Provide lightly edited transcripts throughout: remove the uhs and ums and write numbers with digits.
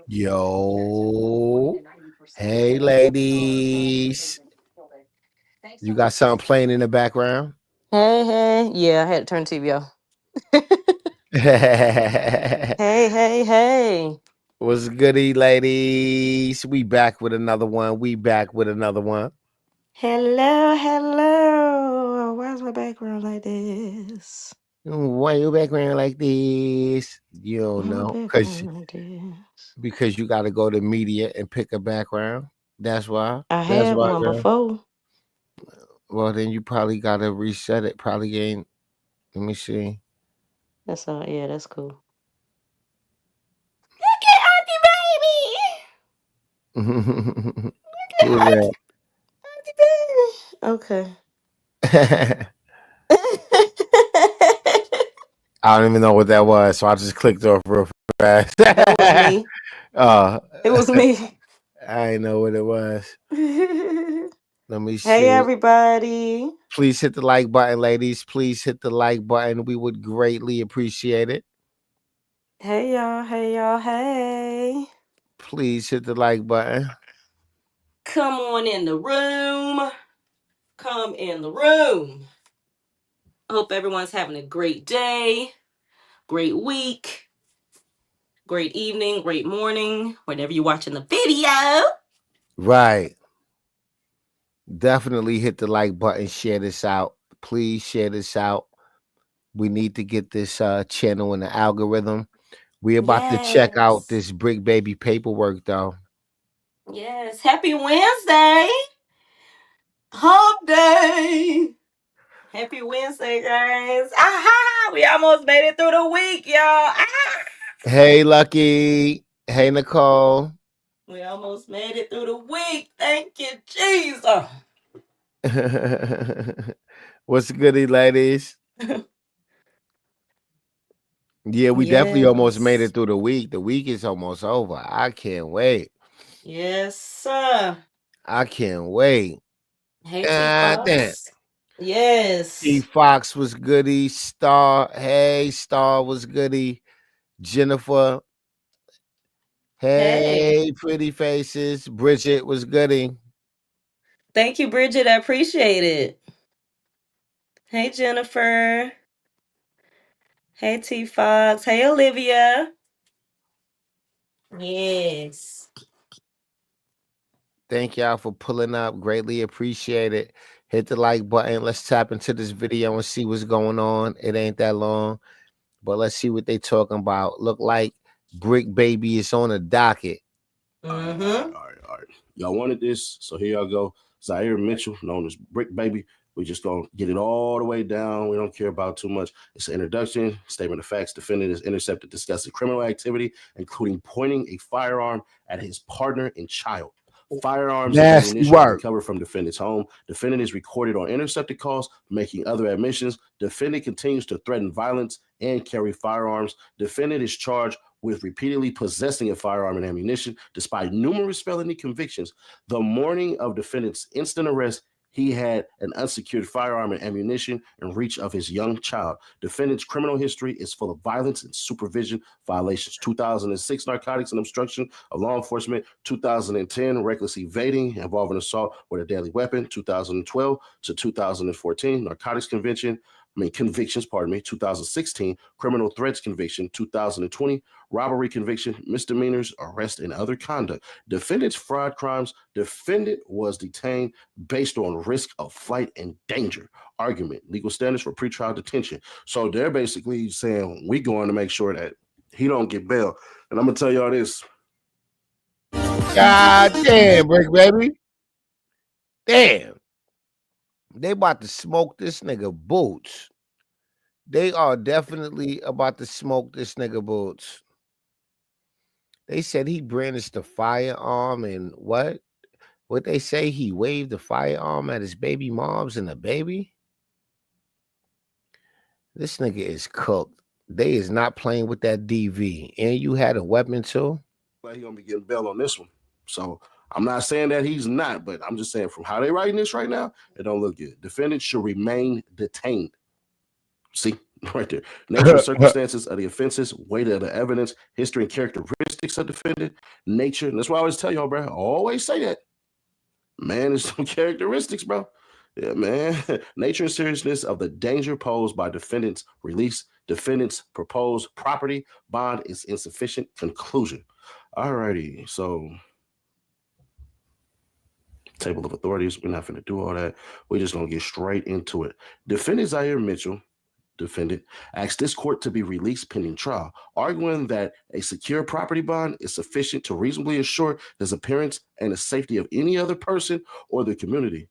Yo, hey ladies, you got something playing in the background? Hey, hey. Yeah, I had to turn the TV off. Hey, hey, hey. What's goody, ladies? We back with another one. We back with another one. Hello, hello. Why's my background like this? Why your background like this? You don't Why my know, background like this? because you got to go to media and pick a background. That's why. I That's had why, one girl. before. Well, then you probably got to reset it. Probably ain't. Let me see. That's all. Yeah, that's cool. Look at Who Auntie that? baby. Look at Auntie baby. Okay. I don't even know what that was, so I just clicked off real fast. That was me. uh, It was me. I didn't know what it was. Let me Hey, see. everybody. Please hit the like button, ladies. Please hit the like button. We would greatly appreciate it. Hey, y'all. Hey, y'all. Hey. Please hit the like button. Come on in the room. Come in the room. I hope everyone's having a great day, great week, great evening, great morning, whenever you're watching the video. Right. Definitely hit the like button. Share this out. Please share this out. We need to get this channel in the algorithm. We're about to check out Yes. this Brick Baby paperwork, though. Yes. Happy Wednesday. Hump day. Happy Wednesday, guys. Aha! We almost made it through the week, y'all. Ah! Hey, Lucky. Hey, Nicole. We almost made it through the week. Thank you, Jesus. What's goody, ladies? Yeah, we definitely almost made Yes. it through the week. The week is almost over. I can't wait. Yes, sir. I can't wait. Hey, T God damn. Fox. T Yes. Fox was goody. Star. Hey, Star was goody. Jennifer. Hey. Hey, pretty faces. Bridget was goody. Thank you, Bridget. I appreciate it. Hey, Jennifer. Hey, T Fox. Hey, Olivia. Yes. Thank y'all for pulling up. Greatly appreciate it. Hit the like button. Let's tap into this video and see what's going on. It ain't that long, but let's see what they talking about. Look like Brick Baby is on the docket. All right, all right, Mm-hmm. all right, all right. Y'all wanted this, so here y'all go. Zaire Mitchell, known as Brick Baby. We just gonna get it all the way down. We don't care about too much. It's an introduction, statement of facts. Defendant is intercepted discussing criminal activity, including pointing a firearm at his partner and child. Firearms and Nasty ammunition are work. recovered from defendant's home. Defendant is recorded on intercepted calls, making other admissions. Defendant continues to threaten violence and carry firearms. Defendant is charged with repeatedly possessing a firearm and ammunition, despite numerous felony convictions. The morning of defendant's instant arrest, he had an unsecured firearm and ammunition in reach of his young child. Defendant's criminal history is full of violence and supervision violations. 2006, narcotics and obstruction of law enforcement. 2010, reckless evading involving assault with a deadly weapon. 2012 to 2014, narcotics convictions, 2016, criminal threats conviction, 2020, robbery conviction, misdemeanors, arrest, and other conduct. Defendant's fraud crimes. Defendant was detained based on risk of flight and danger. Argument, legal standards for pretrial detention. So they're basically saying we going to make sure that he don't get bail. And I'm gonna tell y'all this. God damn, Brick Baby. Damn. They about to smoke this nigga boots. They are definitely about to smoke this nigga boots. They said he brandished the firearm and what? What they say he waved the firearm at his baby moms and the baby? This nigga is cooked. They is not playing with that DV. And you had a weapon too? Well, he gonna be getting bail on this one. So I'm not saying that he's not, but I'm just saying from how they writing this right now, it don't look good. Defendant should remain detained. See, Right there. Nature and circumstances of the offenses, weight of the evidence, history and characteristics of defendant, nature. And that's why I always tell y'all, bro. I always say that. Man, there's some characteristics, bro. Yeah, man. Nature and seriousness of the danger posed by defendant's release, defendant's proposed property, bond is insufficient. Conclusion. Alrighty. So, table of authorities. We're not going to do all that. We're just going to get straight into it. Defendant Zaire Mitchell, defendant, asked this court to be released pending trial, arguing that a secure property bond is sufficient to reasonably assure his appearance and the safety of any other person or the community.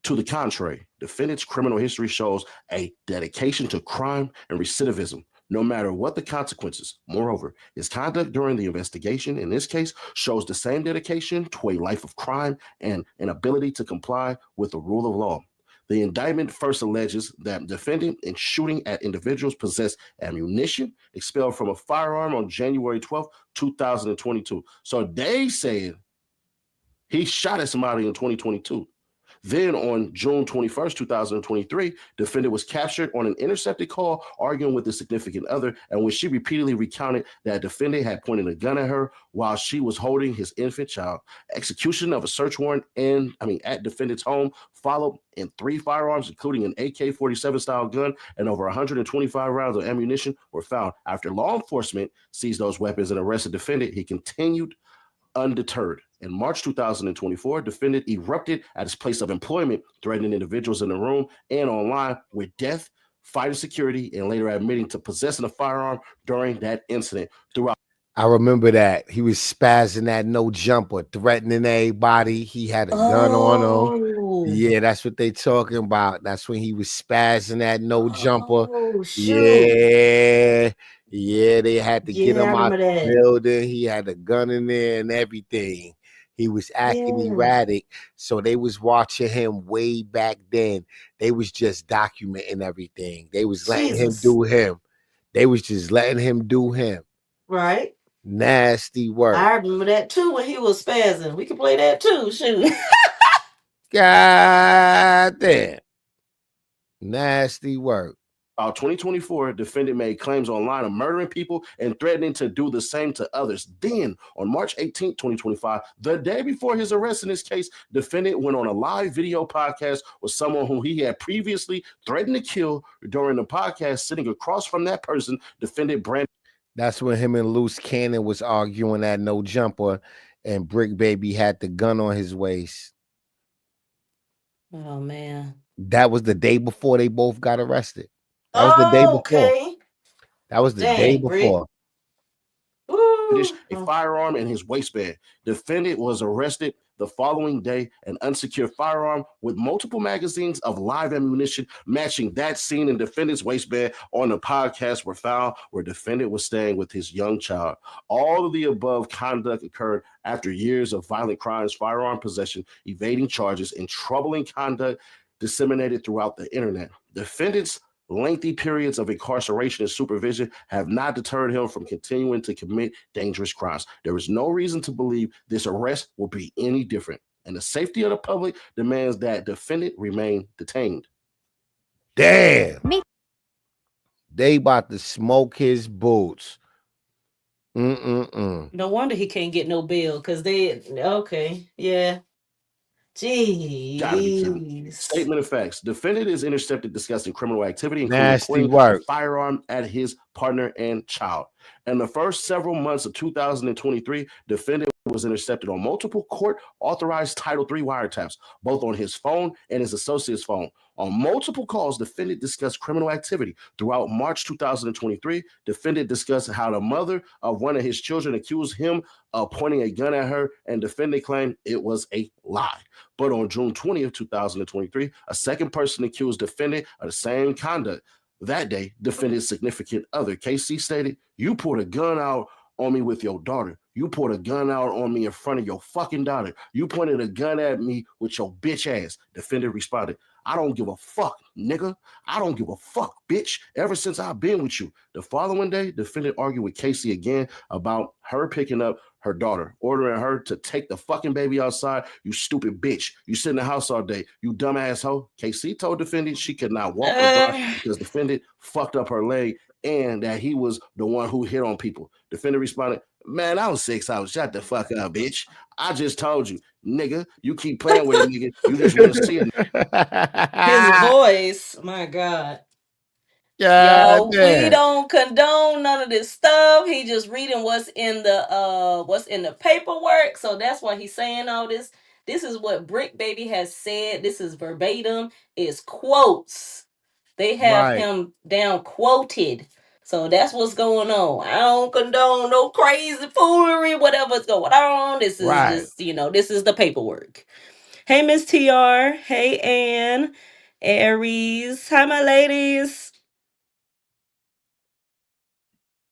To the contrary, defendant's criminal history shows a dedication to crime and recidivism, no matter what the consequences. Moreover, his conduct during the investigation in this case shows the same dedication to a life of crime and an ability to comply with the rule of law. The indictment first alleges that defendant in shooting at individuals possessed ammunition expelled from a firearm on January 12, 2022. So they said he shot at somebody in 2022. Then on June 21st, 2023, defendant was captured on an intercepted call arguing with a significant other, and when she repeatedly recounted that defendant had pointed a gun at her while she was holding his infant child. Execution of a search warrant at defendant's home followed, and 3 firearms, including an AK-47 style gun and over 125 rounds of ammunition, were found. After law enforcement seized those weapons and arrested defendant, he continued undeterred. In March 2024, defendant erupted at his place of employment, threatening individuals in the room and online with death, fighting security, and later admitting to possessing a firearm during that incident. I remember that. He was spazzing that no jumper, threatening everybody. He had a gun on him. Yeah, that's what they talking about. That's when he was spazzing that no jumper. Yeah. Yeah, they had to get him out the building. He had a gun in there and everything. He was acting erratic. So they was watching him way back then. They was just documenting everything. They was letting him do him. They was just letting him do him. Right. Nasty work. I remember that too when he was spazzing. We can play that too. Shoot. God damn. Nasty work. 2024, defendant made claims online of murdering people and threatening to do the same to others. Then, on March 18, 2025, the day before his arrest in this case, defendant went on a live video podcast with someone who he had previously threatened to kill. During the podcast, sitting across from that person, defendant Brandon. That's when him and Loose Cannon was arguing at no jumper, and Bricc Baby had the gun on his waist. Oh, man. That was the day before they both got arrested. That was the day before. Okay. That was the day before. A firearm in his waistband. Defendant was arrested the following day. An unsecured firearm with multiple magazines of live ammunition matching that seen in defendant's waistband on the podcast were found where defendant was staying with his young child. All of the above conduct occurred after years of violent crimes, firearm possession, evading charges, and troubling conduct disseminated throughout the internet. Defendant's lengthy periods of incarceration and supervision have not deterred him from continuing to commit dangerous crimes. There is no reason to believe this arrest will be any different, and the safety of the public demands that defendant remain detained. Damn. They about to smoke his boots. No wonder he can't get no bail, because yeah. Jeez. Statement of facts. Defendant is intercepted discussing criminal activity, including pointing a firearm at his partner and child. In the first several months of 2023, defendant was intercepted on multiple court-authorized Title III wiretaps, both on his phone and his associate's phone. On multiple calls, defendant discussed criminal activity. Throughout March 2023, defendant discussed how the mother of one of his children accused him of pointing a gun at her, and defendant claimed it was a lie. But on June 20th, 2023, a second person accused defendant of the same conduct. That day, defendant's significant other, KC, stated, "You pulled a gun out on me with your daughter. You pulled a gun out on me in front of your fucking daughter. You pointed a gun at me with your bitch ass." Defendant responded, I don't give a fuck, nigga. I don't give a fuck, bitch. Ever since I've been with you. The following day, defendant argued with Casey again about her picking up her daughter, ordering her to take the fucking baby outside. You stupid bitch. You sit in the house all day. You dumb asshole. Casey told defendant she could not walk or drive because defendant fucked up her leg and that he was the one who hit on people. Defendant responded, man, I was 6 hours. Shut the fuck up, bitch. I just told you, nigga. You keep playing with it, nigga. You just want to see it. His voice, my God. God Yo, we damn. don't condone none of this stuff. He just reading what's in the paperwork. So that's why he's saying all this. This is what Bricc Baby has said. This is verbatim. It's quotes. They have Right. him down quoted. So that's what's going on. I don't condone no crazy foolery, whatever's going on. This is Right. just, this is the paperwork. Hey, Miss TR. Hey, Ann. Aries. Hi, my ladies.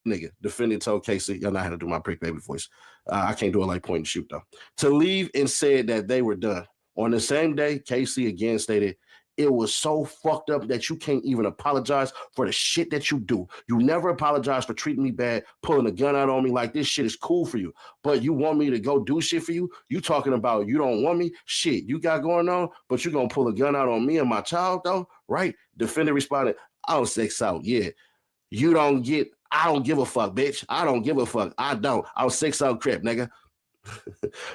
Nigga, defendant told Casey, y'all know how to do my Bricc Baby voice. I can't do it like point and shoot though. To leave and said that they were done. On the same day, Casey again stated, it was so fucked up that you can't even apologize for the shit that you do. You never apologize for treating me bad, pulling a gun out on me like this shit is cool for you. But you want me to go do shit for you? You talking about you don't want me? Shit, you got going on, but you gonna pull a gun out on me and my child though? Right? Defendant responded, I'll 6 out, yeah. You don't get, I don't give a fuck, bitch. I don't give a fuck. I don't. I'll 6 out crip, nigga.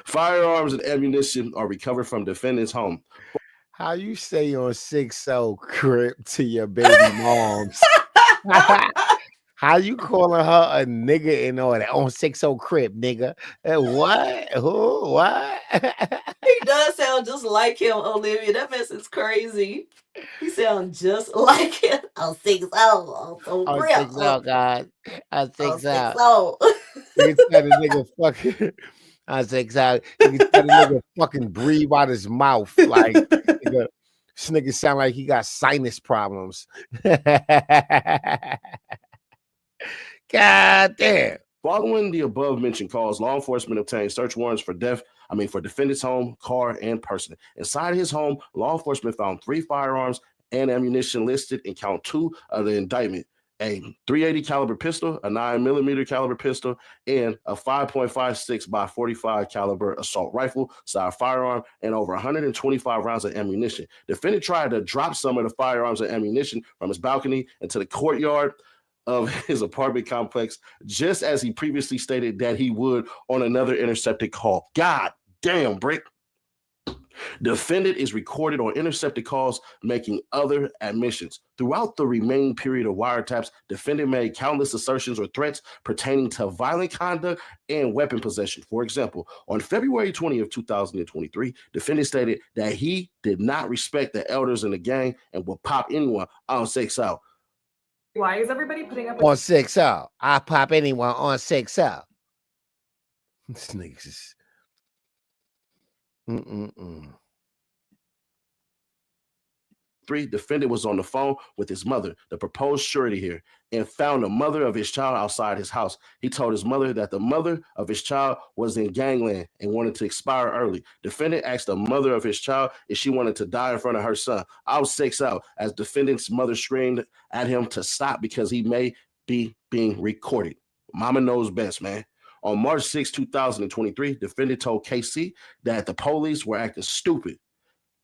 Firearms and ammunition are recovered from defendant's home. How you say on 6-0 crip to your baby moms? How you calling her a nigga and all that on 6-0 crip, nigga? What? Who? What? He does sound just like him, Olivia. That mess is crazy. He sounds just like him. Oh, 6-0. Oh, so On real. 6-0, guys. On 6-0. 6-0. You can tell the nigga fucking. On 6-0. You can tell the nigga fucking breathe out his mouth like nigga. This nigga sound like he got sinus problems. God damn. Following the above mentioned calls, law enforcement obtained search warrants for defendant's home, car, and person. Inside his home, law enforcement found 3 firearms and ammunition listed in count 2 of the indictment. A .380 caliber pistol, a 9mm caliber pistol, and a 5.56 by 45 caliber assault rifle style firearm, and over 125 rounds of ammunition. Defendant tried to drop some of the firearms and ammunition from his balcony into the courtyard of his apartment complex, just as he previously stated that he would on another intercepted call. God damn, Bricc. Defendant is recorded on intercepted calls making other admissions. Throughout the remaining period of wiretaps, defendant made countless assertions or threats pertaining to violent conduct and weapon possession. For example, on February 20th, 2023, defendant stated that he did not respect the elders in the gang and would pop anyone on 6-0. Why is everybody putting up on 6-0? I pop anyone on 6-0. This nigga's just. Defendant was on the phone with his mother, the proposed surety here, and found the mother of his child outside his house. He told his mother that the mother of his child was in gangland and wanted to expire early. Defendant asked the mother of his child if she wanted to die in front of her son. I was 6-0 as defendant's mother screamed at him to stop because he may be being recorded. Mama knows best, man. On March 6, 2023, defendant told KC that the police were acting stupid,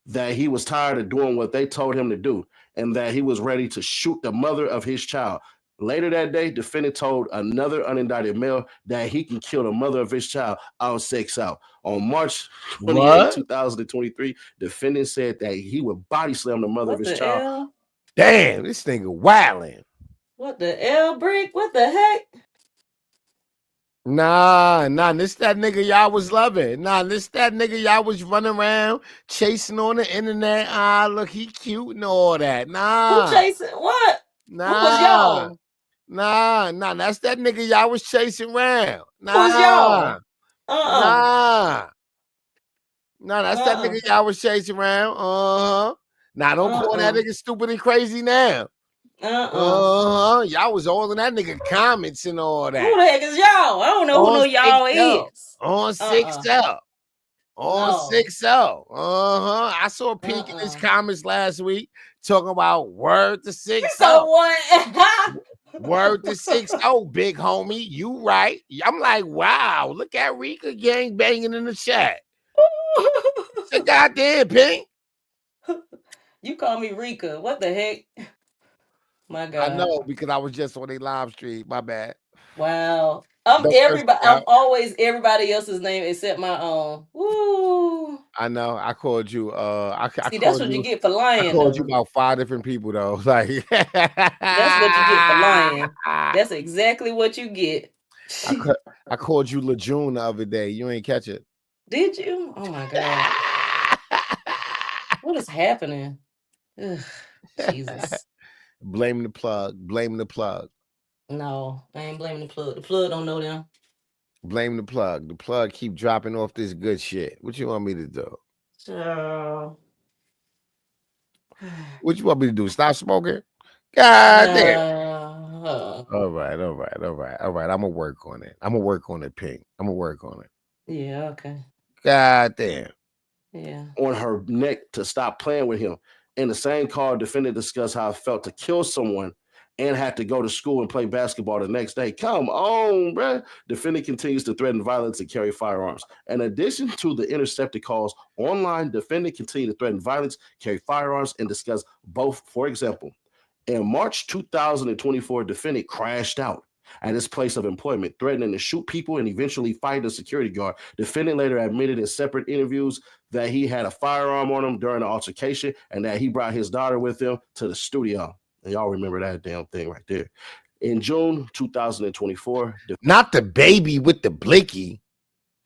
that he was tired of doing what they told him to do, and that he was ready to shoot the mother of his child. Later that day, defendant told another unindicted male that he can kill the mother of his child on 6-0. On March 28, 2023, defendant said that he would body slam the mother of his child. L? Damn, this nigga wildin'. What the L, Bricc? What the heck? Nah, this that nigga y'all was loving. Nah, this that nigga y'all was running around chasing on the internet. Ah, look, he cute and all that. Nah. Who chasing? What? Nah. Who was y'all? Nah, that's that nigga y'all was chasing around. Nah. Who was y'all? Nah, that's that nigga y'all was chasing around. Now don't call that nigga stupid and crazy now. Y'all was all in that nigga comments and all that. Who the heck is y'all? I don't know who y'all is. On 6-0. On No. 6-0. I saw Pink in his comments last week talking about word to 6-0. So what? Word to 6-0, big homie. You right. I'm like, wow, look at Rika gang banging in the chat. It's a goddamn Pink. You call me Rika. What the heck? My God. I know because I was just on a live stream. My bad. Wow. I'm always everybody else's name except my own. Woo. I know. I called you. See, that's what you get for lying. I called though. you about 5 different people though. Like that's what you get for lying. That's exactly what you get. I called you LeJune the other day. You ain't catch it. Did you? Oh my God. What is happening? Ugh, Jesus. Blame the plug. Blame the plug. No, I ain't blaming the plug. The plug don't know them. Blame the plug. The plug keep dropping off this good shit. What you want me to do? So... What you want me to do? Stop smoking? God damn. All right. I'm gonna work on it. I'm gonna work on it, Pink. I'm gonna work on it. Yeah, okay. God damn. Yeah. On her neck to stop playing with him. In the same call, defendant discussed how it felt to kill someone and had to go to school and play basketball the next day. Come on, bruh. Defendant continues to threaten violence and carry firearms. In addition to the intercepted calls online, defendant continued to threaten violence, carry firearms, and discuss both. For example, in March 2024, defendant crashed out at his place of employment, threatening to shoot people and eventually fight a security guard. Defendant later admitted in separate interviews that he had a firearm on him during the altercation and that he brought his daughter with him to the studio. And y'all remember that damn thing right there. In June 2024, not the baby with the blicky.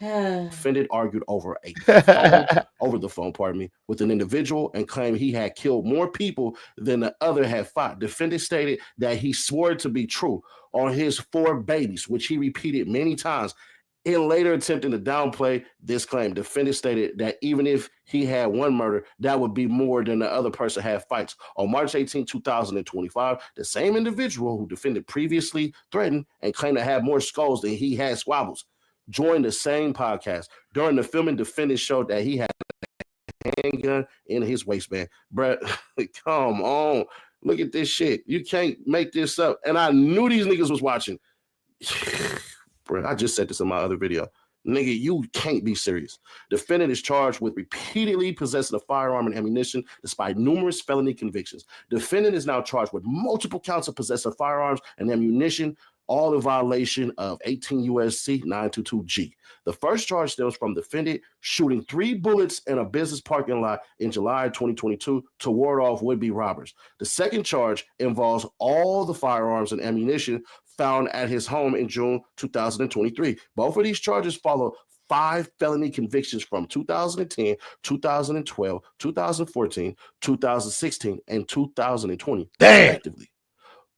Defendant argued over the phone, with an individual and claimed he had killed more people than the other had fought. Defendant stated that he swore to be true on his 4 babies, which he repeated many times. In later attempting to downplay this claim, defendant stated that even if he had one murder, that would be more than the other person had fights. On March 18, 2025, the same individual who defendant previously threatened and claimed to have more skulls than he had squabbles joined the same podcast. During the filming, defendant showed that he had a handgun in his waistband. Bruh, come on. Look at this shit. You can't make this up. And I knew these niggas was watching. Bruh, I just said this in my other video. Nigga, you can't be serious. Defendant is charged with repeatedly possessing a firearm and ammunition despite numerous felony convictions. Defendant is now charged with multiple counts of possessing firearms and ammunition, all in violation of 18 U.S.C. 922G. The first charge stems from defendant shooting 3 bullets in a business parking lot in July 2022 to ward off would-be robbers. The second charge involves all the firearms and ammunition found at his home in June 2023. Both of these charges follow 5 felony convictions from 2010, 2012, 2014, 2016, and 2020, respectively.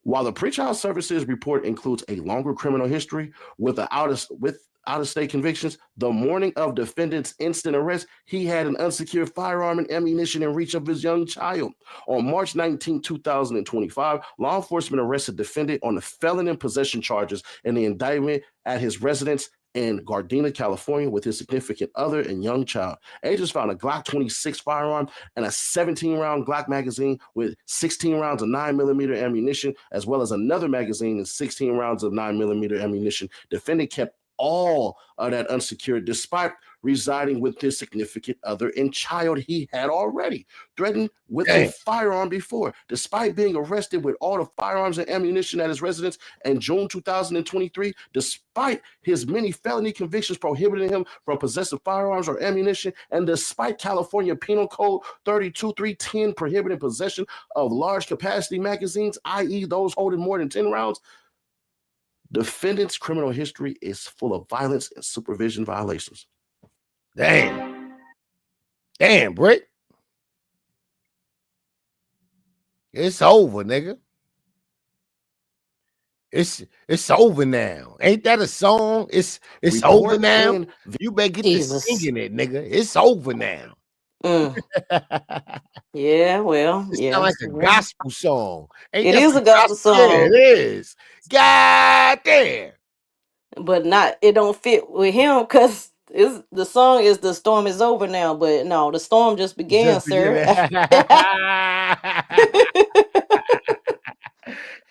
While the pretrial services report includes a longer criminal history with out-of-state convictions, the morning of defendant's instant arrest, he had an unsecured firearm and ammunition in reach of his young child. On March 19, 2025, law enforcement arrested defendant on the felon in possession charges in the indictment at his residence in Gardena, California, with his significant other and young child. Agents found a Glock 26 firearm and a 17-round Glock magazine with 16 rounds of 9mm ammunition, as well as another magazine and 16 rounds of 9mm ammunition. Defendant kept all of that unsecured despite residing with his significant other and child he had already threatened with a firearm before. Despite being arrested with all the firearms and ammunition at his residence in June 2023, despite his many felony convictions prohibiting him from possessing firearms or ammunition, and despite California Penal Code 32310 prohibiting possession of large capacity magazines, i.e. those holding more than 10 rounds, defendant's criminal history is full of violence and supervision violations. Damn, Bricc. It's over, nigga. It's over now. Ain't that a song? It's over now. You better get to singing it, nigga. It's over now. Yeah, well, It's yeah. like a gospel song. It is a gospel song. Yeah, it is. God damn. But it don't fit with him because is the song is "The Storm Is Over Now," but no, the storm just began, Just sir. beginning.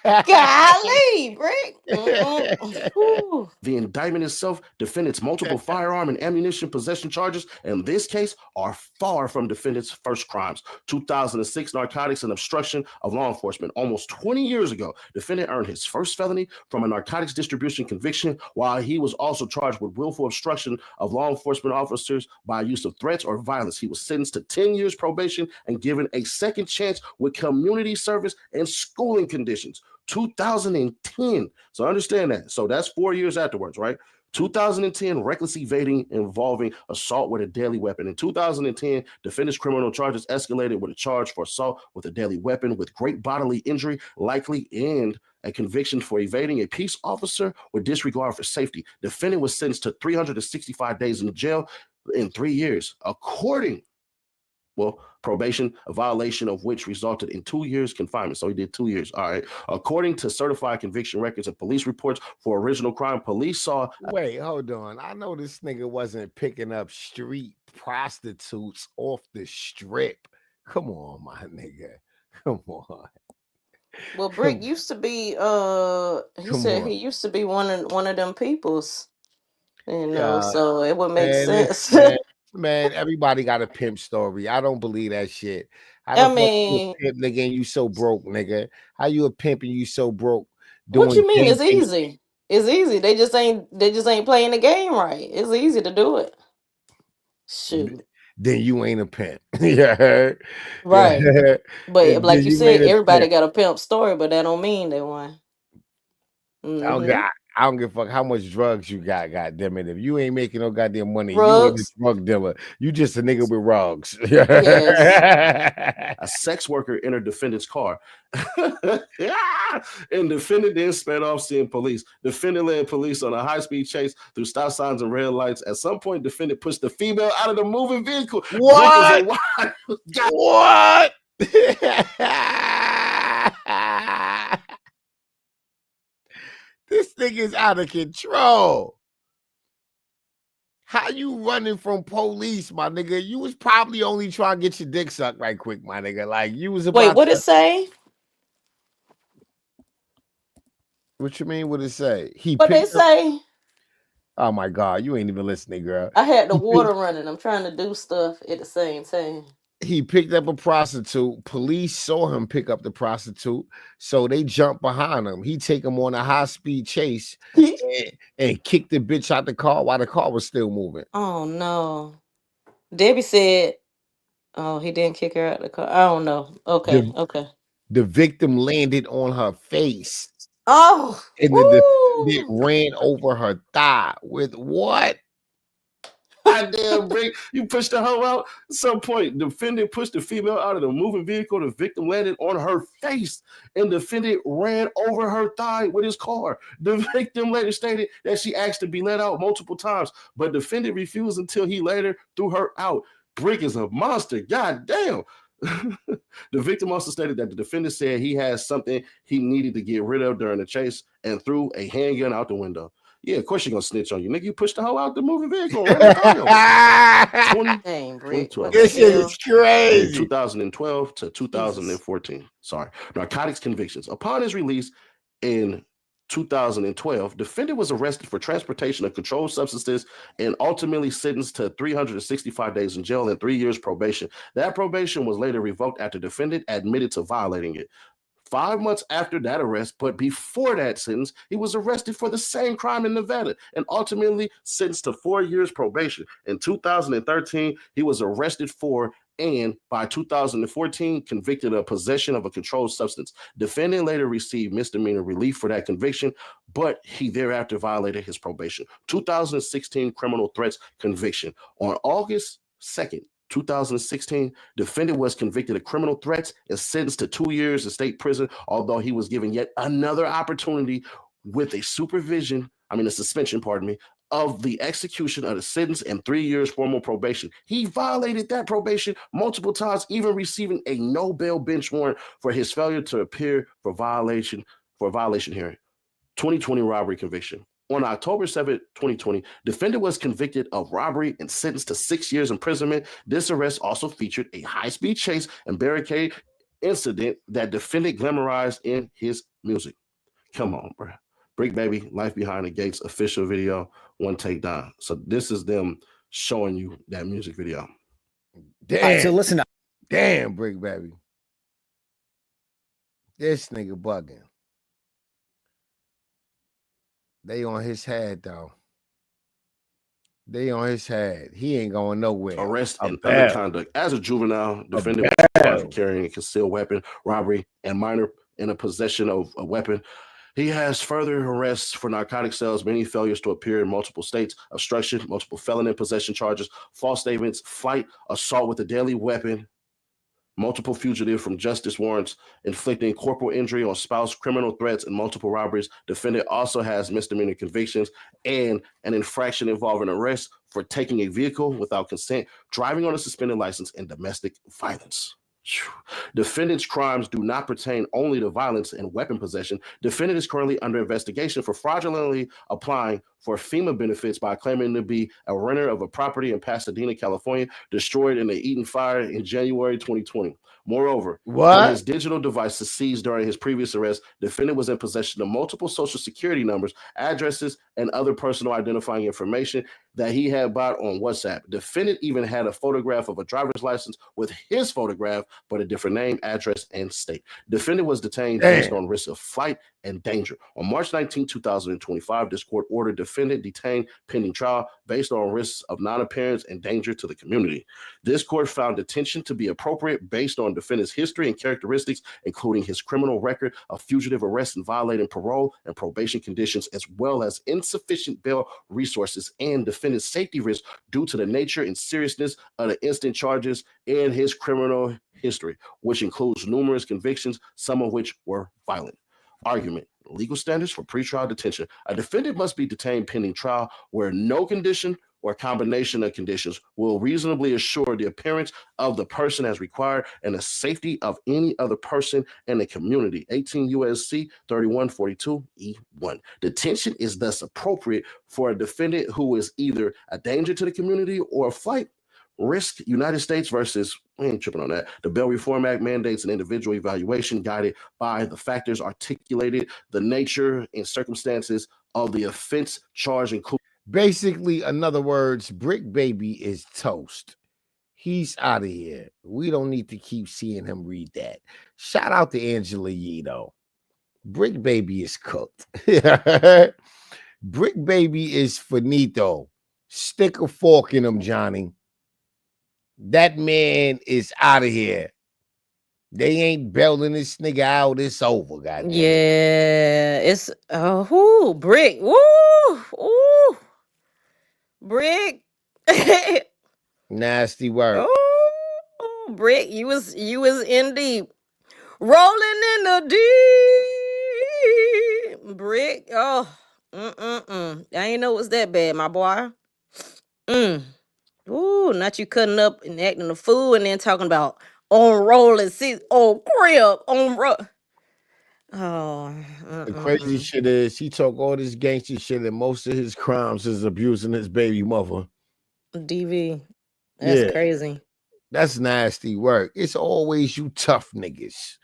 Golly, Bricc. Mm-mm. Whew. The indictment itself, defendant's multiple firearm and ammunition possession charges in this case are far from defendant's first crimes. 2006 narcotics and obstruction of law enforcement. Almost 20 years ago, defendant earned his first felony from a narcotics distribution conviction, while he was also charged with willful obstruction of law enforcement officers by use of threats or violence. He was sentenced to 10 years probation and given a second chance with community service and schooling conditions. 2010. So understand that. So that's 4 years afterwards, right? 2010, reckless evading involving assault with a deadly weapon. In 2010, defendant's criminal charges escalated with a charge for assault with a deadly weapon with great bodily injury, likely, and a conviction for evading a peace officer with disregard for safety. Defendant was sentenced to 365 days in jail in 3 years, probation, a violation of which resulted in 2 years confinement. So he did 2 years. All right. According to certified conviction records and police reports for original crime, police saw. Wait, hold on. I know this nigga wasn't picking up street prostitutes off the strip. Come on, my nigga. Come on. Well, Bricc used to be. He Come said on. he used to be one of them peoples. You know, Yeah, so it would make man, sense. man, everybody got a pimp story. I don't believe that shit. How I the fuck you mean, a pimp, nigga, and you so broke, nigga? How you a pimp and you so broke what doing you mean? gay It's things? easy. It's easy. They just ain't playing the game right. It's easy to do it. Shoot. Then you ain't a pimp. You heard? Right. Yeah. But Then like you you said, ain't a everybody pimp. got a pimp story, but that don't mean they won. I don't give a fuck how much drugs you got, goddamn it. If you ain't making no goddamn money, you ain't a Drugs. drug dealer. You just a nigga with rugs. Yes. A sex worker entered defendant's car. And defendant then sped off seeing police. Defendant led police on a high-speed chase through stop signs and red lights. At some point, defendant pushed the female out of the moving vehicle. What? What? This nigga's out of control. How you running from police, my nigga? You was probably only trying to get your dick sucked right quick, my nigga. Like you was about Wait, what to. it say? What you mean? What it say? He What they picked up. say? Oh my god, you ain't even listening, girl. I had the He water running. I'm trying to do stuff at the same time. He picked up a prostitute. Police saw him pick up the prostitute, so they jumped behind him. He take him on a high speed chase and kicked the bitch out the car while the car was still moving. Oh no. Debbie said, "Oh, he didn't kick her out the car." I don't know. Okay, okay. The victim landed on her face, Oh, and the defendant ran over her thigh with what? Goddamn, Bricc, you pushed the hoe out. At some point, defendant pushed the female out of the moving vehicle. The victim landed on her face, and defendant ran over her thigh with his car. The victim later stated that she asked to be let out multiple times, but defendant refused until he later threw her out. Bricc is a monster. God damn. The victim also stated that the defendant said he had something he needed to get rid of during the chase and threw a handgun out the window. Yeah, of course you're gonna snitch on you, nigga. You pushed the hoe out the moving vehicle. Dang, Bricc. This shit is crazy. 2012 to 2014. Jesus. Sorry. Narcotics convictions. Upon his release in 2012, defendant was arrested for transportation of controlled substances and ultimately sentenced to 365 days in jail and 3 years probation. That probation was later revoked after defendant admitted to violating it. 5 months after that arrest, but before that sentence, he was arrested for the same crime in Nevada and ultimately sentenced to 4 years probation. In 2013, he was arrested for and by 2014 convicted of possession of a controlled substance. Defendant later received misdemeanor relief for that conviction, but he thereafter violated his probation. 2016 criminal threats conviction. On August 2nd, 2016, defendant was convicted of criminal threats and sentenced to 2 years in state prison, although he was given yet another opportunity with a suspension, of the execution of the sentence and 3 years formal probation. He violated that probation multiple times, even receiving a no bail bench warrant for his failure to appear for a violation hearing. 2020 robbery conviction. On October 7, 2020, defendant was convicted of robbery and sentenced to 6 years imprisonment. This arrest also featured a high-speed chase and barricade incident that defendant glamorized in his music. Come on, bro. Bricc Baby, Life Behind the Gates official video, one take down. So this is them showing you that music video. Damn. All right, so listen up. Damn, Bricc Baby. This nigga bugging. They on his head, though. They on his head. He ain't going nowhere. Arrest and other conduct. As a juvenile, defendant was charged with carrying a concealed weapon, robbery, and minor in a possession of a weapon. He has further arrests for narcotic sales, many failures to appear in multiple states, obstruction, multiple felony possession charges, false statements, flight, assault with a deadly weapon, multiple fugitive from justice warrants, inflicting corporal injury on spouse, criminal threats, and multiple robberies. Defendant also has misdemeanor convictions and an infraction involving arrest for taking a vehicle without consent, driving on a suspended license, and domestic violence. Defendant's crimes do not pertain only to violence and weapon possession. Defendant is currently under investigation for fraudulently applying for FEMA benefits by claiming to be a renter of a property in Pasadena, California, destroyed in the Eden fire in January 2020. Moreover, when his digital devices seized during his previous arrest, defendant was in possession of multiple social security numbers, addresses, and other personal identifying information that he had bought on WhatsApp. Defendant even had a photograph of a driver's license with his photograph, but a different name, address, and state. Defendant was detained based on risk of flight and danger. On March 19, 2025, this court ordered defendant detained pending trial based on risks of non-appearance and danger to the community. This court found detention to be appropriate based on defendant's history and characteristics, including his criminal record of fugitive arrest and violating parole and probation conditions, as well as insufficient bail resources and defendant's safety risk due to the nature and seriousness of the instant charges and his criminal history, which includes numerous convictions, some of which were violent. Argument. Legal standards for pretrial detention. A defendant must be detained pending trial where no condition or combination of conditions will reasonably assure the appearance of the person as required and the safety of any other person in the community. 18 U.S.C. 3142E1. Detention is thus appropriate for a defendant who is either a danger to the community or a flight risk. United States versus, we ain't tripping on that. The Bail Reform Act mandates an individual evaluation guided by the factors articulated, the nature and circumstances of the offense charge, including. Basically, in other words, Bricc Baby is toast. He's out of here. We don't need to keep seeing him read that. Shout out to Angela Yee, though. Bricc Baby is cooked. Bricc Baby is finito. Stick a fork in him, Johnny. That man is out of here. They ain't bailing this nigga out. It's over, goddamn. Yeah, it's Bricc. Woo! Ooh. Bricc. Nasty work. Oh, Bricc, you was in deep. Rolling in the deep. Bricc. Oh. I ain't know it was that bad, my boy. Ooh, not you cutting up and acting a fool and then talking about on rolling seats, on crib, on roll. Oh, The crazy shit is he talk all this gangster shit and most of his crimes is abusing his baby mother. DV. That's crazy. That's nasty work. It's always you tough niggas.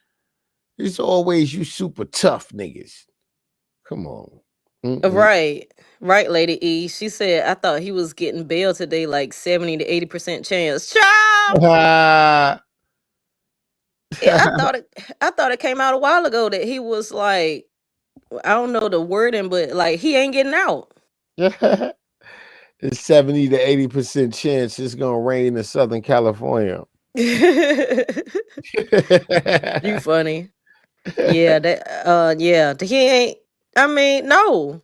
It's always you super tough niggas. Come on. Right, Lady E. She said, I thought he was getting bail today, like 70 to 80% chance. Child! Yeah, I thought it came out a while ago that he was like, I don't know the wording, but like he ain't getting out. It's 70 to 80% chance it's gonna rain in Southern California. You funny. Yeah, that he ain't. I mean, no,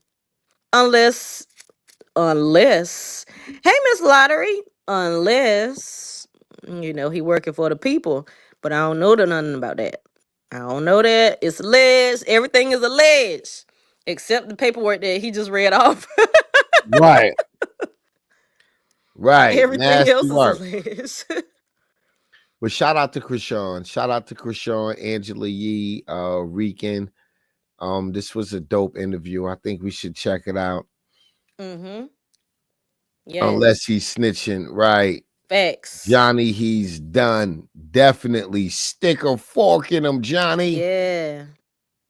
unless, hey, Miss Lottery, unless he working for the people, but I don't know nothing about that. I don't know that. It's alleged. Everything is alleged, except the paperwork that he just read off. Right. Everything Nasty else work. is alleged. But shout out to Chrisean. Shout out to Chrisean, Angela Yee, Rican. This was a dope interview. I think we should check it out. Mm-hmm. Yes. Unless he's snitching, right? Facts. Johnny, he's done. Definitely stick a fork in him, Johnny. Yeah.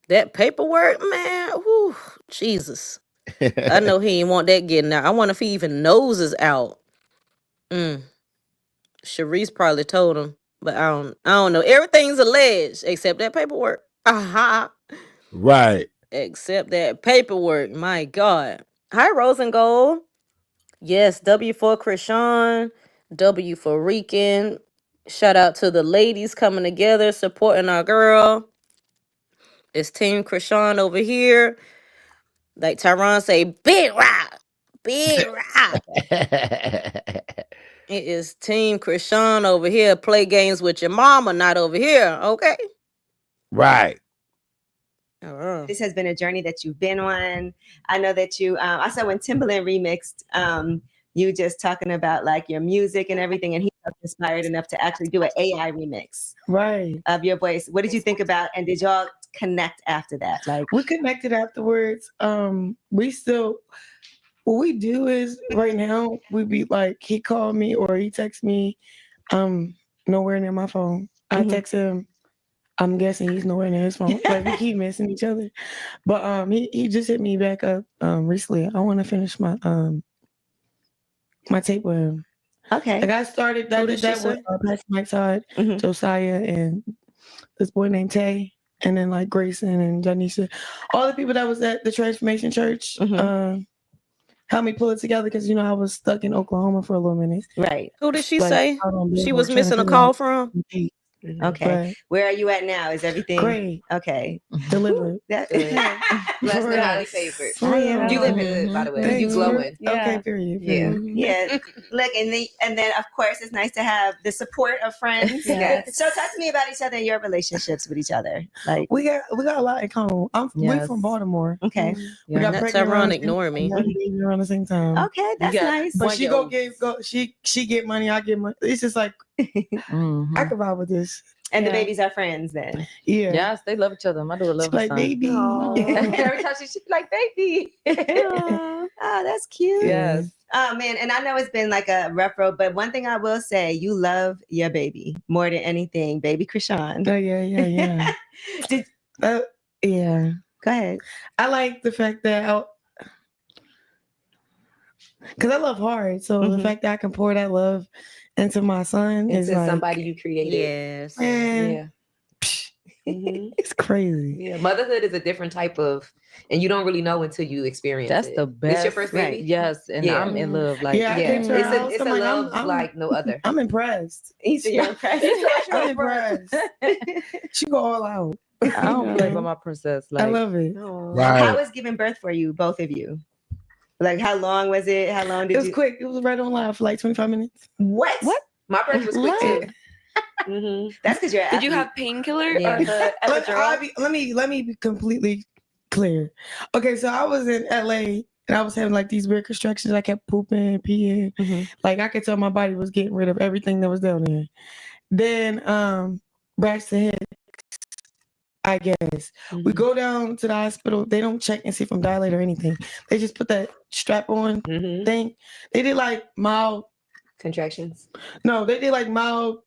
That paperwork, man. Whew, Jesus. I know he ain't want that getting out. I wonder if he even knows is out. Sharice probably told him, but I don't know. Everything's alleged except that paperwork. Right. Except that paperwork. My God. Hi, Rose and Gold. Yes, W for Chrisean, W for Rican. Shout out to the ladies coming together, supporting our girl. It's Team Chrisean over here. Like Tyron say, Big Rock. Big Rock. It is Team Chrisean over here. Play games with your mama, not over here. Okay. Right. This has been a journey that you've been on. I know that you, I saw when Timbaland remixed, you just talking about like your music and everything, and he felt inspired enough to actually do an AI remix of your voice. What did you think about, and did y'all connect after that? Like, we connected afterwards. We still, what we do is right now we be like, he called me or he texts me. Nowhere near my phone. I text him. I'm guessing he's nowhere near his phone. Like we keep missing each other. But he just hit me back up recently. I want to finish my my tape with him. Okay. Like I started that with Pastor Mike Todd, Josiah, and this boy named Tay, and then like Grayson and Janisha. All the people that was at the Transformation Church helped me pull it together because you know I was stuck in Oklahoma for a little minute. Right. Who did she Like, say she was missing a call from? Okay. But where are you at now? Is everything great? Okay. Delivered. That's Blessed and highly favored. For real. You looking good, by the way. Thanks. You glowing. Okay, period. Yeah. Look, and then of course it's nice to have the support of friends. Yes. So talk to me about each other and your relationships with each other. Like We got a lot in common. We from Baltimore. Okay. We got That's pregnant ironic ignoring me. around the same time. Okay, that's nice. But she get money, I get money. It's just like I can vibe with this. And the babies are friends then. Yeah. Yes, they love each other. My daughter loves She's like, baby. Every time she's like, baby. Oh, that's cute. Yes. Oh man, and I know it's been like a rough road, but one thing I will say, you love your baby more than anything, baby Chrisean. Oh yeah. Yeah. Go ahead. I like the fact that because I love hard, so the fact that I can pour that love into my son is like somebody you created. Yes. Man, it's crazy. Yeah, motherhood is a different type of, and you don't really know until you experience it. That's the best. It's your first baby? Right. Yes, and I'm in love. Like, It's a love I'm like no other. I'm impressed. You're impressed. I'm impressed. She go all out. I don't play by my princess. Like, I love it. Right. How was giving birth for you, both of you? Like, how long was it? How long did It was quick. It was right on live for like 25 minutes. What? My birth was quick too. That's because you're. Did you have painkiller? Yeah. Or the epidural? Let me be completely clear. Okay, so I was in LA and I was having like these weird contractions. I kept pooping, peeing. Like I could tell my body was getting rid of everything that was down there. Then Braxton Hicks, I guess. We go down to the hospital. They don't check and see if I'm dilated or anything. They just put that strap on thing. They did like mild contractions. No, they did like mild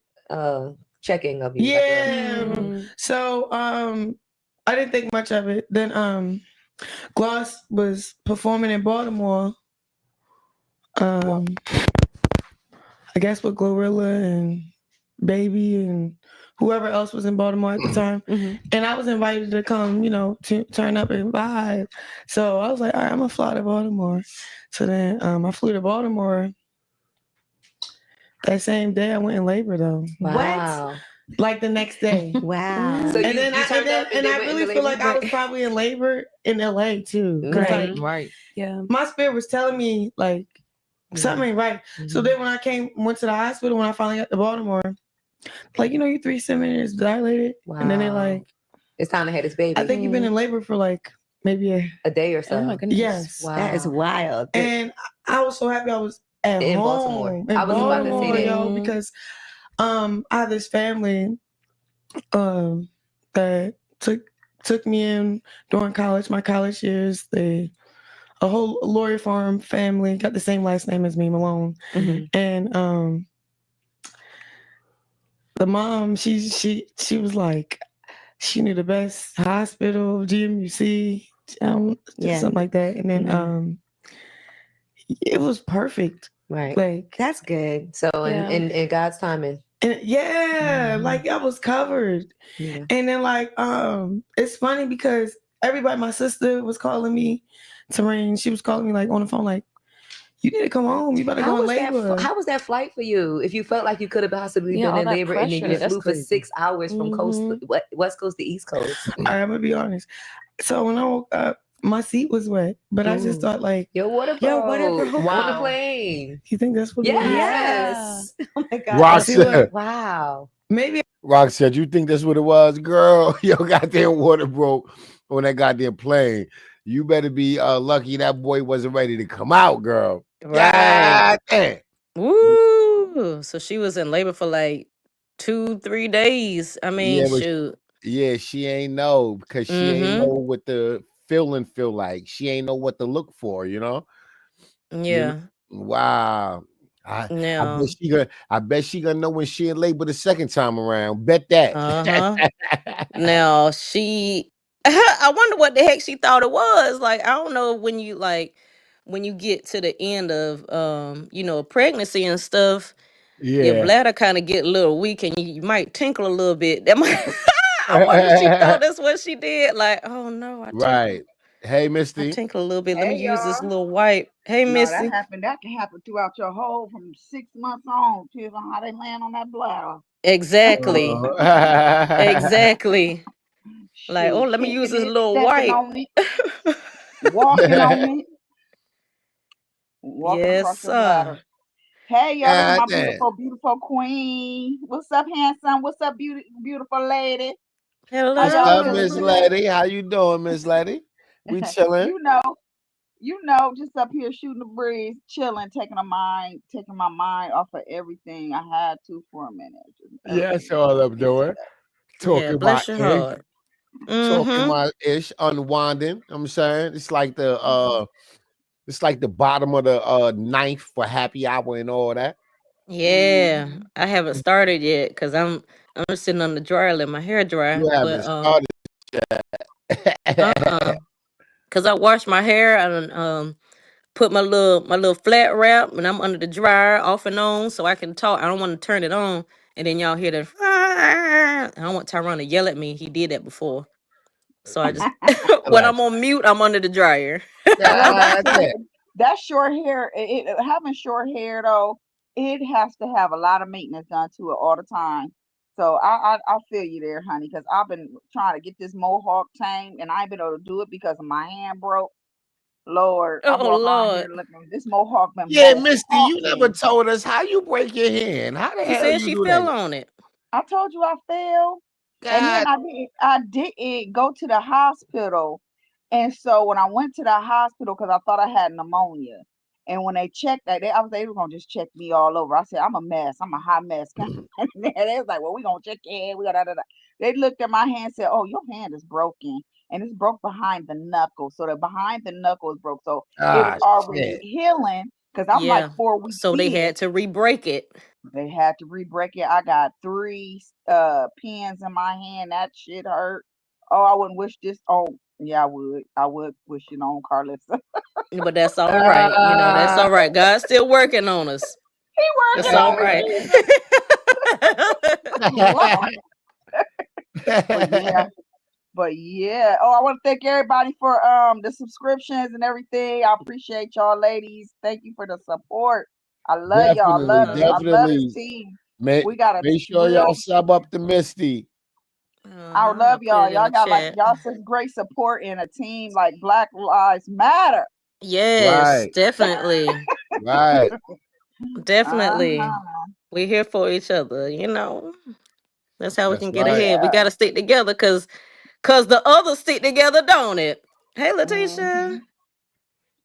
checking of you. Yeah. So I didn't think much of it. Then Gloss was performing in Baltimore. I guess with Glorilla and Baby and whoever else was in Baltimore at the time. And I was invited to come, to turn up and vibe. So I was like, all right, I'm gonna fly to Baltimore. So then I flew to Baltimore. That same day I went in labor though. Wow. What? Like the next day. Wow. So and then I really feel like I was probably in labor in LA too. Right. Yeah. My spirit was telling me like something ain't right. So then when I went to the hospital when I finally got to Baltimore, like, you 3 centimeters dilated. Wow. And then they like, it's time to have this baby. I think you've been in labor for like maybe a day or so. Oh my goodness. Yes. Wow. That is wild. And I was so happy I was at in home. Baltimore. I was about to say that. Yo, because I have this family that took me in during college, my college years. They a whole lawyer farm family, got the same last name as me, Malone. And the mom, she was like, she knew the best hospital, GMUC, something like that. And then it was perfect. Right. Like, that's good. So in God's timing. And like I was covered. Yeah. And then like it's funny because everybody, my sister was calling me, Terrain, she was calling me like on the phone, like, you need to come home. You better go in labor. How was that flight for you? If you felt like you could have possibly been in labor and then you flew for 6 hours from West Coast to East Coast. I'm gonna be honest. So when I woke up, my seat was wet, but I just thought like, your water broke on the plane. You think that's what it was? Yes. Oh my God. Rock said, wow. Maybe Rock said, you think that's what it was, girl? Yo, goddamn water broke on that goddamn plane. You better be lucky that boy wasn't ready to come out, girl. Right. God. Woo. So she was in labor for like 2-3 days. I mean, shoot. Yeah, she ain't know because she ain't know what the feeling feel like. She ain't know what to look for, you know? Yeah. Wow. I bet she gonna know when she in labor the second time around. Bet that. Now she I wonder what the heck she thought it was. Like, I don't know, when you get to the end of pregnancy and stuff, your bladder kind of get a little weak and you might tinkle a little bit. That might I wonder if she thought that's what she did. Like, oh no, Right. Hey, I Misty. tinkle a little bit. Let Hey, me use this y'all. little wipe. Hey, No, Misty. that can happen throughout your whole from 6 months on, depends on how they land on that bladder. Exactly. Exactly. Like, Shoot, let me use kicking this it, little stepping wipe. on it, walking on it, walking Yes, across your sir. bladder. Hey, y'all, look at my Goddamn. beautiful, beautiful queen. What's up, handsome? What's up, beautiful lady? Hello. How What's y'all up, feeling Miss today? Lady? How you doing, Miss Lady? We chilling. You know, just up here shooting the breeze, chilling, taking my mind off of everything. I had to for a minute. Yeah, that's all I'm doing. Yeah, Talking bless my your ish. heart. Talking my ish, unwinding. I'm saying it's like the bottom of the ninth for happy hour and all that. Yeah, I haven't started yet because I'm sitting on the dryer letting my hair dry. You haven't started yet. Because I wash my hair and put my little flat wrap and I'm under the dryer off and on so I can talk. I don't want to turn it on and then y'all hear the I don't want Tyrone to yell at me. He did that before. So I just when I'm on mute, I'm under the dryer. Well, that's short hair. Having short hair though, it has to have a lot of maintenance done to it all the time. So I feel you there, honey, because I've been trying to get this mohawk tamed and I ain't been able to do it because of my hand broke. Lord, I'm Oh walking around here Lord. looking. This mohawk been Yeah, Misty, you mohawking. never told us how you break your hand. How the She hell said you she do fell that? on it. I told you I fell. And then God. I didn't go to the hospital. And so when I went to the hospital, because I thought I had pneumonia, and when they checked that, they were gonna just check me all over. I said, I'm a mess. I'm a hot mess. And they was like, well, we're gonna check your hand. We got da. They looked at my hand and said, oh, your hand is broken. And it's broke behind the knuckle. So the behind the knuckle is broke. So it was already healing because I'm like 4 weeks So they in. had to re-break it. They had to re-break it. I got 3 pins in my hand. That shit hurt. Oh, I wouldn't wish this on. Yeah, I would. I would wish it on Carlissa. But that's all right. That's all right. God's still working on us. He That's working all on right. But yeah. Oh, I want to thank everybody for the subscriptions and everything. I appreciate y'all, ladies. Thank you for the support. I love y'all. I love this. I love this team. We got Make sure y'all sub up to Misty. I love y'all. Y'all got y'all such great support in a team like Black Lives Matter. Yes, definitely. Right. Definitely. We're here for each other, That's how we can get ahead. We gotta stick together because the others stick together, don't it? Hey, Letitia.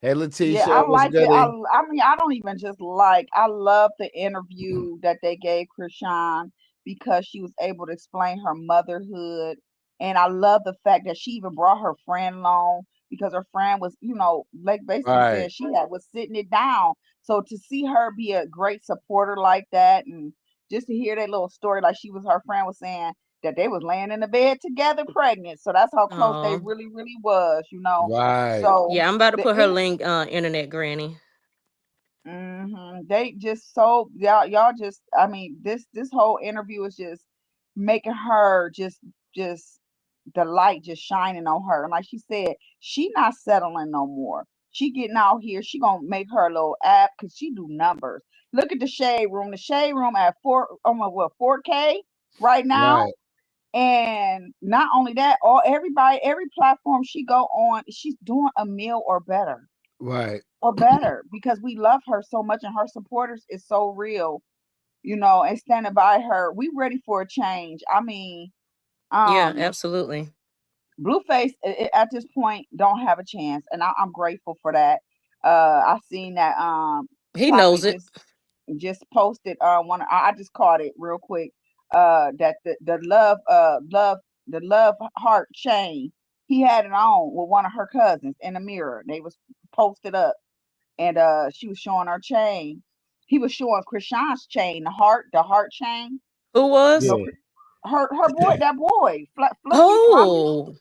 Hey, Letitia. Yeah, I like it. I mean, I don't even just like. I love the interview that they gave Chrisean because she was able to explain her motherhood, and I love the fact that she even brought her friend along because her friend was, like basically Right. said she was sitting it down. So to see her be a great supporter like that, and just to hear that little story, like her friend was saying that they was laying in the bed together pregnant. So that's how close they Oh, really, really was, Right. So yeah, I'm about to the put her link, internet granny. They just y'all just, I mean, this whole interview is just making her just the light just shining on her. And like she said, she not settling no more. She getting out here. She gonna make her little app because she do numbers. Look at the shade room. The shade room at 4K right now. Right. And not only that, every platform she go on, she's doing a meal or better Right. because we love her so much and her supporters is so real, and standing by her. We ready for a change. I mean, Yeah, absolutely. Blueface at this point don't have a chance, and I'm grateful for that. I seen that He knows Chocolate it. just posted one. I just caught it real quick. That the love heart chain, he had it on with one of her cousins in the mirror. They was posted up, and she was showing her chain. He was showing Chrisean's chain, the heart chain. Who was? You know, Yeah. her boy, that boy, Fluffy. Oh,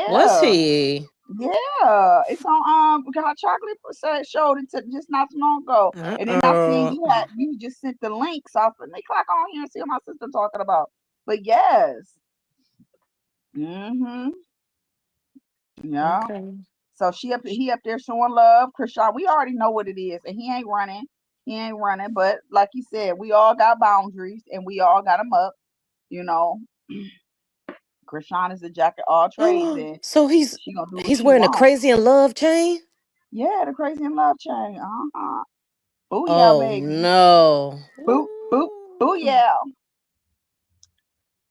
was Yeah, he? yeah. It's on got Chocolate showed it to just not too long ago. And then I seen you just sent the links off, and they click on here and see what my sister talking about. But yes. Mm-hmm. Yeah. Okay. So he up there showing love. Chrisean, we already know what it is, and he ain't running. He ain't running. But like you said, we all got boundaries, and we all got them up. You know, Chrisean is a jack of all trades, and So he's she gonna do what he's she wearing a wants. Crazy in Love chain? Yeah, the Crazy in Love chain. Booyah, Oh baby. no. Boop, boop, booyah.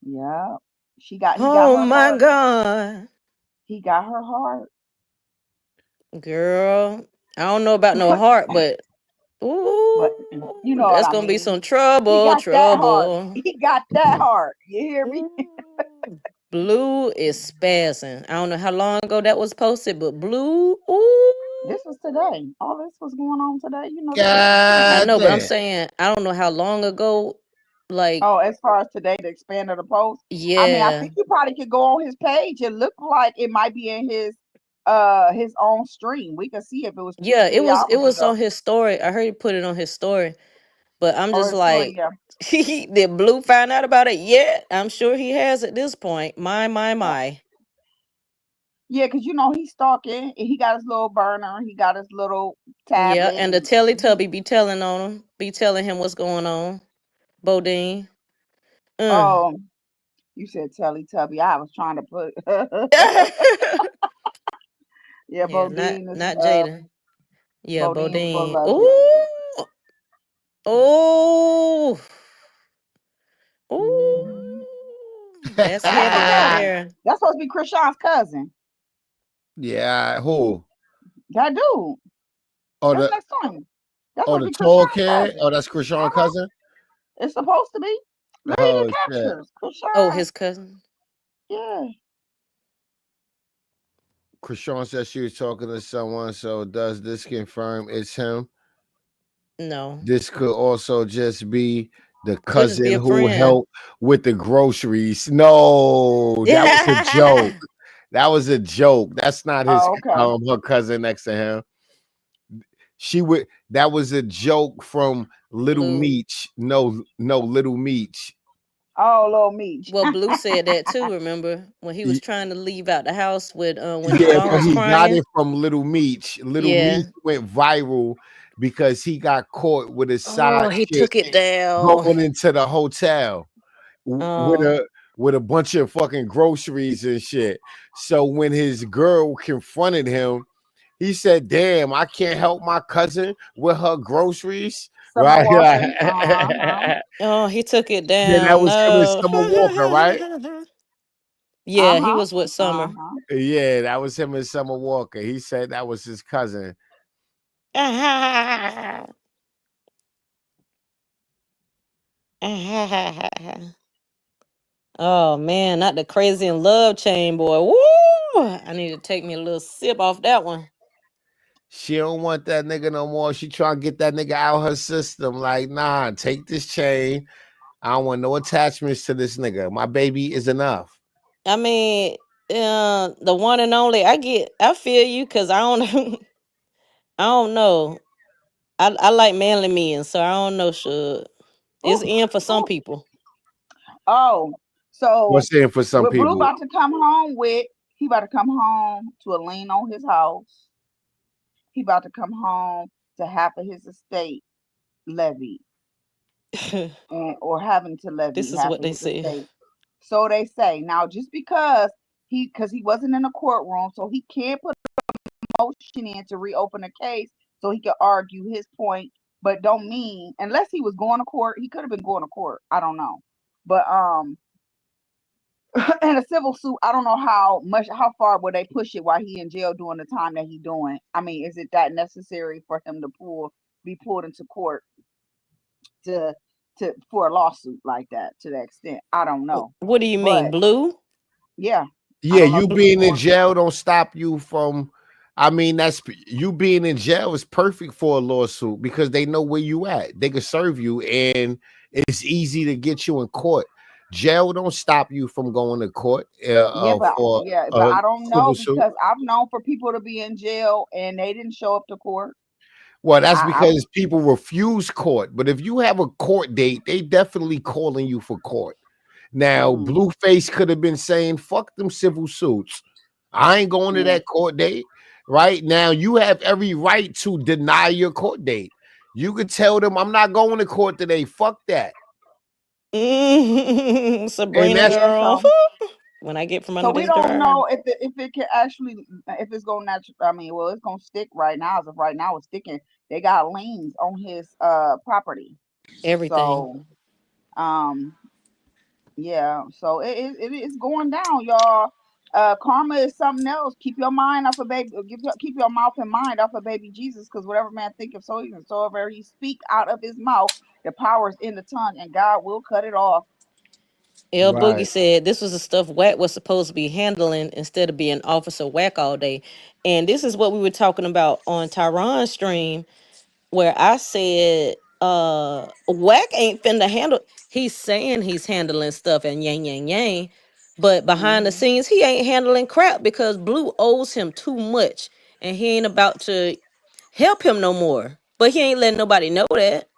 Yeah. He got Oh her my heart. God. He got her heart. Girl, I don't know about no heart, but But ooh, you know what that's I gonna be mean. some He trouble, got that heart. trouble. He got that heart. You hear me? Ooh, Blue is spazzing. I don't know how long ago that was posted, but Blue, ooh. This was today. All this was going on today. You know, I God know, but I'm damn. saying I don't know how long ago. Like, oh, as far as today, the expanded the post. I mean, I yeah, think you probably could go on his page. It looked like it might be in his own stream. We can see if it was two, yeah, it 3 was it hours was ago. on his story. I heard he put it on his story, but I'm Or just his story, like, yeah. did Blue find out about it yet? I'm sure he has at this point. My. Yeah, because he's stalking. And he got his little burner. He got his little Yeah, tablet. and the And Teletubby be telling on him, be telling him what's going on. Bodine. oh, you said Teletubby. I was trying to put. Yeah, Yeah, Bodine is not Jaden. Yeah, Bodine Bodine. full of it. Ooh, ooh, ooh. Mhm. That's And look heavy at right that. there. That's supposed to be Chrisean's cousin. Yeah. Who? That dude. Oh, That's the next to him. That's supposed to the be tall Chrisean's kid. cousin. Oh, that's Chrisean Uh-huh. cousin. It's supposed to be. Look at Oh the shit. captures. Oh, Chrisean. his cousin. Yeah. Chrisean said she was talking to someone. So does this confirm it's him? No, This could also just be the could just be cousin a who friend. helped with the groceries. No, that was a joke. That was a joke. That's not his Oh, okay. her cousin next to him. That was a joke from Little Blue. Meech. No, Little Meech. Oh, little Meech. Well, Blue said that too. Remember when he was trying to leave out the house with when his Yeah, mom but was he got crying. it from Little Meech. Little Yeah. Meech went viral because he got caught with his side Oh, he chick took it down. going into the hotel Oh. with a bunch of fucking groceries and shit. So when his girl confronted him, he said, "Damn, I can't help my cousin with her groceries." Summer Right? Walker. Uh-huh. Oh, he took it Yeah, that down. was him and No. Summer Walker, right? Yeah, he Uh-huh. was with Summer. Uh-huh. Yeah, that was him and Summer Walker. He said that was his cousin. Oh man, not the Crazy in Love chain, boy. Woo! I need to take me a little sip off that one. She don't want that nigga no more. She trying to get that nigga out her system. Like, nah, take this chain. I don't want no attachments to this nigga. My baby is enough. I mean, the one and only. I feel you because I don't I don't know. I like manly men, so I don't know. Should it's in for some people. Oh, so What's in for some what Blue people? about to come home with? He about to come home to a lien on his house. He about to come home to half of his estate levied, or having to levy This is half what of they his say. estate. So they say. Now, just because he wasn't in the courtroom, so he can't put a motion in to reopen the case so he could argue his point, but don't mean, unless he was going to court, he could have been going to court. I don't know. But in a civil suit, I don't know how far would they push it while he in jail doing the time that he doing. I mean, is it that necessary for him to be pulled into court to for a lawsuit like that to that extent? I don't know. What do you mean, Blue? Yeah. Yeah, you being in jail don't stop you from. I mean, that's you being in jail is perfect for a lawsuit because they know where you at. They can serve you, and it's easy to get you in court. Jail don't stop you from going to court. For but I don't know suit. because I've known for people to be in jail and they didn't show up to court. Well, that's because people refuse court. But if you have a court date, they definitely calling you for court. Now, Blueface could have been saying, "Fuck them civil suits. I ain't going to that court date." Right now, you have every right to deny your court date. You could tell them, "I'm not going to court today. Fuck that." Sabrina, girl. When I get from under so we this don't dryer. know if it can actually, if it's going natural. I mean, well, it's going to stick right now. As of right now, it's sticking. They got liens on his property. Everything. So, yeah. So it is going down, y'all. Karma is something else. Keep your mind off of baby. Keep your mouth and mind off of baby Jesus, because whatever man thinketh, so even so ever he speak out of his mouth, the power is in the tongue, and God will cut it off. Boogie said this was the stuff Wack was supposed to be handling instead of being Officer Wack all day. And this is what we were talking about on Tyron's stream, where I said Wack ain't finna handle. He's saying he's handling stuff and yang yang yang, but behind the scenes he ain't handling crap because Blue owes him too much and he ain't about to help him no more. But he ain't letting nobody know that.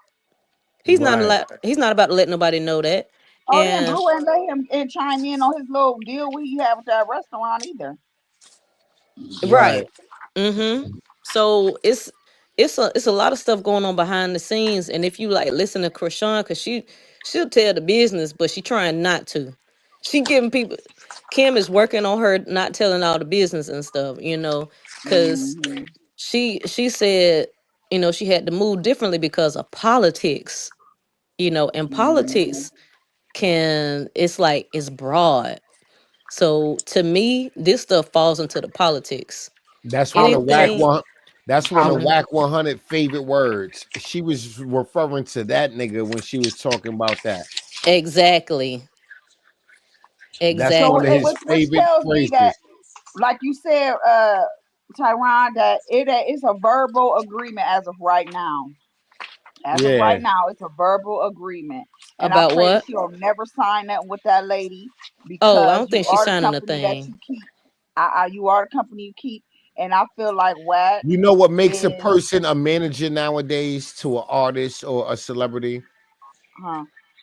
He's not about to let nobody know that. Oh, yeah, Blue ain't let him chime in on his little deal he had with that restaurant either. Right. So it's a lot of stuff going on behind the scenes, and if you like listen to Chrisean, because she'll tell the business, but she trying not to. She giving people. Kim is working on her not telling all the business and stuff, because she said, she had to move differently because of politics, and politics it's broad. So to me, this stuff falls into the politics. That's one of Wack one. That's one of Wack 100 favorite words. She was referring to that nigga when she was talking about that. Exactly. That's one of his favorite phrases. That, like you said, Tyron, that it's a verbal agreement as of right now. As of right now, it's a verbal agreement. And about I pray what? she'll never sign that with that lady, because I don't you think she's are the signing a company that thing. you keep. You are the company you keep. And I feel like Wack. You know what makes a person a manager nowadays to an artist or a celebrity?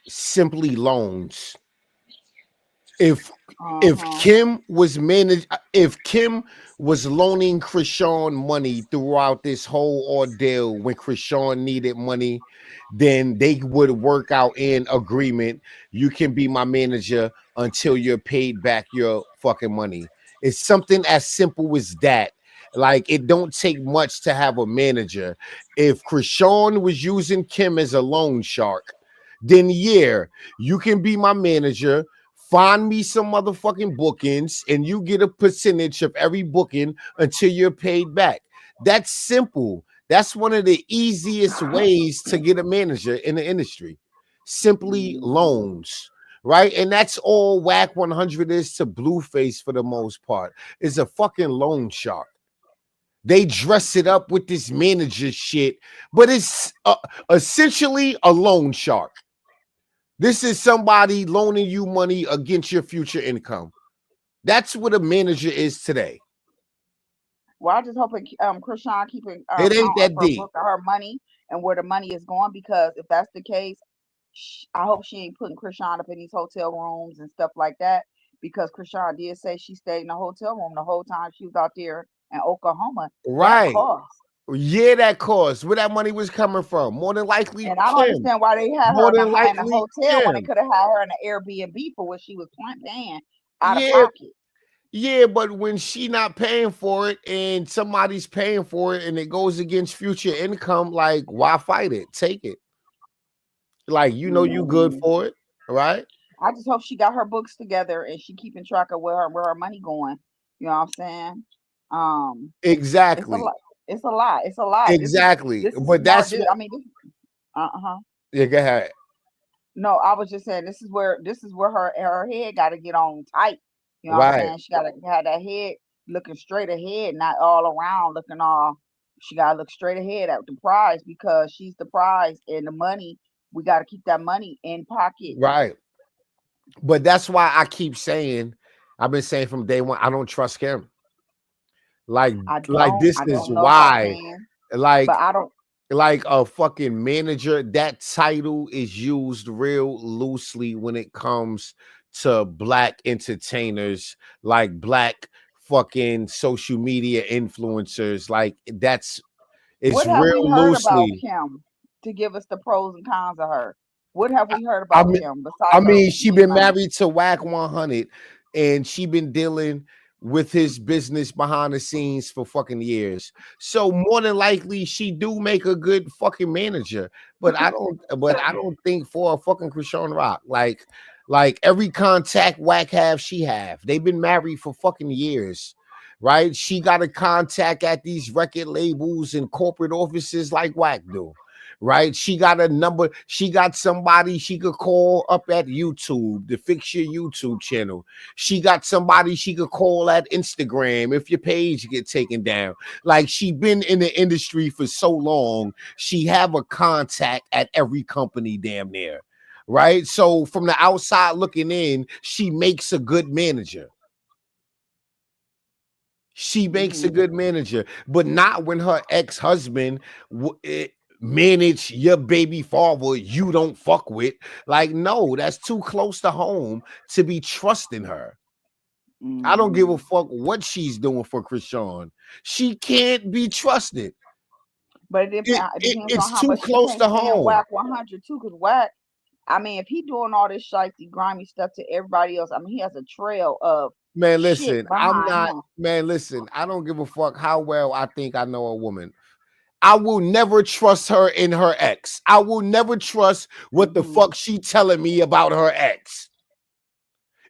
Simply loans. If Kim was loaning Chrisean money throughout this whole ordeal when Chrisean needed money, then they would work out in agreement. You can be my manager until you're paid back your fucking money. It's something as simple as that. Like, it don't take much to have a manager. If Chrisean was using Kim as a loan shark, then yeah, you can be my manager. Find me some motherfucking bookings and you get a percentage of every booking until you're paid back. That's simple. That's one of the easiest ways to get a manager in the industry. Simply loans. right? And that's all Whack 100 is to Blueface for the most part. Is a fucking loan shark. They dress it up with this manager shit, but it's essentially a loan shark. This is somebody loaning you money against your future income. That's what a manager is today. Well, I just hope Chrisean keeping It ain't count that of her deep. book of her money and where the money is going, because if that's the case, I hope she ain't putting Chrisean up in these hotel rooms and stuff like that, because Chrisean did say she stayed in the hotel room the whole time she was out there in Oklahoma. Right. That cost. Yeah, that cost. Where that money was coming from? More than likely, and I don't understand why they had More her than in a likely, hotel when they Kim. could have had her in an Airbnb for what she was paying out of Yeah, pocket. yeah, but when she not paying for it and somebody's paying for it and it goes against future income, like why fight it? Take it. Like you know you good for it, right? I just hope she got her books together and she keeping track of where her money going. You know what I'm saying? Exactly. It's a lot. It's a lot. Exactly. This is But smart. that's I mean, yeah, go ahead. No, I was just saying this is where her head got to get on tight. You know what I'm Right. saying? She got to have that head looking straight ahead, not all around looking all. She got to look straight ahead at the prize, because she's the prize, and the money, we got to keep that money in pocket. Right. But that's why I keep saying, I've been saying from day one, I don't trust him. Like this is why. Like but I don't. Like a fucking manager, that title is used real loosely when it comes to black entertainers, like black fucking social media influencers. Like it's What have we real heard about loosely. Kim to give us the pros and cons of her? What have we heard I about mean, Kim besides she been married to Whack 100 and she been dealing with his business behind the scenes for fucking years. So more than likely she do make a good fucking manager. But I don't think for a fucking Chrisean Rock. Like every contact Whack have, she have. They've been married for fucking years. Right? She got a contact at these record labels and corporate offices like Whack do. Right? She got a number. She got somebody she could call up at YouTube to fix your YouTube channel. She got somebody she could call at Instagram if your page get taken down. Like she been in the industry for so long, she have a contact at every company damn near. Right? So from the outside looking in, she makes a good manager. She makes a good manager, but not when her ex-husband manage your baby father you don't fuck with. Like, no, that's too close to home to be trusting her. I don't give a fuck what she's doing for Chrisean. She can't be trusted. But it depends it's on how too much close to home. Whack 100 too, because Whack, I mean, if he doing all this shitey, grimy stuff to everybody else, I mean, he has a trail of listen, I'm not him. Listen, I don't give a fuck how well I think I know a woman. I will never trust her in her ex. I will never trust what the fuck she telling me about her ex.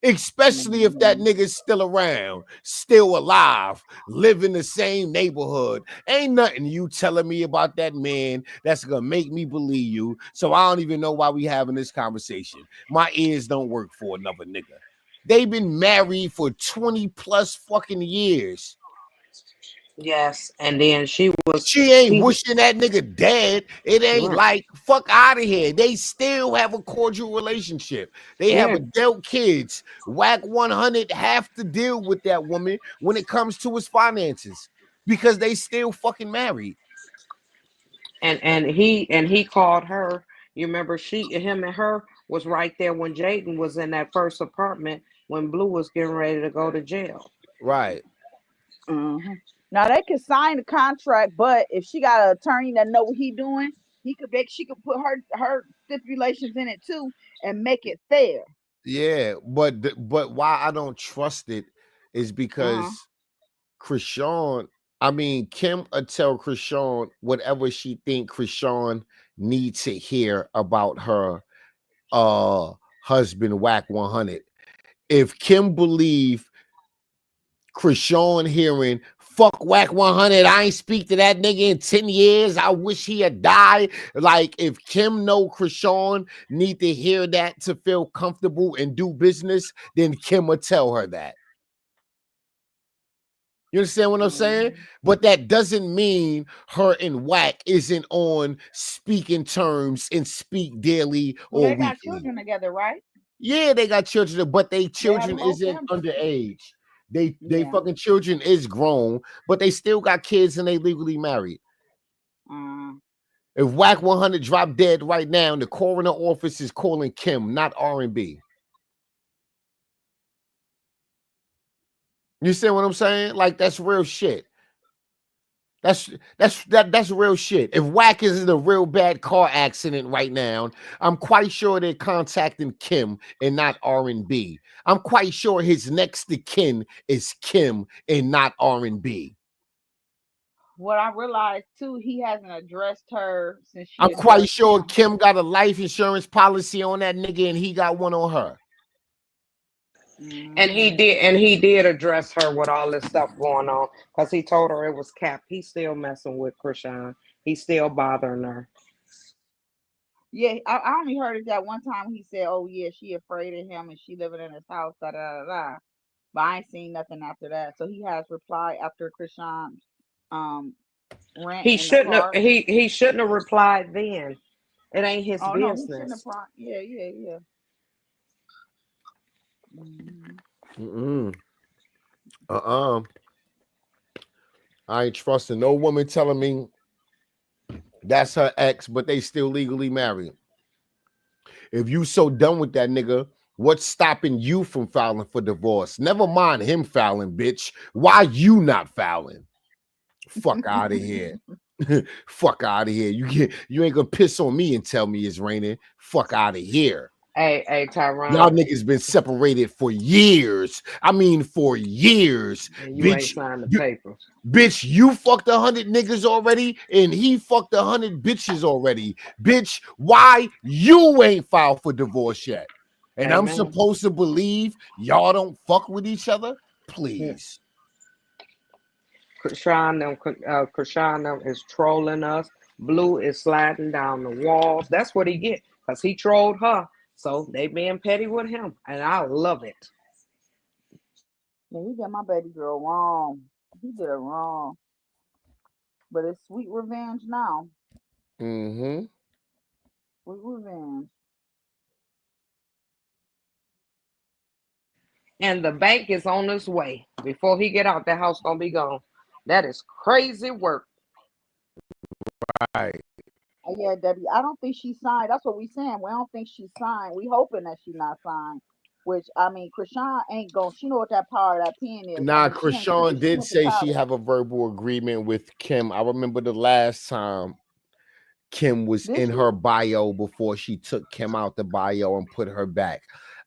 Especially if that nigga's still around, still alive, live in the same neighborhood. Ain't nothing you telling me about that man that's gonna make me believe you. So I don't even know why we having this conversation. My ears don't work for another nigga. They've been married for 20 plus fucking years. Yes, and then she ain't wishing that nigga dead. It ain't like fuck out of here. They still have a cordial relationship. They have adult kids. Whack 100 have to deal with that woman when it comes to his finances because they still fucking married. And he called her. You remember him and her was right there when Jaden was in that first apartment when Blue was getting ready to go to jail. Right. Now they can sign the contract, but if she got an attorney that know what he doing, she could put her stipulations in it too and make it fair. Yeah, but why I don't trust it is because Chrisean, I mean, Kim will tell Chrisean whatever she think Chrisean needs to hear about her husband Whack 100. If Kim believe Chrisean hearing Fuck Whack 100. I ain't speak to that nigga in 10 years. I wish he had died. Like, if Kim know Chrisean need to hear that to feel comfortable and do business, then Kim will tell her that. You understand what I'm saying? But that doesn't mean her and Whack isn't on speaking terms and speak daily or they got weekly. children together, right? Yeah, they got children, but they children isn't underage. They fucking children is grown, but they still got kids and they legally married. If Whack 100 dropped dead right now, the coroner office is calling Kim, not R&B. You see what I'm saying? Like, that's real shit. That's real shit. If Whack is in a real bad car accident right now, I'm quite sure they're contacting Kim and not R&B. I'm quite sure his next to kin is Kim and not R&B. What I realized too, he hasn't addressed her since she. I'm quite sure Kim got a life insurance policy on that nigga and he got one on her. And he did address her with all this stuff going on because he told her it was cap. He's still messing with Chrisean. He's still bothering her. Yeah, I only heard it that one time he said, "Oh yeah, she afraid of him and she living in his house." Da da da da. But I ain't seen nothing after that. So he has replied after Chrisean rant. He shouldn't have. He shouldn't have replied then. It ain't his business. No, he shouldn't have. Yeah. I ain't trusting no woman telling me that's her ex, but they still legally married. If you so done with that nigga, what's stopping you from filing for divorce? Never mind him filing, bitch. Why you not filing? Fuck out of here. Fuck out of here. You ain't gonna piss on me and tell me it's raining. Fuck out of here. Hey, Tyrone. Y'all niggas been separated for years. I mean, for years. And you ain't signed the papers. Bitch, you fucked 100 niggas already, and he fucked 100 bitches already. Bitch, why you ain't filed for divorce yet? And I'm supposed to believe y'all don't fuck with each other? Please. Chrisean is trolling us. Blue is sliding down the walls. That's what he get because he trolled her. So they being petty with him, and I love it. Yeah, he got my baby girl wrong. He did it wrong. But it's sweet revenge now. Sweet revenge. And the bank is on its way. Before he get out, the house gonna be gone. That is crazy work. Right. Yeah, Debbie. I don't think she signed. That's what we saying. We don't think she signed. We hoping that she not signed. Which I mean, Chrisean ain't going. She know what that power of that pen is. Nah, Chrisean did say she have a verbal agreement with Kim. I remember the last time Kim was in her bio before she took Kim out the bio and put her back.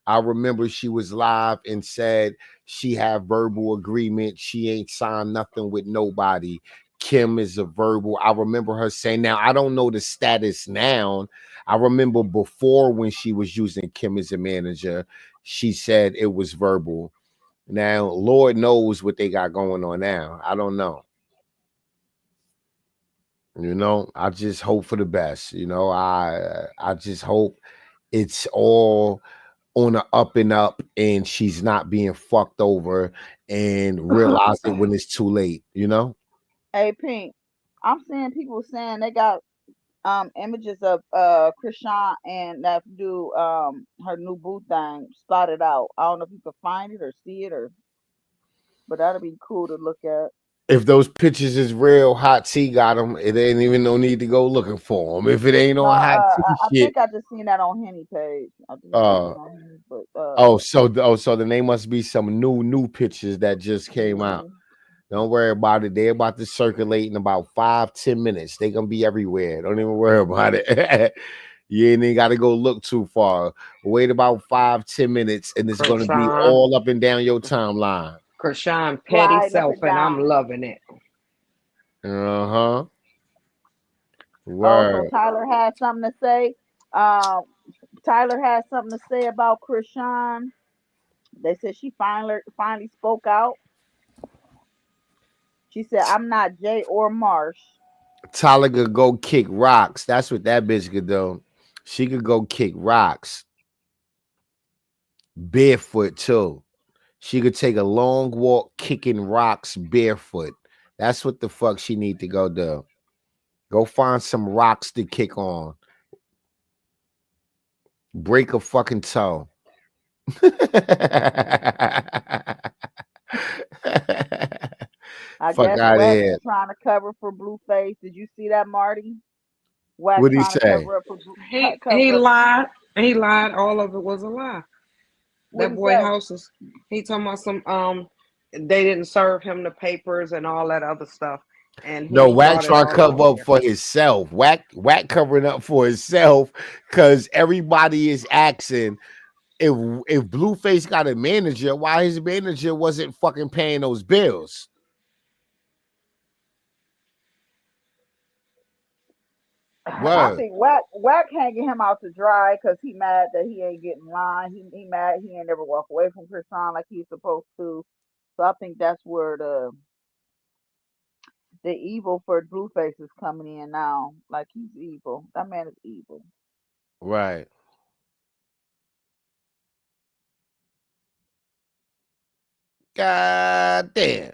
I remember she was live and said she had verbal agreement. She ain't signed nothing with nobody. Kim is a verbal. I remember her saying, now I don't know the status now. I remember before when she was using Kim as a manager, she said it was verbal. Now, Lord knows what they got going on now. I don't know. You know, I just hope for the best. You know, I just hope it's all on the up and up and she's not being fucked over and realize it when it's too late, you know? Hey, Pink, I'm seeing people saying they got images of Chrisean and that do her new boo thing spotted out. I don't know if you can find it or see it but that'll be cool to look at. If those pictures is real, Hot T got them. It ain't even no need to go looking for them. If it ain't on Hot T I shit, think I just seen that on Henny page. So then they must be some new pictures that just came out. Don't worry about it. They're about to circulate in about 5-10 minutes. They're gonna be everywhere. Don't even worry about it. You ain't got to go look too far. Wait about 5-10 minutes, and it's gonna be all up and down your timeline. Chrisean petty self, and I'm loving it. Word. So Tyler had something to say. Tyler had something to say about Chrisean. They said she finally spoke out. She said, "I'm not Jay or Marsh." Tyler could go kick rocks. That's what that bitch could do. She could go kick rocks. Barefoot too. She could take a long walk kicking rocks barefoot. That's what the fuck she need to go do. Go find some rocks to kick on. Break a fucking toe. I Fuck guess out of Wax here. is trying to cover for Blueface. Did you see that, Marty? Wax What'd he trying to say? cover up for He lied. He lied. All of it was a lie. What'd That he boy say? houses. He talking about some they didn't serve him the papers and all that other stuff. And No, he Wack brought it trying to all up cover up here. for himself. Wack covering up for himself because everybody is asking if Blueface got a manager, why his manager wasn't fucking paying those bills. I think Wack hanging him out to dry because he mad that he ain't getting line. He mad he ain't never walk away from Chrisean like he's supposed to. So I think that's where the evil for Blueface is coming in now. Like he's evil. That man is evil. Right. God damn.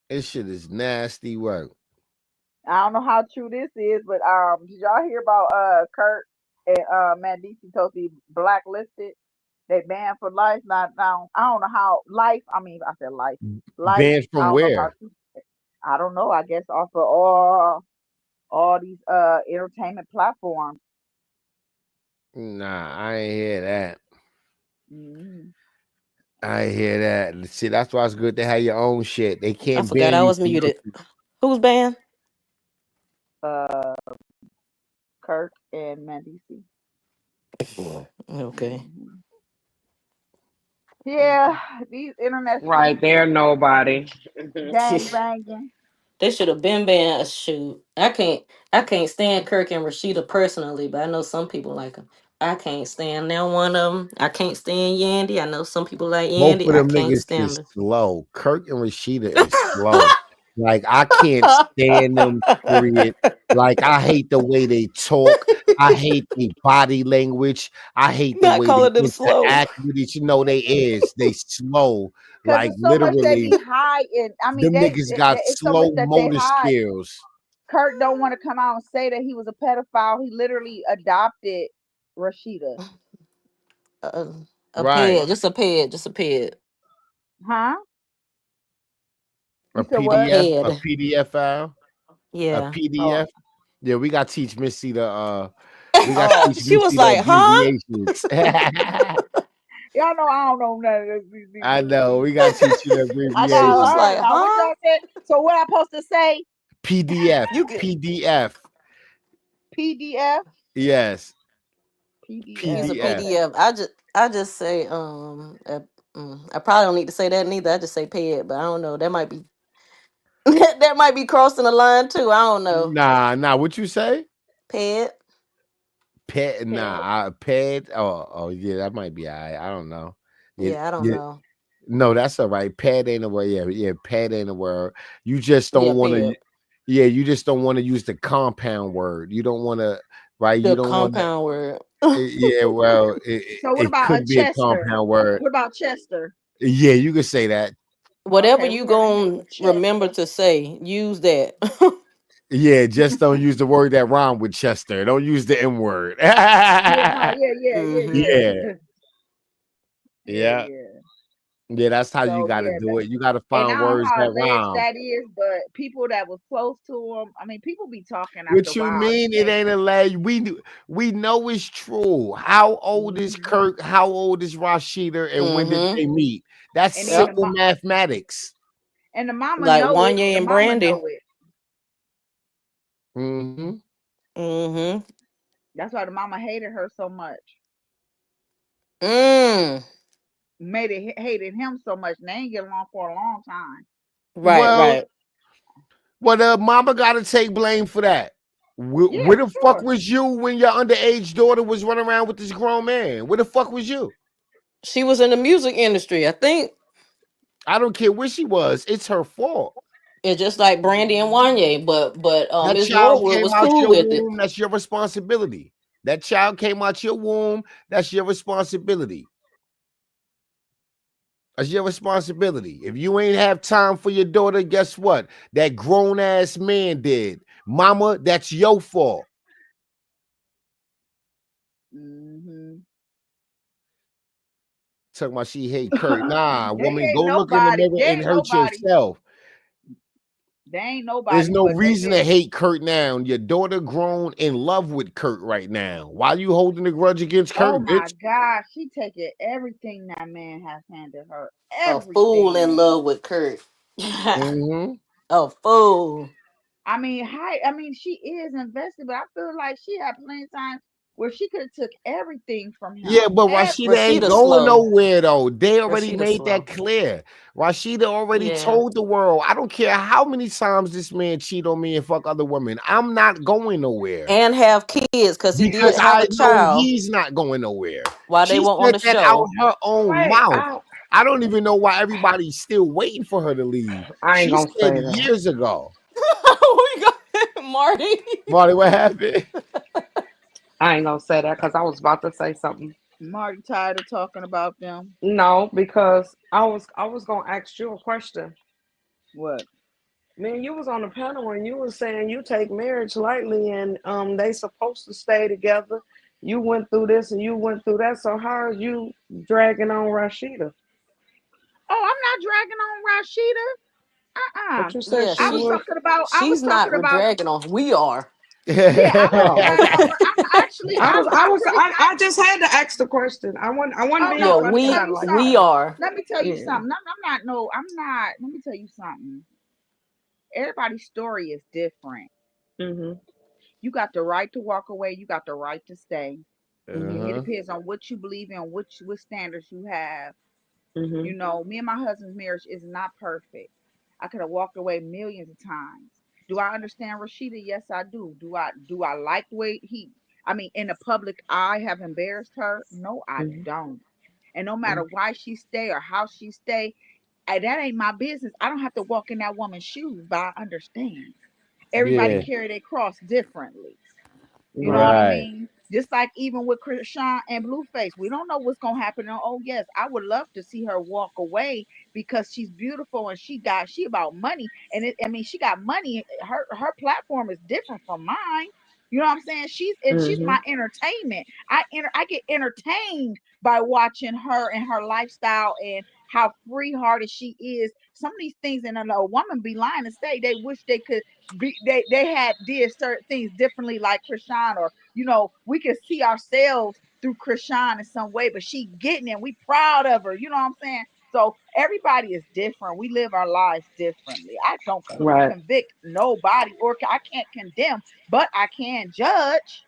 This shit is nasty work. I don't know how true this is, but did y'all hear about Kurt and Mandisi supposed to be blacklisted? They banned for life. Now I don't know how life. I mean, I said life. Life. Banned I from don't know how. where? I don't know. I guess off of all these entertainment platforms. Nah, I ain't hear that. Mm-hmm. I ain't hear that. See, that's why it's good to have your own shit. They I can't forgot ban I you was from your muted. Who's banned? Kirk and Mandisi. Okay. Mm-hmm. Yeah, these internet Right streets there, nobody. gang banging. They should have been banned. Shoot, I can't stand Kirk and Rashida personally, but I know some people like them. I can't stand now one of them. I can't stand Yandy. I know some people like Both Yandy. of I them can't niggas stand is them. slow. Kirk and Rashida is slow. Like I can't stand them. Period. Like I hate the way they talk. I hate the body language. I hate the Not way they calling them slow. interact with each. You know they is. They slow. Cause Like it's so much they literally, be hiding. I mean, them niggas got it's so much slow that they motor hide. skills. Kurt don't want to come out and say that he was a pedophile. He literally adopted Rashida. A Right. ped, just a ped, just a ped. Huh? A You said what? PDF file. A Yeah. Oh. PDF. Yeah, we got to teach Missy the we got to Oh. teach She was Missy the like, huh? abbreviations. Y'all know I don't know none of these. I know. We got to teach you the I She gotta was abbreviations. learn like, now. What huh? y'all said? So what I supposed to say? PDF. You get PDF. PDF? Yes. PDF. use a PDF. Okay. PDF. I just say I probably don't need to say that neither. I just say ped, but I don't know. That might be that might be crossing the line too. I don't know. Nah. What you say? Ped. Pet? Ped. Ped. Oh, yeah. That might be all right. I don't know. Yeah, Yeah, I don't yeah. know. No, that's all right. Pad ain't a word. Yeah. Pad ain't a word. You just Yeah, don't want to. ped. Yeah, you just don't want to use the compound word. You don't want to. Right. You The don't want to. compound word. Yeah. Well, So what it about a could be a Chester? compound word. What about Chester? Yeah, you could say that. Whatever Okay, you we got a name gonna of remember Chester. to say, use that. Yeah, just don't use the word that rhyme with Chester. Don't use the M word. Yeah, hmm Yeah. yeah. Yeah. Yeah, that's how you So gotta yeah, do it. You gotta and I find don't know words how that alleged rhyme. that is, but people that was close to him, I mean, people be talking after a What you while. mean it ain't alleged? We know it's true. How old is Mm-hmm. Kirk? How old is Rashida? And when did they meet? That's And then simple mathematics. and the mama Like know it. Wanye The and mama Brandy. know it. Mm-hmm. Mm-hmm. That's why the mama hated her so much. Mm. Hated him so much. They ain't get along for a long time. Right, Well, right. the mama gotta take blame for that. Yeah, Where the fuck sure. was you when your underage daughter was running around with this grown man? Where the fuck was you? She was in the music industry, I think. I don't care where she was. It's her fault. It's just like Brandy and Wanye, but That Miss child Norwood came was out cool your with it. womb. That's your responsibility. That child came out your womb. That's your responsibility. That's your responsibility. If you ain't have time for your daughter, guess what? That grown ass man did. Mama, that's your fault. Talking about she hate Kurt. Nah, They woman, ain't go look in the nobody. mirror They and ain't hurt nobody. yourself. They ain't There's nobody. no But they reason to hate Kurt now. Your daughter grown in love with Kurt right now. Why you holding a grudge against Kurt, Oh my bitch? gosh, she taking everything that man has handed her. A fool in Everything. love with Kurt. Mm-hmm. A fool. I mean, she is invested, but I feel like she had plenty of time where she could have took everything from him. Yeah, but Rashida ain't Rashida's going slow. nowhere though. They already Rashida's made that slow. clear. Rashida already Yeah. told the world, I don't care how many times this man cheat on me and fuck other women. I'm not going nowhere. And have kids because he Because did have I a know child he's not going nowhere. while they She were on said the that out show. her own Wait, mouth. I don't even know why everybody's still waiting for her to leave. I ain't She gonna said say that. years ago. We got Marty. Marty, what happened? I ain't gonna say that because I was about to say something. Marty tired of talking about them. No, because I was gonna ask you a question. What? Man, you was on the panel and you was saying you take marriage lightly and they supposed to stay together. You went through this and you went through that. So how are you dragging on Rashida? Oh, I'm not dragging on Rashida. But you said Yeah, she I was was. talking about. she's not dragging on. We are. Yeah, I wasn't Oh, dragging okay. on. I'm actually. I just had to ask the question. I wasn't Oh being Yeah, no, let me funny or tell nothing you like we that. something. are. Let me tell you Yeah. something. I'm not. No, I'm not. Let me tell you something. Everybody's story is different. Mhm. You got the right to walk away. You got the right to stay. It Uh-huh. depends on what you believe in, what standards you have. You Mhm. know, me and my husband's marriage is not perfect. I could have walked away millions of times. Do I understand Rashida? Yes, I do. Do I like the way I mean, in the public eye have embarrassed her? No, I Mhm. don't. And no matter Mhm. why she stay or how she stay, that ain't my business. I don't have to walk in that woman's shoes, but I understand. Everybody Yeah, carry their cross differently. You know Right. what I right. mean? Just like even with Chrisean and Blueface, we don't know what's gonna happen. And oh yes, I would love to see her walk away because she's beautiful and she about money. And I mean, she got money. Her platform is different from mine. You know what I'm saying? She's Mhm. my entertainment. I get entertained by watching her and her lifestyle and how free hearted she is. Some of these things, and a woman be lying to say they wish they could they had did certain things differently like Chrisean, or we can see ourselves through Chrisean in some way, but she getting it. We proud of her. You know what I'm saying? So everybody is different. We live our lives differently. I don't Right. convict nobody, or I can't condemn, but I can judge.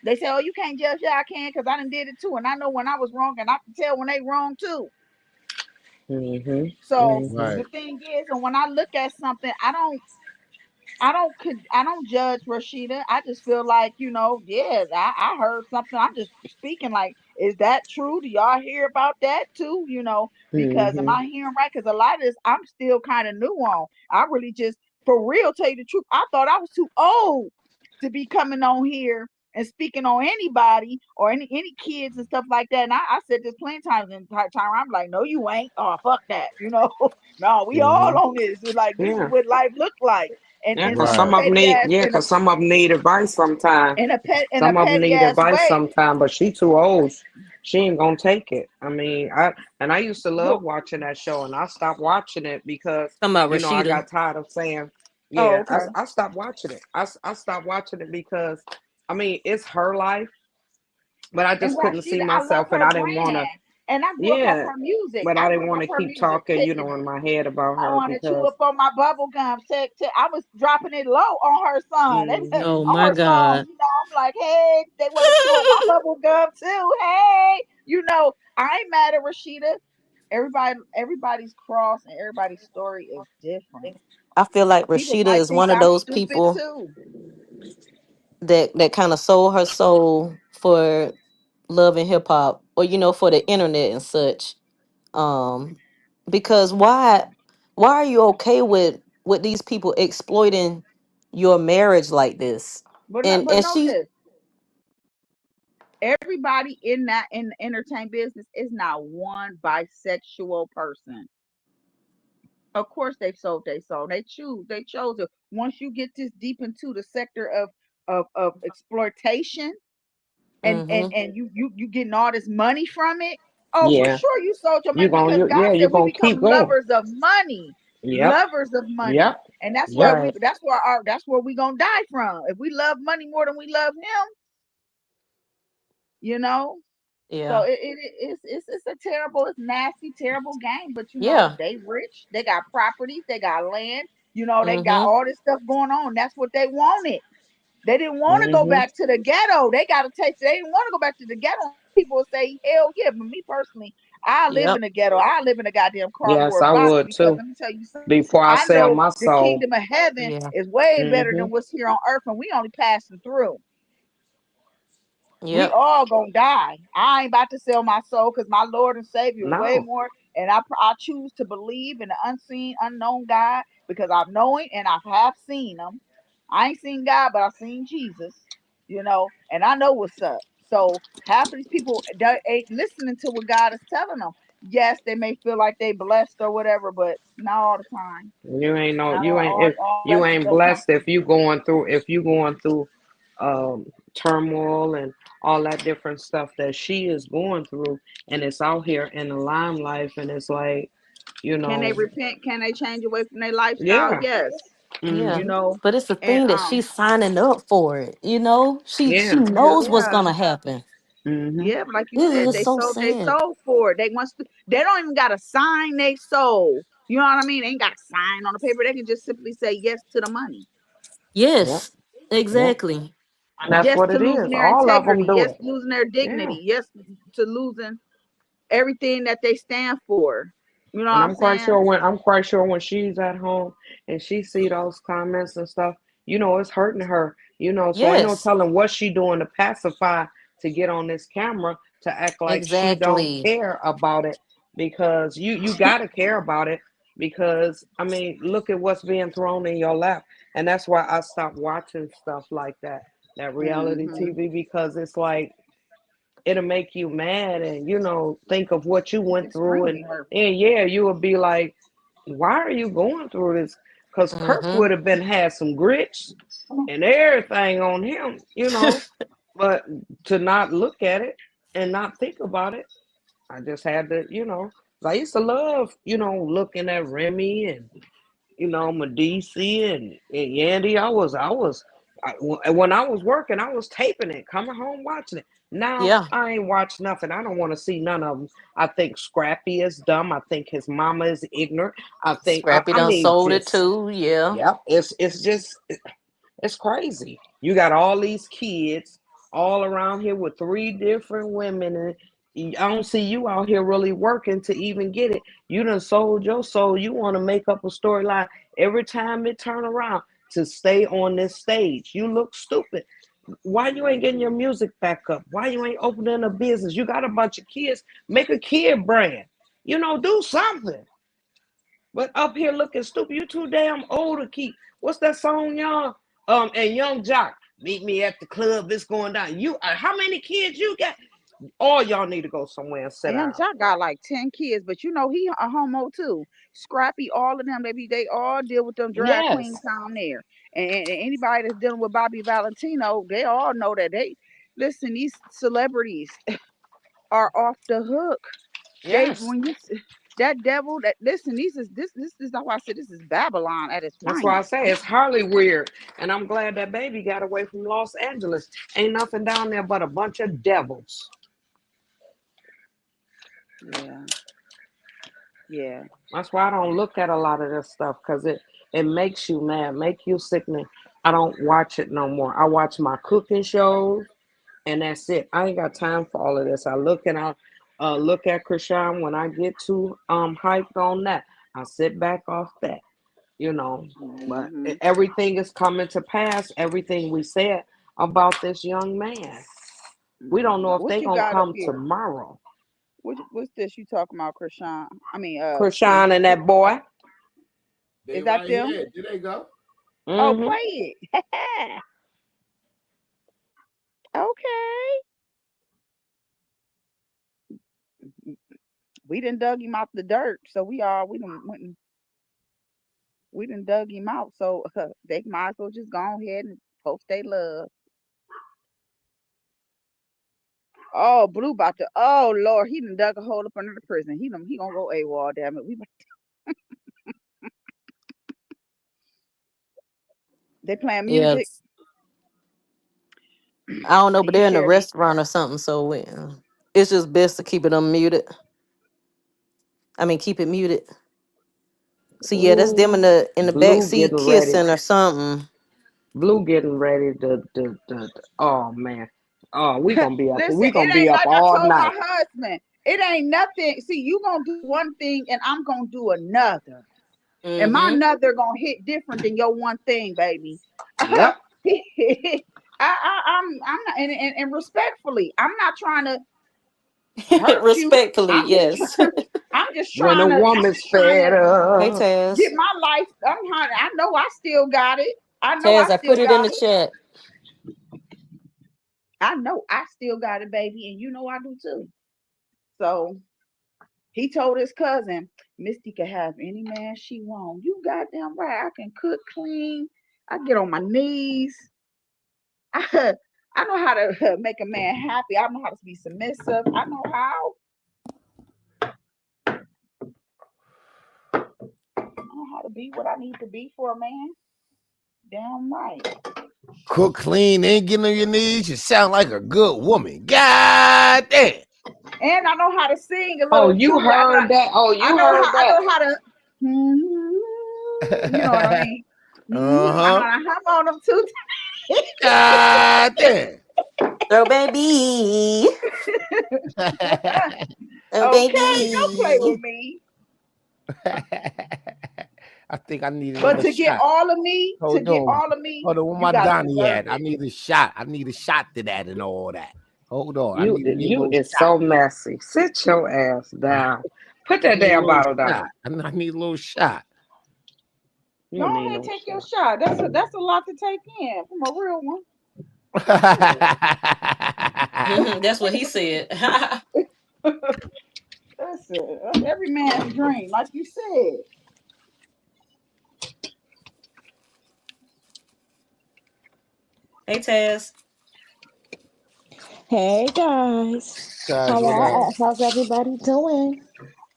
They say, "Oh, you can't judge." Yeah, I can, because I done did it too, and I know when I was wrong, and I can tell when they wrong too. Mhm. So Mhm. the Right. thing is, and when I look at something, I don't judge Rashida. I just feel like, yeah, I heard something. I'm just speaking like, is that true? Do y'all hear about that too? Because am Mhm. I hearing right? Because a lot of this I'm still kind of new on. I really just, for real, tell you the truth, I thought I was too old to be coming on here and speaking on anybody or any kids and stuff like that. And I said this plenty of times in time. I'm like, no, you ain't. Oh, fuck that. No, we all Mm-hmm. on this. It's like, this is Yeah. what life look like. And Yeah, in cause some Right. some of them petty need. ass, Yeah, in a cause some of them need advice sometime. in a Some of them petty need ass advice way. sometime, but she too old. She ain't gonna take it. I mean, I used to love Well, watching that show, and I stopped watching it because Talking about I Rashida. got tired of saying, oh, yeah. okay. I stopped watching it. I stopped watching it because I mean it's her life, but I And just couldn't see Rashida, I love myself, and her I didn't want to. brand. And I grew up off Yeah, her music. but I I grew didn't up want off to her keep music, talking, taking in my head about I her wanted to chew because. up on my bubble gum. I was dropping it low on her son. Hmm. Oh On my her song, God. I'm like, hey, they want to chew up my bubble gum too. Hey, I ain't mad at Rashida. Everybody's cross and everybody's story is different. I feel like People Rashida might is think one of I'm those stupid people too. that kind of sold her soul for love and hip hop, or for the internet and such. Um, because why are you okay with these people exploiting your marriage like this? But And know she this. Everybody in the entertainment business is not one bisexual person. Of course they sold their soul. They chose it. Once you get this deep into the sector of exploitation and you getting all this money from it, oh for Yeah. sure you sold your You money because gonna God you're said we gonna become keep going. lovers of money. Yep. Lovers of money. Yep. And that's where Yep. that's where we gonna die from. If we love money more than we love him, you know. So yeah. it's a terrible, it's nasty, terrible game. But Yeah. they rich, they got properties, they got land, they got Mm-hmm. all this stuff going on. That's what they wanted. They didn't want to go Mm-hmm. back to the ghetto. They got to taste. They didn't want to go back to the ghetto. People say, hell yeah. But me personally, I live in Yep. the ghetto. I live in a goddamn Yes, cardboard I box would because too. let me tell you something. Before I I sell know my the soul. kingdom of heaven Yeah. is way better Mm-hmm. than what's here on earth, and we only passing through. We Yep. all gonna die. I ain't about to sell my soul because my Lord and Savior is way No. more. And I choose to believe in the unseen, unknown God because I've known him and I have seen him. I ain't seen God, but I've seen Jesus, and I know what's up. So half of these people they ain't listening to what God is telling them. Yes, they may feel like they blessed or whatever, but not all the time. You ain't no Not you ain't if all you blessings ain't don't come blessed from. if you going through turmoil and all that different stuff that she is going through, and it's out here in the limelight, and it's like, you Can they know, repent? Can they change away from their lifestyle? yeah. Yes. Yeah. Mm-hmm. But it's the And thing that she's signing up for it. She Yeah. knows what's yeah. gonna happen. Mm-hmm. Yeah, but like you This said, is they so sold their sad. soul for it. They don't even gotta sign their soul. You know what I mean? They ain't gotta sign on the paper. They can just simply say yes to the money. Yep. Yes, Yep. exactly. And that's Yes what to it losing is. their All of them integrity. do Yes it. to losing their Yeah. dignity. Yes to losing everything that they stand for. You know what And I'm saying? I'm quite sure when she's at home and she see those comments and stuff, it's hurting her. So ain't no Yes, telling what she doing to pacify to get on this camera to act like she don't exactly. care about it, because you gotta care about it, because I mean, look at what's being thrown in your lap. And that's why I stopped watching stuff like that reality Mm-hmm. TV, because it's like it'll make you mad, and think of what you It's went through, and extremely hurtful. yeah, you would be like, why are you going through this? Because Kirk Mm-hmm. would have been had some grits and everything on him, but to not look at it and not think about it, I just had to, 'cause I used to love, looking at Remy and Medici and Yandy. When I was working, I was taping it, coming home watching it. Now Yeah, I ain't watched nothing. I don't want to see none of them. I think Scrappy is dumb. I think his mama is ignorant. I think Scrappy I done mean, sold it just, too. Yeah. yep. It's just, it's crazy. You got all these kids all around here with three different women, and I don't see you out here really working to even get it. You done sold your soul. You want to make up a storyline every time it turn around to stay on this stage. You look stupid. Why you ain't getting your music back up? Why you ain't opening a business? You got a bunch of kids. Make a kid brand. Do something. But up here looking stupid, you too damn old to keep. What's that song, y'all? And Young Jock, meet me at the club. It's going down. How many kids you got? All y'all need to go somewhere and sit And down. Jock got like 10 kids, but he a homo too. Scrappy, all of them, they all deal with them drag queens Yes, down there. And anybody that's dealing with Bobby Valentino, they all know that listen, these celebrities are off the hook. They yes. when you that devil that listen, this is why I said this is Babylon at its That's why I finest. say it's hardly weird. And I'm glad that baby got away from Los Angeles. Ain't nothing down there but a bunch of devils. Yeah, yeah. That's why I don't look at a lot of this stuff, because it makes you mad, make you sickening. I don't watch it no more. I watch my cooking shows, and that's it. I ain't got time for all of this. I look at Chrisean when I get too hyped on that. I sit back off that, But Hmm. everything is coming to pass. Everything we said about this young man, we don't know if What they you gonna got up come here? tomorrow. What's this you talking about, Chrisean? I mean, Chrisean and that boy. Is that right them? here. There they go. Oh, play it. Okay. We done dug him out the dirt, so we done dug him out, so they might as well just go ahead and post their love. Oh, Blue about to. Oh Lord, he done dug a hole up under the prison. He gonna go AWOL. Damn it, they playing music. Yes. I don't know, but they're in a restaurant or something, so it's just best to keep it unmuted. I mean, keep it muted. So yeah, that's them in the back Blue seat getting ready. kissing or something. Blue getting ready to oh man. Oh, we gonna be up. Listen, We gonna it be ain't up like I all told night. my husband. It ain't nothing. See, you gonna do one thing and I'm gonna do another. And my another gonna hit different than your one thing, baby. Yep. I'm not, and respectfully, I'm not trying to hurt Respectfully, you. yes. I'm just When trying a to. woman's fed up. Hey Taz. Get my life. I know I still got it. I know Taz, I still put it got in the chat. I know I still got it, baby, and you know I do too. So he told his cousin, Misty can have any man she want. You goddamn right. I can cook, clean. I get on my knees. I know how to make a man happy. I know how to be submissive. I know how. I know how to be what I need to be for a man. Damn right. Cook, clean, ain't getting on your knees. You sound like a good woman. God damn. And I know how to sing a little. Oh, you heard that? Oh, you heard that? I know how to. You know what I mean? I know how to hum on them too. God damn. So baby. Okay, don't play with me. I think I need But another to get shot. all of me, Hold on, where my Donnie deserve at? I need a shot. I need a shot to that and all that. Hold on. You is so messy. Sit your ass down. Put that damn bottle down. I need a little shot. Go ahead and take your shot. That's a lot to take in from a real one. That's what he said. Listen, every man's dream, like you said. Hey Taz. Hey guys. How's everybody doing?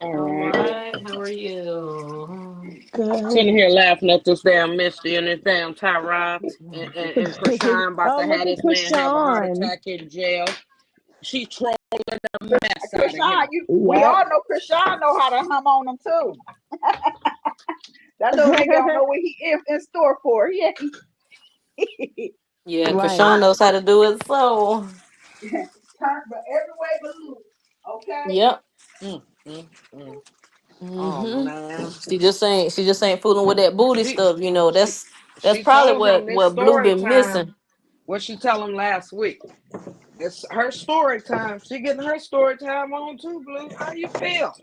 All right. How are you? Good. Sitting here laughing at this damn Misty and this damn Tyrod and Chrisean about to have this man have a heart attack in jail. She trolling the mess out of him. We all know Chrisean know how to hum on them too. That little nigga don't know what he in store for. Yeah, Chrisean knows how to do it. So turn but every way but loose. Okay. Yep. Oh man. She just ain't fooling with that booty stuff. You know, that's she probably told him what Blue been missing. What she tell him last week? It's her story time. She getting her story time on too, Blue. How you feel?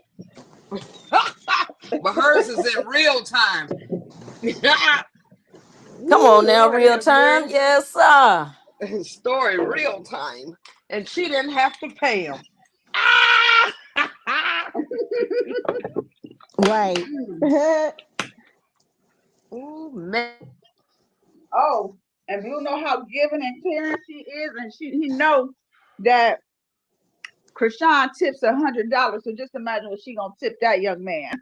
But hers is in real time. Come on now, real time. Yes, sir. His story real time. And she didn't have to pay him. Right. Ooh, man. Oh, and Blue know how giving and caring she is, and he know that Chrisean tips $100. So just imagine what she gonna tip that young man.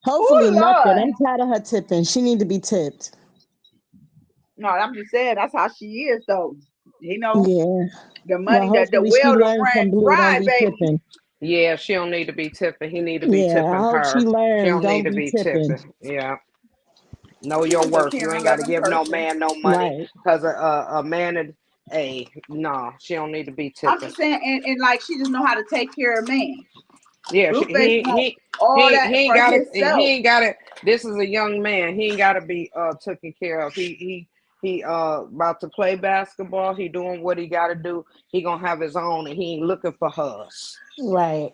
Hopefully nothing. I'm tired of her tipping. She need to be tipped. No, I'm just saying that's how she is, though. You know. Yeah. The money that the well don't run dry, baby. Tipping. Yeah, she don't need to be tipping. He need to be tipping I hope her. she learns. She don't Don't need to be tipping. Yeah. Know your worth. You ain't got to give no man no money because a man she don't need to be tipping. I'm just saying, and like she just know how to take care of man. Yeah, he ain't got it. He ain't got it. This is a young man. He ain't got to be taken care of. He He about to play basketball. He doing what he got to do. He gonna have his own, and he ain't looking for hers. Right.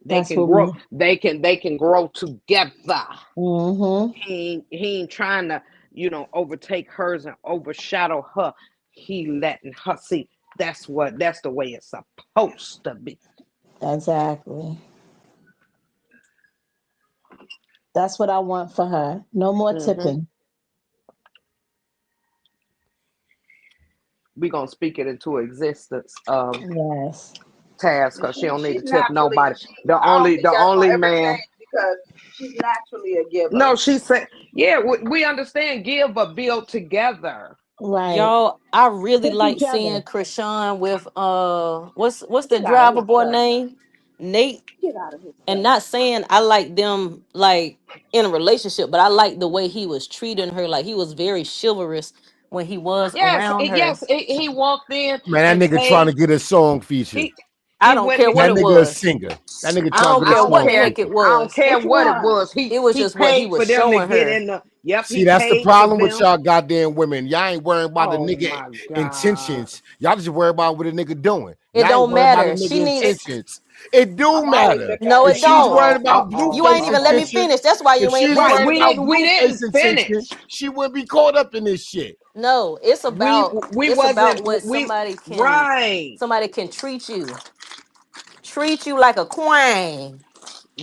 They can grow. They can grow together. Mm-hmm. He ain't trying to, overtake hers and overshadow her. He letting her see. That's the way it's supposed to be. Exactly. That's what I want for her. No more tipping. We gonna speak it into existence. Yes. Taz, because she don't need to tip naturally- nobody. I don't think that's only gonna ever man. change because she's naturally a giver. No, she said, yeah, we understand give but build together. Right. Y'all, I really Help like each other. seeing Chrisean with what's the Get out of driver here, boy sir. name? Nate. Get out of here. And not saying I like them like in a relationship, but I like the way he was treating her. Like he was very chivalrous when he was around her. Yes, he walked in. Man, that nigga trying to get a song featured. I don't care what That it nigga a was. singer. That nigga I trying don't to get a care song what the heck featured. it was. I don't care what it was. It was just what he paid was for them showing to get her. in the. Yep. See, that's the paid for problem with them. y'all goddamn women. Y'all ain't worrying about the Oh nigga my God. intentions. Y'all just worry about what a nigga doing. It Y'all don't ain't worried about a matter. nigga She needs. intentions. It do I'm always matter. looking No, at If it the she's don't. worried dog. about You ain't Blueface even let me intentions, finish. That's why if you ain't she's Right, worried listening. about we Blueface didn't finish. intentions, she wouldn't be caught up in this shit. No, it's about We it's about wasn't what we somebody right. can treat you like a queen.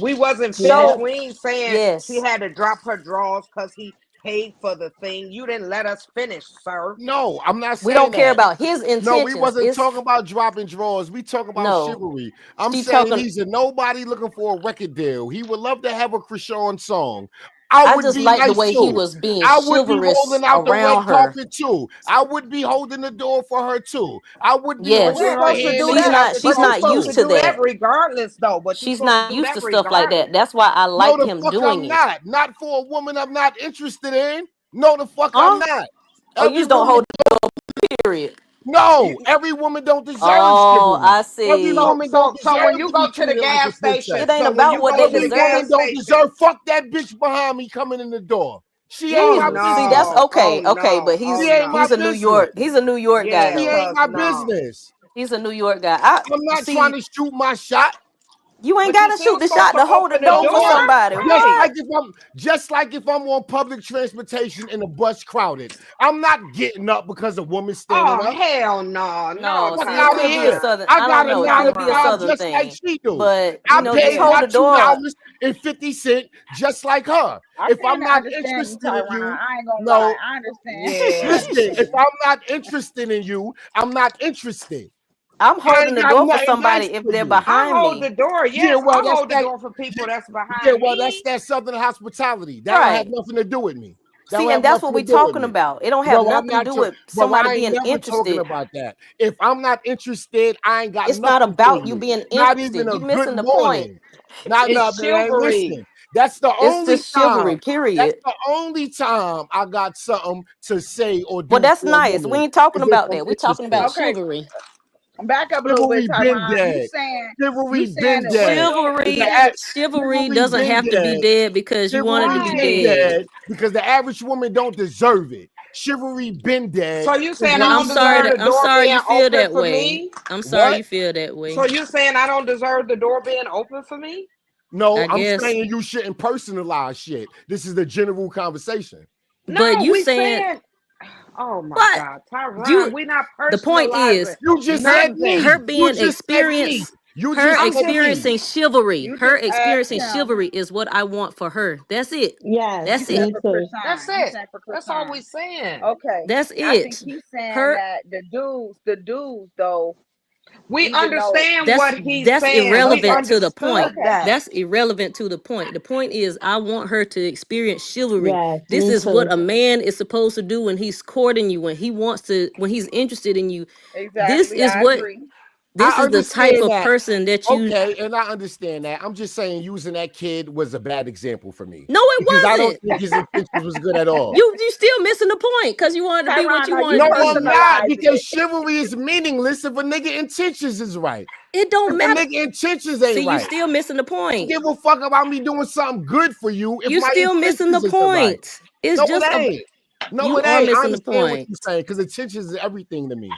We wasn't finished. So We ain't saying she yes, had to drop her drawers because he paid for the thing. You didn't let us finish, sir. No, I'm not we saying don't care that. about his No, we intentions. wasn't It's talking about dropping drawers. We talking about no. chivalry. I'm She's saying talking. he's a nobody looking for a record deal. He would love to have a Chrisean song. I I would just be like the nice way he too. was being I would be chivalrous rolling out the red around her. carpet too. I would be holding the door for her too. I would be Yes, But you're holding her supposed to hand do and she's that. not. clapping She's But her you're not supposed too. used to to do that that. regardless, though. But you're She's supposed to not do used that to stuff like regardless. that. That's why I No, like the him fuck doing I'm it. not. Not for a woman I'm not interested in. No, the fuck I'm Huh? not. Oh, you Every just don't woman hold the period. No, every woman don't deserve Oh, chivalry. I Every see. woman don't So when deserve you to be go to the treated like a gas princess. station, It ain't so when about you what go they to the Every gas woman deserve. don't station, deserve. Fuck that bitch behind me coming in the door. She ain't oh my See, that's business. no, oh okay. Okay, but no, oh She he's ain't my no, he's a New business. York. He's a New York guy yeah, She though. ain't cause my no. business. He's a New York guy. I I'm not trying see. to shoot my shot. You ain't But you gotta still shoot the supposed shot to to hold the open the door No, for door, ma'am. somebody. right? Just like if I'm on public transportation and the bus crowded, I'm not getting up because a woman's standing Oh up. hell no, no, No, Fuck see, it out of could be a here. Tyrone, southern. I I got don't a know. It 9 to could be a 5 Tyrone. southern just like thing, she do. but I just paid Yeah. hold my the door. $2.50 just like her. I If I'm kind of not understand you, interested in Tyron. you, I ain't gonna lie. no. I understand. I Yeah. Listen, if understand. I'm not interested in you, I'm not interested. I'm I holding ain't the got door for nothing somebody nice if for they're you. I behind hold me. the door. Yeah, Yes, well, I that's hold the that. door for people that's Yeah, behind well, that's me. that Southern hospitality. That don't have Right. nothing to do with me. That don't See, and have that's nothing what to we do with talking me. about. It don't have Well, I'm nothing to not. do with Well, somebody I ain't being never talking interested. about that. If I'm not interested, I ain't got It's not nothing for about you you. being Not even interested. a You good missing the point. morning. Not It's nothing. Man, chivalry. listen. That's the It's only just time. chivalry, That's period. the only time I got something to say or Well, do that's for a nice. We woman ain't talking is if about I'm that. We talking interested. about Okay, chivalry. back up a little bit, Chivalry been Tyron. dead. You Chivalry saying been that women dead. don't Cause Chivalry, understand? chivalry chivalry doesn't been have to be dead. dead because you want it to Chivalry be been Right. dead. dead because the average woman don't deserve it. Chivalry been dead So you because saying Well, I women don't deserve the I'm door sorry being you feel open that for way. me? I'm sorry what? you feel that So way. you saying I don't deserve the door being open for me? No, I I'm guess. saying you shouldn't personalize shit. This is the general conversation. But No, you we saying saying, oh my what? God, Tyron, You we not the point personalizing is You just said nothing. her me. You being just said me. experienced, You her just I'm said just, me. experiencing chivalry. You Her just asked experiencing him. chivalry is what I want for her. That's it. Yes, That's He said it. me for too. that's Chrisean. He it. said for That's all Chrisean. we saying. Okay. That's I think it. he's saying Her that the dudes though, We even though understand what he's that's saying. We okay, irrelevant to the point. understood okay, that. That's irrelevant to the point. The point is I want her to experience chivalry. Yes, This me is what too. a man is supposed to do when he's courting you, when he's interested in you. This exactly. is I what agree. this I is the type understand of that. person that you. Okay, and I understand that. I'm just saying using that kid was a bad example for me No, it because I don't wasn't. think his intentions was good at all. You still missing missing the point because you wanted to be what you wanted No, to be. I'm not, because chivalry is meaningless if a nigga intentions is right. It don't matter. If a nigga intentions ain't See, right. you still missing the point. Give a fuck about me doing something good for you if you my still missing the intentions isn't right. point. It's No, just it ain't. No, you it are ain't. I missing the understand what point. you're saying because intentions is everything to me.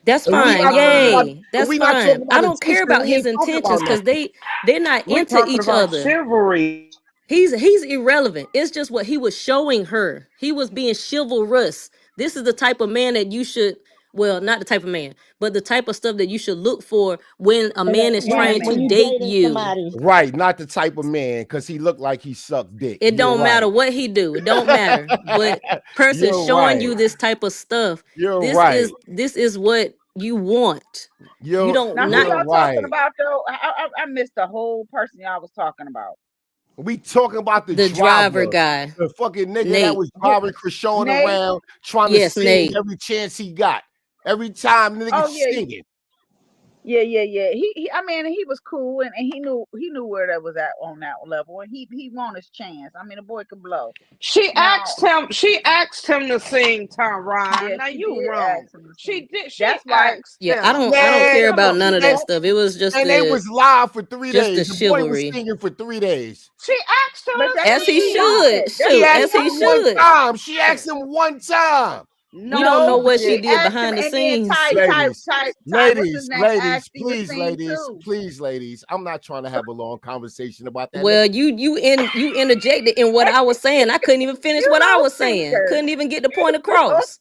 That's And we fine. not talking about- Yay. That's we not fine. talking about I don't care intentions, about we his ain't talking intentions about because they're not We're into talking each about other. chivalry. He's irrelevant. It's just what he was showing her. He was being chivalrous. This is the type of man that you should, well, not the type of man, but the type of stuff that you should look for when a man is trying to when you date dating you. somebody. Right, not the type of man because he looked like he sucked dick. It don't matter what he do. It don't matter. But person You're showing right. you this type of stuff. You're this right. is what you want. You don't Now, who not y'all talking about though? I missed the whole person y'all was talking about. We talking about the driver guy. the fucking nigga Nate. that was driving Chrisean Nate? around trying to Yes, sing Nate. every chance he got. Every time the nigga singing. Yeah. He I mean, he was cool and he knew where that was at on that level, and he won his chance. I mean, the boy could blow. She asked him to sing Tyron. Yeah, Now she you did wrong. ask him to She sing. did. She That's why. asked Yeah, him. I don't care about none of that stuff. It was just and they was live for 3 just days. the The boy was chivalry. singing for 3 days. She asked him But As he should. She Shoot, asked as he him one should. time. She asked him one time. We don't know what she she did asked behind him, the and then scenes. Ty, what's his name? Ladies, Asked him to sing too. please, ladies. I'm not trying to have a long conversation about that. Well, nigga. you interjected in what I was saying. I couldn't even finish what I was saying. thinker. Couldn't even get the point across.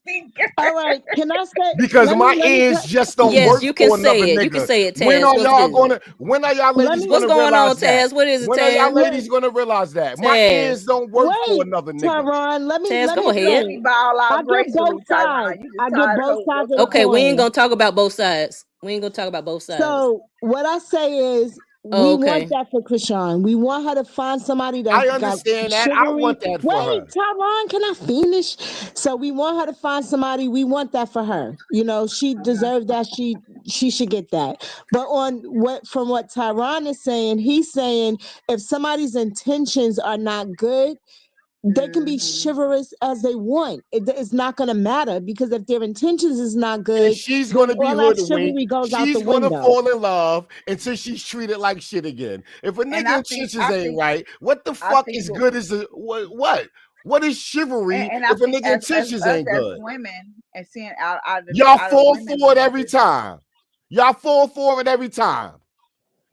All right, can I say? Because let my me ears just don't Yes, work you can for another say it. nigga. You can say it, Taz. When are What's y'all good? gonna? When are y'all ladies What's gonna going on, realize that? Taz? What is it, When are y'all Taz? ladies gonna realize that? My Taz. ears don't work for Wait, another nigga. Tyron, let me Taz, go say. ahead. I get both sides. I get both sides of the Okay, we ain't coin. gonna talk about both sides. We ain't gonna talk about both sides. So what I say is, we want that for Chrisean. We want her to find somebody that I understand that. I want that for her. Wait, Tyron, can I finish? So we want her to find somebody. We want that for her. You know, she deserves that. She should get that. But from what Tyron is saying, he's saying if somebody's intentions are not good, they can be chivalrous as they want. It's not going to matter because if their intentions is not good, and she's going to be all that hoodwinked. chivalry goes out the She's going to window. fall in love until she's treated like shit again. If a nigga intentions ain't right, what the fuck is good as a what? What is chivalry And if a nigga intentions ain't good? As women and seeing out Y'all fall for it every time. Y'all fall for it every time.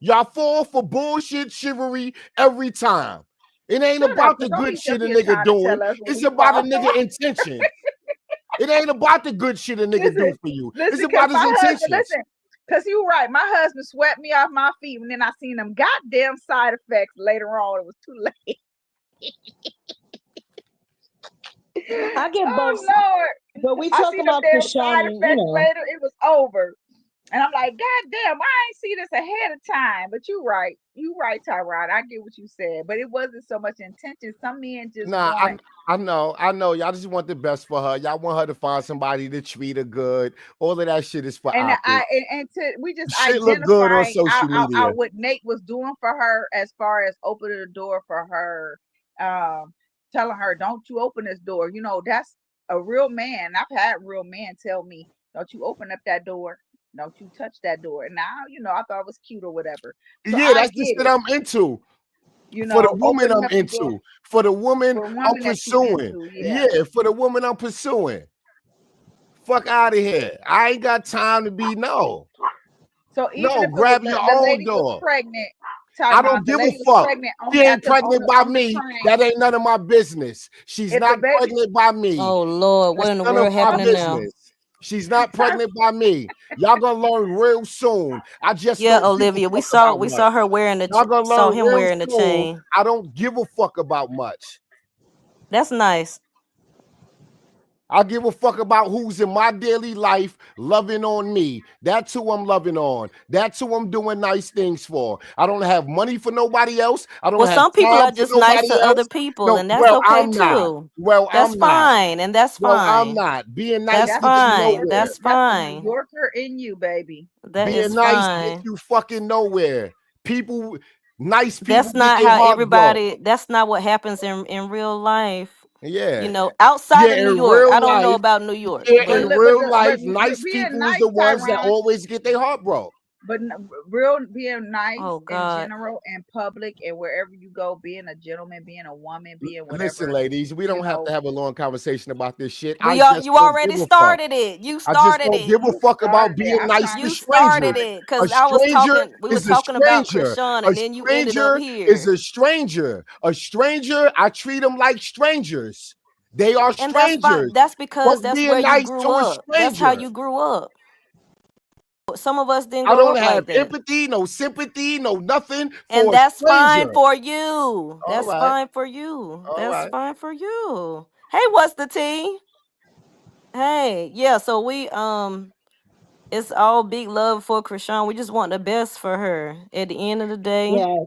Y'all fall for bullshit chivalry every time. It ain't about the good shit a nigga doing. It's about a nigga intention. It ain't about the good shit a nigga do for you. It's about his intentions. Listen, because you're right. My husband swept me off my feet, and then I seen them goddamn side effects later on. It was too late. I get both. Lord. But we talking about side effects later. It was over. And I'm like, God damn, I ain't see this ahead of time. But you right, Tyrod. I get what you said, but it wasn't so much intention. Some men just want. I know. Y'all just want the best for her. Y'all want her to find somebody to treat her good. All of that shit is for optics. We just shit look good on social media. what Nate was doing for her, as far as opening the door for her, telling her, "Don't you open this door." You know, that's a real man. I've had real men tell me, "Don't you open up that door. Don't you touch that door." And now, you know, I thought it was cute or whatever. So yeah, that's the shit I'm into. You know, for the woman I'm into. For the woman I'm pursuing. Yeah, for the woman I'm pursuing. Fuck out of here. I ain't got time to be no. So even if grab your own door. Pregnant, I don't give a fuck. She ain't pregnant by me. That ain't none of my business. She's not pregnant by me. Oh Lord, what in the world happening now? She's not pregnant by me. Y'all gonna learn real soon. I just Olivia. We saw her wearing the saw him wearing the chain. I don't give a fuck about much. That's nice. I give a fuck about who's in my daily life loving on me. That's who I'm loving on. That's who I'm doing nice things for. I don't have money for nobody else. I don't have some people time are just for nice to else. other people, and that's okay I'm too. Not. Well, that's I'm fine, not. and that's fine. Well, I'm not. Being nice. That's fine. That's fine. That's the New Yorker in you, baby. Being nice gets you fucking nowhere. People, nice people. That's not how everybody. That's not what happens in real life. Yeah. You know, outside Yeah, of in New York. real I don't know life, about New York, yeah, but in real life, nice being people is nice, the ones that Tyron, always get their heart broke. but real being nice oh in God. general and public and wherever you go, being a gentleman, being a woman, being Listen, whatever, ladies, we you don't have to know. have a long conversation about this shit. I We are just you don't give already a fuck. started it. You I just started don't it. give a You fuck about started it. being I'm nice trying to You to stop started strangers. it. it A because stranger we were is a talking about stranger. Chrisean, A and then you ended up stranger is here. a stranger. A stranger, I treat them like strangers. They are And that's fine. strangers. That's because What's that's being where you nice grew to a up. That's how stranger? you grew up. Some of us didn't I grow don't up like have that. empathy, no sympathy, no nothing And for a that's fine stranger. for you. All That's right. fine for you. All That's right. fine for you. Hey, what's the tea? Hey, yeah, so we it's all big love for Chrisean. We just want the best for her. At the end of the day, Yes.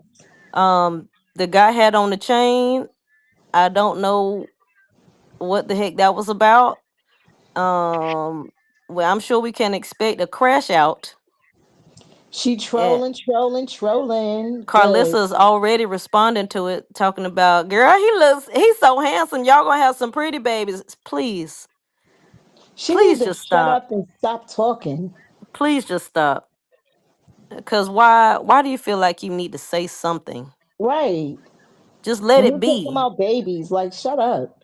the guy had on the chain. I don't know what the heck that was about. Well, I'm sure we can expect a crash out. She And trolling. Good. Carlissa's already responding to it, talking about, girl, he's so handsome. Y'all gonna have some pretty babies. Please, She need please to just shut stop. up and stop talking. Please just stop. Cause why do you feel like you need to say something? Right. Just let And it we're talking be. about babies. Like, shut up.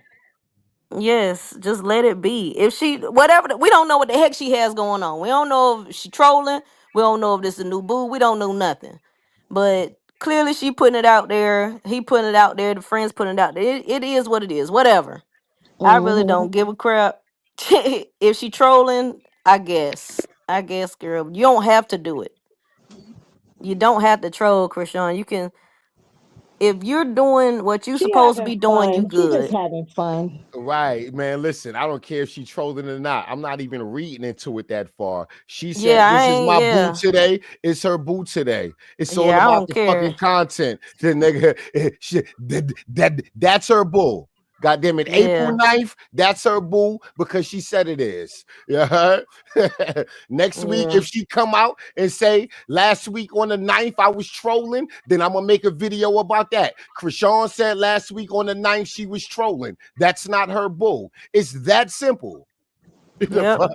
Yes, just let it be. If she whatever we don't know what the heck she has going on. We don't know if she trolling. We don't know if this is a new boo. We don't know nothing. But clearly she putting it out there. He putting it out there. The friends putting it out there. It is what it is. Whatever. I really Mm-hmm. don't give a crap. If she trolling, I guess. I guess, girl. You don't have to do it. You don't have to troll, Chrisean. You can if you're doing what you're She supposed to having be doing, you fun. She just good. having fun. Right, man. Listen, I don't care if she trolling or not. I'm not even reading into it that far. She said, Yeah, I "This is ain't. my boo Yeah, today. It's her boo today. It's all yeah. I about don't the fucking care. content." The nigga, that's her boo. God damn it, April Yeah. 9th, that's her boo because she said it is. Yeah. Next week, Yeah. if she come out and say last week on the 9th I was trolling, then I'm gonna make a video about that. Chrisean said last week on the 9th she was trolling. That's not her boo. It's that simple. The Yep. fuck?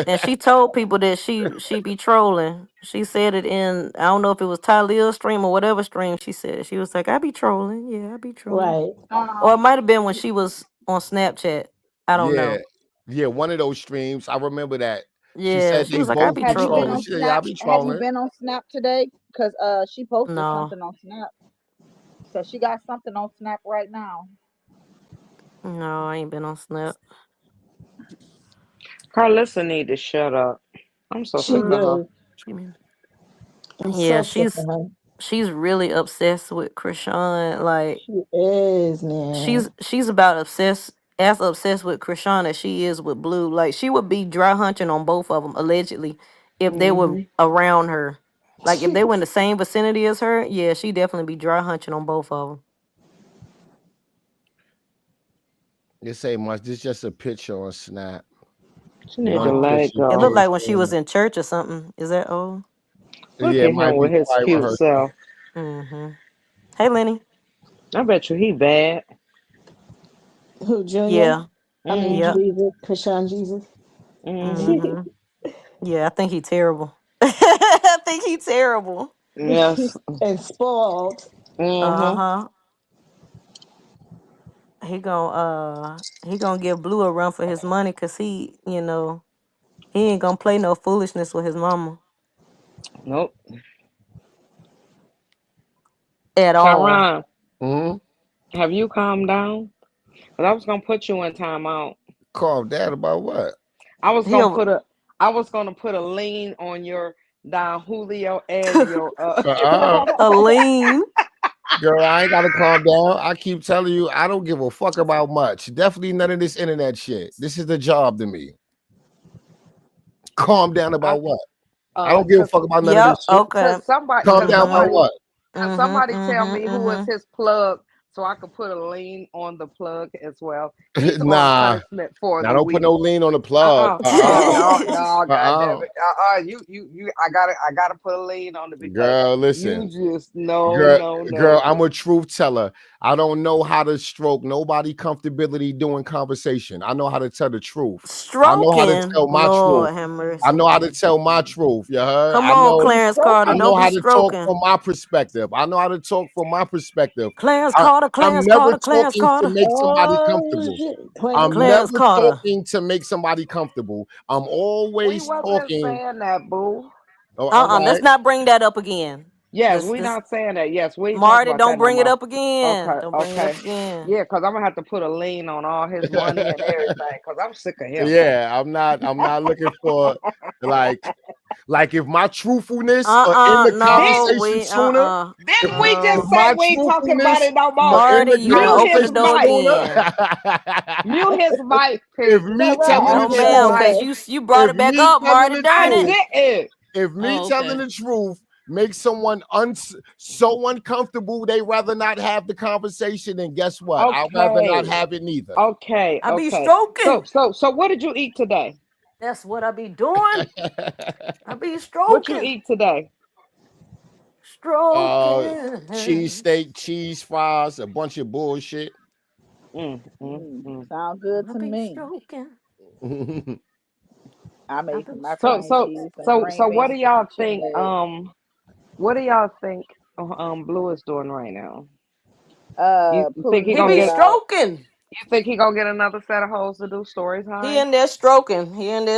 And she told people that she be trolling. She said it in I don't know if it was Talia's stream or whatever stream she said. She was like, I be trolling. Yeah, I be trolling. Right. Or it might have been when she was on Snapchat. I don't Yeah, know. yeah, one of those streams. I remember that. She Yeah, said she they was like, I both be be Have you been trolling. on trolling. She said, yeah, I Snap? be Have you trolling. been on Snap today? Because she posted No. something on Snap. So she got something on Snap right now. No, I ain't been on Snap. Carlissa need to shut up. I'm so She sick of her. do. I'm Yeah, so sick of her. she's really obsessed with Chrisean. Like She is, man. she's about obsessed with Chrisean as she is with Blue. Like she would be dry hunching on both of them allegedly if they were around her. Like if they were in the same vicinity as her, yeah, she definitely be dry hunching on both of them. This ain't much. This just a picture on Snap. She need to One let it picture. It She looked go. was like when she was in church or something. Is that old? Look yeah, at it might him be with his choir cute rehearsal. self. Mm-hmm. Hey, Lenny. I bet you he bad. Who, Junior? Yeah. I mean, Yep. Jesus, Chrisean Jesus. Mm-hmm. Yeah, I think he terrible. I think he terrible. Yes. And spoiled. Uh-huh. He gonna give Blue a run for his money because he ain't gonna play no foolishness with his mama Nope. at all. Tyron, have you calmed down? Cause I was gonna put you in timeout. Calm down about what? I was He gonna over put a lean on your Don Julio and your a lean. Girl, I ain't gotta calm down. I keep telling you, I don't give a fuck about much. Definitely none of this internet shit. This is the job to me. Calm down about what? I don't give a fuck about none of Yep. this shit. Okay. Calm down about what? Somebody tell me who is his plug so I could put a lean on the plug as well. He's on Nah. punishment for Now the don't put week. no lean on the plug. No, God damn it. I gotta put a lean on the because Girl, you listen. just no. Girl, I'm a truth teller. I don't know how to stroke nobody comfortability doing conversation. I know how to tell the truth. I know how to Stroking. tell my truth. Lord have mercy. I know how to tell my truth. You heard? Come I on, know, Clarence Carter. I know Don't how be to talk stroking. from my perspective. I know how to talk from my perspective. Clarence Carter. I'm Clarence never Carter. Clarence talking to Carter. make somebody Oh, comfortable. shit. I'm Clarence never Carter. talking to make somebody comfortable. I'm We always wasn't talking. saying that, boo. Oh, all right. Let's not bring that up again. Yes, we not saying that. Yes, we ain't talking Marty, about don't that no bring it more. up again. Okay, Don't bring it up again. Yeah, because I'm gonna have to put a lien on all his money and everything. Because I'm sick of him. Yeah, I'm not looking for like if my truthfulness in the conversation sooner. Didn't we If just say my we ain't talking about truthfulness it no more? in Marty, the you done opened the conversation door sooner. Mute his mic, If Pete. me telling No, the ma'am, truth, because you brought it back me up, telling Marty. the Darn I truth, didn't. if me telling the truth makes someone so uncomfortable, they rather not have the conversation. And guess what? I'd rather not have it neither. Okay. I be stroking. So what did you eat today? That's what I be doing. I be stroking. What you eat today? Stroking. Cheesesteak, cheese fries, a bunch of bullshit. Sound good to me. Stroking. I made some macaroni and cheese. So what do y'all think? What do y'all think? Blue is doing right now. You think he be stroking? You think he gonna get another set of hoes to do stories? He in there stroking. He ain't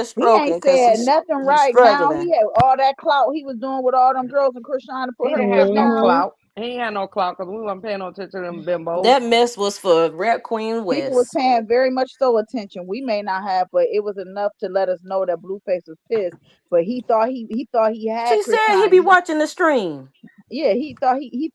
said nothing right now. struggling. He had all that clout he was doing with all them girls and Chrisean to put He her didn't foot have no down. clout. He ain't had no clout because we weren't paying no attention to them bimbos. That mess was for Rat Queen West. People was paying very much so attention. We may not have, but it was enough to let us know that Blueface was pissed. But he thought he had. She said he be watching the stream. Yeah, he thought he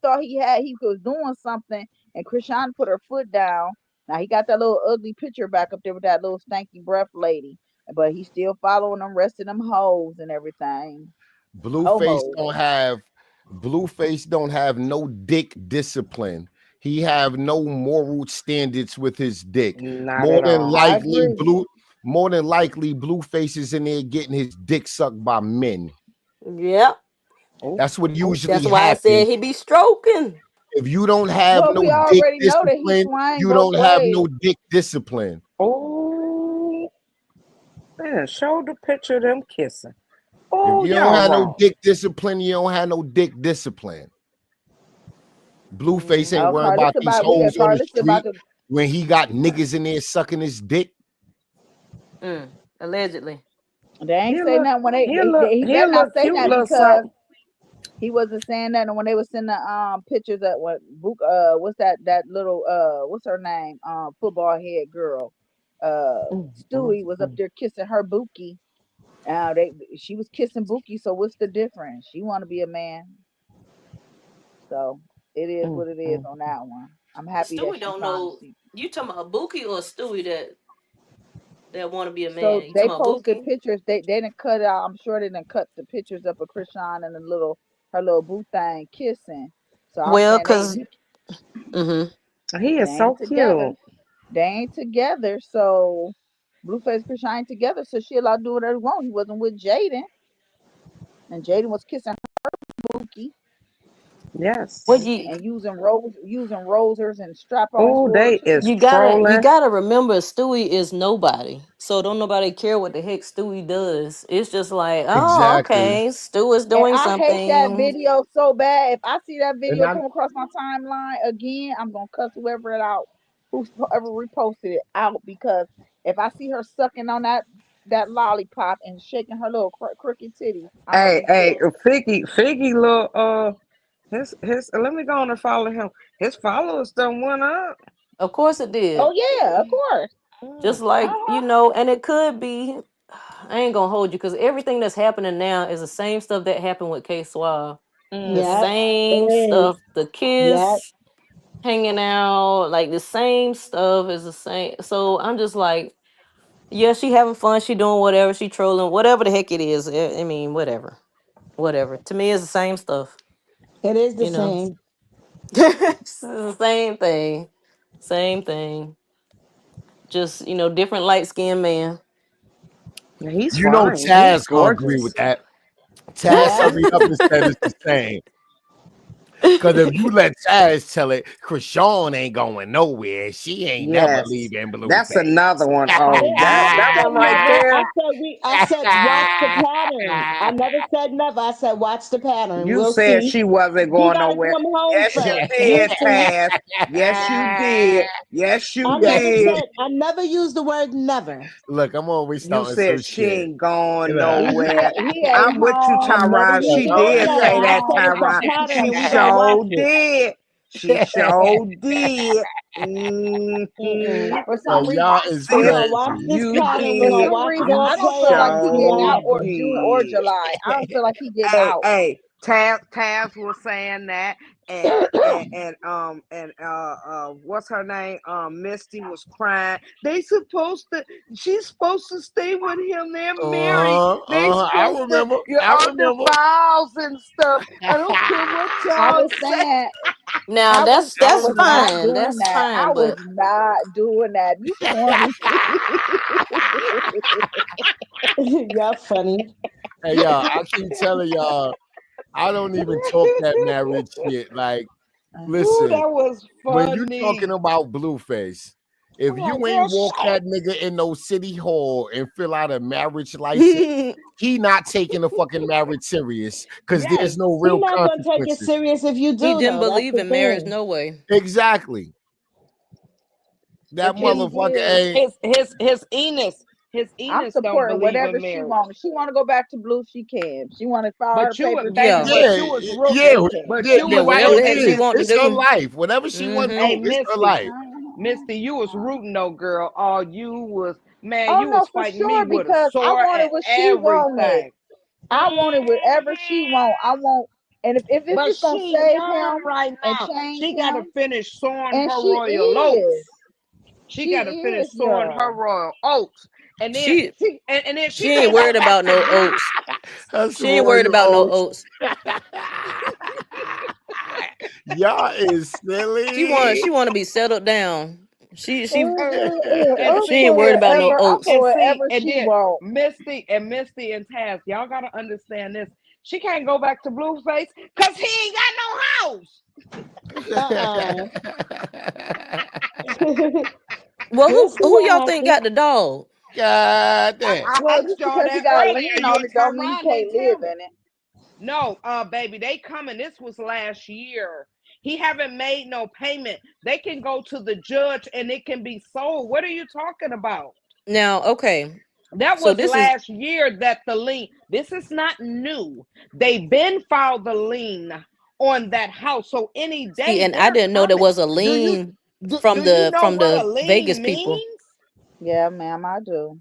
was doing something, and Chrisean put her foot down. Now he got that little ugly picture back up there with that little stanky breath lady, but he's still following them, rest of them hoes and everything. Blueface don't have no dick discipline. He have no moral standards with his dick. More than likely, Blueface is in there getting his dick sucked by men. Yep. That's what usually happens. That's why I said he be stroking. If you don't have no dick discipline, you don't have no dick discipline. Oh, man, show the picture of them kissing. If you don't have no dick discipline, you don't have no dick discipline. Blueface ain't worried about these hoes on the street when he got niggas in there sucking his dick. Allegedly. They ain't saying that when he better not say that because he wasn't saying that. And when they were sending pictures of what's that little what's her name football head girl Stewie was up there kissing her Buki. She was kissing Buki. So what's the difference? She want to be a man. So it is what it is on that one. I'm happy Stewie that don't know. You talking about Buki or Stewie that want to be a man? So they posted pictures. They didn't cut out. I'm sure they didn't cut the pictures up of Chrisean and her little boo thing kissing. So because he is so cute. They ain't together. So Blueface Chrisean ain't together. So she allowed to do whatever he want. He wasn't with Jaden, and Jaden was kissing her Buki. Yes. And using rosers and strap-ons. Oh, they is you gotta remember Stewie is nobody. So don't nobody care what the heck Stewie does. It's just like, okay, Stewie is doing something. I hate that video so bad. If I see that video come across my timeline again, I'm gonna cuss whoever it out, whoever reposted it out, because if I see her sucking on that lollipop and shaking her little crooked titties. Hey, Figgy little his let me go on and follow him. His followers done went up. Of course it did. Oh yeah, of course. Just like and it could be. I ain't gonna hold you because everything that's happening now is the same stuff that happened with K Suave. The same stuff. The kiss, hanging out, like the same stuff is the same. So I'm just like, yeah, she having fun. She doing whatever. She trolling, whatever the heck it is. I mean, whatever. To me, it's the same stuff. It is the same. It's the same thing. Same thing. Just different light skinned man. He's Taz gonna agree with that. Taz hurried up and said it's the same. Because if you let Chaz tell it, Chrisean ain't going nowhere. She ain't never Yes. leaving Blueface. That's another one. I Oh, didn't that say one right never. there. I said watch the pattern. I never said never. I said watch the pattern. You We'll said see. she wasn't He going gotta nowhere. come home Yes, you first. did, We'll see. Taz. Yes, you did. Yes, you did. I never used the word never. Look, I'm always You starting some said she shit. ain't going Look. nowhere. He ain't I'm with you, home. I never Tyron. used She the word did never. say I that, said it's Tyron. a pattern She and we gotta watch sure it. did. She sure did. Mm-hmm. For Yo, some reason, y'all is We're Sis, gonna watch crazy. this you pattern. We're for gonna did. some watch it reason, You all I don't play feel like out. he We sure getting gonna out watch or it. June or did. July. I don't feel like he getting Hey, out. hey, Taz was saying that, and what's her name? Misty was crying. She's supposed to stay with him. They're married. They I supposed to remember. get I under remember. vows and stuff. I don't care what I y'all was say. saying, Now I that's was not fine. doing That's that. I fine, was but not doing that. You corny. Y'all funny. Hey, y'all, I keep telling y'all, I don't even talk that marriage shit. Like, Ooh, listen, that was when you funny. talking about Blueface, if I'm you like, ain't girl, walk shut that nigga in no city hall and fill out a marriage license, he not taking the fucking marriage serious because Yes. there's no He's real not gonna take it consequences. serious if you he do, didn't though. That's believe the in marriage. thing. No way. Exactly. That But he motherfucker did. ain't. his Enos I'm don't supporting believe whatever in she marriage. wants. She want to go back to Blue, she can. She want to file her But you papers, she Yeah. but can. you was Yeah, She can. but yeah, you yeah, was Whatever the whatever heck it she rooting. is, want to it's her do. life. Whatever she want to Mm-hmm. Hey, do, it's her Misty. life. Misty, you was rooting though, girl. All you was, man, Oh you no, was for fighting me sure, with a because I sword wanted and what she wanted. everything. I wanted whatever she want. I want, and if But it's gonna she save young him right and now. change She gotta him, finish sowing and her she royal oats. is, She she gotta finish is sowing her young. royal oats. And then She and then she she ain't can't go worried back about to no Blue. oats. That's She ain't worried royal about no oats. oats. Y'all is silly. She want to be settled down. She And I'm she see, ain't for worried about no whatever. I'm for oats. whatever and she then want. Misty and Taz, y'all gotta understand this. She can't go back to Blueface because he ain't got no house. Well, We'll see who what y'all think got happens. the dog? God damn. I Well, asked just y'all because he that got a earlier. lien You on and it, don't mean he Tyron can't ain't live tell me. in it. No, baby, they coming. This was last year. He haven't made no payment. They can go to the judge and it can be sold. What are you talking about? Now, okay. That So was this is last year that the lien. This is not new. They've been filed the lien on that house. So any see, day and I they're didn't know there coming. was a Do you lien do you know from what a the Vegas lien people. means? Yeah, ma'am, I do.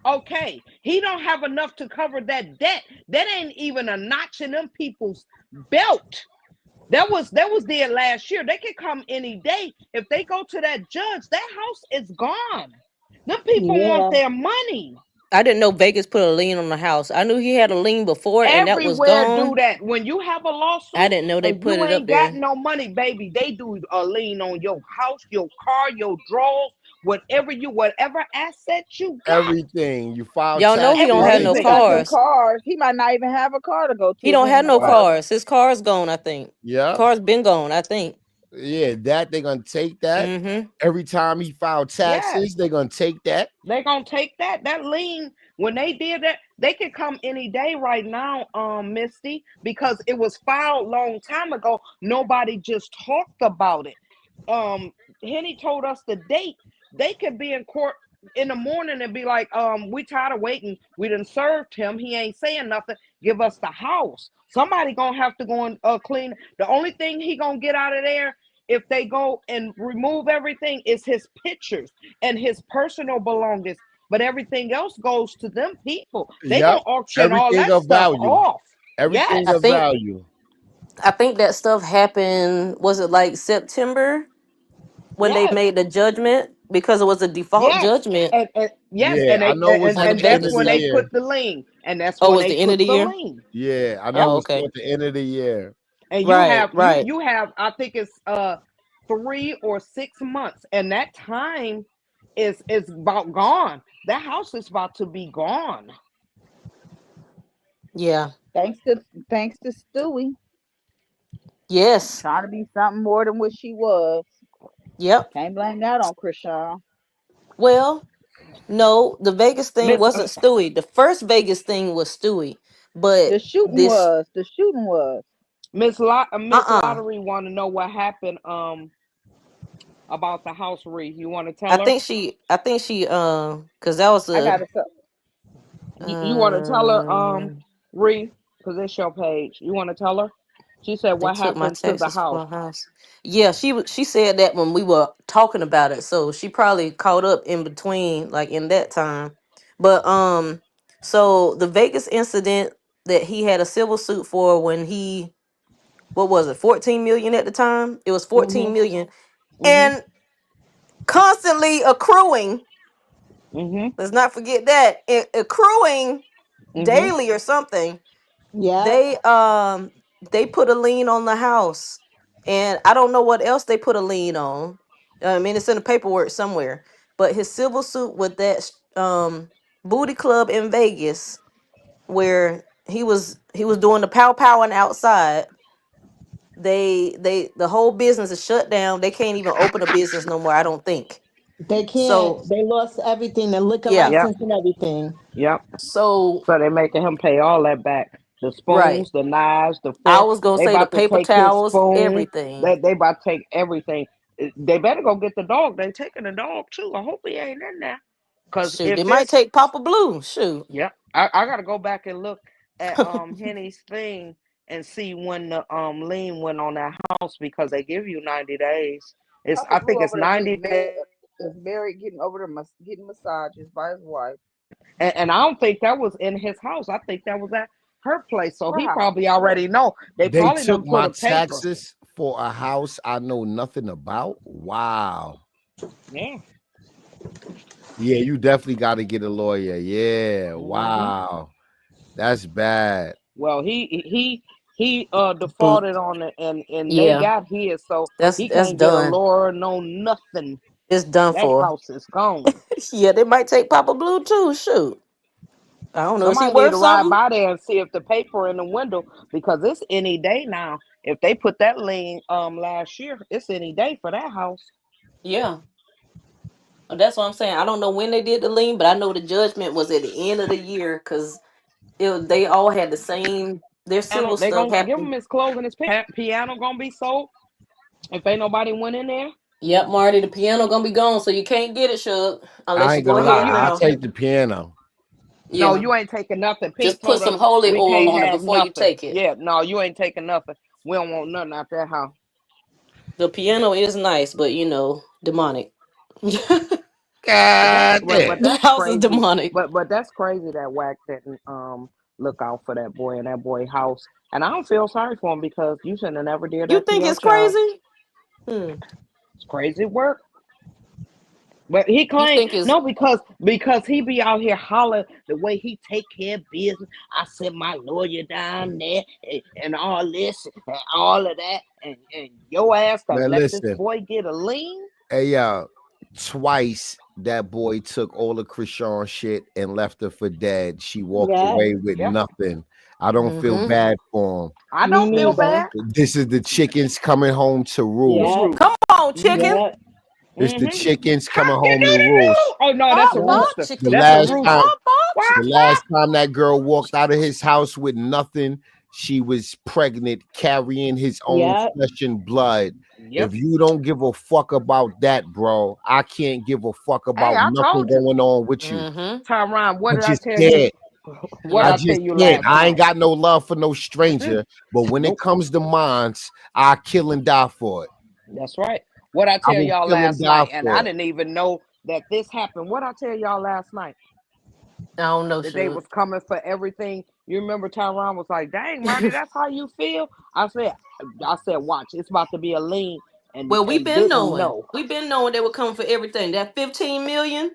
Okay, he don't have enough to cover that debt. That ain't even a notch in them people's belt. That was there last year. They could come any day. If they go to that judge, that house is gone. Them people want Yeah. their money. I didn't know Vegas put a lien on the house. I knew he had a lien before and that was Everywhere do gone. that. When you have a I lawsuit didn't know they and put you it up ain't got there. no money, baby, they do a lien on your house, your car, your drawers, whatever asset you got. Everything. You file Y'all know he taxes, don't Well, have if no he everything. got them cars. cars, he might not even have a car to go He to if don't he ain't have no no Right. cars. cars. His car's gone, I think. Yeah. Car's been gone, I think. Yeah, that they're gonna take that. Mm-hmm. Every time he filed Yes. taxes, they're gonna take that. They're gonna take that lien. When they did that, they could come any day right now, Misty, because it was filed long time ago. Nobody just talked about it. Henny told us the date. They could be in court in the morning and be like, we tired of waiting. We done served him. He ain't saying nothing. Give us the house. Somebody gonna have to go and clean. The only thing he gonna get out of there if they go and remove everything is his pictures and his personal belongings. But everything else goes to them people. They Yep. gonna auction all Everything that of stuff value. off. Everything Yes. I of think value. that stuff happened, was it like September when they Yes. made the judgment? Because it was a default Yes. judgment And yes, Yeah, I know it was on at the and the end that's of Vegas the when stuff. they year. put the lien. And that's Oh, when was they the end put of the the year? lien. Yeah, I know Yep. it Oh, was okay. toward the end of the year. And Right, right. you have I think it's 3 or 6 months, and that time is about gone. That house is about to be gone. Yeah. Thanks to Stewie. Yes. Trying to be something more than what she was. Yep. Can't blame that on Chrisean. Well, no, the Vegas thing Miss wasn't Stewie. The first Vegas thing was Stewie, but The shooting this was. The shooting was. Miss uh-uh. Lottery want to know what happened about the house re. You want to tell her? I think she cuz that was I a gotta tell. You want to tell her uh re because it's your page. You want to tell her? She said they what took my happened to the taxes house. for my house. Yeah, she said that when we were talking about it. So she probably caught up in between like in that time. But so the Vegas incident that he had a civil suit for when he what was it 14 million at the time? It was 14 Mhm. million Mhm. and constantly accruing. Mhm. Let's not forget that accruing Mhm. daily or something. Yeah. They put a lien on the house, and I don't know what else they put a lien on. I mean, it's in the paperwork somewhere. But his civil suit with that booty club in Vegas, where he was doing the pow powing outside. The whole business is shut down. They can't even open a business no more. I don't think They can't. so. They lost everything, the liquor Yeah. Yep. license and everything. Yep. So So they making him pay all that back. The right. spoons, the knives, the I fork. was gonna They say the about to paper take his towels, spoon. everything. They about to take everything. They better go get the dog. They taking the dog too. I hope he ain't in there. Cause Shoot, if they might it's take Papa Blue. Shoot. yep, I gotta go back and look at Henny's thing and see when the lien went on that house because they give you 90 days. Papa I Blue think it's over there 90 getting days. married. Is married, getting over there, getting massages by his wife. And I don't think that was in his house. I think that was at her place. So Her he house. probably already know. They They probably took done put my a paper. taxes for a house I know nothing about. Wow. Yeah. Yeah, you definitely got to get a lawyer. Yeah. Hmm. Wow. That's bad. Well, he Boom. defaulted on it, and they Yeah, got his, so he that's can't get a done. lawyer, no nothing. It's done That for. house is gone. Yeah, they might take Papa Blue too. Shoot. I don't know. Is he Somebody need worth to ride something? by there and see if the paper in the window because it's any day now. If they put that lien last year, it's any day for that house. Yeah. Well, that's what I'm saying. I don't know when they did the lien, but I know the judgment was at the end of the year because they all had the same. Their civil They stuff gonna give him happened. his clothes and his piano gonna be sold if ain't nobody went in there. Yep, Marty, the piano gonna be gone, so you can't get it, Shug, unless I you ain't go gonna No, lie. ahead you I'll now. take the piano. no, Yeah, you ain't taking nothing. Pink just put told some us holy we oil can't on it have before you nothing. take it. Yeah, no, you ain't taking nothing. We don't want nothing out that house. The piano is nice, but demonic. The God But damn. that's house is crazy. demonic. But that's crazy that Wack didn't look out for that boy in that boy house. And I don't feel sorry for him because you shouldn't have never did You that to think your it's child. crazy? Hmm. It's crazy work. But he You claimed think it's no because he be out here hollering the way he take care of business. I sent my lawyer down there and all this and all of that and your ass Now done let this listen. boy get a lien. Hey, twice that boy took all the Chrisean shit and left her for dead. She walked Yeah. away with Yep. nothing. I don't feel mm-hmm. bad for him. I Me don't feel neither. bad. This is the chickens coming home to The roost. Yeah. roof. Come on, Mm-hmm. chicken. Yeah. It's the Mm-hmm. chickens coming Cock a home to doodle roost. doo. Oh no, that's Pop, a Yeah. pop, rooster. The chicken That's a feet. last time, rooster. Pop, pop, Quack the chicken. quack. last time that girl walked out of his house with nothing, she was pregnant, carrying his own Yeah. flesh and blood. Yep. If you don't give a fuck about that, bro, I can't give a fuck Hey, about I nothing told you, going on with you. Mm-hmm. Tyron. What I did I just tell you? can't. What did I Yeah. I tell just you can't. last I ain't night? got no love for no stranger, but when it Nope. comes to mines, I kill and die for it. That's right. What I I tell will y'all kill and last die night, and I for it. didn't even know that this happened. What I tell y'all last night I don't know, that they Shug. was coming for everything. You remember Tyron was like, "Dang, Marty, that's how you feel." I said, watch, it's about to be a lean, Well, we've and been didn't knowing. know. We've been knowing they were coming for everything. That 15 million,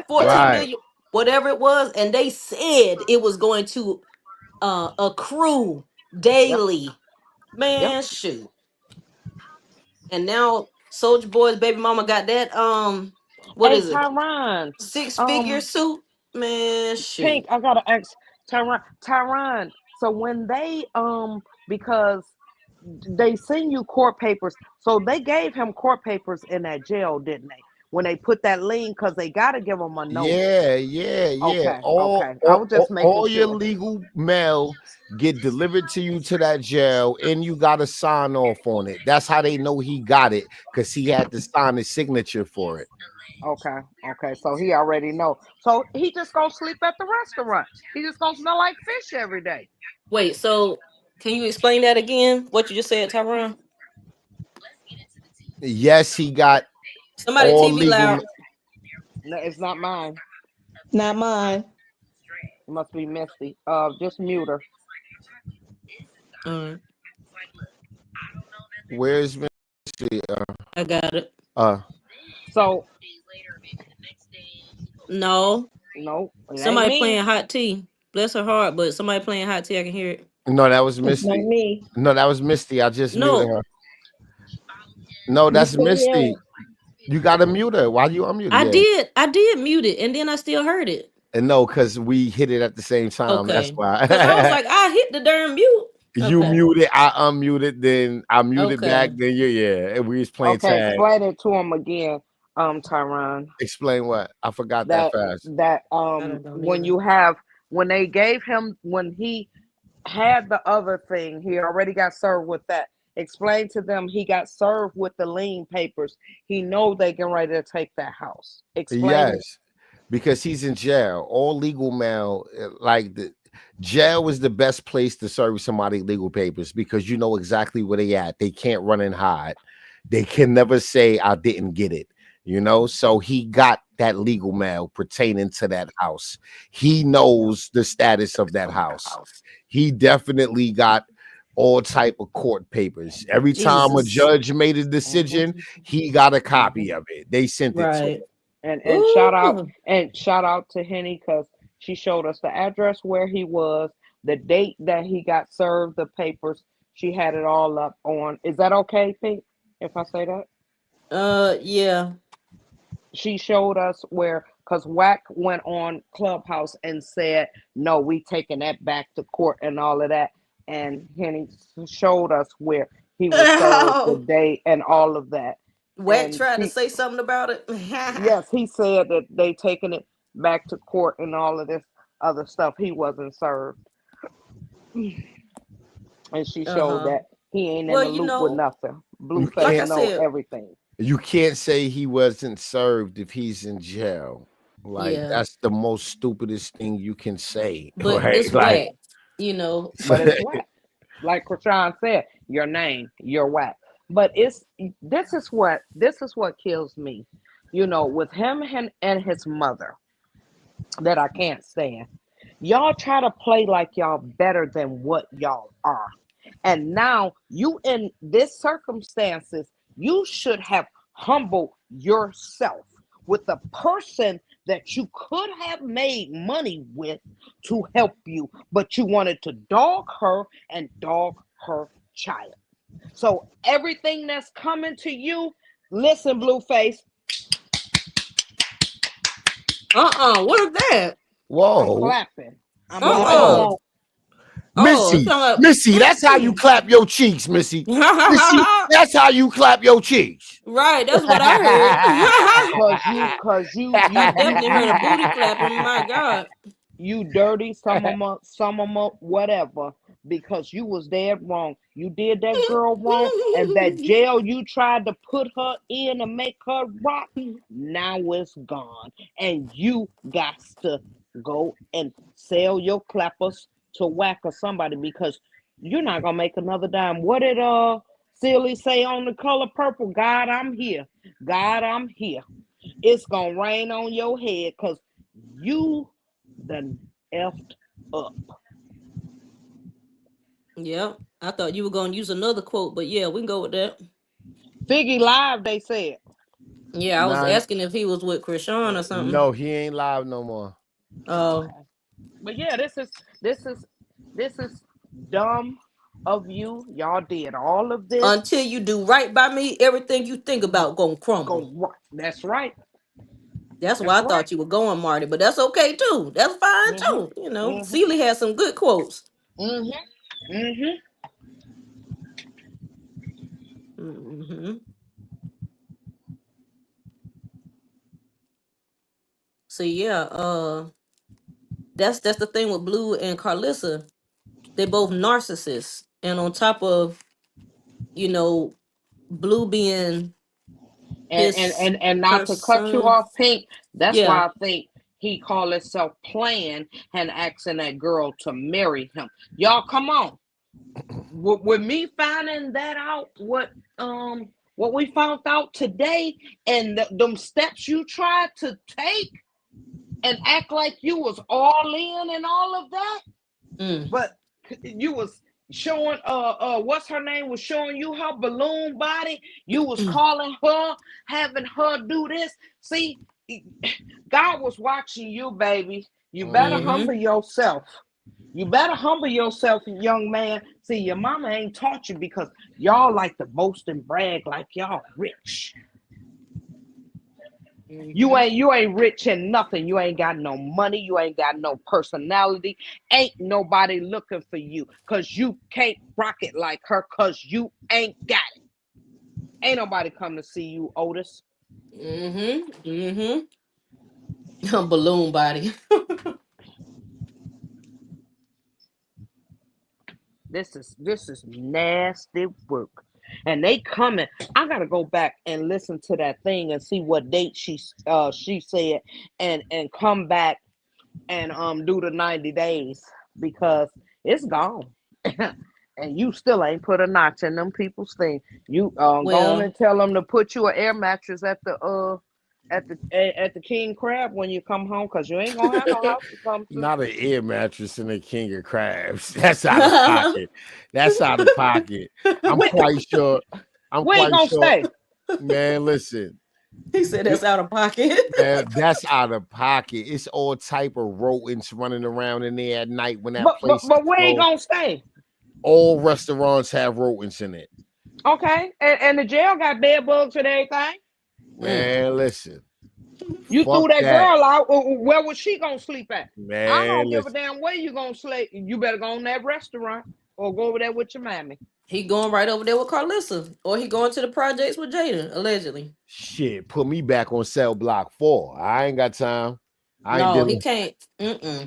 14 Right. million, whatever it was, and they said it was going to accrue Yep. daily. Yep. Man, shoot. And now Soldier Boy's baby mama got that what Hey, is it? Tyron. Six-figure Um, suit? Man, Pink, shoot. I gotta ask Tyron. So when they because they send you court papers. So they gave him court papers in that jail, didn't they? When they put that lien, because they got to give him a notice. Yeah. Okay. All, I was just making all your sure. legal mail get delivered to you to that jail, and you got to sign off on it. That's how they know he got it, because he had to sign his signature for it. Okay. So he already know. So he just gonna sleep at the restaurant. He just gonna smell like fish every day. Wait, so can you explain that again? What you just said, Tyrone? Yes, he got somebody all TV legal. loud. No, it's not mine. Not mine. It must be Misty. Just mute her. Where's Misty? I got it. So no, somebody me. playing hot tea. Bless her heart, but somebody playing hot tea. I can hear it. No, that was Misty. Not me. No, that was Misty. I just muted her. No, that's Misty. You gotta mute her. Why you unmute? I did mute it, and then I still heard it. And no, because we hit it at the same time. Okay. That's why. Because I was like, I hit the darn mute. You muted, I unmuted, then I muted back. Then and we was playing tag. Explain it to him again, Tyrone. Explain what? I forgot that fast. When they gave him, when he had the other thing, he already got served with that. Explain to them he got served with the lien papers. He know they getting ready to take that house. Explain it. Because he's in jail. All legal mail, like the jail is the best place to serve somebody legal papers, because you know exactly where they at. They can't run and hide. They can never say I didn't get it. So he got that legal mail pertaining to that house. He knows the status of that house. He definitely got all type of court papers. Every time a judge made a decision, he got a copy of it. They sent it to him. And shout out to Henny, because she showed us the address where he was, the date that he got served the papers. She had it all up on. Is that okay, Pete, if I say that? Yeah. She showed us where, because WAC went on Clubhouse and said, no, we taking that back to court and all of that. And Henny showed us where he was served the date and all of that. WAC tried to say something about it. Yes, he said that they taking it back to court and all of this other stuff. He wasn't served. And she showed that he ain't in the loop with nothing. Blueface like know everything. You can't say he wasn't served if he's in jail. Like that's the most stupidest thing you can say. But right? it's like, WAC, But it's WAC. Like Chrisean said, your name, your WAC. But this is what kills me, with him and his mother, that I can't stand. Y'all try to play like y'all better than what y'all are. And now you in this circumstances, you should have humbled yourself with the person that you could have made money with to help you, but you wanted to dog her and dog her child. So everything that's coming to you, listen, Blueface. What is that? Whoa. I'm clapping. Missy, that's how you clap your cheeks, Missy. That's how you clap your cheeks. Right, that's what I heard. Cause you definitely heard a booty clapping. My God. You dirty, some of them, whatever, because you was dead wrong. You did that girl wrong, and that jail you tried to put her in and make her rock, now it's gone. And you got to go and sell your clappers to WAC or somebody, because you're not gonna make another dime. What did Silly say on The Color Purple? God, I'm here. God, I'm here. It's gonna rain on your head, because you done effed up. Yeah, I thought you were gonna use another quote, but yeah, we can go with that. Figgy live, they said. Yeah, I was asking if he was with Chrisean or something. No, he ain't live no more. Oh, but yeah, this is dumb of you. Y'all did all of this until you do right by me. Everything you think about gonna crumble. That's right. That's why I thought you were going, Marty, but that's okay too. That's fine too. Celie has some good quotes. So yeah, that's the thing with Blue and Carlissa. They both narcissists, and on top of Blue being his And not to cut you persona. off, Pink. That's Yeah. why I think he called himself playing and asking that girl to marry him. Y'all, come on. With me finding that out, what we found out today, and them steps you tried to take and act like you was all in and all of that, but you was showing what's her name was showing you her balloon body. You was calling her, having her do this. See, God was watching you, baby. You better humble yourself. You better humble yourself, young man. See, your mama ain't taught you, because y'all like to boast and brag like y'all rich. You ain't rich in nothing. You ain't got no money. You ain't got no personality. Ain't nobody looking for you, because you can't rock it like her, because you ain't got it. Ain't nobody come to see you, Otis. Balloon body. This is nasty work. And they coming. I gotta go back and listen to that thing and see what date she said, and come back and do the 90 days, because it's gone. And you still ain't put a notch in them people's thing. You go on and tell them to put you an air mattress at the King Crab when you come home, because you ain't gonna have no house to come to. Not an air mattress in the King of Crabs. That's out of pocket. That's out of pocket. I'm quite sure. We ain't gonna stay. Man, listen. He said that's out of pocket. Man, that's out of pocket. It's all type of rodents running around in there at night when that place. But we ain't gonna stay. All restaurants have rodents in it. Okay, and the jail got bed bugs and everything. Man, listen. You threw that girl out. Where was she gonna sleep at? Man, I don't give a damn where you gonna sleep. You better go in that restaurant or go over there with your mammy. He going right over there with Carlissa, or he going to the projects with Jada, allegedly. Shit, put me back on cell block 4. I ain't got time. He can't.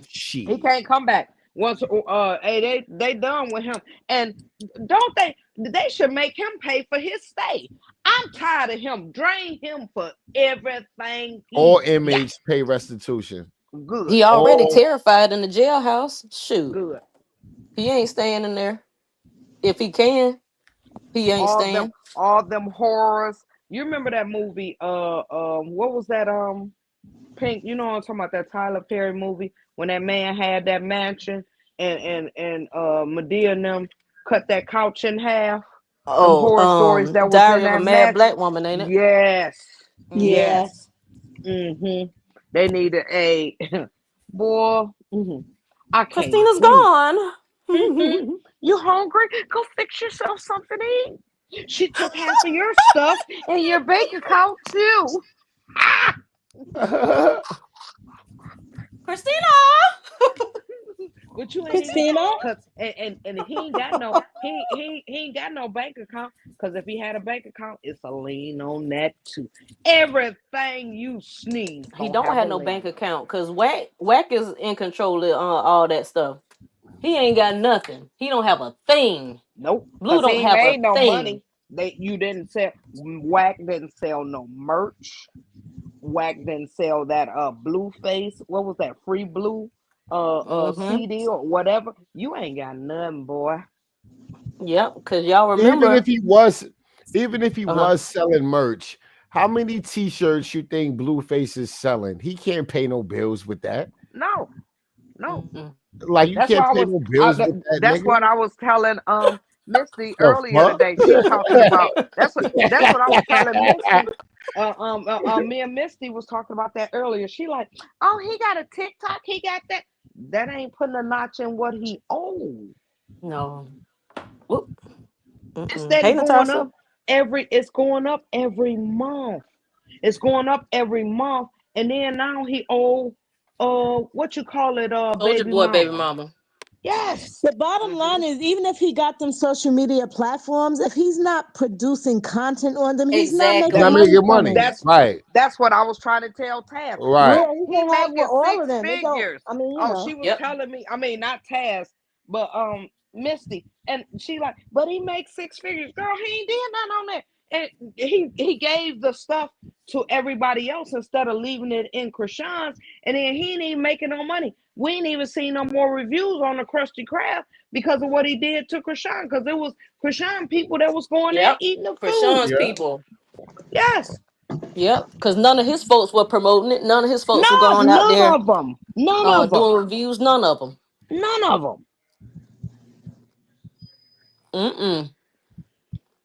Shit. He can't come back. Once hey, they done with him. And don't they should make him pay for his stay. I'm tired of him. Drain him for everything. All inmates pay restitution. Good. He already terrified in the jailhouse. Shoot. Good. He ain't staying in there. If he can, he ain't staying. All them horrors. You remember that movie? What was that? Pink. You know what I'm talking about? That Tyler Perry movie when that man had that mansion and Medea and them cut that couch in half. Oh, horror stories that was Diary in of that a Mad Black Woman, ain't it? Yes. Yeah. Yes. They needed a boy. I can't. Christina's gone. You hungry? Go fix yourself something to eat. She took half of your stuff and your bank account too. Christina. But you ain't Christina? and he ain't got no he ain't got no bank account, because if he had a bank account, it's a lien on that too. Everything you sneeze, He don't have no bank account because Whack is in control of all that stuff. He ain't got nothing. He don't have a thing. Nope. Blue don't he have made a no thing. money. You didn't sell. Whack didn't sell no merch. Whack didn't sell that blue face. What was that? Free Blue CD or whatever. You ain't got nothing, boy. Yep, because y'all remember. Even if he was selling merch, how many t-shirts you think Blueface is selling? He can't pay no bills with that. No. Like, you can't pay no bills with that. That's nigga. what I was telling Misty earlier today. She talking about that's what I was telling Misty. Me and Misty was talking about that earlier. She like, oh, he got a TikTok, he got that. That ain't putting a notch in what he owns. No. It's that going up it's going up every month. It's going up every month. And then now he owe what you call it, Soldier baby boy, mama. baby mama. Yes. The bottom line is, even if he got them social media platforms, if he's not producing content on them, he's not making Not money making from money. it. Right. That's what I was trying to tell Taz. Right. Yeah, he He can have making all six of them. It don't. figures. I mean, you know. She was telling me. I mean, not Taz, but Misty, and she like, but he makes six figures. Girl, he ain't did nothing on that. And he gave the stuff to everybody else instead of leaving it in Chrisean's, and then he ain't even making no money. We ain't even seen no more reviews on the Krusty Krab because of what he did to Chrisean, because it was Chrisean people that was going there eating the food. Chrisean's people. Yes. Yep, because none of his folks were promoting it. None of his folks were No, going out there none of them. None of them. doing reviews. None of them. None of them.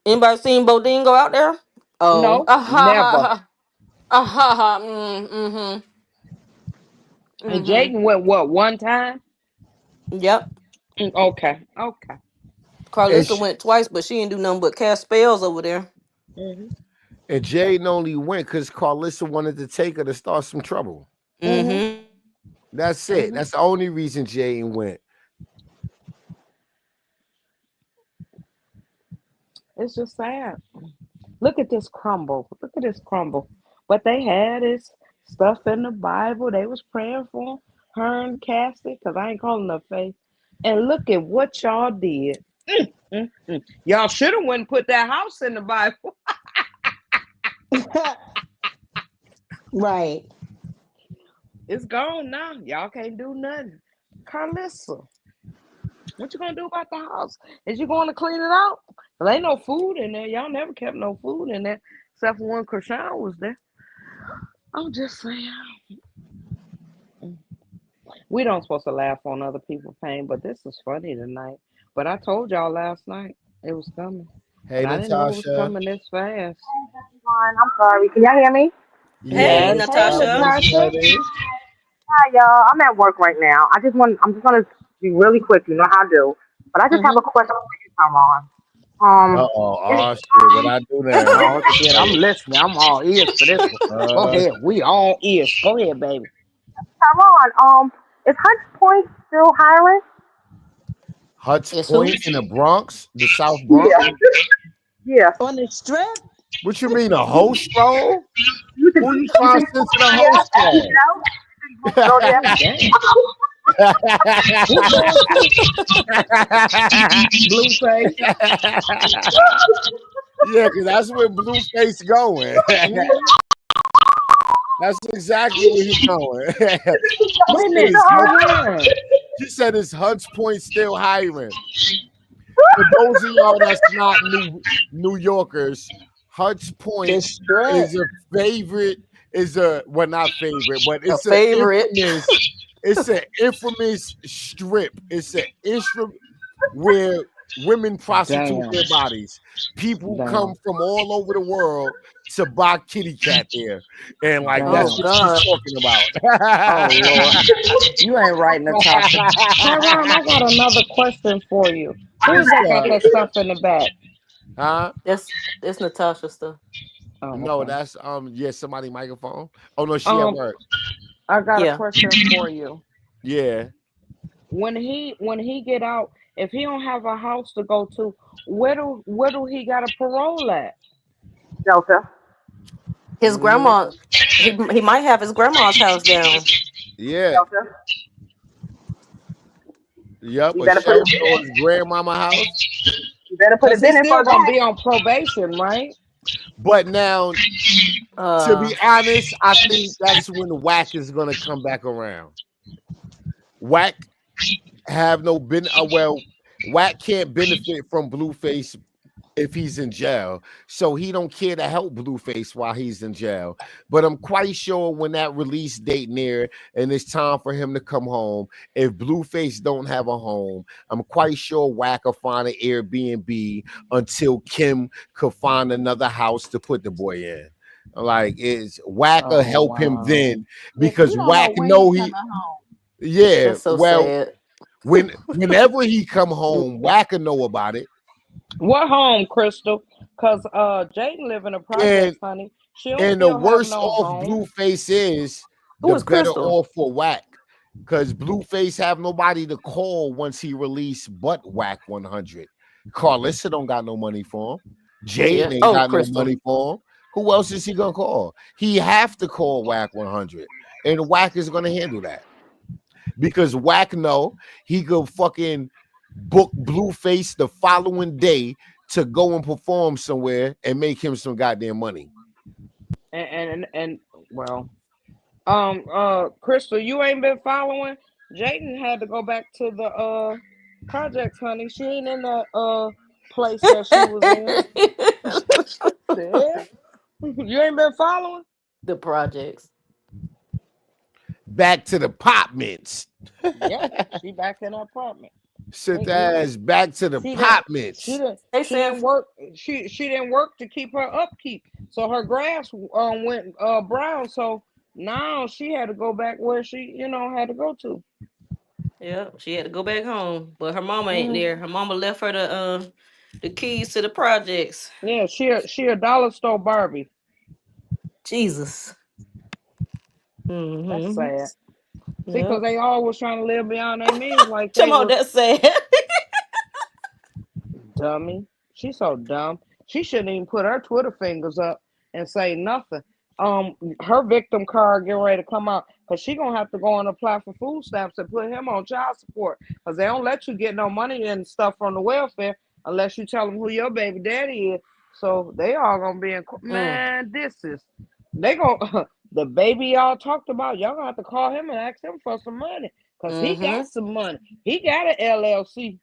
Anybody seen Bodine go out there? Oh, No, never. And Jaden went what, one time? Yep. Okay. Carlissa went twice, but she didn't do nothing but cast spells over there. And Jaden only went because Carlissa wanted to take her to start some trouble. That's it. That's the only reason Jaden went. It's just sad. Look at this crumble. Look at this crumble. What they had is stuff in the Bible. They was praying for her and Cassie, because I ain't calling her face. And look at what y'all did. Y'all should have went and put that house in the Bible. Right. It's gone now. Y'all can't do nothing. Carlissa, what you gonna do about the house? Is you going to clean it out? There ain't no food in there. Y'all never kept no food in there except for when Chrisean was there. I'm just saying. We don't supposed to laugh on other people's pain, but this is funny tonight. But I told y'all last night it was coming. Hey, I didn't know it was Natasha. coming this fast. I'm sorry. Can y'all hear me? Hey, Yes. Natasha. Natasha. Hi, y'all. I'm at work right now. I'm just gonna be really quick. You know how I do. But I just have a question for you, Tyrone. Oh shit! What I do now? Oh shit! I'm listening. I'm all ears for this one. Go ahead. We all ears. Go ahead, baby. Tyrone, is Hunts Point still hiring? Huts Point in the Bronx, the South Bronx. Yeah. On the strip. What you mean, a host role? Who you find sent to the host role? Blueface. Yeah, because that's where Blueface going. That's exactly where he's going. She said his Hunts Point still hiring. For those of y'all that's not New Yorkers, Hunts Point is a favorite. Well, not favorite, but it's a favorite. It's an infamous strip. It's an strip where women prostitute their bodies. People come from all over the world to buy kitty cat there, and like that's what she's talking about. Oh Lord, you ain't right, Natasha. Tyrone, I got another question for you. Who's that got that stuff in the back? Huh? That's Natasha stuff. Oh, no, okay. that's somebody microphone. Oh no, she at work. I got a question for you. Yeah. When he get out, if he don't have a house to go to, where do he got a parole at? Delta. His grandma. He might have his grandma's house down. Yeah. Delta. Yep. A shelter or his grandmama house. You better put it in. He's still gonna be on probation, right? But now, to be honest, I think that's when Whack is gonna come back around. Whack Whack can't benefit from Blueface if he's in jail, so he don't care to help Blueface while he's in jail. But I'm quite sure when that release date near and it's time for him to come home, if Blueface don't have a home, I'm quite sure Whack will find an Airbnb until Kim could find another house to put the boy in. Like, is Whack will help him then, because Whack know he. Yeah, that's so sad. Whenever he come home, Whack will know about it. What home, Crystal? Because Jaden live in a project, honey. And the worse off Blueface is, the better off for Whack. Because Blueface have nobody to call once he released but Whack 100. Carlissa don't got no money for him. Jade ain't got no money for him. Who else is he gonna call? He have to call Whack 100, and Whack is gonna handle that because Whack know he could fucking book Blueface the following day to go and perform somewhere and make him some goddamn money. And well, Crystal, you ain't been following. Jaden had to go back to the projects, honey. She ain't in the place that she was in. You ain't been following the projects. Back to the apartments. Yeah, she back in her apartment. Sit ass back to the apartments. She didn't work. She didn't work to keep her upkeep, so her grass went brown. So now she had to go back where she had to go to. Yeah, she had to go back home, but her mama ain't there. Her mama left her the keys to the projects. Yeah, she a dollar store Barbie. Jesus. That's sad. See, because they always trying to live beyond their means. Like come on, that's sad. Dummy. She's so dumb. She shouldn't even put her Twitter fingers up and say nothing. Her victim card getting ready to come out because she gonna have to go and apply for food stamps and put him on child support because they don't let you get no money and stuff from the welfare unless you tell them who your baby daddy is. So they all gonna be in man. They gonna the baby y'all talked about. Y'all gonna have to call him and ask him for some money because he got some money. He got an LLC.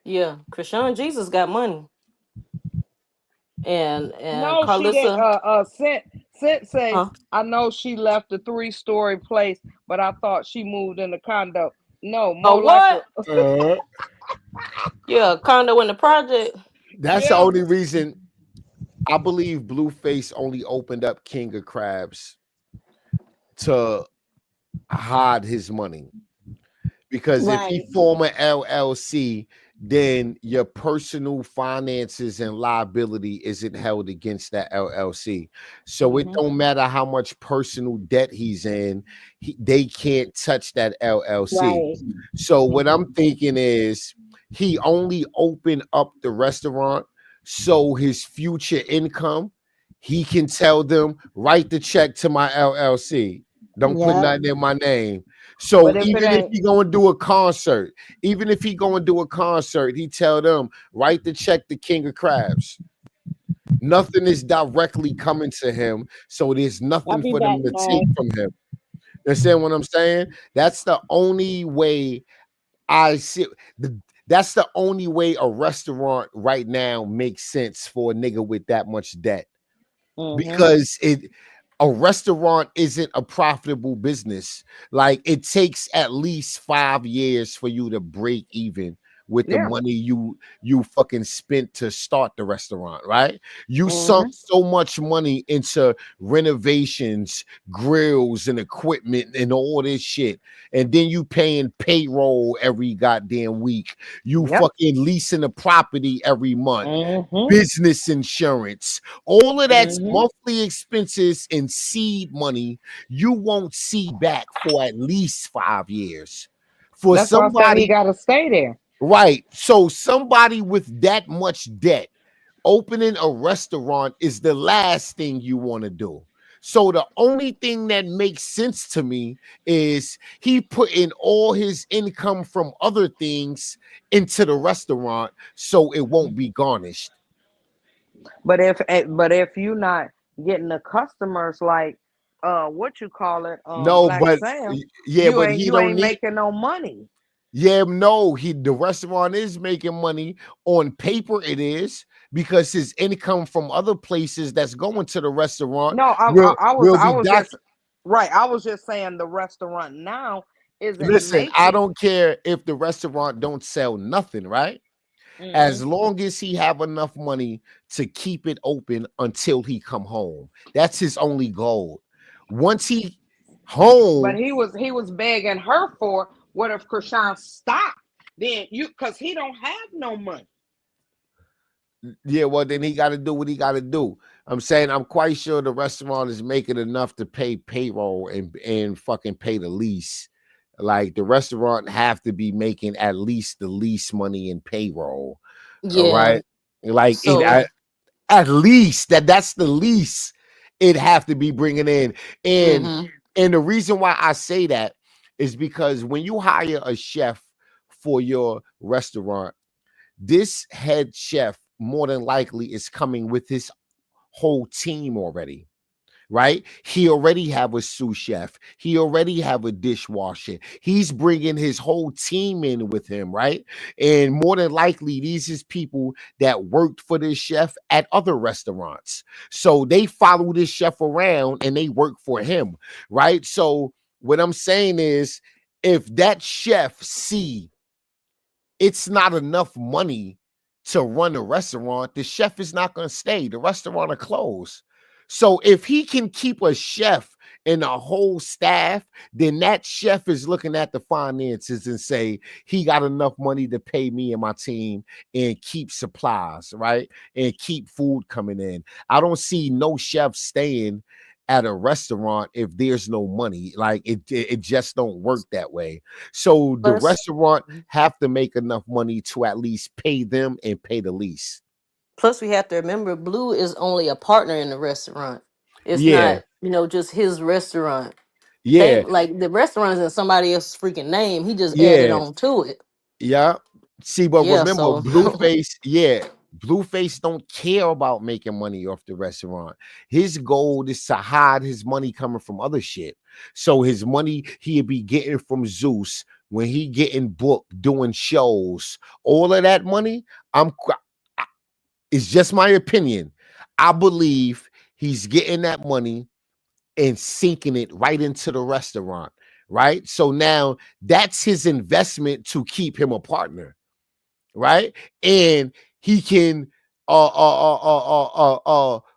Yeah, Chrisean Jesus got money. And no, Carlissa, she didn't. Say, I know she left a 3-story place, but I thought she moved in the condo. No, more what? Like yeah, condo in the project. That's the only reason I believe Blueface only opened up King of Crabs to hide his money. Because if he form an LLC, then your personal finances and liability isn't held against that LLC. So it don't matter how much personal debt he's in, they can't touch that LLC. So what I'm thinking is he only opened up the restaurant so his future income, he can tell them, write the check to my LLC. Don't put nothing in my name. So even if he go and do a concert, he tell them, write the check to King of Crabs. Nothing is directly coming to him, so there's nothing for them to take from him. You understand what I'm saying? That's the only way I see. That's the only way a restaurant right now makes sense for a nigga with that much debt. Because a restaurant isn't a profitable business. Like it takes at least 5 years for you to break even with the money you fucking spent to start the restaurant, right? You sunk so much money into renovations, grills and equipment and all this shit. And then you paying payroll every goddamn week. You fucking leasing a property every month, business insurance, all of that's monthly expenses and seed money you won't see back for at least 5 years. For that's somebody, why he got to stay there. Right. So somebody with that much debt, opening a restaurant is the last thing you want to do. So the only thing that makes sense to me is he put in all his income from other things into the restaurant so it won't be garnished. But if you're not getting the customers like what you call it, no, Black but Sam, you ain't making no money. Yeah, no, the restaurant is making money. On paper, it is because his income from other places that's going to the restaurant. No, I was just saying the restaurant now isn't. Listen, I don't care if the restaurant don't sell nothing, right? As long as he have enough money to keep it open until he come home. That's his only goal. Once he home, but he was begging her for. What if Chrisean stopped? Then because he don't have no money. Yeah, well, then he got to do what he got to do. I'm saying I'm quite sure the restaurant is making enough to pay payroll and fucking pay the lease Like the restaurant have to be making at least the least money in payroll. All Yeah. right. Like So at least that's the least it have to be bringing in. And the reason why I say that is because when you hire a chef for your restaurant, this head chef more than likely is coming with his whole team already, right? He already have a sous chef. He already have a dishwasher. He's bringing his whole team in with him, right? And more than likely, these is people that worked for this chef at other restaurants. So they follow this chef around and they work for him, right? So what I'm saying is, if that chef see it's not enough money to run a restaurant, the chef is not going to stay. The restaurant will close. So if he can keep a chef and a whole staff, then that chef is looking at the finances and say he got enough money to pay me and my team and keep supplies, right? And keep food coming in. I don't see no chef staying at a restaurant if there's no money. Like it just don't work that way. So the plus, restaurant have to make enough money to at least pay them and pay the lease. plus we have to remember Blue is only a partner in the restaurant. It's Yeah, not, just his restaurant. They yeah, like the restaurant is in somebody else's freaking name. He just added yeah, on to it. yeah. See, but Yeah, remember, so Blueface, yeah, Blueface don't care about making money off the restaurant. His goal is to hide his money coming from other shit. So his money he'll be getting from Zeus when he getting booked doing shows. All of that money, it's just my opinion. I believe he's getting that money and sinking it right into the restaurant, right? So now that's his investment to keep him a partner, right? And he can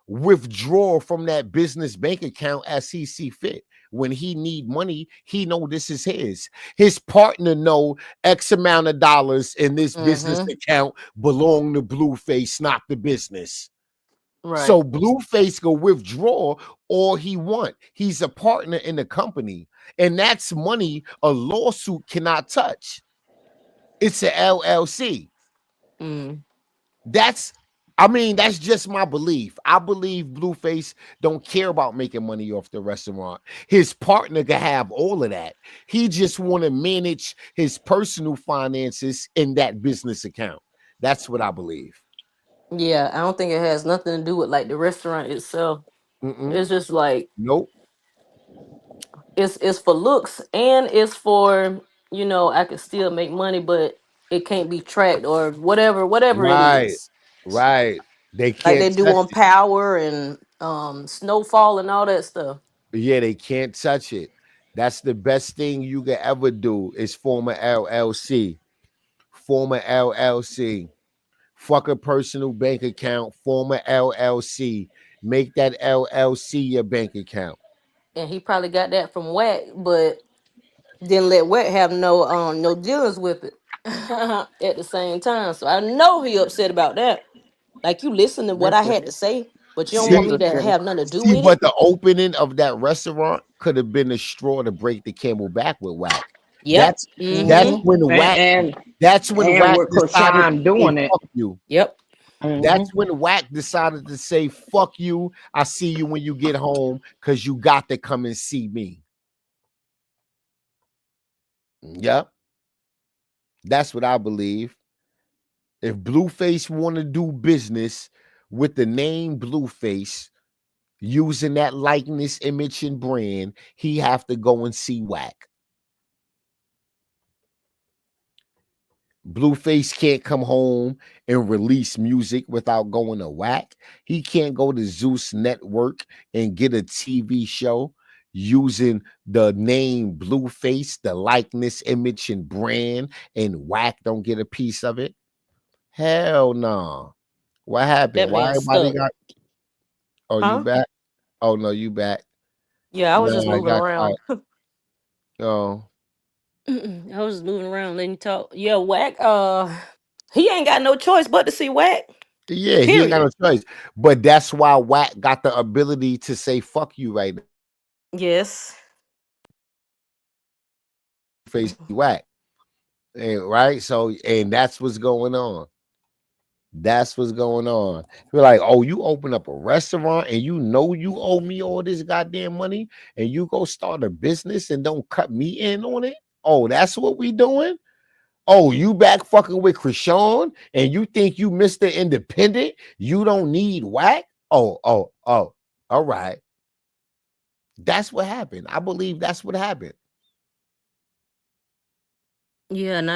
withdraw from that business bank account as he see fit. When he need money, he know this is his. His partner know X amount of dollars in this business account belong to Blueface, not the business. right. So Blueface go withdraw all he want. He's a partner in the company, and that's money a lawsuit cannot touch. It's a LLC. That's that's just my belief. I believe Blueface don't care about making money off the restaurant. His partner can have all of that. He just want to manage his personal finances in that business account. That's what I believe. Yeah, I don't think it has nothing to do with like the restaurant itself. Mm-mm. It's just like Nope. it's for looks and it's for I could still make money, but it can't be tracked or whatever it Right. is. Right. They Like they can't do touch on it. Power and Snowfall and all that stuff. Yeah, they can't touch it. That's the best thing you can ever do is form a LLC. Form a LLC. Fuck a personal bank account. Form a LLC. Make that LLC your bank account. And he probably got that from Wack, but didn't let Wack have no dealings with it at the same time. So I know he upset about that. Like you listen to what I had to say, but you don't want See, me to have nothing to do see, with but it. the opening of that restaurant could have been a straw to break the camel back with Whack. Yep. That's that's Mm-hmm. when Whack. And That's when and Whack with decided Chrisean to say doing it. fuck you. Yep. That's when Whack decided to say fuck you. I see you when you get home because you got to come and see me. Yep, that's what I believe. If Blueface want to do business with the name Blueface, using that likeness, image, and brand, he have to go and see Whack. Blueface can't come home and release music without going to Whack. He can't go to Zeus Network and get a TV show using the name Blueface, the likeness, image, and brand, and Whack don't get a piece of it. Hell no. What happened? That Why man everybody stuck. got? Oh, you Huh? back? Oh no, you back? Yeah, I was just No, I moving got quiet. around. Oh, I was just moving around letting you talk. Yeah, Whack, he ain't got no choice but to see Whack. yeah, he ain't got Period. no choice. But that's why Whack got the ability to say "fuck you" right now. Yes. Blueface whack. And, right? So, and that's what's going on. That's what's going on. You're like, oh, you open up a restaurant and you know you owe me all this goddamn money, and you go start a business and don't cut me in on it. Oh, that's what we doing. Oh, you back fucking with Chrisean and you think you Mr. Independent? You don't need whack? Oh. All right. That's what happened. I believe that's what happened. Yeah, and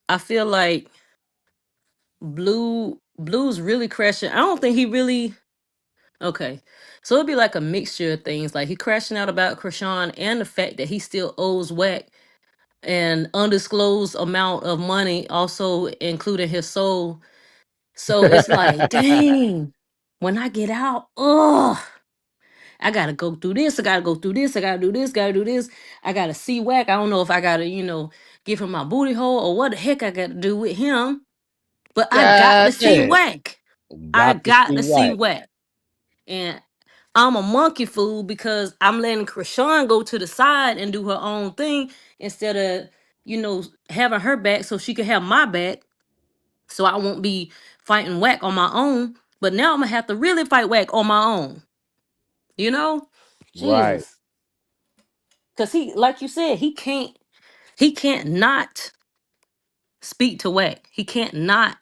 I feel like Blue's really crashing. I don't think he really okay. So it'd be like a mixture of things. Like he crashing out about Chrisean and the fact that he still owes Wack an undisclosed amount of money, also including his soul. So it's like, dang, when I get out, I gotta go through this. I gotta go through this. I gotta do this. Gotta do this. I gotta see Wack. I don't know if I gotta, give him my booty hole or what the heck I gotta do with him. But I got to God see damn. Wack. I Got to got see to see whack. Wack. And I'm a monkey fool because I'm letting Chrisean go to the side and do her own thing instead of, having her back so she can have my back. So I won't be fighting Wack on my own. But now I'm gonna have to really fight Wack on my own. You know? Right. Jesus. Cause he, like you said, he can't not speak to Wack. He can't not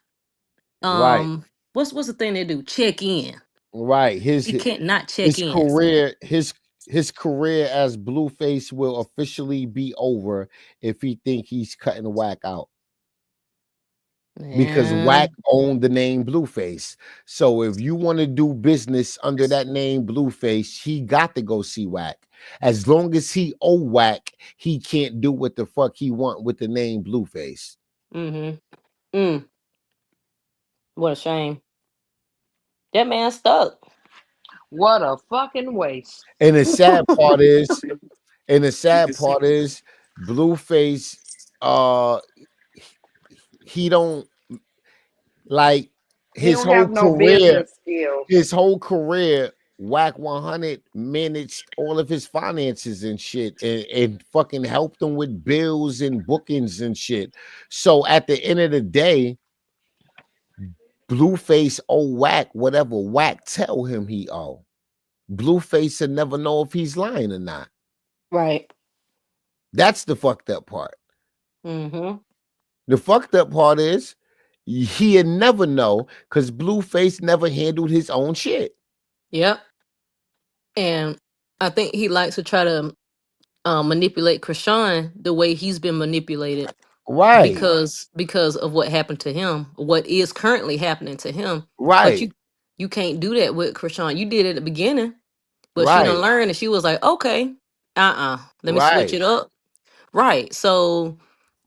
Right. what's the thing they do? Check in. Right. He can't not check His in. career, his career as Blueface will officially be over if he think he's cutting Whack out. Because Whack Man. owned the name Blueface. So if you want to do business under that name Blueface, he got to go see Whack. As long as he owe Whack, he can't do what the fuck he want with the name Blueface. What a shame. That man stuck. What a fucking waste. And the sad part is, Blueface, he don't like He his don't whole have no career. business skills. His whole career, Whack 100 managed all of his finances and shit, and fucking helped him with bills and bookings and shit. So at the end of the day, Blueface owe Whack whatever Whack tell him he owe. Blueface will never know if he's lying or not. Right. That's the fucked up part. Mm-hmm. The fucked up part is he'll never know because Blueface never handled his own shit. Yep. And I think he likes to try to manipulate Chrisean the way he's been manipulated. Right. Because of what happened to him, what is currently happening to him. But Right. you can't do that with Chrisean. You did it at the beginning, but she done Right. learned and she was like, okay, let me switch Right. it up. Right. So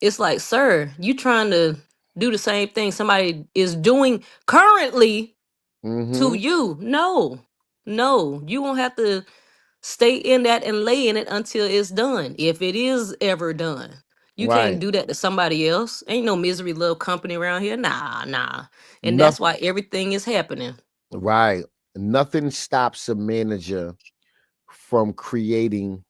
it's like, sir, you trying to do the same thing somebody is doing currently to you. No, you won't have to stay in that and lay in it until it's done. If it is ever done, you can't Right. do that to somebody else. Ain't no misery love company around here. Nah. And that's Nothing. why everything is happening. Right. Nothing stops a manager from creating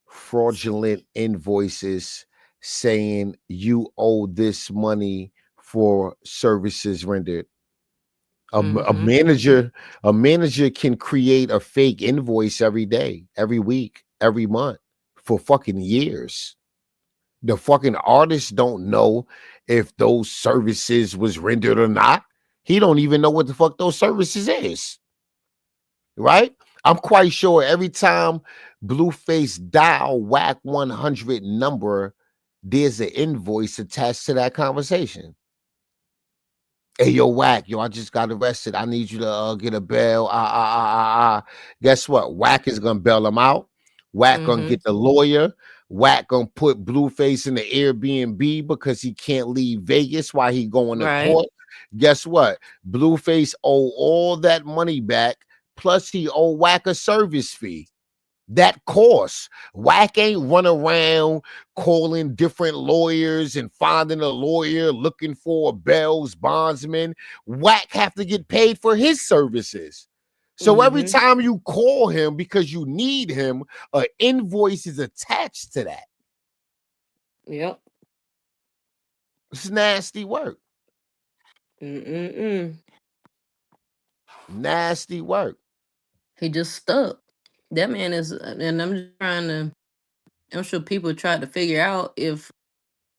fraudulent invoices saying you owe this money for services rendered. A manager can create a fake invoice every day, every week, every month for fucking years. The fucking artists don't know if those services was rendered or not. He don't even know what the fuck those services is. Right? I'm quite sure every time Blueface dial Whack 100 number, there's an invoice attached to that conversation. Hey, yo, Whack, yo, I just got arrested. I need you to get a bail. Guess what? Whack is gonna bail him out. Whack gonna get the lawyer. Whack gonna put Blueface in the Airbnb because he can't leave Vegas while he going to court. Guess what? Blueface owe all that money back. Plus, he owe Whack a service fee. That course, Whack ain't run around calling different lawyers and finding a lawyer looking for a bail's bondsman. Whack have to get paid for his services. So every time you call him because you need him, an invoice is attached to that. Yep. It's nasty work. Nasty work. He just stuck. That man is, and I'm just trying to, I'm sure people try to figure out if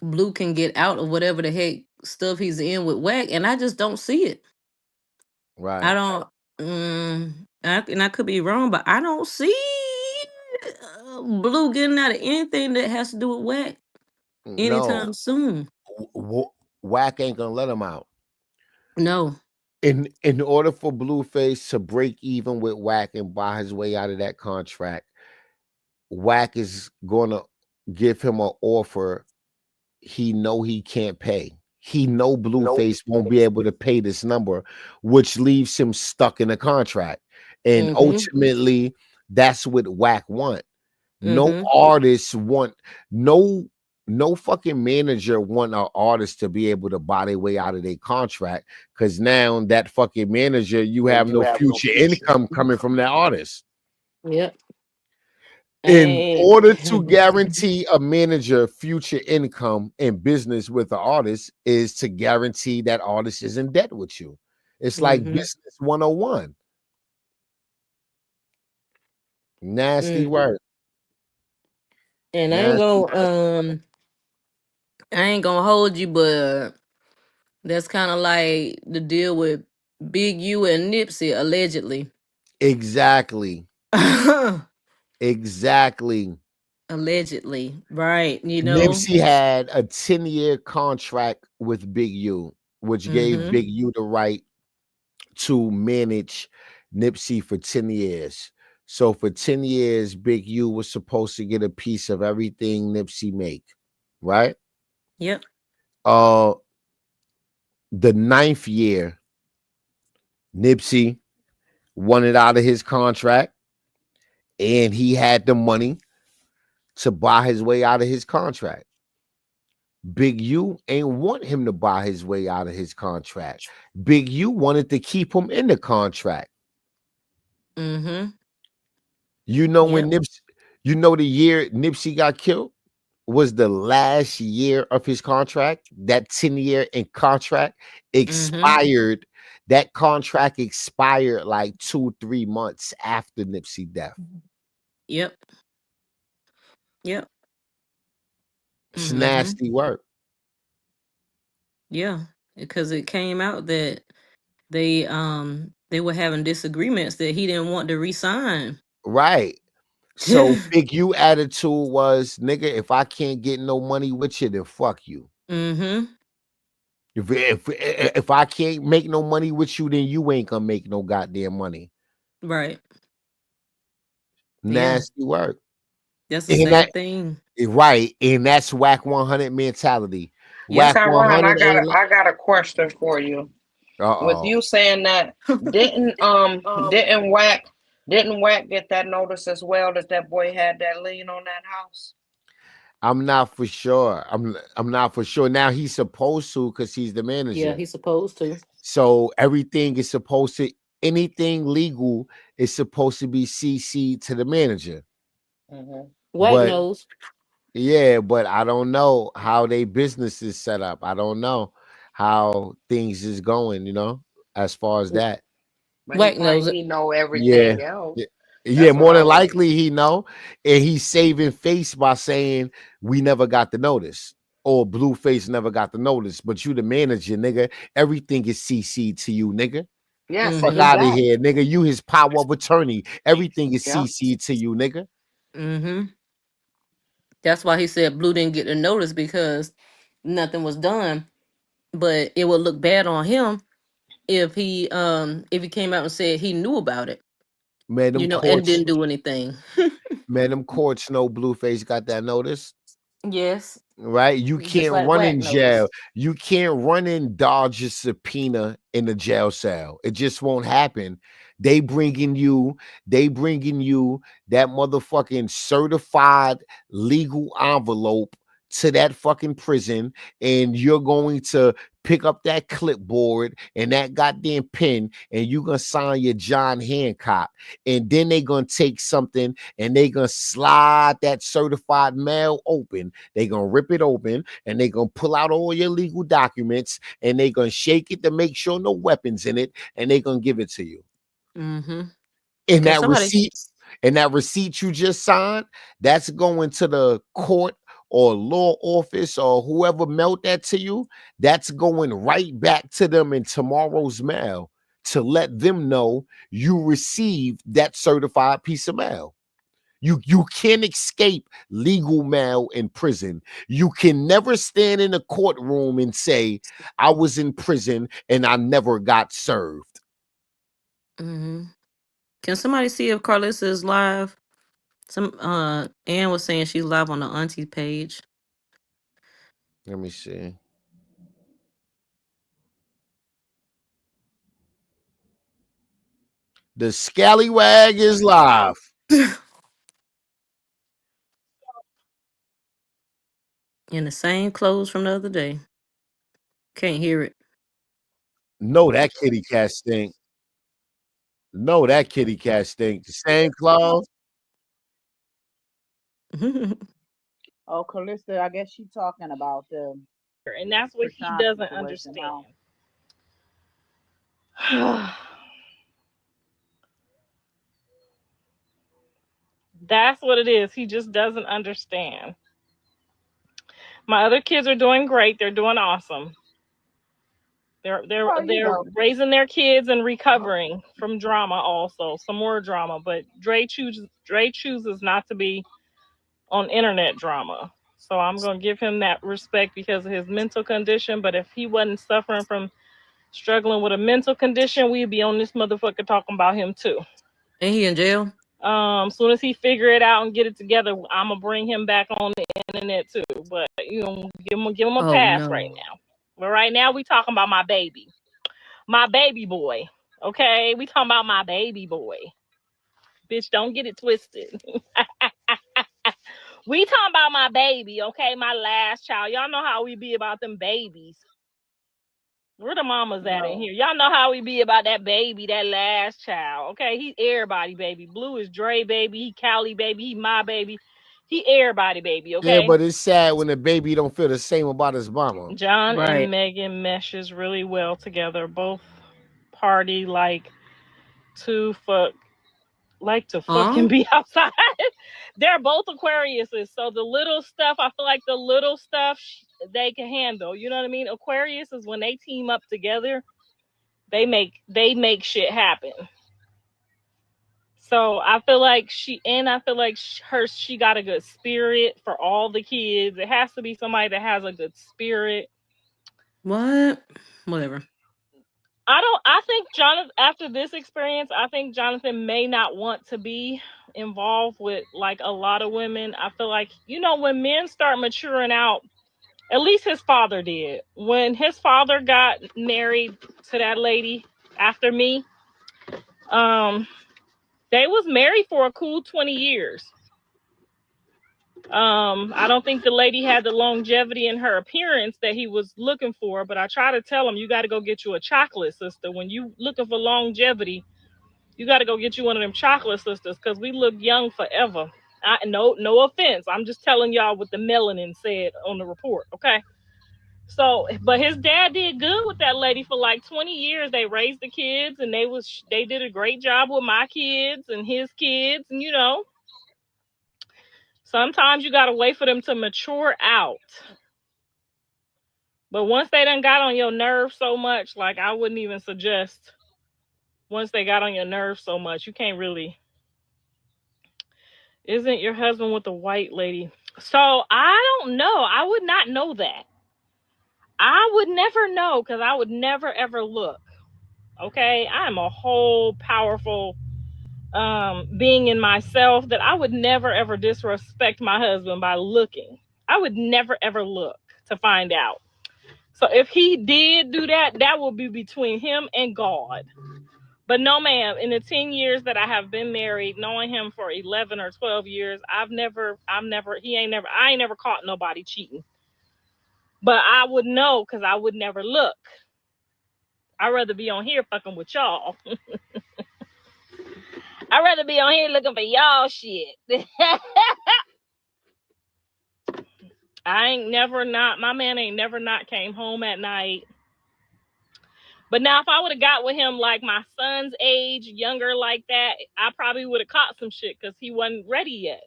Blue can get out of whatever the heck stuff he's in with Wack, and I just don't see it. Right. I don't, and I could be wrong, but I don't see Blue getting out of anything that has to do with Wack anytime soon. Wack ain't gonna let him out. No. In order for Blueface to break even with Wack and buy his way out of that contract, Wack is gonna give him an offer he know he can't pay. He know Blueface won't be able to pay this number, which leaves him stuck in a contract. And ultimately, that's what Wack want. No artists want no fucking manager want an artist to be able to buy their way out of their contract, because now that fucking manager, you have no future income coming from that artist. Yep. In order to guarantee a manager future income in business with the artist is to guarantee that artist is in debt with you. It's like business 101. Nasty work. And I ain't gonna hold you, but that's kind of like the deal with Big U and Nipsey, allegedly. Exactly. Exactly. Allegedly, right? You know, Nipsey had a 10-year contract with Big U, which gave Big U the right to manage Nipsey for 10 years. So for 10 years, Big U was supposed to get a piece of everything Nipsey make, right? Yep. The 9th year, Nipsey wanted out of his contract, and he had the money to buy his way out of his contract. Big U ain't want him to buy his way out of his contract. Big U wanted to keep him in the contract. You know, when Nipsey, you know, the year Nipsey got killed was the last year of his contract. That 10-year in contract expired. That contract expired like 2-3 months after Nipsey death. Yep. Yep. It's nasty work. Yeah, because it came out that they were having disagreements that he didn't want to resign. Right. So Big U attitude was, nigga, if I can't get no money with you, then fuck you. If I can't make no money with you, then you ain't gonna make no goddamn money. Right. Nasty work. That's the same thing. Right. And that's Wack 100 mentality. Yes, Wack 100 I got a question for you. With you saying that, didn't Wack get that notice as well that that boy had that lien on that house? I'm not for sure. I'm not for sure. Now he's supposed to, because he's the manager. Yeah, he's supposed to. So everything is supposed to, anything legal is supposed to be CC'd to the manager. Wack knows. Yeah, but I don't know how they business is set up. I don't know how things is going, you know, as far as that. Wack knows he know everything else. Yeah, more than likely he know, and he's saving face by saying we never got the notice, or Blueface never got the notice, but you the manager, nigga. Everything is CC'd to you, nigga. Yes, fuck out of here, nigga. You his power of attorney. Everything is CC'd to you, nigga. That's why he said Blue didn't get the notice, because nothing was done. But it would look bad on him if he came out and said he knew about it. Man, them you know, courts, and didn't do anything. Man, them courts know Blueface got that notice. Yes. Right? You Just can't like run Wack in knows. jail. You can't run in dodge a subpoena in the jail cell. It just won't happen. They bringing you that motherfucking certified legal envelope to that fucking prison, and you're going to pick up that clipboard and that goddamn pen, and you're gonna sign your John Hancock, and then they're gonna take something and they're gonna slide that certified mail open. They're gonna rip it open and they're gonna pull out all your legal documents, and they're gonna shake it to make sure no weapons in it, and they're gonna give it to you. Mm-hmm. And that receipt you just signed, that's going to the court or law office or whoever mailed that to you. That's going right back to them in tomorrow's mail to let them know you received that certified piece of mail. You can't escape legal mail in prison. You can never stand in a courtroom and say, I was in prison and I never got served. Mm-hmm. Can somebody see if Carlissa is live? Ann was saying she's live on the auntie page. Let me see. The scallywag is live. In the same clothes from the other day. Can't hear it. No, that kitty cat stink. No, that kitty cat stink. The same clothes. Oh, Calista, I guess she's talking about the. And that's what he doesn't understand. That's what it is. He just doesn't understand. My other kids are doing great. They're doing awesome. They're raising their kids and recovering from drama also. Some more drama, but Dre chooses not to be on internet drama. So I'm going to give him that respect because of his mental condition, but if he wasn't suffering from struggling with a mental condition, we'd be on this motherfucker talking about him too. Ain't he in jail? Soon as he figure it out and get it together, I'm gonna bring him back on the internet too. But you know, give him a pass right now. But right now we talking about my baby boy. Okay, we talking about my baby boy. Bitch, don't get it twisted. We talking about my baby, okay? My last child. Y'all know how we be about them babies. Where the mamas at in here? Y'all know how we be about that baby, that last child. Okay, he everybody baby. Blue is Dre baby. He Callie baby. He my baby. He everybody baby. Okay. Yeah, but it's sad when the baby don't feel the same about his mama. John and Megan meshes really well together. Both party like to fucking be outside. They're both Aquariuses, so the little stuff, I feel like the little stuff they can handle. You know what I mean? Aquarius is when they team up together, they make shit happen. So I feel like she got a good spirit for all the kids. It has to be somebody that has a good spirit. What? Whatever. I think Jonathan, after this experience, I think Jonathan may not want to be involved with like a lot of women. I feel like, you know, when men start maturing out, at least his father did. When his father got married to that lady after me, they was married for a cool 20 years. I don't think the lady had the longevity in her appearance that he was looking for, but I try to tell him, you got to go get you a chocolate sister. When you looking for longevity, you got to go get you one of them chocolate sisters because we look young forever. No offense. I'm just telling y'all what the melanin said on the report, okay? So, but his dad did good with that lady for like 20 years. They raised the kids and they did a great job with my kids and his kids, and you know, sometimes you got to wait for them to mature out. But once they done got on your nerves so much, like I wouldn't even suggest, once they got on your nerves so much, you can't really. Isn't your husband with the white lady? So I don't know. I would not know that. I would never know because I would never ever look. Okay, I am a whole powerful being in myself that I would never ever disrespect my husband by looking. I would never ever look to find out. So if he did do that, that would be between him and God. But no, ma'am, in the 10 years that I have been married, knowing him for 11 or 12 years, I ain't never caught nobody cheating. But I would know because I would never look. I'd rather be on here fucking with y'all. I'd rather be on here looking for y'all shit. My man ain't never not came home at night. But now if I would have got with him like my son's age, younger like that, I probably would have caught some shit because he wasn't ready yet.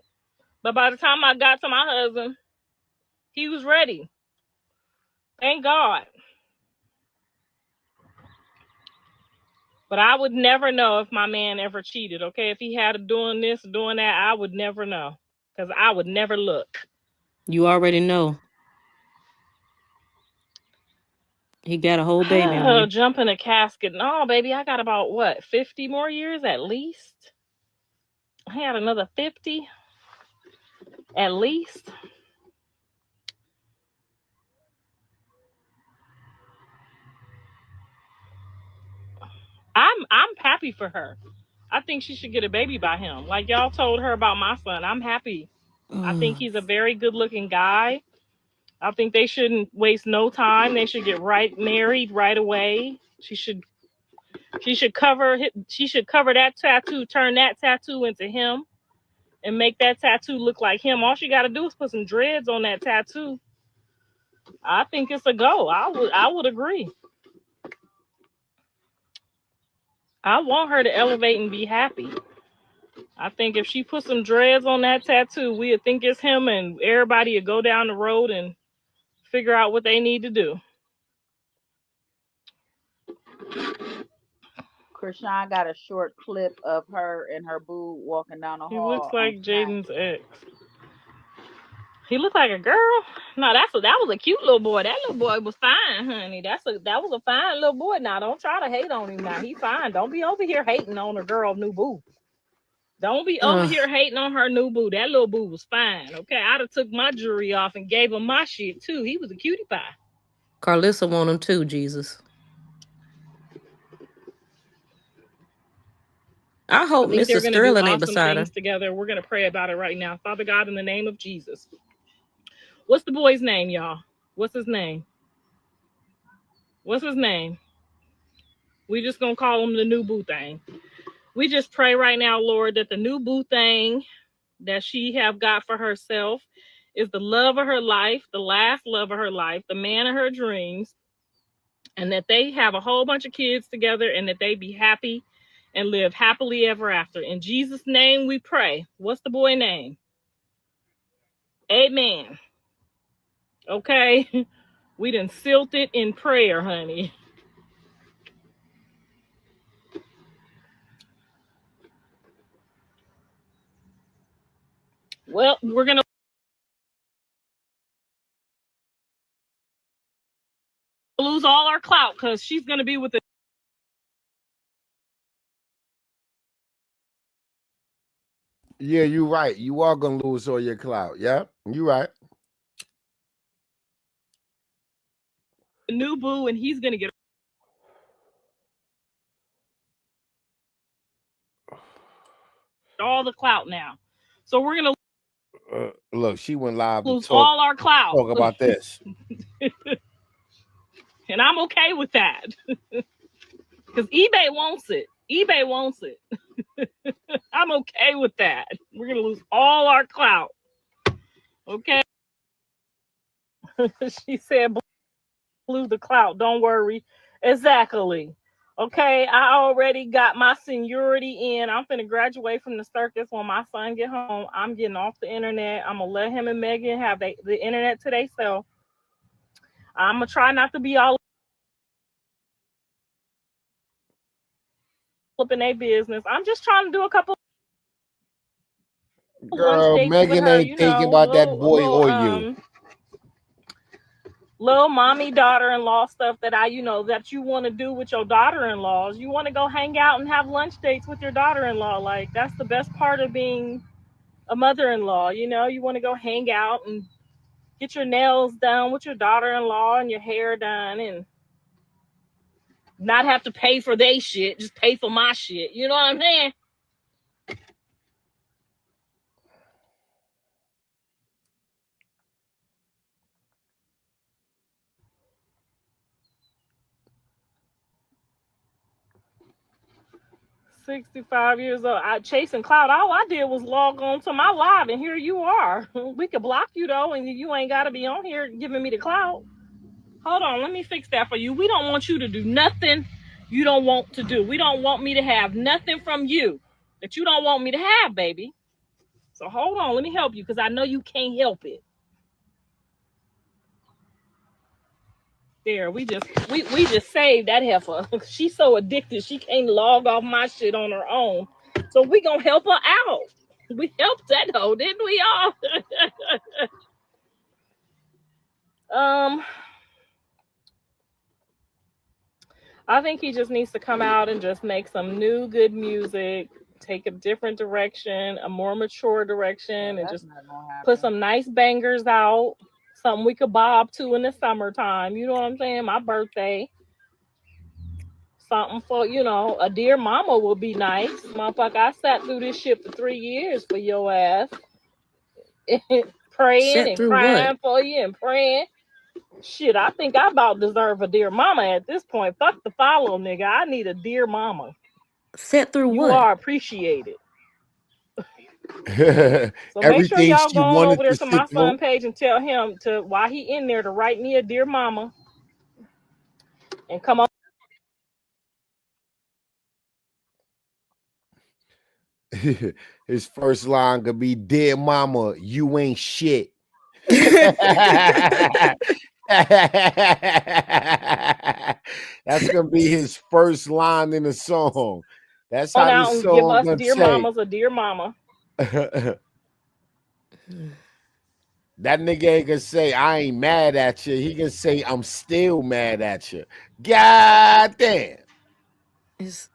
But by the time I got to my husband, he was ready. Thank God. But I would never know if my man ever cheated, okay? If he had doing this, doing that, I would never know. Because I would never look. You already know. He got a whole baby on you. Jump in a casket. No, baby, I got about, 50 more years at least? I had another 50 at least. I'm happy for her. I think she should get a baby by him. Like y'all told her about my son. I'm happy. I think he's a very good looking guy. I think they shouldn't waste no time. They should get married right away. She should cover that tattoo, turn that tattoo into him, and make that tattoo look like him. All she got to do is put some dreads on that tattoo. I think it's a go. I would agree. I want her to elevate and be happy. I think if she put some dreads on that tattoo, we'd think it's him, and everybody would go down the road and figure out what they need to do. Chrisean got a short clip of her and her boo walking down the hall. He looks like Jaden's ex. He looked like a girl. No, that was a cute little boy. That little boy was fine, honey. That was a fine little boy. Now don't try to hate on him. Now he fine. Don't be over here hating on a girl new boo. Don't be over here hating on her new boo. That little boo was fine. Okay, I'd have took my jewelry off and gave him my shit too. He was a cutie pie. Carlissa want him too, Jesus. I hope Mr. Sterling ain't beside her. Together. We're going to pray about it right now. Father God, in the name of Jesus. What's the boy's name, y'all? What's his name? What's his name? We just going to call him the new boo thing. We just pray right now, Lord, that the new boo thing that she have got for herself is the love of her life, the last love of her life, the man of her dreams, and that they have a whole bunch of kids together and that they be happy and live happily ever after. In Jesus' name we pray. What's the boy name? Amen. Okay? We done sealed it in prayer, honey. Well, we're going to lose all our clout because she's going to be with the Yeah, you're right. You are going to lose all your clout. Yeah, you're right. new boo, and he's going to get all the clout now. So we're going to look, she went live lose all our clout. Talk about this. And I'm okay with that. Because eBay wants it. eBay wants it. I'm okay with that. We're going to lose all our clout. Okay? She said, lose the clout. Don't worry. Exactly. Okay, I already got my seniority in. I'm finna graduate from the circus when my son get home. I'm getting off the internet. I'm gonna let him and Megan have the internet to themselves. I'm gonna try not to be all up in their business. I'm just trying to do a couple. Girl, Megan ain't thinking about that boy or you. Little mommy daughter-in-law stuff that that you want to do with your daughter-in-laws. You want to go hang out and have lunch dates with your daughter-in-law. Like, that's the best part of being a mother-in-law. You want to go hang out and get your nails done with your daughter-in-law and your hair done. And not have to pay for their shit, just pay for my shit. You know what I'm saying? $65 years old. Chasing clout. All I did was log on to my live, and here you are. We could block you though, and you ain't got to be on here giving me the clout. Hold on, let me fix that for you. We don't want you to do nothing you don't want to do. We don't want me to have nothing from you that you don't want me to have, baby. So hold on, let me help you because I know you can't help it. There, we just saved that heifer. She's so addicted she can't log off my shit on her own. So we gonna help her out. We helped that hoe, didn't we all? I think he just needs to come out and just make some new good music, take a different direction, a more mature direction, and just put some nice bangers out. Something we could bob to in the summertime. You know what I'm saying? My birthday. Something for, a dear mama would be nice. Motherfucker, I sat through this shit for 3 years for your ass. Praying and crying for you and praying. Shit, I think I about deserve a dear mama at this point. Fuck the follow, nigga. I need a dear mama. Set through you what? You are appreciated. So make sure Everything y'all she go on wanted over there to to my sit through. son page and tell him to, while he in there, to write me a dear mama. And come on. His first line could be, "Dear mama, you ain't shit." That's gonna be his first line in the song. That's how out this and give song us gonna dear say. mamas a dear mama. That nigga ain't gonna say, "I ain't mad at you." He can say, "I'm still mad at you." God damn. Is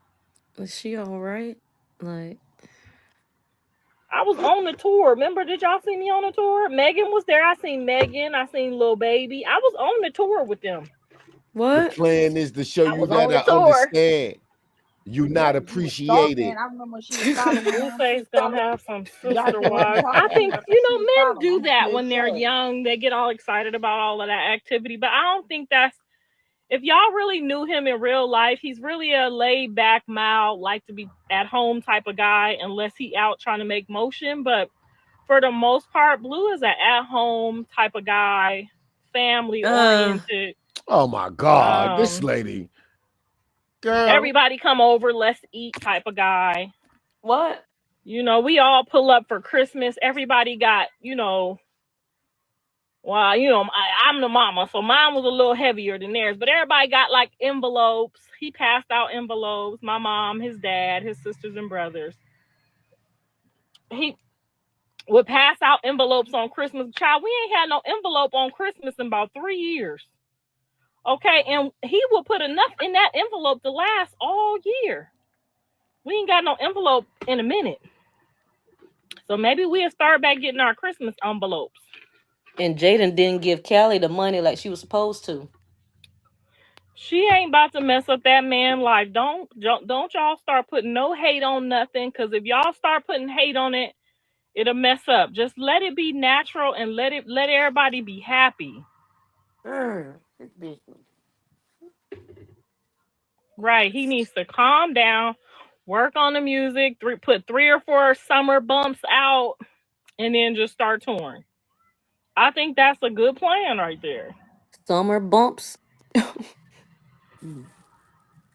she all right? Like, I was on the tour. Remember, did y'all see me on the tour? Megan was there. I seen Megan. I seen Lil Baby. I was on the tour with them. What? The plan is to show you was on the gotta tour. understand. You not appreciated. I remember she was following him. Blueface gonna have some sister wives. I think, men do that when they're young. They get all excited about all of that activity. But I don't think that's, if y'all really knew him in real life, he's really a laid back, mild, like to be at home type of guy, unless he out trying to make motion. But for the most part, Blue is an at home type of guy, family oriented. Oh my God, this lady. Girl. Everybody come over, let's eat type of guy. What? We all pull up for Christmas. Everybody got, well, I'm the mama, so mine was a little heavier than theirs, but everybody got like envelopes. He passed out envelopes. My mom, his dad, his sisters and brothers. He would pass out envelopes on Christmas. Child, we ain't had no envelope on Christmas in about 3 years. Okay, and he would put enough in that envelope to last all year. We ain't got no envelope in a minute. So maybe we'll start back getting our Christmas envelopes. And Jaden didn't give Callie the money like she was supposed to. She ain't about to mess up that man's life. Don't y'all start putting no hate on nothing, because if y'all start putting hate on it, it'll mess up. Just let it be natural and let everybody be happy. Right. He needs to calm down, work on the music, put 3 or 4 summer bumps out, and then just start touring. I think that's a good plan right there. Summer bumps.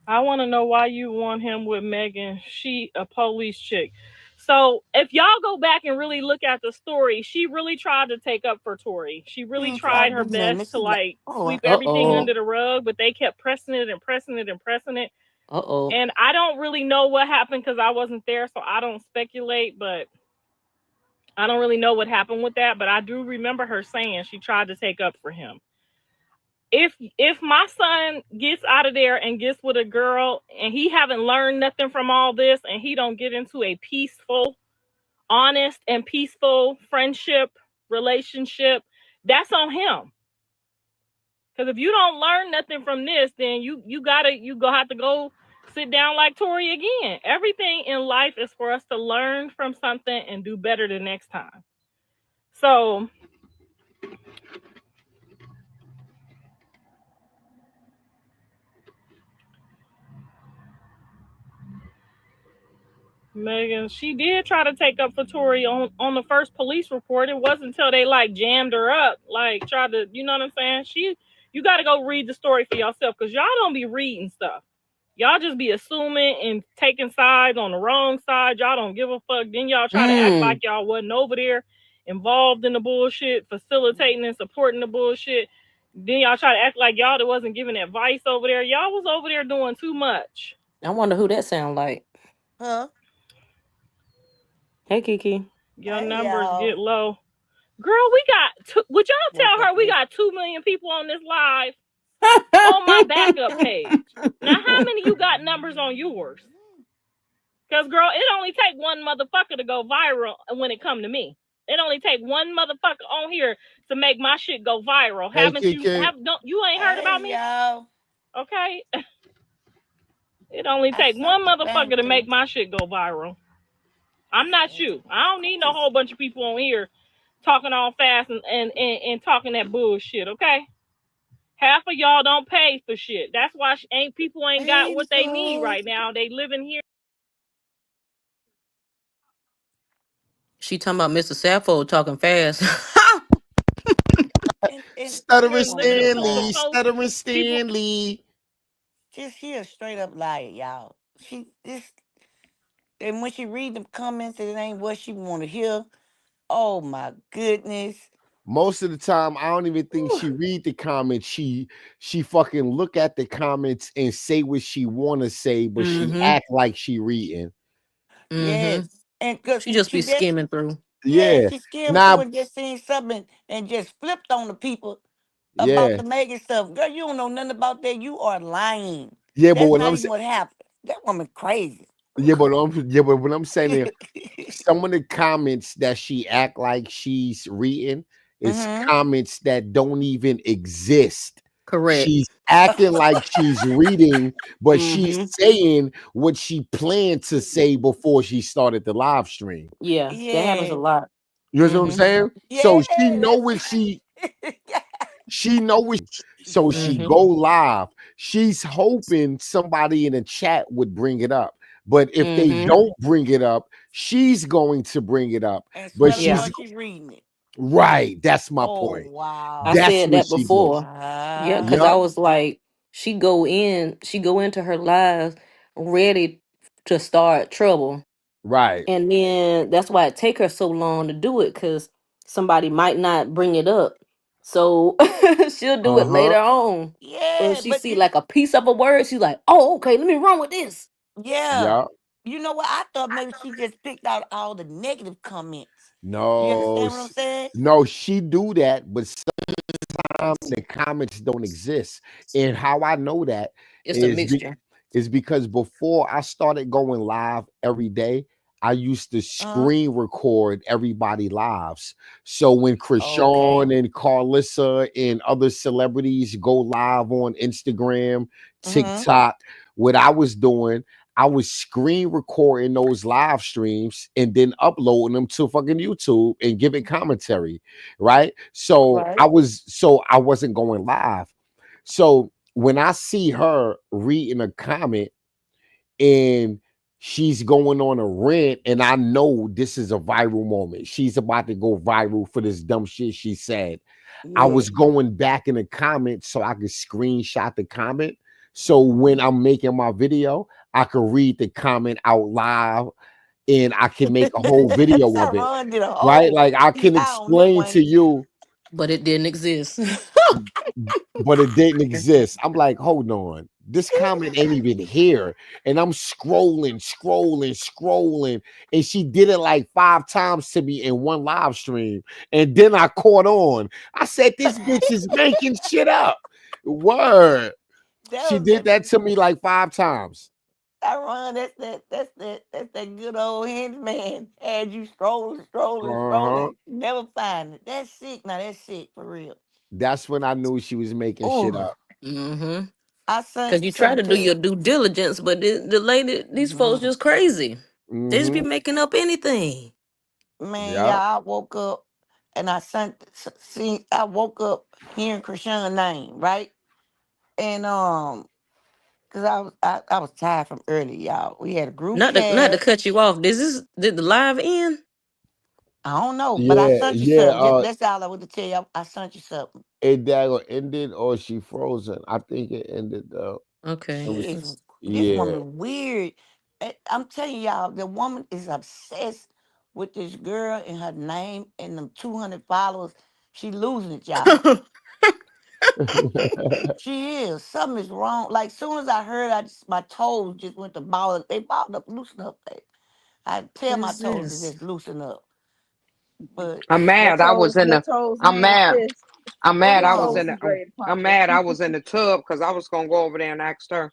I want to know why you want him with Megan. She a police chick. So if y'all go back and really look at the story, she really tried to take up for Tori. She really tried her best to sweep everything under the rug, but they kept pressing it and pressing it and pressing it. And I don't really know what happened because I wasn't there, so I don't speculate, but I don't really know what happened with that. But I do remember her saying she tried to take up for him. If my son gets out of there and gets with a girl and he haven't learned nothing from all this and he don't get into a peaceful, honest and peaceful friendship, relationship, that's on him. Because if you don't learn nothing from this, then you go have to go sit down like Tori again. Everything in life is for us to learn from something and do better the next time. So Megan, she did try to take up for Tori on the first police report. It wasn't until they like jammed her up, like tried to, you know what I'm saying? You got to go read the story for yourself, because y'all don't be reading stuff. Y'all just be assuming and taking sides on the wrong side. Y'all don't give a fuck. Then y'all try to act like y'all wasn't over there involved in the bullshit, facilitating and supporting the bullshit. Then y'all try to act like y'all that wasn't giving advice over there. Y'all was over there doing too much. I wonder who that sound like. Huh? Hey, Kiki. Your Hey, numbers y'all. get low. Girl, we got would y'all tell her we got 2 million people on this live on my backup page? Now, how many you got numbers on yours? Because, girl, it only take one motherfucker to go viral when it come to me. It only take one motherfucker on here to make my shit go viral. Hey, Haven't you? Kiki. You ain't heard about me? Y'all. Okay. It only take one motherfucker to make my shit go viral. I'm not you. I don't need no whole bunch of people on here talking all fast and talking that bullshit, okay? Half of y'all don't pay for shit. That's why people ain't got what they need right now. They living here. She talking about Mr. Sappho talking fast. Stuttering Stanley. Just she a straight up liar, y'all. And when she read the comments, it ain't what she want to hear. Oh my goodness. Most of the time, I don't even think she read the comments. She fucking look at the comments and say what she want to say, but she act like she reading. Yes, and she just be skimming through. Yeah, Yeah. she skimmed through and just seen something and just flipped on the people about the Megan stuff. Girl, you don't know nothing about that. You are lying. Yeah, but That's what not I'm even saying, what happened. That woman crazy. but what I'm saying, some of the comments that she act like she's reading is comments that don't even exist. Correct. She's acting like she's reading, but she's saying what she planned to say before she started the live stream. Yeah, that happens a lot. You know what I'm saying? So she know what so she go live. She's hoping somebody in the chat would bring it up. But if they don't bring it up, she's going to bring it up. But she's reading it. Right. That's my point. Wow. I said that before. Yeah, because I was like, she go into her lives ready to start trouble. Right. And then that's why it take her so long to do it, because somebody might not bring it up. So she'll do it later on. Yeah, When she see like a piece of a word, she's like, oh, okay, let me run with this. Yeah. You know what? I thought maybe she just picked out all the negative comments. You No, understand what I'm saying? no, she do that, but sometimes the comments don't exist. And how I know that it's a mixture. Is because before I started going live every day, I used to screen record everybody lives. So when Chrisean and Carlissa and other celebrities go live on Instagram, TikTok, what I was doing, I was screen recording those live streams and then uploading them to fucking YouTube and giving commentary, right? So I wasn't going live. So when I see her reading a comment and she's going on a rant, and I know this is a viral moment, she's about to go viral for this dumb shit she said. I was going back in the comments so I could screenshot the comment. So when I'm making my video, I can read the comment out loud and I can make a whole video of it. Right? Like I can explain to you. But it didn't exist. But it didn't exist. I'm like, hold on. This comment ain't even here. And I'm scrolling. And she did it like 5 times to me in one live stream. And then I caught on. I said, this bitch is making shit up. Word. She did that to me like 5 times. That's that good old hinge man. Had you scrolling, never find it. That's sick. Now that's sick for real. That's when I knew she was making shit Oh, up. Mm-hmm. I sent Because you try something to do to your due diligence, but the lady, these folks just crazy. They just be Mm-hmm. making up anything. man, Yeah. y'all. I woke up and I woke up hearing Chrisean's name, right? And cause I was tired from early, y'all. We had a group Not to chat. cut you off. Did the live end? I don't know, but I Yeah. sent you Yeah. something. That's all I want to tell you. I sent you something. It daggone ended or she frozen. I think it ended though. Okay. Let me She see. is this Yeah. woman weird. I'm telling y'all, the woman is obsessed with this girl and her name and them 200 followers. She losing it, y'all. She is. Something is wrong. Like soon as I heard, my toes just went to ball. They balled up, loosen up. I tell What my is toes to this? just loosen up. But I'm mad. I was in Your the. toes I'm man, mad. sis. I'm Where mad. your I was toes in oh, the. ready to I'm punch her? mad. I was in the tub because I was gonna go over there and ask her,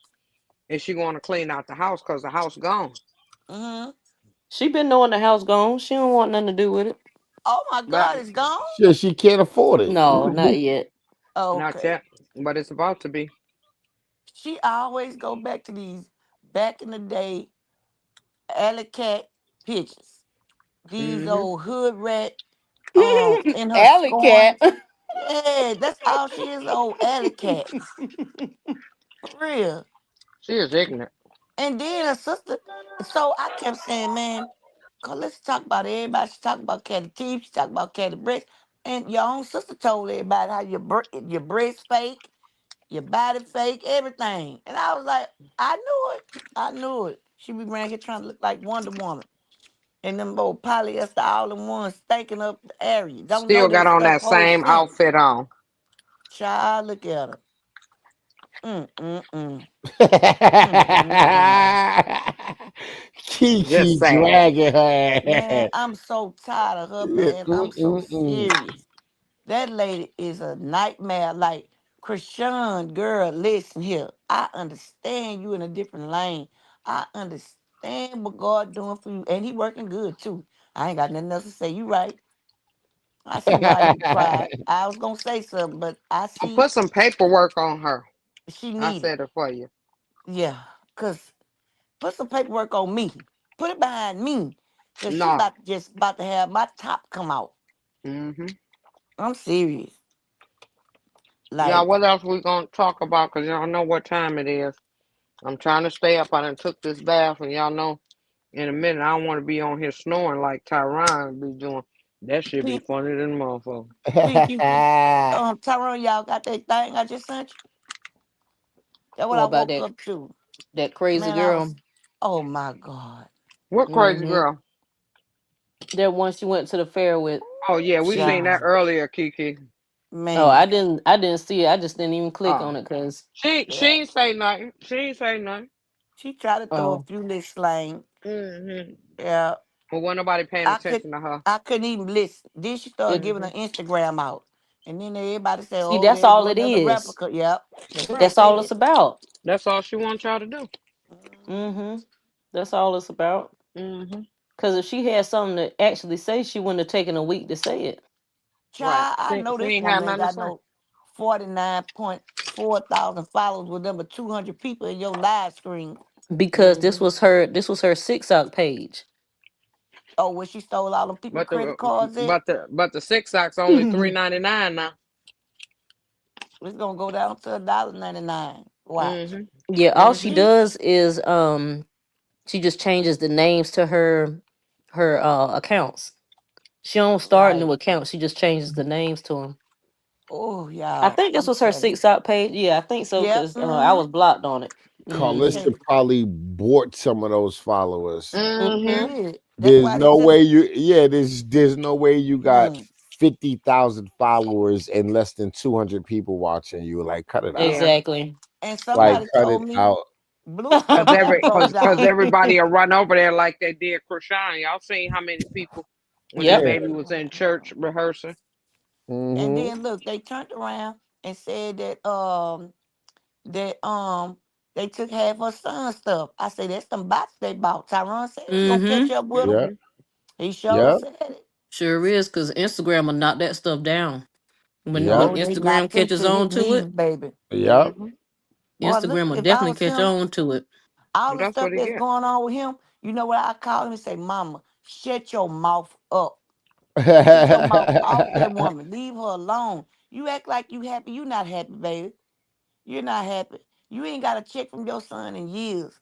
is she going to clean out the house because the house gone. mm-hmm. She been knowing the house gone. She don't want nothing to do with it. Oh my But God, it's gone. Shit, she can't afford it. No, not yet. not Okay. yet. But it's about to be. She always go back to these back in the day alley cat pictures. These Mm-hmm. old hood rat in her Alley cat. scorn. Yeah, that's all she is, old alley cats. For real. She is ignorant. And then her sister, so I kept saying, man, cause let's talk about everybody. She talk about Catty teeth, she talk about Catty breasts. And your own sister told everybody how your breast fake, your body fake, everything. And I was like, I knew it. I knew it. She be around here trying to look like Wonder Woman. And them old polyester all in one stinking up the area. Don't know Still got that on stuff that whole same scent. outfit on. Child, look at her. Mm-mm-mm. Mm-mm-mm. Just Kiki saying. dragging her Man, ass. I'm so tired of her, man. I'm so Mm-mm-mm. serious. That lady is a nightmare. Like, Chrisean, girl, listen here. I understand you in a different lane. I understand what God doing for you. And he working good, too. I ain't got nothing else to say. You right. I see why you cried. I was going to say something, but I I see put some paperwork on her. she I needed. said it for you. Yeah, because put some paperwork on me. Put it behind me. Because she No. about to have my top come out. Mm-hmm. I'm serious. Y'all, Like, what else we gonna talk about? Cause y'all know what time it is. I'm trying to stay up. I done took this bath, and y'all know in a minute I don't want to be on here snoring like Tyron be doing. That should be P- funny than motherfucker. Pinky, Tyrone, y'all got that thing I just sent you? That's what What I about woke that up to. crazy Man, I girl? was, oh my God. What crazy Mm-hmm. girl? That one she went to the fair with. Oh yeah, we She. seen that Child, earlier, Kiki. Oh, man. I didn't see it. I just didn't even click Oh, on it because. she Yeah. ain't say nothing. She ain't say nothing. She tried to throw a Oh, few little slang. Mm-hmm. Yeah. But wasn't nobody paying I could attention to her. I couldn't even listen. Then she started it. giving her Instagram out. And then everybody said, See, oh, that's there all go it another is. replica. Yep. That's what they That's all it's said. about. That's all she wants y'all to do. Mhm. Mm-hmm. That's all it's about. Mm-hmm. Because if she had something to actually say, she wouldn't have taken a week to say it. Right. Child, I know She this ain't had woman ain't nothing to got say. no 49.4 thousand followers with number 200 people in your live screen. Because Mm-hmm. this was her TikTok page. Oh, where she stole all them people But credit cards at? but the six socks only $3.99 now. It's gonna go down to $1.99. Watch. Mm-hmm. Yeah, all she Mm-hmm. She does is she just changes the names to her accounts. She don't start right. new accounts. She just changes the names to them. Oh, I y'all. think this I'm was her telling you. TikTok page. Yeah, I think so Yep. because I Mm-hmm. was blocked on it. Carlissa Mm-hmm. And probably bought some of those followers. she Mm-hmm. Mm-hmm. did. That's There's why they no took way you yeah, there's no way you got mm, 50,000 followers and less than 200 people watching you. Like cut it out. Yeah. Exactly. and Like somebody cut it told me out. Blueprint about to go Cause down. everybody will run over there like they did Chrisean. Y'all seen how many people when the Yep. Yeah. baby was in church rehearsing? And Mm-hmm. then look, they turned around and said that they took half her son's stuff. I say that's some bots they bought. Tyrone said it's gonna Mm-hmm. catch up with them. Yeah. Mm-hmm. He sure Yeah. said it. Sure is because Instagram will knock that stuff down. Yep. When Oh, they Instagram knocked him catches to his on to knees, it, baby. Yep. Boy, look, Instagram will if I definitely was catch him, on to it. all the That's what stuff he that's get. going on with him, you know what I call him and say, Mama, shut your mouth up. Get your mouth off that woman. Leave her alone. You act like you happy. You not happy, baby. You're not happy. You ain't got a check from your son in years.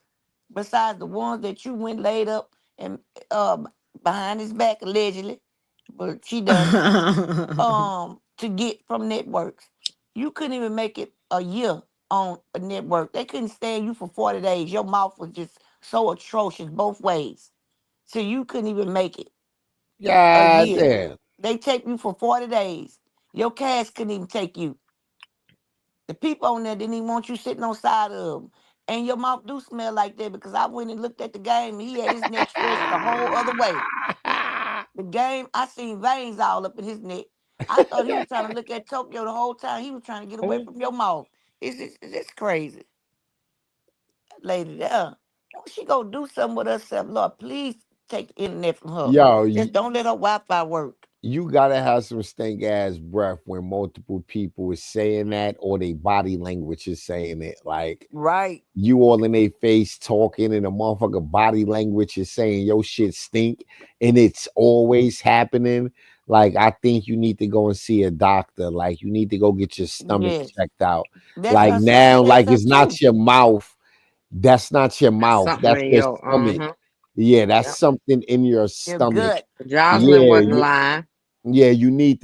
Besides the ones that you went laid up and uh behind his back allegedly, but she done it. To get from networks. You couldn't even make it a year on a network. They couldn't stand you for 40 days. Your mouth was just so atrocious both ways. So you couldn't even make it a God year. damn. They take you for 40 days. Your cash couldn't even take you. The people on there didn't even want you sitting on side of them. And your mouth do smell like that because I went and looked at the game and he had his neck stretched the whole other way. The game, I seen veins all up in his neck. I thought he was trying to look at Tokyo the whole time. He was trying to get away Oh, from your mouth. It's crazy. That lady there. When she go do something with herself, Lord, please take the internet from her. Yo, Just don't let her Wi-Fi work. you gotta have some stank ass breath when multiple people is saying that or their body language is saying it. Like Right. you all in their face talking and the motherfucker body language is saying your shit stink and it's always happening. Like I think you need to go and see a doctor. Like you need to go get your stomach Yes. checked out. That's Like her sister now, said like so it's not too. your mouth. That's not your that's mouth. something That's in your your stomach. Yeah, that's Yep. something in your Your stomach. gut. Jocelyn Yeah, wasn't lying. yeah, you need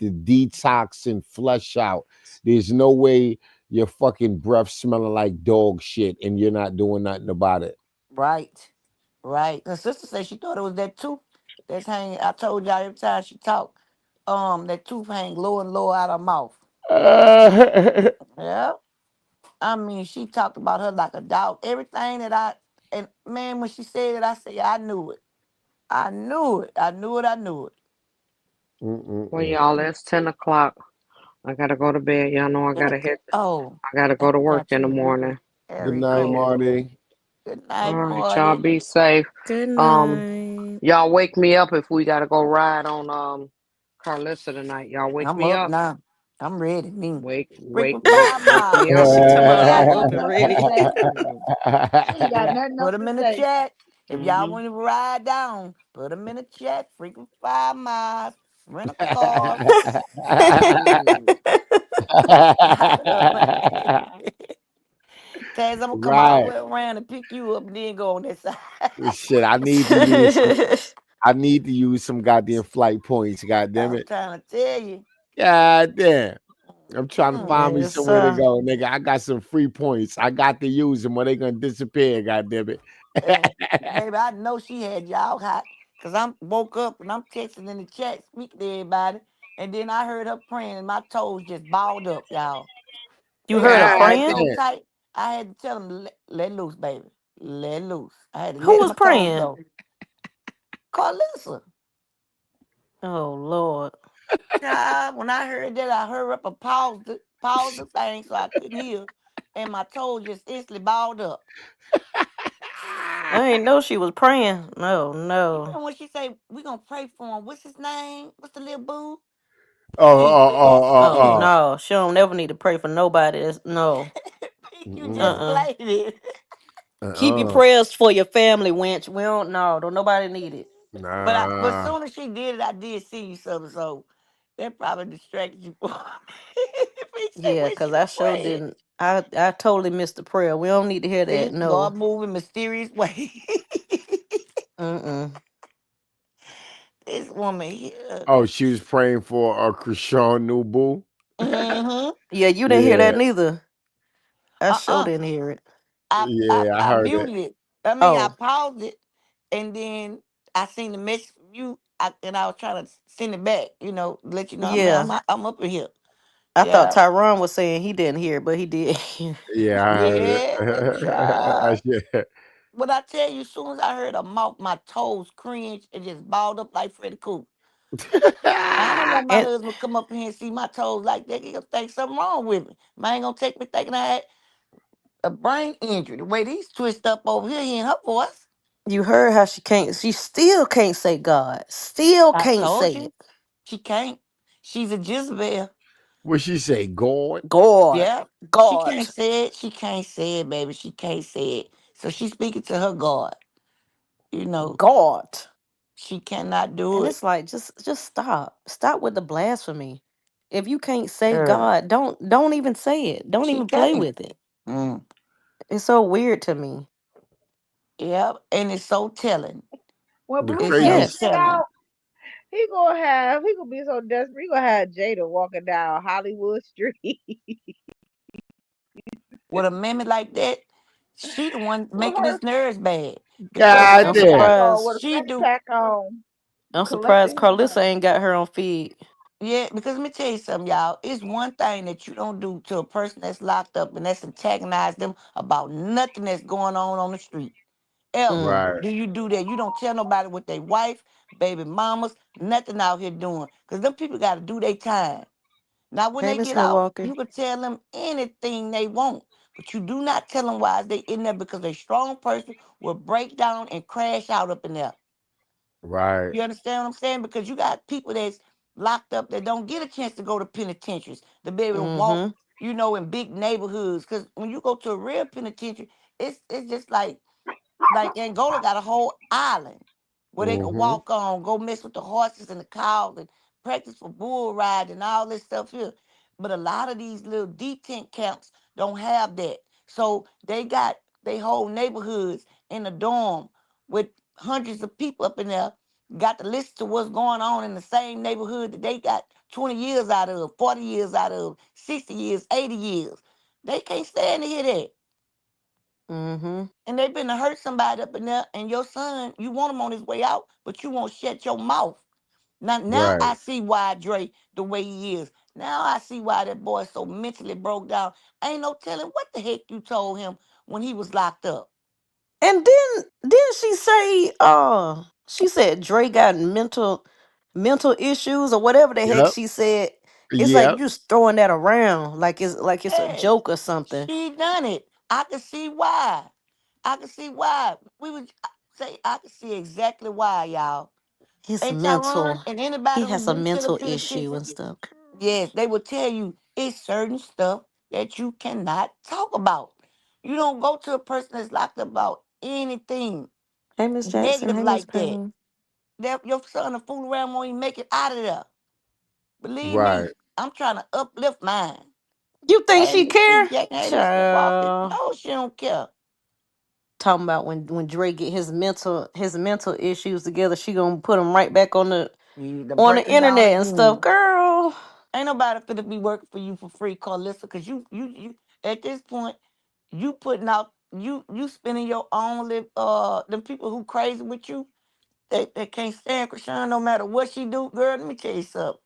to detox and flush out. There's no way your fucking breath smelling like dog shit and you're not doing nothing about it. Right. Right. Her sister said she thought it was that tooth that's hanging. I told y'all every time she talked, that tooth hang lower and lower out her mouth. Yeah. I mean, she talked about her like a dog. Everything that and man, when she said it, I said, yeah, I knew it. I knew it. I knew it. I knew it. Well, Mm-mm-mm. y'all, it's 10 o'clock. I gotta go to bed. Y'all know I And gotta hit. oh, I gotta I go to work forgot in the you. morning. Good Very night, good. Marty. Good All night, right, y'all Marty. be safe. Good Um, night. y'all wake me up if we gotta go ride on Carlissa tonight. Y'all wake I'm me up up. now. I'm ready. Me. Wake, Freaking wake, 5 miles. me Put up. them in She the talking about chat. I'm got up nothing and else to ready. say. Mm-hmm. She ain't got nothing Put else them to in the say. chat. If y'all want to ride down, put them in the chat. Freaking 5 miles. Rent a car. Shit. Taz, I'm gonna come all the Right. way around and pick you up and then go on that side. Shit, I need to use some goddamn flight points, god damn I'm it. trying to tell you. God damn. I'm trying to Mm. find me Yes, somewhere to sir. go, nigga. I got some free points. I got to use them or they gonna disappear, god damn it. And baby, I know she had y'all hot. Cause I'm woke up and I'm texting in the chat, speaking to everybody. And then I heard her praying and my toes just balled up, y'all. You They heard her balled God up praying? so damn. tight. I had to tell them, let loose, baby. Let loose. I had to Who let was my toes praying? go. Carlissa. Oh Lord. Child, when I heard that, I hurried up and paused the thing so I couldn't hear. And my toes just instantly balled up. I didn't know she was praying. No, You no. remember when she said, we gonna pray for him. What's his name? What's the little boo? Oh, Pink. oh, oh, Oh oh, no. She don't never need to pray for nobody. No. Pink, you just oh. Uh-uh. played it. Keep your Uh-uh. prayers for your family, wench. We don't know. Don't nobody need it. But as Nah. soon as she did it, I did see you something. So that probably distracted you. Pink said Yeah, when she because was I sure praying. didn't. I totally missed the prayer. We don't need to hear that. See, God No. moving mysterious way. Mm-mm. This woman here. Oh, she was praying for a Chrisean new boo. Mm-hmm. Yeah, you didn't hear that Yeah, neither. I sure Uh-uh. didn't hear it. yeah, I I heard it. muted it. I mean, I Oh, paused it, and then I seen the message from you, and I was trying to send it back. Let you know. I mean, yeah. I'm up in here. I thought Yeah, Tyrone was saying he didn't hear it, but he did. Yeah, I heard yeah, it. child. Yeah. But I tell you, as soon as I heard a mouth, my toes cringe and just balled up like Freddy Krueger. I don't want my and husband to come up here and see my toes like that. He gonna think something wrong with me. Man gonna take me thinking I had a brain injury. The way these twist up over here, he in her voice. you heard how she still can't say God. Still I can't told say you it. she can't. She's a Jezebel. What she say? God. God. Yeah. She God. can't say it. She can't say it, baby. She can't say it. So she's speaking to her God. You know, God. she cannot do And it. it's like just stop. Stop with the blasphemy. If you can't say Girl, God, don't even say it. Don't she even play can't. with it. Mm. It's so weird to me. Yeah. And it's so telling. When The Blue It's take so craziest. this shit telling. out, he gonna be so desperate. He gonna have Jada walking down Hollywood Street With a mimic like that, she the one with making her his nerves bad. with a Because God I'm fanny pack damn. on, surprised. with a she fanny do. pack on, I'm surprised collecting his Carlissa money. ain't got her on feed. Yeah, because let me tell you something, y'all. It's one thing that you don't do to a person that's locked up and that's antagonize them about nothing that's going on the street. Ever. Mm. Right. Do you do that? You don't tell nobody what they wife, baby mamas, nothing out here doing. Because them people got to do their time. Now, when Hey, they Miss get out, Milwaukee. you can tell them anything they want. But you do not tell them why they in there because a strong person will break down and crash out up in there. Right. You understand what I'm saying? Because you got people that's locked up that don't get a chance to go to penitentiaries, to be able to walk, Mm-hmm. in big neighborhoods. Because when you go to a real penitentiary, it's just like Angola got a whole island where they can Mm-hmm. walk on, go mess with the horses and the cows and practice for bull riding and all this stuff here. But a lot of these little detent camps don't have that. So they got they whole neighborhoods in a dorm with hundreds of people up in there, got to listen to what's going on in the same neighborhood that they got 20 years out of, 40 years out of, 60 years, 80 years. They can't stand to hear that. Mm-hmm. And they been to hurt somebody up in there, and your son, you want him on his way out, but you won't shut your mouth. Now Right. I see why Dre the way he is. Now I see why that boy so mentally broke down. Ain't no telling what the heck you told him when he was locked up. And then didn't she say she said Dre got mental issues or whatever the heck Yep. she said. It's like Yep. you just throwing that around like it's a Yes, joke or something. she done it. I can see why. I can see why. We would say I can see exactly why, y'all. His And Tyrone mental and he anybody who has a been to the mental issue penitentiary, and stuff. yes, they will tell you it's certain stuff that you cannot talk about. You don't go to a person that's locked up about anything Hey Miss Jackson, negative hey Miss like that. Payne. Your son a fool around won't even make it out of there. Believe Right. me, I'm trying to uplift mine. You think Hey, she Miss care? Jack, hey, Miss Milwaukee. Child. No, she don't care. Talking about when Dre get his mental issues together, she gonna put him right back You to on the break them down internet and stuff. again. Girl, Ain't nobody finna be working for you for free, Carlissa, cause you at this point, you putting out you spending your own live the people who crazy with you, they can't stand Chrisean no matter what she do. Girl, let me tell you something.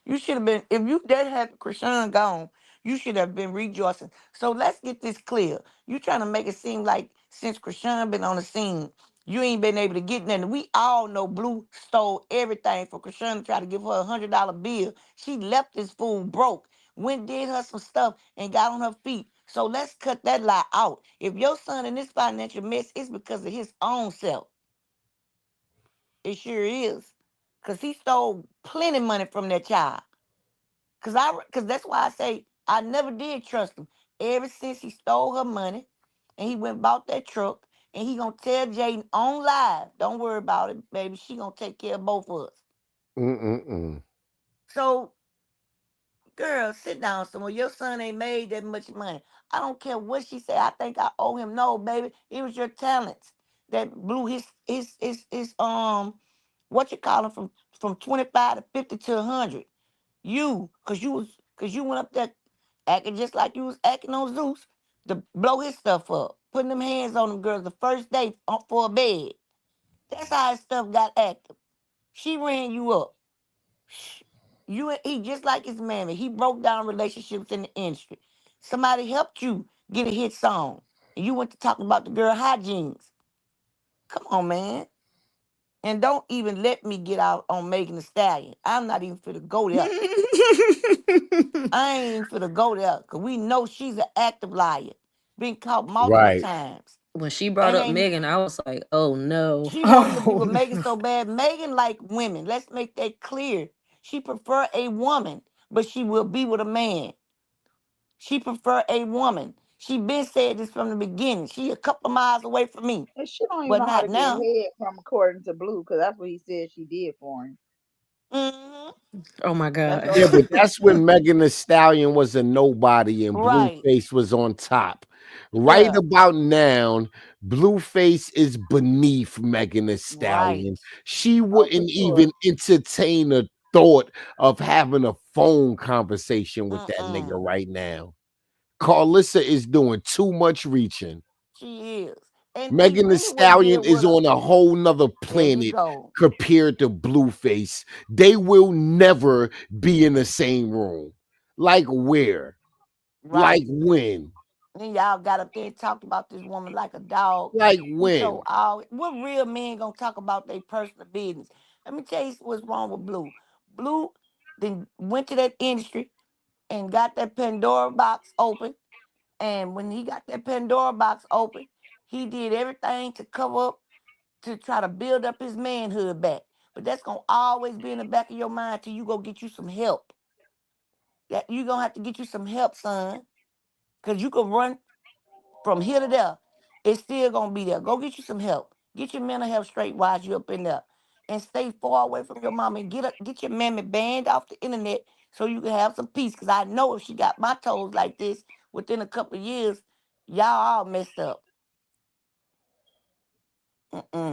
You should have been, if you that happy Chrisean gone, you should have been rejoicing. So let's get this clear. You trying to make it seem like since Chrisean been on the scene, you ain't been able to get nothing. We all know Blue stole everything for Chrisean to try to give her $100 bill. She left this fool broke. Went did her some stuff and got on her feet. So let's cut that lie out. If your son in this financial mess, it's because of his own self. It sure is. Cause he stole plenty money from that child. Cause that's why I say I never did trust him. Ever since he stole her money and he went and bought that truck and he gonna tell Jaden on live, don't worry about it, baby. She gonna take care of both of us. Mm-mm-mm. So, girl, sit down somewhere. Your son ain't made that much money. I don't care what she said. I think I owe him. No, baby. It was your talents that blew his what you call him from 25 to 50 to 100. Cause you went up there acting just like you was acting on Zeus to blow his stuff up, putting them hands on them girls the first day for a bed. That's how his stuff got active. She ran you up. He just like his mammy. He broke down relationships in the industry. Somebody helped you get a hit song, and you went to talk about the girl hygienes. Come on, man. And don't even let me get out on Megan Thee Stallion. I'm not even finna go there. I ain't even finna go there because we know she's an active liar. Been caught multiple Right. times. when she brought And up ain't Megan, I was like, oh no. she wanted to be Oh with Megan no. so bad. Megan like women. Let's make that clear. She prefer a woman, but she will be with a man. She prefer a woman. She been said this from the beginning. She a couple miles away from me, And she don't even but know how not to get now. head from according to Blue, because that's what he said she did for him. Mm-hmm. Oh my That's God. Yeah, all. but that's when Megan Thee Stallion was a nobody and Right. Blueface was on top. Right Yeah. about now, Blueface is beneath Megan Thee Right. Stallion. She Oh, for wouldn't sure. even entertain a thought of having a phone conversation with that nigga Mm-mm. right now. Carlissa is doing too much reaching. She is. And see, Megan Thee really what did Stallion is with her. on a whole nother There you planet go. compared to Blueface. They will never be in the same room. Like where? Like Right. when? Then y'all got up there and talked about this woman like a dog. Like He told when? all what real men gonna talk about their personal business. Let me tell you what's wrong with Blue. Blue then went to that industry and got that Pandora box open. And when he got that Pandora box open, he did everything to cover up to try to build up his manhood back. But that's gonna always be in the back of your mind till you go get you some help. That you gonna have to get you some help, son. Cause you can run from here to there. It's still gonna be there. Go get you some help. Get your mental health straight while you up in there. And stay far away from your mama and get your mammy banned off the internet so you can have some peace. Cause I know if she got my toes like this within a couple of years, y'all all messed up.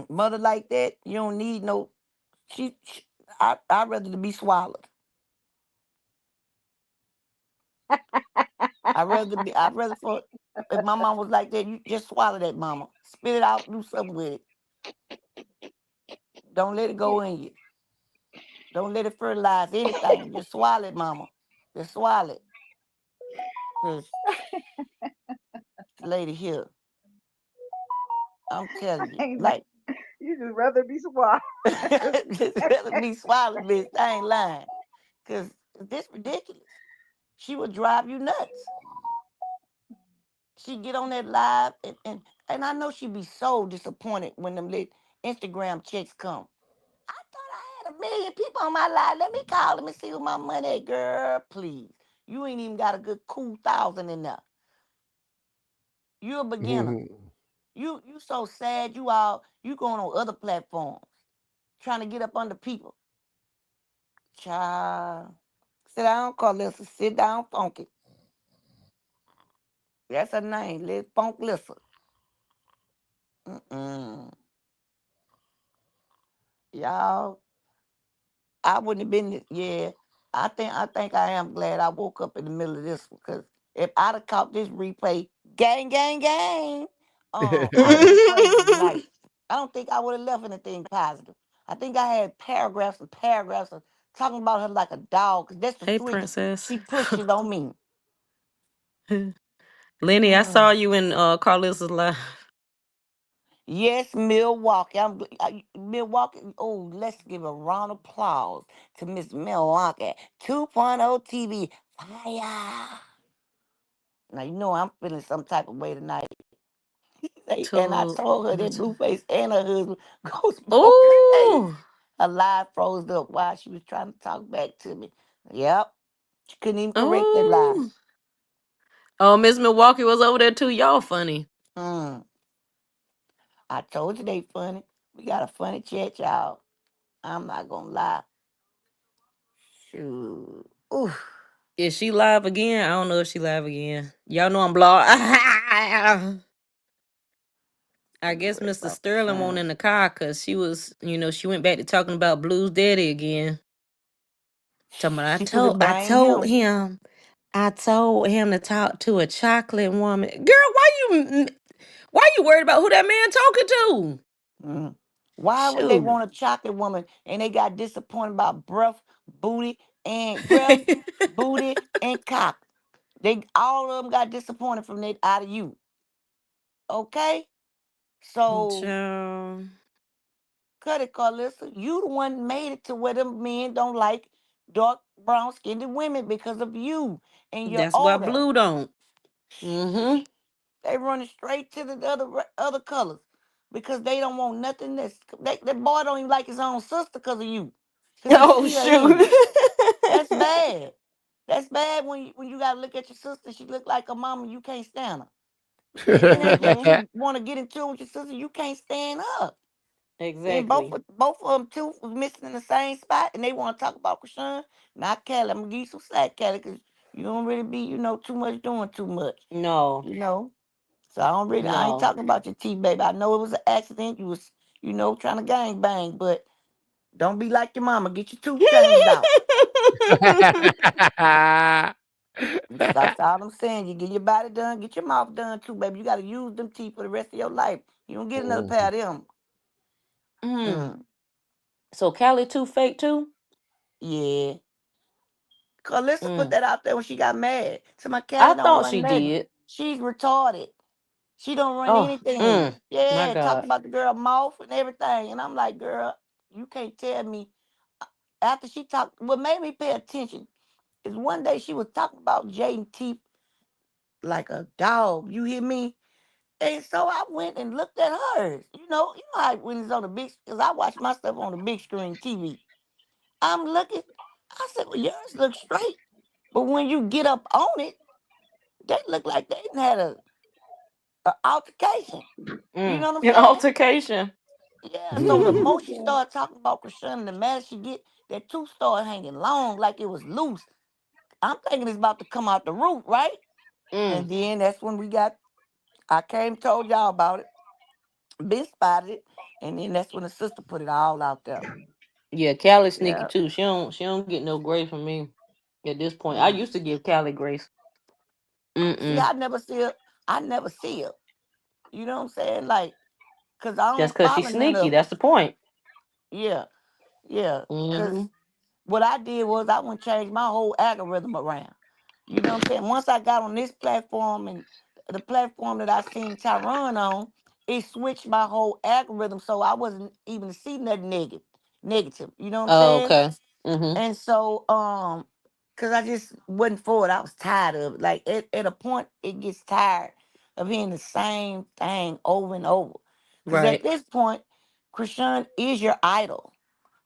Mother like that, you don't need no. I'd rather to be swallowed. I'd rather for if my mom was like that, you just swallow that mama. Spit it out, do something with it. Don't let it go in you. Don't let it fertilize anything. Just swallow it, mama. Just swallow it. Cause the lady here, I'm telling you, Ain't like you just rather be swallowed. just rather be swallowed, bitch. I ain't lying. Cause this ridiculous. She would drive you nuts. She get on that live and I know she be so disappointed when them lit Instagram checks come. I thought I had 1 million people on my live. Let me call them and see what my money at, girl. Please. You ain't even got a good cool 1,000 in there. You a beginner. You so sad. You going on other platforms trying to get up under people. Child. Sit down, Carlissa. Sit down, Funky. That's her name. Liz Funk Lissa. Y'all, I wouldn't have been. Yeah, I think I am glad I woke up in the middle of this because if I'd have caught this replay, gang, gang, gang, I'd have been crazy tonight. I don't think I would have left anything positive. I think I had paragraphs and paragraphs of talking about her like a dog because that's the Hey, switch princess. she pushes on me. Lenny, I saw Mm. you in Carlissa's live. Yes, Milwaukee. Milwaukee. Oh, let's give a round of applause to Miss Milwaukee 2.0 TV. Fire. Now, you know I'm feeling some type of way tonight. And I told her that Blueface and her husband go smoke today. Oh, Her lie froze up while she was trying to talk back to me. Yep. She couldn't even correct that lie. oh, oh, Miss Milwaukee was over there too. Y'all funny. Mm. I told you they funny. We got a funny chat, y'all. I'm not gonna lie. Shoot. Ooh. Is she live again? I don't know if she live again. Y'all know I'm blog. I Let me guess worry Mr. about Sterling won't time. in the car because she was, she went back to talking about Blues Daddy again. Talking about, She finna I blame told him. him, to talk to a chocolate woman. Girl, why you worried about who that man talking to? Mm. Why would they Shoot. want a chocolate woman and they got disappointed about breath, booty, and cock? They all of them got disappointed from that out of you. Okay? So Child. cut it, Carlissa. You the one made it to where them men don't like dark brown skinned women because of you. And you're That's why older. Blue don't. Mm-hmm. They running straight to the other colors because they don't want nothing that boy don't even like his own sister because of you. Cause you Oh see her in it. shoot. That's bad. That's bad when you gotta look at your sister. She look like her mama. You can't stand her. And then that makes Mm. you want to get into it with your sister. You can't stand up. Then Exactly. both of them too was missing in the same spot, and they want to talk about Chrisean. Not Kelly. I'm gonna give you some slack, Kelly, because you don't really be, too much doing too much. No. So I ain't No. talking about your T baby. I know it was an accident. You was, trying to gang bang, but don't be like your mama. Get your tooth changed out. That's all I'm saying. You get your body done, get your mouth done too, baby. You gotta use them teeth for the rest of your life. You don't get another pair of them. Mm. Mm, So Callie too fake too? yeah. Carlissa put Mm. that out there when she got mad. So my I Callie don't thought run she nothing. did. She's retarded. She don't run Oh, anything. my Yeah, talking God. about the girl mouth and everything. And I'm like, girl, you can't tell me. After she talked, what made me pay attention is one day she was talking about Jaden teeth like a dog. You hear me? And so I went and looked at hers. You know how when it's on the big, because I watch my stuff on the big screen TV. I'm looking. I said, well, yours look straight. But when you get up on it, they look like they done had a altercation. You know what I'm An saying? altercation. Yeah. So the more she started talking about Chrisean, the madder she get, that tooth started hanging long like it was loose. I'm thinking it's about to come out the root, right? Mm. And then that's when I came told y'all about it. Been spotted it. And then that's when the sister put it all out there. Yeah, Callie sneaky Yeah. too. She don't get no grace from me at this point. I Mm. used to give Callie grace. See, Mm-mm. I never see her. I never see her. You know what I'm saying? Like, cause I That's don't cause she's follow none sneaky. of them. That's the point. Yeah, yeah. Mm-hmm. Cause what I did was I went change my whole algorithm around. You know what I'm saying? Once I got on this platform and the platform that I seen Tyron on, it switched my whole algorithm so I wasn't even see nothing negative. You know what I'm Oh, saying? okay. Mm-hmm. And so, cause I just wasn't for it. I was tired of it. Like at a point, it gets tired of hearing the same thing over and over. Cause at Right. this point, Chrisean is your idol,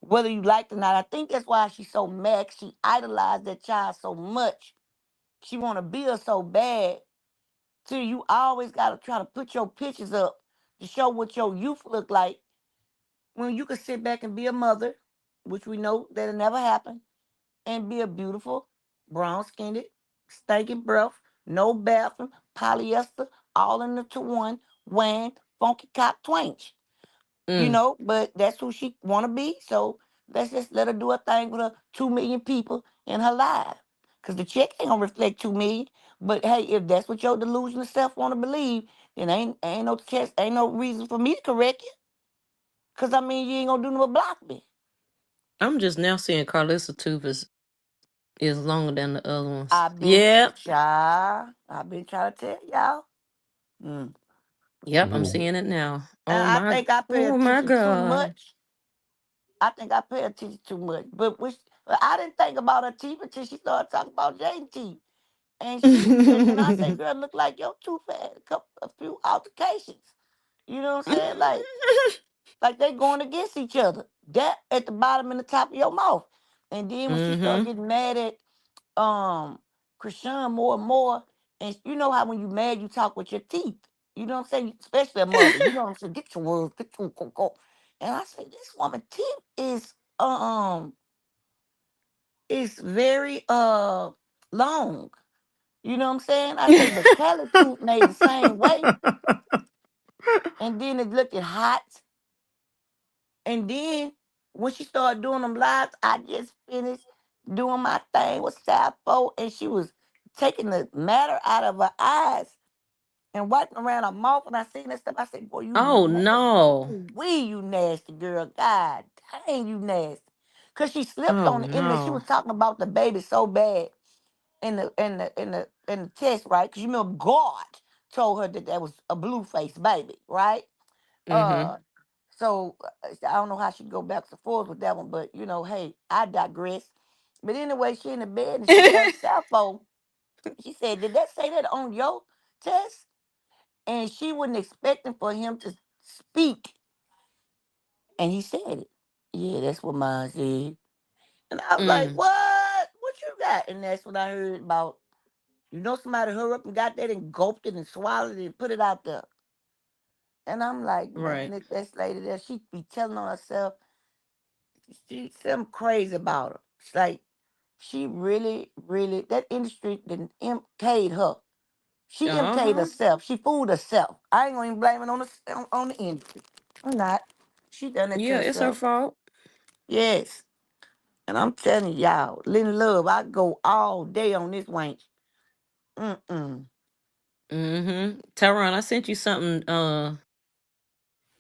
whether you like it or not. I think that's why she's so mad. She idolized that child so much. She want to be her so bad. Till you always gotta try to put your pictures up to show what your youth look like. When you could sit back and be a mother, which we know that'll never happen, and be a beautiful, brown skinned, stinking breath, no bathroom, polyester, all in the to one, wearing funky cop twanch. Mm. But that's who she wanna be. So let's just let her do her thing with her 2 million people in her life. Cause the check ain't gonna reflect 2 million. But hey, if that's what your delusional self wanna believe, then ain't no reason for me to correct you. Cause I mean you ain't gonna do nothing but block me. I'm just now seeing Carlissa tooth is longer than the other ones. I've been Yeah. I've been trying to tell y'all. Mm. Yep, I'm seeing it now. And I think I pay Oh my attention too God. much. I think I pay attention too much. But I didn't think about her teeth until she started talking about Jaden teeth. And I say, girl, look like your tooth had a few altercations. You know what I'm saying? Like they going against each other. That at the bottom and the top of your mouth. And then when she started Mm-hmm. getting mad at Chrisean more and more, and you know how when you mad you talk with your teeth. You know what I'm saying? Especially a mother. You know what I'm saying? Get your words, get your go. And I say, this woman teeth is very long. You know what I'm saying? I say, but Kelly tooth made the same way. And then it looking hot. And then when she started doing them lives, I just finished doing my thing with Sappho, and she was taking the matter out of her eyes and wiping around her mouth. And I seen that stuff. I said, boy, you Oh nasty. no. Wee, you nasty girl. God dang, you nasty. Cause she slipped Oh on the internet. She no. was talking about the baby so bad in the test, right? Cause you remember God told her that was a blue face baby, right? Mm-hmm. So I don't know how she go back and forth with that one, but hey, I digress. But anyway, she in the bed and she asked Sappho, she said, did that say that on your test? And she wasn't expecting for him to speak. And he said it. Yeah, that's what mine said. And I was like, what? What you got? And that's when I heard about, somebody hurry up and got that and gulped it and swallowed it and put it out there. And I'm like, man, this lady there, she be telling on herself. She's something crazy about her. It's like, she really, really, that industry didn't MK'd her. She MK'd herself. She fooled herself. I ain't gonna even blame it on the industry. I'm not. She done it to herself. Yeah, it's her fault. Yes. And I'm telling y'all, Lynn Love, I go all day on this wench. Tyron, I sent you something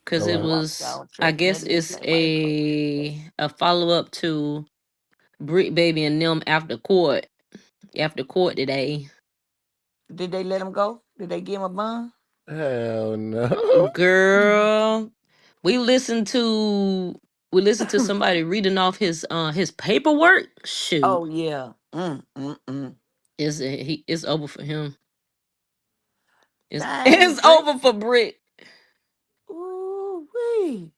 because it was, I guess it's a follow-up to Bricc Baby and them after court today. Did they let him go? Did they give him a bond? Hell no. Mm-hmm. Girl, we listened to somebody reading off his paperwork. Shoot. Oh yeah. It's over for him. It's Dang, Bricc. over for Bricc. Ooh wee.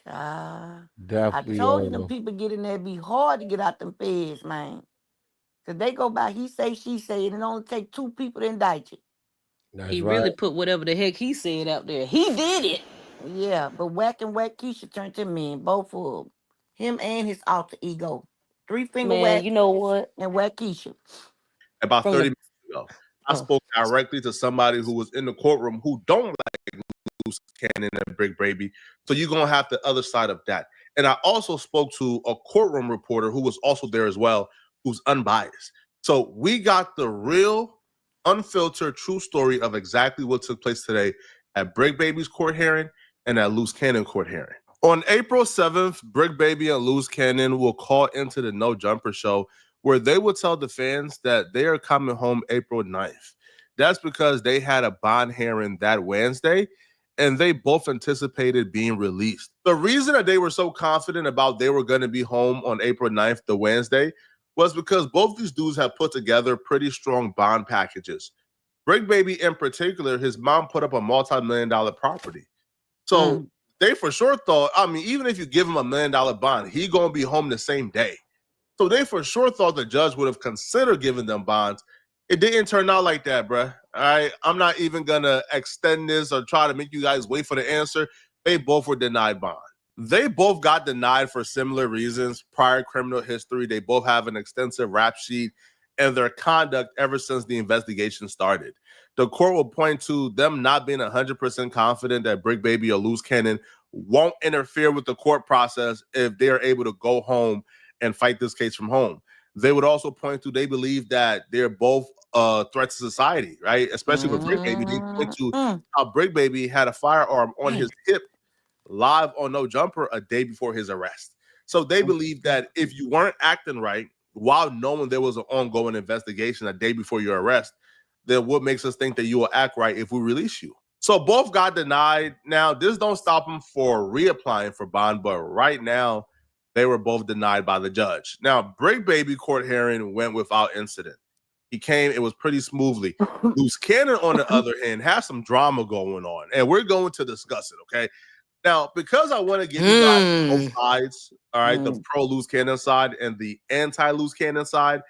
Child. I Definitely told you them over. people get in there be hard to get out them feds, man. Cause they go by he say, she say, and it only take 2 people to indict you. That's He right. really put whatever the heck he said out there. He did it. Yeah, but Whack and Whack Keisha turned to men, both of them. Him and his alter ego. 3-finger Man, Whack you know what? and Whack Keisha. About From 30 the minutes ago, I spoke directly to somebody who was in the courtroom who don't like Loose Cannon and Bricc Baby. So you're going to have the other side of that. And I also spoke to a courtroom reporter who was also there as well, who's unbiased. So we got the real, unfiltered, true story of exactly what took place today at Bricc Baby's court hearing and at Loose Cannon court hearing. On April 7th, Bricc Baby and Loose Cannon will call into the No Jumper show where they will tell the fans that they are coming home April 9th. That's because they had a bond hearing that Wednesday, and they both anticipated being released. The reason that they were so confident about they were going to be home on April 9th, the Wednesday, was because both these dudes have put together pretty strong bond packages. Bricc Baby in particular, his mom put up a multi-million-dollar property. So they for sure thought, I mean, even if you give him $1 million bond, he going to be home the same day. So they for sure thought the judge would have considered giving them bonds. It didn't turn out like that, bruh. All right, I'm not even going to extend this or try to make you guys wait for the answer. They both were denied bond. They both got denied for similar reasons. Prior criminal history, they both have an extensive rap sheet, and their conduct ever since the investigation started. The court will point to them not being 100% confident that Bricc Baby or Loose Cannon won't interfere with the court process if they are able to go home and fight this case from home. They would also point to they believe that they're both a threat to society, right? Especially with Bricc Baby. They point to how Bricc Baby had a firearm on his hip live on No Jumper a day before his arrest. So they believe that if you weren't acting right while knowing there was an ongoing investigation a day before your arrest, then what makes us think that you will act right if we release you? So both got denied. Now, this don't stop them for reapplying for bond, but right now, they were both denied by the judge. Now, Bricc Baby court hearing went without incident. He came, it was pretty smoothly. Loose Cannon, on the other hand, has some drama going on, and we're going to discuss it, okay? Now, because I want to give you guys both sides, all right, the pro Loose Cannon side and the anti Loose Cannon side,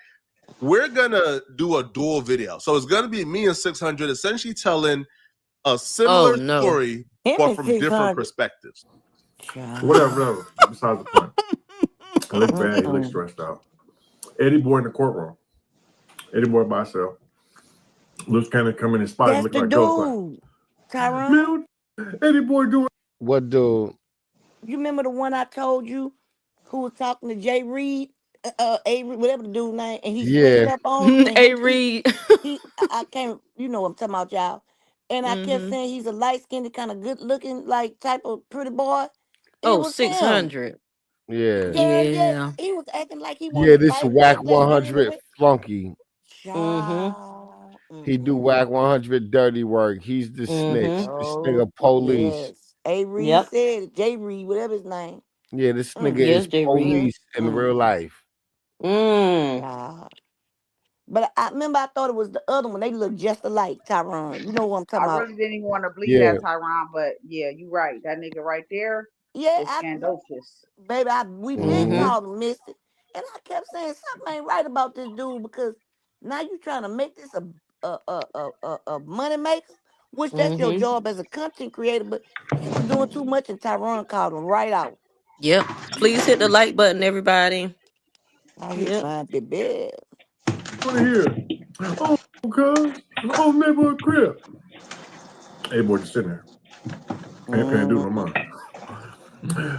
we're going to do a dual video. So it's going to be me and 600 essentially telling a similar story, but from different perspectives. Whatever. Besides the point. He looked bad. He looked stressed out. Eddie Boy in the courtroom. Eddie Boy by himself. Loose Cannon come in his spot and look like Ghost. Tyrone. Eddie Boy doing. What dude? You remember the one I told you who was talking to Jay Reed? Avery, whatever the dude's name, and he switched up on him. A Reed. I can't, you know what I'm talking about, y'all. And I kept saying he's a light-skinned, kind of good-looking, like type of pretty boy. It was 600. Yeah. Yeah. He was acting like he Yeah, wanted to this fight Whack Black lady in the 100 flunky. He do Whack 100 dirty work. He's the snitch. This nigga police. Yes. A Reed said it. J Reed, whatever his name. Yeah, this nigga is police in real life. But I remember I thought it was the other one. They look just alike, Tyrone. You know what I'm talking about? I really didn't even want to believe that, Tyron, but yeah, you're right. That nigga right there, Yeah, It's scandalous. baby, we been called him Missy. And I kept saying something ain't right about this dude because now you trying to make this a money maker, which that's your job as a content creator, but he was doing too much and Tyrone called him right out. Yep. Please hit the like button, everybody. I hit my baby. What here? Oh, cuz. Oh, neighborhood crib. Hey, boy, just sitting there. Ain't paying due no mind.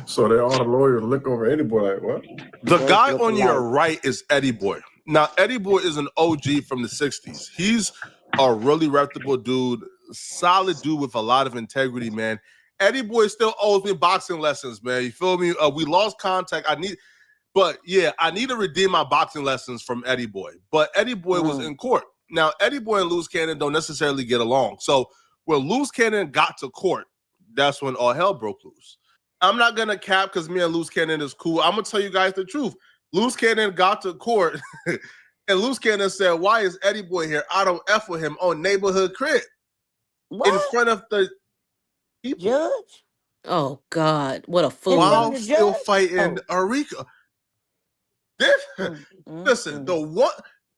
So they all the lawyers look over Eddie Boy like, what? The guy on your right is Eddie Boy. Now, Eddie Boy is an OG from the 60s. He's a really reputable dude, solid dude with a lot of integrity, man. Eddie Boy still owes me boxing lessons, man. You feel me? We lost contact. I need to redeem my boxing lessons from Eddie Boy. But Eddie Boy was in court. Now, Eddie Boy and Loose Cannon don't necessarily get along. So when Loose Cannon got to court, that's when all hell broke loose. I'm not going to cap because me and Loose Cannon is cool. I'm going to tell you guys the truth. Loose Cannon got to court and Loose Cannon said, why is Eddie Boy here? I don't F with him on neighborhood crib. What? In front of the people. Judge? Oh, God. What a fool. While still fighting Arica. Listen, the one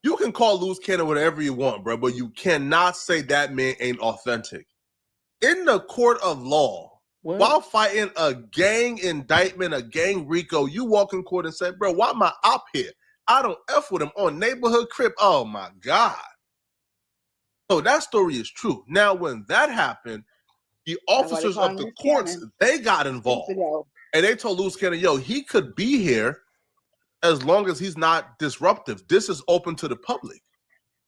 you can call Loose Cannon whatever you want, bro, but you cannot say that man ain't authentic. In the court of law, while fighting a gang indictment, a gang RICO, you walk in court and say, bro, why am I up here? I don't F with him on neighborhood crib. Oh, my God. So that story is true. Now, when that happened, the officers of the courts, they got involved. And they told Loose Cannon, yo, he could be here as long as he's not disruptive. This is open to the public.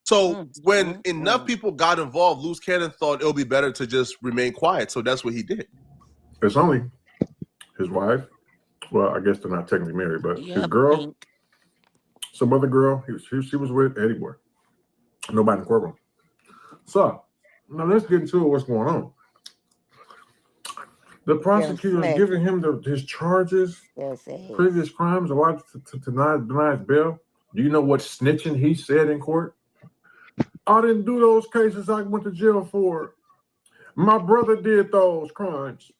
So when enough people got involved, Loose Cannon thought it would be better to just remain quiet. So that's what he did. It's only his wife. Well, I guess they're not technically married, but his girl, some other girl, she was with Eddie Boy. Nobody in the courtroom. So now let's get into what's going on. The prosecutor is giving him his charges, previous crimes, or to deny his bail. Do you know what snitching he said in court? I didn't do those cases I went to jail for. My brother did those crimes.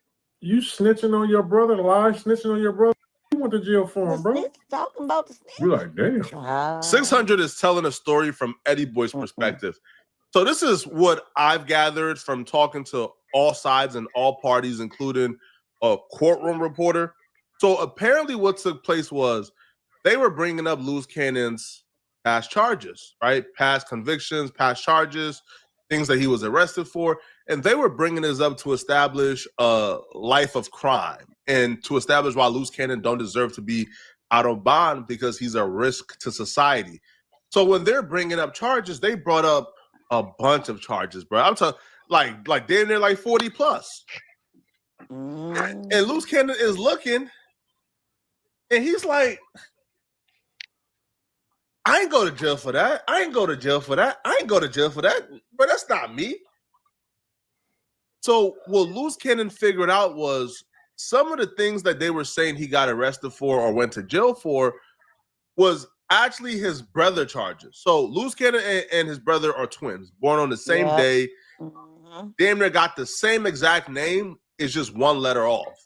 You snitching on your brother, snitching on your brother. You went to jail for him, bro. Talking about the snitch. You're like, damn. 600 is telling a story from Eddie Boy's perspective. So this is what I've gathered from talking to all sides and all parties, including a courtroom reporter. So apparently what took place was they were bringing up Loose Cannon's past charges, right? Past convictions, past charges, things that he was arrested for. And they were bringing this up to establish a life of crime and to establish why Loose Cannon don't deserve to be out of bond because he's a risk to society. So when they're bringing up charges, they brought up a bunch of charges, bro. I'm talking like damn near like 40 plus. And Loose Cannon is looking and he's like, I ain't go to jail for that. I ain't go to jail for that. I ain't go to jail for that. But that's not me. So what Loose Cannon figured out was some of the things that they were saying he got arrested for or went to jail for was actually his brother charges. So Loose Cannon and his brother are twins, born on the same day. Damn near got the same exact name. It's just one letter off.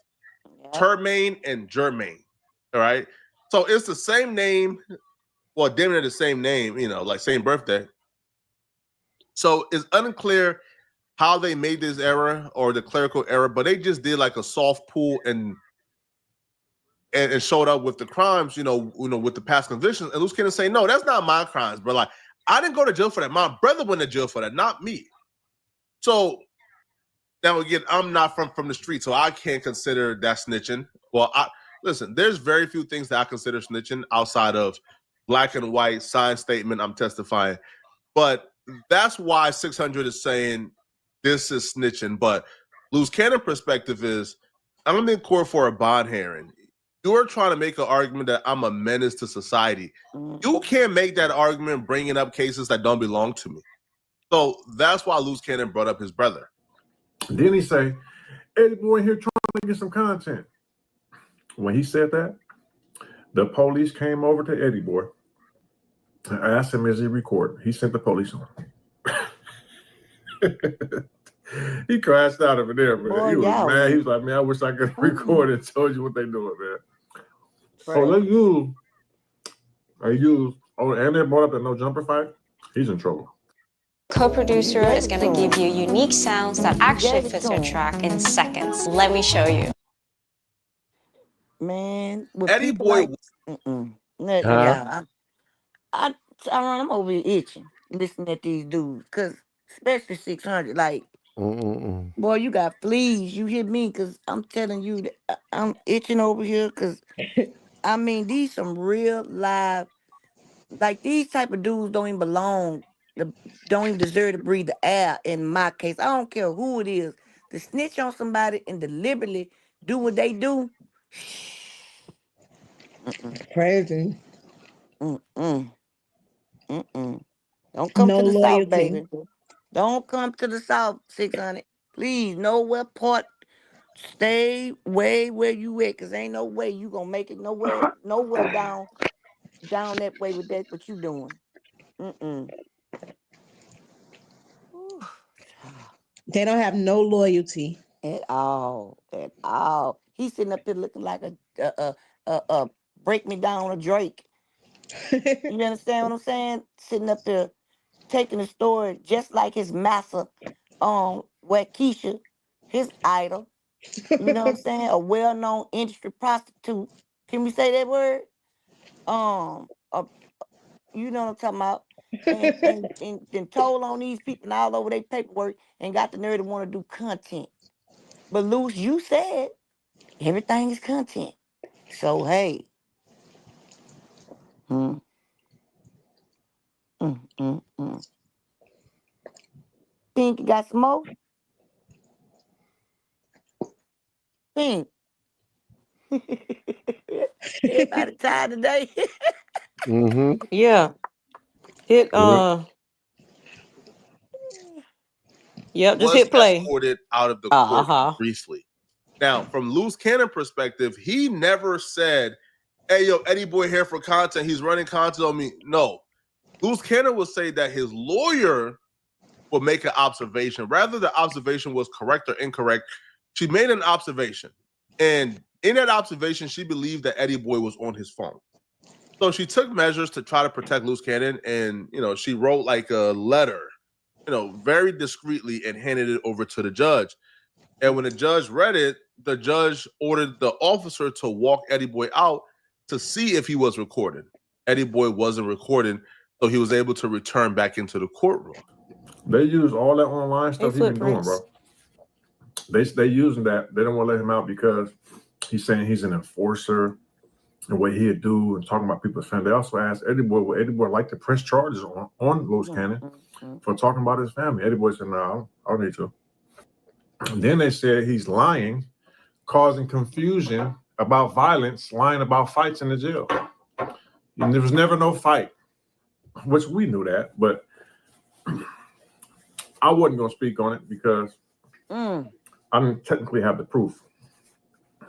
Termaine and Germaine. All right. So it's the same name. Well, damn near the same name, you know, like same birthday. So it's unclear how they made this error or the clerical error, but they just did like a soft pull and showed up with the crimes, you know, with the past convictions. And Loose Cannon say, no, that's not my crimes, bro. Like, I didn't go to jail for that. My brother went to jail for that, not me. So now again, I'm not from the street, so I can't consider that snitching. Well, listen, there's very few things that I consider snitching outside of black and white signed statement, I'm testifying. But that's why 600 is saying this is snitching. But Loose Cannon perspective is, I'm in court for a bond hearing. You're trying to make an argument that I'm a menace to society. You can't make that argument bringing up cases that don't belong to me. So that's why Loose Cannon brought up his brother. Then he say, Eddie Boy here trying to get some content. When he said that, the police came over to Eddie Boy and asked him, is he recording? He sent the police on. He crashed out over there, man. Boy, He was y'all mad. He weak. was like, man, I wish I could record and told you what they doing, man. Right. Oh, and they brought up that no jumper fight. He's in trouble. Co-producer is going to give you unique sounds that actually fits your track in seconds. Let me show you. Man, with Eddie people Boy. like, I'm over here itching listening at these dudes, cause especially 600, like, boy, you got fleas. You hear me? Cause I'm telling you, that I'm itching over here. Cause I mean, these some real live, like these type of dudes don't even belong. Don't even deserve to breathe the air. In my case, I don't care who it is. To snitch on somebody and deliberately do what they do. Crazy. Don't come No to the South, loyalty. baby. Don't come to the South, 600. Please, nowhere part. Stay way where you at, cause ain't no way you gonna make it nowhere down that way with that what you doing. They don't have no loyalty at all. He's sitting up there looking like a break me down a Drake. You understand what I'm saying? Sitting up there taking the story just like his master, Waukesha, his idol. You know what I'm saying? A well-known industry prostitute. Can we say that word? You know what I'm talking about? And then told on these people and all over their paperwork and got the nerve to want to do content. But Luce, you said everything is content. So hey. Think you got some more? Think. Everybody tired today. Yeah. Hit Yep, just Was hit play. escorted out of the court briefly. Now, from Loose Cannon perspective, he never said, hey, yo, Eddie Boy here for content. He's running content on me. No. Loose Cannon will say that his lawyer will make an observation. Rather the observation was correct or incorrect, she made an observation. And in that observation, she believed that Eddie Boy was on his phone. So she took measures to try to protect Loose Cannon. And, she wrote like a letter, very discreetly and handed it over to the judge. And when the judge read it, the judge ordered the officer to walk Eddie Boy out to see if he was recorded. Eddie Boy wasn't recorded, so he was able to return back into the courtroom. They use all that online stuff he's been doing, bro. They using that. They don't want to let him out because he's saying he's an enforcer and what he'd do and talking about people's family. They also asked Eddie Boy, would Eddie Boy like to press charges on Loose Cannon for talking about his family? Eddie Boy said, no, I don't need to. And then they said he's lying, causing confusion about violence, lying about fights in the jail. And there was never no fight, which we knew that, but I wasn't going to speak on it because I didn't technically have the proof.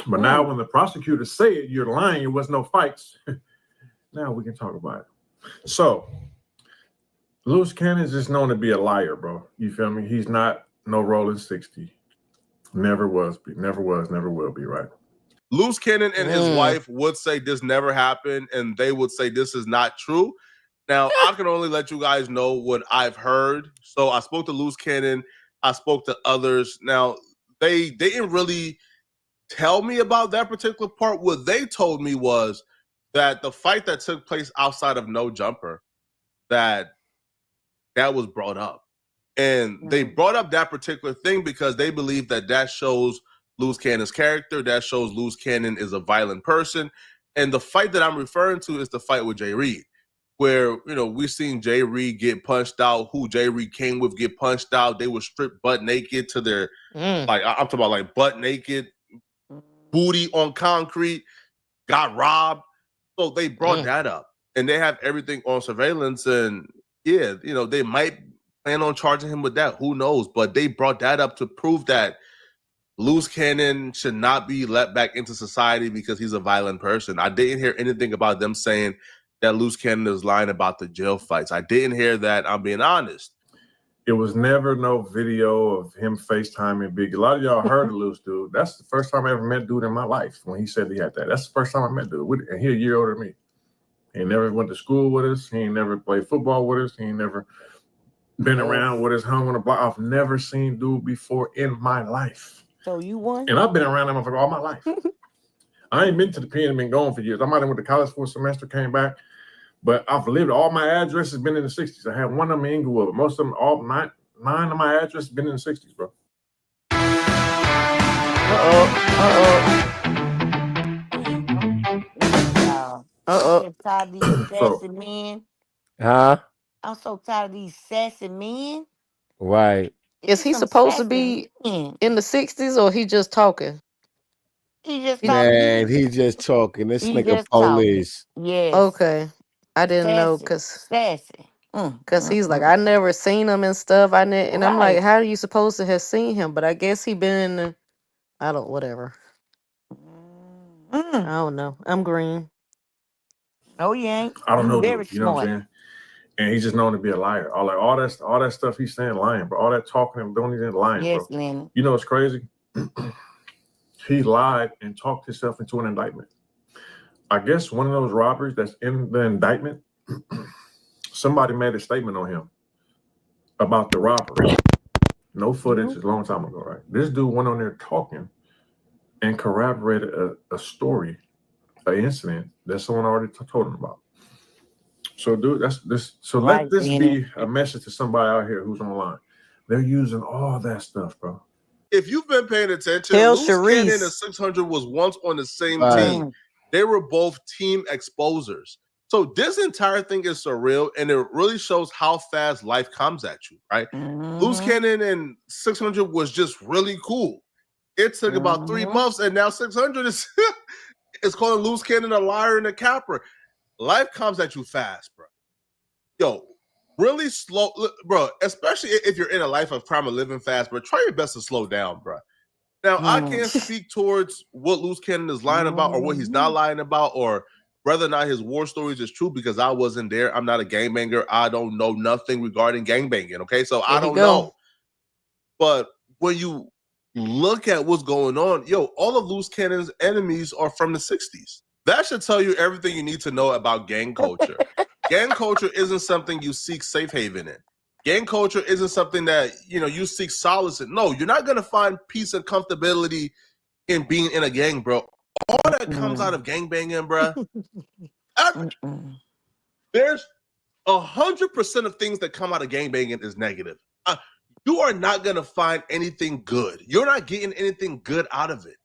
But now when the prosecutors say it, you're lying, there was no fights. Now we can talk about it. So Loose Cannon is just known to be a liar, bro. You feel me? He's not no rolling 60. Never was, never will be, right? Loose Cannon and his wife would say this never happened, and they would say this is not true. Now, I can only let you guys know what I've heard. So I spoke to Loose Cannon. I spoke to others. Now, they didn't really tell me about that particular part. What they told me was that the fight that took place outside of No Jumper, that was brought up. And they brought up that particular thing because they believe that shows Loose Cannon's character. That shows Loose Cannon is a violent person. And the fight that I'm referring to is the fight with Jay Reed, where, we've seen Jay Reed get punched out, who Jay Reed came with get punched out. They were stripped butt naked to their, I'm talking about like butt naked, booty on concrete, got robbed. So they brought that up. And they have everything on surveillance. And yeah, they might plan on charging him with that. Who knows? But they brought that up to prove that Loose Cannon should not be let back into society because he's a violent person. I didn't hear anything about them saying that Loose Cannon is lying about the jail fights. I didn't hear that. I'm being honest. It was never no video of him FaceTiming Big. A lot of y'all heard of Loose Dude. That's the first time I ever met dude in my life when he said he had that. That's the first time I met dude. And he a year older than me. He never went to school with us. He ain't never played football with us. He ain't never been around with us, hung on the block. I've never seen dude before in my life. So you won? And I've been around him for all my life. I ain't been to the pen and been gone for years. I might have went to college for a semester, came back. But I've lived, all my addresses been in the 60s. I had one of them in Inglewood. Most of them, all nine of my addresses been in the 60s, bro. I'm tired of these sassy men. Huh? I'm so tired of these sassy men. Right. Is he supposed to be in the 60s or he just talking? He just Man, talking. he just talking. This He nigga just police. talking. Yes. Okay. I didn't know Sassy. because he's like, I never seen him and stuff. And I'm like, Right. how are you supposed to have seen him? But I guess he been in the, I don't, whatever. I don't know. I'm green. No, you ain't. I don't You know, very dude. You know what I'm smart. saying? And he's just known to be a liar. All that stuff he's saying, lying, bro. All that talking and doing, he's lying, Yes, bro. Lenny. You know what's crazy? He lied and talked himself into an indictment. I guess one of those robberies that's in the indictment, somebody made a statement on him about the robbery. No footage, it's a long time ago, right? This dude went on there talking and corroborated a story, an incident that someone already told him about. So, dude, that's this. So let this be a message to somebody out here who's online. They're using all that stuff, bro. If you've been paying attention, Tell Loose Cannon and Sharice. 600 was once on the same Right. team. They were both team exposers. So this entire thing is surreal, and it really shows how fast life comes at you, right? Loose Cannon and 600 was just really cool. It took about 3 months, and now 600 is is calling Loose Cannon a liar and a capper. Life comes at you fast, bro. Yo, really slow, bro, especially if you're in a life of crime and living fast, bro. Try your best to slow down, bro. Now, I can't speak towards what Loose Cannon is lying about or what he's not lying about or whether or not his war stories is true because I wasn't there. I'm not a gangbanger. I don't know nothing regarding gangbanging, okay? So I don't know. But when you look at what's going on, yo, all of Loose Cannon's enemies are from the 60s. That should tell you everything you need to know about gang culture. Gang culture isn't something you seek safe haven in. Gang culture isn't something that, you seek solace in. No, you're not going to find peace and comfortability in being in a gang, bro. All that comes out of gang banging, bro. There's 100% of things that come out of gang banging is negative. You are not going to find anything good. You're not getting anything good out of it.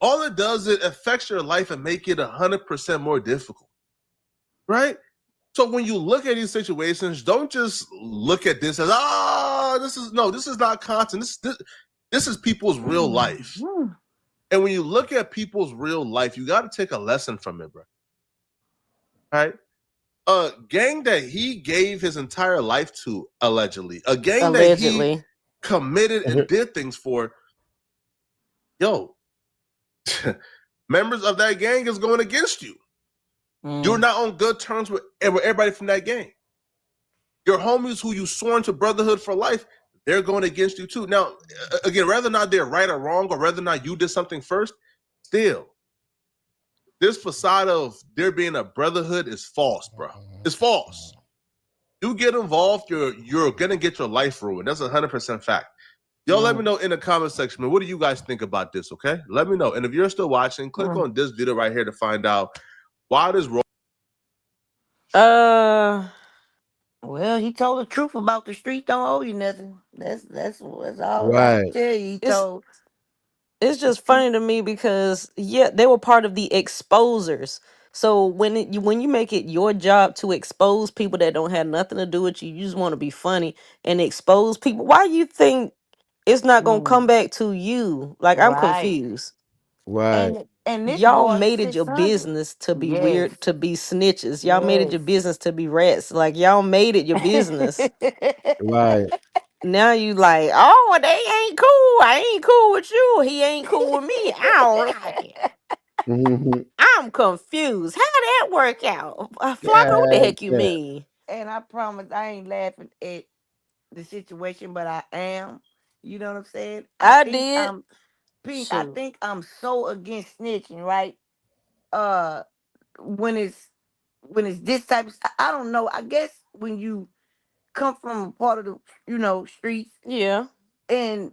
All it does is it affects your life and make it 100% more difficult, right? So when you look at these situations, don't just look at this as, this is not content. This is people's real life. And when you look at people's real life, you got to take a lesson from it, bro. Right? A gang that he gave his entire life to, allegedly. A gang that he committed and did things for. Yo, members of that gang is going against you. You're not on good terms with everybody from that gang. Your homies who you sworn to brotherhood for life, they're going against you too. Now, again, whether or not they're right or wrong, or whether or not you did something first, still, this facade of there being a brotherhood is false, bro. It's false. You get involved, you're gonna get your life ruined. That's 100% fact. Y'all let me know in the comment section, man. What do you guys think about this, okay? Let me know. And if you're still watching, click on this video right here to find out why this role. Well, he told the truth about the street don't owe you nothing. That's all I can Right. tell you. He told. It's just funny to me because they were part of the exposers. So when you make it your job to expose people that don't have nothing to do with you, you just want to be funny and expose people. Why you think it's not gonna come back to you? Like I'm Right. confused. Right. And this Y'all boy made it your 600. business to be Yes. weird, to be snitches. Y'all made it Yes. your business to be rats. Like y'all made it your business. Right. Now you like, oh, they ain't cool. I ain't cool with you. He ain't cool with me. I don't like it. I'm confused. How that work out? Flocka, what the heck you Yeah. mean? And I promise I ain't laughing at the situation, but I am. You know what I'm saying? I did. Pink. I Shoot. think I'm so against snitching, right? Uh, when it's this type of, I don't know. I guess when you come from a part of the streets Yeah. and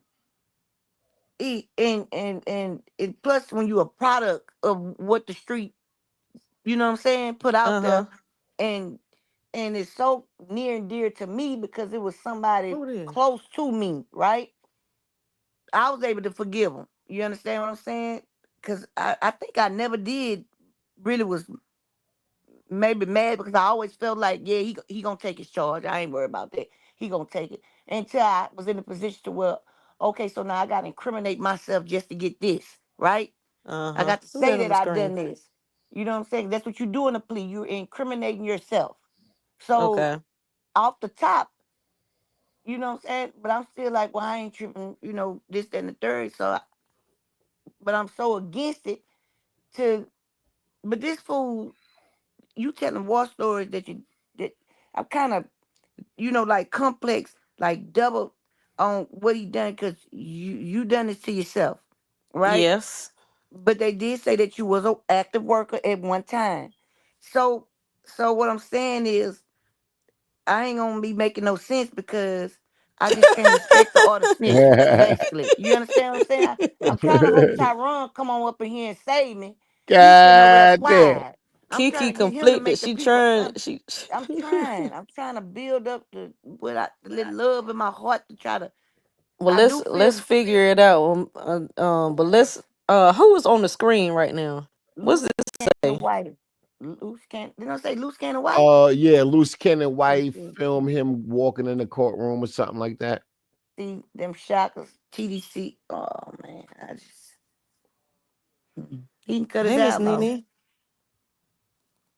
and plus when you're a product of what the street, you know what I'm saying, put out Uh-huh. there, and it's so near and dear to me because it was somebody Who this? close to me, right? I was able to forgive him. You understand what I'm saying? Because I think I never did really was maybe mad because I always felt like, yeah, he gonna take his charge. I ain't worried about that. He gonna take it. Until I was in a position to where, okay, so now I gotta incriminate myself just to get this, right? I Uh-huh. got to Who that say on that the I done screen? this. You know what I'm saying? That's what you do in a plea. You're incriminating yourself. So Okay. off the top, you know what I'm saying? But I'm still like, well, I ain't tripping, this, that, and the third. But I'm so against it to, but this fool, you telling war stories that I'm kind of, like complex, like double on what he done because you done this to yourself, right? Yes. But they did say that you was an active worker at one time. So what I'm saying is I ain't gonna be making no sense because I just can't respect the art of snitching. Basically, you understand what I'm saying? I'm trying to hope Tyrone come on up in here and save me. He's sitting over there God damn. quiet. I'm trying Kiki to get him to conflicted. make the She people. trying she I'm trying. I'm trying to build up the little love in my heart to try to. Well, I do let's feel figure it out. But let's who is on the screen right now? What's loose this cannon say? white. Loose cannon. Didn't I say loose cannon white? Yeah, Loose Cannon Let's White see. film him walking in the courtroom or something like that. See them shockers. TDC. Oh man, I just he can cut his Hey, Miss hair off. Nene.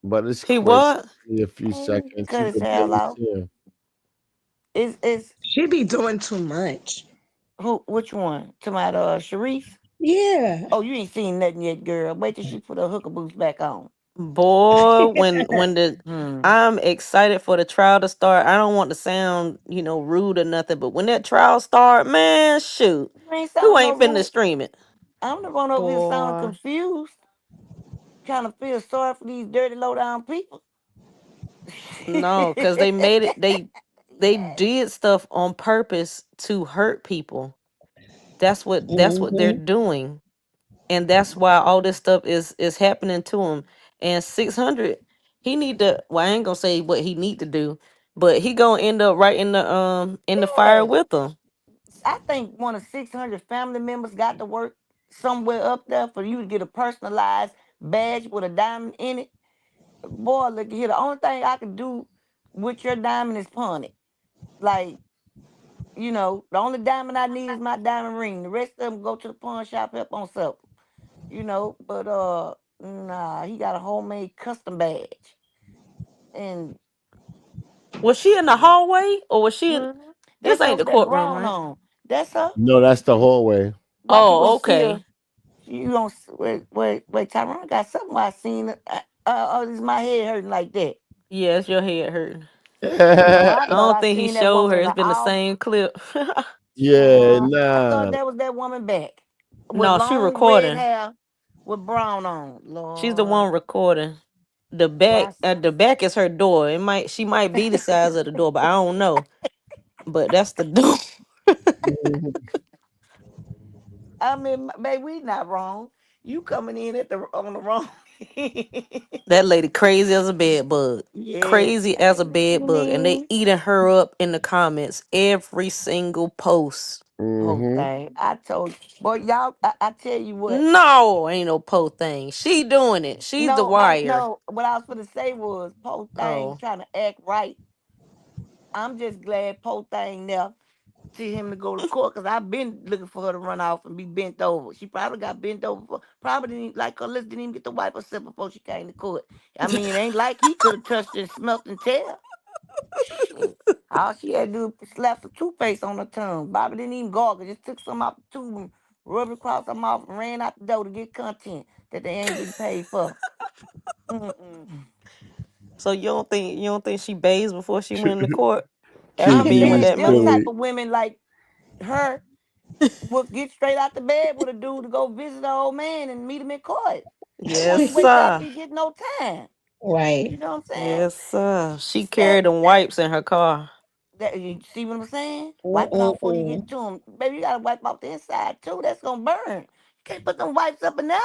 But it's He Chris. what? Give me a few He can seconds. cut You his could hair barely off. see him. It's She be doing too much. who? Which one? To my Sharice. Yeah. Oh, you ain't seen nothing yet, girl. Wait till she put her hooker boots back on. Boy, when the Hmm. I'm excited for the trial to start. I don't want to sound, rude or nothing, but when that trial start, man, shoot. You ain't Who sound no ain't finna rude. stream it? I'm the one over here sounding Boy. confused, trying to feel sorry for these dirty low down people. No, because they made it they did stuff on purpose to hurt people. That's what they're Hmm. doing. And that's why all this stuff is happening to him. And 600, he need to, well, I ain't gonna say what he need to do, but he gonna end up right in the fire Yeah. with them. I think one of 600 family members got to work somewhere up there for you to get a personalized badge with a diamond in it. Boy, look here. The only thing I can do with your diamond is pawn it. Like, the only diamond I need is my diamond ring. The rest of them go to the pawn shop, help on something. But nah, he got a homemade custom badge. And Was she in the hallway or was she in, mhm, this that's her ain't the with that courtroom, brown right? on. That's her. No, that's the hallway. Watch, you Oh, gonna see her. okay. You gonna wait. Tyrone got something I seen. Oh, this my head hurting like that. Yeah, it's your head hurting. No, I I thought don't I think he seen that showed woman her. in It's the been the aisle. same clip. Yeah, I thought nah. that was that woman back with No, she long red recording. hair with brown on. She's the Lord, one recording. The why? back is her door. She might be the size of the door, but I don't know. But that's the door. Mhm. I mean, baby, we not wrong. You coming in on the wrong. That lady crazy as a bed bug. Yes. Crazy Hey, as a Miss bed bug. And they Nene. eating her up in the comments every single post. Whole thing. I told you. Boy, y'all, I tell you what. No, ain't no post thing. She doing it. She's the No, wire. no. What I was gonna say was Poe thing Oh. trying to act right. I'm just glad Poe thing there to him to go to court because I've been looking for her to run off and be bent over. She probably got bent over. Probably didn't like her lips didn't even get to wipe herself before she came to court. I mean, it ain't like he could have touched and smelt and tell. Shit. All she had to do was slap some toothpaste on her tongue. Bobby didn't even gargle, just took some out the tube and rubbed it across her mouth and ran out the door to get content that they ain't getting paid for. Mm-mm. So you don't think she bathed before she went into court? After I'm being with saying that them man. type of women like her will get straight out the bed with a dude to go visit an old man and meet him in court. They won't Yes, even wake up sir. and get no time. Right. You know what I'm saying? Yes, sir. She That, carried them wipes in her car. that you see what I'm saying? Wipe it off before you Mm-mm-mm. get to them. Baby, you gotta wipe off the inside too. That's gonna burn. You can't put them wipes up in there.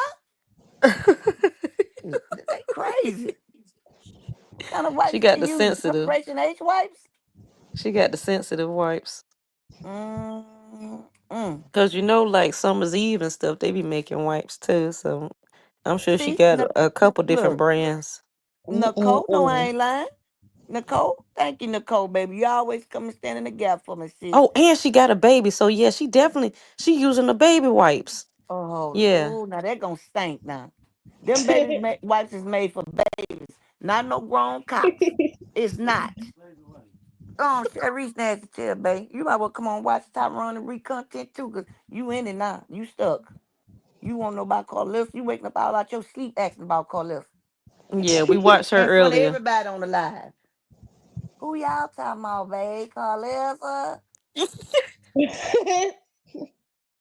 They crazy. What kind of She wipes got they the use? sensitive. Preparation H wipes? She got the sensitive wipes. Mm. Cause like Summer's Eve and stuff, they be making wipes too. So I'm sure she See, got a couple different look, brands. Nicole, no, I Mm-mm-mm. ain't lying. Nicole, thank you, Nicole, baby. You always come and stand in the gap for me, sis. Oh, and she got a baby. So yeah, she using the baby wipes. Oh, Yeah. oh, now that gonna stink now. Them wipes is made for babies, not no grown cops. It's not. Oh, Sharice nasty tell, babe. You might well come on watch Tyrone and read content too, cause you in it now. You stuck. You won't know about Carlos. You waking up all out your sleep asking about Carlos. Yeah, we watched her In front of earlier. everybody on the live. Who y'all talking about, babe? Carlos?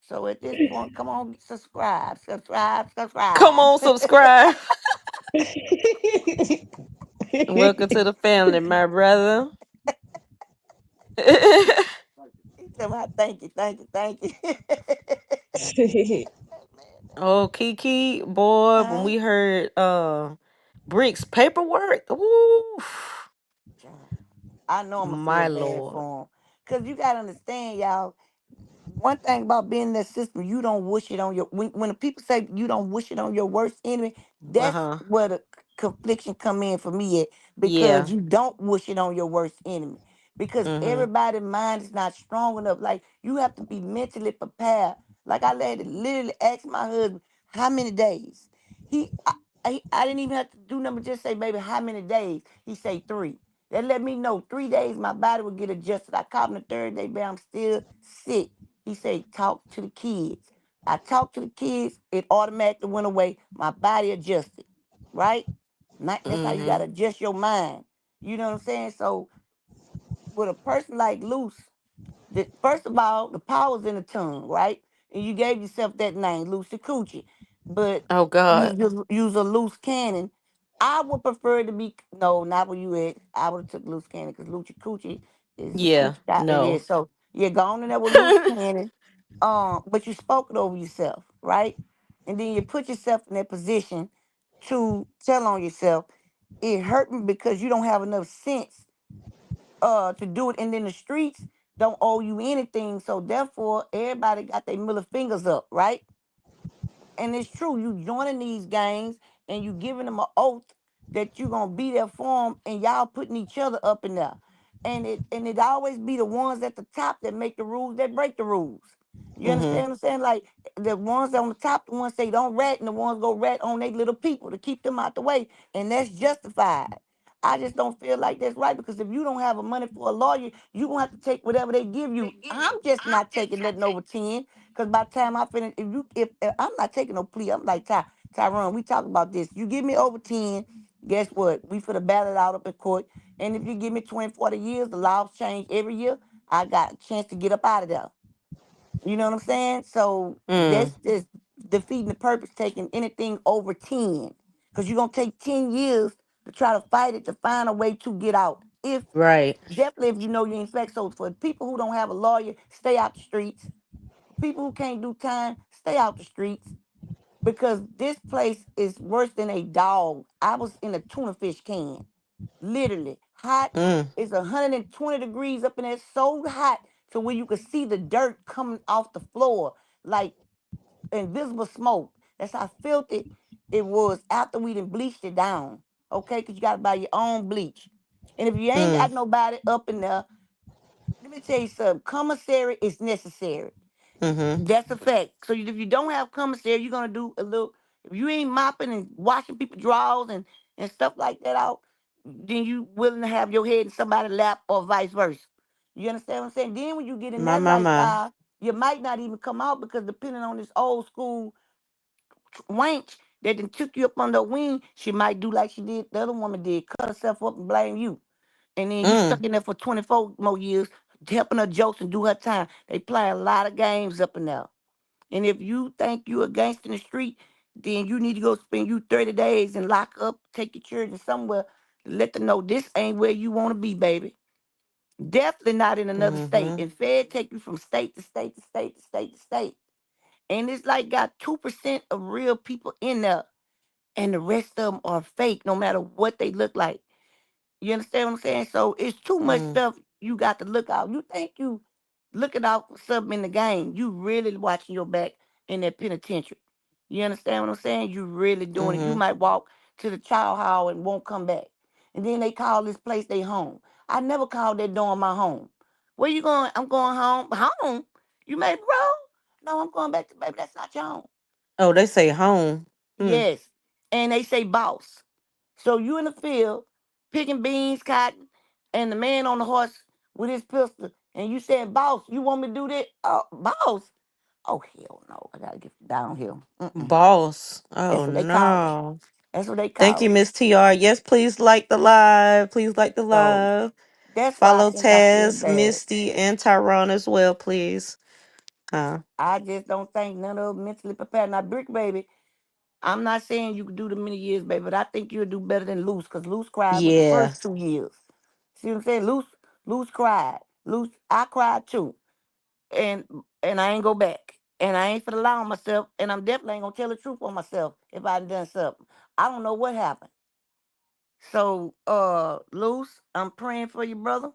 So at this point, come on, subscribe, subscribe, Come subscribe. on, subscribe. Welcome to the family, my brother. He said, "Well, thank you, thank you, thank you." Oh, Kiki, boy, when Huh? we heard Brick's paperwork, ooh, I know I'm gonna feel my bad lord. for him. Cause you gotta understand, y'all. One thing about being in that system, you don't wish it on your when the people say you don't wish it on your worst enemy, that's Uh-huh. where the confliction come in for me at, because Yeah. you don't wish it on your worst enemy. Because Mm-hmm. everybody's mind is not strong enough. Like you have to be mentally prepared. Like I had to literally ask my husband how many days. I didn't even have to do nothing but just say, baby, how many days? He say 3. That let me know 3 days my body would get adjusted. I called him the third day, baby, I'm still sick. He said, talk to the kids. I talked to the kids, it automatically went away. My body adjusted, right? That's how you got Mm-hmm. to adjust your mind. You know what I'm saying? So, with a person like Luce, first of all, the power's in the tongue, right? And you gave yourself that name, Lucy Coochie. But Oh you God. just use a loose cannon. I would prefer to be no, not where you at. I would have took loose cannon because Lucy Coochie is a Yeah. coochie out there. No. So you're going in there with loose cannon. But you spoke it over yourself, right? And then you put yourself in that position to tell on yourself. It hurt me because you don't have enough sense to do it, and then the streets don't owe you anything, so therefore everybody got their middle fingers up, right? And it's true, you joining these gangs and you giving them an oath that you're gonna be there for them, and y'all putting each other up in there, and it always be the ones at the top that make the rules that break the rules. You Mm-hmm. understand what I'm saying? Like the ones on the top, the ones say don't rat, and the ones go rat on their little people to keep them out the way, and that's justified. I just don't feel like that's right, because if you don't have a money for a lawyer, you gonna have to take whatever they give you. I'm just not taking nothing over 10. Cause by the time I finish, if I'm not taking no plea, I'm like Tyrone, we talk about this. You give me over 10, guess what? We finna battle it out up in court. And if you give me 20, 40 years, the laws change every year. I got a chance to get up out of there. You know what I'm saying? So Mm. that's just defeating the purpose, taking anything over 10. Because you're going to take 10 years to try to fight it to find a way to get out. Right. Definitely if you know you're in fact. So for people who don't have a lawyer, stay out the streets. People who can't do time, stay out the streets. Because this place is worse than a dog. I was in a tuna fish can. Literally. Hot. Mm. It's 120 degrees up in there. So hot to where you could see the dirt coming off the floor. Like invisible smoke. That's how filthy it was after we done bleached it down. Okay? Because you got to buy your own bleach. And if you ain't Mm. got nobody up in there, let me tell you something. Commissary is necessary. Mm-hmm. That's a fact. So if you don't have commissary, you're gonna do a little. If you ain't mopping and washing people's drawers and stuff like that out, then you willing to have your head in somebody's lap or vice versa. You understand what I'm saying? Then when you get in My, that my, my. lifestyle, you might not even come out, because depending on this old school wench that done took you up on the wing, she might do like she did the other woman did, cut herself up and blame you. And then you stuck in there for 24 more years, helping her jokes and do her time. They play a lot of games up in there. And if you think you a gangster in the street, then you need to go spend you 30 days and lock up, take your children somewhere, let them know this ain't where you want to be, baby. Definitely not in another state. And Fed take you from state to state to state to state to state. And it's like got 2% of real people in there. And the rest of them are fake, no matter what they look like. You understand what I'm saying? So it's too much stuff you got to look out. You think you looking out for something in the game. You really watching your back in that penitentiary. You understand what I'm saying? You really doing it. You might walk to the child hall and won't come back. And then they call this place their home. I never called that dorm my home. Where you going? I'm going home. Home? You made bro? No, I'm going back to baby. That's not your home. Oh, they say home. Yes. And they say boss. So you in the field picking beans, cotton, and the man on the horse with his pistol, and you said, "Boss, you want me to do that?" Boss. Oh hell no! I gotta get down here. Boss. That's Oh what they call it. no. That's what they Thank call you, it. Miss TR. Yes, please like the live. Please like the So live. that's why I Follow think I feel Taz, bad. Misty, and Tyrone as well, please. I just don't think none of them mentally prepared. Now, Brick baby, I'm not saying you could do the many years, baby, but I think you'll do better than Loose, because Loose cried with the Yeah. first 2 years. See what I'm saying? Loose cried. Loose, I cried too. And I ain't go back. And I ain't finna lie on myself. And I'm definitely ain't gonna tell the truth on myself if I done something. I don't know what happened. So, Loose, I'm praying for you, brother.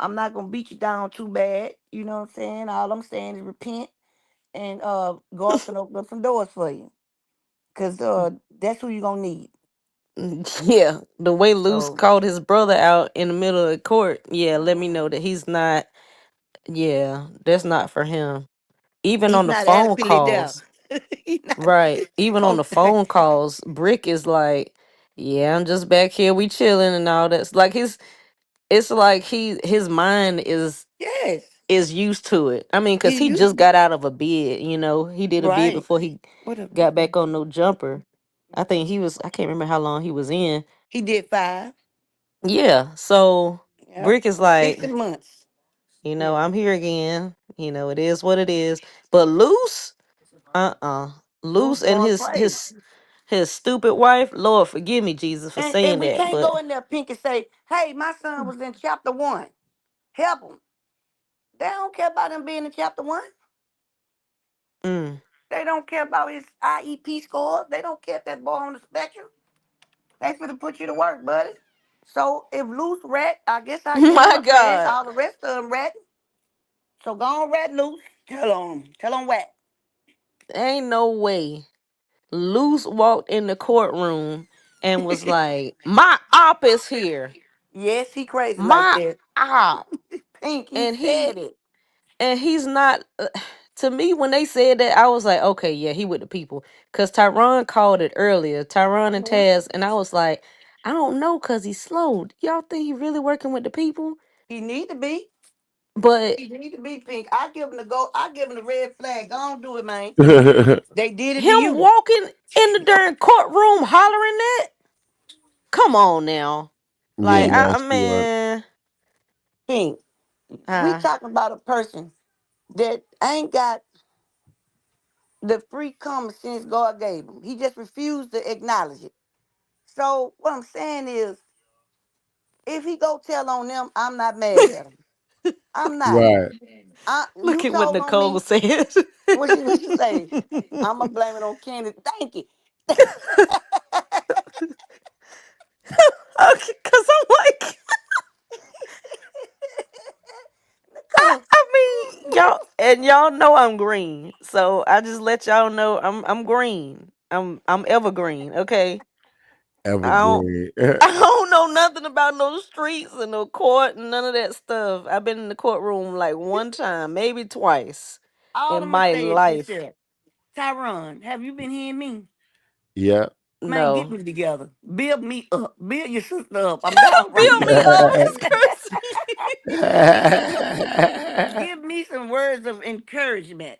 I'm not gonna beat you down too bad. You know what I'm saying? All I'm saying is repent, and God's gonna open up some doors for you. Cause that's who you gonna need. Yeah. The way Luce So called his brother out in the middle of the court, yeah, let me know that he's not, yeah, that's not for him. Even he's on the not phone adequately there. calls. He's not Right. Even on the supposed to. phone calls, Bricc is like, yeah, I'm just back here, we chilling and all that. It's like it's like his mind Yes. is used to it. I mean, cause He he used just got out of a bid, he did a bid right. before he Whatever. got back on No Jumper. I can't remember how long he was in. He did 5. Yeah. So Yep. Brick is like, 6 months. I'm here again. It is what it is. But Loose, Loose Loose and going his crazy. his his stupid wife, Lord forgive me, Jesus, for And saying we that. can't go But in there, Pink, and say, "Hey, my son was in chapter 1. Help him." They don't care about him being in chapter 1. mm. They don't care about his IEP score. They don't care if that boy on the spectrum. They finna put you to work, buddy. So if Loose rat, I guess I give him My a pass. God. All the rest of them rat. So go on, rat Loose. Tell on rat. Ain't no way. Luce walked in the courtroom and was like, "My op is here. Yes, he crazy like My that. op." Pink, he And said it. he's not to me when they said that, I was like, okay, yeah, he with the people. Cause Tyron called it earlier. Tyron and Mhm. Taz, and I was like, I don't know, cause he's slow. Y'all think he really working with the people? He need to be. But He need to be Pink. I give him the go. I give him the red flag. Go on, do it, man. They did it to him you. walking in the darn courtroom hollering that? Come on now. Yeah, Like Pink. I nasty work. man, Pink. We uh, talking about a person that ain't got the free common sense God gave him. He just refused to acknowledge it. So what I'm saying is, if he go tell on them, I'm not mad at him. I'm not. Right. look You at what told on Nicole me. said. What you say? I'ma blame it on Candy. Thank you. Okay, cause I'm like, Nicole. I mean, y'all know I'm green, so I just let y'all know I'm green. I'm evergreen. Okay, I don't Evergreen. I don't know nothing about no streets and no court and none of that stuff. I've been in the courtroom like one time, maybe twice All in I'm gonna my say is this life. here. Tyron, have you been hearing me? Yeah. Man, get No, me together. Build me up. Build your sister up. I'm downright build me mad. up. It's crazy. Give me some words of encouragement.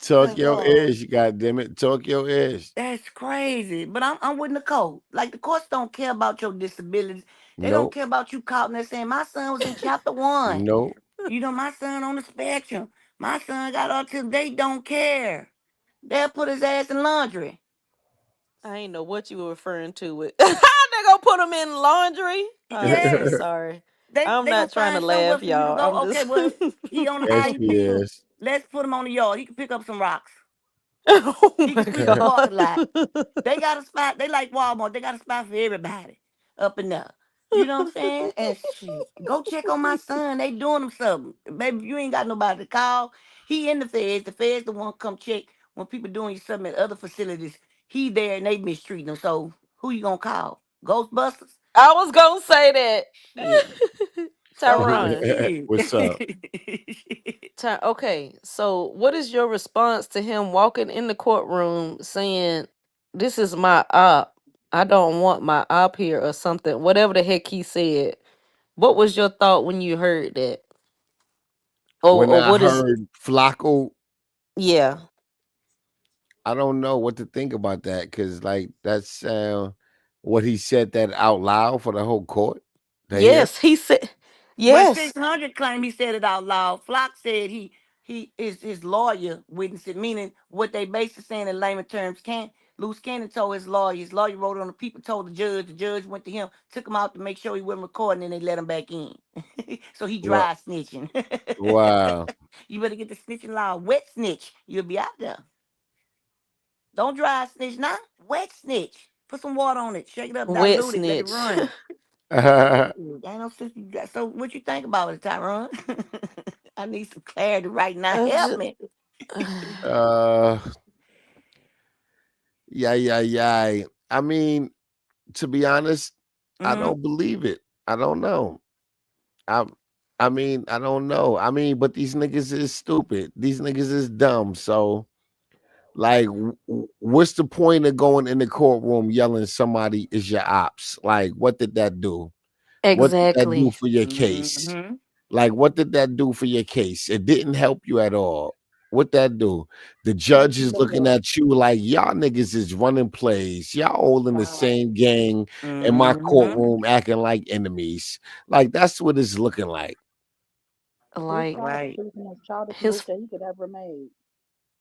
Talk Cause your ish, goddamn it. Talk your ish. that's crazy. But I'm with Nicole. Like the courts don't care about your disabilities. They don't Nope. care about you calling and saying, my son was in chapter 1. Nope. You know, my son on the spectrum. My son got autism. They don't care. They'll put his ass in laundry. I ain't know what you were referring to with. They gonna put him in laundry. I'm so Yes. sorry. They I'm gonna not trying to find somewhere laugh, for you to y'all. go. I'm Okay, just. well, he on the Yes, she IEP. is. Let's put him on the yard. He can pick up some rocks. Oh He my can sweep the parking lot. god. They got a spot. They like Walmart. They got a spot for everybody up in there. You know what I'm saying? And shit, go check on my son. They doing him something. Baby, you ain't got nobody to call. He in the feds. The feds the one come check when people doing you something at other facilities. He there and they mistreating him. So who you gonna call? Ghostbusters? I was gonna say that. Shit. So Tyron. shit. What's up? Okay, so what is your response to him walking in the courtroom saying, "This is my op. I don't want my op here," or something, whatever the heck he said? What was your thought when you heard that? When Or I what is? heard Flacco, Yeah. I don't know what to think about that because, like, that's what he said that out loud for the whole court to hear. Yes, he said. But Yes. 600 claimed he said it out loud. Flock said he is his lawyer witnessed it, meaning what they basically saying in layman terms. Loose Cannon told his lawyer wrote it on the people, told the judge went to him, took him out to make sure he wasn't recording, and they let him back in. So he Wow. dry snitching. Wow. You better get the snitching law. Wet snitch. You'll be out there. Don't dry snitch now. Wet snitch. Put some water on it. Shake it up. Wet Dilute it. Let it snitch. run. Ain't no sense you got. So what you think about it, Tyrone? I need some clarity right now. I Help just, me. uh, yeah. I mean, to be honest, I Mm-hmm. don't believe it. I don't know. I, I mean, I don't know. I mean, but these niggas is stupid. These niggas is dumb. So, like, what's the point of going in the courtroom yelling somebody is your ops? Like, what did that do? What did that do exactly. for your case? Mm-hmm. Like, what did that do for your case? It didn't help you at all. What that do? The judge is looking at you like y'all niggas is running plays. Y'all all in the same gang in my Mm-hmm. courtroom acting like enemies. Like that's what it's looking like. His Like father Right. put him in the most childish move his that he could ever made.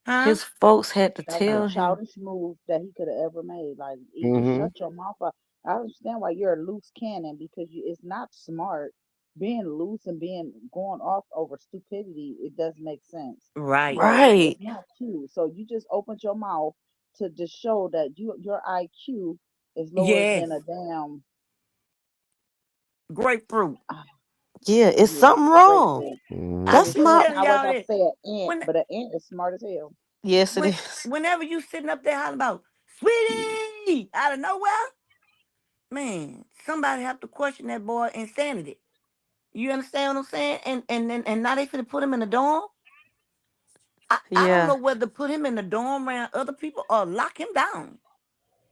Huh? his folks had to That was the tell him. childish move that he could have ever made. Like, either Mm-hmm. shut your mouth up. I understand why you're a loose cannon because it's not smart being loose and being going off over stupidity. It doesn't make sense. Right. So Right. it's not cute. So you just opened your mouth to just show that your IQ is lower Yes. than a damn Grapefruit. Yeah, it's yeah something wrong. grapefruit. I But That's was it's just my. smart. telling y'all However, I that say an ant, when but an ant is smart as hell. Yes, it is. whenever you sitting up there hollering about sweetie out of nowhere, man, somebody have to question that boy insanity. You understand what I'm saying? And now they finna put him in the dorm. I don't Yeah, know whether to put him in the dorm around other people or lock him down.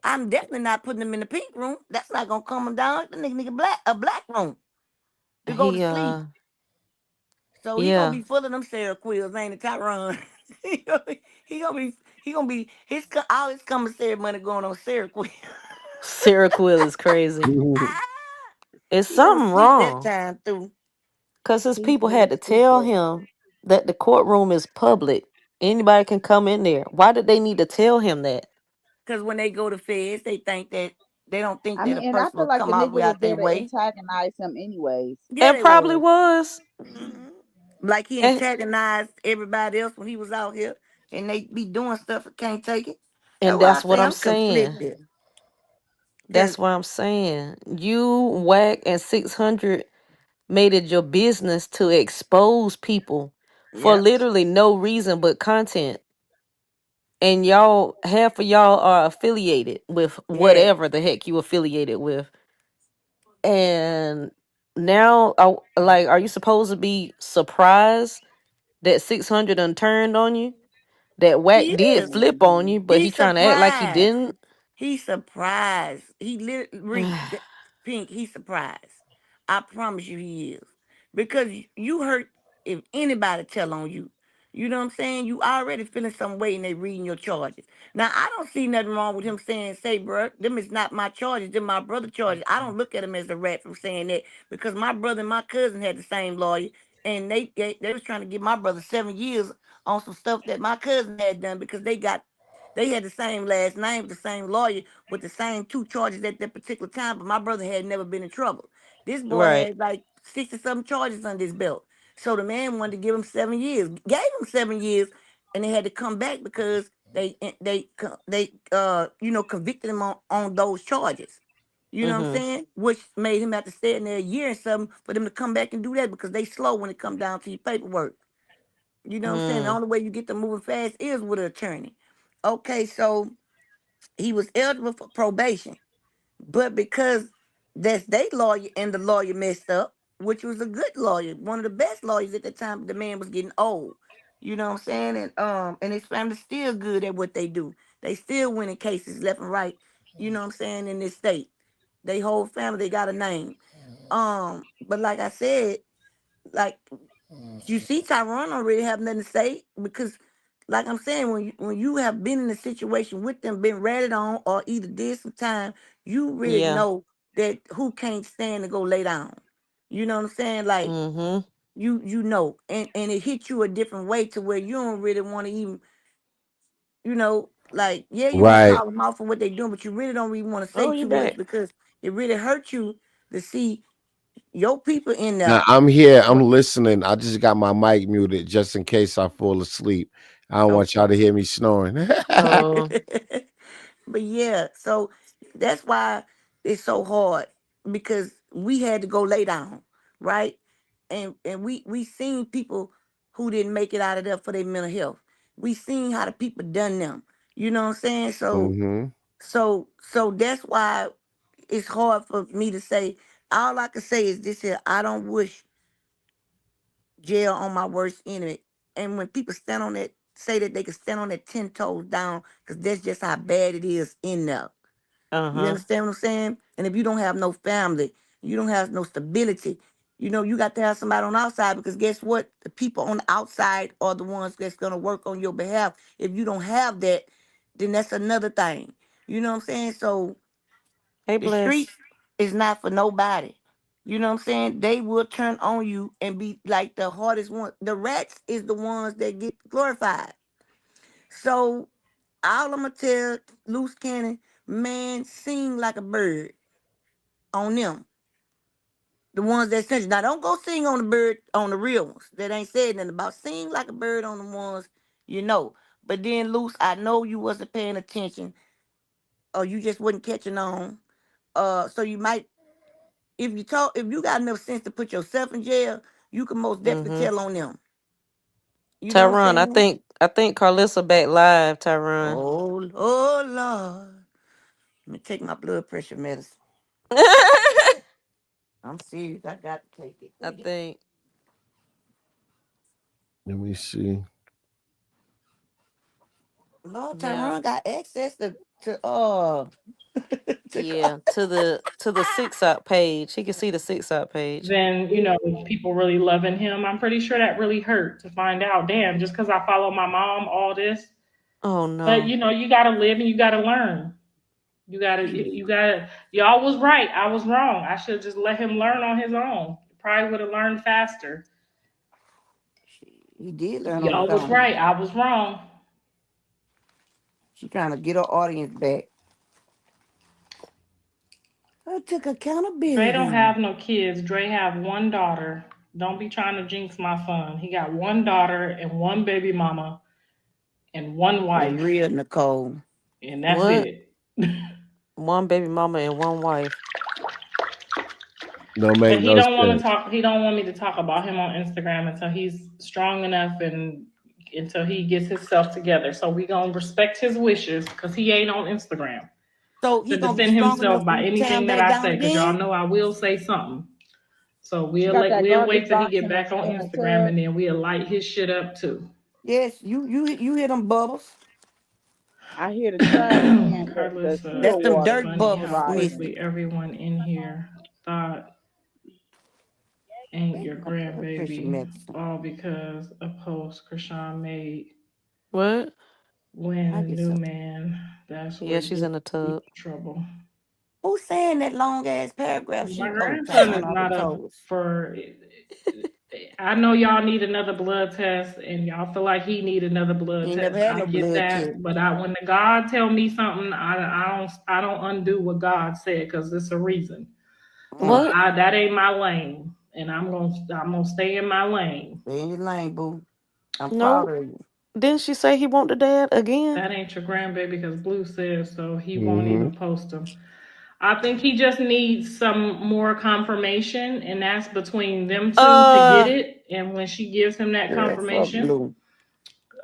I'm definitely not putting him in the pink room. That's not gonna calm him down. The nigga a black room to go to he sleep. So he gonna yeah, be full of them Seroquels, ain't it, Tyrone? he gonna be all his commissary money going on Seroquel. Sarah Quill is crazy. It's He gonna something sleep that wrong time through. because his He's people had really to tell stupid. him that the courtroom is public. Anybody can come in there. Why did they need to tell him that? Cause when they go to feds, they don't think I that a mean, and I person feel will like the come out nigga was out their there to way. antagonize him anyways. Yeah, And they probably was. was. Mhm. Like he And, antagonized everybody else when he was out here, and they be doing stuff and can't take it. That's and why I that's what say I'm I'm saying. conflicted. Cause That's what I'm saying. You, Whack, and 600 made it your business to expose people for yep, literally no reason but content. And y'all, half of y'all are affiliated with yeah, whatever the heck you affiliated with. And now, like, are you supposed to be surprised that 600 done turned on you? That Whack he did is. flip on Hmm. you, but he He's trying to act like he surprised. didn't? He's surprised. He literally Pink. He's surprised. I promise you, he is because you hurt if anybody tell on you. You know what I'm saying? You already feeling some way and they reading your charges. Now, I don't see nothing wrong with him saying, say, bro, them is not my charges, them my brother charges. I don't look at him as a rat from saying that because my brother and my cousin had the same lawyer and they was trying to give my brother 7 years on some stuff that my cousin had done because they had the same last name, the same lawyer with the same 2 charges at that particular time, but my brother had never been in trouble. This boy Right. had like 60-something charges under his belt. So the man wanted to give him 7 years, gave him 7 years, and they had to come back because they convicted him on those charges. You know what I'm Mm-hmm. saying? Which made him have to stay in there a year and something for them to come back and do that because they slow when it comes down to your paperwork. You know what I'm saying? The Mm. only way you get them moving fast is with an attorney. Okay, so he was eligible for probation. But because that's their lawyer and the lawyer messed up, which was a good lawyer, one of the best lawyers at the time, the man was getting old. You know what I'm saying? And his family's still good at what they do. They still winning cases left and right, you know what I'm saying, in this state. They whole family, they got a name. But like I said, like you see Tyrone don't really have nothing to say because like I'm saying, when you have been in a situation with them, been ratted on, or either did some time, you really Yeah. know that who can't stand to go lay down. You know what I'm saying? Like Mm-hmm. you know, and it hits you a different way to where you don't really want to even, like you want to Right. call them out for what they're doing, but you really don't even want to say Oh, you too much back. because it really hurts you to see your people in Now there. I'm here. I'm listening. I just got my mic muted just in case I fall asleep. I don't want y'all Okay. to hear me snoring. Oh. But yeah, so that's why it's so hard because we had to go lay down, right? And we seen people who didn't make it out of there for their mental health. We seen how the people done them. You know what I'm saying? So hmm so that's why it's hard for me to say. All I can say is this here: I don't wish jail on my worst enemy. And when people stand on that, say that they can stand on that 10 toes down, because that's just how bad it is in there. You Uh-huh. understand what I'm saying? And if you don't have no family, you don't have no stability, you got to have somebody on the outside because guess what? The people on the outside are the ones that's going to work on your behalf. If you don't have that, then that's another thing. You know what I'm saying? So Hey, the Bless. street is not for nobody. You know what I'm saying? They will turn on you and be like the hardest one. The rats is the ones that get glorified. So all I'm gonna tell loose cannon, man, sing like a bird on them. The ones that sing. Now don't go sing on the bird on the real ones that ain't said nothing about. Sing like a bird on the ones you know. But then loose, I know you wasn't paying attention or you just wasn't catching on. So you might if you got enough sense to put yourself in jail, you can most definitely Mm-hmm. tell on them. You know what I'm Tyron, I saying? think I think Carlissa back live, Tyron. Oh Lord. Let me take my blood pressure medicine. I'm serious. I got to take it. I Wait a minute. think. Let me see. Lord, Yeah. Tyrone got access to to Yeah. To the 6 out page. He can see the 6 out page. Then, people really loving him. I'm pretty sure that really hurt to find out, damn, just because I follow my mom, all this. Oh But, no. you got to live and you got to learn. Y'all was right. I was wrong. I should just let him learn on his own. Probably would have learned faster. he did learn on his Y'all was own. right. I was wrong. She trying to get her audience back. I took Dre don't accountability. have no kids. Dre have one daughter. Don't be trying to jinx my son. He got one daughter and one baby mama and one For wife. real, Nicole. And that's What? it. One baby mama and one wife. Don't But make he no don't want to sense. talk. He don't want me to talk about him on Instagram until he's strong enough and until he gets himself together. So we gonna respect his wishes because he ain't on Instagram So to he gonna be defend strong himself enough by to tear him anything that back I down say. Because y'all again? know I will say something. So She we'll got that we'll garbage wait till he box get in her back on in her Instagram tub. and then we'll light his shit up too. Yes, you hear them bubbles. I hear the trash can, the Carlissa, That's sewer them it's water dirt funny bubbles, how rising. Misty. quickly everyone in here thought ain't your grandbaby, all because a post Chrisean made. What? When new man, that's where Yeah, you she's in the get in tub. trouble. Who's saying that long ass paragraph? My She grandson is on not the up toes. for. I know y'all need another blood test, and y'all feel like he need another blood He test. never had I no get blood that, test. but when the God tell me something, I don't undo what God said because it's a reason. What? That ain't my lane, and I'm gonna stay in my lane. Stay in your lane, boo. I'm No. proud of you. Didn't she say he want the dad again? That ain't your grandbaby because Blue says so. He won't Mm-hmm. even post them. I think he just needs some more confirmation, and that's between them two to get it. And when she gives him that confirmation,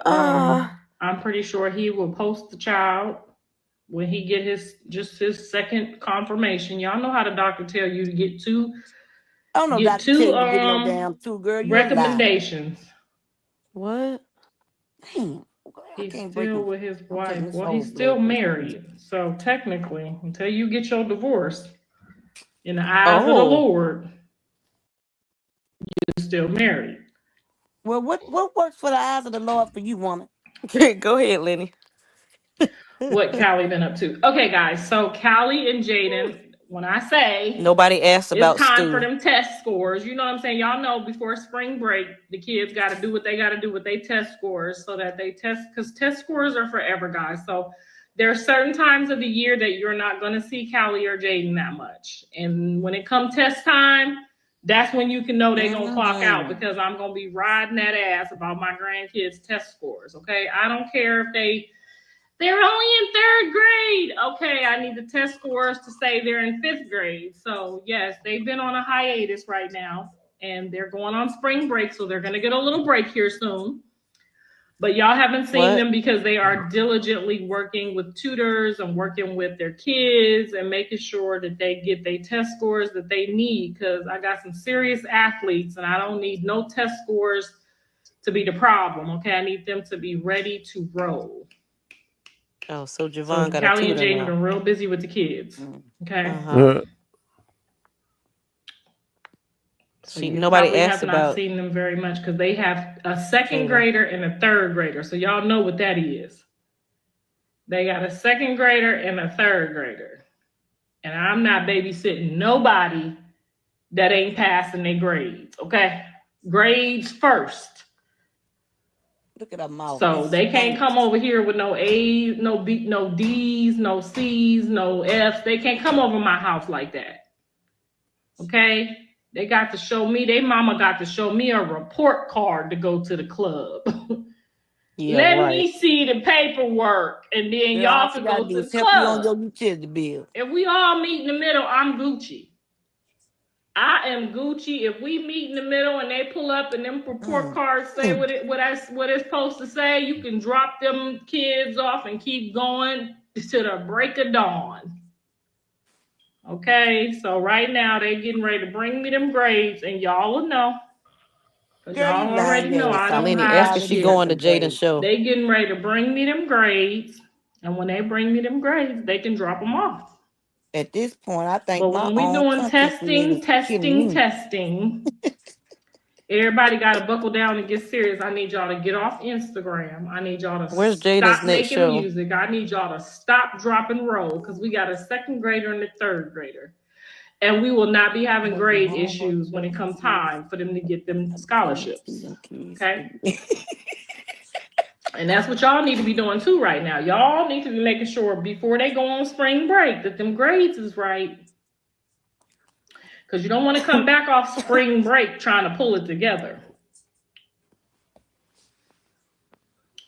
I'm pretty sure he will post the child when he get his second confirmation. Y'all know how the doctor tell you to get two. I don't know doctor tell you to get no damn two, girl. You recommendations. What? Damn. He's still with his wife. Well, he's still married. So technically, until you get your divorce, in the eyes of the Lord, you're still married. Well, what works for the eyes of the Lord for you, woman? Go ahead, Lenny. What Callie been up to? Okay, guys. So Callie and Jaden, when I say nobody asked about it's time Stu. for them test scores, you know what I'm saying? Y'all know before spring break, the kids got to do what they got to do with their test scores so that they test, because test scores are forever, guys. So there are certain times of the year that you're not going to see Callie or Jaden that much. And when it comes test time, that's when you can know they're going to clock out, because I'm going to be riding that ass about my grandkids' test scores, okay? I don't care if they're only in third grade. Okay, I need the test scores to say they're in fifth grade. So yes, they've been on a hiatus right now, and they're going on spring break, so they're going to get a little break here soon. But y'all haven't seen them because they are diligently working with tutors and working with their kids and making sure that they get their test scores that they need, because I got some serious athletes and I don't need no test scores to be the problem. Okay, I need them to be ready to roll. Oh, so Javon got Callie a and tutor Jaden now. been real busy with the kids. Okay. So you nobody probably asked have not about. seen them very much because they have a second grader and a third grader. So y'all know what that is. They got a second grader and a third grader. And I'm not babysitting nobody that ain't passing their grades. Okay. Grades first. Look at her mouth. So they can't come over here with no A's, no B, no D's, no C's, no F's. They can't come over my house like that. Okay? They got to show me, they mama got to show me a report card to go to the club. Let me see the paperwork, and then y'all can go to the club. You on your utility bill. If we all meet in the middle, I'm Gucci. I am Gucci. If we meet in the middle and they pull up and them report cards say what it's supposed to say, you can drop them kids off and keep going to the break of dawn. Okay, so right now they getting ready to bring me them grades, and y'all will know. Cause y'all already know I don't Lenny, hide ask if she going to Jaden's show. They getting ready to bring me them grades, and when they bring me them grades, they can drop them off. At this point, I think but my when we own doing testing, everybody got to buckle down and get serious. I need y'all to get off Instagram. I need y'all to Where's Jaden's stop next making show? music. I need y'all to stop, drop, and roll, because we got a second grader and a third grader. And we will not be having grade issues when it comes time for them to get them scholarships. Okay? And that's what y'all need to be doing too right now. Y'all need to be making sure before they go on spring break that them grades is right. Because you don't want to come back off spring break trying to pull it together.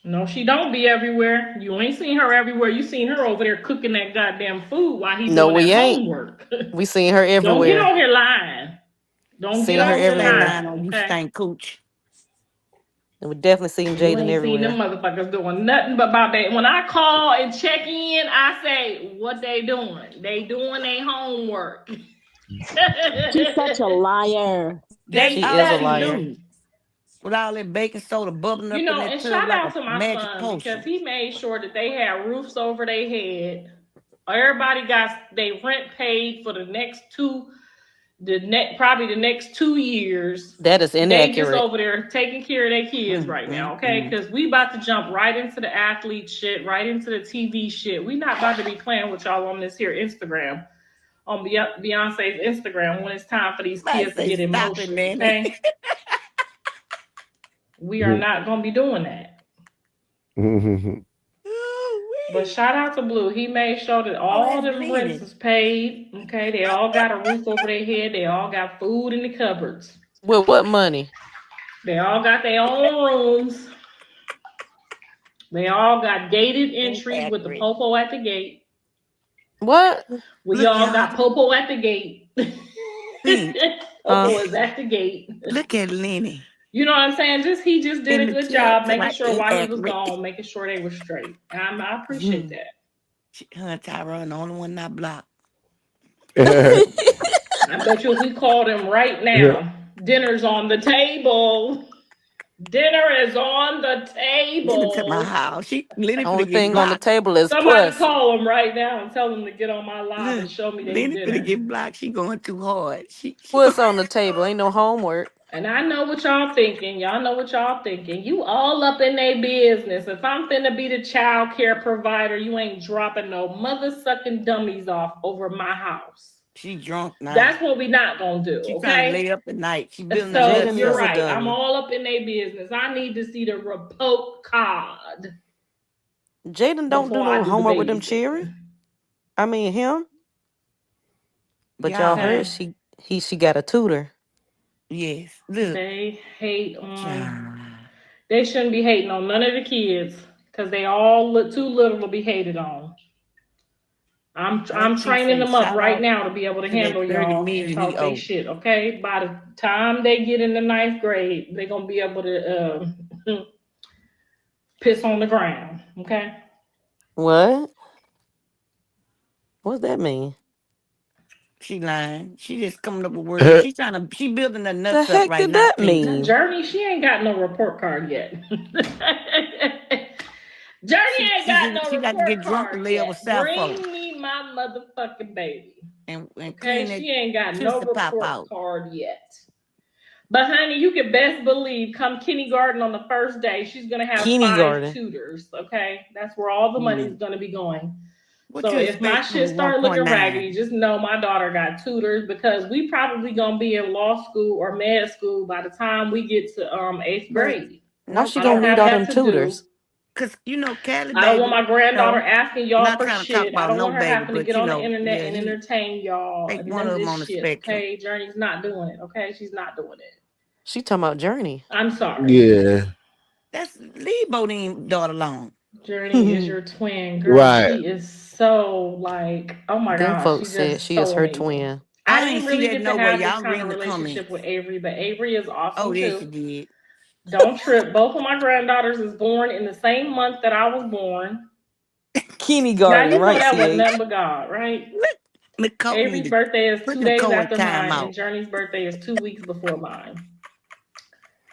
No, she don't be everywhere. You ain't seen her everywhere. You seen her over there cooking that goddamn food while he's doing that homework. We seen her everywhere. Don't get on here lying. Don't get on here lying. On you stank cooch. And we definitely seen You Jaden ain't everywhere. seen them motherfuckers doing nothing but about that. When I call and check in, I say, what they doing? They doing their homework. She's such a liar. They She is a liar. With all that baking soda bubbling up in that and tub shout like out to a my magic son potion. because he made sure that they had roofs over their head. Everybody got their rent paid for the next 2 probably the next 2 years. That is They just inaccurate. over there taking care of their kids right now, okay? Because we about to jump right into the athlete shit, right into the TV shit. We not about to be playing with y'all on this here Instagram, on Beyonce's Instagram when it's time for these kids to get emotional, okay? We are not gonna be doing that. But shout out to Blue. He made sure that all them rents is paid. Okay, they all got a roof over their head. They all got food in the cupboards. With what money? They all got their own rooms. They all got gated entries with the popo at the gate. What? We all got popo at the gate. Popo is at the gate. Look at Lenny. You know what I'm saying? He just did a good job making sure while he was gone, making sure they were straight. And I appreciate that. Her and Tyrone, the only one not blocked. I bet you if we called him right now, dinner's on the table. Dinner is on the table. To my house. Only thing on the table is somebody puss. call him right now and tell him to get on my live and show me their Lenny dinner. finna get blocked. She going too hard. Puss on the table. Ain't no homework. And I know what y'all thinking. Y'all know what y'all thinking. You all up in their business. If I'm finna be the child care provider, you ain't dropping no mother sucking dummies off over my house. She drunk now. That's what we not gonna do. She okay? trying to lay up at night. She building so you're right. I'm all up in their business. I need to see the report card. Jaden don't do no homework with them cheering. I mean him. But y'all heard she got a tutor. Yes. Look. They hate on. They shouldn't be hating on none of the kids because they all look too little to be hated on. I'm training them up right now to be able to handle y'all and talk their shit. Okay, by the time they get in the 9th grade, they're gonna be able to piss on the ground. Okay. What? What's that mean? She lying. She just coming up with words. She building her nuts up right now. That mean? Journey, she ain't got no report card yet. Journey ain't got no report card. She got to get drunk and lay up with South Bring me my motherfucking baby. And okay, she ain't got no report card yet. But honey, you can best believe come kindergarten on the first day, she's gonna have 5 tutors. Okay, that's where all the money is gonna be going. So if my shit start looking raggedy, just know my daughter got tutors because we probably gonna be in law school or med school by the time we get to 8th grade. Why she gonna need all them tutors? Because Callie, I don't want my granddaughter asking y'all for shit. I don't want her having to get on the internet and entertain y'all. Take one of them on the spectrum. Okay, Journey's not doing it. Okay, she's not doing it. She talking about Journey. I'm sorry. Yeah. That's leave Bodine daughter alone. Journey is your twin, girl. Right. She is so like, oh my god. Folks said she is her twin. I didn't really get to have this kind of relationship with Avery, but Avery is awesome too. Yes, she did. Don't trip. Both of my granddaughters is born in the same month that I was born. Kindergarten, now, right? That was nothing but God, right? Avery's birthday is 2 days after mine, and Journey's birthday is 2 weeks before mine.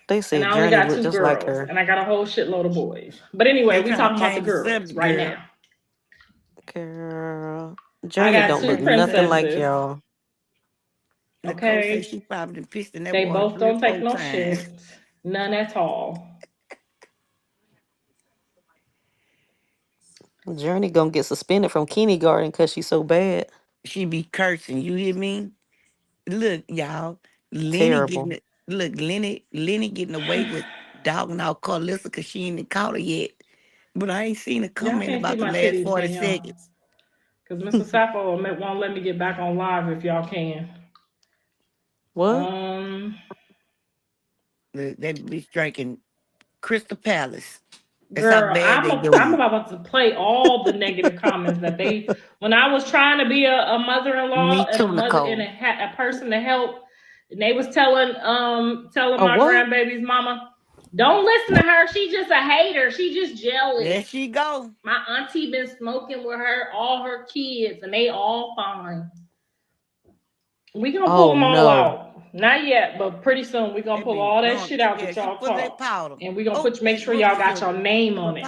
They say and I only got 2 girls, like her. And I got a whole shitload of boys. But anyway, we talking about the girls right now. Girl, Journey don't look nothing like y'all. Okay, she probably pissed in that they both don't take no shit. None at all. Journey gonna get suspended from kindergarten because she's so bad. She be cursing. You hear me? Look, y'all. Lenny getting away with dogging out Carlissa because she ain't caught her yet. But I ain't seen her comment about the last 40 seconds. Because Mr. Sappho won't let me get back on live if y'all can. What? That bitch drinking Crystal Palace. Girl, I'm about to play all the negative comments that they. When I was trying to be a mother-in-law and a person to help, and they was telling my grandbaby's mama, don't listen to her. She just a hater. She just jealous. There she go. My auntie been smoking with her, all her kids, and they all fine. We gonna pull them all out. Not yet, but pretty soon we're gonna pull all that shit out that y'all Full of that talk. powder. And we're gonna Oh, make sure y'all got your name on it.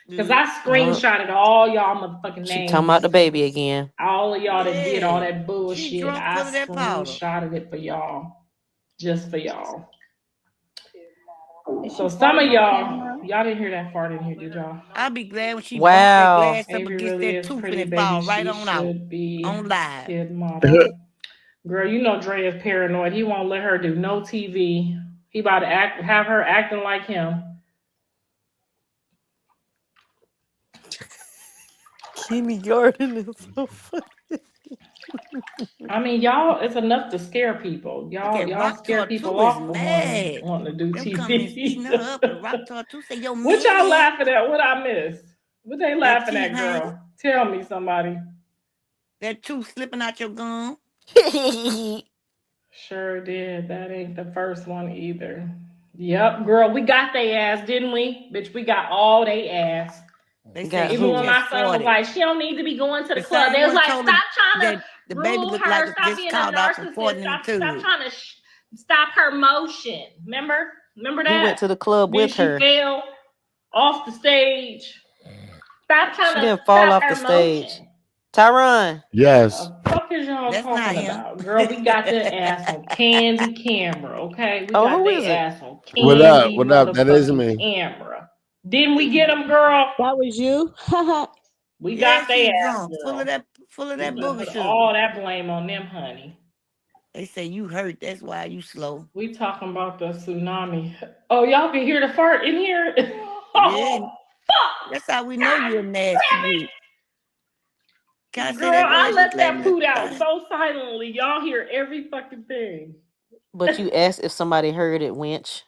Because I Uh, screenshotted all y'all motherfucking she talking about names. the baby again. All of y'all that did all Yeah. that bullshit. She drunk I full of that powder. screenshotted it for y'all. Just for y'all. So some of y'all didn't hear that fart in here, did y'all? I'll be glad when she bumps that Wow. glass up Avery against really that is tooth pretty, and it baby. fall right She on out. should be On live. kid model. Girl, you know Dre is paranoid. He won't let her do no TV. He about to have her acting like him. Kindergarten is so funny. I mean, y'all, it's enough to scare people. Y'all scare people off for wanting to do Them TV. comments beating her up, but Rock Tour too say, yo, What y'all man. laughing at? What I missed? What they laughing at, T-Hank. girl? Tell me, somebody. That tooth slipping out your gum. Sure did. That ain't the first one either. Yep, girl, we got they ass, didn't we? Bitch, we got all they ass. They say Even when my son was 40. like, she don't need to be going to the club. same They was one like, told stop trying that to the baby rule looked her. like Stop just being a called out from narcissist. Stop trying to stop her motion. Remember that? He went to the club Then with she her. fell off the stage. Stop trying She to didn't fall stop off the her stage. motion. Tyron. Yes. The fuck is y'all That's not talking him. about? Girl, we got their ass on candy camera, okay? We Oh, got who is their it? ass on What up? candy What up? That is motherfucking me. camera. Didn't we get them, girl? That was you? We Yeah, got she their ass, drunk, full of girl. We that better booger put sugar. all that blame on them, honey. They say you hurt, that's why you slow. We talking about the tsunami. Oh, y'all can hear the fart in here? Yeah. Fuck! That's how we know you're a nasty bitch. Can I say Girl, that I word? let that poot out so silently. Y'all hear every fucking thing. But you asked if somebody heard it, wench.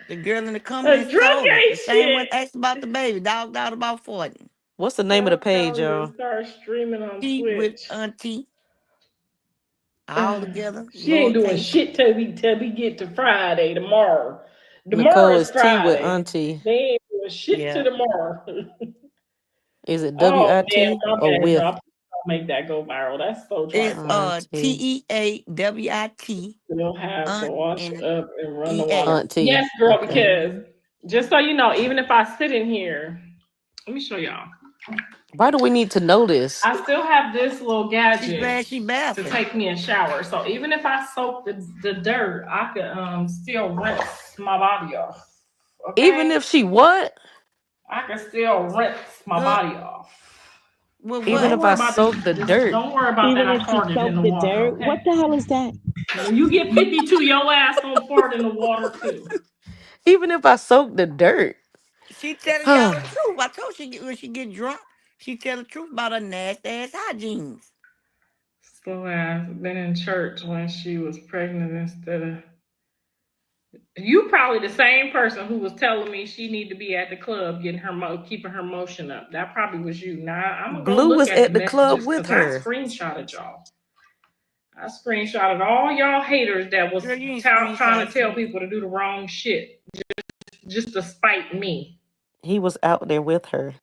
The girl in the A comments drunk told us. ain't The same one shit. asked about the baby. Dogged out about 40. What's the name of the page, y'all? Start streaming on Tea with Twitch. Auntie. All together. She ain't doing Lowercase. shit till we get to Friday tomorrow. Tomorrow Nicole is is T with Friday. Auntie. They ain't doing shit till tomorrow. Is it Oh WIT man, my or bad, with? bro. I'll make that go viral. That's so It's trifling. TEAWIT. We'll have to wash and up and run the EA. water. Auntie. Yes, girl, Okay. because just so you know, even if I sit in here, let me show y'all. Why do we need to know this? I still have this little gadget glad she to take me a shower. So even if I soak the dirt, I could still rinse my body off. Okay? Even if she what? I can still rinse my body off. Even if I soak the dirt. Don't worry about Even that. if I she farted in soaked the the water. dirt, Okay? what the hell is that? When you get 52, your ass gonna fart in the water too. Even if I soak the dirt. She telling y'all the truth. I told she when she get drunk, she tell the truth about her nasty ass hygiene. Slow ass been in church when she was pregnant instead of. You probably the same person who was telling me she need to be at the club getting her keeping her motion up. That probably was you. Now I'm gonna go Blue look was at the at the club messages with because I her. screenshotted y'all. I screenshotted all y'all haters that was trying to tell people to do the wrong shit just to spite me. He was out there with her.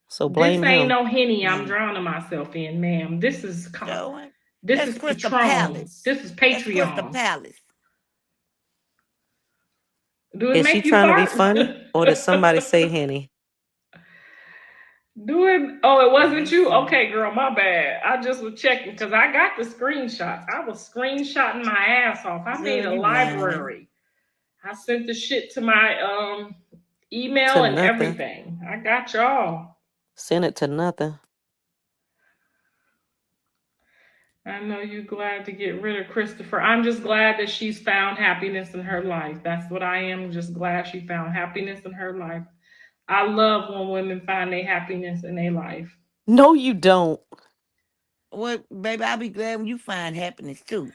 So This blame ain't him. no Henny I'm drowning myself in, ma'am. This is Crystal Patron. Palace. This is That's Crystal Patreon. Palace. Do it Is she make you trying to be fart? funny? Or did somebody say Henny? Do it. Oh, it wasn't you? Okay, girl, my bad. I just was checking because I got the screenshots. I was screenshotting my ass off. I made a library. I sent the shit to my email To and nothing. everything. I got y'all. Send it to nothing. I know you glad to get rid of Christopher. I'm just glad that she's found happiness in her life. That's what I am. Just glad she found happiness in her life. I love when women find their happiness in their life. No, you don't. Well, baby, I'll be glad when you find happiness too.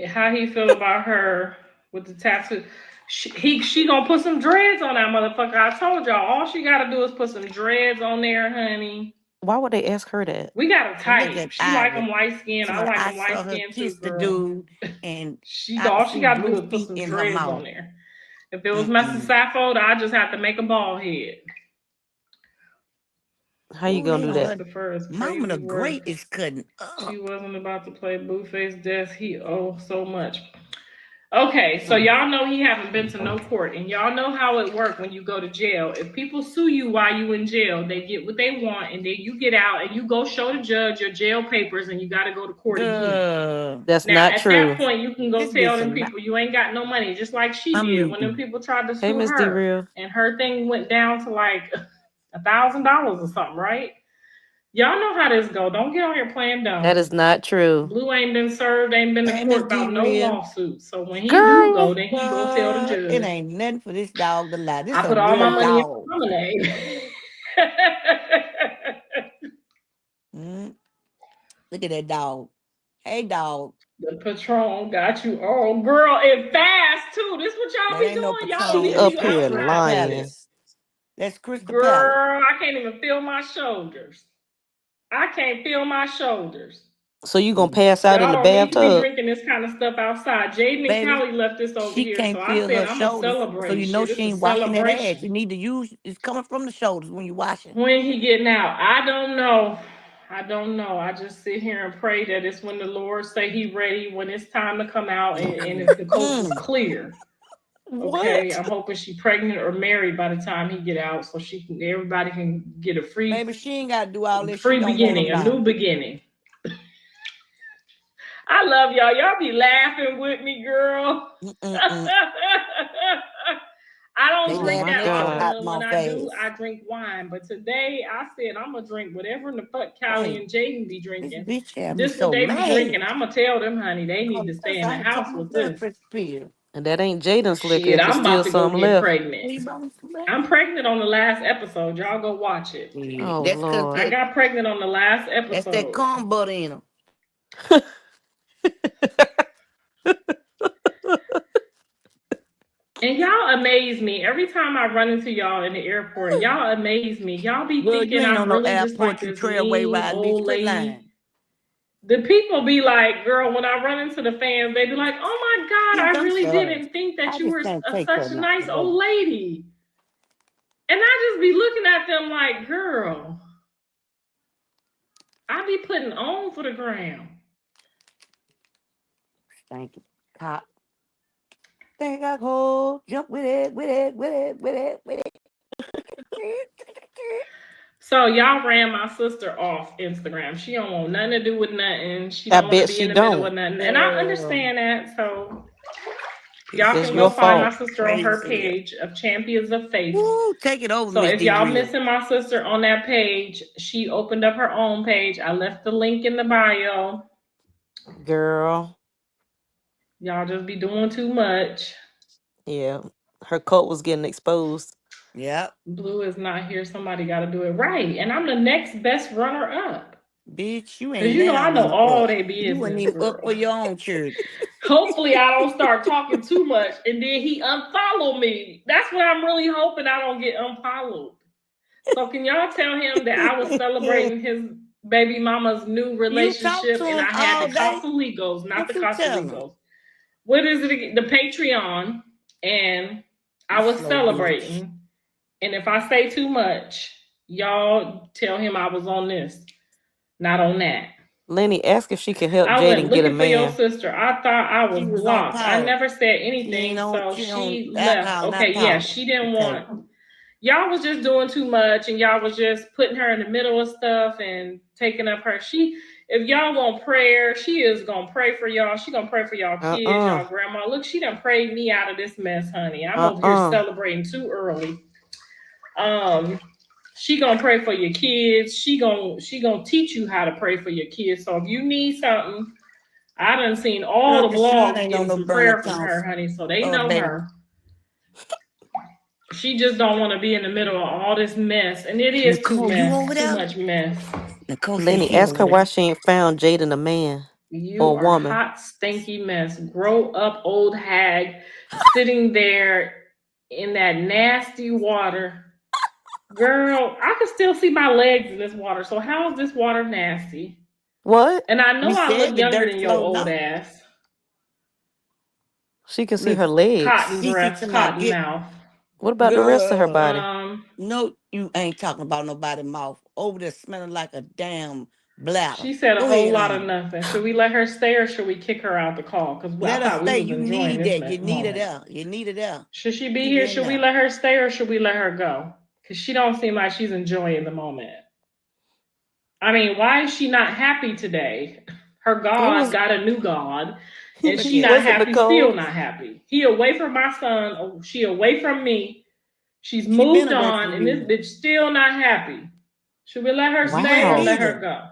How he feel about her with the tattoo? She gonna put some dreads on that motherfucker. I told y'all, all she gotta do is put some dreads on there, honey. Why would they ask her that? We got a type. She like them light skin. I like them light saw her skin too, kiss the girl. dude, and All she gotta blue do is put feet some in her dreads mouth. on there. If it was Messy Sappho, I just have to make a bald head. How you gonna do that? Mama the Great is cutting up. She wasn't about to play Blueface Death. He owed so much. Okay, so y'all know he haven't been to no court, and y'all know how it works when you go to jail. If people sue you while you in jail, they get what they want, and then you get out and you go show the judge your jail papers, and you got to go to court again. That's Now, not at that true. point, you can go tell them people you ain't got no money, just like she did when them people tried to Hey, sue Miss D her, Real. and her thing went down to like $1,000 or something, right? Y'all know how this go. Don't get on here playing dumb. That is not true. Blue ain't been served, ain't been to court about no lawsuit. So when he do Girl. go, then he go tell the judge. It ain't nothing for this dog to lie. This I a put all my real money dog. in lemonade. Look at that dog. Hey, dog. The Patron got you. Oh, girl, it fast too. This what y'all That be ain't no doing. Y'all Patron. She leave up you here Crystal outside. lying. Palace. That's Crystal Girl, Palace. I can't even feel my shoulders. I can't feel my shoulders. So you gonna pass out in Y'all the don't need to be bathtub? drinking this kind of stuff outside. Jaden and Baby, Callie left this over she here, can't so I feel said her I'm gonna shoulders. So celebrate. you know Shit, she it's a ain't washing that ass. celebration. You need to use it's coming from the shoulders when you washing. When he getting out, I don't know. I don't know. I just sit here and pray that it's when the Lord say he ready, when it's time to come out, and if the coast is clear. Okay, What? I'm hoping she pregnant or married by the time he get out, so everybody can get a Baby, she ain't got to do all this. She don't want beginning, them a now. new beginning. I love y'all. Y'all be laughing with me, girl. I don't drink that often. When I do, I drink wine. But today, I said I'm gonna drink whatever in the fuck Callie and Jaden be drinking. This what they be drinking. I'm gonna tell them, honey, they need to stay in the house with this. And that ain't Jaden's liquor. Shit, If it's I'm about still to go something get left. pregnant. I'm pregnant on the last episode. Y'all go watch it. Oh Lord. I got pregnant on the last episode. That's that corn butter in them. And y'all amaze me every time I run into y'all in the airport. Y'all amaze me. Y'all be thinking I'm really just like this mean old lady. The people be like, girl, when I run into the fans, they be like, oh my God, I really didn't think that you were such a nice old lady. And I just be looking at them like, girl, I be putting on for the gram. Thank you. Cop. Think I go jump with it. So y'all ran my sister off Instagram. She don't want nothing to do with nothing. She don't want to be in the middle of nothing. And I understand that. So y'all can go find my sister on her page of Champions of Faith. Take it over, so Miss if y'all D-Real. missing my sister on that page, she opened up her own page. I left the link in the bio. Girl. Y'all just be doing too much. Yeah. Her cult was getting exposed. Yep. Blue is not here. Somebody got to do it right. And I'm the next best runner up. Bitch, you ain't. Because you know I know all they business. You weren't even up for your own church. Hopefully I don't start talking too much and then he unfollow me. That's what I'm really hoping, I don't get unfollowed. So can y'all tell him that I was celebrating his baby mama's new relationship and I had the Casaligos, not the Casaligos. What is it again? The Patreon. And I was celebrating. And if I say too much, y'all tell him I was on this, not on that. Lenny, ask if she can help I Jaden get a for your man. sister. I thought I was blocked. I never said anything, so she left. Okay, yeah, she didn't want. Y'all was just doing too much, and y'all was just putting her in the middle of stuff and taking up her. If y'all want prayer, she is gonna pray for y'all. She gonna pray for y'all kids, y'all grandma. Look, she done prayed me out of this mess, honey. I'm over here celebrating too early. She gonna pray for your kids. She gonna teach you how to pray for your kids. So if you need something, I done seen all the blogs getting some prayer from her, honey. So they know her. She just don't want to be in the middle of all this mess, and it is too much mess. Lenny, ask her why she ain't found Jaden a man or a woman. Hot, stinky mess. Grow up, old hag, sitting there in that nasty water. Girl, I can still see my legs in this water. So how is this water nasty? What? And I know I look younger than your old ass. She can see her legs. Cotton breath, cotton mouth. What about the rest of her body? No, you ain't talking about nobody's mouth. Over there smelling like a damn Bladder. She said a Go whole ahead lot of on. nothing. Should we let her stay or should we kick her out the call? Because I Let her thought we stay. was You enjoying need this that. You need it moment. there. You need it there. Should she be Keep here? it in Should we there. let her stay or should we let her go? Because she don't seem like she's enjoying the moment. I mean, why is she not happy today? Her God got a new God, and Look she at not Was it happy, Nicole? still not happy. He away from my son, oh, she away from me. She's She been moved away on, from and this you. bitch still not happy. Should we let her You stay ain't or let Wow. her either. go?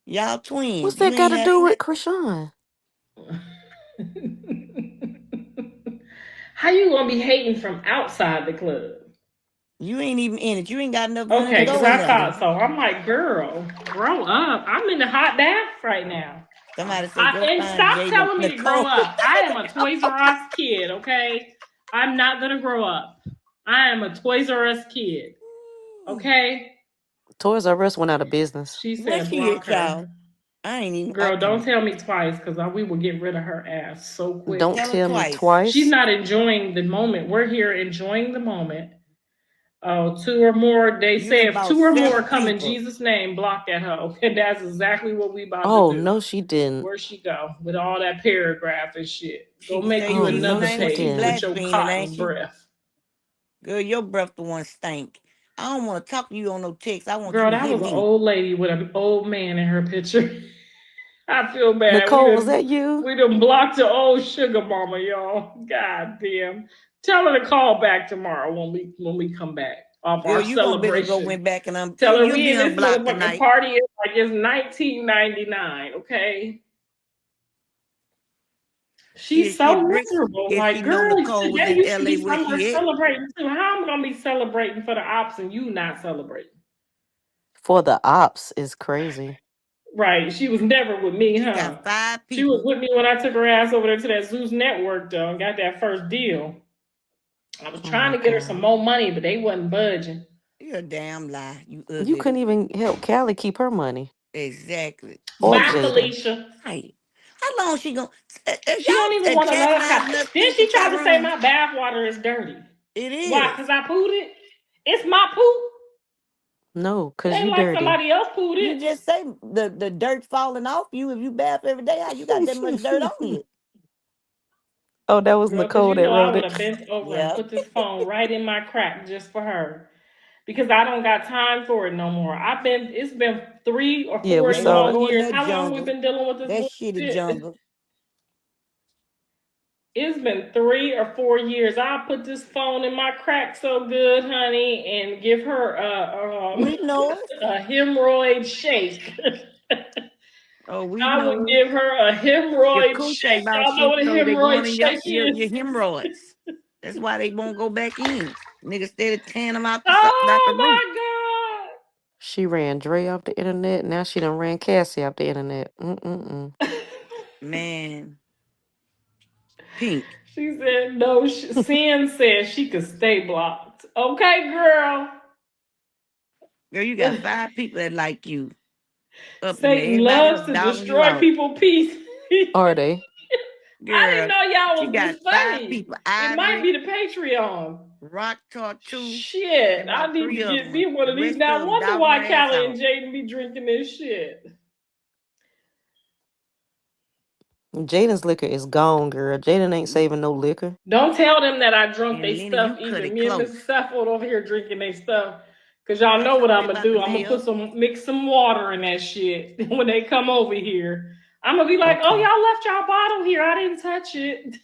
Y'all twins. What's You that got ain't to do happy. with Chrisean? How you gonna be hating from outside the club? You ain't even in it. You ain't got enough money to Okay, because go in I there. thought so. I'm like, girl, grow up. I'm in the hot bath right now. Somebody say go And find stop Jada telling me to grow Nicole. up. I am a Toys R Us kid, okay? I'm not gonna grow up. I am a Toys R Us kid, okay? Toys R Us went out of business. She Where said she block at, y'all? her. I ain't even. Girl, don't tell me twice because we will get rid of her ass so quick. Don't Tell her tell me twice. She's twice. not enjoying the moment. We're here enjoying the moment. Oh, 2 or more. They You say done if bought 2 or more 7 come in people. Jesus' name, block that hoe. And that's exactly what we about to Oh, do. no, she didn't. Where'd she go with all that paragraph and shit? She Go can make say you Oh, Jesus' no, another name, she but she page with didn't. your blaspheming, ain't cotton she? breath. Girl, your breath the one stink. I don't want to talk to you on no text. I want you Girl, to that hit was an me. old lady with an old man in her picture. I feel bad. Nicole, was that you? We done blocked the old sugar mama, y'all. God damn. Tell her to call back tomorrow when we come back off Girl, our you gonna better go celebration. went back and Tell her you'll we be in this unblocked motherfucking tonight. party like it's 1999, okay? She's so Bricc, miserable. if she Like, know girl, Nicole was today in you should LA be where somewhere she at. celebrating too. How am I gonna be celebrating for the ops and you not celebrating? For the ops is crazy. Right. She was never with me, She huh? got 5 She was people. with me when I took her ass over there to that Zeus network though and got that first deal. I was Oh trying my to get her some God. more money, but they wasn't budging. You're a damn lie. You You ugly. couldn't even help Callie keep her money. Exactly. Or Bye, Jada. Felicia. Right. How long she gonna She don't y'all even want to let us chastising have. us, Then Keisha she tried to say Tyrone? my bath water is dirty. It Why? is. Because I pooed it? It's my poop. No, It because ain't you like dirty. somebody else pooed You it. just say the dirt falling off you if you bath every day. How you got that much dirt on you? Oh, that was Girl, because Nicole you that know I wrote would it. have bent over and Yeah. put this phone right in my crack just for her. Because I don't got time for it no more. It's been 3 or Yeah, 4 we They won't saw it. long go in years. that How long we jungle. been dealing with this That shitty bullshit? jungle. It's been 3 or 4 years. I put this phone in my crack so good, honey, and give her We know it. a hemorrhoid shake. Oh, we I would know it. give her a Your hemorrhoid coach ain't shake. about Y'all know shit, what a so they going hemorrhoid in shake your is? hemorrhoids. That's why they won't go back in. Niggas steady tearing them out the root. Oh my God. She ran Dre off the internet. Now she done ran Cassie off the internet. Mm-mm-mm. Man. Pink. She said no. Sin said she could stay blocked. Okay, girl. Girl, you got 5 people that like you. Up in there. Satan Everybody else loves to dogging you destroy out. people's peace. Are they? I didn't Girl, know y'all she was got this 5 funny. people. It might Ivory, be the Patreon. Rock Talk 2, Shit, and I about need 3 to other get me ones. one The of these. rest of Now, I them wonder dogging why her ass Callie and out. Jaden be drinking this shit. Jaden's liquor is gone, girl. Jaden ain't saving no liquor. Don't tell them that I drunk And they Lenny, you stuff cut either. it Me and close. Mrs. Suffolk over here drinking they stuff. Cause y'all I know what told I'm you gonna about do. the I'm mayor. gonna mix some water in that shit when they come over here. I'm gonna be like, oh, Okay. y'all left y'all bottle here. I didn't touch it.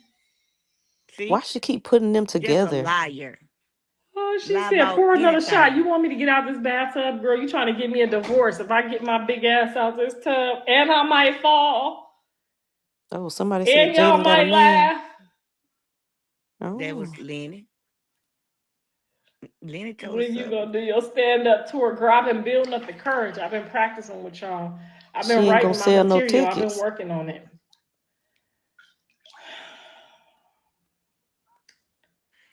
Why See? she keep putting them Just a together? liar. Oh, she Lie said, about pour another shot. You anything. want me to get out this bathtub, girl? You trying to get me a divorce? If I get my big ass out this tub, and I might fall, Oh, somebody said and y'all Jaden got a might man. laugh. That was Oh. Lenny. Lenny told When us you up. gonna do your stand-up tour, girl? I've been building up the courage. I've been practicing with y'all. I've She been ain't gonna writing my sell no material. I've been tickets. working on it.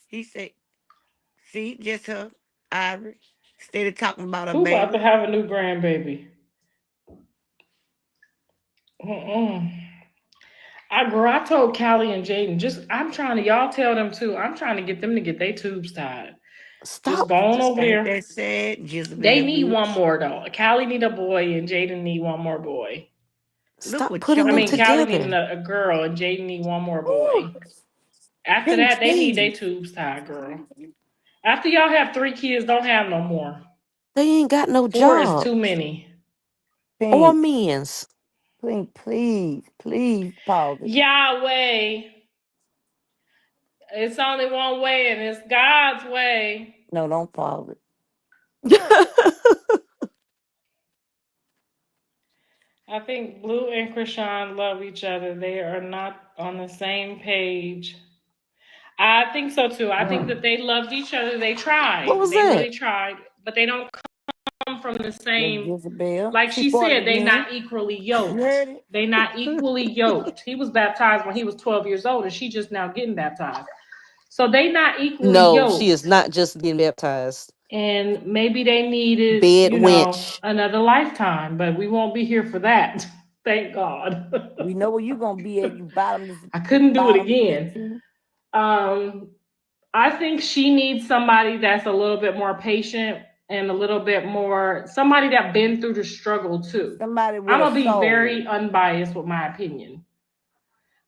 He said, see, just her, Ivory. Instead of talking about her Who about to baby. have a new grandbaby? I told Callie and Jaden, I'm trying to, y'all tell them too. I'm trying to get them to get their tubes tied. Just go on over there. They said They need one more though. Callie need a boy and Jaden need one more boy. Stop putting them Callie together. need a girl and Jaden need one more boy. After that, they need their tubes tied, girl. After y'all have 3 kids, don't have no more. They ain't got no 4 job. is too many. Or men's. Please, pause it. Yahweh. It's only one way, and it's God's way. No, don't pause it. I think Blue and Chrisean love each other. They are not on the same page. I think so too. I think that they loved each other. They tried. What was they that? really tried, but they don't come from the same. Jezebel. Like she said, they not equally yoked. They not equally yoked. He was baptized when he was 12 years old, and she just now getting baptized. So they not equally yoked. No, she is not just getting baptized. And maybe they needed, wench. another lifetime, but we won't be here for that. Thank God. We know where you're gonna be at. You bottomless. I couldn't do it again. I think she needs somebody that's a little bit more patient and a little bit more somebody that been through the struggle too. Somebody with I'm gonna a be soul. very unbiased with my opinion.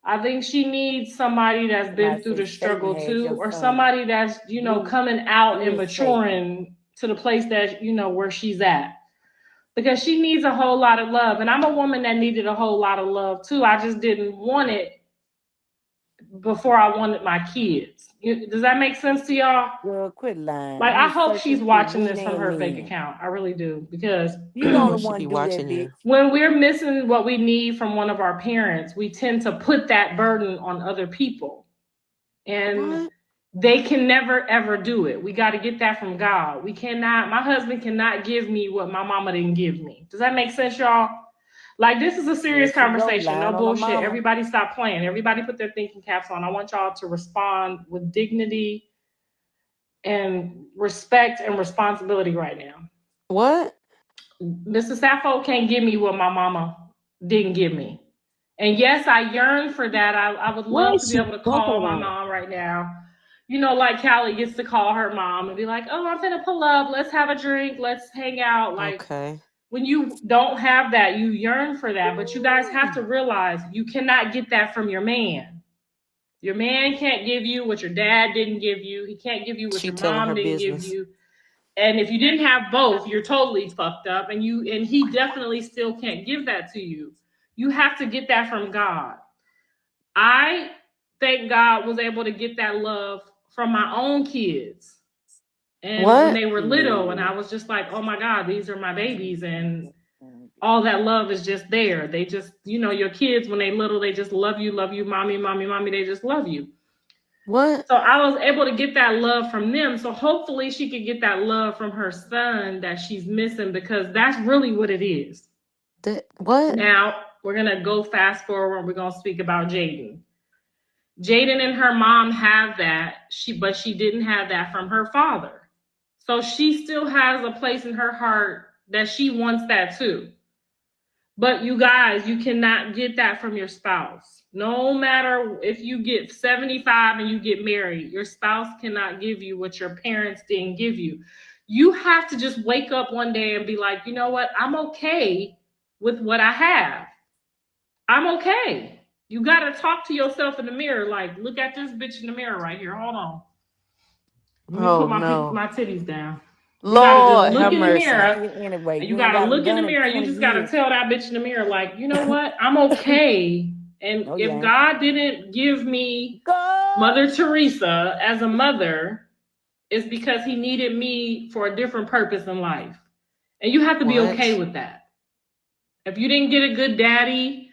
I think she needs somebody that's been through the struggle too, or somebody that's, coming out and maturing to the place that, where she's at. Because she needs a whole lot of love. And I'm a woman that needed a whole lot of love too. I just didn't want it before I wanted my kids. Does that make sense to y'all? Girl, quit lying. Like, I hope she's watching this from her fake account. I really do. Because you don't want to do that, bitch. When we're missing what we need from one of our parents, we tend to put that burden on other people. And they can never, ever do it. We got to get that from God. My husband cannot give me what my mama didn't give me. Does that make sense, y'all? Like, this is a serious conversation. No bullshit. Everybody stop playing. Everybody put their thinking caps on. I want y'all to respond with dignity and respect and responsibility right now. What? Mr. Sappho can't give me what my mama didn't give me. And yes, I yearn for that. I would love to be able to call my mom right now. Like Callie gets to call her mom and be like, oh, I'm gonna pull up. Let's have a drink. Let's hang out. Like, when you don't have that, you yearn for that. But you guys have to realize you cannot get that from your man. Your man can't give you what your dad didn't give you. He can't give you what your mom didn't give you. And if you didn't have both, you're totally fucked up. And he definitely still can't give that to you. You have to get that from God. I thank God was able to get that love from my own kids. And when they were little, and I was just like, oh my God, these are my babies. And all that love is just there. They just, your kids, when they little, they just love you, mommy, mommy, mommy. They just love you. What? So I was able to get that love from them. So hopefully she could get that love from her son that she's missing, because that's really what it is. What? Now we're going to go fast forward. We're going to speak about Jaden. Jaden and her mom have that, but she didn't have that from her father. So she still has a place in her heart that she wants that too. But you guys, you cannot get that from your spouse. No matter if you get 75 and you get married, your spouse cannot give you what your parents didn't give you. You have to just wake up one day and be like, you know what? I'm okay with what I have. I'm okay. You got to talk to yourself in the mirror. Like, look at this bitch in the mirror right here. Hold on. Let me put my titties down. Lord, look in the mercy. mirror. Anyway, you gotta look in the mirror. You just gotta tell that bitch in the mirror, like, you know what? I'm okay. And if God didn't give me Mother Teresa as a mother, it's because he needed me for a different purpose in life. And you have to be okay with that. If you didn't get a good daddy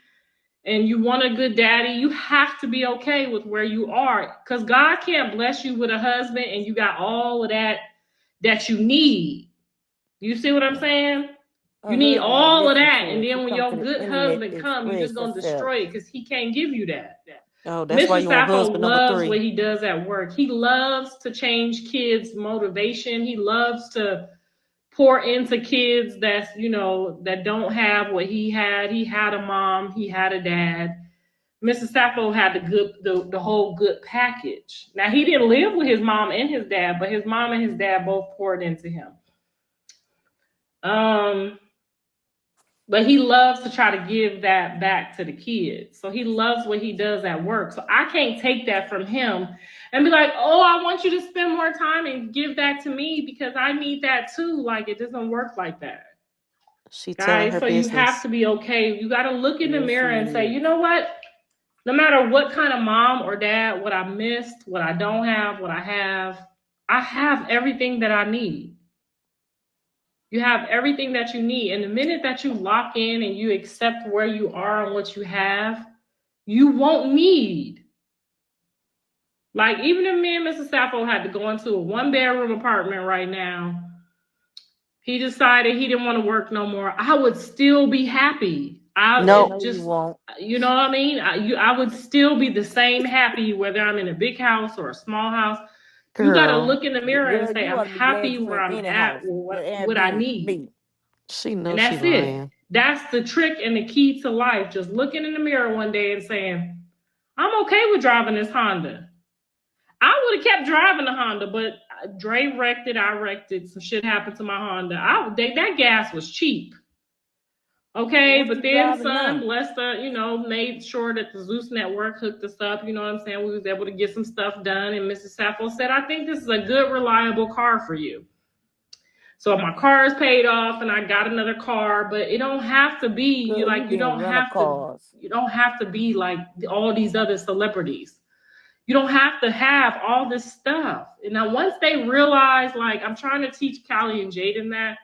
and you want a good daddy, you have to be okay with where you are. Because God can't bless you with a husband and you got all of that you need. You see what I'm saying? You need all of that, and then when your good husband comes, you're just gonna destroy it because he can't give you that. Oh, that's why you want husband number 3. Loves what he does at work. He loves to change kids' motivation. He loves to pour into kids that's, that don't have what he had. He had a mom, he had a dad. Mrs. Sappho had the whole good package. Now he didn't live with his mom and his dad, but his mom and his dad both poured into him. But he loves to try to give that back to the kids. So he loves what he does at work. So I can't take that from him and be like, oh, I want you to spend more time and give that to me because I need that too. Like, it doesn't work like that. She telling her So business. you have to be okay. You got to look in the mirror and say, you know what? No matter what kind of mom or dad, what I missed, what I don't have, what I have everything that I need. You have everything that you need. And the minute that you lock in and you accept where you are and what you have, you won't need. Like, even if me and Mr. Sappho had to go into a 1-bedroom apartment right now, he decided he didn't want to work no more, I would still be happy. No, you won't. You know what I mean? I would still be the same happy whether I'm in a big house or a small house. Girl. You got to look in the mirror and say, You I'm ought to be glad happy you where in I'm any at house. with what I need. She knows And that's she lying. it. That's the trick and the key to life. Just looking in the mirror one day and saying, I'm okay with driving this Honda. I would have kept driving the Honda, but Dre wrecked it. I wrecked it. Some shit happened to my Honda. That gas was cheap. Okay, but then son, bless the, made sure that the Zeus network hooked us up. You know what I'm saying? We was able to get some stuff done. And Mrs. Sappho said, I think this is a good, reliable car for you. So my car is paid off and I got another car, but it don't have to be you don't have to be like all these other celebrities. You don't have to have all this stuff. And now once they realize, like, I'm trying to teach Callie and Jaden that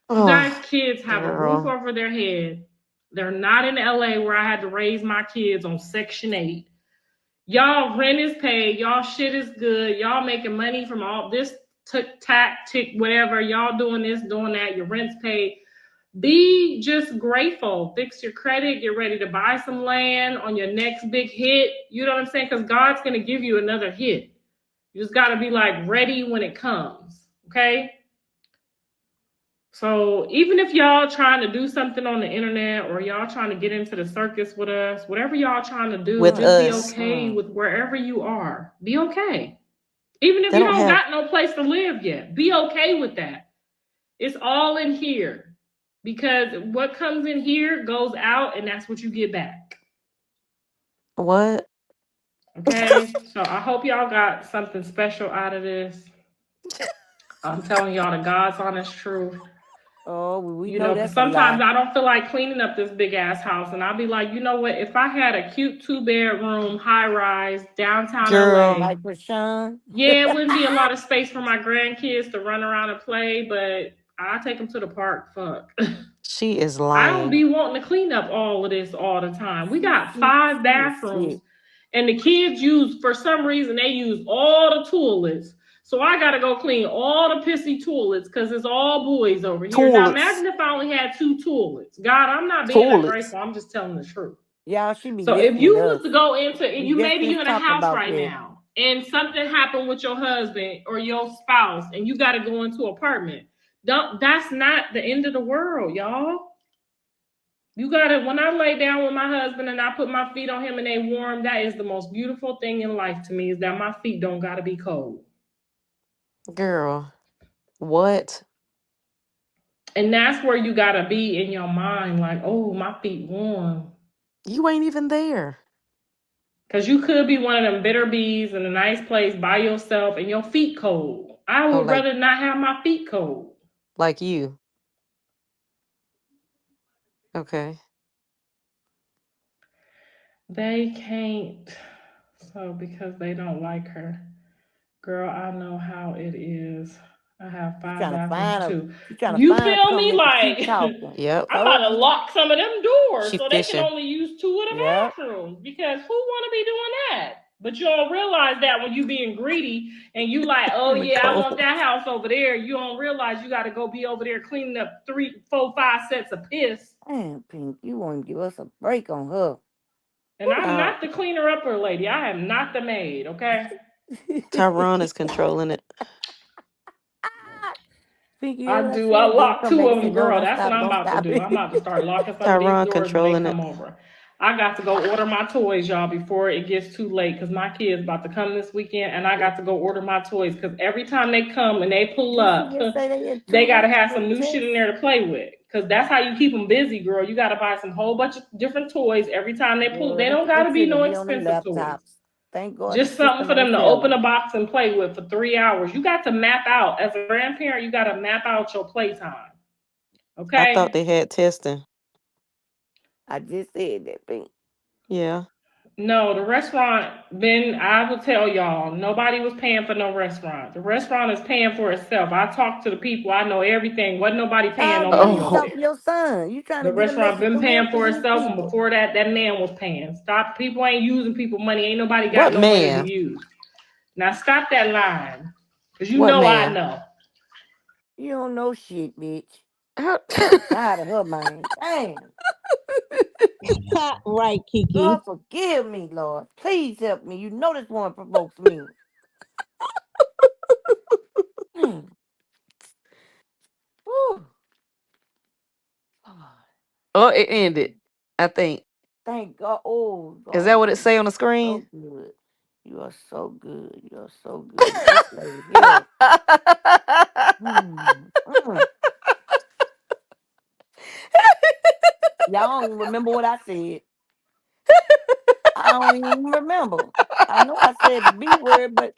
you guys kids have a roof over their head. They're not in LA where I had to raise my kids on Section 8. Y'all rent is paid. Y'all shit is good. Y'all making money from all this tick, whatever. Y'all doing this, doing that. Your rent's paid. Be just grateful. Fix your credit. Get ready to buy some land on your next big hit. You know what I'm saying? Because God's going to give you another hit. You just got to be like ready when it comes. Okay? So even if y'all trying to do something on the internet or y'all trying to get into the circus with us, whatever y'all trying to do, be okay with wherever you are. Be okay. Even if you don't got no place to live yet, be okay with that. It's all in here because what comes in here goes out and that's what you get back. What? Okay, so I hope y'all got something special out of this. I'm telling y'all the God's honest truth. Oh, we know that's sometimes I don't feel like cleaning up this big ass house, and I'll be like, you know what? If I had a cute 2-bedroom high rise downtown LA, like Chrisean. Yeah, it wouldn't be a lot of space for my grandkids to run around and play, but I'll take them to the park. Fuck. She is lying. I don't be wanting to clean up all of this all the time. We got 5 bathrooms, and the kids for some reason, they use all the toilets. So I got to go clean all the pissy toilets because it's all boys over here. Now imagine if I only had 2 toilets. God, I'm not being ungrateful. I'm just telling the truth. Yeah, she be So if you was to go into, you maybe you're in a house right now and something happened with your husband or your spouse and you got to go into an apartment. That's not the end of the world, y'all. You gotta, when I lay down with my husband and I put my feet on him and they warm, that is the most beautiful thing in life to me, is that my feet don't gotta be cold. Girl, what? And that's where you gotta be in your mind, like, oh, my feet warm. You ain't even there. Because you could be one of them bitter bees in a nice place by yourself and your feet cold. I would rather not have my feet cold. Like you. Okay. They can't. So because they don't like her. Girl, I know how it is. I have 5 bathrooms too. You feel me? Like, yep. I'm about to lock some of them doors so they fishing. can only use 2 of the bathrooms. Because who want to be doing that? But you don't realize that when you being greedy and you like, oh yeah, I want that house over there. You don't realize you got to go be over there cleaning up 3, 4, 5 sets of piss. Man, Pink, you want to give us a break on her. And I'm not the cleaner upper lady. I am not the maid, okay? Tyron is controlling it. I do. I lock 2 of them, girl. That's what I'm about to do. I'm about to start locking some of these doors when they come over. I got to go order my toys, y'all, before it gets too late, because my kid's about to come this weekend, and I got to go order my toys, because every time they come and they pull Did she up, just say they had 2 they got to weeks have for some the new shit test? in there to play with, because that's how you keep them busy, girl. You got to buy some whole bunch of different toys every time they pull. Girl, They them don't got to kids be no finna be on them expensive toys. laptops. Thank God the Just something system for them ain't to open failing. a box and play with for 3 hours. You got to map out, as a grandparent, you got to map out your playtime. I thought Okay? they had testing. I just said that, Pink. Yeah. No, the restaurant, I will tell y'all, nobody was paying for no restaurant. The restaurant is paying for itself. I talked to the people, I know everything. Wasn't nobody paying Child, no you money need to over Oh. talk there. to your son. You trying to The get a restaurant message been to him paying for for these itself, and people. before that, that man was paying. Stop. People ain't using people money. Ain't nobody got What no money to man? use. Now stop that line, cause you What know I man? know. You don't know shit, bitch. How- I'm tired of her, man. Damn. Right, Kiki. God forgive me, Lord. Please help me. You know this one provokes me. Hmm. Whew. Oh, it ended. I think. Thank God. Oh, Is that God, what it you say on the are so screen? good. You are so good. You are so good. This lady here. Hmm. Mm. Y'all don't even remember what I said. I don't even remember. I know I said the B word, but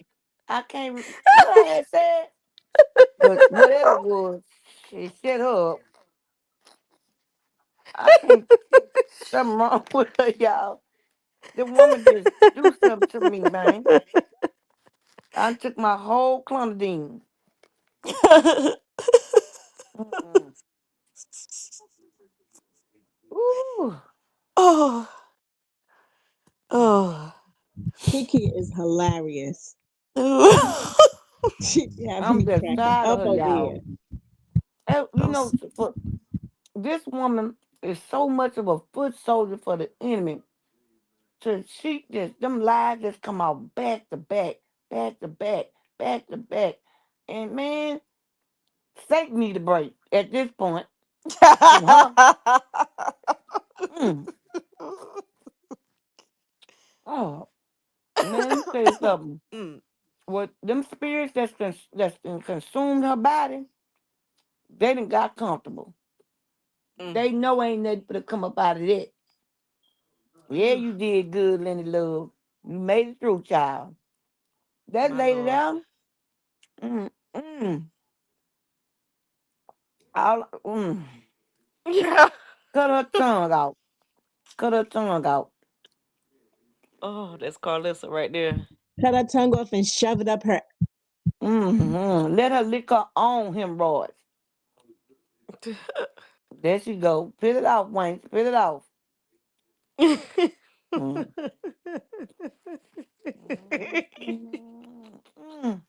I can't. What I had said, but whatever it was, it shut her up. I can't. Something wrong with her, y'all. The woman just do something to me, man. I took my whole clonidine. Mm-mm. Ooh. Oh. Oh. Kiki is hilarious. She be having I'm me just cracking tired of up her, over y'all. here. You know, for, this woman is so much of a foot soldier for the enemy. So she just, them lies just come out back to back, back to back, back to back. And man, Satan need a break at this point. From her. Mm. Oh, man, let me tell you something. What them spirits that's consumed her body, they done got comfortable. They know ain't nothing to come up out of that. Yeah, you did good, Lenny Love. You made it through, child. That My lady Lord. down, mm, mm, all, Yeah. cut her tongue out. Cut her tongue out. Oh, that's Carlissa right there. Cut her tongue off and shove it up her. Let her lick her own hemorrhoids. There she go. Spit it out, Wayne. Spit it out. Mm. Mm.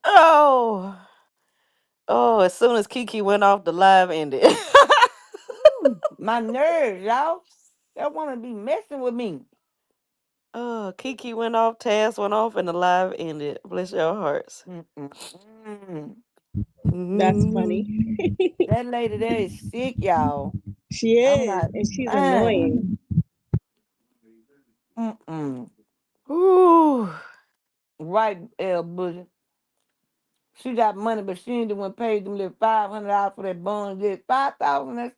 Oh. Oh, as soon as Kiki went off, the live ended. My nerves, y'all. That woman be messing with me. Oh, Kiki went off, Taz went off, and the live ended. Bless your hearts. That's Mm. funny. That lady there is sick, y'all. She I'm is, not. and she's annoying. Ooh. Right, L. Booty. She got money, but she ain't the one paid them little $500 for that bond. Did 5,000? That's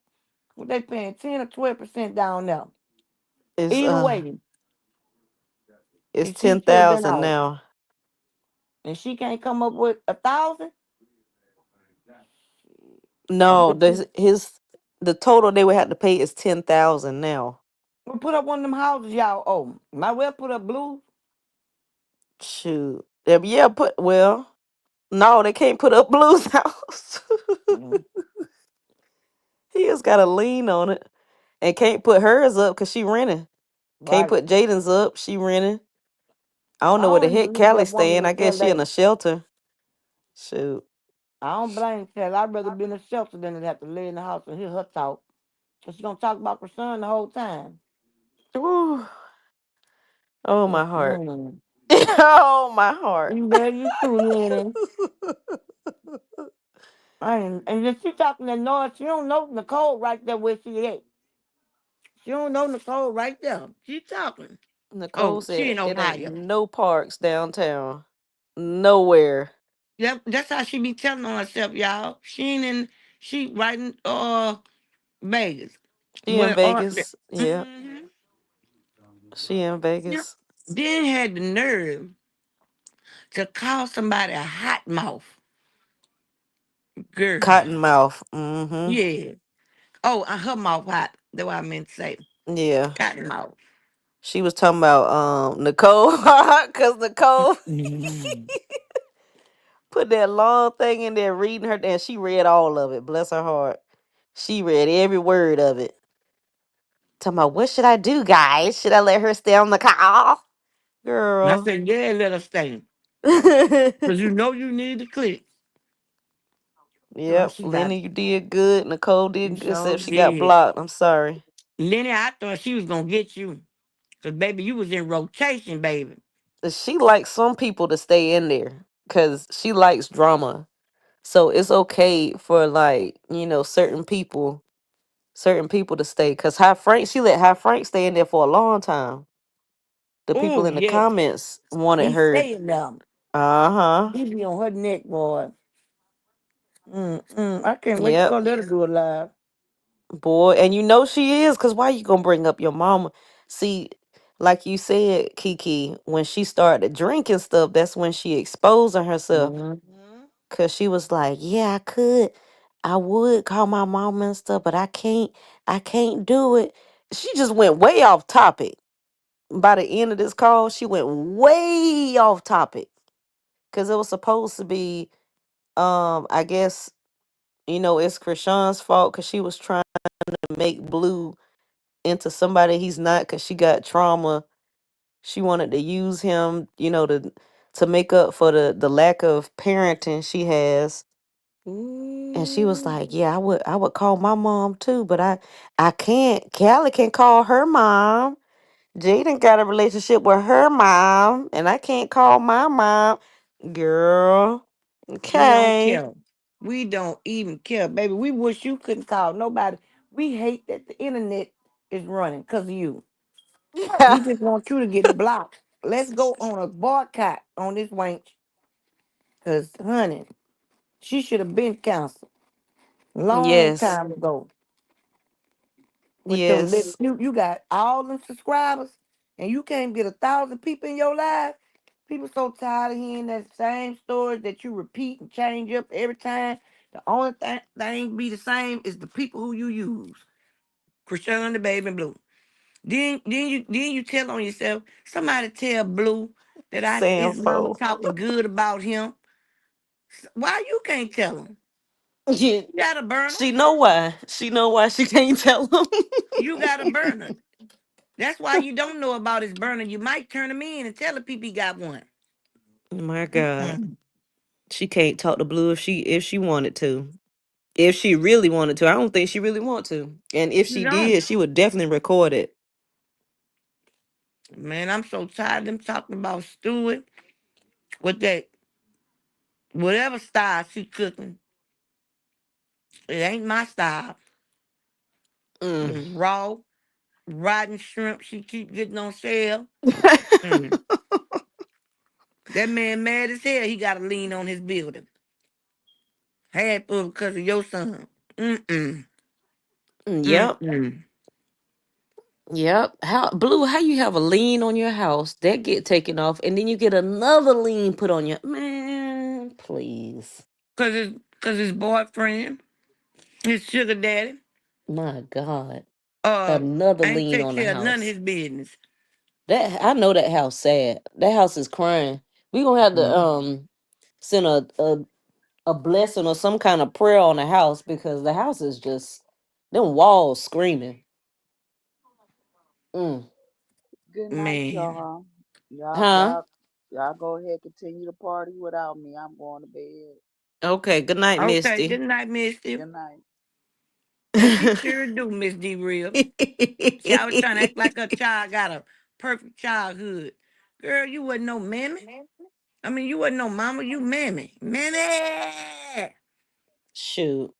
what they paying 10 or 12% down there. It's Either way, it's and she should have been 10,000 out. now. And she can't come up with 1,000. I No, bet you. the total they would have to pay is 10,000 now. We'll put up one of them houses, y'all. Oh, might well put up blue. Shoot. Yeah, no, they can't put up Blue's house. He just got a lien on it. And can't put hers up because she renting. Can't Right. put Jaden's up. She renting. I don't I know where the don't heck even need Callie's that woman staying. to I tell guess she in that. a shelter. Shoot. I don't blame Tell. I'd rather be in a shelter than to have to lay in the house and hear her talk. Because she's going to talk about Chrisean the whole time. Ooh. Oh, my heart. Mm. Oh, my heart. You better you too, Lenny. And if she talking that noise, she don't know Nicole right there where she at. She don't know Nicole right there. She talking. Nicole Oh, she said in it ain't Ohio. no parks downtown. Nowhere. Yep, that's how she be telling on herself, y'all. She ain't in. She right in Vegas. She in Where Vegas. Yeah. mm-hmm. She in Yep. Vegas. Then had the nerve to call somebody a hot mouth girl. Cottonmouth. Mm-hmm. Yeah. Oh, her mouth hot. That's what I meant to say. Yeah. Cotton mouth. She was talking about Nicole because Nicole Mhm. put that long thing in there reading her and she read all of it. Bless her heart. She read every word of it. Talking about what should I do, guys? Should I let her stay on the call? And I Girl. said, yeah, let her stay. Because you know you need to click. Oh, Yep. she got Lenny, you did good. Nicole you did good, so except she got did. blocked. I'm sorry. Lenny, I thought she was gonna get you. Cause baby, you was in rotation, baby. She likes some people to stay in there because she likes drama. So it's okay for like, certain people to stay. Cause High Frank, she let High Frank stay in there for a long time. The people Oh in the yeah. comments wanted He her. staying there. Uh-huh. He be on her neck, boy. I can't wait to Yep. go let her do it live. Boy. And you know she is, cause why you gonna bring up your mama? See, like you said, Kiki, when she started drinking stuff, that's when she exposing herself. Mm-hmm. Cause she was like, yeah, I would call my mama and stuff, but I can't do it. She just went way off topic. By the end of this call, she went way off topic. Cause it was supposed to be, I guess, it's Chrisean's fault because she was trying to make Blue into somebody he's not because she got trauma. She wanted to use him, to make up for the lack of parenting she has. And she was like, "Yeah, I would call my mom too, but I can't. Callie can call her mom. Jaden got a relationship with her mom, and I can't call my mom. Girl, We don't okay." care. We don't even care, baby. We wish you couldn't call nobody. We hate that the internet is running because of you. We just want you to get blocked. Let's go on a boycott on this wench. Because, honey, she should have been canceled long Yes, time ago. With them little, yes, you got all them subscribers and you can't get 1,000 people in your life. People so tired of hearing that same story that you repeat and change up every time. The only thing be the same is the people who you use. Chrisean the baby Blue. Then you tell on yourself. Somebody tell Blue that his mama Sanfo. talking good about him. Why you can't tell him? Yeah, You got a burner. she know why. She know why she can't tell him. You got a burner. That's why you don't know about his burner. You might turn him in and tell the people he got one. My God, Mm-mm. she can't talk to Blue if she wanted to. If she really wanted to, I don't think she really want to. And if You she don't. did, she would definitely record it. Man, I'm so tired of them talking about Stewart with that whatever style she cooking. It ain't my style. Mm. Raw, rotten shrimp she keep getting on sale. Mm. That man mad as hell. He got to lean on his building. Had to because of your son. Mm-mm. Yep. Mm-mm. Yep. How you have a lien on your house that get taken off, and then you get another lien put on your man? Please, Cause his boyfriend, his sugar daddy, my God, uh, another ain't lien take on the care of none of house. his business. That I know that house sad. That house is crying. We gonna have to Mm. send a blessing or some kind of prayer on the house because the house is just them walls screaming. Mm. Good night, Man. y'all. Y'all, Huh? y'all, y'all go ahead, continue to party without me. I'm going to bed. Okay. Good night, Okay, Misty. good night, Misty. Good night. And she sure do, Miss D Real. She always trying to act like her child got a perfect childhood. Girl, you wasn't no mammy. I mean, you wasn't no mama, you mammy. Mammy! Shoot.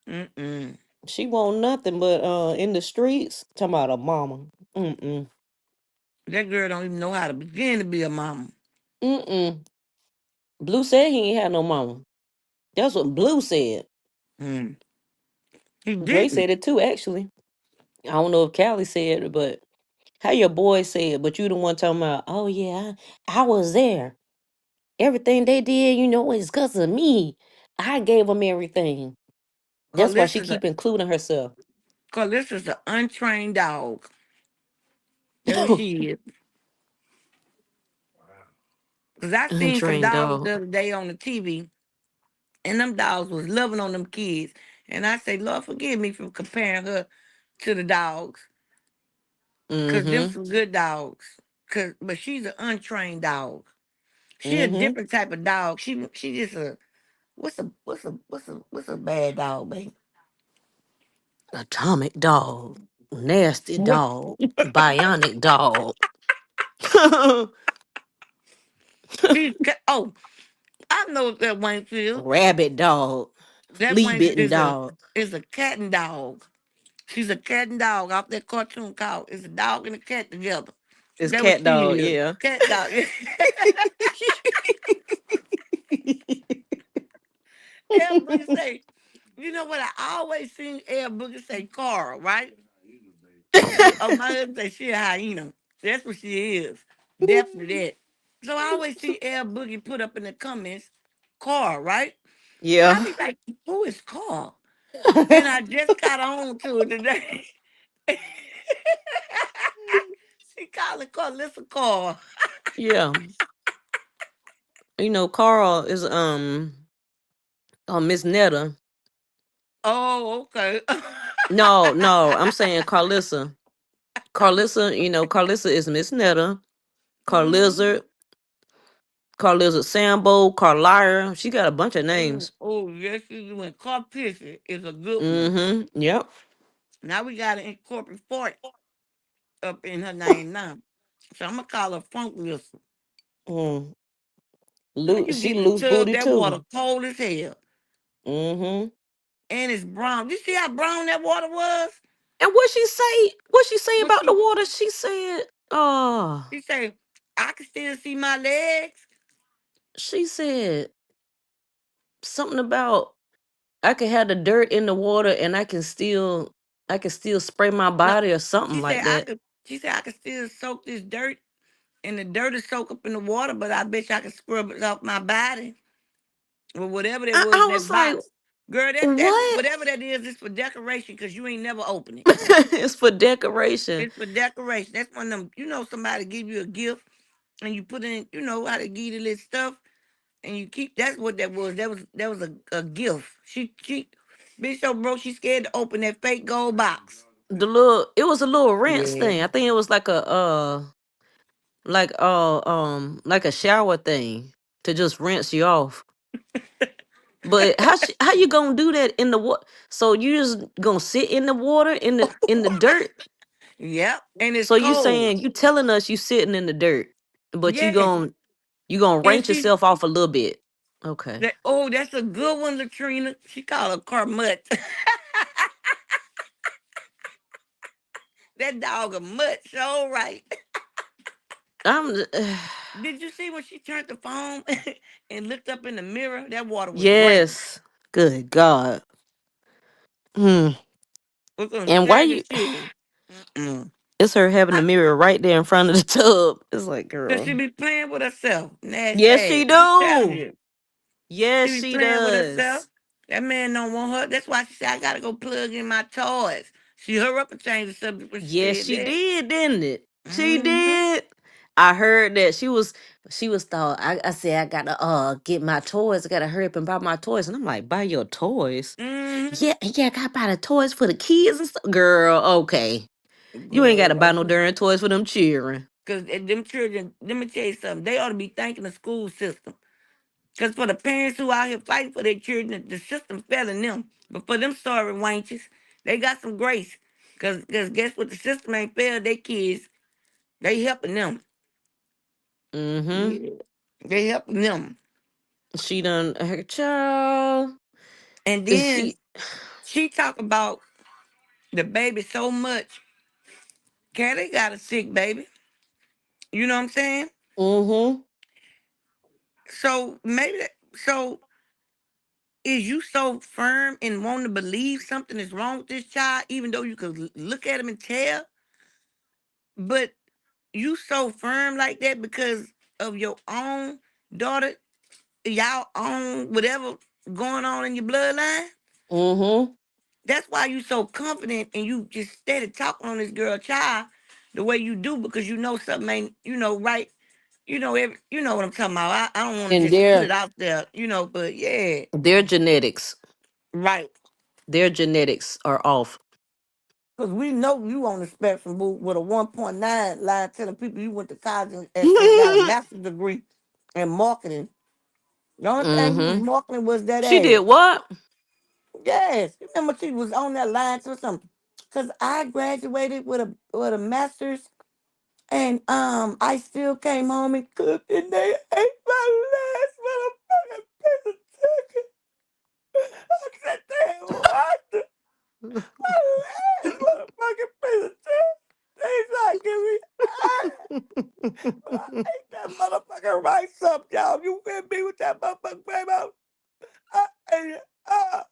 Mm-mm. She want nothing but in the streets. Talking about a mama. Mm-mm. That girl don't even know how to begin to be a mama. Mm-mm. Blue said he ain't had no mama. That's what Blue said. Mm. He Dre didn't. said it too, actually. I don't know if Callie said it, but how your boy said, but you the one talking about, oh yeah, I was there. Everything they did, is because of me. I gave them everything. That's why she keep including herself. Carissa's an untrained dog. That's what she is. Because I seen some Untrained dogs dog. the other day on the TV, and them dogs was loving on them kids. And I say, Lord, forgive me for comparing her to the dogs. Because them Mm-hmm. some good dogs. But she's an untrained dog. She a Mm-hmm. different type of dog. She just a what's a bad dog, baby? Atomic dog. Nasty What? dog. Bionic dog. Oh, I know that Waynefield. Rabbit dog. That Flea Waynefield bitten dog. is a cat and dog. She's a cat and dog off that cartoon called It's a Dog and a Cat Together. It's That what cat she dog, is. yeah. Cat dog. El Boogie say, you know what? I always seen El Boogie say Carl, right? My husband say she a hyena. That's what she is. Definitely that. So I always see El Boogie put up in the comments, Carl, right? I Yeah. be like, who is Carl? Then I just got on to it today. She called it Carlissa Carl. Yeah. Carl is Miss Netta. Oh, okay. No, I'm saying Carlissa. Carlissa is Miss Netta. Carlizard. Carlizard Sambo. Carlier. She got a bunch of names. Oh, yes, she doing. Carl Fisher is a good one. Mm-hmm. Yep. Now we got to incorporate Fort up in her name now. So I'm going to call her Funk Whistle. Mm. When you She get in the loose tub, booty that water too. cold as hell. Mm-hmm. And it's brown. You see how brown that water was? And what she say? What she say What about the water? She said, she say, I can still see my legs. she said something about I can have the dirt in the water and I can still spray my No, body or something she like said I that. could. She said I could still soak this dirt, and the dirt is soak up in the water. But I bet you I can scrub it off my body or whatever that was in I was that like, box. Girl, that's what? whatever that is. It's for decoration because you ain't never open it. It's for decoration. It's for decoration. That's one of them. Somebody give you a gift and you put in. How to give you this stuff and you keep. That's what that was. That was a gift. She, bitch, so broke. She scared to open that fake gold box. It was a little rinse Yeah. thing. I think it was like a shower thing to just rinse you off. But how you gonna do that in the water? So you just gonna sit in the water in the dirt? Yep, and it's So you cold. saying you telling us you sitting in the dirt, but you Yes, gonna and range yourself off a little bit? Okay. that's a good one, Latrina. She called her Carmut. That dog a mutt, so right. I'm Did you see when she turned the phone and looked up in the mirror? That water was great. yes. Good God. Hmm. We're gonna And why snag you? his shoe. Mm. It's her having the mirror right there in front of the tub. It's like, Cause girl. she be playing with herself. Nasty Yes, ass. she I'm telling do. you. She Yes, be she playing with herself. does. That man don't want her. That's why she said, I gotta go plug in my toys. She hurry up and change the subject when she Yes, said she that. did, didn't it? She Mm-hmm. did. I heard that she was thought. I said I gotta get my toys. I gotta hurry up and buy my toys. And I'm like, buy your toys? Mm-hmm. Yeah, I gotta buy the toys for the kids and stuff. Girl, okay. You ain't gotta buy Girl, no darn toys for them children. because them children, let me tell you something, they ought to be thanking the school system. Because for the parents who out here fighting for their children, the system failing them. But for them sorry wenches, they got some grace. Because guess what? The system ain't failed their kids. They helping them. Mm-hmm. Yeah. They helping them. She done her child. And Is then she she talk about the baby so much. Kelly got a sick baby. You know what I'm saying? Mm-hmm. So maybe so is you so firm in wanting to believe something is wrong with this child, even though you could look at him and tell, but you so firm like that because of your own daughter, y'all own whatever going on in your bloodline? Mm-hmm. That's why you so confident and you just steady talking on this girl child the way you do because you know something ain't, right. You know what I'm talking about. I don't want to And just put it out there, but yeah. their genetics. Right. Their genetics are off. Because we know you on the spectrum boo, with a 1.9 line telling people you went to college and got a master's degree in marketing. The only thing you was Mm-hmm. marketing was that She did ass. what? Yes. You remember she was on that line to something. Because I graduated with a master's and I still came home and cooked and they ate my last motherfucking piece of chicken. I sat there and watched my last motherfucking piece of chicken. They like give me but I ate that motherfucking rice up, y'all. You with me with that motherfucking baby? I ate it up.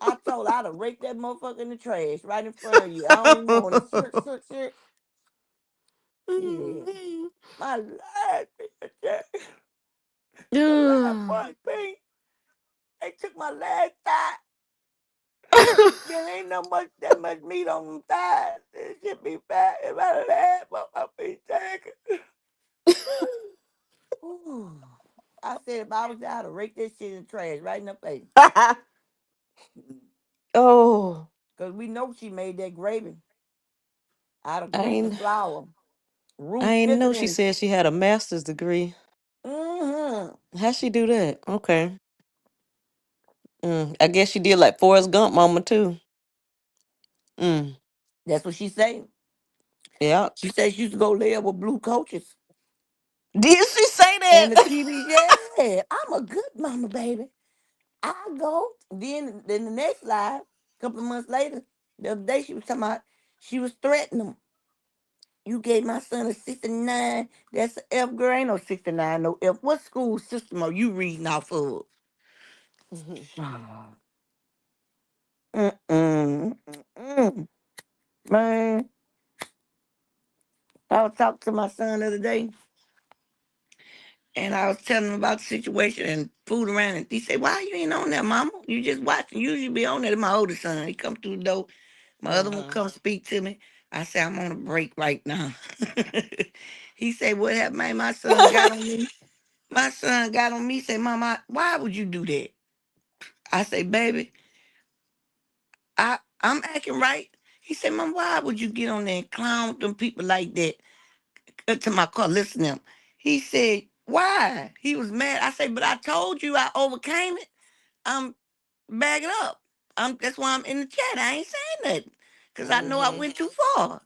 I told her I'd have raked that motherfucker in the trash right in front of you. I don't even want it. Shit. Yeah. My last piece of chicken. The last one thing. They took my last thigh. There ain't that much meat on them thighs. It should be fat if I last motherfucking chicken. Ooh. I said if I was there, I'd have raked this shit in the trash right in the face. Oh. Because we know she made that gravy out of I grits and ain't flour. I Root ain't know chicken she and said she had a master's degree. How'd she do that? Okay. I guess she did like Forrest Gump mama too. Mm. That's what she said. Yeah. She said she used to go live with blue coaches. Did she say And the that? TV, yeah, I'm a good mama, baby. I go. Then the next live, a couple of months later, the other day she was talking about she was threatening him. You gave my son a 69. That's an F girl. Ain't no 69, no F. What school system are you reading off of? Man, I was talking to my son the other day, and I was telling him about the situation and food around. And he said, "Why you ain't on there, mama? You just watching. You usually be on there." My oldest son, he come through the door. My other one come speak to me. I said, "I'm on a break right now." He said, "What happened, man? My son got on me. My son got on me. Say, Mama, why would you do that?" I say, "Baby, I'm acting right." He said, "Mom, why would you get on there and clown them people like that?" To my car, listen to him. He said, "Why?" He was mad. I said, "But I told you I overcame it. I'm backing up. That's why I'm in the chat. I ain't saying nothing. Cause I know I went too far.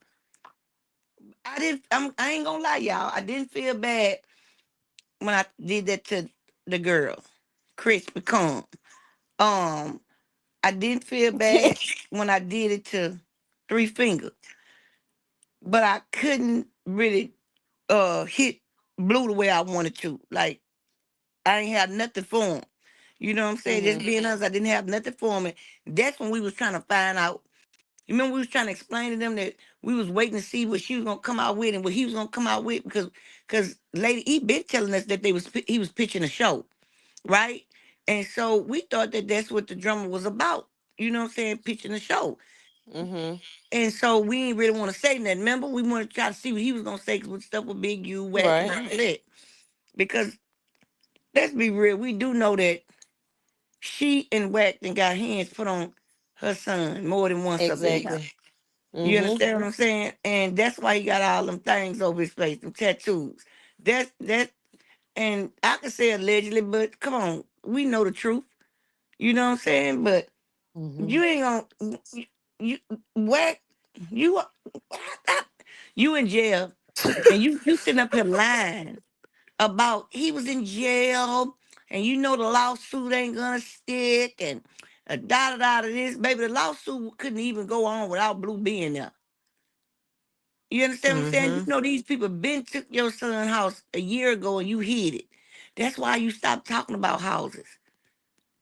I ain't gonna lie, y'all. I didn't feel bad when I did that to the girl, Chris Become. I didn't feel bad when I did it to Three Finger, but I couldn't really hit Blue the way I wanted to. Like I ain't have nothing for him. You know what I'm saying? Just being honest, I didn't have nothing for him. And that's when we was trying to find out. You remember we was trying to explain to them that we was waiting to see what she was gonna come out with and what he was gonna come out with because Lady E been telling us that he was pitching a show, right? And so we thought that that's what the drummer was about. You know what I'm saying? Pitching a show. And so we didn't really want to say nothing. Remember, we wanted to try to see what he was gonna say because stuff with Big U, Wack, and all that. Because let's be real, we do know that she and Wack and got hands put on her son more than once up in there. Exactly. You understand what I'm saying? And that's why he got all them things over his face, them tattoos. That, and I can say allegedly, but come on, we know the truth. You know what I'm saying? But you ain't gonna you Wack, you you in jail, and you sitting up here lying about he was in jail, and you know the lawsuit ain't gonna stick, and da this, baby. The lawsuit couldn't even go on without Blue being there. You understand what I'm saying? You know these people been took your son's house a year ago and you hid it. That's why you stopped talking about houses.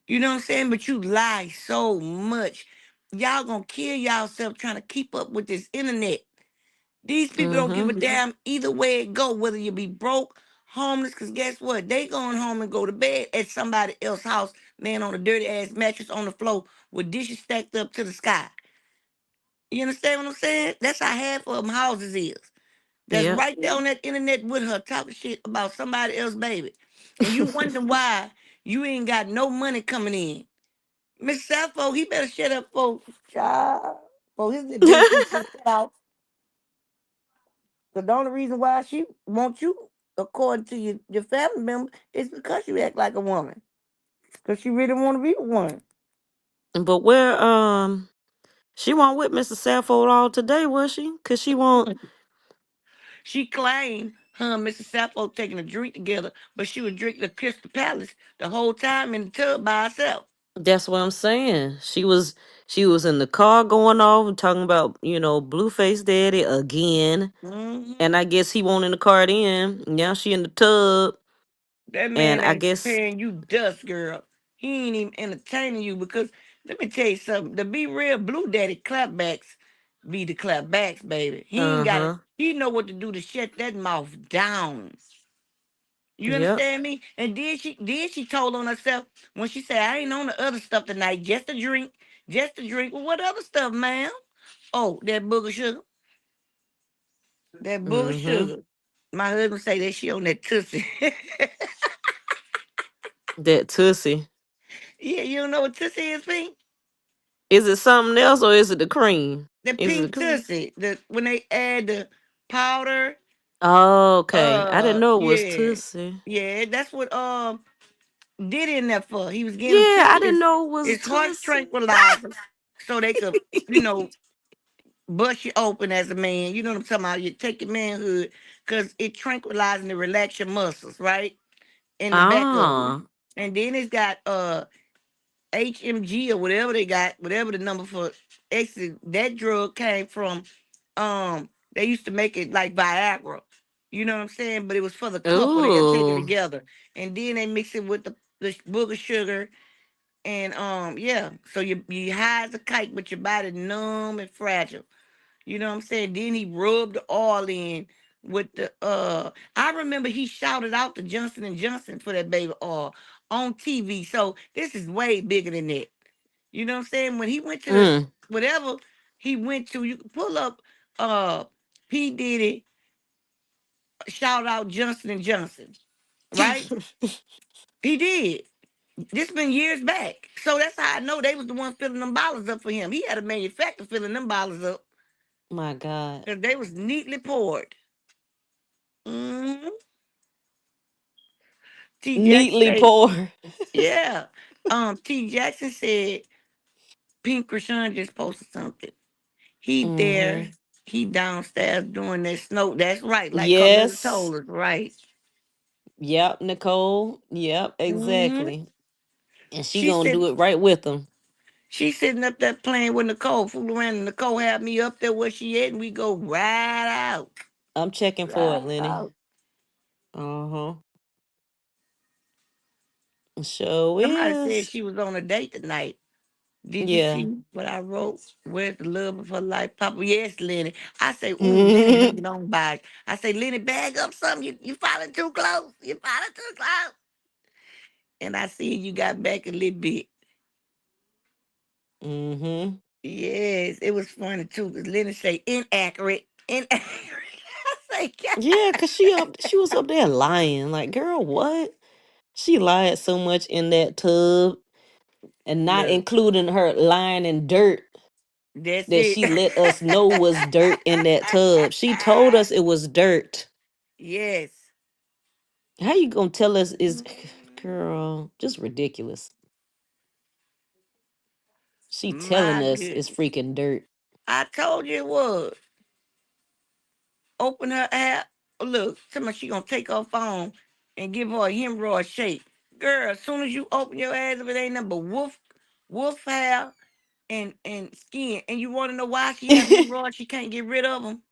You know what I'm saying? But you lie so much. Y'all gonna kill yourself trying to keep up with this internet. These people don't give a damn either way it go, whether you be broke, homeless, because guess what? They going home and go to bed at somebody else's house, laying on a dirty ass mattress on the floor with dishes stacked up to the sky. You understand what I'm saying? That's how half of them houses is. That's Yep. right there on that internet with her talking shit about somebody else's baby. And you wonder why you ain't got no money coming in. Miss Sappho, he better shut up for child. For his addiction to shut out. The only reason why she wants you, according to your family member, is because you act like a woman. Because she really want to be a woman. But where she won't with Mr. Sappho all today, was she? Cause she won't. She claimed her and Mr. Sappho taking a drink together, but she was drinking the Crystal Palace the whole time in the tub by herself. That's what I'm saying. She was in the car going off and talking about, Blueface Daddy again. And I guess he won't in the car then. Now she in the tub. That And man I ain't guess paying you dust, girl. He ain't even entertaining you because let me tell you something. To be real, Blue Daddy clapbacks be the clapbacks, baby. He ain't got it. uh-huh. He know what to do to shut that mouth down. You Yep. understand me? And then she told on herself when she said, I ain't on the other stuff tonight, just a drink, just a drink. Well, what other stuff, ma'am? Oh, that booger sugar. That booger Mm-hmm. sugar. My husband say that she on that Tootsie. That Tussie. Yeah, you don't know what Tootsie is, Pink? Is it something else or is it the cream? The Is it the pink cream? Tootsie. When they add the powder, Oh, okay. I didn't know it was yeah. Tussie. Yeah, that's what did in there for. He was getting them Yeah, I too. didn't know it was It's horse Tussie. tranquilizer. So they could, you know, bust you open as a man. You know what I'm talking about? You take your manhood because it tranquilizes and relax your muscles, right? In the back of them. Ah. And then it's got HMG or whatever they got, whatever the number for exit. That drug came from they used to make it like Viagra. You know what I'm saying? But it was for the couple. They'll take it Ooh. together. And then they mix it with the booger sugar. And yeah. So you high as a kite, but your body numb and fragile. You know what I'm saying? Then he rubbed the oil in with the I remember he shouted out to Johnson and Johnson for that baby oil on TV. So this is way bigger than that. You know what I'm saying? When he went to the Mm. whatever he went to, you can pull up P. Diddy shout out Johnson and Johnson, right? He did. This been years back. So that's how I know they was the ones filling them bottles up for him. He had a manufacturer filling them bottles up. My God. Because they was neatly poured. Mm-hmm. T. Jackson Neatly said, poured. yeah. T. Jackson said Pink Chrisean just posted something. He there, Mm-hmm. he downstairs doing that snow. That's right, like Carletta Yes. told us, right? Yep, Nicole. Yep, Mm-hmm. exactly. And she She gonna said do it right with them. she's sitting up there playing with Nicole, fooling around, and Nicole had me up there where she at, and we go right out. I'm checking for it, Right Lenny. out. Uh-huh. Sure Somebody said is. she was on a date tonight. Did you Yeah. see what I wrote? Where's the love of her life, Papa? Yes, Lenny. I say, ooh, Lenny hanging on by. I say, Lenny, bag up something. You following too close. You following too close. And I see you got back a little bit. Mm-hmm. Yes, it was funny too, because Lenny say inaccurate. Inaccurate. I say, Yeah, cause she was up there lying. Like, girl, what? She lied so much in that tub and not look, including her lying in dirt that's that it. she let us know was dirt in that tub. She told us it was dirt. Yes. How you gonna tell us is girl, just ridiculous. She telling My us it's goodness. freaking dirt. I told you it was. Open her app. Look, somebody she gonna take her phone and give her a hemorrhoid shake. Girl, as soon as you open your ass, if it ain't nothing but wolf hair and skin. And you want to know why she have hemorrhoids? She can't get rid of them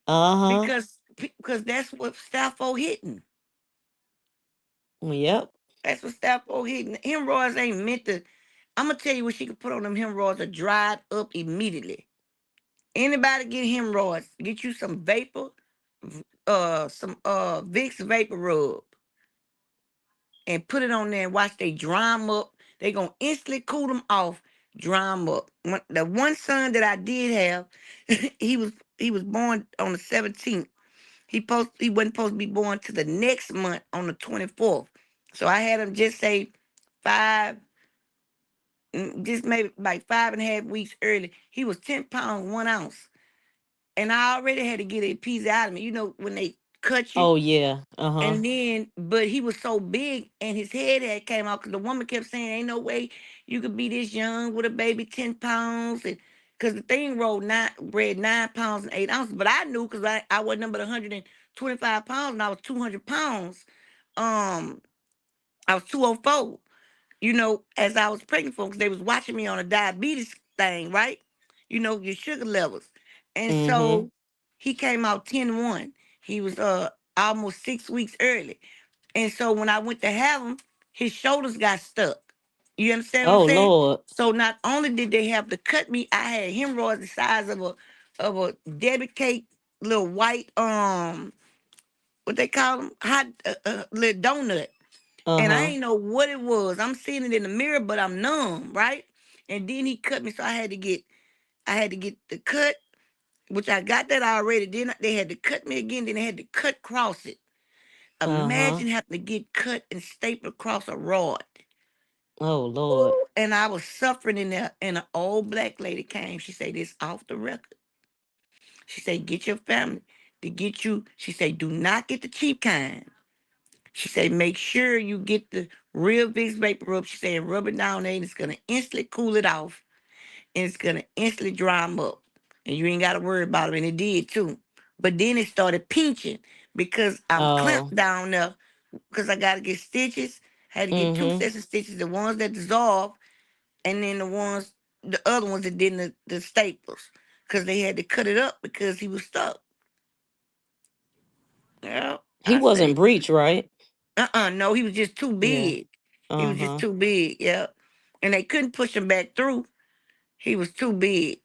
Uh-huh. because that's what Staffo hitting. Yep. That's what Staffo hitting. Hemorrhoids ain't meant to. I'm gonna tell you what she can put on them hemorrhoids are dried up immediately. Anybody get hemorrhoids? Get you some vapor, some Vicks vapor rub, and put it on there and watch they dry them up. They gonna instantly cool them off, dry them up. The one son that I did have, he was born on the 17th. He wasn't supposed to be born to the next month on the 24th. So I had him just say five, just maybe like 5.5 weeks early. He was 10 pounds, 1 ounce. And I already had to get a piece out of me. You know, when they cut you. Oh yeah. Uh-huh. And then, but he was so big and his head had came out because the woman kept saying, ain't no way you could be this young with a baby 10 pounds. And because the thing bred 9 pounds and 8 ounces. But I knew because I wasn't number 125 pounds and I was 200 pounds. I was 204, you know, as I was pregnant for because they was watching me on a diabetes thing, right? You know, your sugar levels. And Mm-hmm. so he came out 10-1. He was almost 6 weeks early. And so when I went to have him, his shoulders got stuck. You understand what I'm Oh saying? Lord. So not only did they have to cut me, I had hemorrhoids the size of a Debbie cake, little white what they call them, hot little donut. And I Uh-huh. ain't know what it was. I'm seeing it in the mirror, but I'm numb, right? And then he cut me, so I had to get the cut, which I got that already. Then they had to cut me again. Then they had to cut cross it. Uh-huh. Imagine having to get cut and stapled across a rod. Oh Lord. Ooh, and I was suffering in there. And an old black lady came. She said, "This off the record." She said, "Get your family to get you." She said, "Do not get the cheap kind." She said, "Make sure you get the real Vicks vapor rub." She said, "Rub it down there, and it's gonna instantly cool it off, and it's gonna instantly dry them up, and you ain't gotta worry about them." And it did too. But then it started pinching because I'm Oh. clamped down there because I gotta get stitches. Had to get two Mm-hmm. sets of stitches, the ones that dissolve, and then the other ones that didn't the staples, because they had to cut it up because he was stuck. Yeah, He I wasn't say, breech, right? no, he was just too Yeah. big. He was just Uh-huh. too big. Yeah, and they couldn't push him back through. He was too big.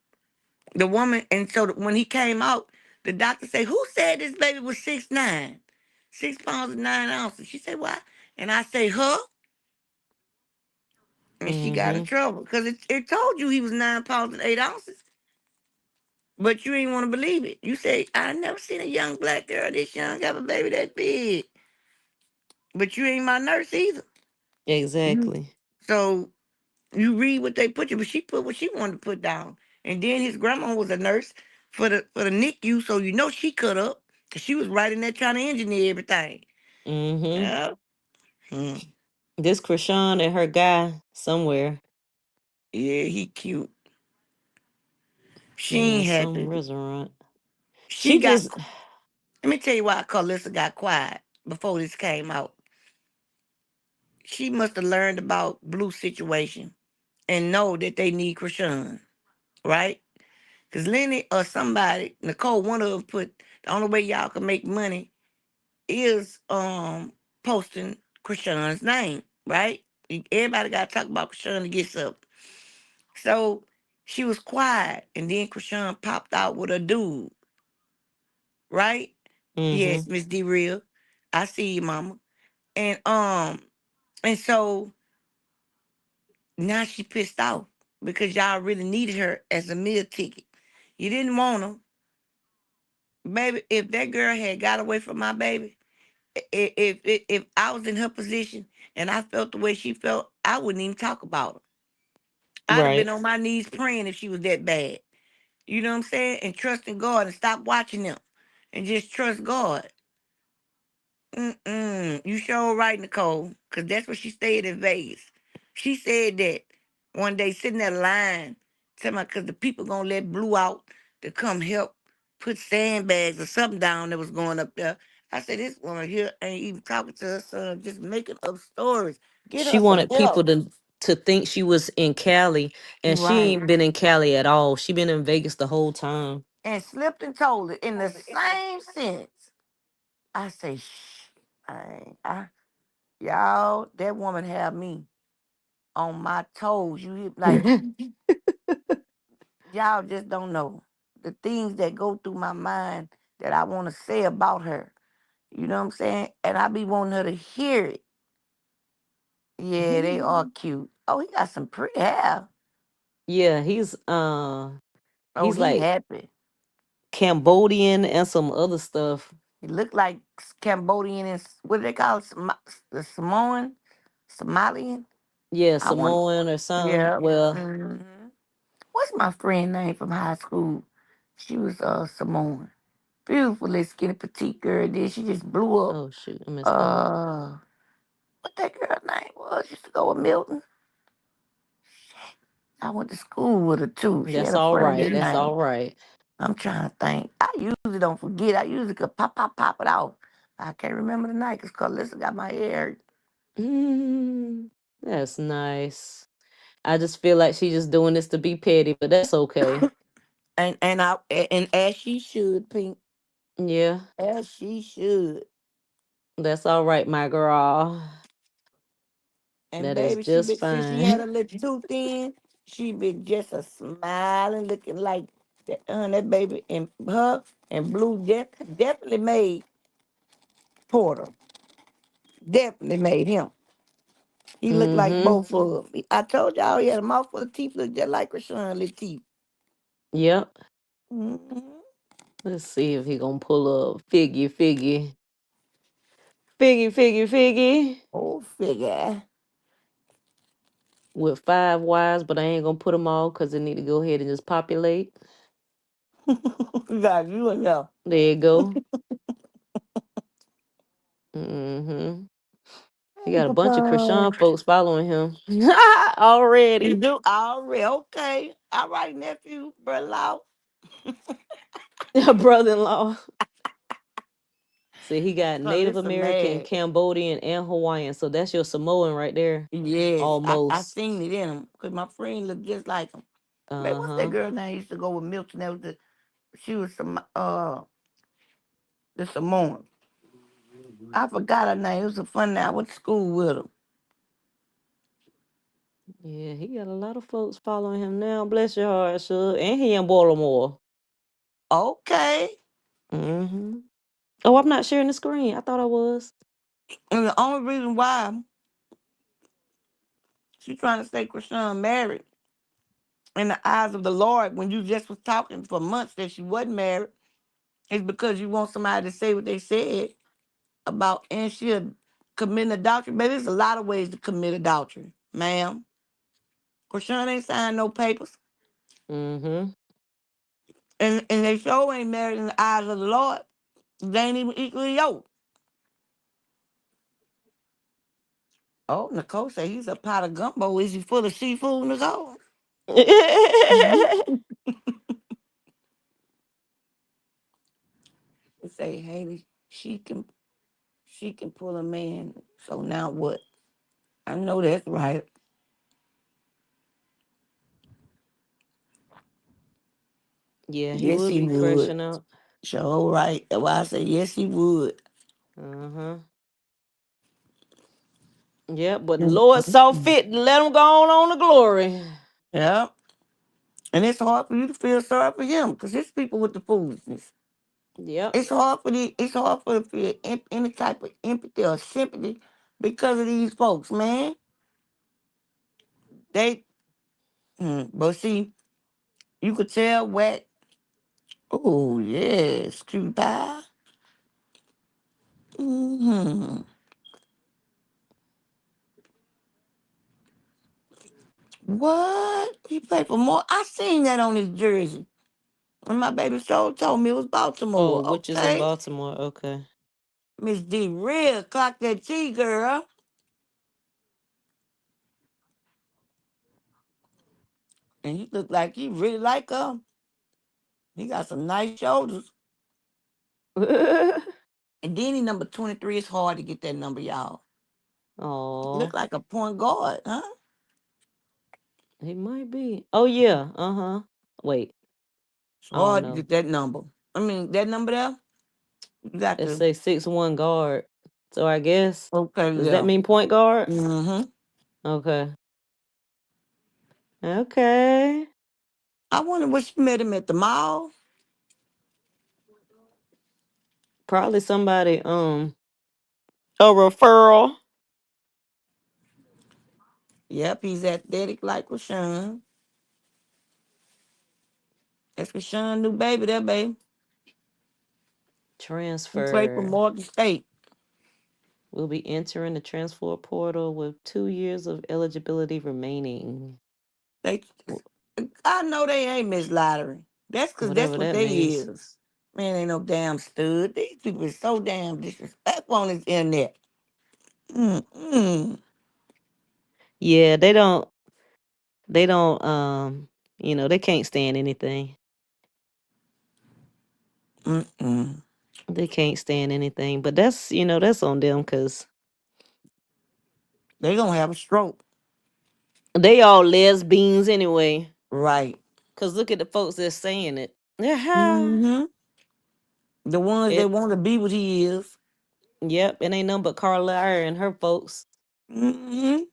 The woman, and so when he came out, the doctor said, "Who said this baby was 6'9", 6 pounds and 9 ounces?" She said, "What?" And I say, "Her." And she got in Mm-hmm. trouble because it told you he was 9 pounds and 8 ounces. But you ain't want to believe it. You say, "I never seen a young black girl this young have a baby that big." But you ain't my nurse either. Exactly. So you read what they put you, but she put what she wanted to put down. And then his grandma was a nurse for the NICU, so you know she cut up. 'Cause she was right in there trying to engineer everything. Mm-hmm. Yeah. Hmm. This Chrisean and her guy somewhere. Yeah, he cute. She Yeah, ain't had some to. restaurant. She She got. just Let me tell you why Carlissa got quiet before this came out. She must have learned about Blue situation and know that they need Krishan, right? Because Lenny or somebody, Nicole, one of them put the only way y'all can make money is posting Krishan's name, right? Everybody got to talk about Krishan to get something. So she was quiet, and then Krishan popped out with a dude, right? mm-hmm. Yes, Miss D Real. I see you, mama. And so now she pissed off because y'all really needed her as a meal ticket. You didn't want her. Baby, if that girl had got away from my baby, if I was in her position and I felt the way she felt, I wouldn't even talk about her. I'd have been Right. on my knees praying if she was that bad. You know what I'm saying? And trusting God and stop watching them and just trust God. You sure right, Nicole, because that's what she stayed in Vegas. She said that one day sitting there lying, telling me because the people gonna let Blue out to come help put sandbags or something down that was going up there. I said, this woman here ain't even talking to her son, just making up stories. Get She her some wanted people help. to to think she was in Cali, and she Right. ain't been in Cali at all. She been in Vegas the whole time. And slipped and told it in the same sentence. I say, shh. Y'all, that woman have me on my toes. You hear, like, y'all just don't know the things that go through my mind that I want to say about her. You know what I'm saying? And I be wanting her to hear it. Yeah, they are cute. Oh, he got some pretty hair. Yeah, Oh, he's he like happy. Cambodian and some other stuff. He look like Cambodian and what do they call it? The Samoan, Somalian. Yeah, I want. Samoan or something. Yeah. Well, hmm What's my friend name from high school? She was Samoan. Beautiful little skinny petite girl. Then she just blew up. oh shoot, I missed that. Uh, what that girl name was? Used to go with Milton. I went to school with her too. She That's had a all funny right. little That's name. all right. I'm trying to think. I usually don't forget. I usually could pop it off. I can't remember the night because Carlissa got my hair. That's nice. I just feel like she's just doing this to be petty, but that's okay. And as she should, Pink. Yeah, As she should. that's all right, my girl. And That is baby, she just been since she had fine. a little tooth in, she been just a smiling, looking like that baby and her and Blue definitely made Porter. Definitely made him. He looked like Mm-hmm. both of them. I told y'all he had a mouthful of teeth, looked just like Chrisean little teeth. Yep. Mm-hmm. Let's see if he gonna pull up figgy Oh, figure. with 5 Ys, but I ain't gonna put them all because they need to go ahead and just populate. Got you in there. There you go. Mm-hmm. He Hey, got a bunch of Papa. Krishan folks following him You already. do already okay. All right, nephew, brother. Brother-in-law. See, he got Native Carlissa American, mad. Cambodian, and Hawaiian. So that's your Samoan right there. Yes, I Almost. seen it in him because my friend looked just like him. Man, what's that Uh-huh. girl name used to go with Milton? She was the Samoan. I forgot her name. It was a fun night. I went to school with her. Yeah, he got a lot of folks following him now. Bless your heart, sure. And he in Baltimore. Okay. Mm-hmm. Oh, I'm not sharing the screen. I thought I was. And the only reason why she's trying to stay Christian married in the eyes of the Lord when you just was talking for months that she wasn't married is because you want somebody to say what they said about and she committing adultery. Baby, there's a lot of ways to commit adultery, ma'am. Christian ain't signed no papers. Mm-hmm. And they sure ain't married in the eyes of the Lord. They ain't even equally yoked. Oh, Nicole said he's a pot of gumbo. Is he full of seafood, Nicole? They say, Haley, she can pull a man. So now what? I know that's right. Yeah, he Yes, would he be would. crashing out. Sure, right. That's why I say yes, he would. Uh-huh. Yeah, but the Lord saw fit to let him go on the glory. Yeah. And it's hard for you to feel sorry for him because it's people with the foolishness. Yep. It's hard for you to feel any type of empathy or sympathy because of these folks, man. They, but see, you could tell what. Oh yes, true pie. Mm-hmm. What? He played for more? I seen that on his jersey. And my baby soul told me it was Oh, Baltimore. which is in Okay. Baltimore. Okay. Miss D real clock that T girl. And he looked like he really like he got some nice shoulders. And then he number 23. It's hard to get that number, y'all. He Oh. look like a point guard, huh? He might be. Oh yeah. Wait. It's I don't hard to know. get that number. I mean, that number there, you got It to. say 6'1" guard. So I guess Okay, does that yeah. mean point guard? Mm-hmm. Okay. Okay. I wonder what she met him at the mall. Probably somebody a referral. Yep, he's athletic like Rashawn. That's Rashawn new baby, that baby. He played for Transfer. Morgan State. Will be entering the transfer portal with 2 years of eligibility remaining. They, I know they ain't Miss Lottery. That's because that's Whatever what that they means. is. Man, ain't no damn stud. These people are so damn disrespectful on this internet. Mm-mm. Yeah, they don't they can't stand anything. Mm-mm. They can't stand anything. But that's on them because They gonna have a stroke. they all lesbians anyway. Right. Cause look at the folks that's saying it. Yeah. Mm-hmm. The ones that It want to be what he is. Yep, it ain't nothing but Carla and her folks. Mm-hmm.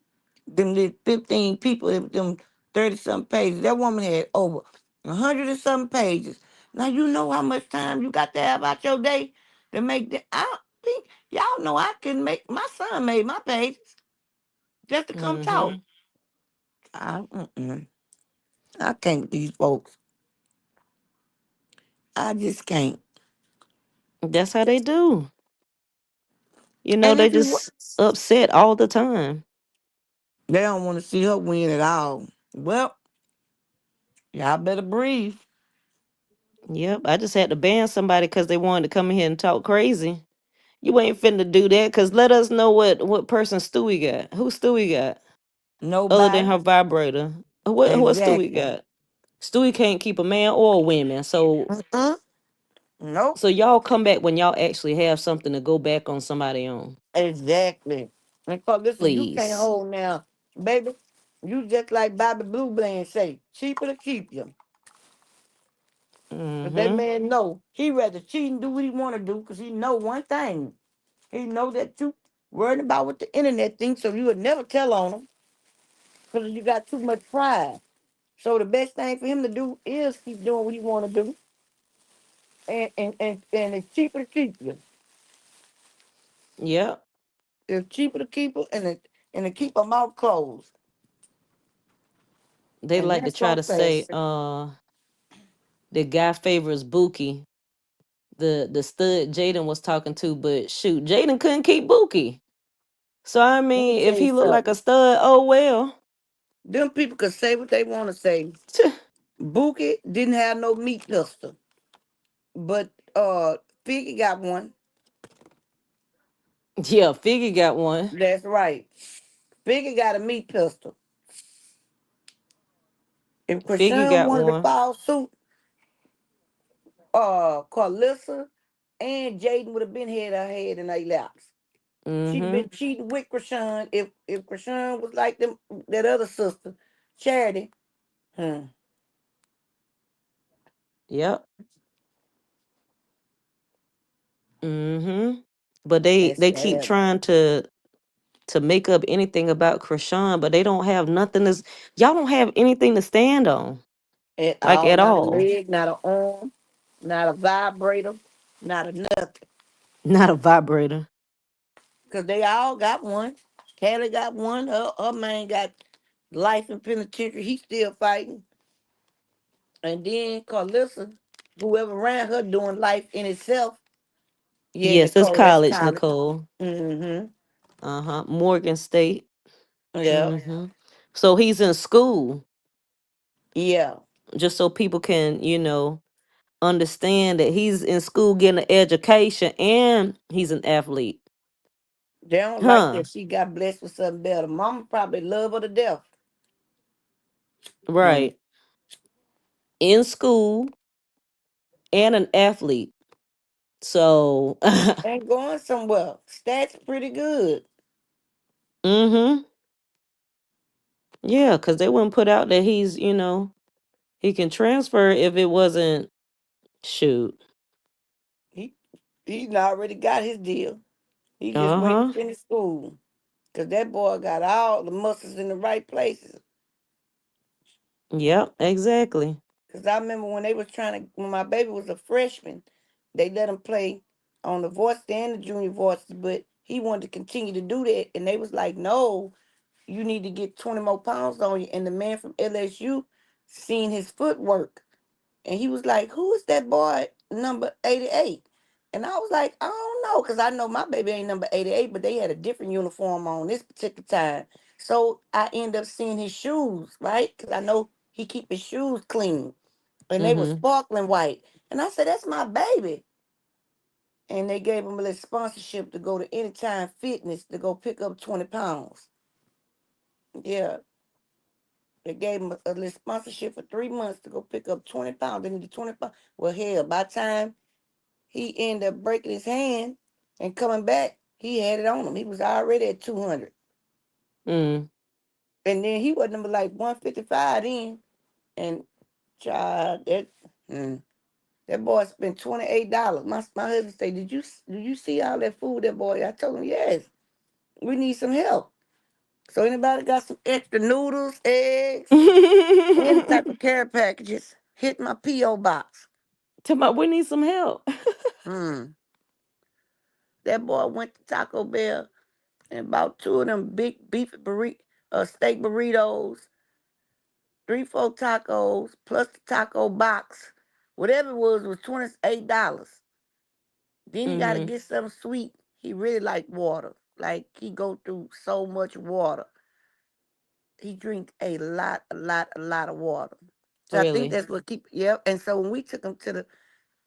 Them did 15 people, them 30-something pages. That woman had over 100 and something pages. Now you know how much time you got to have out your day to make that. I don't think y'all know I can make. My son made my pages just to come talk. Mm-hmm. I can't with these folks. I just can't. That's how they do. And They if you, just upset all the time. they don't want to see her win at all. Well, y'all better breathe. Yep, I just had to ban somebody because they wanted to come in here and talk crazy. You ain't finna do that because let us know what person Stewie got. Who Stewie got? Other than Nobody. her vibrator. What Stewie Exactly. got? Stewie can't keep a man or a woman. So Mm-mm. Nope. so y'all come back when y'all actually have something to go back on somebody on. Exactly. And so listen, you can't Please. hold now, baby. You just like Bobby Blue Bland say, cheaper to keep you. But that Mm-hmm. man know he rather cheat and do what he want to do because he know one thing. He know that you worried about what the internet thinks, so you would never tell on him because you got too much pride. So the best thing for him to do is keep doing what he want to do, and it's cheaper to keep you. Yep. It's cheaper to keep her, and to keep her mouth closed, They and like to that's try so to sad. say the guy favors Buki. The stud Jaden was talking to, but shoot, Jaden couldn't keep Buki. So I Let me mean, tell if you he looked like a something. stud, oh well. Them people could say what they want to say. Buki didn't have no meat pistol, but Figgy got one. Yeah, Figgy got one. That's right. Figgy got a meat pistol. If Figgy Chrisean got wanted to one. file suit, Carlissa and Jaden would have been head to head in their laps. She'd have Mm-hmm. been cheating with Chrisean if Chrisean was like them that other sister, Charity. Yep. Mm-hmm. But they That's they keep sad trying to make up anything about Krishan, but they don't have nothing to y'all don't have anything to stand on. at Like all. at Not a all. leg, not an arm, not a vibrator, not a nothing. Not a vibrator. Because they all got one. Kelly got one. Her man got life in penitentiary. He's still fighting. And then Carlissa, whoever ran her doing life in itself. Yeah, Yes, it's Nicole, that's college, college. Nicole. Mm-hmm. Uh-huh. Morgan State. Yeah. Mm-hmm. So he's in school, Yeah. just so people can, understand that he's in school getting an education and he's an athlete. They don't like Huh. that she got blessed with something better. Mama probably love her to death. Hmm. Right. In school and an athlete. So Ain't going somewhere. Stats pretty good. mm-hmm. Yeah, because they wouldn't put out that he's, he can transfer if it wasn't shoot. He already got his deal. He just waiting to Uh-huh. finish school. Because that boy got all the muscles in the right places. Yep, exactly. Because I remember when they was when my baby was a freshman, they let him play on the varsity and the junior varsity, but he wanted to continue to do that. And they was like, no, you need to get 20 more pounds on you. And the man from LSU seen his footwork. And he was like, who is that boy number 88? And I was like, I don't know, because I know my baby ain't number 88, but they had a different uniform on this particular time. So I end up seeing his shoes, right? Because I know he keep his shoes clean. And they were Mm-hmm. sparkling white. And I said, that's my baby. And they gave him a little sponsorship to go to Anytime Fitness to go pick up 20 pounds. Yeah. They gave him a little sponsorship for 3 months to go pick up 20 pounds. They needed 20 pounds. Well, hell, by the time he ended up breaking his hand and coming back, he had it on him. He was already at 200. Mm. And then he was number like 155 then. And child, that boy spent $28. My husband said, did you see all that food that boy? I told him, yes. We need some help. So anybody got some extra noodles, eggs, any type of care packages, hit my P.O. box. We need some help. That boy went to Taco Bell and bought 2 of them big beef steak burritos, 3-4 tacos, plus the taco box. Whatever it was $28. Then he got to Mm-hmm. get something sweet. He really like water. Like he go through so much water. He drink a lot of water. So I think Really? that's what yep. And so when we took him to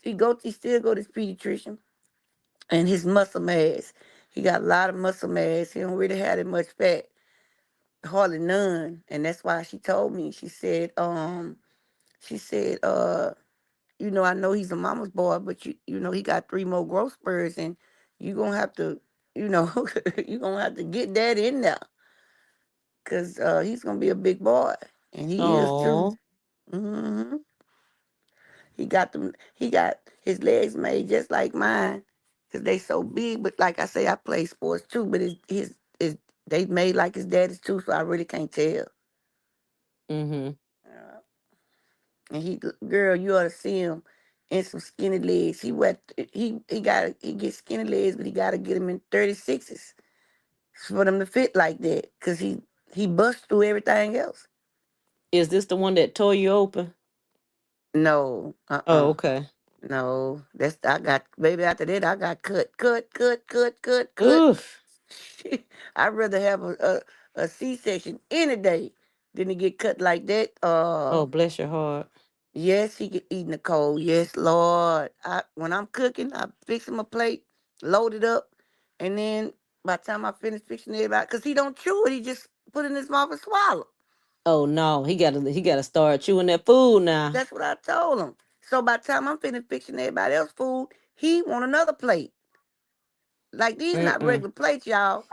he still go to his pediatrician and his muscle mass. He got a lot of muscle mass. He don't really have that much fat. Hardly none. And that's why she told me, she said, I know he's a mama's boy, but he got 3 more growth spurs and you gonna have to, you gonna have to get that in there. Cause he's gonna be a big boy. And he is too. Oh. hmm He got his legs made just like mine. Cause they so big. But like I say, I play sports too, but his they made like his daddy's too, so I really can't tell. Mm-hmm. And girl, you ought to see him in some skinny legs. He gets skinny legs, but he gotta get him in 36s for them to fit like that. Cause he busts through everything else. Is this the one that tore you open? No, Oh, okay. no. I got baby. After that, I got cut. Oof. I'd rather have a C-section any day than to get cut like that. Oh, bless your heart. Yes, he can eat Nicole. Yes, Lord. When I'm cooking, I fix him a plate, load it up, and then by the time I finish fixing everybody, because he don't chew it, he just put it in his mouth and swallow. Oh no, he gotta start chewing that food now. That's what I told him. So by the time I'm finished fixing everybody else's food, he want another plate. Like these not Mm-mm. regular plates, y'all.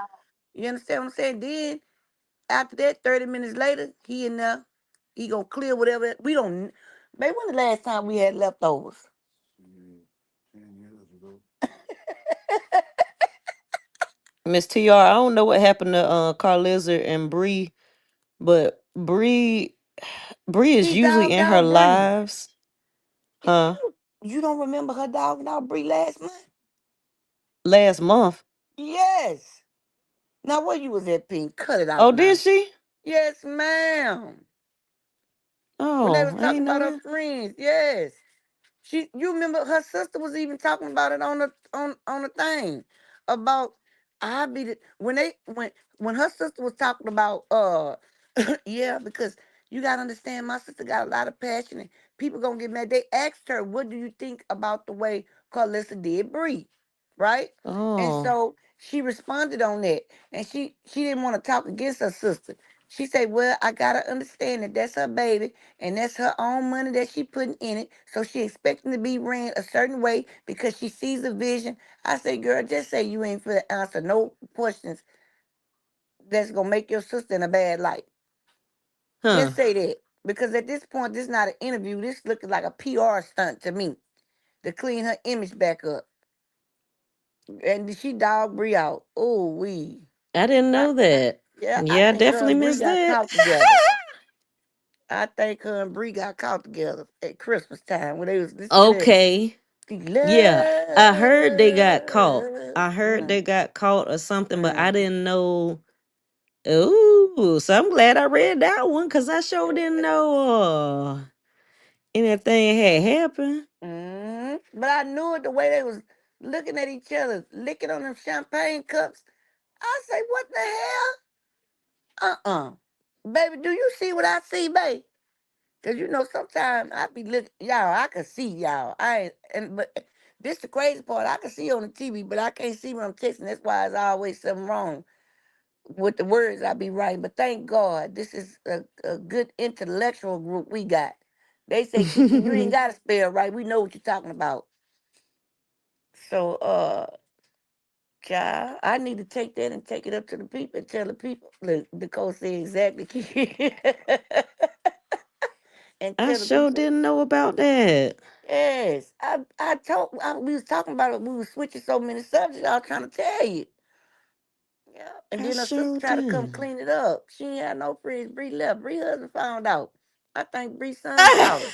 You understand what I'm saying? Then after that, 30 minutes later, he in there. He gonna clear whatever. We don't. Maybe when the last time we had leftovers? 10 years ago. Miss TR, I don't know what happened to Carlizzer and Bree, but Bree is He usually dogged in her out Bree. lives. Huh? You don't remember her dogging out Bree last month? Last month. Yes. Now where you was at, Pink? Cut it Oh, out did now. she? Yes, ma'am. When they Oh, was I talking ain't know about her that. friends, yes. You remember her sister was even talking about it on the thing about I be the, when her sister was talking about yeah, because you gotta understand my sister got a lot of passion and people gonna get mad. They asked her, what do you think about the way Carlissa did Bree, right? And Oh. so she responded on that, and she didn't want to talk against her sister. She said, well, I gotta understand that that's her baby and that's her own money that she putting in it. So she expecting to be ran a certain way because she sees a vision. I say, girl, just say you ain't for to answer no questions that's gonna make your sister in a bad light. Just say that. Because at this point, this is not an interview. This looking like a PR stunt to me to clean her image back up. And she dog Bree out. Oh, I didn't know that. Yeah, I Yeah, I think her definitely and Bree missed got that. caught together. I think her and Bree got caught together at Christmas time when they was listening to that. Okay. Yeah, I heard they got caught. I heard they got caught or something, but I didn't know. Ooh, so I'm glad I read that one because I sure didn't know anything had happened. But I knew it the way they was looking at each other, licking on them champagne cups. I say, what the hell? Baby, do you see what I see, babe? Cause you know sometimes I be looking, y'all. I can see y'all. But this the crazy part. I can see on the TV, but I can't see when I'm texting. That's why it's always something wrong with the words I be writing. But thank God, this is a good intellectual group we got. They say, Kiki, you ain't gotta spell right. We know what you're talking about. So, child, I need to take that and take it up to the people and tell the people. Look, Nicole said exactly. And I tell the sure people. didn't know about that. Yes, we was talking about it. We was switching so many subjects. I was trying to tell you. Yeah, and I then her sister sure tried to come did. clean it up. She ain't had no friends. Bree left. Bree husband found out. I think Bree's son caught her.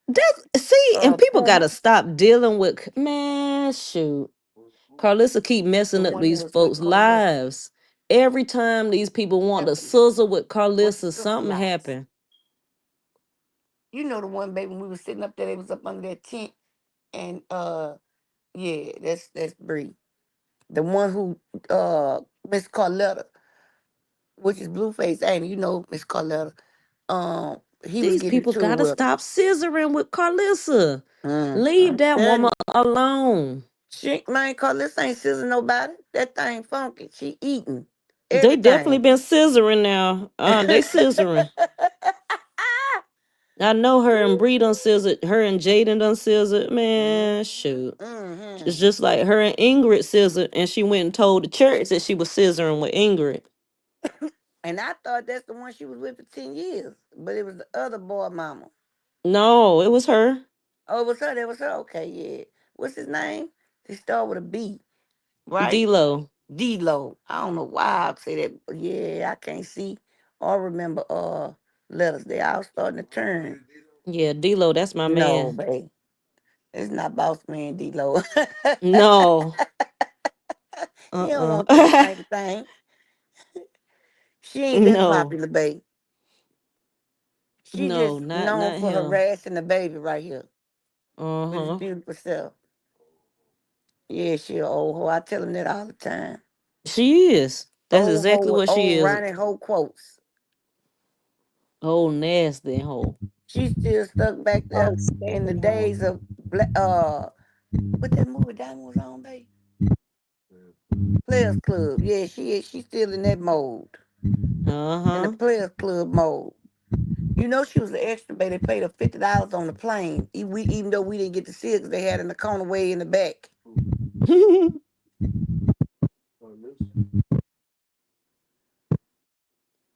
That's see, and people Poor gotta stop dealing with man. Shoot, Carlissa keep the messing up one that these was with folks' Carletta. lives. Every time these people want to sizzle with What's Carlissa, the sister something like? happen. You know the one, baby. When we was sitting up there, they was up under that tent, and yeah, that's Bree. The one who Miss Carletta, which is Blueface, ain't it? You know Miss Carletta. He was These getting people to it gotta with stop scissoring with Carlissa. Leave I'm that telling woman you. alone. She man, Carlissa ain't sizzling nobody. That thing funky. She eating They definitely everything. been scissoring now. They scissoring. I know her and Bree done scissored. Her and Jaden done scissored. Man, shoot. It's just like her and Ingrid scissored, and she went and told the church that she was scissoring with Ingrid. And I thought that's the one she was with for 10 years. But it was the other boy mama. No, it was her. Oh, it was her. That was her. Okay, yeah. What's his name? He started with a B, right? D-Lo. D-Lo. I don't know why I say that. But yeah, I can't see or remember letters. They all starting to turn. Yeah, D-Lo, that's my No, man. babe. It's not boss man D-Lo. No. He don't want that Uh-uh. same thing. She ain't that No. popular, babe. She No, just known not for him. harassing the baby right here with his Uh-huh. beautiful self. Yeah, she a old hoe. I tell him that all the time. She is. That's Old hoe exactly with what she old is. Ronnie hoe quotes. Oh, nasty hoe. She's still stuck back there in the days of what that movie Diamond was on, babe? Players Club. Yeah, she is. She's still in that mode. In the Uh-huh. Players Club mode. You know she was an extra, baby. They paid her $50 on the plane. Even though we didn't get to see it because they had in the corner way in the back.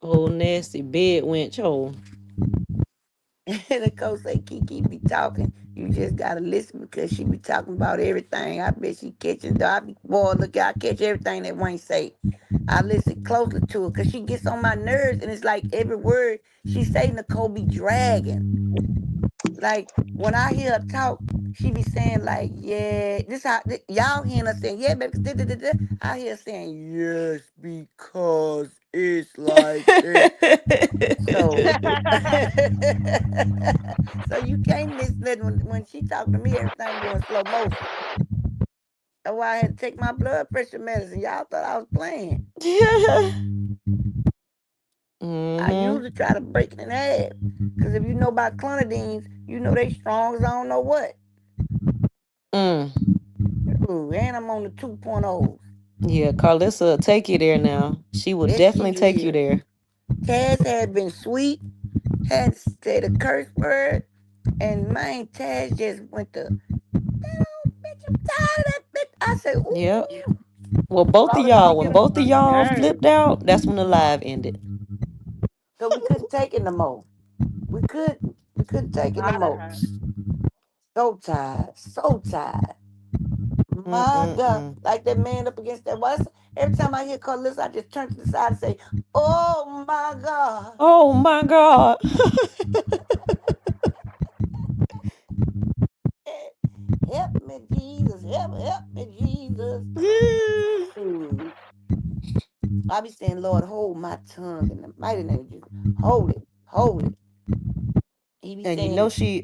Oh, nasty bed wench hole. And the coach say, Kiki be talking. You just gotta listen because she be talking about everything. I bet she catching. Boy, look, I catch everything that Wayne say. I listen closely to her because she gets on my nerves, and it's like every word she say, Nicole be dragging. Like when I hear her talk, she be saying like, "Yeah, this how y'all hearing her saying, yeah, baby." 'Cause I hear her saying, "Yes, because it's like this." So, so you can't miss that when she talk to me. Everything go in slow motion. That's why I had to take my blood pressure medicine. Y'all thought I was playing. I Mm-hmm. usually try to break it in half. Cause if you know about clonidines, you know they strong as I don't know what. Mm. Ooh, and I'm on the 2.0s. Yeah, Carlissa will take you there now. She will Yes, she definitely take you did. there. Taz had been sweet, hadn't said a curse word, and man, Taz just went to, that old bitch, I'm tired of that bitch. I said, Yep. ooh. Well, both of y'all, when both of y'all flipped out, that's when the live ended. Cause we couldn't take it no more. We couldn't take it no more. So tired, so tired. My God, Mm-mm-mm. like that man up against that wall. Every time I hear Carlos, I just turn to the side and say, "Oh my God, Oh my God. help me, Jesus, help me, Jesus." Mm. I be saying, "Lord, hold my tongue in the mighty name of Jesus. Hold it, hold it." He be And you saying, know she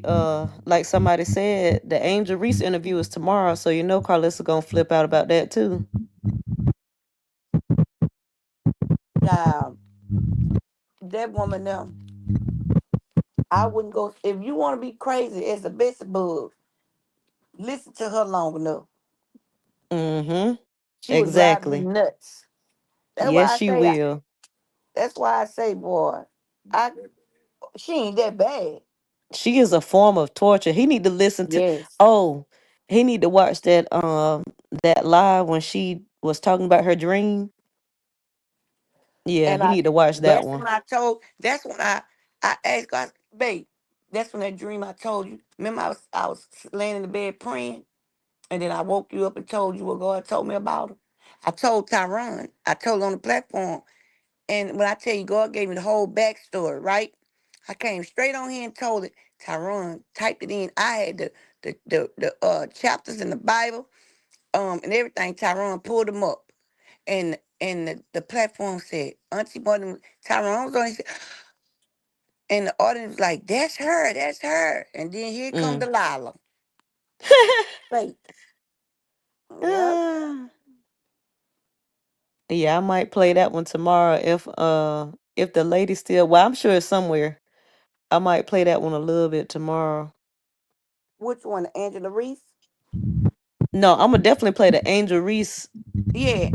like somebody said, the Angel Reese interview is tomorrow, so you know Carlissa gonna flip out about that too. "Child, that woman now, I wouldn't go if you want to be crazy as a best bug. Listen to her long enough. Mm-hmm. She would drive you Exactly. nuts." That's Yes, why I she say, will. boy, I she ain't that bad. She is a form of torture. He need to listen to Yes. oh, he need to watch that live when she was talking about her dream. Yeah, And he need to watch that that's one. when I told, that's when I asked God, babe, that's when that dream I told you. Remember I was laying in the bed praying, and then I woke you up and told you what God told me about her. I told Tyron, I told on the platform, and when I tell you God gave me the whole backstory, right? I came straight on here and told it. Tyron typed it in. I had the chapters in the Bible, and everything. Tyron pulled them up. And the platform said, Auntie Morton, Tyrone was on. He said, and the audience was like, "That's her, that's her." And then here come Mm. Delilah. Faith. Yep. Ah. Yeah, I might play that one tomorrow if the lady still well, I'm sure it's somewhere. I might play that one a little bit tomorrow. Which one, Angela Reese? No, I'm gonna definitely play the Angel Reese. Yeah.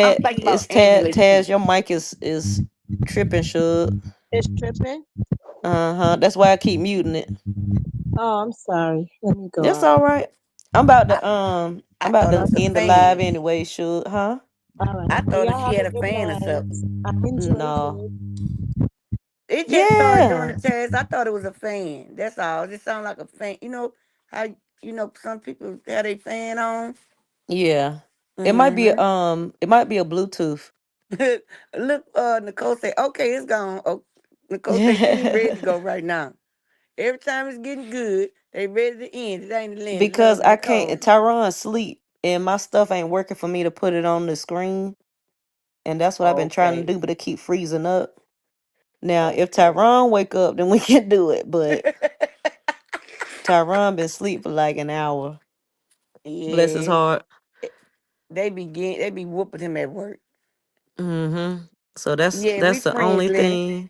I'm thinking about It's Angela Taz. too. Your mic is tripping, Shug. It's tripping. Uh-huh. That's why I keep muting it. Oh, I'm sorry. Let me go That's out. all right. I'm about I, to I I'm about thought it to was a end the live fan. anyway, Shug, huh? All right. I Well, thought that y'all she have had a a good fan or night. something. I enjoyed No. it. It just started doing the Yeah. test. I thought it was a fan. That's all. It just sounded like a fan. You know how some people have a fan on? Yeah. Mm-hmm. It might be a Bluetooth. Look, Nicole say, okay, it's gone. Oh, Nicole say she ain't ready to go right now. Every time it's getting good, they ready to end. It ain't the end. Because Love I can't Nicole. Tyron sleep and my stuff ain't working for me to put it on the screen. And that's what I've been trying to Okay. do, but it keep freezing up. Now, if Okay. Tyron wake up, then we can do it. But Tyron been asleep for like an hour. Bless his Yeah. heart. They be whooping him at work. Mm-hmm. So that's Yeah, we that's the friends, only Lenny. thing.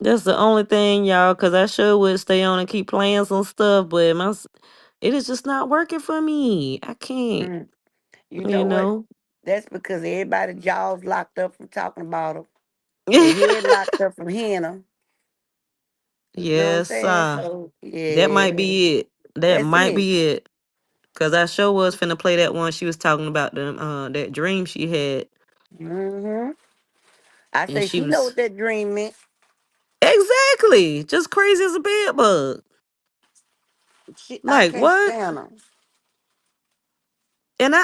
That's the only thing, y'all. Cause I sure would stay on and keep playing some stuff, but it is just not working for me. I can't. Mm. You You know what? know. That's because everybody jaws locked up from talking about them. Their head locked up from hearing them. You know what I'm Yes, saying? So that yeah, might be it. That that's might it. be it. Cause I sure was finna play that one. She was talking about that dream she had, Hmm. I and say she she know was what that dream meant. exactly just crazy as a bed bug. I Like can't what? stand them. And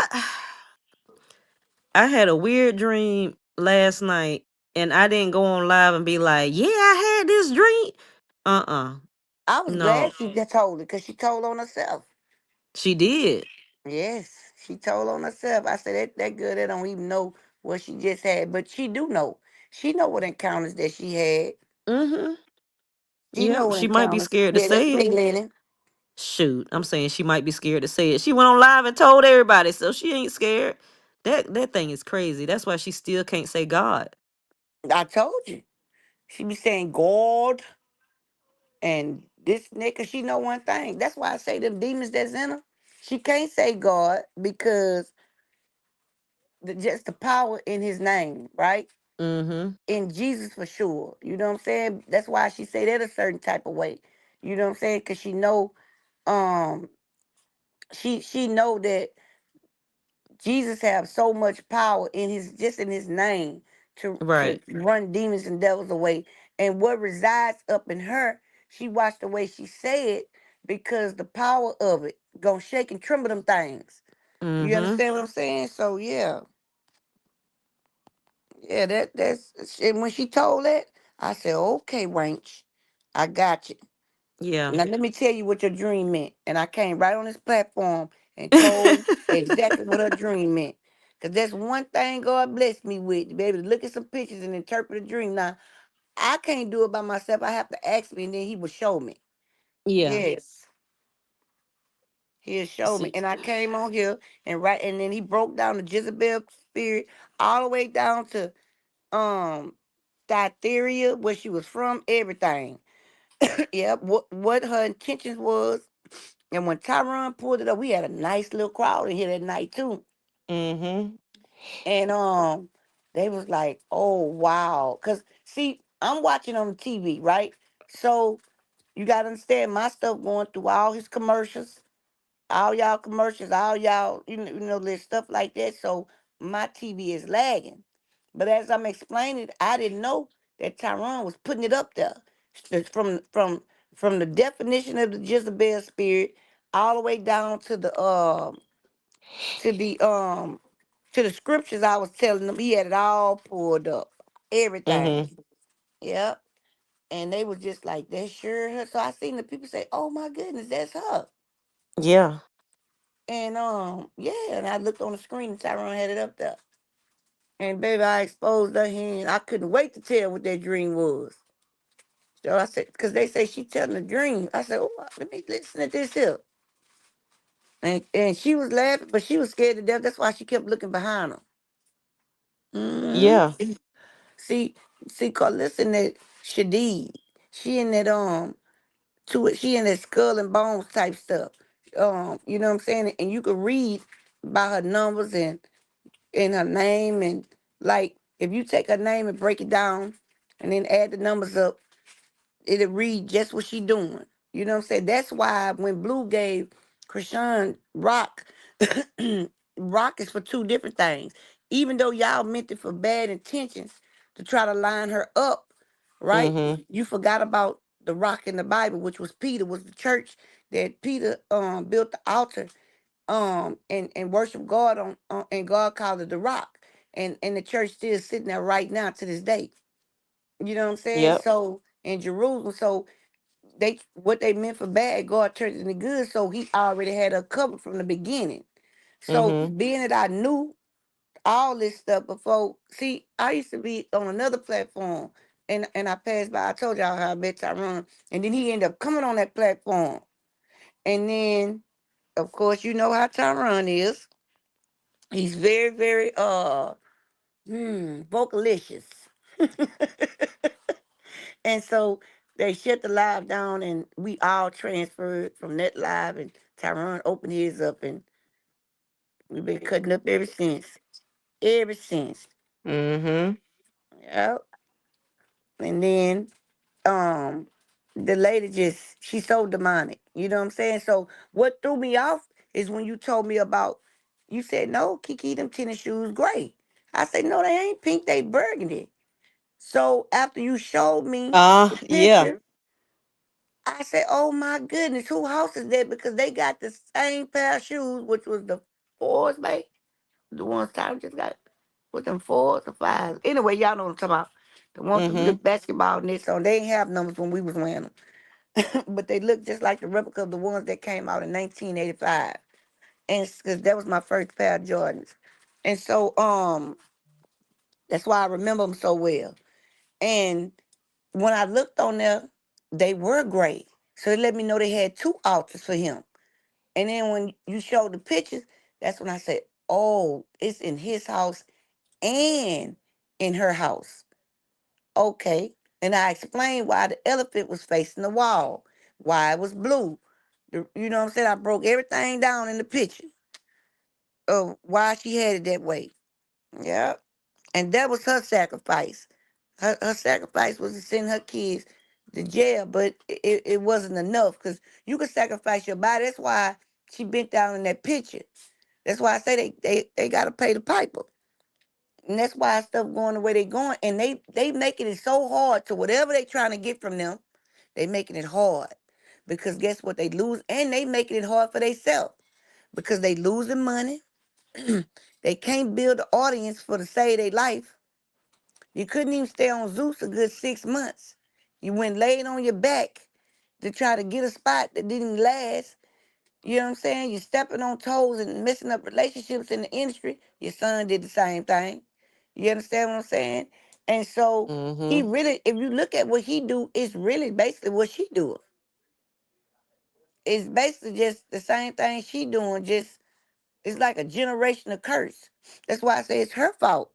I had a weird dream last night, and I didn't go on live and be like, "Yeah, I had this dream." I was glad No, she just told it because she told on herself. she did. Yes, she told on herself. I said that girl that don't even know what she just had, but she do know. She know what encounters that she had. Mm-hmm. She know Yep. what She might be encounters. scared to Yeah, that's say me, it. Lenny. Shoot, I'm saying she might be scared to say it. She went on live and told everybody, so she ain't scared. That thing is crazy. That's why she still can't say God. I told you. She be saying God and this nigga. She know one thing. That's why I say them demons that's in her. She can't say God because just the power in His name, right? Mm-hmm. In Jesus for sure. You know what I'm saying? That's why she say that a certain type of way. You know what I'm saying? Cause she know, um, she know that Jesus have so much power in his name to Right. run demons and devils away. And what resides up in her, she watched the way she said because the power of it gonna shake and tremble them things. You Mm-hmm. understand what I'm saying? So yeah, yeah. That's and when she told that, I said, okay, Ranch, I got you. Yeah. Now let me tell you what your dream meant. And I came right on this platform and told exactly what her dream meant. Because that's one thing God blessed me with, to be able to look at some pictures and interpret a dream. Now, I can't do it by myself. I have to ask me, and then he will show me. Yeah. Yes. He'll show me. See. And I came on here and then he broke down the Jezebel spirit all the way down to Thyatira, where she was from, everything. Yep, what her intentions was. And when Tyron pulled it up, we had a nice little crowd in here that night too. Mm-hmm. And they was like, "Oh wow," cause see, I'm watching on the TV, right? So you gotta understand, my stuff going through all his commercials, all y'all commercials, all y'all, there's stuff like that. So my TV is lagging. But as I'm explaining, I didn't know that Tyrone was putting it up there. From the definition of the Jezebel spirit all the way down to the um to the scriptures I was telling them. He had it all pulled up. Everything. Mm-hmm. Yep. And they was just like, that's sure her. So I seen the people say, oh my goodness, that's her. Yeah. And yeah, and I looked on the screen and Tyrone had it up there. And baby, I exposed her hand. I couldn't wait to tell what that dream was. So I said, because they say she telling a dream. I said, oh, let me listen to this here. And she was laughing, but she was scared to death. That's why she kept looking behind her. Yeah. See, cause listen that Shadid. She in that she in that skull and bones type stuff. You know what I'm saying? And you could read by her numbers and her name, and like if you take her name and break it down and then add the numbers up, it'll read just what she doing. You know what I'm saying? That's why when Blue gave Chrisean rock, rock is for two different things. Even though y'all meant it for bad intentions to try to line her up, right? Mm-hmm. You forgot about the rock in the Bible, which was Peter, was the church that Peter built the altar and worship God on, and God called it the rock. And the church still sitting there right now to this day. You know what I'm saying? Yep. So in Jerusalem, so they what they meant for bad, God turned it into good. So he already had her covered from the beginning. So Mm-hmm. being that I knew all this stuff before, see, I used to be on another platform and I passed by. I told y'all how I met Tyrone. And then he ended up coming on that platform. And then, of course, you know how Tyrone is. He's very, very vocalicious. And so they shut the live down and we all transferred from that live and Tyrone opened his up and we've been cutting up ever since. Ever since. Mm-hmm. Yep. And then um the lady just she's so demonic. You know what I'm saying? So what threw me off is when you told me about you said, no, Kiki, them tennis shoes great. I said, no, they ain't pink, they burgundy. So after you showed me the Yeah. picture, I said, oh my goodness, who house is that? Because they got the same pair of shoes, which was the fours, mate. The ones Tyler just got with them fours or fives. Anyway, y'all know what I'm talking about. The ones with Mm-hmm. good basketball nets on. They ain't have numbers when we was wearing them. But they look just like the replica of the ones that came out in 1985. And because that was my first pair of Jordans. And so that's why I remember them so well. And when I looked on there, they were gray. So they let me know they had two altars for him. And then when you showed the pictures, that's when I said, oh, it's in his house and in her house. Okay. And I explained why the elephant was facing the wall, why it was blue. You know what I'm saying? I broke everything down in the picture of why she had it that way. Yeah. And that was her sacrifice. Her sacrifice was to send her kids to jail, but it wasn't enough because you could sacrifice your body. That's why she bent down in that picture. That's why I say they gotta pay the piper. And that's why stuff going the way they going. And they making it so hard to whatever they trying to get from them, they making it hard. Because guess what? They lose, and they making it hard for themselves. Because they losing money. They can't build an audience for to save their life. You couldn't even stay on Zeus a good 6 months. You went laid on your back to try to get a spot that didn't last. You know what I'm saying? You're stepping on toes and messing up relationships in the industry. Your son did the same thing. You understand what I'm saying? And so he really, if you look at what he do, it's really basically what she do. It's basically just the same thing she doing, just it's like a generational curse. That's why I say it's her fault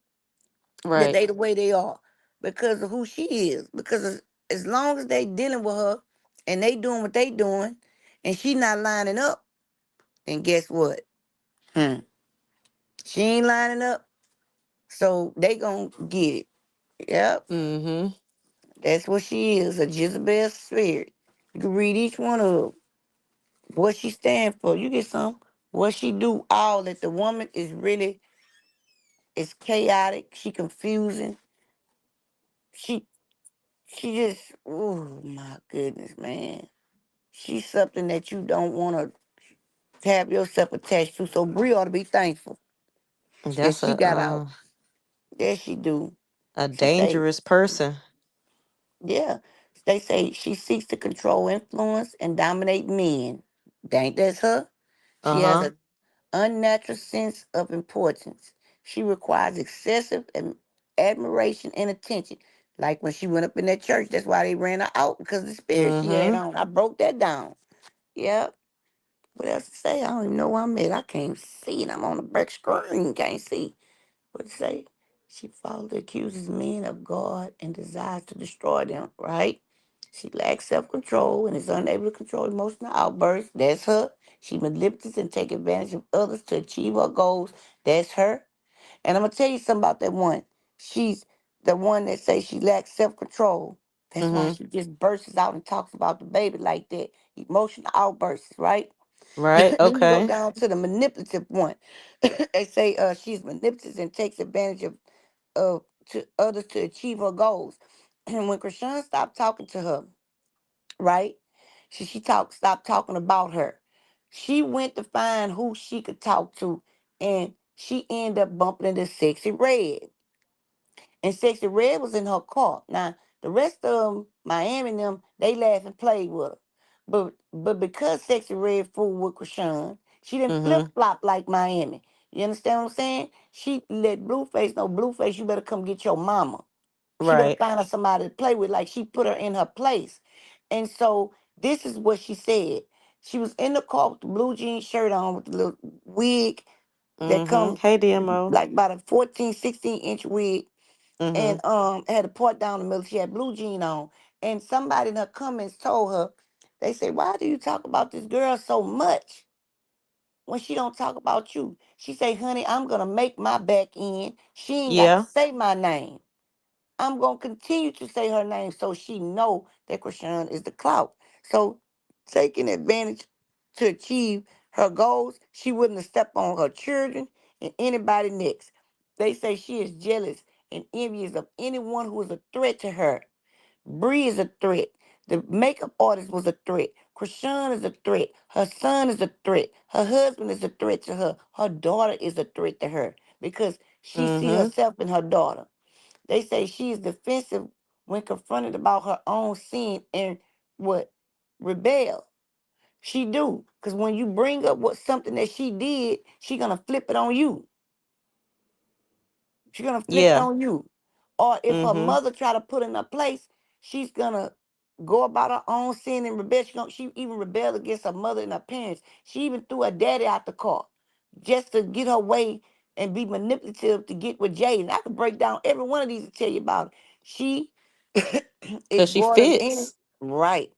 that Right. they the way they are. Because of who she is. Because as long as they dealing with her and they doing what they doing and she not lining up, and guess what? She ain't lining up, so they gonna get it. Yep. That's what she is, a Jezebel spirit. You can read each one of them. What she stand for. You get some. What she do, all that the woman is really is chaotic. She confusing. She she just, oh my goodness, man. She's something that you don't want to have yourself attached to. So Bree ought to be thankful that That's she got out. Yes, she do. a She say, dangerous person. yeah. They say she seeks to control, influence, and dominate men. Ain't that's her? She has Uh-huh. an unnatural sense of importance. She requires excessive admiration and attention. Like when she went up in that church, that's why they ran her out because of the spirit she had on. I broke that down. Yep. What else to say? I don't even know where I'm at. I can't see it. I'm on the brick screen. Can't see. What it say? She falsely accuses men of God and desires to destroy them, right? She lacks self-control and is unable to control emotional outbursts. That's her. She manipulates and takes advantage of others to achieve her goals. That's her. And I'm gonna tell you something about that one. She's the one that says she lacks self-control. That's why she just bursts out and talks about the baby like that. Emotional outbursts, right? Right. Then you go Okay. down to the manipulative one. They say she's manipulative and takes advantage of to others to achieve her goals. And when Chrisean stopped talking to her, right? Stopped talking about her. She went to find who she could talk to, and she ended up bumping into Sexy Red. And Sexy Red was in her car. Now, the rest of them, Miami and them, they laughed and played with her. But because Sexy Red fooled with Chrisean, she didn't flip-flop like Miami. You understand what I'm saying? She let Blueface know, Blueface, you better come get your mama. She better Right. find her somebody to play with, like she put her in her place. And so this is what she said. She was in the car with the blue jean shirt on with the little wig that come Hey, DMO. like about a 14, 16-inch wig Mm-hmm. and had a part down the middle. She had blue jean on. And somebody in her comments told her, they say, why do you talk about this girl so much when she don't talk about you? She say, honey, I'm gonna make my back end. She ain't got to Yeah. say my name. I'm gonna continue to say her name so she know that Chrisean is the clout. So taking advantage to achieve her goals, she wouldn't have stepped on her children and anybody next. They say she is jealous and envious of anyone who is a threat to her. Bree is a threat. The makeup artist was a threat. Chrisean is a threat. Her son is a threat. Her husband is a threat to her. Her daughter is a threat to her because she see herself in her daughter. They say she is defensive when confronted about her own sin and what rebel. She do, because when you bring up what something that she did, she gonna flip it on you. She's gonna flip it Yeah. on you. Or if her mother try to put in her place, she's gonna go about her own sin and rebel. She even rebelled against her mother and her parents. She even threw her daddy out the car just to get her way and be manipulative to get with Jaden. I could break down every one of these to tell you about it. She is Cause she void of any fits. right.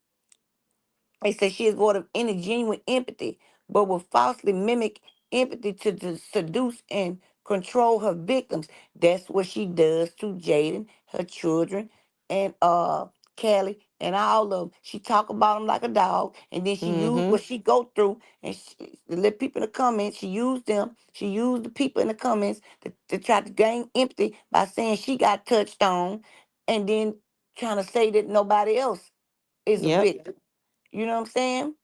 They say she is void of any genuine empathy, but will falsely mimic empathy to seduce and control her victims. That's what she does to Jaden, her children, and Callie and all of them. She talk about them like a dog, and then she used Mm-hmm. what she go through, and to let people in the comments. She used them. She used the people in the comments to try to gain empathy by saying she got touched on, and then trying to say that nobody else is a Yep. victim. You know what I'm saying?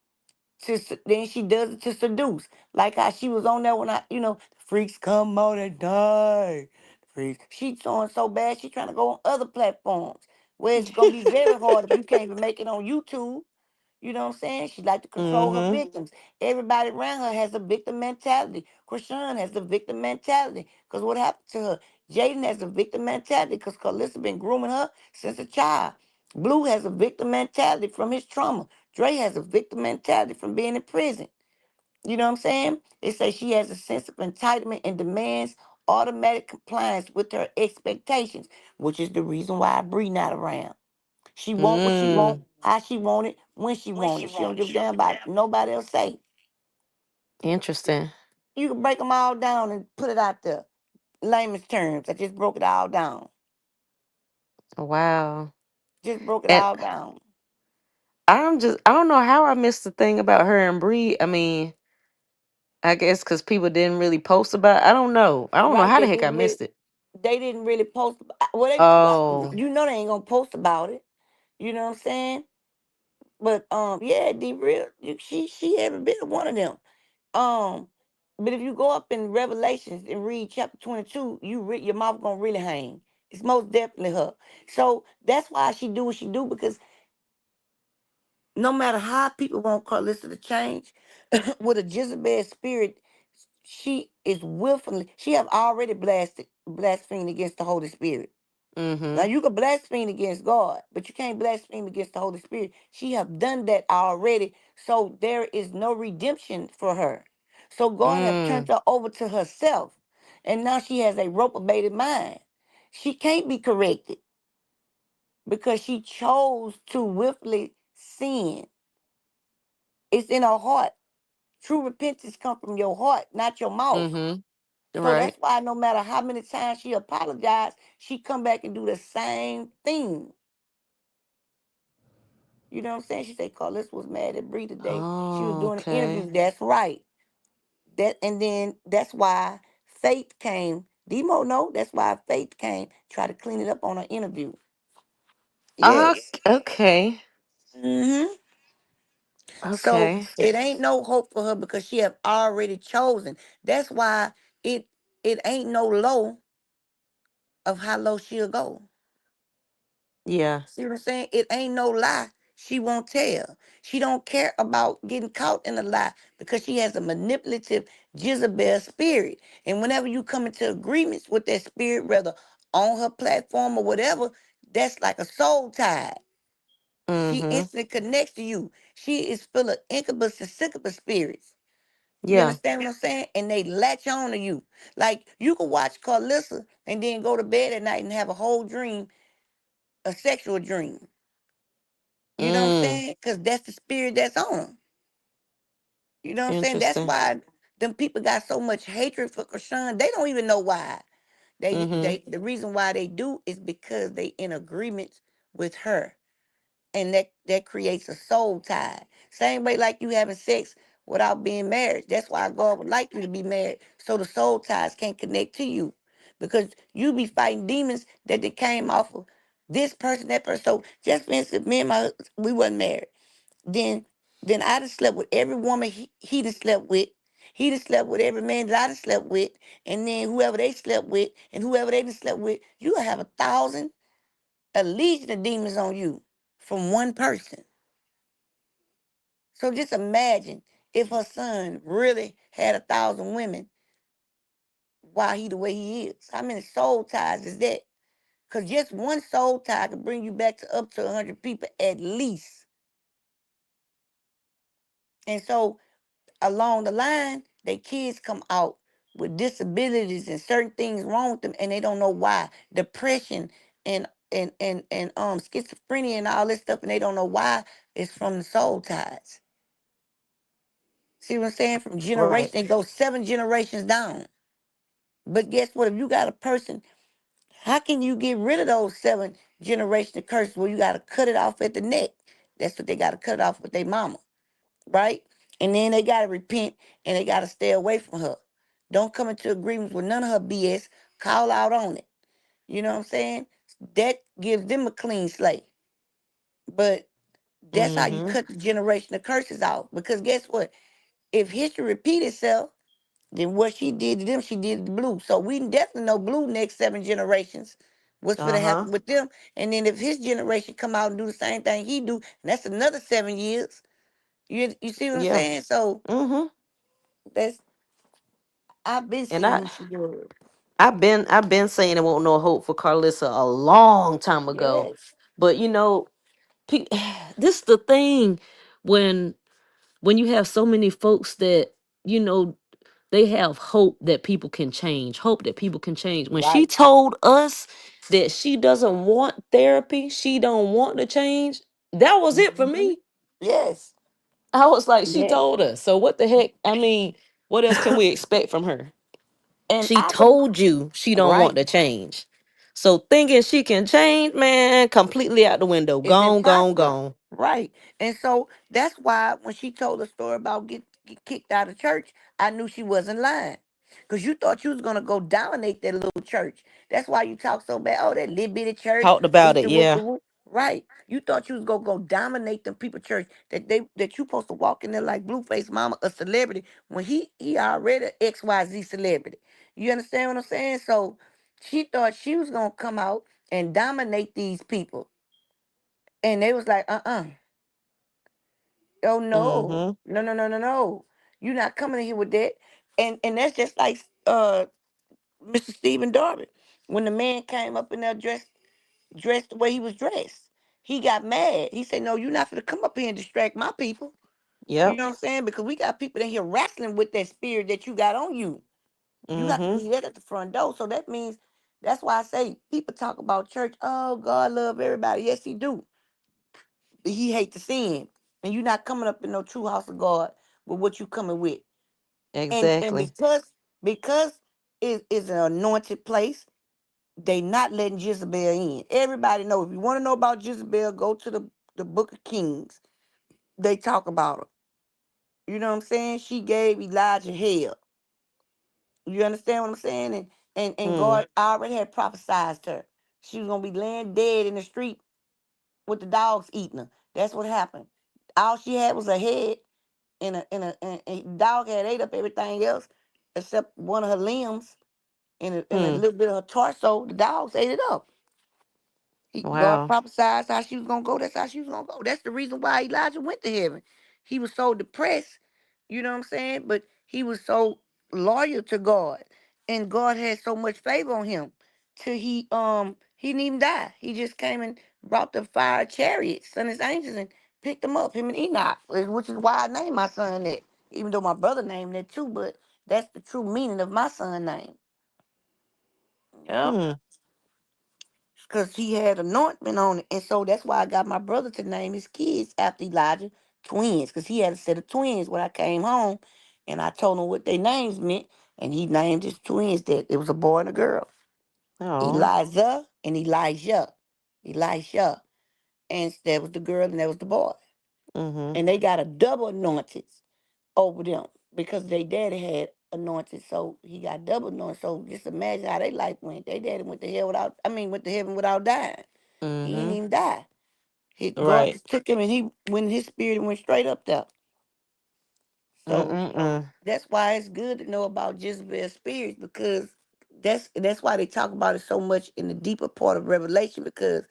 Then she does it to seduce, like how she was on there when freaks come out and die. Freaks. She doing so bad. She trying to go on other platforms where it's gonna be very hard if you can't even make it on YouTube. You know what I'm saying? She like to control her Mm-hmm. victims. Everybody around her has a victim mentality. Chrisean has the victim mentality. Because what happened to her? Jaden has a victim mentality because Carlissa been grooming her since a child. Blue has a victim mentality from his trauma. Dre has a victim mentality from being in prison. You know what I'm saying? They say she has a sense of entitlement and demands automatic compliance with her expectations, which is the reason why I Bree not around. She want what she want, Mm. how she want it, when she want it. She don't give a damn about nobody else say. Interesting. You can break them all down and put it out there. Layman's terms. I just broke it all down. Wow. Just broke it And all down. I don't know how I missed the thing about her and Bree. I mean, I guess because people didn't really post about. I don't know. I don't know Right? how the heck I missed it. They didn't really post. Well, Oh. you know they ain't gonna post about it. You know what I'm saying? But yeah, the real she every bit of one of them. Um, but if you go up in Revelations and read chapter 22, your mouth gonna really hang. It's most definitely her. So that's why she do what she do, because no matter how people want Carlissa to change, with a Jezebel spirit, she is willfully. She have already blasphemed against the Holy Spirit. Now Mm-hmm. you can blaspheme against God, but you can't blaspheme against the Holy Spirit. She have done that already, so there is no redemption for her. So God have turned Mm. her over to herself, and now she has a reprobated mind. She can't be corrected because she chose to willfully sin. It's in her heart. True repentance comes from your heart, not your mouth. Mm-hmm. So Right. that's why no matter how many times she apologized, she come back and do the same thing. You know what I'm saying? She said Carlos was mad at Bree today. She was Oh, doing an interview. okay. That's right. And then that's why Faith came. Demo know that's why Faith came. Try to clean it up on her interview. Yes. Okay. hmm So Okay. it ain't no hope for her because she have already chosen. That's why it it ain't no low of how low she'll go. Yeah. See what I'm saying? It ain't no lie she won't tell. She don't care about getting caught in a lie because she has a manipulative Jezebel spirit. And whenever you come into agreements with that spirit, whether on her platform or whatever, that's like a soul tie. She Mm-hmm. instantly connects to you. She is full of incubus and succubus spirits. You Yeah. understand what I'm saying? And they latch on to you. Like you can watch Carlissa and then go to bed at night and have a whole dream, a sexual dream. You know what I'm Mm. saying? Because that's the spirit that's on them. You know what I'm saying? That's Interesting. why them people got so much hatred for Chrisean. They don't even know why. Mm-hmm. The reason why they do is because they in agreement with her. And that creates a soul tie. Same way like you having sex without being married. That's why God would like you to be married. So the soul ties can't connect to you. Because you be fighting demons that they came off of this person, that person. So just for instance, me and my husband, we wasn't married. Then then I done slept with every woman he done slept with. He done slept with every man that I done slept with. And then whoever they slept with and whoever they done slept with, you gonna have 1,000, a legion of demons on you from one person. So just imagine if her son really had 1,000 women while he the way he is. How many soul ties is that? Because just one soul tie could bring you back to up to 100 people at least. And so along the line, their kids come out with disabilities and certain things wrong with them, and they don't know why. Depression and schizophrenia and all this stuff, and they don't know why. It's from the soul ties. See what I'm saying? From Right. generation, it goes 7 generations down. But guess what? If you got a person How can you get rid of those 7 generational curses where you got to cut it off at the neck? That's what they got to cut it off with their mama, right? And then they got to repent and they got to stay away from her. Don't come into agreements with none of her BS. Call out on it. You know what I'm saying? That gives them a clean slate. But that's how you Mm-hmm. cut the generational curses off. Because guess what? If history repeat itself, then what she did to them, she did to Blue. So we definitely know Blue next 7 generations. What's going to Uh-huh. happen with them? And then if his generation come out and do the same thing he do, that's another 7 years. You see what I'm Yeah. saying? So Mm-hmm. that's I've been And seeing who she was. I've been saying it won't no hope for Carlissa a long time ago. Yes. But you know, this is the thing when you have so many folks that, you know, they have hope that people can change, hope that people can change. When she Right. told us that she doesn't want therapy, she don't want to change, that was it for Mhm. me. Yes. I was like, she Yes. told us. So what the heck? I mean, what else can we expect from her? And She I been told you she don't want right. to change. So thinking she can change, man, completely out the window. It's Gone, gone, impossible. gone. Right. And so that's why when she told the story about get kicked out of church, I knew she wasn't lying. Because you thought you was going to go dominate that little church. That's why you talk so bad. Oh, that little bitty church. Talked about Whoop it, the whoop yeah. the whoop. Right. You thought you was going to go dominate them people church. That you supposed to walk in there like Blueface Mama, a celebrity, when he already a XYZ celebrity. You understand what I'm saying? So she thought she was going to come out and dominate these people. And they was like, oh no. Mm-hmm. No, no, no, no, no. You're not coming in here with that. And that's just like Mr. Stephen Darby. When the man came up in there dressed the way he was dressed, he got mad. He said, no, you're not gonna come up here and distract my people. You Yep. know what I'm saying? Because we got people in here wrestling with that spirit that you got on you. You got to Mm-hmm. leave that at the front door. So that means that's why I say people talk about church. Oh, God love everybody. Yes, he do. He hate the sin, and you're not coming up in no true house of God with what you coming with. And Exactly. because it is an anointed place, they not letting Jezebel in. Everybody know. If you want to know about Jezebel, go to the Book of Kings. They talk about her. You know what I'm saying? She gave Elijah hell. You understand what I'm saying? And Mm. God already had prophesied to her. She was gonna be laying dead in the street with the dogs eating her. That's what happened. All she had was a head and dog had ate up everything else except one of her limbs and a Hmm. little bit of her torso. The dogs ate it up. God Wow. prophesied how she was gonna go. That's how she was gonna go. That's the reason why Elijah went to heaven. He was so depressed, you know what I'm saying? But he was so loyal to God, and God had so much favor on him till he didn't even die. He just came and brought the fire chariots and his angels and picked him up, him and Enoch, which is why I named my son that. Even though my brother named that too, but that's the true meaning of my son name. Yep. Hmm. Because he had anointment on it. And so that's why I got my brother to name his kids after Elijah twins. Because he had a set of twins when I came home and I told him what their names meant. And he named his twins that it was a boy and a girl. Oh. Eliza and Elijah. Elisha. And that was the girl and that was the boy. Mm-hmm. And they got a double anointed over them because their daddy had anointed. So he got double anointed. So just imagine how their life went. Their daddy went to hell went to heaven without dying. He didn't Mm-hmm. even die. God Right. just took him and he went his spirit and went straight up there. So Mm-mm-mm. that's why it's good to know about Jezebel's spirits because that's why they talk about it so much in the deeper part of Revelation because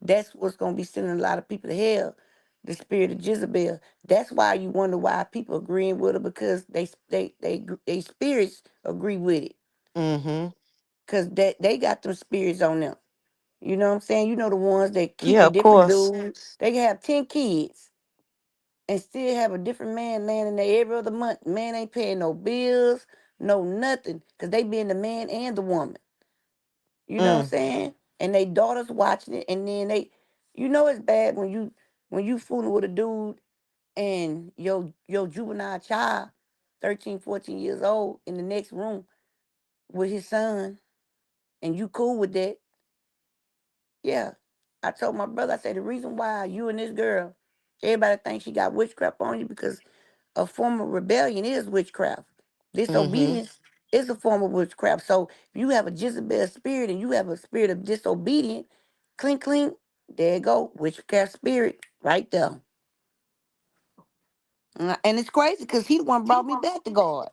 that's what's gonna be sending a lot of people to hell. The spirit of Jezebel. That's why you wonder why people agreeing with her because they spirits agree with it Mm-hmm. because they got them spirits on them. You know what I'm saying? You know the ones that Yeah, keeping of different course. dudes. They can have 10 kids and still have a different man laying in there every other month. Man ain't paying no bills, no nothing, because they being the man and the woman. You know what I'm Mm. saying? And they daughters watching it, and then you know it's bad when you fooling with a dude and your juvenile child, 13, 14 years old, in the next room with his son, and you cool with that. Yeah. I told my brother, I said, the reason why you and this girl, everybody thinks she got witchcraft on you because a form of rebellion is witchcraft. Mm-hmm. Disobedience is a form of witchcraft. So if you have a Jezebel spirit and you have a spirit of disobedience, clink, clink, there you go. Witchcraft spirit right there. And it's crazy because he the one brought me back to God.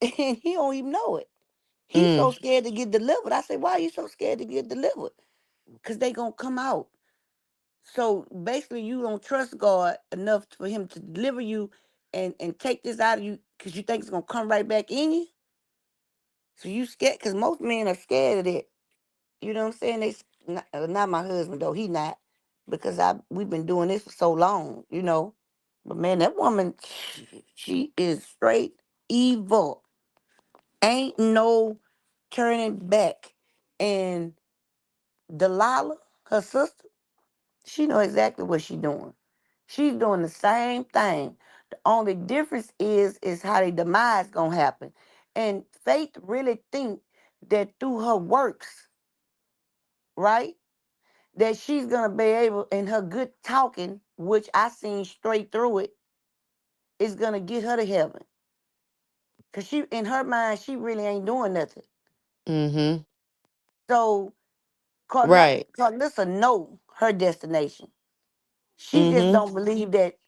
And he don't even know it. He's so scared to get delivered. I said, why are you so scared to get delivered? Because they going to come out. So basically, you don't trust God enough for him to deliver you and take this out of you because you think it's going to come right back in you. So you scared because most men are scared of it. You know what I'm saying? Not my husband, though. He not. Because we've been doing this for so long, you know. But man, that woman, she is straight evil. Ain't no turning back. And Delilah, her sister, she know exactly what she doing. She's doing the same thing. The only difference is how the demise gonna happen. And Faith really think that through her works, right, that she's gonna be able, and her good talking, which I seen straight through it, is gonna get her to heaven. Cause she, in her mind, she really ain't doing nothing. Mm-hmm. So Right. Carlissa know her destination. She just Mm-hmm. don't believe that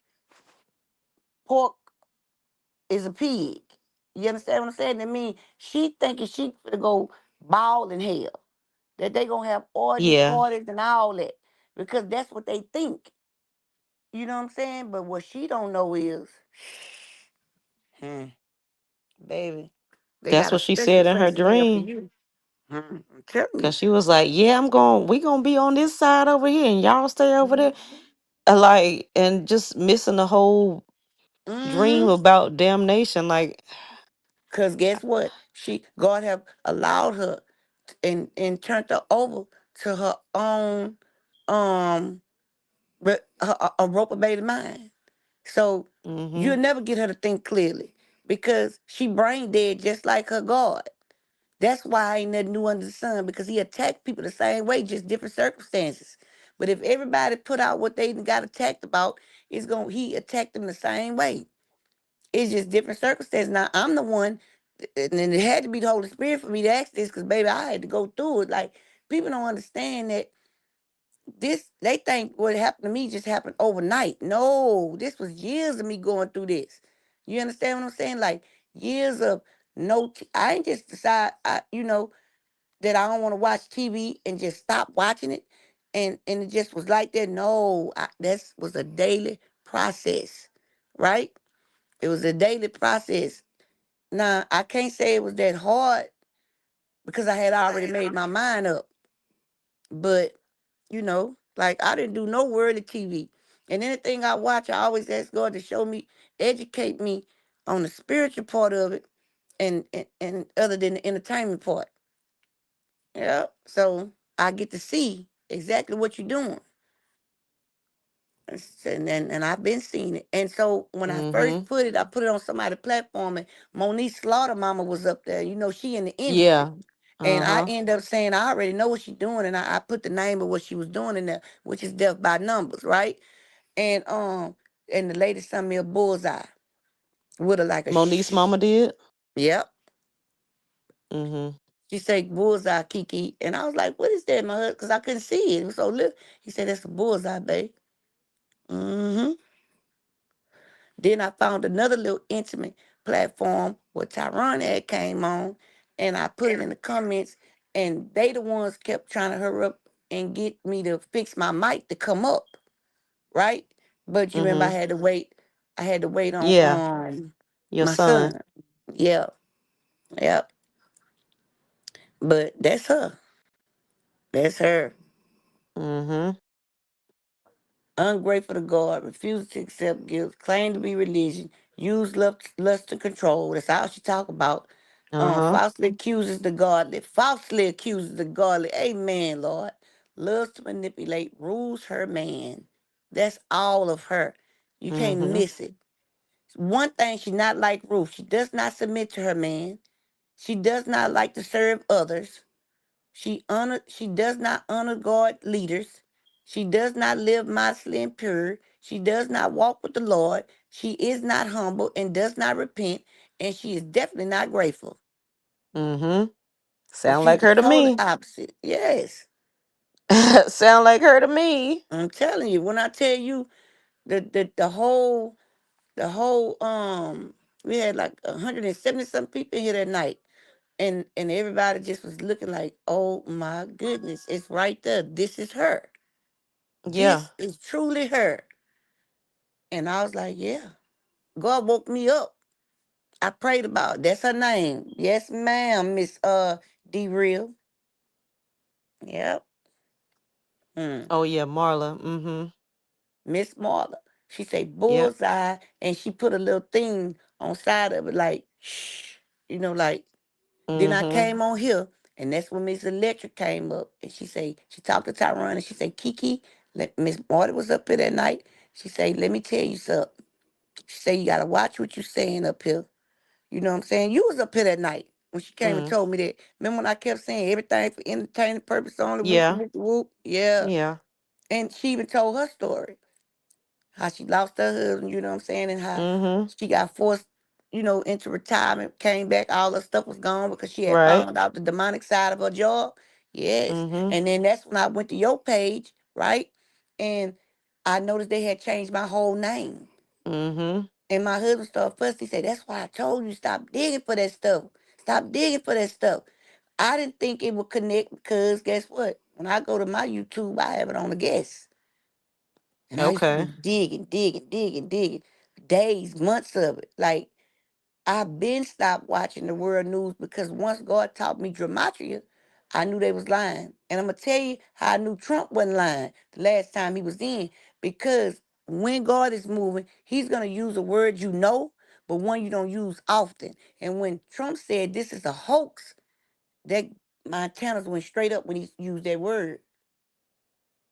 pork is a pig. You understand what I'm saying? I mean, she thinking she gonna go ball in hell. That they gonna have orgies, Yeah. parties, and all that. Because that's what they think. You know what I'm saying? But what she don't know is, hmm, baby, they That's got a what she special said in her place in hell for dream. you. I'm telling Cause you. she was like, yeah, we gonna be on this side over here and y'all stay over there. Like, and just missing the whole dream Mm-hmm. about damnation. Like, Cause guess what? God have allowed her and turned her over to her own a reprobated mind. So mm-hmm. you'll never get her to think clearly because she brain dead just like her God. That's why ain't nothing new under the sun because he attacked people the same way, just different circumstances. But if everybody put out what they got attacked about, he attacked them the same way. It's just different circumstances. Now I'm the one, and then it had to be the Holy Spirit for me to ask this because baby, I had to go through it. Like people don't understand that they think what happened to me just happened overnight. No, this was years of me going through this. You understand what I'm saying? Like years of I ain't just decide that I don't want to watch TV and just stop watching it. And it just was like that. No, that was a daily process, right? It was a daily process. Now, I can't say it was that hard because I had already made my mind up. But, like I didn't do no worldly TV. And anything I watch, I always ask God to show me, educate me on the spiritual part of it and other than the entertainment part. Yeah. So I get to see exactly what you're doing. And I've been seeing it. And so when I first Mm-hmm. I put it on somebody's platform and Monique Slaughter Mama was up there. She in the industry. Yeah. And I Uh-huh. end up saying, I already know what she's doing. And I put the name of what she was doing in there, which is Death by Numbers, right? And the lady sent me a bullseye with a like a Monique's mama did. yep. Mm-hmm. She said bullseye, Kiki. And I was like, what is that, my husband? Because I couldn't see it. It was so little. He said, that's a bullseye, babe. Mm-hmm. Then I found another little intimate platform where Tyron had came on, and I put it in the comments, and they the ones kept trying to hurry up and get me to fix my mic to come up, right? But you remember I Mm-hmm. had to wait. I had to wait on Yeah. Your my son. son. Yeah, yeah. But that's her. That's her. Mm-hmm. Ungrateful to God, refuse to accept guilt, claim to be religion, use lust to control. That's all she talk about. Uh-huh. Falsely accuses the godly. Amen, Lord. Loves to manipulate, rules her man. That's all of her. You can't Mm-hmm. miss it. One thing she not like Ruth. She does not submit to her man. She does not like to serve others. She does not honor God leaders. She does not live modestly and pure. She does not walk with the Lord. She is not humble and does not repent. And she is definitely not grateful. Mm-hmm. So Sound she's like the her to total me. opposite. Yes. Sound like her to me. I'm telling you, when I tell you the whole we had like 170 some people in here that night. And everybody just was looking like, oh my goodness, it's right there. This is her. Yeah. This is truly her. And I was like, yeah. God woke me up. I prayed about it. That's her name. Yes, ma'am, Miss D Real. Yep. Mm. Oh yeah, Marla. Mm-hmm. Miss Marla. She say Yep. bullseye, and she put a little thing on side of it like, shh, like. Then I Mm-hmm. came on here, and that's when Miss Electric came up, and she talked to Tyron, and she said, Kiki, Miss Marty was up here that night. She said, let me tell you something. She said, you got to watch what you saying up here. You know what I'm saying? You was up here that night when she came and Mm. told me that. Remember when I kept saying everything for entertainment purpose only, whoop, Yeah. whoop, whoop? Yeah. Yeah. And she even told her story. How she lost her husband, you know what I'm saying? And how Mm-hmm. she got forced, into retirement, came back, all her stuff was gone because she had Right. found out the demonic side of her job. Yes. Mm-hmm. And then that's when I went to your page, right? And I noticed they had changed my whole name. Mm-hmm. And my husband started fussing. He said, that's why I told you stop digging for that stuff. Stop digging for that stuff. I didn't think it would connect because guess what? When I go to my YouTube, I have it on a guest. And I used to be Okay. digging, digging, digging, digging. Days, months of it. Like I've been stopped watching the world news because once God taught me dramatria, I knew they was lying. And I'm gonna tell you how I knew Trump wasn't lying the last time he was in. Because when God is moving, he's gonna use a word you know, but one you don't use often. And when Trump said this is a hoax, that my antennas went straight up when he used that word.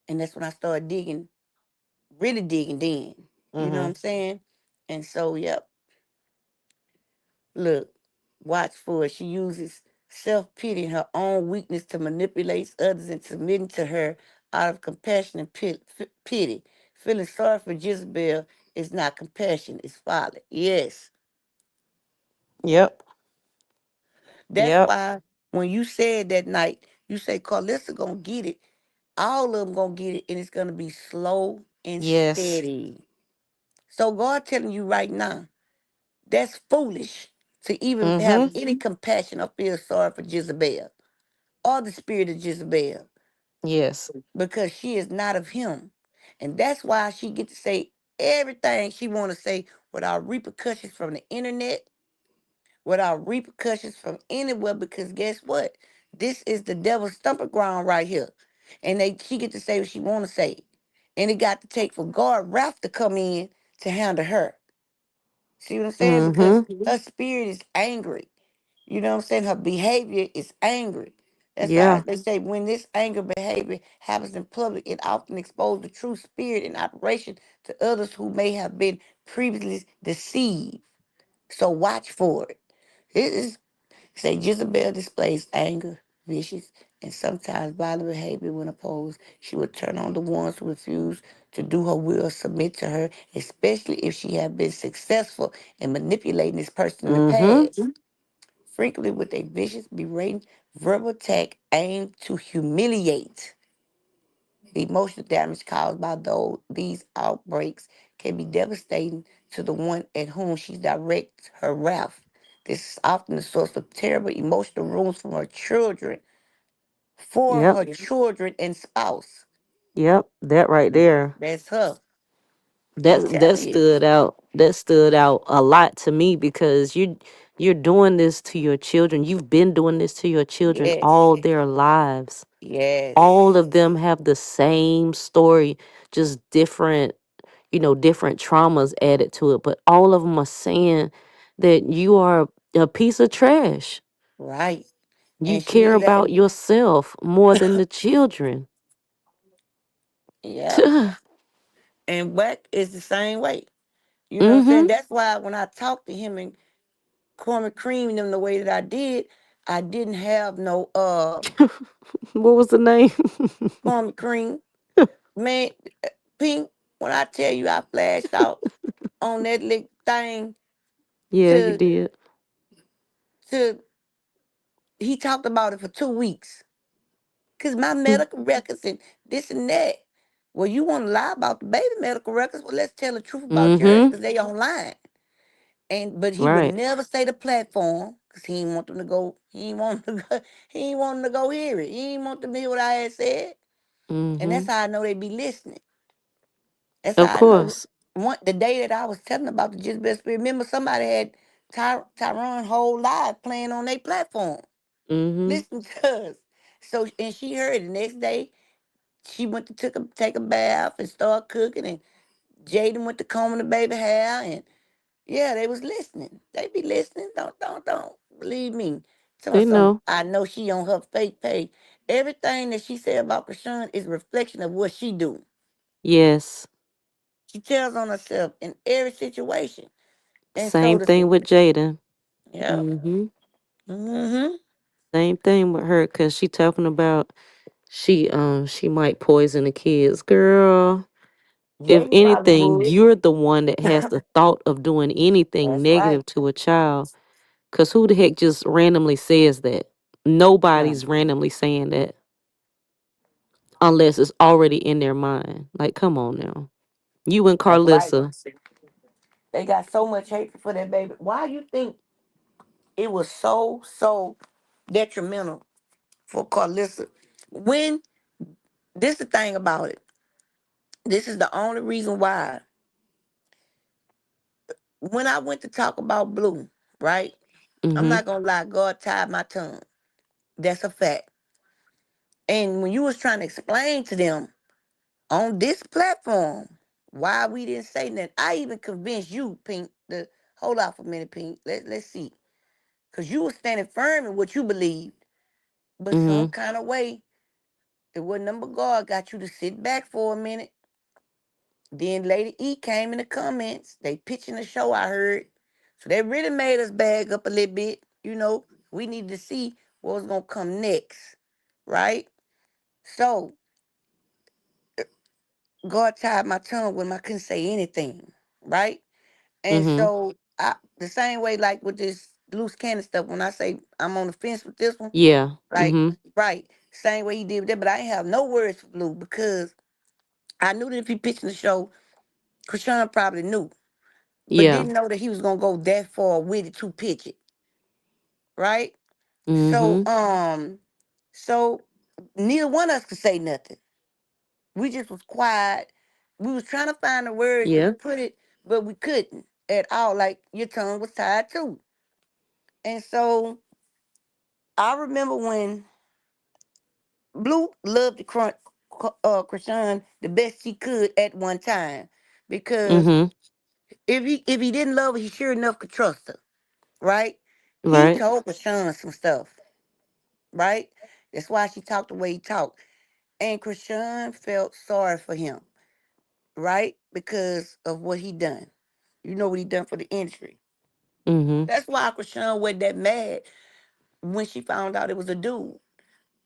And that's when I started digging, really digging then. You know what Mm-hmm. I'm saying? And so, yep. Look, watch for it. She uses self pity and her own weakness to manipulate others and submitting to her out of compassion and pity. Feeling sorry for Jezebel is not compassion, it's folly. Yes. Yep. That's Yep. why when you said that night, you say Carlissa gonna get it. All of them gonna get it, and it's gonna be slow and Yes. steady. So God telling you right now, that's foolish to even have Mm-hmm. any compassion or feel sorry for Jezebel or the spirit of Jezebel Yes. because she is not of him. And that's why she get to say everything she want to say without repercussions from the internet, without repercussions from anywhere because guess what? This is the devil's stumping ground right here. And she get to say what she want to say. And it got to take for God wrath to come in to handle her. See what I'm saying? Because Mm-hmm. her spirit is angry. You know what I'm saying? Her behavior is angry. That's why Yeah. they say when this anger behavior happens in public, it often exposes the true spirit in operation to others who may have been previously deceived. So watch for it. It is say Jezebel displays anger, vicious, and sometimes violent behavior when opposed. She will turn on the ones who refuse to do her will or submit to her, especially if she have been successful in manipulating this person in the Mm-hmm. past. Frequently with a vicious, berating verbal attack aimed to humiliate. The emotional damage caused by these outbreaks can be devastating to the one at whom she directs her wrath. This is often the source of terrible emotional wounds for Yep. her children and spouse. Yep. That right there. That's her. I'm That telling you. stood out. That stood out a lot to me because you're doing this to your children. You've been doing this to your children Yes. all their lives. All Yes. of them have the same story, just different, different traumas added to it. But all of them are saying that you are a piece of trash. Right. You And she care is about that. yourself more than the children. Yep. And Wack is the same way. You know what I'm saying? Mm-hmm. That's why when I talked to him and Cormac Cream them the way that I did, I didn't have no What was the name? farm cream. Man, Pink, when I tell you I flashed out on that little thing Yeah, you to did. to he talked about it for 2 weeks. Cause my medical records and this and that. Well, you want to lie about the baby medical records? Well, let's tell the truth about yours Mm-hmm. because they online. But he would Right. never say the platform because he didn't want them to go. He didn't want them to go. He didn't want them to go hear it. He didn't want them to hear what I had said. And that's Mm-hmm. how I know they be listening. That's Of how I know. course. The day that I was telling about the Just Best Spirit, remember somebody had Tyrone whole live playing on their platform. Mm-hmm. Listen to us. So and she heard the next day. She went to take a bath and start cooking, and Jaden went to combing the baby hair, and yeah, they was listening. They be listening. Don't believe me. Tell me They something. know. I know she on her fake page. Everything that she said about Chrisean is a reflection of what she do. Yes. She tells on herself in every situation, and so Same the thing with Jaden. yeah. Mm-hmm. Mm-hmm. Same thing with her, cause she talking about she might poison the kids. Girl, if Jaden probably anything, would. you're the one that has the thought of doing anything That's right. negative to a child. Cause who the heck just randomly says that? Right. Nobody's randomly saying that unless it's already in their mind. Like, come on now. You and That's right. Carlissa. They got so much hatred for that baby. Why you think it was so detrimental for Carlissa? When this the thing about it. This is the only reason why when I went to talk about Blue, right? I'm Mm-hmm. not gonna lie, God tied my tongue. That's a fact. And when you was trying to explain to them on this platform why we didn't say nothing, I even convinced you, Pink, to hold out for a minute, Pink. Let's see. Cause you was standing firm in what you believed, but some Mm-hmm. kind of way, it wasn't number God got you to sit back for a minute. Then Lady E came in the comments. They pitching the show, I heard. So they really made us bag up a little bit. We needed to see what was gonna come next. Right? So God tied my tongue when I couldn't say anything. Right? And Mm-hmm. so the same way like with this loose cannon stuff, when I say I'm on the fence with this one, Yeah. like Mm-hmm. right, same way he did with that, but I ain't have no words for Blue because I knew that if he pitched the show, Chrisean probably knew. But Yeah. didn't know that he was gonna go that far with it to pitch it, right? So Mm-hmm. so neither one of us could say nothing. We just was quiet. We was trying to find the words to Yeah. put it, but we couldn't at all. Like your tongue was tied too. And so I remember when Blue loved the Krishan the best he could at one time. Because Mm-hmm. if he didn't love her, he sure enough could trust her, right? He Right. told Krishan some stuff, right? That's why she talked the way he talked. And Krishan felt sorry for him, right? Because of what he done. You know what he done for the industry. Mm-hmm. That's why Krishan wasn't that mad when she found out it was a dude.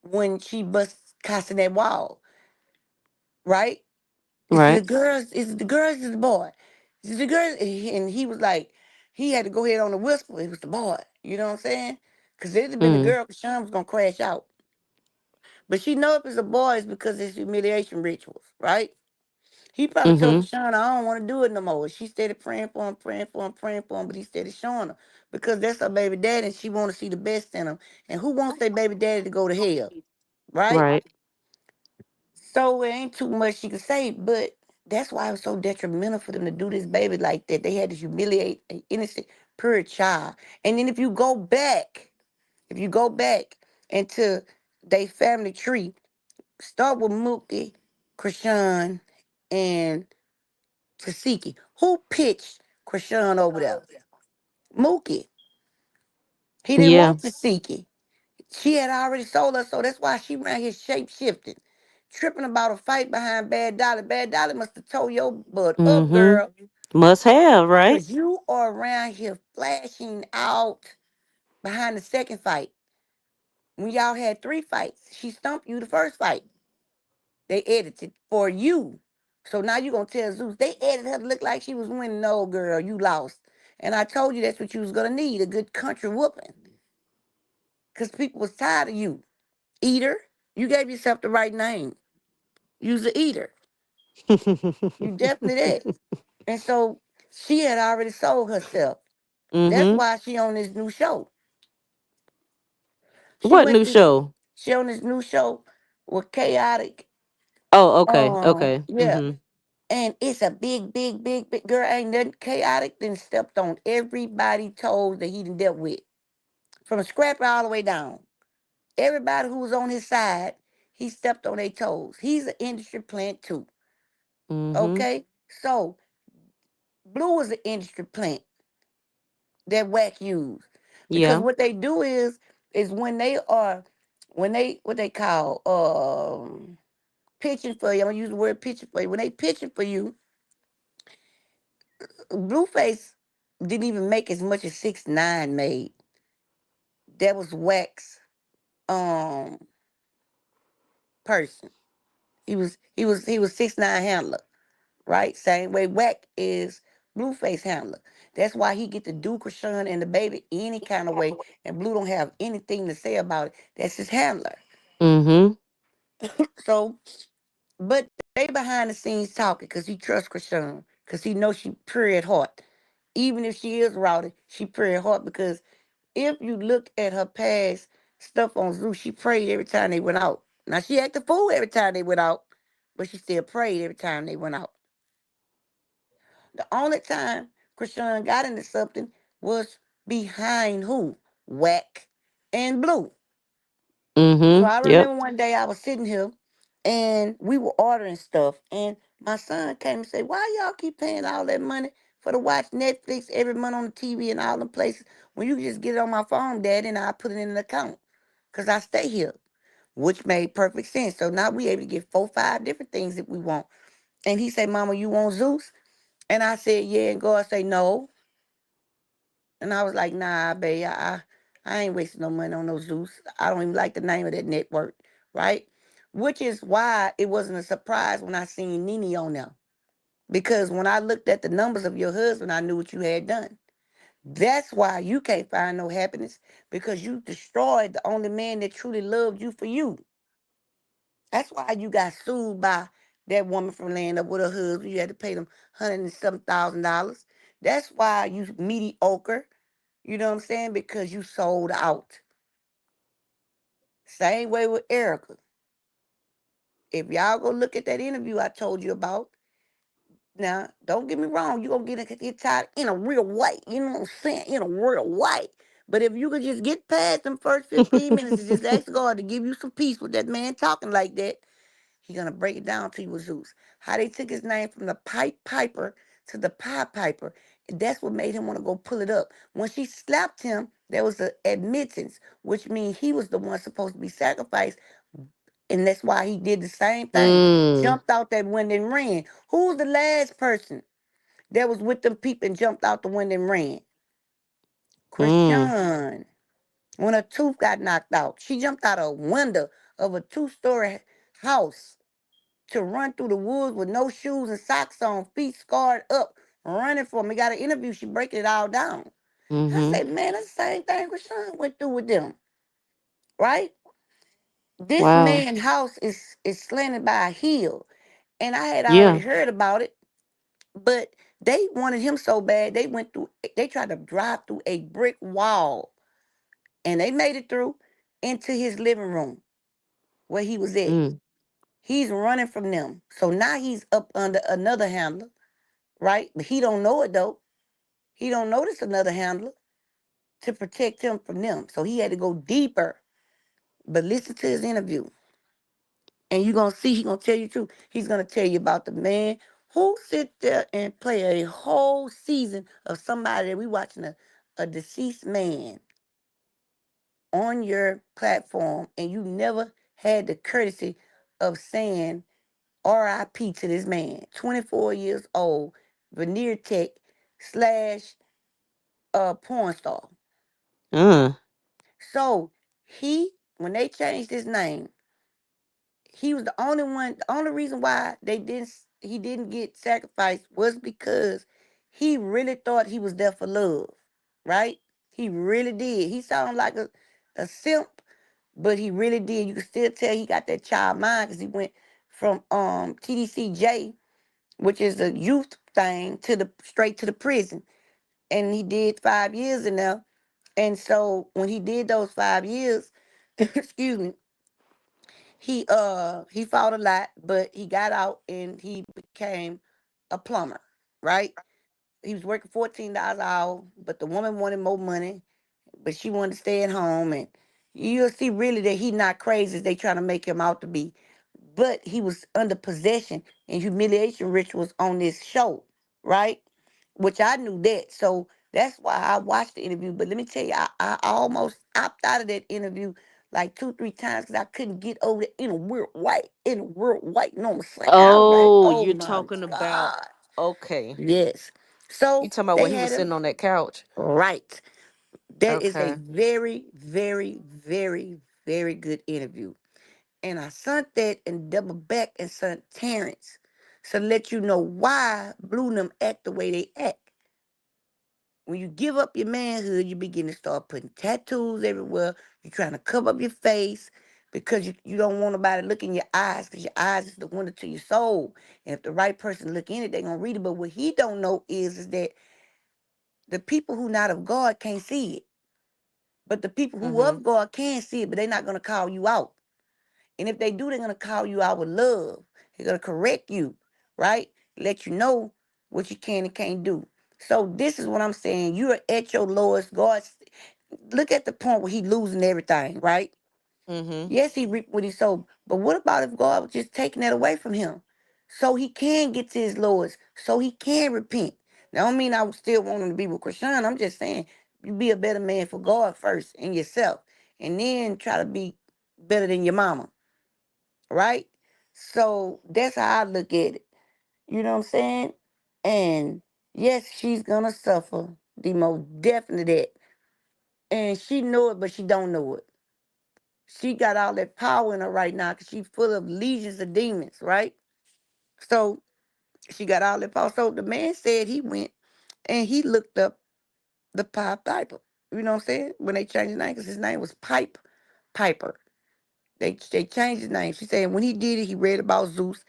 When she bust casting that wall, right? Right. It's the girls, it's the boy. It's the girls. And he was like, he had to go ahead on the whisper. It was the boy. You know what I'm saying? Because if it had been the Mm. girl, Krishan was going to crash out. But she know if it's a boy, it's because it's humiliation rituals, right? He probably told Mm-hmm. Krishan, I don't want to do it no more. She started praying for him, praying for him, praying for him, but he started showing her. Because that's her baby daddy and she want to see the best in him. And who wants their baby daddy to go to hell, right? Right. So it ain't too much she could say, but that's why it was so detrimental for them to do this baby like that. They had to humiliate an innocent, pure child. And then if you go back into their family tree, start with Mookie, Krishan, and Tasiki. Who pitched Krishan over there? Mookie. He didn't Yeah. want Tasiki. She had already sold us, so that's why she ran here shape shifting, tripping about a fight behind Bad Dolly. Bad Dolly must have told your butt up, Mm-hmm. girl, Must have, right? because you are around here flashing out behind the second fight. When y'all had 3 fights, she stumped you the first fight. They edited for you. So now you going to tell Zeus, they edited her to look like she was winning. No, girl, you lost. And I told you that's what you was going to need, a good country whooping. Because people was tired of you. Eater, you gave yourself the right name. You's an eater. You definitely did. And so she had already sold herself. That's Mm-hmm. why she on this new show. What new show? She on this new show with Chaotic. Oh, okay. Okay. Yeah. Mm-hmm. And it's a big girl. Ain't nothing Chaotic then stepped on everybody toes that he done dealt with. From Scrapper all the way down. Everybody who was on his side, he stepped on their toes. He's an industry plant too. Mm-hmm. Okay? So Blue is an industry plant that Whack use. Because Yeah. what they do is when they are what they call pitching for you. I'm gonna use the word pitching for you. When they pitching for you, Blueface didn't even make as much as 6ix9ine made. That was Wax um person. He was 6ix9ine handler, right? Same way Wack is Blueface handler. That's why he get to do Chrisean and the baby any kind of way, and Blue don't have anything to say about it. That's his handler. Mm-hmm. So, but they behind the scenes talking because he trusts Chrisean, because he knows she pure at heart. Even if she is rowdy, she pure at heart because if you look at her past stuff on Zoo, she prayed every time they went out. Now she acted fool every time they went out, but she still prayed every time they went out. The only time Chrisean got into something was behind who? Whack and Blue. So Mm-hmm. I Yep. remember one day I was sitting here and we were ordering stuff, and my son came and said, "Why y'all keep paying all that money for to watch Netflix every month on the TV and all them places when you can just get it on my phone, Daddy, and I put it in an account because I stay here," which made perfect sense. So now we able to get 4, 5 different things that we want. And he said, "Mama, you want Zeus?" And I said, "Yeah." And God say, "No." And I was like, "Nah, babe, I ain't wasting no money on no Zeus. I don't even like the name of that network, right?" Which is why it wasn't a surprise when I seen Nene on there. Because when I looked at the numbers of your husband, I knew what you had done. That's why you can't find no happiness, because you destroyed the only man that truly loved you for you. That's why you got sued by that woman from laying up with her husband. You had to pay them $107,000. That's why you mediocre. You know what I'm saying? Because you sold out. Same way with Erica. If y'all go look at that interview I told you about, now don't get me wrong, you're gonna get tired in a real way. You know what I'm saying? In a real way. But if you could just get past them first 15 minutes and just ask God to give you some peace with that man talking like that, he's gonna break it down to you with Zeus. How they took his name from the Pipe Piper to the Pied Piper. That's what made him want to go pull it up. When she slapped him, there was an admittance, which means he was the one supposed to be sacrificed. And that's why he did the same thing. Mm. Jumped out that window and ran. Who was the last person that was with them people and jumped out the window and ran? Mm. Chrisean. When her tooth got knocked out, she jumped out a window of a 2-story house to run through the woods with no shoes and socks on, feet scarred up, running for me. Got an interview, she breaking it all down. I Mm-hmm. say, man, that's the same thing Chrisean went through with them, right? This Wow. man's house is slanted by a hill, and I had already Yeah. heard about it, but they wanted him so bad they tried to drive through a brick wall, and they made it through into his living room where he was at. Mm. He's running from them. So now he's up under another handler, right? But he don't know it though. He don't notice another handler to protect him from them. So he had to go deeper. But listen to his interview. And you're gonna see he's gonna tell you the truth. He's gonna tell you about the man who sit there and play a whole season of somebody that we watching a deceased man on your platform, and you never had the courtesy of saying RIP to this man. 24 years old, veneer tech slash porn star. Uh. So he when they changed his name, he was the only one. The only reason why he didn't get sacrificed was because he really thought he was there for love, right? He really did. He sounded like a simp, but he really did. You can still tell he got that child mind because he went from TDCJ, which is a youth thing, to the straight to the prison, and he did 5 years in there. And so when he did those 5 years, excuse me, he fought a lot, but he got out and he became a plumber, right? He was working $14 an hour, but the woman wanted more money, but she wanted to stay at home. And you'll see really that he not crazy as they trying to make him out to be. But he was under possession and humiliation rituals on this show, right? Which I knew that. So that's why I watched the interview. But let me tell you, I almost opted out of that interview like 2, 3 times because I couldn't get over the in a world white, in a world white. You know what I'm saying? I was like, Oh, oh you're my talking about God. okay. Yes. You So talking about when they he was had sitting him on that couch? right. That is a Okay. very, very, very, very good interview. And I sent that and double back and sent Terrence to let you know why Blue and them act the way they act. When you give up your manhood, you begin to start putting tattoos everywhere. You're trying to cover up your face because you don't want nobody looking in your eyes because your eyes is the window to your soul. And if the right person look in it, they're going to read it. But what he don't know is that the people who not of God can't see it. But the people who Mm-hmm. of God can see it, but they're not going to call you out. And if they do, they're going to call you out with love. They're going to correct you, right? Let you know what you can and can't do. So this is what I'm saying. You're at your lowest. God, look at the point where he losing everything, right? Mm-hmm. Yes, he reaped what he sowed. But what about if God was just taking that away from him? So he can get to his lowest. So he can repent. Now, I don't mean I would still want him to be with Chrisean. I'm just saying you be a better man for God first and yourself. And then try to be better than your mama. Right? So that's how I look at it. You know what I'm saying? And yes, she's gonna suffer the most definite that. And she know it, but she don't know it. She got all that power in her right now because she's full of legions of demons, right? So she got all that power. So the man said he went and he looked up the Pied Piper. You know what I'm saying? When they changed his name, because his name was Piper. They changed his name. She said when he did it, he read about Zeus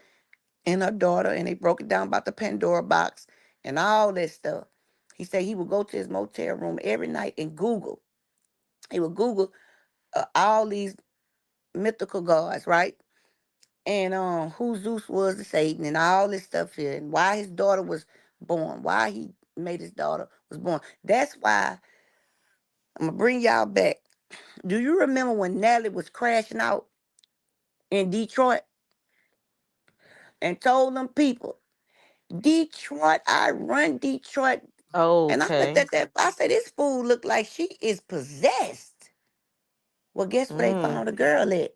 and her daughter, and they broke it down about the Pandora box and all that stuff. He said he would go to his motel room every night and Google. He would Google all these mythical gods, right? And who Zeus was to Satan and all this stuff here, and why his daughter was born, why he made his daughter was born. That's why I'm gonna bring y'all back. Do you remember when Natalie was crashing out in Detroit and told them people, Detroit, I run Detroit. And I looked Okay. at that. I said, this fool look like she is possessed. Well, guess where they Mm. found the girl at?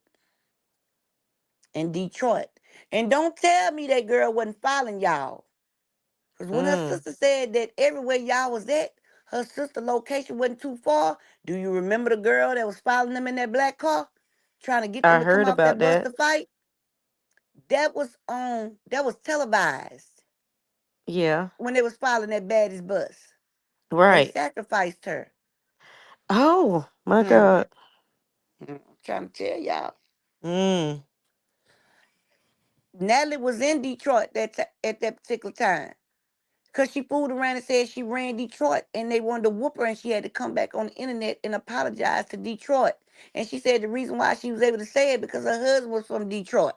In Detroit. And don't tell me that girl wasn't following y'all. Because when her Mm. sister said that everywhere y'all was at, her sister location wasn't too far. Do you remember the girl that was following them in that black car? Trying to get them I to come heard out about that bus to that. fight? That was televised Yeah. when they was following that baddest bus. They Right. sacrificed her. Oh my Mm. God. I'm trying to tell y'all. Mm. Natalie was in Detroit at that particular time. Because she fooled around and said she ran Detroit and they wanted to whoop her and she had to come back on the internet and apologize to Detroit. And she said the reason why she was able to say it because her husband was from Detroit.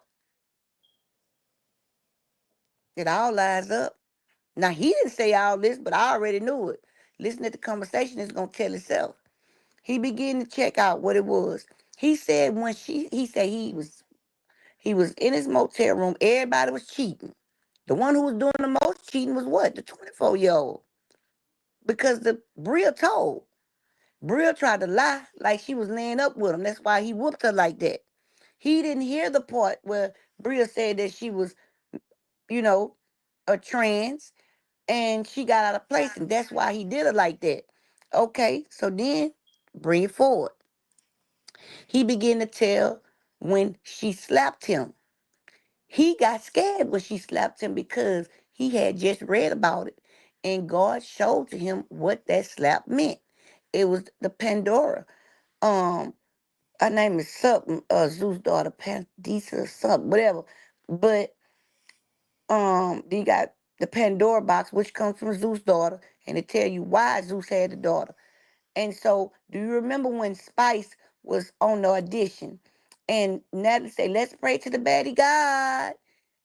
It all lines up. Now, he didn't say all this, but I already knew it. Listen to the conversation, it's going to tell itself. He began to check out what it was. He said he was in his motel room, everybody was cheating. The one who was doing the most cheating was what? The 24-year-old. Because the Bria told. Bria tried to lie like she was laying up with him. That's why he whooped her like that. He didn't hear the part where Bria said that she was, you know, a trans and she got out of place. And that's why he did her like that. Okay, so then bring it forward. He began to tell when she slapped him. He got scared when she slapped him because he had just read about it. And God showed to him what that slap meant. It was the Pandora. Um, her name is something, Zeus' daughter, Pandisa or something, whatever. But you got the Pandora box, which comes from Zeus' daughter, and it tell you why Zeus had a daughter. And so, do you remember when Spice was on the audition, and Natalie said, "Let's pray to the baddie God,"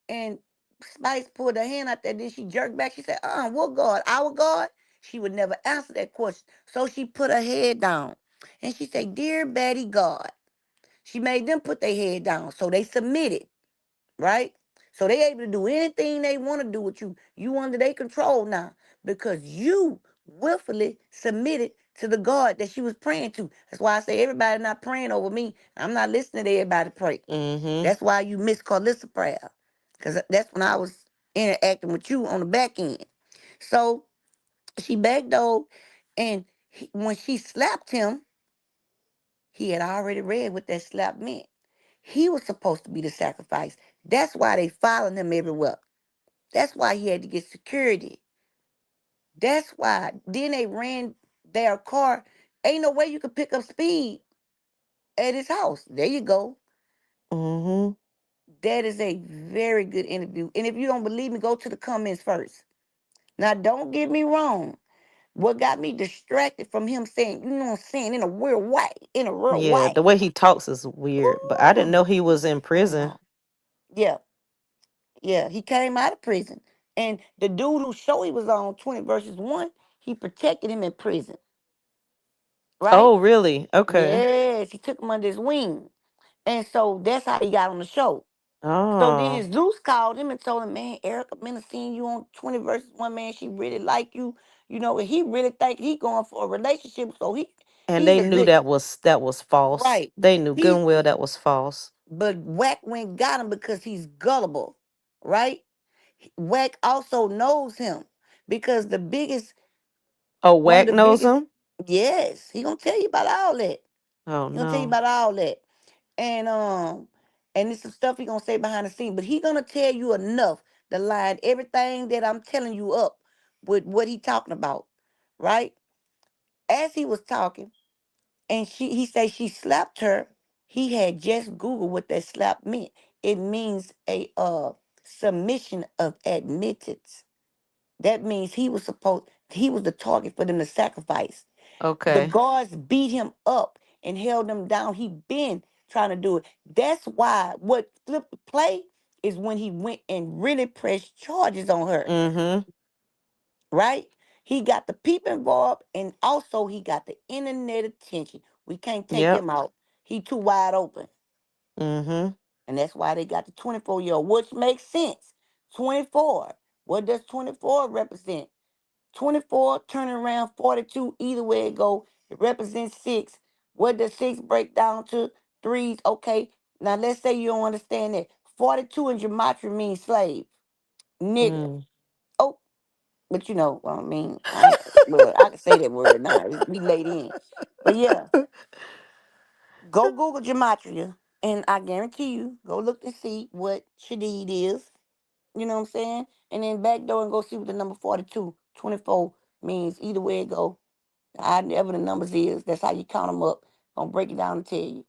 and Spice pulled her hand out there, then she jerked back. She said, what God? Our God? She would never answer that question. So she put her head down, and she said, "Dear baddie God." She made them put their head down, so they submitted, right? So they able to do anything they want to do with you. You under their control now because you willfully submitted to the God that she was praying to. That's why I say everybody not praying over me. I'm not listening to everybody pray. That's why you miss Carlissa prayer, because that's when I was interacting with you on the back end. So she backdoored, and when she slapped him, he had already read what that slap meant. He was supposed to be the sacrifice. That's why they following him everywhere. That's why he had to get security. That's why. Then they ran their car. Ain't no way you could pick up speed at his house. There you go. That is a very good interview. And if you don't believe me, go to the comments first. Now, don't get me wrong. What got me distracted from him saying, you know what I'm saying, in a weird way, in a real Yeah, way. the way he talks is weird, but I didn't know he was in prison. Yeah, yeah. He came out of prison. And the dude who show he was on 20 verses 1, he protected him in prison. Right? Oh, really? Okay. Yes, he took him under his wing. And so that's how he got on the show. So Oh. then Zeus called him and told him, man, Erica been seeing you on 20 verses 1, man. She really like you. You know, and he really think he going for a relationship. So And he's they a knew good, that was false. right. They knew good He's and well that was false. But Wack went got him because he's gullible, right? Wack also knows him because Oh, one of Wack the knows biggest, him? yes, he gonna tell you about all that. Oh He gonna tell you no. about all that. And it's some stuff he gonna say behind the scene, but he gonna tell you enough to line everything that I'm telling you up with what he talking about, right? As he was talking, and he said she slapped her. He had just Googled what that slap meant. It means a submission of admittance. That means he was the target for them to sacrifice. The Okay. guards beat him up and held him down. He been trying to do it. That's why what flipped the play is when he went and really pressed charges on her. Right? He got the people involved, and also he got the internet attention. We can't take Yep. him out. He too wide open. Mm-hmm. And that's why they got the 24-year-old, which makes sense. 24. What does 24 represent? 24 turning around 42, either way it go, it represents 6. What does 6 break down to? 3s. Okay. Now let's say you don't understand that. 42 in gematria means slave. Nigger. Oh, but you know what I mean. I can say that word now. We laid in. But yeah, go Google gematria, and I guarantee you, go look and see what Shadid is. You know what I'm saying? And then back door and go see what the number 42, 24 means. Either way it go. However the numbers is, that's how you count them up. Gonna break it down and tell you.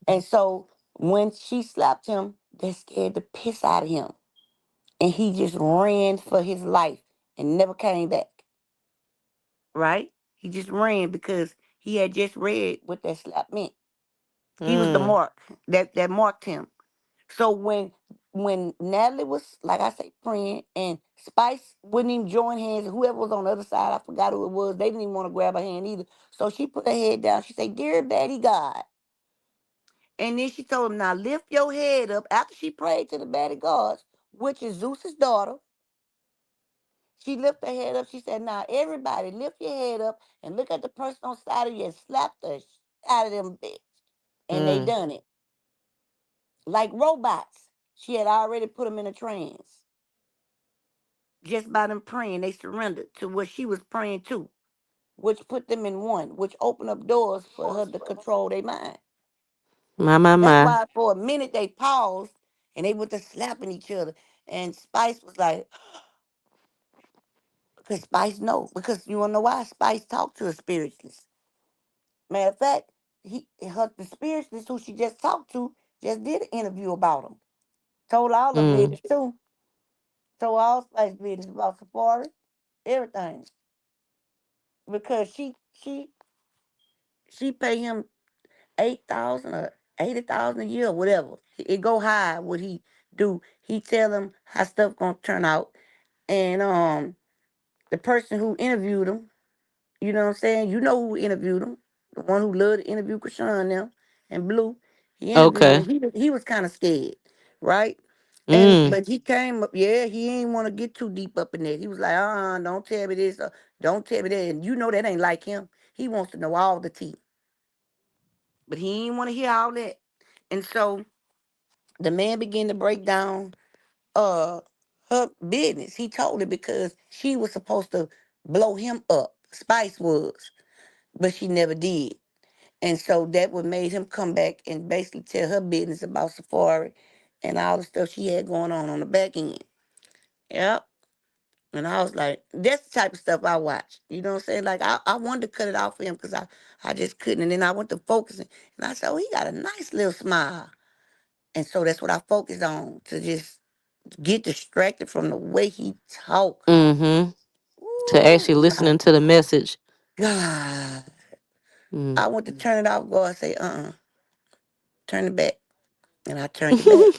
And so when she slapped him, that scared the piss out of him. And he just ran for his life and never came back. Right? He just ran because he had just read what that slap meant. He was the mark that marked him. So when Natalie was, like I say, praying, and Spice wouldn't even join hands, and whoever was on the other side, I forgot who it was, they didn't even want to grab her hand either. So she put her head down. She said, "Dear Daddy God." And then she told him, "Now lift your head up." After she prayed to the Daddy Gods, which is Zeus's daughter, she lifted her head up. She said, "Now everybody lift your head up and look at the person on the side of you and slap the shit out of them bitch." And they done it. Like robots. She had already put them in a trance. Just by them praying, they surrendered to what she was praying to, which put them in one, which opened up doors for her to control their mind. That's My. why for a minute they paused and they went to slapping each other. And Spice was like, because Spice know. Because you wanna know why? Spice talked to a spiritualist. Matter of fact, the spiritualist who she just talked to just did an interview about him. Told all the business too. Told all Spice business about Safari, everything. Because she pay him 8,000 or 80,000 a year or whatever. It go high what he do. He tell him how stuff gonna turn out. And the person who interviewed him, you know what I'm saying? You know who interviewed him. The one who loved to interview Chrisean now and Blue. He interviewed Okay. him. He was kind of scared, right? And Mm. but he came up, yeah, he ain't want to get too deep up in there. He was like, don't tell me this, don't tell me that. And you know that ain't like him. He wants to know all the tea. But he ain't want to hear all that. And so the man began to break down uh her business. He told her because she was supposed to blow him up. Spice was, but she never did. And so that what made him come back and basically tell her business about Safari and all the stuff she had going on the back end. Yep. And I was like, that's the type of stuff I watch. You know what I'm saying? Like I wanted to cut it off for him because I just couldn't. And then I went to focusing and I said, oh, he got a nice little smile. And so that's what I focused on to just get distracted from the way he talk. Mm-hmm. To Ooh, actually my listening to the message. God. Mm. I went to turn it off, go and say, turn it back. And I turned it back.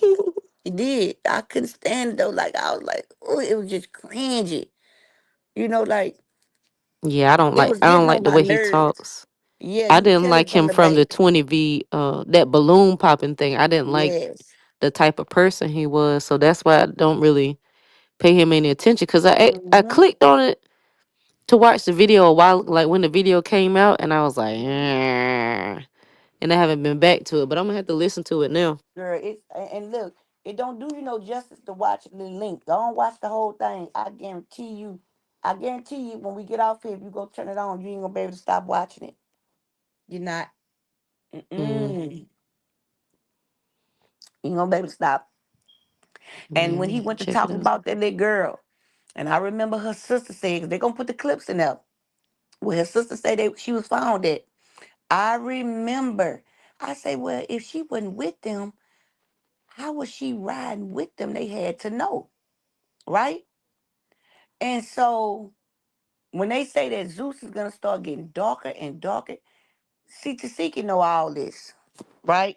It did. I couldn't stand it though. Like I was like, oh, it was just cringy. You know, like Yeah, it was I don't getting like on the my way he nerves. talks. Yeah, I you could didn't tell it like was on him the from the back. 20V that balloon popping thing. I didn't like Yes. the type of person he was. So that's why I don't really pay him any attention cuz I Mm-hmm. clicked on it to watch the video a while like when the video came out and I was like, and I haven't been back to it, but I'm going to have to listen to it now. Girl, and look, it don't do you no justice to watch the link. Don't watch the whole thing. I guarantee you when we get off here, if you go turn it on, you ain't gonna be able to stop watching it. You're not. Mm. Mm-mm. You ain't gonna be able to stop. Yeah, And I'm when going he to have went to to check it talk out. about that little girl, and I remember her sister saying, 'cause they gonna put the clips in there, where her sister said she was found at. I remember. I say, well, if she wasn't with them, how was she riding with them? They had to know, right? And so when they say that Zeus is gonna start getting darker and darker, see Tasiki know all this, right?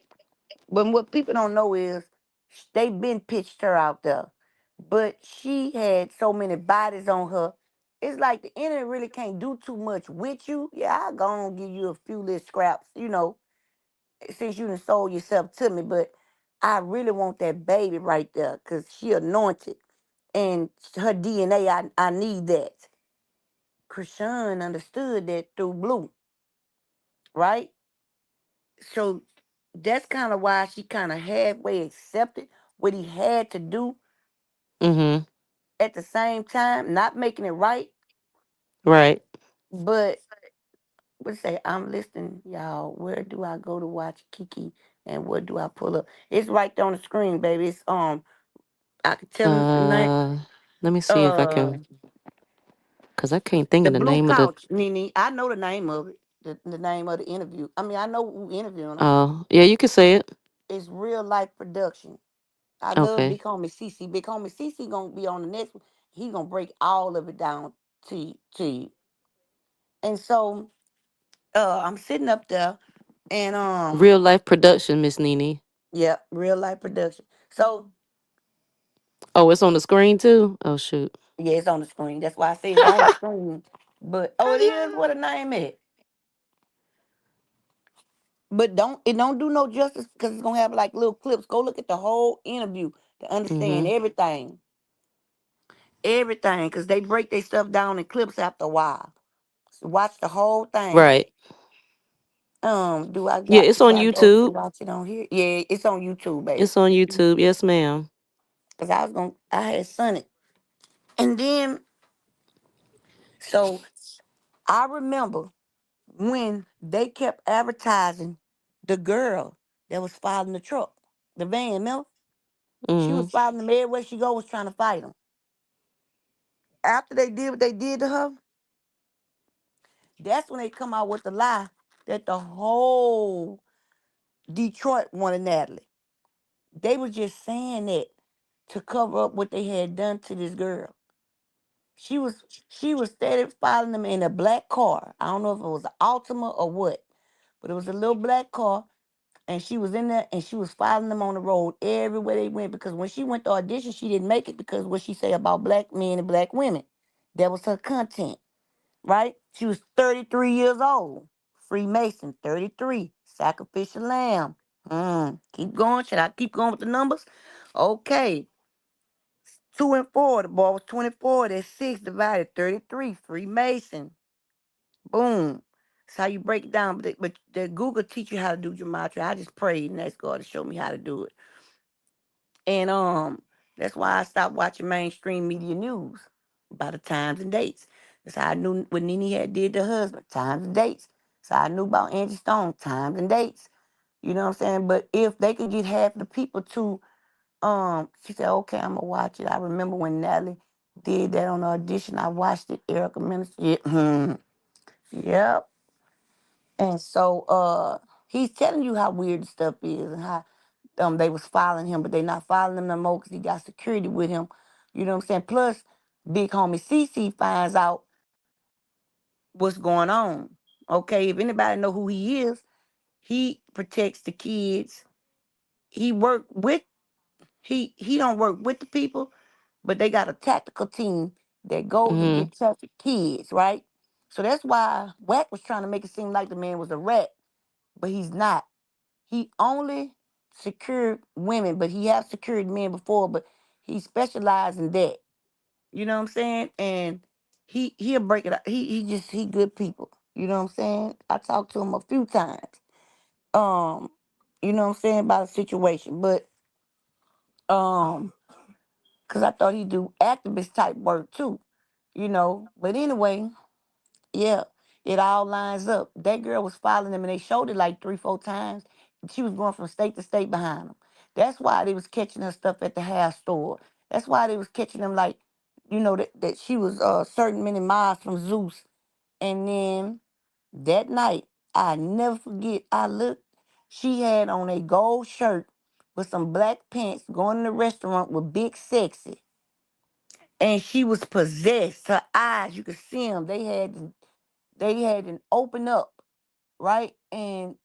But what people don't know is they been pitched her out there. But she had so many bodies on her. It's like the enemy really can't do too much with you. Yeah, I'll go and give you a few little scraps, since you done sold yourself to me. But I really want that baby right there because she anointed. And her DNA, I need that. Chrisean understood that through Blue, right? So that's kind of why she kind of halfway accepted what he had to do Mhm. at the same time, not making it right, Right. but would say, I'm listening, y'all. Where do I go to watch Kiki and what do I pull up? It's right there on the screen, baby. It's I can tell him the name. Uh Let me see if I Uh can cuz I can't think the of the blue name of the couch, Nene. I know the name of it. The name of the interview. I mean, I know who interviewing him. yeah, you can say it. It's real life production. I love Okay. Big Homie CC. Big Homie CC gonna be on the next one. He gonna break all of it down to you. And so I'm sitting up there and Real life production, Miss Nene. yeah, real life production. So Oh, it's on the screen too? Oh shoot. yeah, it's on the screen. That's why I say it's on the screen. But oh, it is what the name is. But it don't do no justice because it's gonna have like little clips. Go look at the whole interview to understand Mhm. everything. Everything. Cause they break their stuff down in clips after a while. So watch the whole thing. Right. Yeah, it's Do on I go to YouTube. watch it on here? Yeah, it's on YouTube, baby. It's on YouTube. Yes, ma'am. Cause I had seen it. And then so I remember when they kept advertising the girl that was following the truck, the van, remember? She was Mm-hmm. following them everywhere she go, was trying to fight them. After they did what they did to her, that's when they come out with the lie that the whole Detroit wanted Natalie. They was just saying that to cover up what they had done to this girl. She was she was steady following them in a black car. I don't know if it was an Altima or what, but it was a little black car, and she was in there and she was following them on the road everywhere they went. Because when she went to audition, she didn't make it because what she say about black men and black women, that was her content, right? She was 33 years old, Freemason, 33, sacrificial lamb. Keep going. Should I keep going with the numbers? Okay. 2 and 4. The boy was 24. That's 6 divided 33. Freemason. Boom. That's how you break it down. But the Google teach you how to do gematria. I just prayed and asked God to show me how to do it. And that's why I stopped watching mainstream media news by the times and dates. That's how I knew what Nene had did to her husband. Times and dates. So I knew about Angie Stone. Times and dates. You know what I'm saying? But if they could get half the people to she said, okay, I'm gonna watch it. I remember when Natalie did that on the audition. I watched it, Erica Minister. Yep. And so he's telling you how weird the stuff is and how they was following him, but they not following him no more because he got security with him. You know what I'm saying? Plus, big homie CC finds out what's going on. Okay, if anybody know who he is, he protects the kids. He work with he don't work with the people, but they got a tactical team that goes and Mm-hmm. get trafficked kids, right? So that's why Wack was trying to make it seem like the man was a rat, but he's not. He only secured women, but he have secured men before, but he specialized in that. You know what I'm saying? And he'll break it up. He good people. You know what I'm saying? I talked to him a few times. Um, you know what I'm saying, about a situation. But because I thought he'd do activist type work too. You know. But anyway, yeah, it all lines up. That girl was following them, and they showed it like 3, 4 times. She was going from state to state behind them. That's why they was catching her stuff at the hair store. That's why they was catching them like, that she was certain many miles from Zeus. And then that night, I never forget. I looked. She had on a gold shirt with some black pants, going in the restaurant with Big Sexy, and she was possessed. Her eyes, you could see them. They had an open up, right? And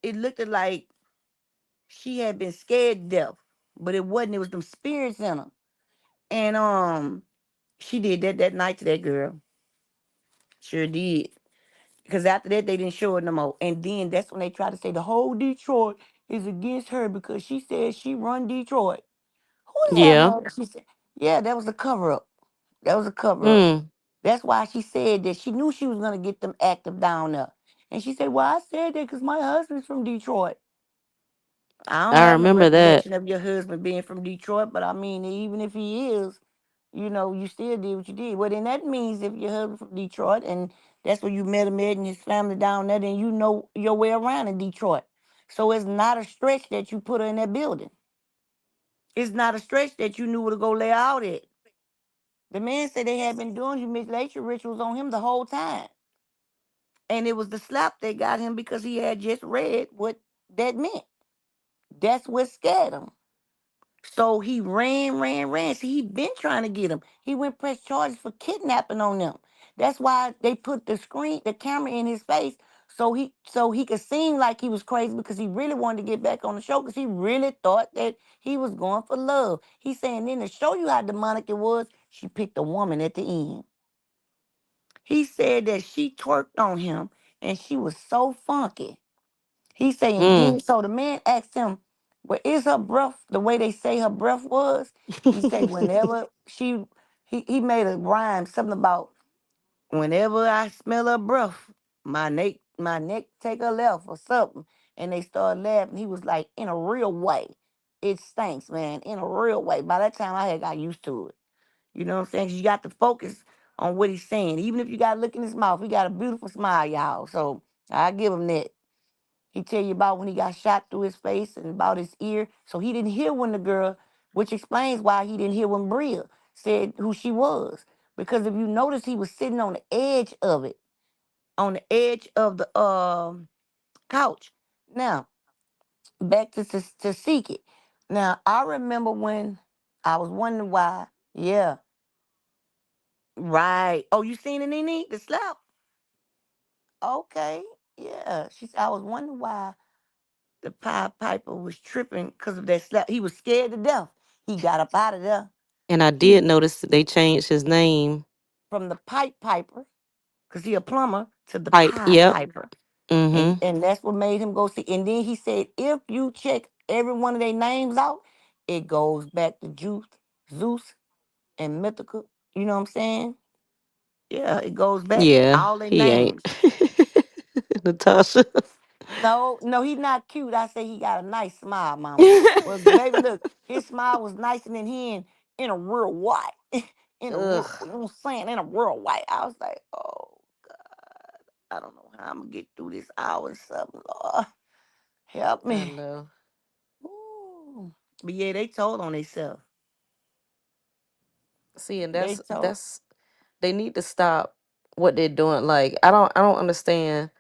it looked like she had been scared to death, but it wasn't. It was them spirits in her. And she did that night to that girl. Sure did. Because after that, they didn't show her no more. And then that's when they tried to say the whole Detroit is against her because she said she run Detroit. Who the hell Yeah. knows? She said, yeah, that was a cover up. That was a cover up. Mm. That's why she said that she knew she was going to get them active down there. And she said, well, I said that because my husband's from Detroit. I don't I have no remember that. recollection of your husband being from Detroit, but I mean, even if he is, you still did what you did. Well, then that means if your husband from Detroit and that's where you met him and his family down there, then you know your way around in Detroit. So it's not a stretch that you put her in that building. It's not a stretch that you knew where to go lay out at. The man said they had been doing humiliation rituals on him the whole time. And it was the slap that got him because he had just read what that meant. That's what scared him. So he ran. See, he been trying to get him. He went press charges for kidnapping on them. That's why they put the camera in his face, so he could seem like he was crazy because he really wanted to get back on the show because he really thought that he was going for love. He's saying then to show you how demonic it was, she picked a woman at the end. He said that she twerked on him and she was so funky. He's saying, Mm. then, so the man asked him, well, is her breath the way they say her breath was? He said, whenever he made a rhyme, something about, whenever I smell her breath, my neck take a left or something. And they started laughing. He was like, in a real way. It stinks, man, in a real way. By that time, I had got used to it. You know what I'm saying? 'Cause you got to focus on what he's saying. Even if you got to look in his mouth, he got a beautiful smile, y'all. So I give him that. He tell you about when he got shot through his face and about his ear. So he didn't hear when the girl, which explains why he didn't hear when Bria said who she was. Because if you notice, he was sitting on the edge of it, on the edge of the couch. Now, back to seek it. Now, I remember when I was wondering why. Yeah, right. Oh, you seen it, Nene? The slap? Okay. Yeah. I was wondering why the Pied Piper was tripping because of that slap. He was scared to death. He got up out of there. And I He did notice that they changed his name. from the Pipe Piper, because he a plumber, to the Pipe. Pied Yep. Piper. Mm-hmm. And that's what made him go see. And then he said, if you check every one of their names out, it goes back to Zeus and Mythical. You know what I'm saying? Yeah, it goes back. Yeah, All their he ain't. names. Natasha. No, no, he's not cute. I say he got a nice smile, mama. Well, baby, look, his smile was nicer than he in a real white. In a real, Ugh. you know what I'm saying? In a real white. I was like, oh, God, I don't know how I'm going to get through this hour and something, Lord. Help I me. know. Ooh. But yeah, they told on themselves. See, and They that's told. they need to stop what they're doing. Like, I don't understand.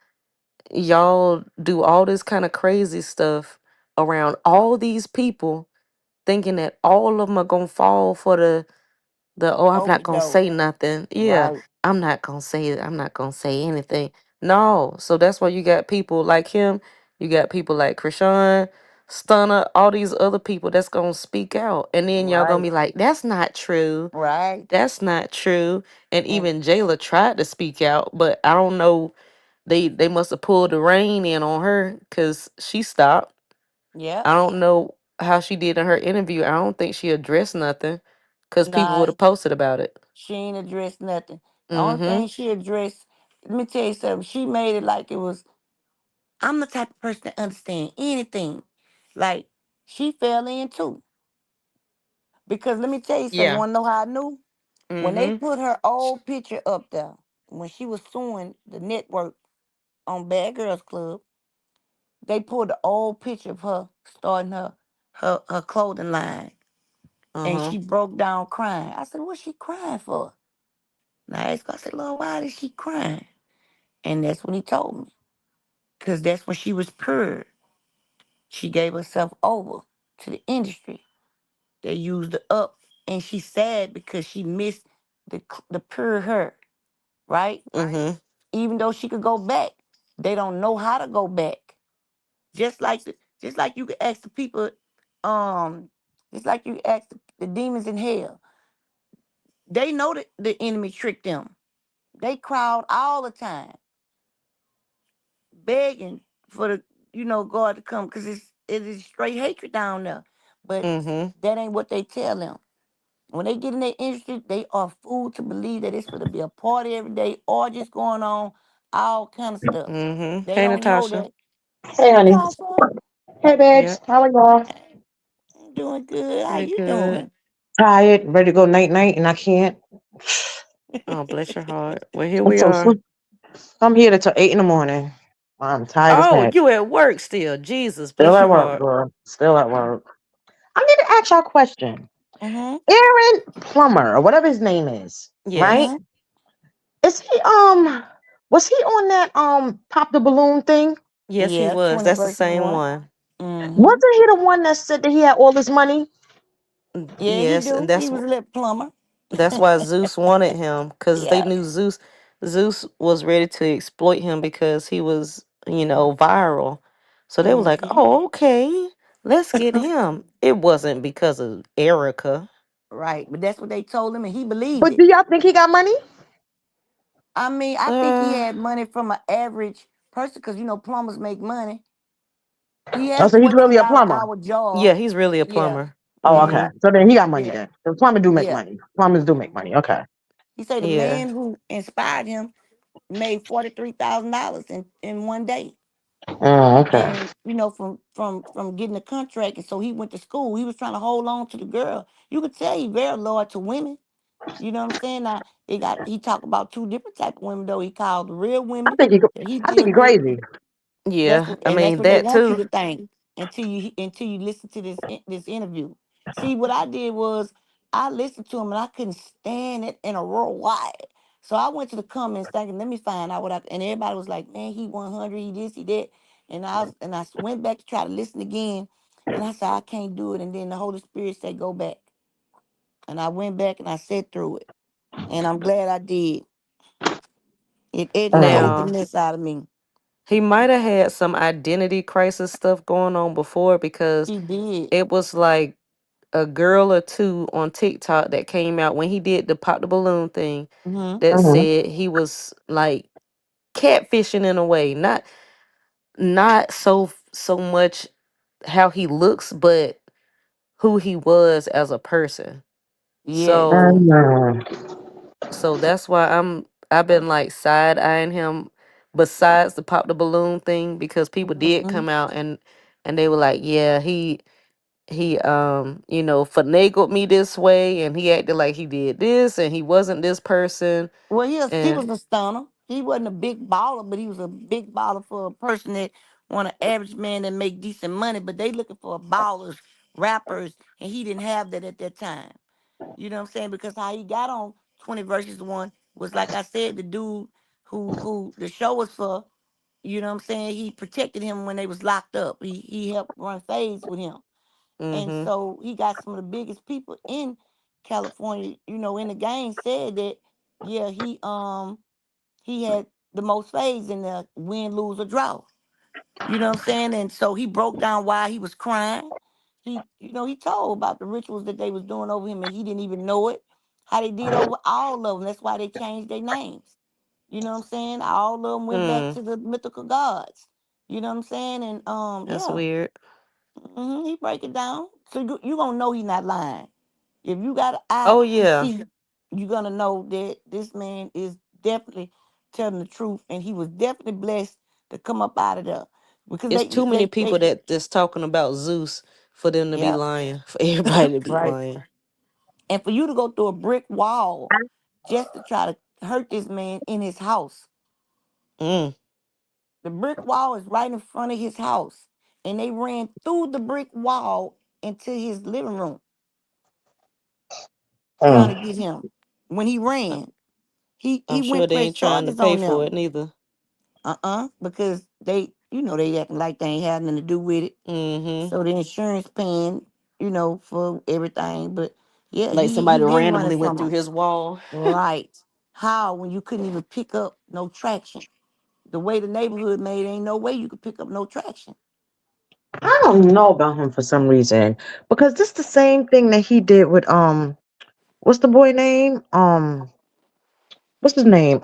Y'all do all this kind of crazy stuff around all these people, thinking that all of them are gonna fall for the oh, I'm not gonna Overdose. say nothing. Yeah, Right. I'm not gonna say anything. No. So that's why you got people like him, you got people like Chrisean, Stunner, all these other people that's gonna speak out. And then y'all gonna Right. be like, that's not true. Right. That's not true. And And even Jayla tried to speak out, but I don't know. They must have pulled the rein in on her because she stopped. yep. I don't know how she did in her interview. I don't think she addressed nothing because people Nah, would have posted about it. she ain't addressed nothing. The only Mm-hmm. thing she addressed, let me tell you something, she made it like it was, I'm the type of person that understand anything. Like, she fell in too. Because let me tell you something, you Yeah. want to know how I knew? When they Mm-hmm. put her old picture up there, when she was suing the network on Bad Girls Club, they pulled the old picture of her starting her clothing line. And Uh-huh. she broke down crying. I said, what's she crying for? And I asked her, I said, Lord, why is she crying? And that's when he told me. Because that's when she was pure. She gave herself over to the industry. They used her up. And she's sad because she missed the pure her, right? Mm-hmm. Even though she could go back, they don't know how to go back. Just like you could ask the people, um, just like you ask the demons in hell. They know that the enemy tricked them. They crowd all the time, begging for God to come, because it is straight hatred down there. But Mm-hmm. that ain't what they tell them. When they get in their industry, they are fooled to believe that it's going to be a party every day, orgies going on, all kind of stuff. Mm-hmm. They Hey, don't know Natasha. that. Hey, Hey, honey. Tasha, Hey, Yeah. babes. How are y'all? I'm doing good. How We're you good. doing? Tired, ready to go night night, and I can't. Oh, bless your heart. Well, here I'm we so are. sleep. I'm here till 8 in the morning. I'm tired as Oh, heck. you at work still. Jesus, Still bless at your work, heart. girl. Still at work. I need to ask y'all a question. Mm-hmm. Aaron Plummer, or whatever his name is, right? Yes. Mm-hmm. Is he was he on that pop the balloon thing? Yes, he Yeah, was. 20 That's the versus same 1. one. Mm-hmm. Wasn't he the one that said that he had all this money? Yeah, he Yes, and do. He was a little plumber. that's why Zeus wanted him because they Yeah. knew Zeus was ready to exploit him because he was, viral. So they were like, Mm-hmm. "Oh, okay, let's get him." It wasn't because of Erica. Right. But that's what they told him, and he believed But it. do y'all think he got money? I mean, I think he Uh, had money from an average person because, plumbers make money. He had Oh, a so he's really a $14 plumber. hour job. yeah, he's really a Yeah. plumber. Oh, okay. Mm-hmm. So then he got money Yeah. then. The plumbers do make Yeah. money. Plumbers do make money. Okay. He said the Yeah. man who inspired him made $43,000 in one day. Oh, okay. And from getting a contract, and so he went to school. He was trying to hold on to the girl. You could tell he very loyal to women. You know what I'm saying? Now he talked about two different type of women though. He called the real I women think he, that he I think deal he with. crazy. Yeah, I That's mean what they that want you too. to think until you listen to this interview. See, what I did was I listened to him and I couldn't stand it in a row. Why? So I went to the comments thinking, let me find out what I. And everybody was like, man, he 100, he this, he that. And I went back to try to listen again, and I said I can't do it. And then the Holy Spirit said go back, and I went back and I sat through it, and I'm glad I did. It educated the Now mess out of me. he might have had some identity crisis stuff going on before because He did. it was like a girl or two on TikTok that came out when he did the pop the balloon thing Mm-hmm. that said he was like catfishing in a way, not so much how he looks, but who he was as a person. Yes. So that's why I've been like side eyeing him besides the pop the balloon thing because people did Mm-hmm. come out and they were like, yeah, he finagled me this way and he acted like he did this and he wasn't this person. Well, he And was a stunner. He wasn't a big baller, but he was a big baller for a person that want an average man that make decent money. But they looking for ballers, rappers, and he didn't have that at that time. You know what I'm saying? Because how he got on 20 versus 1 was like I said, the dude who the show was for. You know what I'm saying? He protected him when they was locked up. He helped run phase with him. And mm-hmm. so he got some of the biggest people in California, in the game said that, yeah, he had the most phase in the win, lose, or draw. You know what I'm saying? And so he broke down why he was crying. He told about the rituals that they was doing over him and he didn't even know it. How they did over all of them. That's why they changed their names. You know what I'm saying? All of them went back to the mythical gods. You know what I'm saying? And That's yeah. weird. He break it down. So you gonna know he not lying. If you got an eye Oh to yeah. see, you're gonna know that this man is definitely telling the truth, and he was definitely blessed to come up out of there. Because It's too many people they that's talking about Zeus for them to be yeah, lying, for everybody to be right. lying. And for you to go through a brick wall just to try to hurt this man in his house. Mm. The brick wall is right in front of his house. And they ran through the brick wall into his living room trying to get him. When he ran, he I'm sure went they ain't press trying to charges pay on for them. it neither. Because they acting like they ain't had nothing to do with it. Mm-hmm. So the insurance paying, for everything. But yeah, Like he somebody been running randomly went from through them. his wall. Right. How when you couldn't even pick up no traction? The way the neighborhood made, ain't no way you could pick up no traction. I don't know about him for some reason because this the same thing that he did with what's the boy name? What's his name?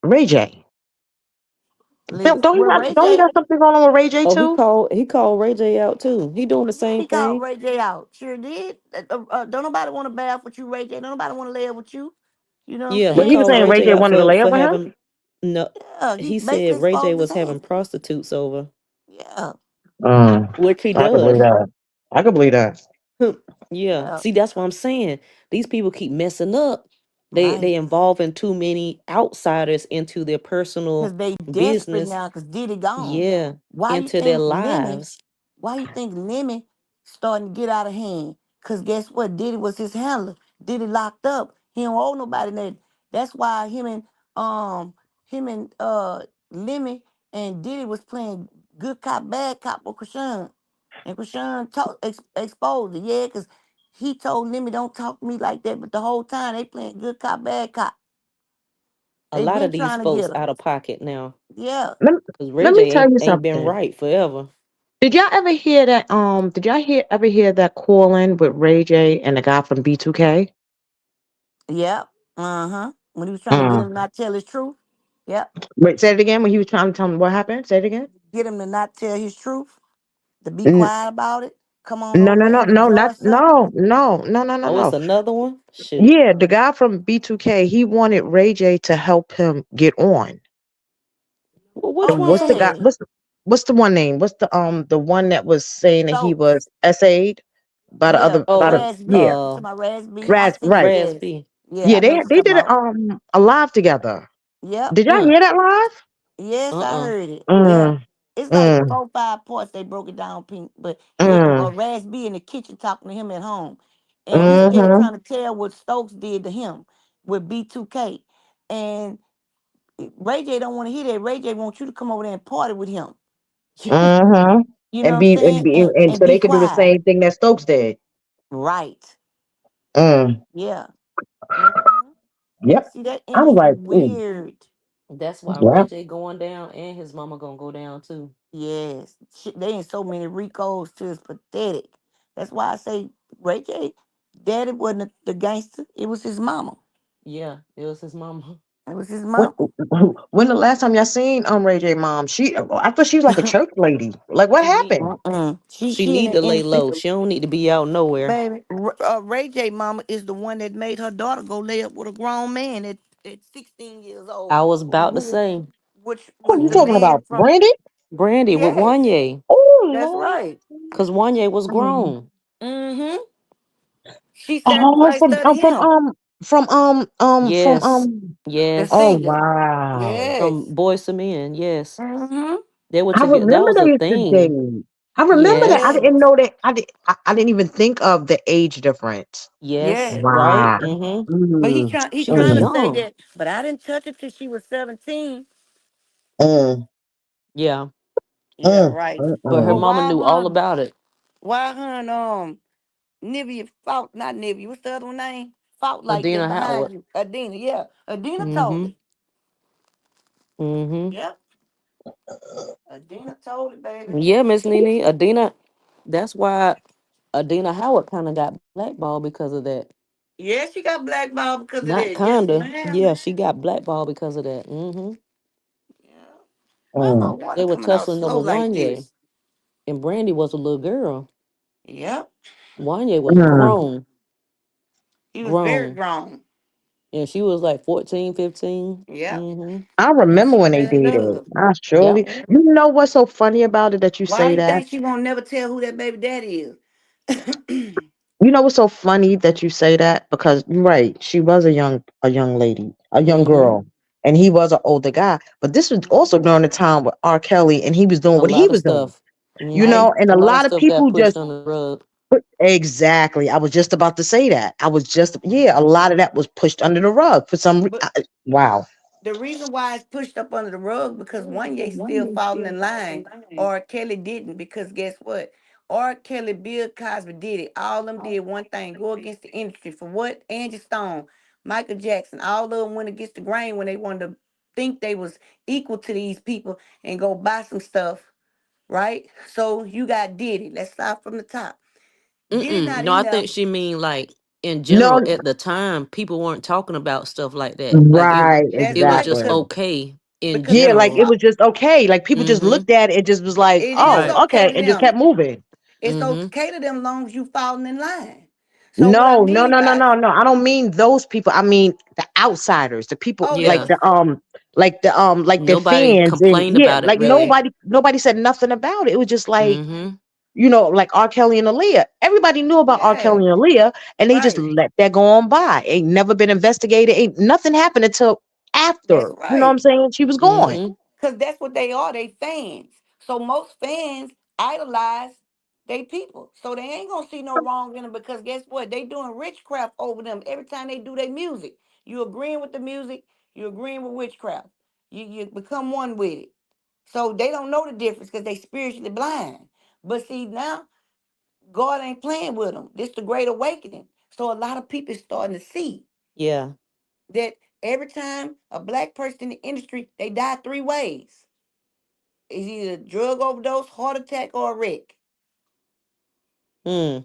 Ray J. Listen, well, Ray Don't he J, got something going on with Ray J Oh, he too? called Ray J out too. He doing the yeah, same he called thing. Ray J out. Sure did. Don't nobody want to bath with you, Ray J. Don't nobody want to lay with you. You know what I'm Yeah, he But he saying? was called saying Ray Ray J J out wanted to lay for up with him. having no. Yeah, he He said basically Ray J exposed his was having hand. prostitutes over, Yeah, which he I could believe does. that. I could believe that. Yeah. yeah, See, that's what I'm saying. These people keep messing up. They right. involving too many outsiders into their personal Because they desperate business. now because Diddy gone. Yeah, Why you into their think Lemmy, lives. starting to get out of hand? Because guess what? Diddy was his handler. Diddy locked up. He don't owe nobody nothing. That's why him and Lemmy and Diddy was playing good cop, bad cop with Chrisean. And Chrisean exposed it, yeah, because he told Lemmy, don't talk to me like that. But the whole time they playing good cop, bad cop. A They lot been of these trying to folks get him. out of pocket now. Yeah. Let, Cause Ray let me J tell you ain't been something. right forever. Did y'all ever hear that? Did y'all ever hear that call in with Ray J and the guy from B2K? Yep. Uh-huh. When he was trying to get Mm. him to not tell his truth. Yep. Wait, say it again. When he was trying to tell me what happened, say it again. Get him to not tell his truth. To be N- quiet about it. Come on No, over no, there no, and no, enjoy not something. Oh, it's no. another one? Shoot. Yeah, the guy from B2K, he wanted Ray J to help him get on. Well, which Oh one What's the guy? yeah. from? What's the one name? What's the one that was saying that he Stokes. was essayed by the Yeah. other by the Oh, Raz B. yeah You talking about Raz B? I Raz see. right Raz Yes. B. Yeah, yeah I know what they you're talking did it about. a live together. Yep. Did y'all Mm. hear that live? Yes, I Uh-uh. heard it. Mm. Yeah. It's like Mm, 4, 5 parts. They broke it down, Pink. But it mm, Raz B in the kitchen talking to him at home, and he still mm-hmm, trying to tell what Stokes did to him with B2K, and Ray J don't want to hear that. Ray J wants you to come over there and party with him. mm-hmm. You know what And I'm be and saying? be And and and so be they could do the quiet. same thing that Stokes did. Right. Mm, Yeah. hmm yep. See, that I was industry like, mm, weird. That's why yeah. Ray J going down and his mama gonna go down too. Yes. Shit, they in so many Ricos too. It's pathetic. That's why I say Ray J, daddy wasn't the gangster. It was his mama. Yeah, it was his mama. It was his When, mama. when the last time y'all seen Ray J mom? I thought she was like a church lady. Like what happened? She She in need the to lay industry. low. She don't need to be out nowhere. Baby, Ray J mama is the one that made her daughter go lay up with a grown man at 16 years I old. was about to Who say, which What was you the talking man about, from Brandy? Brandy with Yes, Wanye, Oh that's Lord. right. cause Wanye was Mm. grown. Mm-hmm. She Oh, sacrificed her to him. from Yes, The yes. Oh singer. wow. Yes. From Boys to Men. Yes, Mm-hmm. they were I together. That remember was they a used to thing. date. I remember that. I Yes, didn't Yes. know that. I didn't even think of the age difference. yes, Yes. right. Wow. Mm-hmm. But Mm, he She was trying to mm, say young. that, but I didn't touch it till she was 17. mm, Yeah, Yeah, mm, right. mm, but her But mm. mama knew all about it. why her and Nivea fought, not Nivea, what's the other one name? Fought like that Adina behind Howard. you. Adina, yeah. Adina told Mm-hmm. it. Mm-hmm. Yep. Adina told it, baby. Yeah, Miss Nene. Adina. That's why Adina Howard kind of got blackballed because of that. Yeah, she got blackballed because of Not that. Yes, kinda. ma'am. Yeah, she got blackballed because of that. Mm-hmm. Yeah. Why my Mm, water They were coming out tussling slow over like Wanye, this? and Brandy was a little girl. Yep. Wanye was mm. grown, He was very grown, grown. and she was like 14, 15. Yep. Mm-hmm. I And remember she when they fell in did it. love. I Yep. surely. You know what's so funny about it that you Why say you that? think she won't never tell who that baby daddy is? You know what's so funny that you say that? Because you're right, she was a young lady, a young Mm-hmm. girl, and he was an older guy. But this was also during the time with R. Kelly, and he was doing A what he lot of was doing. stuff. You Mm-hmm. know, and A a lot of lot of stuff got people pushed just under the rug. exactly. I was just about to say that. I was just yeah. A lot of that was pushed under the rug for some. But Wow. the reason why it's pushed up under the rug because Wanye still falling in line, or Kelly didn't. Because guess what? R. Kelly, Bill Cosby did it. All of them did one thing: go against the industry. For what? Angie Stone, Michael Jackson, all of them went against the grain when they wanted to think they was equal to these people and go buy some stuff, right? So you got Diddy. Let's start from the top. Diddy Mm-mm. not No, in I there. think she mean like in No. general at the time, people weren't talking about stuff like that. Like Right. That's it was right just Exactly. okay in because it Yeah. was Like it general. was just okay. Like people just Mm-hmm. looked at it and just was like, it is oh, Right. okay okay, to and just them. kept moving. It's Mm-hmm. okay to them long as you falling in line. So what I No, no, mean no, no, by no, no. I don't mean those people. I mean the outsiders, the people oh Yeah. like the Nobody fans and complained yeah, about it like really. nobody said nothing about it. It was just like, Mm-hmm. like R. Kelly and Aaliyah. Everybody knew about R. yeah, Kelly and Aaliyah, and they just right. let that go on by. Ain't never been investigated. Ain't nothing happened until That's after. You know what I'm right. saying? She was gone. Mm-hmm. Because that's what they are. They fans. So most fans idolize they people. So they ain't gonna see no wrong in them because guess what? They doing witchcraft over them every time they do their music. You agreeing with the music, you agreeing with witchcraft. You become one with it. So they don't know the difference because they spiritually blind. But see now, God ain't playing with them. This the great awakening. So a lot of people starting to see Yeah. that every time a black person in the industry, they die 3 ways. It's either drug overdose, heart attack, or a wreck. Mm.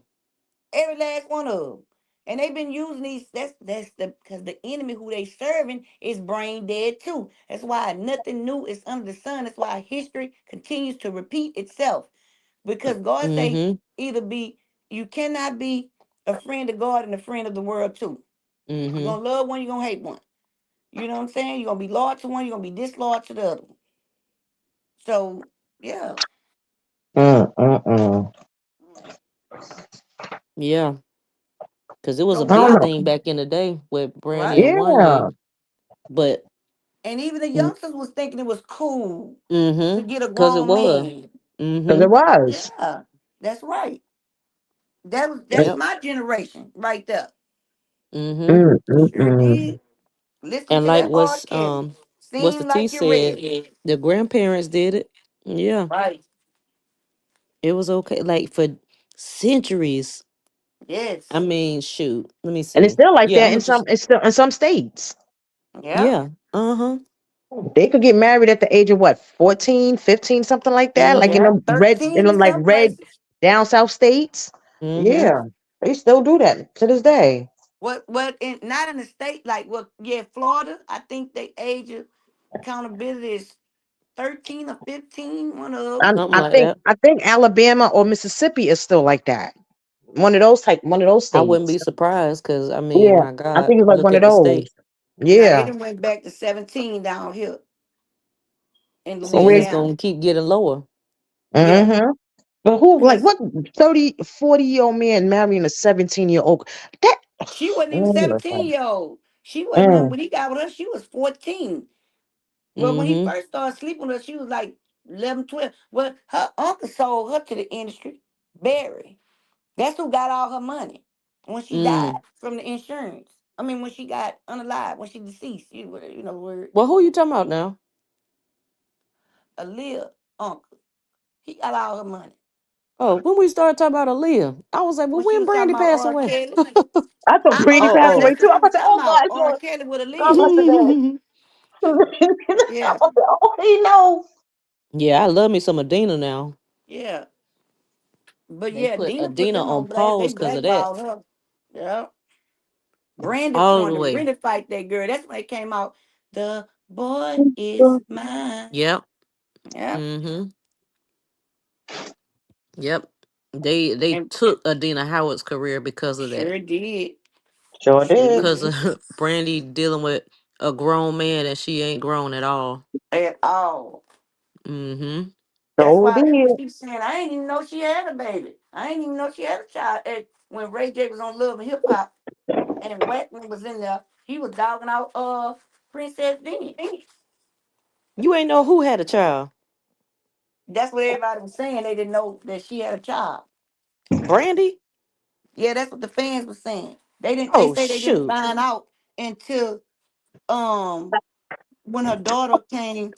Every last one of them. And they've been using these. That's the because the enemy who they serving is brain dead too. That's why nothing new is under the sun. That's why history continues to repeat itself. Because God say Mm-hmm. either be you cannot be a friend of God and a friend of the world too. You're Mm-hmm. gonna love one, you're gonna hate one. You know what I'm saying? You're gonna be loyal to one, you're gonna be disloyal to the other one. So yeah. Mm. Yeah. Because it was a So I don't big y'all know. thing back in the day with Brandy and right. Yeah. Wanye. But And even the youngsters was thinking it was cool to Mm-hmm. get a Cause it grown was. man. Because Mm-hmm. it was. Yeah, that's right. That's Yep. my generation right there. Mm-hmm. Sure Mm. did. Listen And to like that R. Kelly. what's the Seem T like you're said, ready. the grandparents did it. Yeah. Right. It was okay. Like for centuries. I Yes. mean, shoot. Let me And it's see. still like Yeah, that I'm in gonna some. just It's still in some states. Yeah. yeah. Uh-huh. They could get married at the age of what, 14, 15, something like that. Like in Mm-hmm. Yeah. them red, in 13 them in like some red places. down south states. Mm-hmm. Yeah, they still do that to this day. What in not in the state like yeah, Florida, I think the age of accountability is 13 or 15, one of them. Something like that. I think Alabama or Mississippi is still like that. One of those I wouldn't be states. surprised because I mean, Yeah, my I God, think it's like look one of at the those. state. Now they Yeah. done went back to 17 down here in But See, and it's we, Louisiana. gonna keep getting lower. Yeah. mm-hmm. But who, And like, that's what 30, 40-year-old man marrying a 17-year-old? That, she wasn't even mm, 17-year-old. She wasn't mm. when he got with her, she was 14. Well, when he Mm-hmm. first started sleeping with her, she was like 11, 12. Well, her uncle sold her to the industry, Barry. That's who got all her money when she died Mm. from the insurance. I mean, when she got unalive, when she deceased, you know, where Well, who you talking about now? a little uncle, he got all her money. Oh, when we started talking about Aaliyah, I was like, well, When she when was talking Brandy about passed R. away? Kelly, I thought I Brandy passed Oh, away that's too. what I'm I about was to say, talking oh about. God, R. Lord. Kelly with God, Aaliyah. about to say. oh. I Yeah, was like, oh, he knows. Yeah, I love me some Adina now. yeah. But They yeah, put Dina put Adina them on on blast. They pause because of that. blackballed her. Yeah. Brandy All the wanted to way. really fight that girl. That's when it came out. The boy is mine. Yep. Yeah. Mm-hmm. Yep. They And took Adina Howard's career because of that. sure did. Sure Sure did. Because did. of Brandy dealing with a grown man and she ain't grown at all. At all. Mm-hmm. Sure That's did. what she's saying. I ain't even know she had a baby. I ain't even know she had a child. When Ray J was on Love and Hip Hop and Wackman was in there, he was dogging out Princess Dean. You ain't know who had a child. That's what everybody was saying. They didn't know that she had a child. Brandy? Yeah, that's what the fans were saying. They Oh say they didn't shoot. find out until um when her daughter came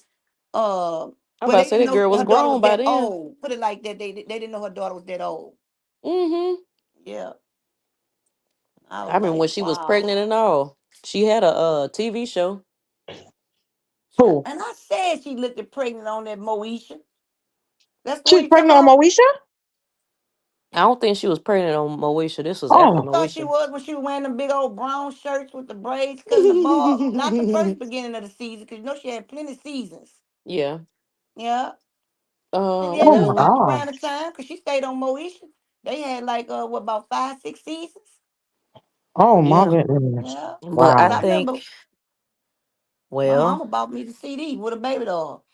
I'm well about to they say didn't that know girl was her daughter grown was by that then. old. Put it like that. They didn't know her daughter was that old. Mm-hmm. Yeah. I I was remember like, when she was wow. pregnant and all. She had a TV show. Who? And I said she looked pregnant on that Moesha. That's the She's one you talking pregnant on about? Moesha? I don't think she was pregnant on Moesha. This was That's what after I Oh. thought she Moesha. was when she was wearing them big old brown shirts with the braids cutting the ball. Not the first beginning of the season, because you know she had plenty of seasons. Yeah. Yeah. And yeah, Oh that was my Well, about God. around the time because she stayed on Moesha. They had like what about 5, 6 seasons? Oh my yeah. goodness. Yeah. But Because I Wow. I remember think, my well, mama bought me the CD with a baby doll.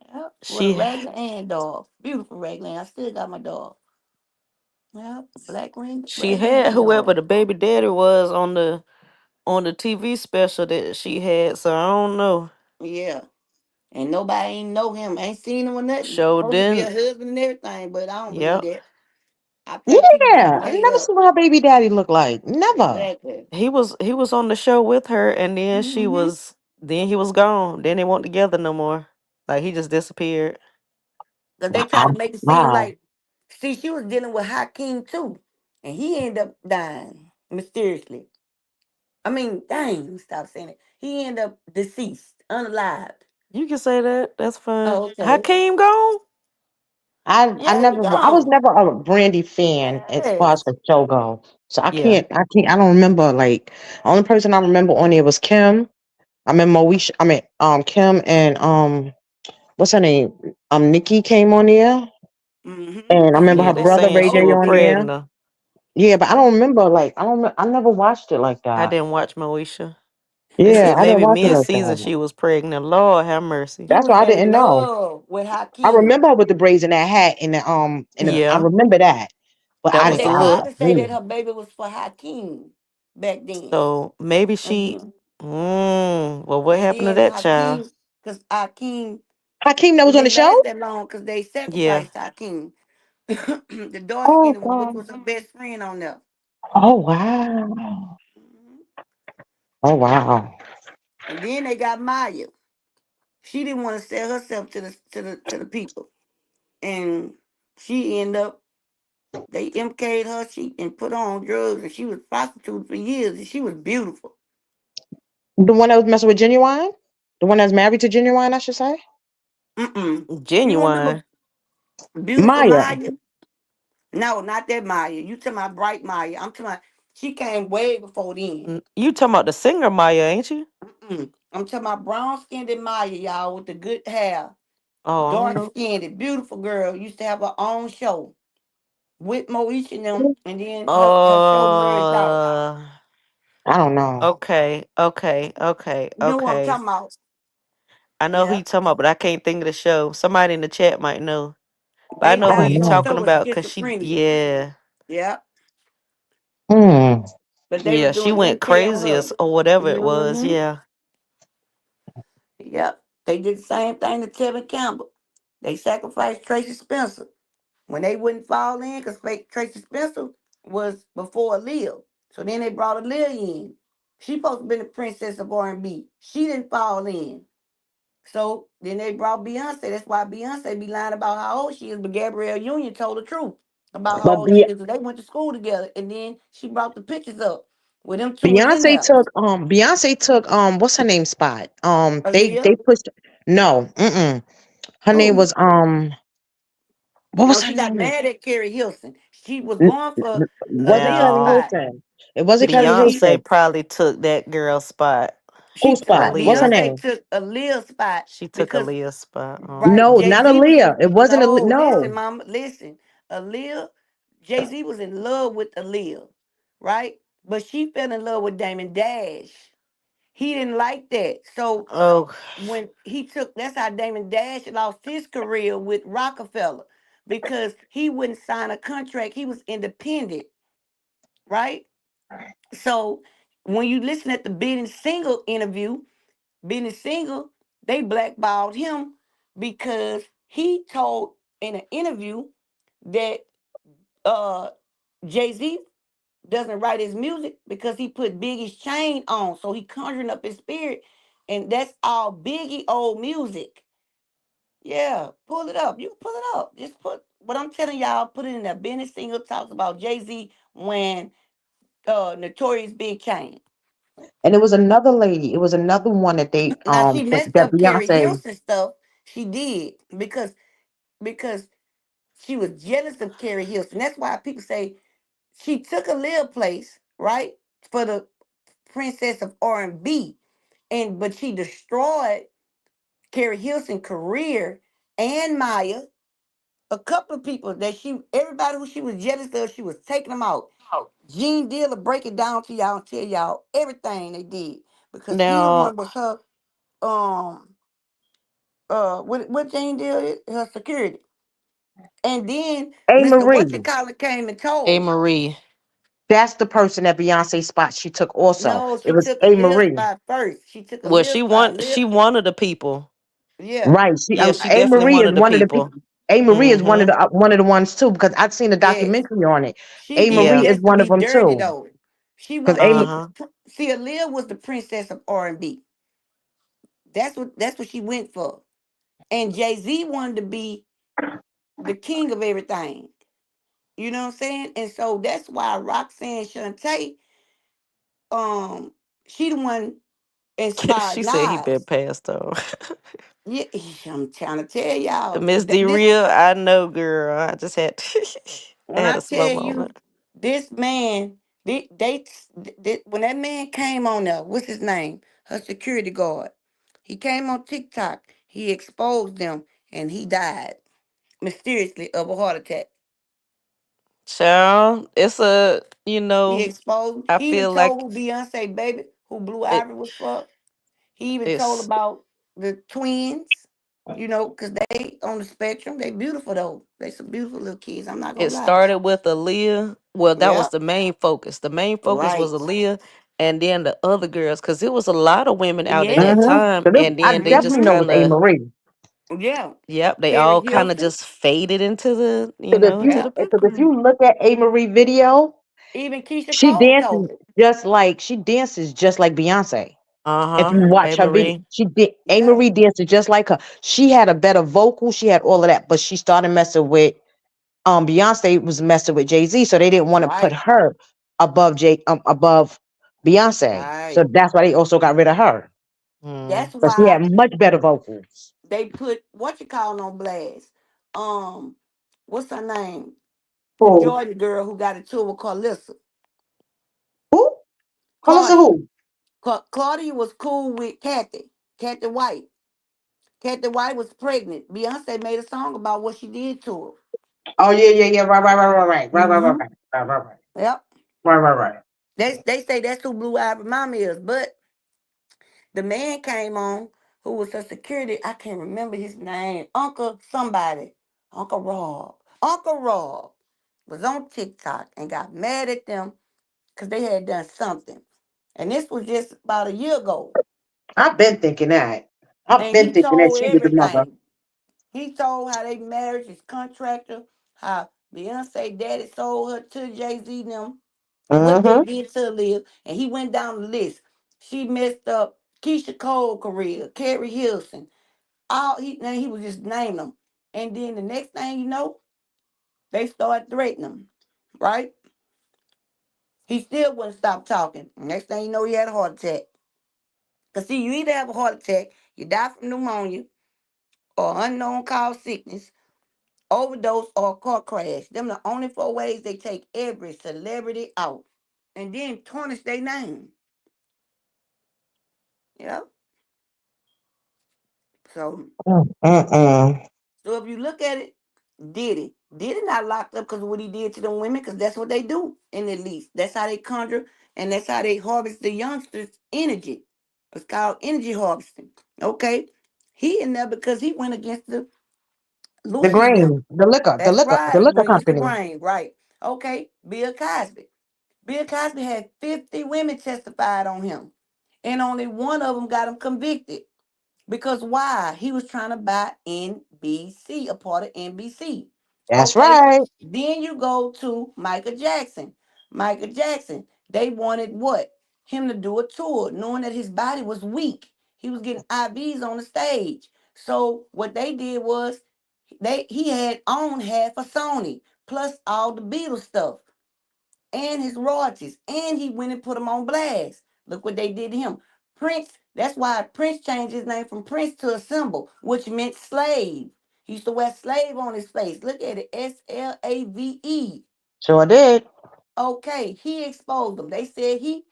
Yeah. With a she Raglan and doll. Beautiful Raglan. I still got my doll. Yeah. Black ring she Raglan had and whoever doll. the baby daddy was on the TV special that she had, so I don't know. Yeah. And nobody ain't know him. Ain't seen him or nothing. Show Supposed to be a didn't. husband and everything, but I don't believe Yep. that. I think people just Yeah. I made never up. seen what her baby daddy look like. Never. Exactly. He was on the show with her and then Mm-hmm. then he was gone. Then they weren't together no more. Like he just disappeared. Because they tried to Wow. make it seem Wow. like, see, she was dealing with Hakeem too. And he ended up dying mysteriously. I mean, dang, let me stop saying it. He ended up deceased, unalived. You can say that. That's fine. Oh, okay. Hakeem gone? Yeah, he I was gone. never a Brandy fan as far as Yes. the show go. So Yeah. I don't remember, like, only person I remember on there was Kim. I remember Moesha, Kim and what's her name? Nikki came on there. Mm-hmm. And I remember Yeah, her Nikki they had brother the saying Ray she J was old on baby. there. pregnant. Yeah, but I Yeah. don't remember, like, I never watched it like I that. didn't watch Moesha. They Yeah, said Nikki I didn't maybe watch it mid like season that. she was pregnant. Lord have mercy. She That's was why I in didn't know. love with I Hakeem. remember her with the braids in that hat and the, Yeah. I Yeah, remember that. But that But was the they I tried look. to say that her baby was for Hakeem back then. So maybe she Mm-hmm. Well, what And happened to then that child? Hakeem, because Hakeem, Hakeem that it was on the didn't last show? that long because they Yeah. sacrificed Hakeem. The dark Oh skinned one, which God. was her best friend on there. Oh wow. Mhm. Oh wow. And then they got Maya. She didn't want to sell herself to the people. And she ended up they MK'd her, and put her on drugs, and she was prostitute for years, and she was beautiful. The one that was messing with Genuine? The one that's married to Genuine, I should say? You don't remember Genuine. beautiful Maya. Maya? No, not that Maya. You talking about bright Maya. I'm talking about she came way before then. You talking about the singer Maya, ain't you? I'm talking about brown skinned Maya, y'all, with the good hair. Oh, I don't Dark know. skinned, beautiful girl. Used to have her own show with Moesha and them, and then her show merged out. I don't know. Okay, okay, okay, You know what I'm okay. talking about? I know who Yeah. you talking about, but I can't think of the show. Somebody in the chat might know. But I They know who you died. Her talking show was about because she, schizophrenia. yeah. Yeah. Hmm. But they was Yeah, she doing went MK on crazy her. as, or whatever it was. Mm-hmm. Yeah. Yep. They did the same thing to Tevin Campbell. They sacrificed Tracy Spencer when they wouldn't fall in because Tracy Spencer was before Aaliyah. So then they brought Aaliyah in. She supposed to be the princess of R&B. She didn't fall in. So then they brought Beyonce. That's why Beyonce be lying about how old she is. But Gabrielle Union told the truth about how But old she is. They went to school together. And then she brought the pictures up with them two was in Beyonce there. took Beyonce took what's her name spot? They Aaliyah? pushed no, mm-mm. Her name Who? was what No, was her she got name? mad at Carrie Hilson. She was going for Wasn't Aaliyah's Carrie Now, spot. Hilson. It wasn't Carrie Beyonce Hilson. probably took that girl's spot. Whose spot? What's her Aaliyah. Beyonce name? took Aaliyah's spot She took because Aaliyah's spot. right, No, Jay not Z was Aaliyah. in It wasn't listen, no. mama, listen. Aaliyah, Jay Z was in love with Aaliyah, right? But she fell in love with Damon Dash. He didn't like that. So Oh, when he took, that's how Damon Dash lost his career with Rockefeller because he wouldn't sign a contract. He was independent, right? So when you listen at the Benny Single interview, Benny Single, they blackballed him because he told in an interview that uh Jay-Z doesn't write his music because he put Biggie's chain on. So he conjuring up his spirit. And that's all Biggie old music. Yeah, pull it up. You can pull it up. Just put what I'm telling y'all, put it in there. Benny Single talks about Jay-Z when Notorious Big came. And it was another lady. It was another one that they Now she messed that up Carrie Beyonce. Hilson stuff. She did because she was jealous of Carrie Hilson. That's why people say she took a little place, right, for the princess of R&B, but she destroyed Carrie Hilson's career and Maya. A couple of people everybody who she was jealous of, she was taking them out. Gene Deal will break it down to y'all and tell y'all everything they did because either now one was her what Jane Deal is her security. And then A. Mr. Marie. Whatchamacallit came and A. told. Marie. That's the person that Beyonce spot she took also. No, It she was took a A. Lil Marie. spot first. She took a Well, Lil spot. she Lil, one of the people. yeah. Right. Yeah, she A. definitely Marie one is of the one of the people. people. A. Marie is Mm-hmm. one of the ones too because I've seen a Yes. documentary on it. She A. did it Marie Yeah. is just to one of be them dirty too. though. She Because wanted to be Uh-huh. see Aaliyah was the princess of R&B. That's what she went for. And Jay-Z wanted to be the king of everything. You know what I'm saying? And so that's why Roxanne Shante, she the one inspired She said he been Nas. passed on. Yeah, I'm trying to tell y'all. Miss D Real, I know, girl. I just had I When had I a slow tell you, moment. this man, when that man came on there, what's his name? Her security guard. He came on TikTok. He exposed them, and he died mysteriously of a heart attack. Child, it's He exposed. I He even feel told like who Beyonce baby, who Blue it Ivy was for. He even told it's about the twins. Because they on the spectrum. They beautiful though. They some beautiful little kids. I'm not it gonna lie. started with Aaliyah. Well, that was Yep. the main focus. The main focus was Right. Aaliyah. and then the other girls, because it was a lot of women out at that Yes. time, and I then they just definitely know it kind was A. of, Marie. Yeah. yep, they Carrie all kind of Hilson. just faded into the, into Yeah. the Because if background. you look at A. Marie video, Even Keisha she Cole dances told it. she dances just like Beyonce. If Uh-huh. you watch Hey, her video, Marie. she did A. Yeah. Marie dances just like her. She had a better vocal, she had all of that, but she started messing with Beyonce was messing with Jay-Z, so they didn't want to put Right. her above Beyonce. So Right. that's why they also got rid of her. Mm. That's Because she why had much better vocals. they put what you call on blast. Um, what's her name? The Who? Georgia girl who got into it with Carlissa. Who? Carissa Claudia. who? Claudia was cool with Kathy. Kathy White. Kathy White was pregnant. Beyonce made a song about what she did to Oh yeah, yeah, yeah. Right, right, right, right, right, her. right, right, right, Mm-hmm. right, right, right, right, Yep. right, right, right. They say that's who Blue Ivy Mama is, but the man came on who was a security. I can't remember his name. Uncle somebody. Uncle Rob. Uncle Rob was on TikTok and got mad at them because they had done something. And this was just about a year ago. I've been thinking that. I've And been he thinking that told she was the mother. everything. He told how they married his contractor, how Beyonce daddy sold her to Jay-Z them, what they Mm-hmm. did to live, and he went down the list. She messed up Keisha Cole career, Carrie Hilson. He was just naming them. And then the next thing you know, they started threatening him, right? He still wouldn't stop talking. Next thing you know, he had a heart attack. Because see, you either have a heart attack, you die from pneumonia, or unknown cause sickness, overdose, or car crash. Them the only four ways they take every celebrity out. And then tarnish their name. You know? So Mm-mm. so if you look at it, Diddy not locked up because of what he did to them women, because that's what they do in the least. That's how they conjure and that's how they harvest the youngsters' energy. It's called energy harvesting. Okay. He in there because he went against the The Lucy's them. grain, the liquor, That's the right. liquor Went against the company. grain. Right. Okay. Bill Cosby. Bill Cosby had 50 women testified on him. And only one of them got him convicted. Because why? He was trying to buy NBC, a part of NBC. That's Okay. right. Then you go to Michael Jackson. Michael Jackson, they wanted what? Him to do a tour, knowing that his body was weak. He was getting IVs on the stage. So what they did was he had owned half of Sony, plus all the Beatles stuff and his royalties, and he went and put him on blast. Look what they did to him. Prince, that's why Prince changed his name from Prince to a symbol, which meant slave. He used to wear slave on his face. Look at it, Slave. Sure did. Okay, he exposed them. They said he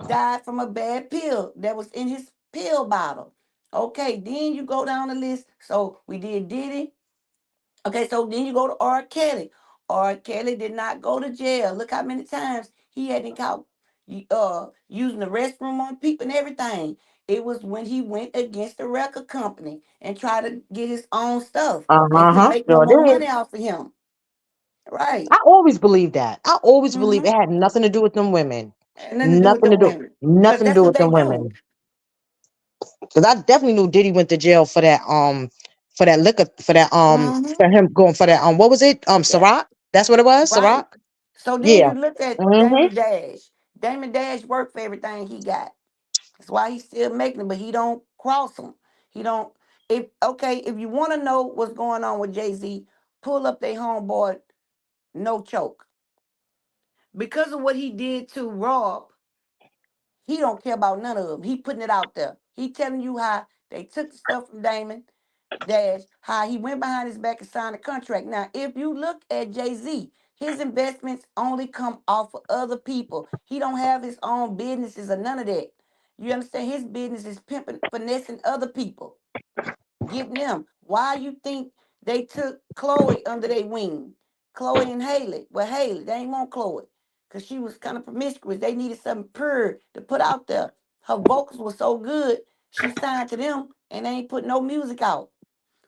died from a bad pill that was in his pill bottle. Okay, then you go down the list. So we did Diddy. Okay, so then you go to R. Kelly. R. Kelly did not go to jail. Look how many times he had been caught using the restroom on people and everything. It was when he went against the record company and tried to get his own stuff. They couldn't Uh-huh. make no Sure more did. money off of him. Right. I always believe that. I always believe Mm-hmm. it had nothing to do with them women. And nothing to do with Nothing to them do. women. Because Nothing to that's do what with they them do. women. Because I definitely knew Diddy went to jail for that liquor Mm-hmm. for him going for that what was it? Yeah. Ciroc? That's what it was? Right. Ciroc? So then Yeah. you look at Mm-hmm. Damon Dash. Damon Dash worked for everything he got. That's why he's still making them, but he don't cross them. He don't. If you want to know what's going on with Jay-Z, pull up their homeboy, No Choke. Because of what he did to Rob, he don't care about none of them. He putting it out there. He telling you how they took the stuff from Damon Dash, how he went behind his back and signed a contract. Now, if you look at Jay-Z, his investments only come off of other people. He don't have his own businesses or none of that. You understand? His business is pimping, finessing other people, getting them. Why you think they took Chloe under their wing? Chloe and Haley. Well, Haley, they ain't want Chloe because she was kind of promiscuous. They needed something pure to put out there. Her vocals were so good, she signed to them and they ain't put no music out.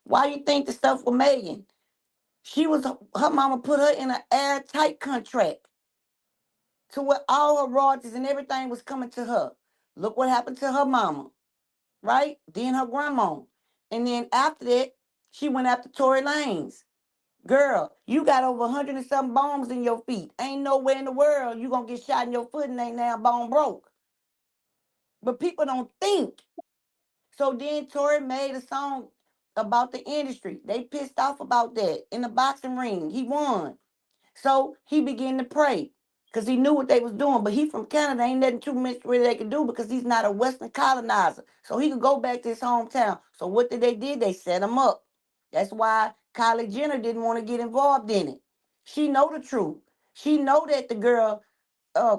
Why you think the stuff with Megan? She was her mama put her in an airtight contract. to where all her royalties and everything was coming to her. Look what happened to her mama, right? Then her grandma. And then after that, she went after Tory Lanez. Girl, you got over 100 and some bones in your feet. Ain't nowhere in the world you gonna get shot in your foot and ain't now bone broke. But people don't think. So then Tory made a song about the industry. They pissed off about that in the boxing ring. He won. So he began to pray because he knew what they was doing. But he from Canada, ain't nothing too much really they could do because he's not a Western colonizer. So he could go back to his hometown. So what did they do? They set him up. That's why Kylie Jenner didn't want to get involved in it. She know the truth. She know that the girl,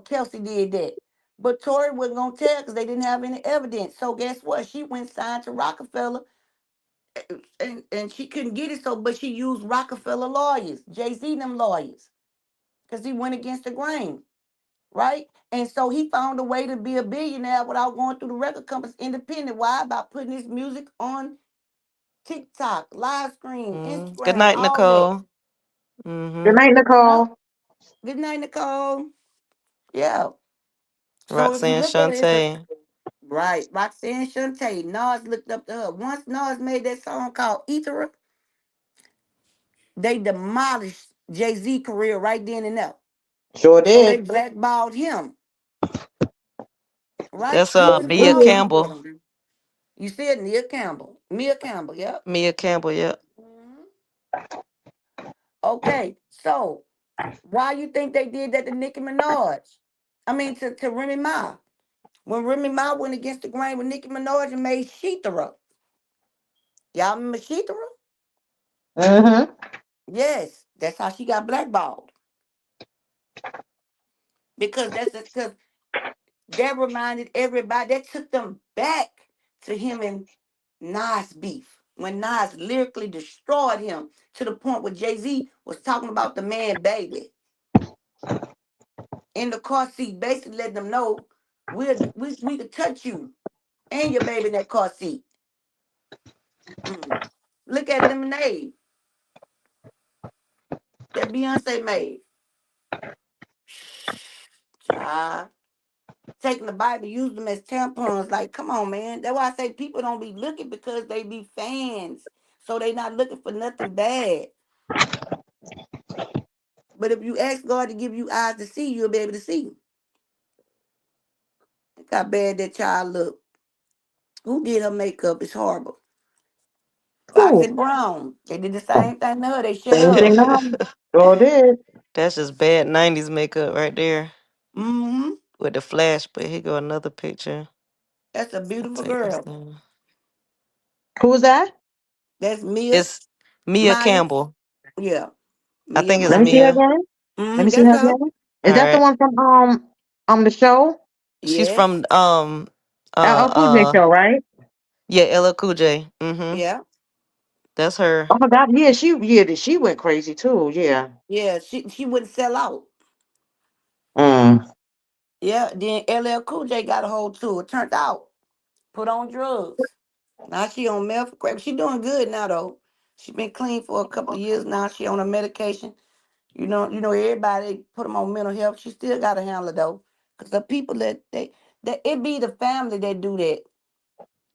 Kelsey, did that. But Tory wasn't going to tell because they didn't have any evidence. So guess what? She went signed to Rockefeller and she couldn't get it. So, but she used Rockefeller lawyers, Jay-Z them lawyers, because he went against the grain, right? And so he found a way to be a billionaire without going through the record companies independent. Why? By putting his music on TikTok, live stream, Good Instagram, night, all that. Nicole. Good night, Yep. Nicole. Good night, Nicole. Yeah. So if you Roxanne look at it, it's a Shante. right. Roxanne Shante, Nas looked up to her. Once Nas made that song called Ethera, they demolished Jay-Z career right then and there. Sure So they did. blackballed him, right? That's He was Mia involved in Campbell. You said Mia Campbell. Mia Campbell, yep. Mia Campbell, yep. Okay, so why you think they did that to Nicki Minaj? I mean to Remy Ma. When Remy Ma went against the grain with Nicki Minaj and made Sheethera. Y'all remember Sheethera? Mm-hmm. Yes, that's how she got blackballed. Because because that reminded everybody, that took them back to him and Nas beef. When Nas lyrically destroyed him to the point where Jay-Z was talking about the man baby in the car seat, basically letting them know we could touch you and your baby in that car seat. Look at Lemonade that Beyonce made. Child. Taking the Bible, use them as tampons. Like, come on, man. That's why I say people don't be looking because they be fans. So they not looking for nothing bad. But if you ask God to give you eyes to see, you'll be able to see. Look how bad that child look. Who did her makeup? It's horrible. Foxy Cool. Brown. They did the same thing to her. They shut Same up. thing now. Sure did. That's just bad 90s makeup right there. Mm-hmm. With the flash, but here go another picture. That's a I'll beautiful take this girl. down. Who's that? That's Mia It's Mia Myers. Campbell. Yeah. I Mia think it's Let me see her Myers. Mia. again. Let me see That's her her. again. Is All that the right. one from the show? She's Yes. from LL Cool J show, right? yeah, Ella Cool J. Mm-hmm. Yeah. That's her. Oh my God, she went crazy too. Yeah. Yeah. She wouldn't sell out. Mm. Yeah. Then LL Cool J got a hold to it. Turned out. Put on drugs. Now she on meth crack. She doing good now though. She been clean for a couple of years now. She on her medication. You know everybody put them on mental health. She still got to handle it though, cause the people that it be the family that do that.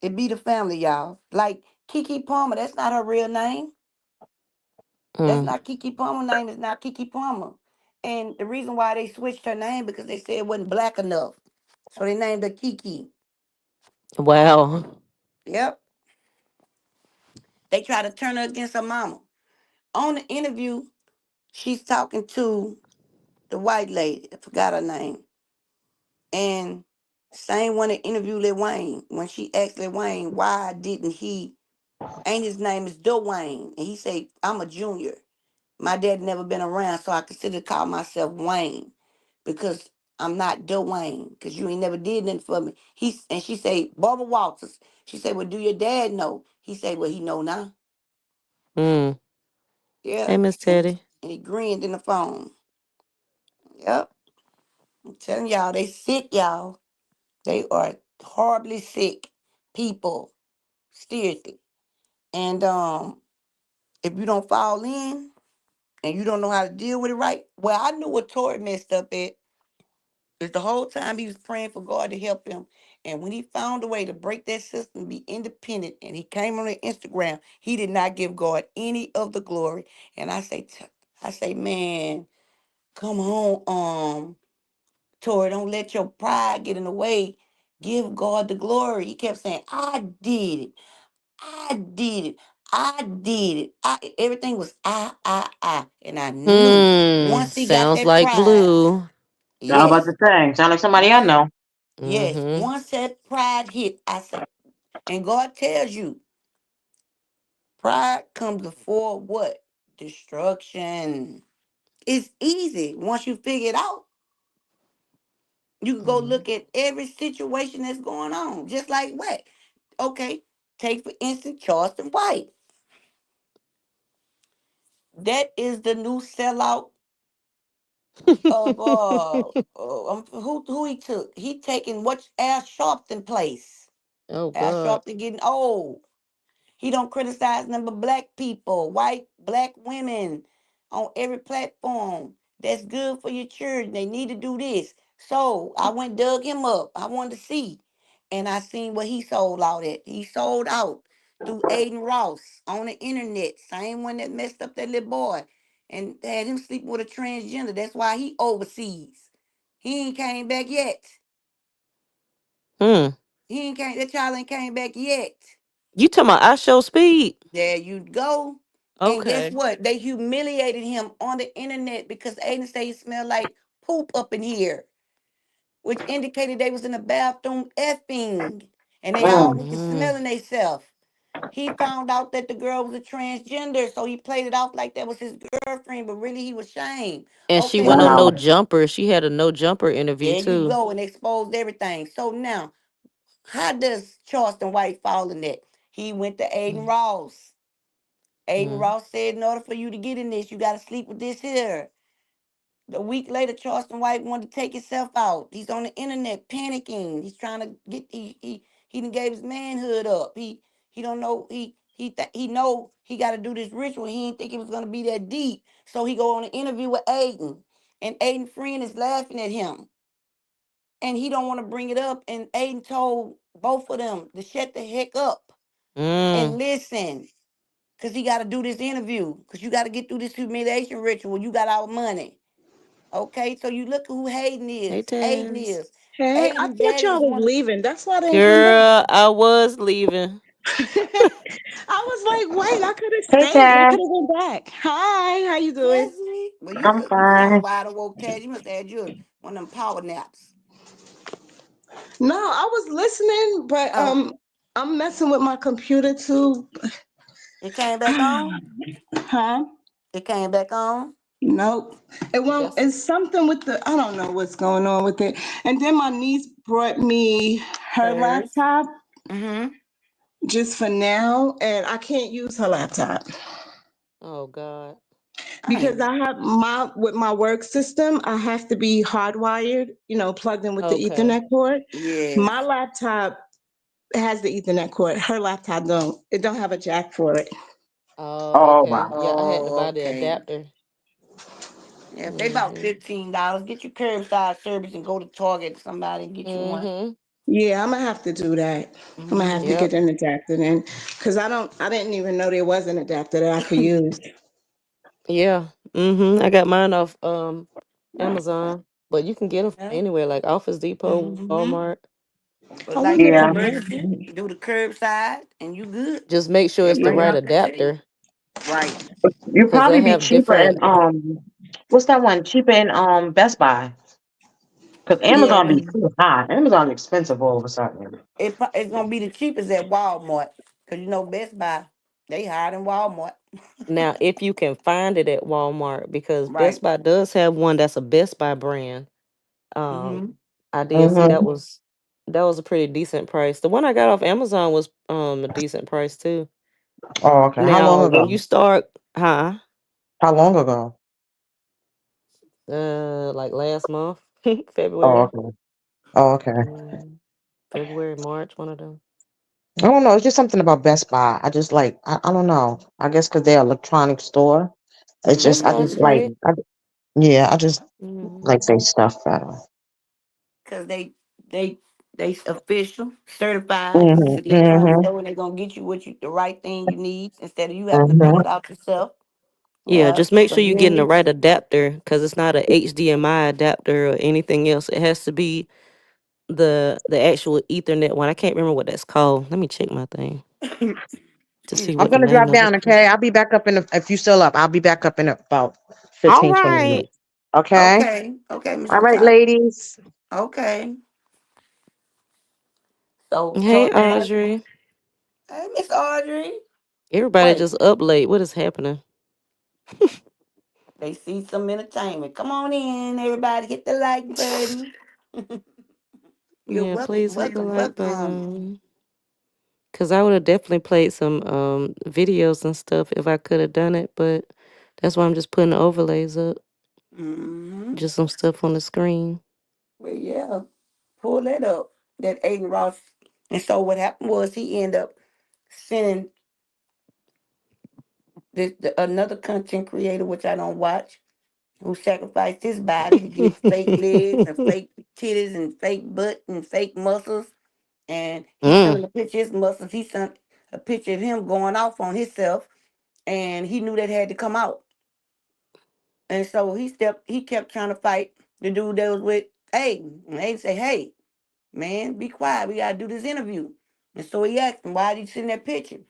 It be the family, y'all. Like Kiki Palmer, that's not her real name. That's Mm. not Kiki Palmer. Name is not Kiki Palmer. And the reason why they switched her name because they said it wasn't black enough, so they named her Kiki. Wow. Yep. They try to turn her against her mama. On the interview, she's talking to the white lady. I forgot her name. And same one that interviewed Lil Wayne. When she asked Lil Wayne, why didn't he, ain't his name is Dwayne. And he said, I'm a junior. My dad never been around, so I consider to call myself Wayne. Because I'm not Dwayne. Because you ain't never did nothing for me. And she said, Barbara Walters. She said, well, do your dad know? He said, well, he know now. Mm. Yeah. Hey, Miss And Teddy. he grinned in the phone. Yep. I'm telling y'all, they sick, y'all. They are horribly sick people. Seriously. And if you don't fall in and you don't know how to deal with it right, well, I knew what Tori messed up at. It's the whole time he was praying for God to help him. And when he found a way to break that system, be independent, and he came on the Instagram, he did not give God any of the glory. And I say, man, come on, Tori, don't let your pride get in the way. Give God the glory. He kept saying, I did it. I did it. I did it. Everything was I. And I knew once he got Sounds that like pride, Blue. I was about yes, to say, sound like somebody I once, know. yes, Mm-hmm. once that pride hit, I say, and God tells you, pride comes before what? Destruction. It's easy once you figure it out. You can go look at every situation that's going on, just like what? Okay, take for instance Charleston White. That is the new sellout of who he took. He taking what Al Sharpton place. Oh Al God. Sharpton getting old. He don't criticize number black people, white, black women on every platform. That's good for your children. They need to do this. So I went dug him up. I wanted to see. And I seen what he sold out at. He sold out through Aiden Ross on the internet. Same one that messed up that little boy and had him sleeping with a transgender. That's why he overseas. He ain't came back yet. Hmm. That child ain't came back yet. You talking about I Show Speed? There you go. And guess Okay. what? They humiliated him on the internet because Aiden said he smelled like poop up in here, which indicated they was in the bathroom effing. And they all Mm. went to smelling themselves. He found out that the girl was a transgender, so he played it off like that was his girlfriend, but really he was shamed. And she Okay, went so on No Wow. Jumper. She had a No Jumper interview there you too. go, and exposed everything. So now, how does Charleston White fall in that? He went to Aiden Ross. Aiden Mm. Ross said, in order for you to get in this, you got to sleep with this here. A week later, Charleston White wanted to take himself out. He's on the internet panicking. He's trying to get he done gave his manhood up. He don't know he know he got to do this ritual. He didn't think it was gonna be that deep. So he go on an interview with Aiden, and Aiden friend is laughing at him, and he don't want to bring it up. And Aiden told both of them to shut the heck up and Mm. listen. Cause he got to do this interview. Cause you got to get through this humiliation ritual. You got our money. Okay, so you look who Hayden Hey is. Aiden Taz. is. Hey, I Aiden thought daddy y'all is was one of leaving. That's why I didn't come back. Girl, I was leaving. I was like, wait, I could have Hey, stayed. Y'all Tad. could have went back. Hi, how you doing? Leslie. Well, I'm you sound fine. wide awoke, Tad. You must have had you one of them power naps. No, I was listening, but Oh, I'm messing with my computer too. it came back on. Huh? It came back on. Nope. It won't. That's It's something with the. I don't know what's going on with it. And then my niece brought me her Hers. laptop Mm-hmm. just for now, and I can't use her laptop oh God. because Dang. I have my with my work system. I have to be hardwired, plugged in with the Okay. Ethernet cord. Yes. My laptop has the Ethernet cord. Her laptop don't. It don't have a jack for it. Oh, Oh, okay. wow. Yeah, I had to Oh, buy the okay. adapter. Yeah, they about Mm-hmm. $15. Get your curbside service and go to Target. Somebody and get you one. Mm-hmm. Yeah, I'm gonna have to do that. I'm gonna have to Mm-hmm. get Yep. an adapter then, because I didn't even know there was an adapter that I could use. Yeah. Mm-hmm. I got mine off Amazon. But you can get them from Yeah. anywhere, like Office Depot, Mm-hmm. Walmart. But I like wonder for if Yeah. I have emergency, one. do the curbside and you good. Just make sure They'll it's the bring it right Yeah. out there to you. adapter. Right. You Because they probably be have cheaper in different what's that one? Cheaper in Best Buy. Because Yeah. Amazon be too high. Amazon expensive all of a sudden. It's gonna be the cheapest at Walmart. Cause you know Best Buy, they higher than Walmart. now if you can find it at Walmart, because Best Right. Buy does have one that's a Best Buy brand. Um Mm-hmm. I did see Mm-hmm. that was a pretty decent price. The one I got off Amazon was a decent price too. Oh, okay. How long Now when ago? you start How long ago? like last month, Oh, February. okay. Oh, okay. Mm, February, March, one of them. I don't know. It's just something about Best Buy. I just like, I don't know. I guess because they're an electronic store. It's Best just, I Buy's just Mm-hmm. like, great. yeah, I just Hmm. like their stuff better. because they official, certified. It's Mm-hmm. electronic Mm-hmm. store, and they're gonna get you the right thing you need instead of you having to pick Mm-hmm. it out yourself. Yeah, Yeah. just make So sure you're you getting the ain't right adapter because it's not a HDMI adapter or anything else. It has to be the actual Ethernet one. I can't remember what that's called. Let me check my thing to see I'm what the gonna name drop of it down, is. okay? I'll be back up if you still up, I'll be back up in about All 15, 20 right. minutes. Okay? okay, Miss All right, Latasha. ladies. Okay. So Hey, Toya might. Audrey. Hey, Miss Audrey. Everybody Wait, just up late. What is happening? they see some entertainment. Come on in, everybody. Hit the like button. You're Yeah, welcome, please hit the welcome, like welcome. button. Cause I would have definitely played some videos and stuff if I could have done it, but that's why I'm just putting the overlays up. Mm-hmm. Just some stuff on the screen. Well, yeah. Pull that up. That Aiden Ross. And so what happened was he ended up sending another content creator, which I don't watch, who sacrificed his body to get fake legs and fake titties and fake butt and fake muscles. And he sent him Mm. a picture of his muscles. He sent a picture of him going off on himself, and he knew that had to come out. And so he kept trying to fight the dude that was with Aiden. And Aiden say, "Hey, man, be quiet. We gotta do this interview." And so he asked him, "Why did you send that picture?"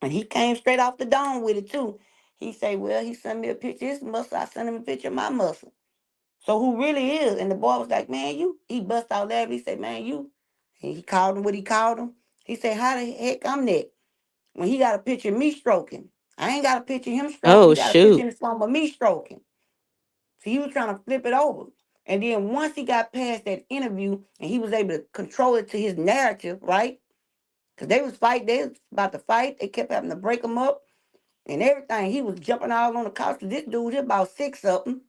And he came straight off the dome with it too. He say, "Well, he sent me a picture of his muscle. I sent him a picture of my muscle. So who really is?" And the boy was like, "Man, you." He bust out laughing. He said, "Man, you." And he called him what he called him. He said, "How the heck I'm that? When he got a picture of me stroking. I ain't got a picture of him stroking. Oh He got a picture shoot. in the form of me stroking." So he was trying to flip it over. And then once he got past that interview and he was able to control it to his narrative, right? Because they was about to fight. They kept having to break him up and everything. He was jumping all on the couch. This dude, he about six of them,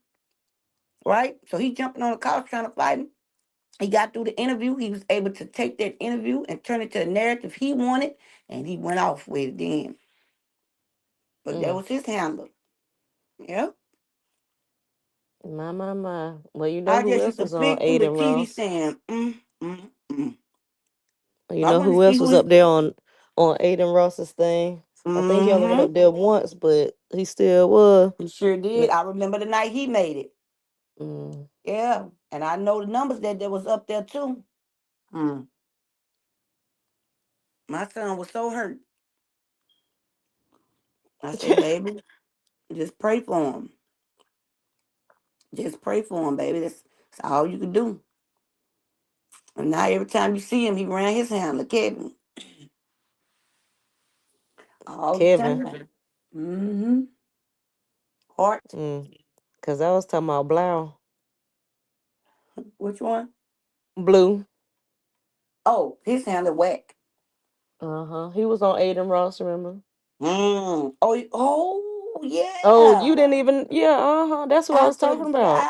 right? So he jumping on the couch trying to fight him. He got through the interview. He was able to take that interview and turn it to the narrative he wanted, and he went off with it then. But that Mm. was his handler. Yeah. My. Well, you know I who just else used to was on flick through the Aiden TV Ross? saying, mm. You I know want to who see else who was he. up there on Aiden Ross's thing? I think he only went Mm-hmm. up there once, but he still was. He sure did. I remember the night he made it. Mm. Yeah. And I know the numbers that was up there too. Mm. My son was so hurt. I said, baby, just pray for him. Just pray for him, baby. That's all you can do. And now every time you see him, he ran his hand like Kevin. All the Kevin. time. Mm-hmm. Heart. Cause I was talking about Blau. Which one? Blue. Oh, his hand is whack. Uh-huh. He was on Aiden Ross, remember? Oh, Oh, you yeah. didn't even, yeah, uh-huh. That's who I I was talking about.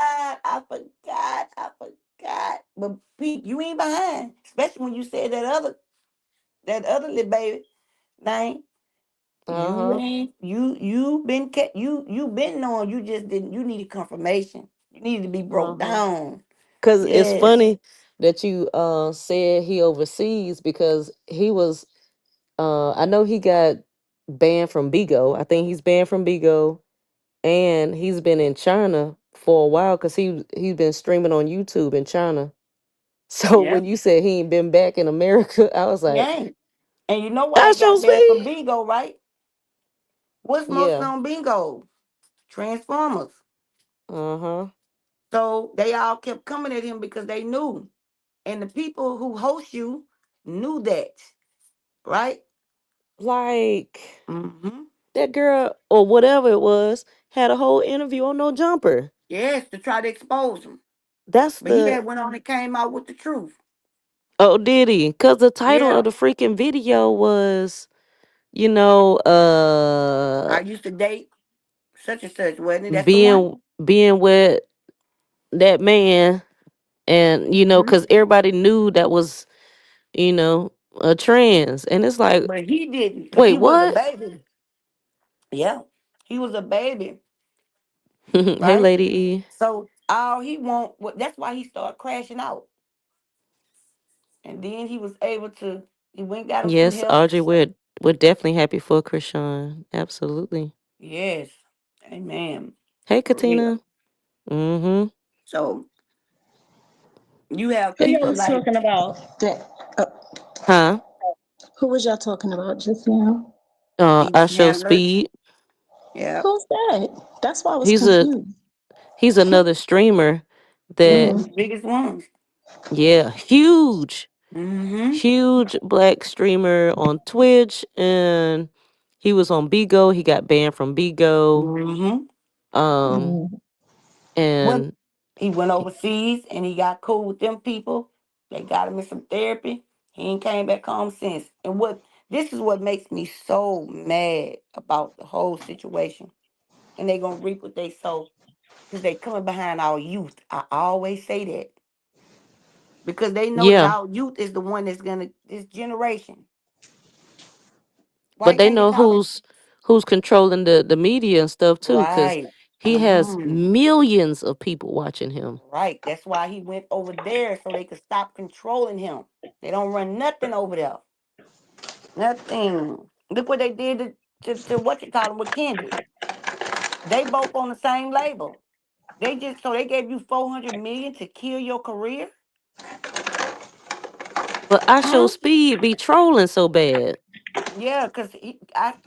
forgot. I forgot. But Pete, you ain't behind. Especially when you said that other little baby name. You Uh-huh. ain't you been knowing, you just didn't, you needed confirmation. You needed to be broke Uh-huh. down. Cause it's Yes. funny that you said he overseas because he was I know he got banned from Bigo. I think he's banned from Bigo and he's been in China for a while because he's been streaming on YouTube in China. So Yeah. when you said he ain't been back in America, I was He like, ain't. And you know why he that's your got banned see? from Bingo, right? What's most Yeah. on Bingo? Transformers. Uh-huh. So they all kept coming at him because they knew. And the people who host you knew that, right? Like Mm-hmm. that girl or whatever it was had a whole interview on No Jumper. Yes, to try to expose him. That's But he the had went on and came out with the truth. oh, did he? Because the title of Yeah. the freaking video was, you know, I used to date such and such, wasn't it? That's the one? being with that man, and you know, Mm-hmm. because everybody knew that was, you know, a trans, and it's like, But he didn't, because wait, he was a what? baby. Yeah. He was a baby, Hey, right? Lady E. So all he want, that's why he started crashing out. And then he was able to. He went and got him some Yes, help. Audrey, we're definitely happy for Chrisean. Absolutely. Yes, amen. Hey, For real. Katina. Mm-hmm. So you have Who y'all people was like talking about? Huh? Who was y'all talking about just now? I these show handlers. speed. Yeah. Who's that? That's why I was He's a confused. he's another streamer One of that, the biggest ones. yeah, Mm-hmm. huge black streamer on Twitch, and he was on Bigo. He got banned from Bigo. Mm-hmm. Um, When and he went overseas and he got cool with them people, they got him in some therapy. He ain't came back home since. And what this is what makes me so mad about the whole situation. And they gonna reap what they sow because they coming behind our youth. I always say that because they know that yeah, our youth is the one that's gonna this generation. Why but you they can't know call it who's controlling the media and stuff too, because right? he has millions of people watching him. Right. That's why he went over there so they could stop controlling him. They don't run nothing over there. Nothing. Look what they did to what you call him with Kendrick. They both on the same label. They just so they gave you 400 million to kill your career, But I show huh? speed be trolling so bad. Yeah, because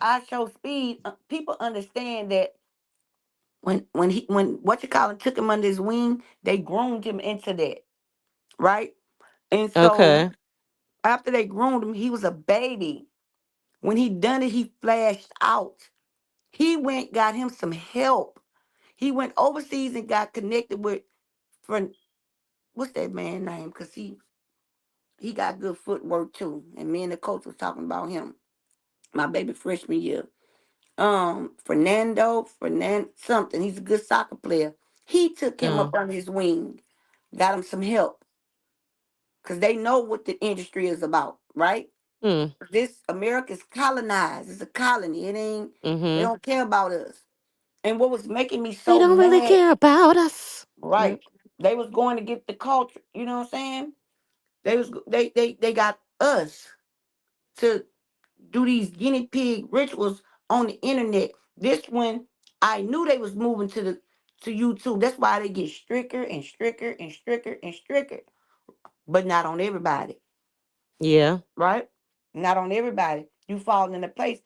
I show speed. People understand that when what you call him took him under his wing, they groomed him into that, right? And so Okay. after they groomed him, he was a baby. When he done it, he flashed out. He went got him some help. He went overseas and got connected with for what's that man name? Cause he got good footwork too. And me and the coach was talking about him. My baby freshman year. Fernand something. He's a good soccer player. He took him Oh. up under his wing, got him some help. Cause they know what the industry is about, right? Hmm. This America's colonized. It's a colony. It ain't they Mm-hmm. don't care about us. And what was making me They so don't really mad, care about us. right? Yep. They was going to get the culture, you know what I'm saying? They got us to do these guinea pig rituals on the internet. This one, I knew they was moving to YouTube. That's why they get stricter and stricter and stricter and stricter. But not on everybody, Yeah. right? Not on everybody. You fall into place.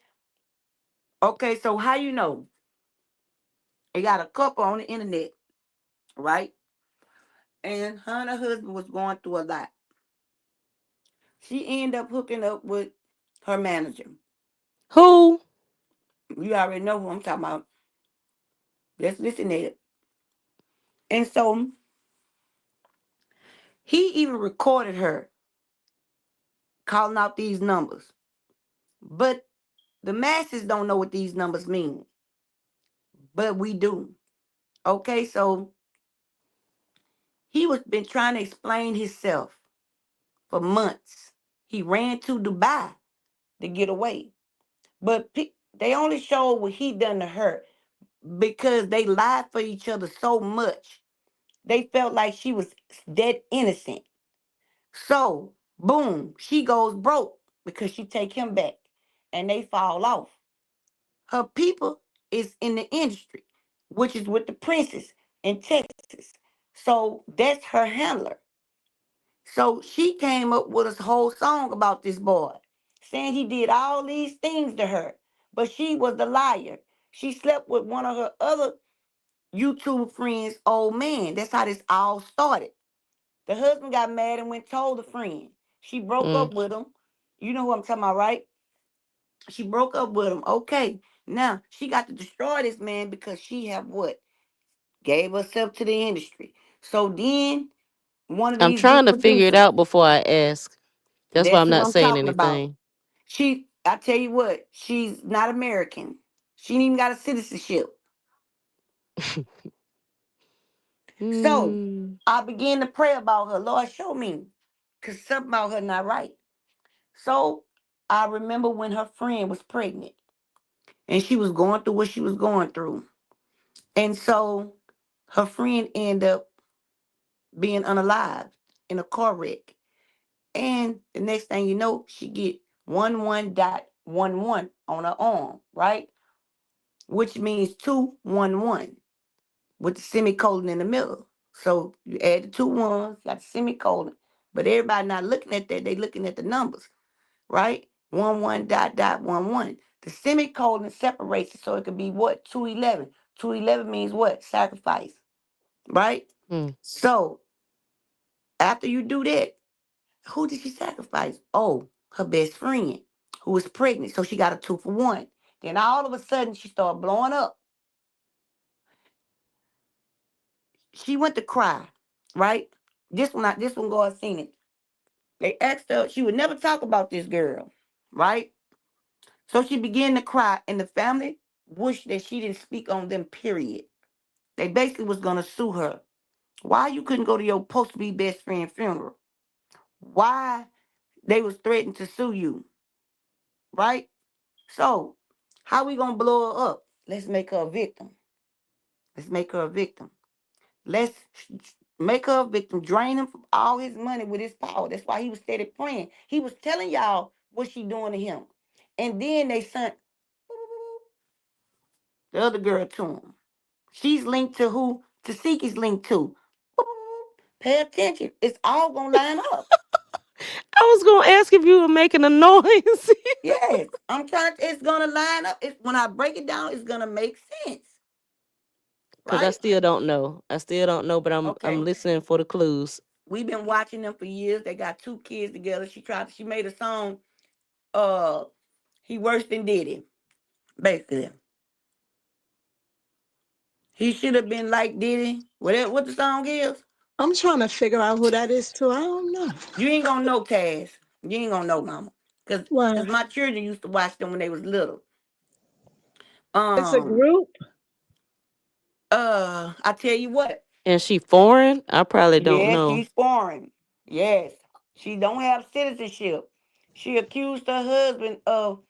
Okay, so how you know? They got a couple on the internet, right? And her and her husband was going through a lot. She ended up hooking up with her manager. Who? You already know who I'm talking about. Just listen to it. And so he even recorded her calling out these numbers. But the masses don't know what these numbers mean. But we do. Okay, so he was been trying to explain himself for months. He ran to Dubai to get away. But they only showed what he done to her because they lied for each other so much. They felt like she was dead innocent. So, boom, she goes broke because she take him back and they fall off. Her people is in the industry, which is with the princess in Texas. So that's her handler. So she came up with a whole song about this boy, saying he did all these things to her, but she was the liar. She slept with one of her other YouTube friends' old man. That's how this all started. The husband got mad and went told a friend. She broke Mm. up with him. You know who I'm talking about, right? She broke up with him. Okay. Now she got to destroy this man because she have what? Gave herself to the industry. So then one of I'm these trying big to figure it producers, out before I ask. That's why that's I'm who not I'm saying talking about. anything. I tell you what, she's not American. She ain't even got a citizenship. So Mm. I began to pray about her. Lord, show me. Because something about her not right. So I remember when her friend was pregnant and she was going through what she was going through. And so her friend ended up being unalived in a car wreck. And the next thing you know, she get 11.11 on her arm, right? Which means 211 with the semicolon in the middle. So you add the 2 ones, got the semicolon. But everybody not looking at that, they looking at the numbers, right? 11.11. The semicolon separates it so it could be what? 211. 211 means what? Sacrifice, right? So after you do that, who did she sacrifice? Oh, her best friend who was pregnant. So she got a 2 for 1. Then all of a sudden she started blowing up. She went to cry, right? This one God seen it. They asked her, she would never talk about this girl, right? So she began to cry, and the family wished that she didn't speak on them, period. They basically was gonna sue her. Why you couldn't go to your supposed to be best friend funeral? Why they was threatened to sue you, right? So how we gonna blow her up? Let's make her a victim. Let's make her a victim. Let's make her a victim, drain him from all his money with his power. That's why he was steady praying. He was telling y'all what she doing to him. And then they sent the other girl to him. She's linked to who Tasika's linked to. Pay attention. It's all gonna line up. I was gonna ask if you were making a noise. Yes, I'm trying. It's gonna line up. When I break it down, it's gonna make sense. Cause I Right? still don't know. But I'm Okay. listening for the clues. We've been watching them for years. They got 2 kids together. She made a song. He worse than Diddy. Basically. He should have been like Diddy. What the song is? I'm trying to figure out who that is too. I don't know. You ain't gonna know, Cass. You ain't gonna know, mama. Cause Why? my children used to watch them when they was little. It's a group. I tell you what. And she foreign? I probably don't Yes, know. she's foreign. Yes. She don't have citizenship. She accused her husband of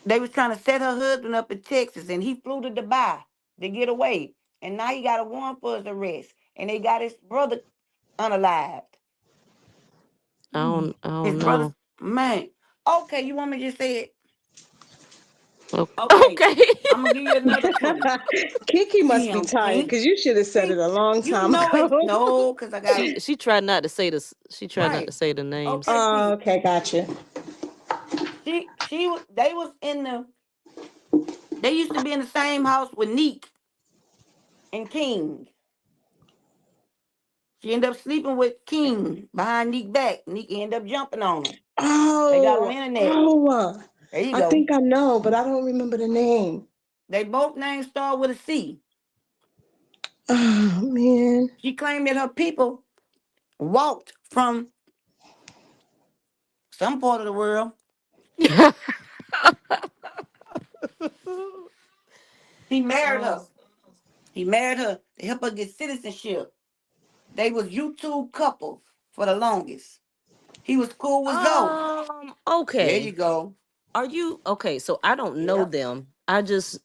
they was trying to set her husband up in Texas, and he flew to Dubai to get away. And now he got a warrant for his arrest. And they got his brother unalived. I don't His brother's know. man. Okay, you want me to just say it? Okay. Okay. I'm gonna give you another clue. Kiki must be Damn, tired Pink. because you should have said it a long You time know it. ago. No, because I got She tried not to say this. She tried not to right. say the names. Okay, Pink. Okay, gotcha. They was in the they used to be in the same house with Neek and King. She ended up sleeping with King behind Neek back. Neek ended up jumping on her. They got on the internet. There you I go. think I know, but I don't remember the name. They both names start with a C. Oh man. She claimed that her people walked from some part of the world. He married her. He married her to help her get citizenship. They was YouTube couples for the longest. He was cool with Zoe. There you Okay. go. Are you okay? So I don't know Yep, them. I just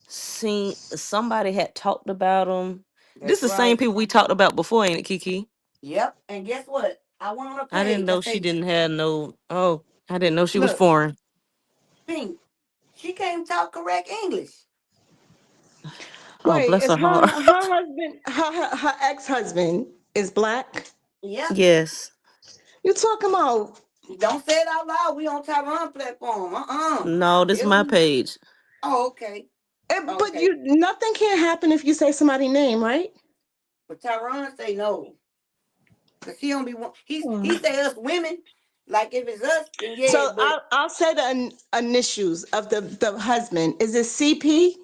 seen somebody had talked about them. This that's the same right. people we talked about before, ain't it, Kiki? Yep. And guess what? I went on a I didn't page. I know she say, didn't have no. Oh, I didn't know she was look, foreign. Pink, she can't talk correct English. Oh, Wait, bless is her heart. her husband her ex-husband is black? Yep. Yes. You talking about? Don't say it out loud. We on Taiwan platform. No, this is my Billy. page. Oh, okay. But Okay. you nothing can happen if you say somebody's name, right? But Tyrone say no. Cause he don't be he say us women. Like if it's us, then yeah, So but I'll say the initials of the husband. Is it CP?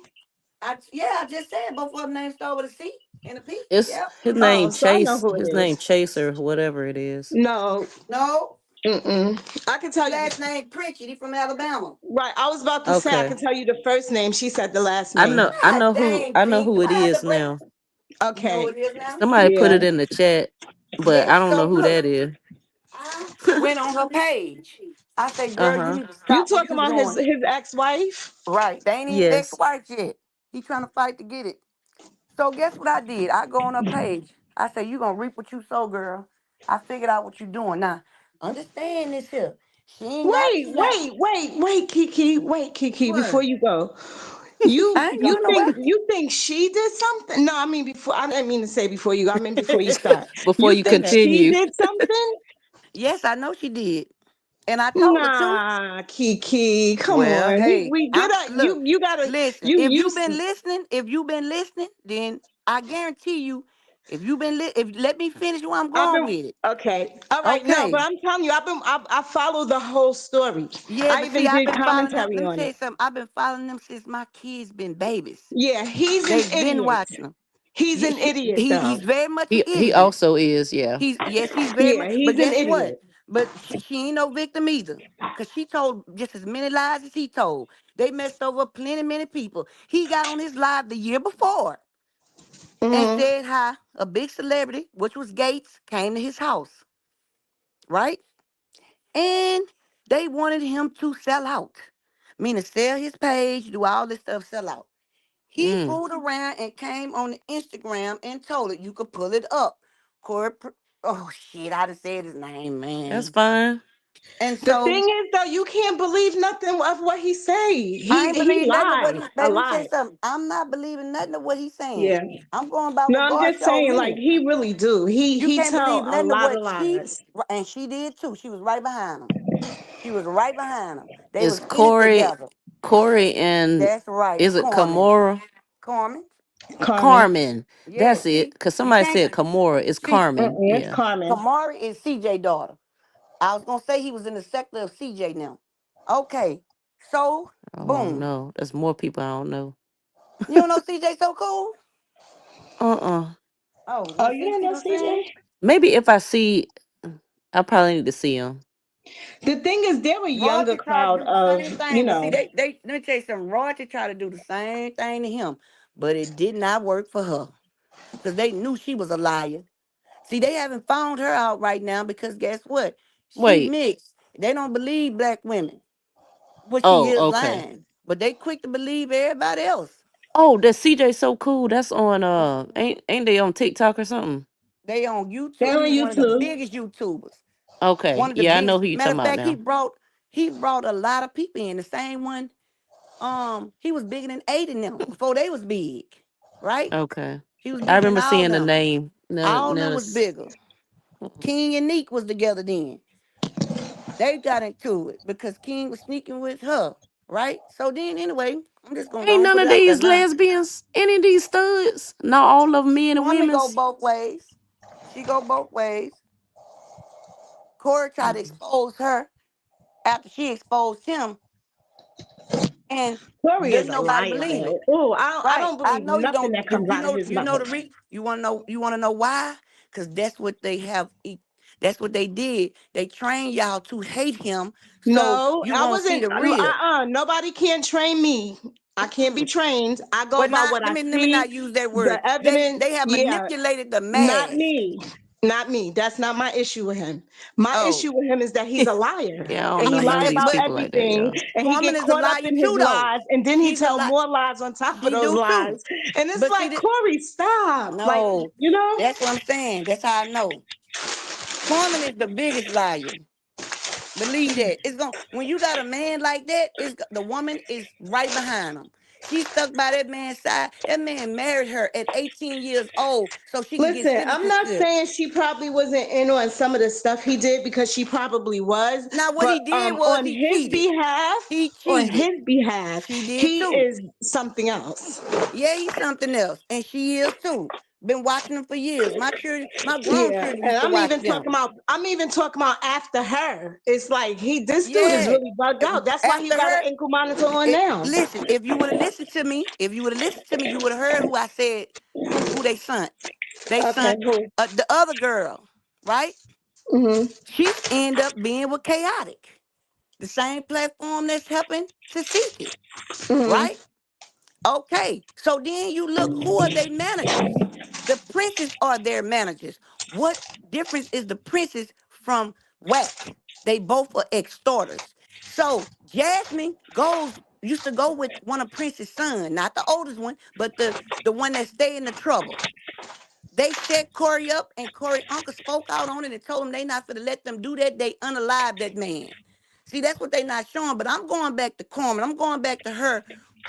I just said both of them names start with a C and a P. It's Yep. his Oh, name so I know Chase. who it His name is. Chaser, whatever it is. No. No. I can tell His you. last name Pritchett. He from Alabama. Right. I was about to say I Okay. can tell you the first name. She said the last I name. know I God know who dang, I know Pink. who Do it I have to is break? now. You know who Okay. it is now? Somebody put Yeah. it in the chat, but I Yes. don't know So who look, that is. I went on her page. I said, girl, you Uh-huh. need to You stop what talking you about his doing. ex-wife? Right. They ain't even Yes. ex-wife yet. He trying to fight to get it. So guess what I did? I go on her page. I say, you gonna reap what you sow, girl. I figured out what you doing. Now, Understand this here. She ain't got to say Wait, Kiki, before what. you go. I ain't going nowhere. You think she did something? No, I mean before. I didn't mean to say before you. I mean before you start. Before You you think Okay. she continue. did something? Yes, I know she did. And I told her to. Nah, Kiki, come Well, on. hey, We get I'm up. look, You gotta. listen. You used to. If you've been listening, then I guarantee you, if you've been if let me finish where I'm I've going been with it. okay. All right, no, but Okay. I'm telling you, I follow the whole story. Yeah, I but see, even I've did been following them. commentary Let me on tell it. you something. I've been following them since my kids been babies. Yeah, he's an They've been idiot. watching them. He's Yeah, an idiot, he's though. very much an He idiot. also is, yeah. He's very Yeah, much. But he's an guess what? idiot. But she ain't no victim either, cause she told just as many lies as he told. They messed over many people. He got on his live the year before and Hmm. said how a big celebrity, which was Gates, came to his house, right? And they wanted him to sell out, meaning sell his page, do all this stuff, sell out. He Mm, fooled around and came on the Instagram and told it you could pull it up. Oh shit, I done said his name, that's man. fine. And The so thing is, though, you can't believe nothing of what he say. I ain't He believe nothing of what lied he, a baby, let me tell lot. you something. I'm not believing nothing of what he's saying. Yeah. I'm going by No, what I'm God just showed saying, like me. he really do. You He can't believe tell a nothing of lot of what she, lies. and she did too. She was right behind him. She was right behind him. They Is was in it together. Corey and That's right. is it Corman. Kamora? Corman. Carmen. Carmen. Yeah, That's see, it. Cause you somebody can't said Kamora. It's see Carmen. It's Yeah. Carmen. Kamari is CJ daughter. I was gonna say he was in the sector of CJ now. Okay. So Oh boom. no. There's more people I don't know. You don't know CJ so cool? Uh-uh. Oh, Oh, well, you don't see know what I'm saying? CJ? Maybe if I see, I probably need to see him. The thing is, they're a younger Royalty tried to crowd do the of, same you thing, but see, know. they let me tell you something. Royalty tried to do the same thing to him, but it did not work for her because they knew she was a liar. See, they haven't found her out right now because guess what? She Wait. mixed. They don't believe black women, but she Oh, is okay. lying. But they quick to believe everybody else. Oh, that CJ so cool. That's on ain't they on TikTok or something? They on They're YouTube. on He's one of the YouTube. biggest YouTubers. Okay. One of the Yeah, I know biggest. who you Matter talking of about fact, now. he brought a lot of people in. The same one. He was bigger than eight in them before they was big, right? Okay. He was I bigger than remember all seeing the them. name. No, All them no, was it's- bigger. King and Neek was together then. They got into it because King was sneaking with her, right? So then, anyway, I'm just gonna go ain't and none put it of out there these now. lesbians. Any of these studs. Not all of them men and Woman go women's. both ways. She go both ways. Corey tried to expose her after she exposed him, and Corey is didn't a nobody liar, believe it. though. Oh, I Right? don't I believe know you nothing don't, that because comes out of his you mouth. know the you want to know why? Because that's what they have. That's what they did. They trained y'all to hate him, so No, you I won't see wasn't. the real. Nobody can train me. I can't be trained. I go Well, by not what I let me see, not use that the word. evidence. They have Yeah, manipulated the not mass. me. Not me. That's not my issue with him. My Oh, issue with him is that he's a liar. Yeah, I don't And he know none lie of these about but people like that, everything. y'all. And he Corman get is a caught up liar in his too, though. lies. And then he She's a tell lie. more lies on top of She those do lies. too. And it's But see like, that Corey, stop. Like, no, you know? that's what I'm saying. That's how I know. Corman is the biggest liar. Believe that. It's going when you got a man like that, the woman is right behind him. She's stuck by that man's side. That man married her at 18 years old so she could get Listen, I'm not citizenship. saying she probably wasn't in on some of the stuff he did because she probably was, Now what but he did was he cheated. He on cheated. his behalf, She did he too. is something else. Yeah, he's something else. And she is too. Been watching them for years. My children, my grown Yeah, children and used to watch them. I'm even talking about after her. It's like this dude is Yeah. really bugged out. That's why he After got an her, ankle monitor on now. listen, if you would have listened to me, you would have heard who I said who they son. They Okay, son who? the other girl, right? Mm-hmm. She's end up being with Chaotic, the same platform that's helping to seek it, Mm-hmm. right? Okay, so then you look, who are they managers? The princes are their managers. What difference is the princes from whack? They both are extorters. So Jasmine used to go with one of Prince's son, not the oldest one, but the one that stay in the trouble. They set Corey up, and Corey uncle spoke out on it and told him they not gonna let them do that. They unalive that man. See, that's what they not showing. But I'm going back to Carmen. I'm going back to her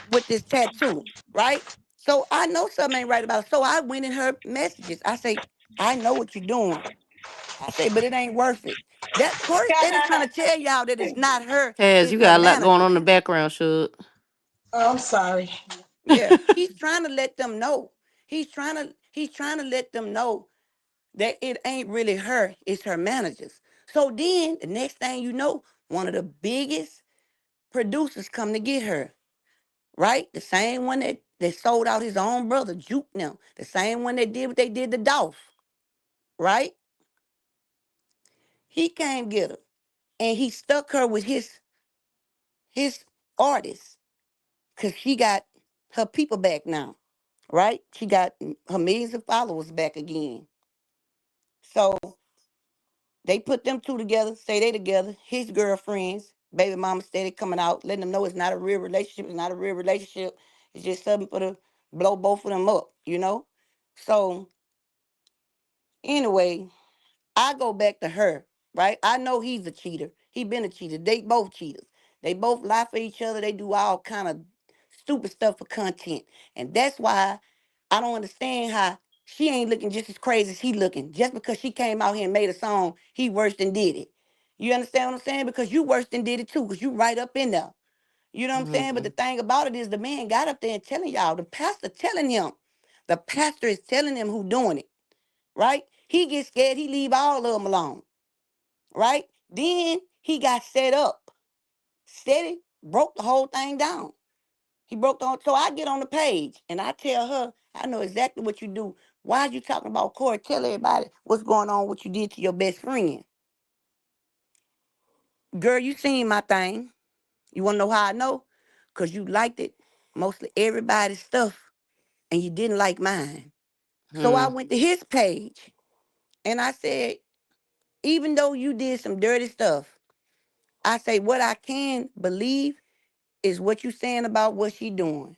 with this tattoo, right? So I know something ain't right about it. So I went in her messages. I say, I know what you're doing. I say, but it ain't worth it. That Corey steady trying to tell y'all that it's not her, Taz, you it's her got a lot going manager. on in the background, Shug. Oh, I'm sorry. Yeah, he's trying to let them know. He's trying to let them know that it ain't really her, it's her managers. So then the next thing you know, one of the biggest producers come to get her, right? The same one that sold out his own brother, Juke now. The same one that did what they did to Dolph, right? He came get her. And he stuck her with his artists. Cause she got her people back now, right? She got her millions of followers back again. So they put them two together, say they together, his girlfriends, baby mama steady coming out, letting them know it's not a real relationship, it's not a real relationship. It's just something for to blow both of them up, you know? So anyway, I go back to her, right? I know he's a cheater. He been a cheater. They both cheaters. They both lie for each other. They do all kind of stupid stuff for content. And that's why I don't understand how she ain't looking just as crazy as he looking. Just because she came out here and made a song, he worse than did it. You understand what I'm saying? Because you worse than did it too, because you right up in there. You know what I'm saying? But the thing about it is the man got up there and telling y'all, the pastor telling him. The pastor is telling him who doing it, right? He gets scared, he leave all of them alone, right? Then he got set up. Steady, broke the whole thing down. He broke the whole, so I get on the page and I tell her, I know exactly what you do. Why are you talking about Corey? Tell everybody what's going on, what you did to your best friend. Girl, you seen my thing. You want to know how I know? Because you liked it, mostly everybody's stuff, and you didn't like mine. So I went to his page and I said, even though you did some dirty stuff, I say what I can believe is what you saying about what she doing.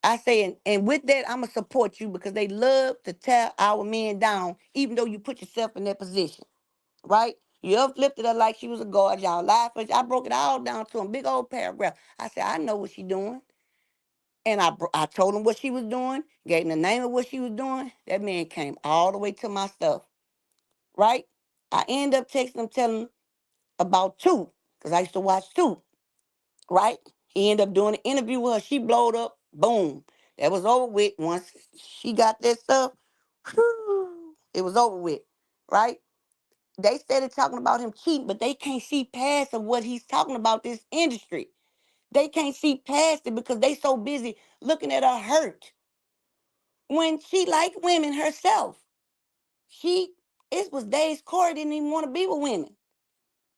I say, and with that, I'ma support you because they love to tear our men down, even though you put yourself in that position, right? You uplifted her like she was a god. Y'all lied for. I broke it all down to a big old paragraph. I said, I know what she doing, and I told him what she was doing, gave him the name of what she was doing. That man came all the way to my stuff, right? I end up texting him, telling him about two, because I used to watch two, right? He ended up doing an interview with her. She blowed up. Boom. That was over with. Once she got that stuff, whew, it was over with, right? They started talking about him cheating, but they can't see past of what he's talking about this industry. They can't see past it because they so busy looking at her hurt. When she liked women herself, it was days Corey didn't even want to be with women.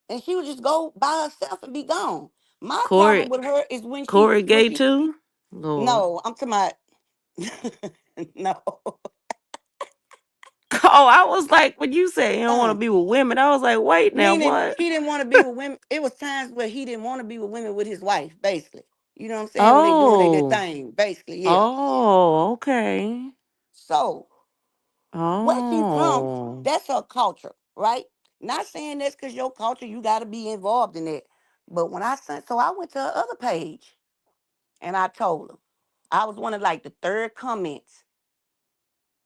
And she would just go by herself and be gone. My problem Corey, with her is when Corey gay too? Lord. no, I'm talking about, no. Oh, I was like, when you say you don't want to be with women, I was like, wait now, Meaning what? he didn't want to be with women. It was times where he didn't want to be with women with his wife, basically. You know what I'm saying? When they doing their Oh. thing, basically, yeah. Oh, okay. So where she from, Oh. that's her culture, right? Not saying that's because your culture, you got to be involved in it. But when I sent, so I went to her other page and I told her, I was one of like the third comments.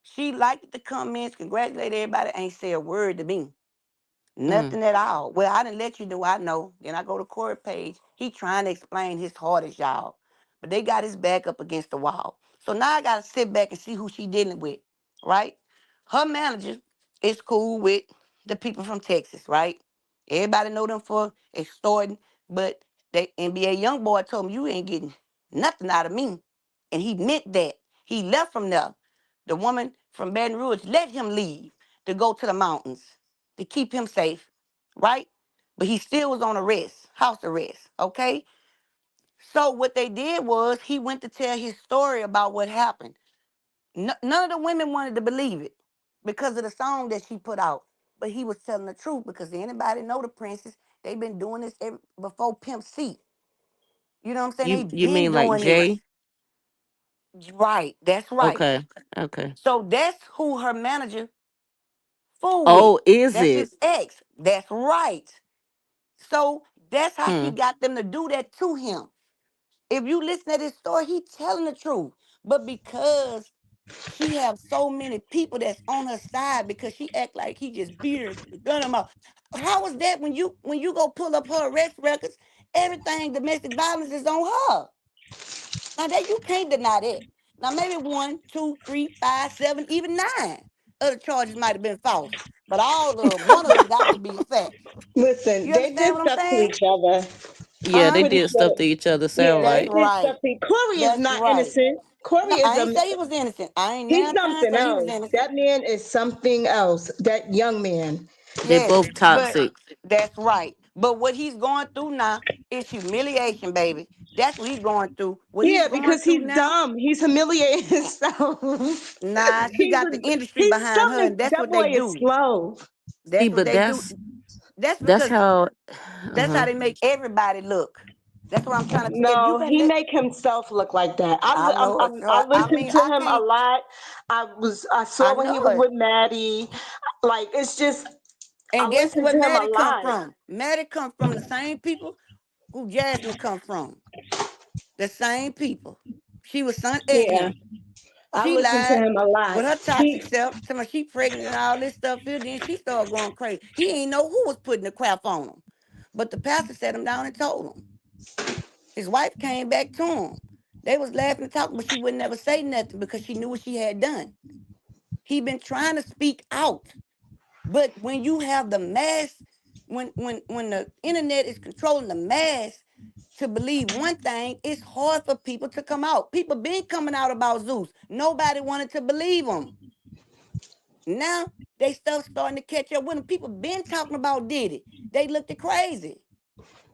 She liked the comments, congratulated everybody, ain't say a word to me. Mm. Nothing at all. Well, I didn't let you know I know. Then I go to Corey page. He trying to explain his hardest, y'all. But they got his back up against the wall. So now I gotta sit back and see who she dealing with, right? Her manager is cool with the people from Texas, right? Everybody know them for extorting, but the NBA young boy told me you ain't getting nothing out of me. And he meant that. He left from there. The woman from Baton Rouge let him leave to go to the mountains to keep him safe, right? But he still was on arrest, house arrest, okay? So what they did was he went to tell his story about what happened. None of the women wanted to believe it because of the song that she put out. But he was telling the truth because anybody know the princess, they've been doing this before Pimp C. You know what I'm saying? You They've you been mean like doing this. Jay? Right. That's right. Okay. Okay. So that's who her manager fool with. Oh, is That's it? his ex. That's right. So that's how she Hmm. got them to do that to him. If you listen to this story, he telling the truth. But because she have so many people that's on her side because she act like he just beat her, put a gun in her mouth. How was that when you go pull up her arrest records, everything domestic violence is on her. Now that you can't deny that. Now maybe 1, 2, 3, 5, 7, even 9 other charges might have been false. But all of them, one of them got to be a fact. Listen, You they understand did what I'm stuff to saying? each other. Yeah, I'm they Huh? pretty did stuff sure. to each other. Yeah, Sound they That's right. did stuff right. to Corey is That's not right. innocent. Corey No, is I a ain't say he was innocent. I ain't he's now trying to something say he was else. innocent. That man is something else. That young man. They Yes, both but toxic. that's right. But what he's going through now is humiliation, baby. That's what he's going through. What he's Yeah, going because through he's now, dumb. He's humiliating himself. nah, she got the industry He's behind her, something. and that's That what they boy is do. slow. See, That's what but they do. That's that's because how. that's how Uh-huh. they make everybody look. That's what I'm trying to tell you. If you No, gonna he let make himself look like that. I know it. So I I listened mean to I him a can't lot. I I saw when he know was it. with Maddie. Like it's just I And guess listened where to him a Maddie come lot. from? Maddie come from the same people who Jasmine come from. The same people. She was son at Yeah, him. I She listened to lied him a lot. with her toxic self. Tell me she pregnant and all this stuff here. Then she started going crazy. He ain't know who was putting the crap on him. But the pastor sat him down and told him. His wife came back to him. They was laughing and talking, but she would never say nothing because she knew what she had done. He been trying to speak out. But when you have the mass, when the internet is controlling the mass to believe one thing, it's hard for people to come out. People been coming out about Zeus. Nobody wanted to believe him. Now they stuff starting to catch up with them. People been talking about Diddy. They looked at crazy.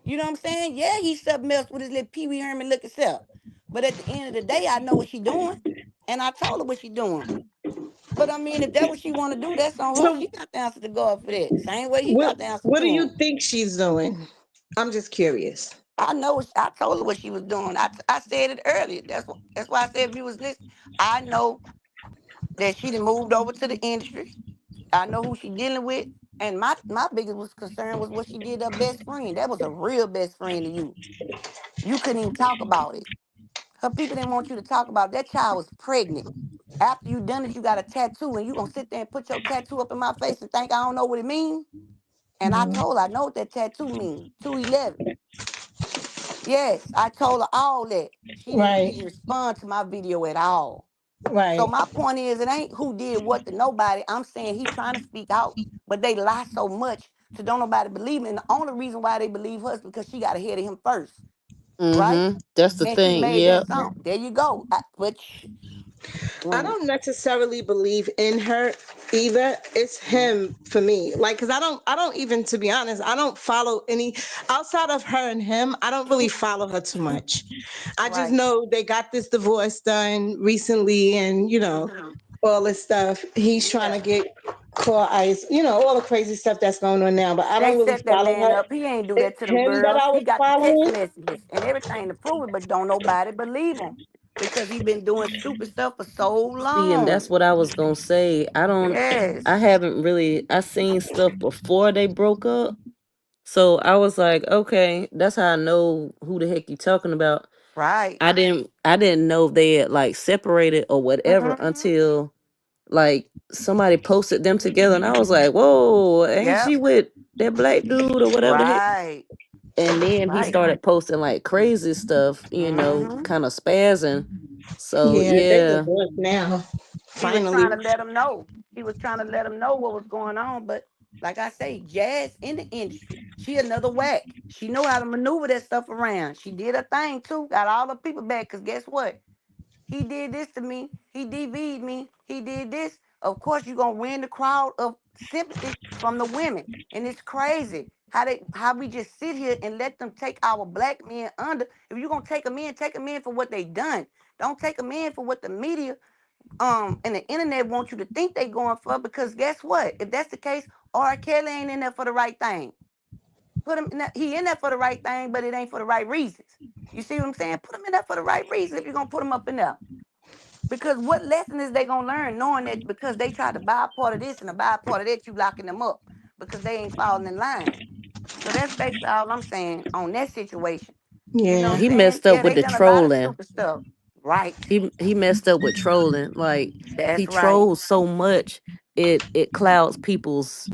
You know what I'm saying? Yeah, he sub messed with his little Pee Wee Herman looking self. But at the end of the day, I know what she doing. And I told her what she doing. But I mean, if that's what she want to do, that's on her. So She got the answer to God for that. Same way he what got the answer what to do you him. think she's doing? I'm just curious. I know. I told her what she was doing. I said it earlier. That's why I said if you was listening, I know that she done moved over to the industry. I know who she dealing with. And my biggest concern was what she did to her best friend. That was a real best friend to you. You couldn't even talk about it. Her people didn't want you to talk about it. That child was pregnant. After you done it, you got a tattoo, and you gonna sit there and put your tattoo up in my face and think I don't know what it means? And I told her I know what that tattoo means. 211. Yes, I told her all that. She didn't Right, even respond to my video at all. So right. my point is, it ain't who did what to nobody. I'm saying he trying to speak out, but they lie so much to don't nobody believe him. And the only reason why they believe her is because she got ahead of him first, right? Mm-hmm. That's the And she thing. made that Yep. song. There you go. I When don't necessarily believe in her either. It's him for me. Like, cause I don't even, to be honest, I don't follow any outside of her and him. I don't really follow her too much. I just right. know they got this divorce done recently, and all this stuff. He's trying to Yeah. get core ice, all the crazy stuff that's going on now. But I They don't really set that follow man her. up. He ain't do It's that to them him that girls. I He was got the text following. messages and everything to prove it, but don't nobody believe him because he been doing stupid stuff for so See, and that's long. what I was gonna say. Yes. I haven't really. I seen stuff before they broke up, so I was like, okay, that's how I know who the heck you talking about. Right. I didn't know if they had like separated or whatever Mm-hmm. until like somebody posted them together, and I was like, whoa, ain't Yep. she with that black dude or whatever the heck? Right. And then he Right. started posting like crazy stuff, Mm-hmm. kind of spazzing. So Yeah, they yeah. divorced now. He was trying to Finally. let him know. He was trying to let him know what was going on. But like I say, Jazz in the industry. She another whack. She know how to maneuver that stuff around. She did her thing too. Got all the people back. Cause guess what? He did this to me. He DV'd me. He did this. Of course, you're gonna win the crowd of sympathy from the women. And it's crazy how we just sit here and let them take our black men under. If you're gonna take them in for what they done. Don't take them in for what the media and the internet want you to think they going for, because guess what? If that's the case, R. Kelly ain't in there for the right thing. Put him in there, he in there for the right thing, but it ain't for the right reasons. You see what I'm saying? Put him in there for the right reason if you're gonna put him up in there. Because what lesson is they gonna learn knowing that because they try to buy a part of this and a buy a part of that, you locking them up because they ain't falling in line. So that's basically all I'm saying on that situation. You know what Yeah. I'm He saying? messed up Yeah, with they the done a lot of trolling. stupid stuff. Right. He messed up with trolling. Like he That's right. trolls so much it clouds people's,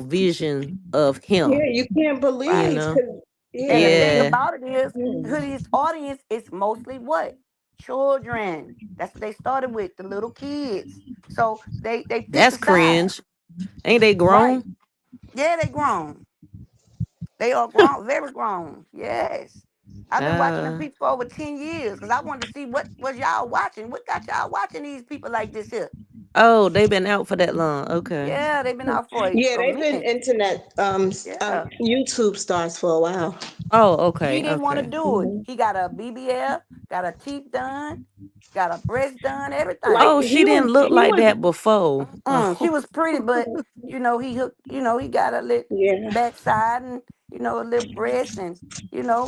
vision of Yeah, him. you can't You Right. believe know? because And the yeah, thing Yeah. about it is, yeah. his audience is mostly what? Children. That's what they started with, the little kids. So they picked That's a side. cringe. Ain't they Right. grown? Yeah, they grown. They are grown, very grown. Yes. I've been watching them Uh people for over 10 years because I wanted to see what was y'all watching. What got y'all watching these people like this here? oh, they been out for that long. Okay. Yeah, they've been out for Yeah, a they've been minute. internet Yeah. YouTube stars for a while. Oh, He okay, didn't want to okay. do it. Mhm. He got a BBL, got a teeth done, got a breast done, Like everything. Oh, she didn't look he like was that before. She Oh. was pretty, but he hooked, he got a little yeah. backside and a little breast and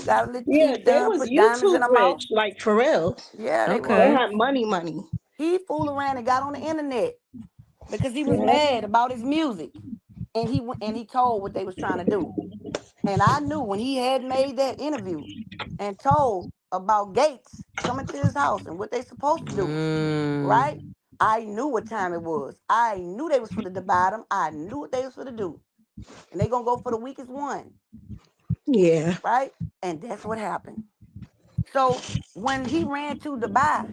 got a little Yeah, teeth they done, was put diamonds in YouTube her mouth. rich, like for real. Yeah, they They Okay. was. had money. He fooled around and got on the internet because he was Yeah. mad about his music, and he went and he told what they was trying to do. And I knew when he had made that interview and told about Gates coming to his house and what they supposed to do, Mm. right? I knew what time it was. I knew they was for the divide them. I knew what they was for to do. And they gonna go for the weakest one, Yeah. right? And that's what happened. So when he ran to Dubai,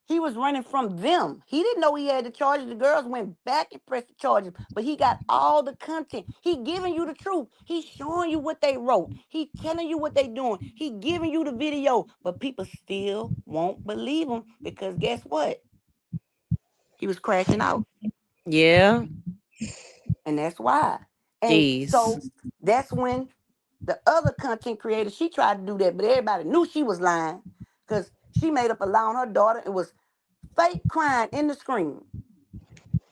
he was running from them. He didn't know he had the charges. The girls went back and pressed the charges, but he got all the content. He giving you the truth. He's showing you what they wrote. He telling you what they doing. He giving you the video, but people still won't believe him because guess what? He was crashing out, Yeah. and that's why. And Jeez. so that's when the other content creator, she tried to do that, but everybody knew she was lying because she made up allowing her daughter. It was fake crying in the screen.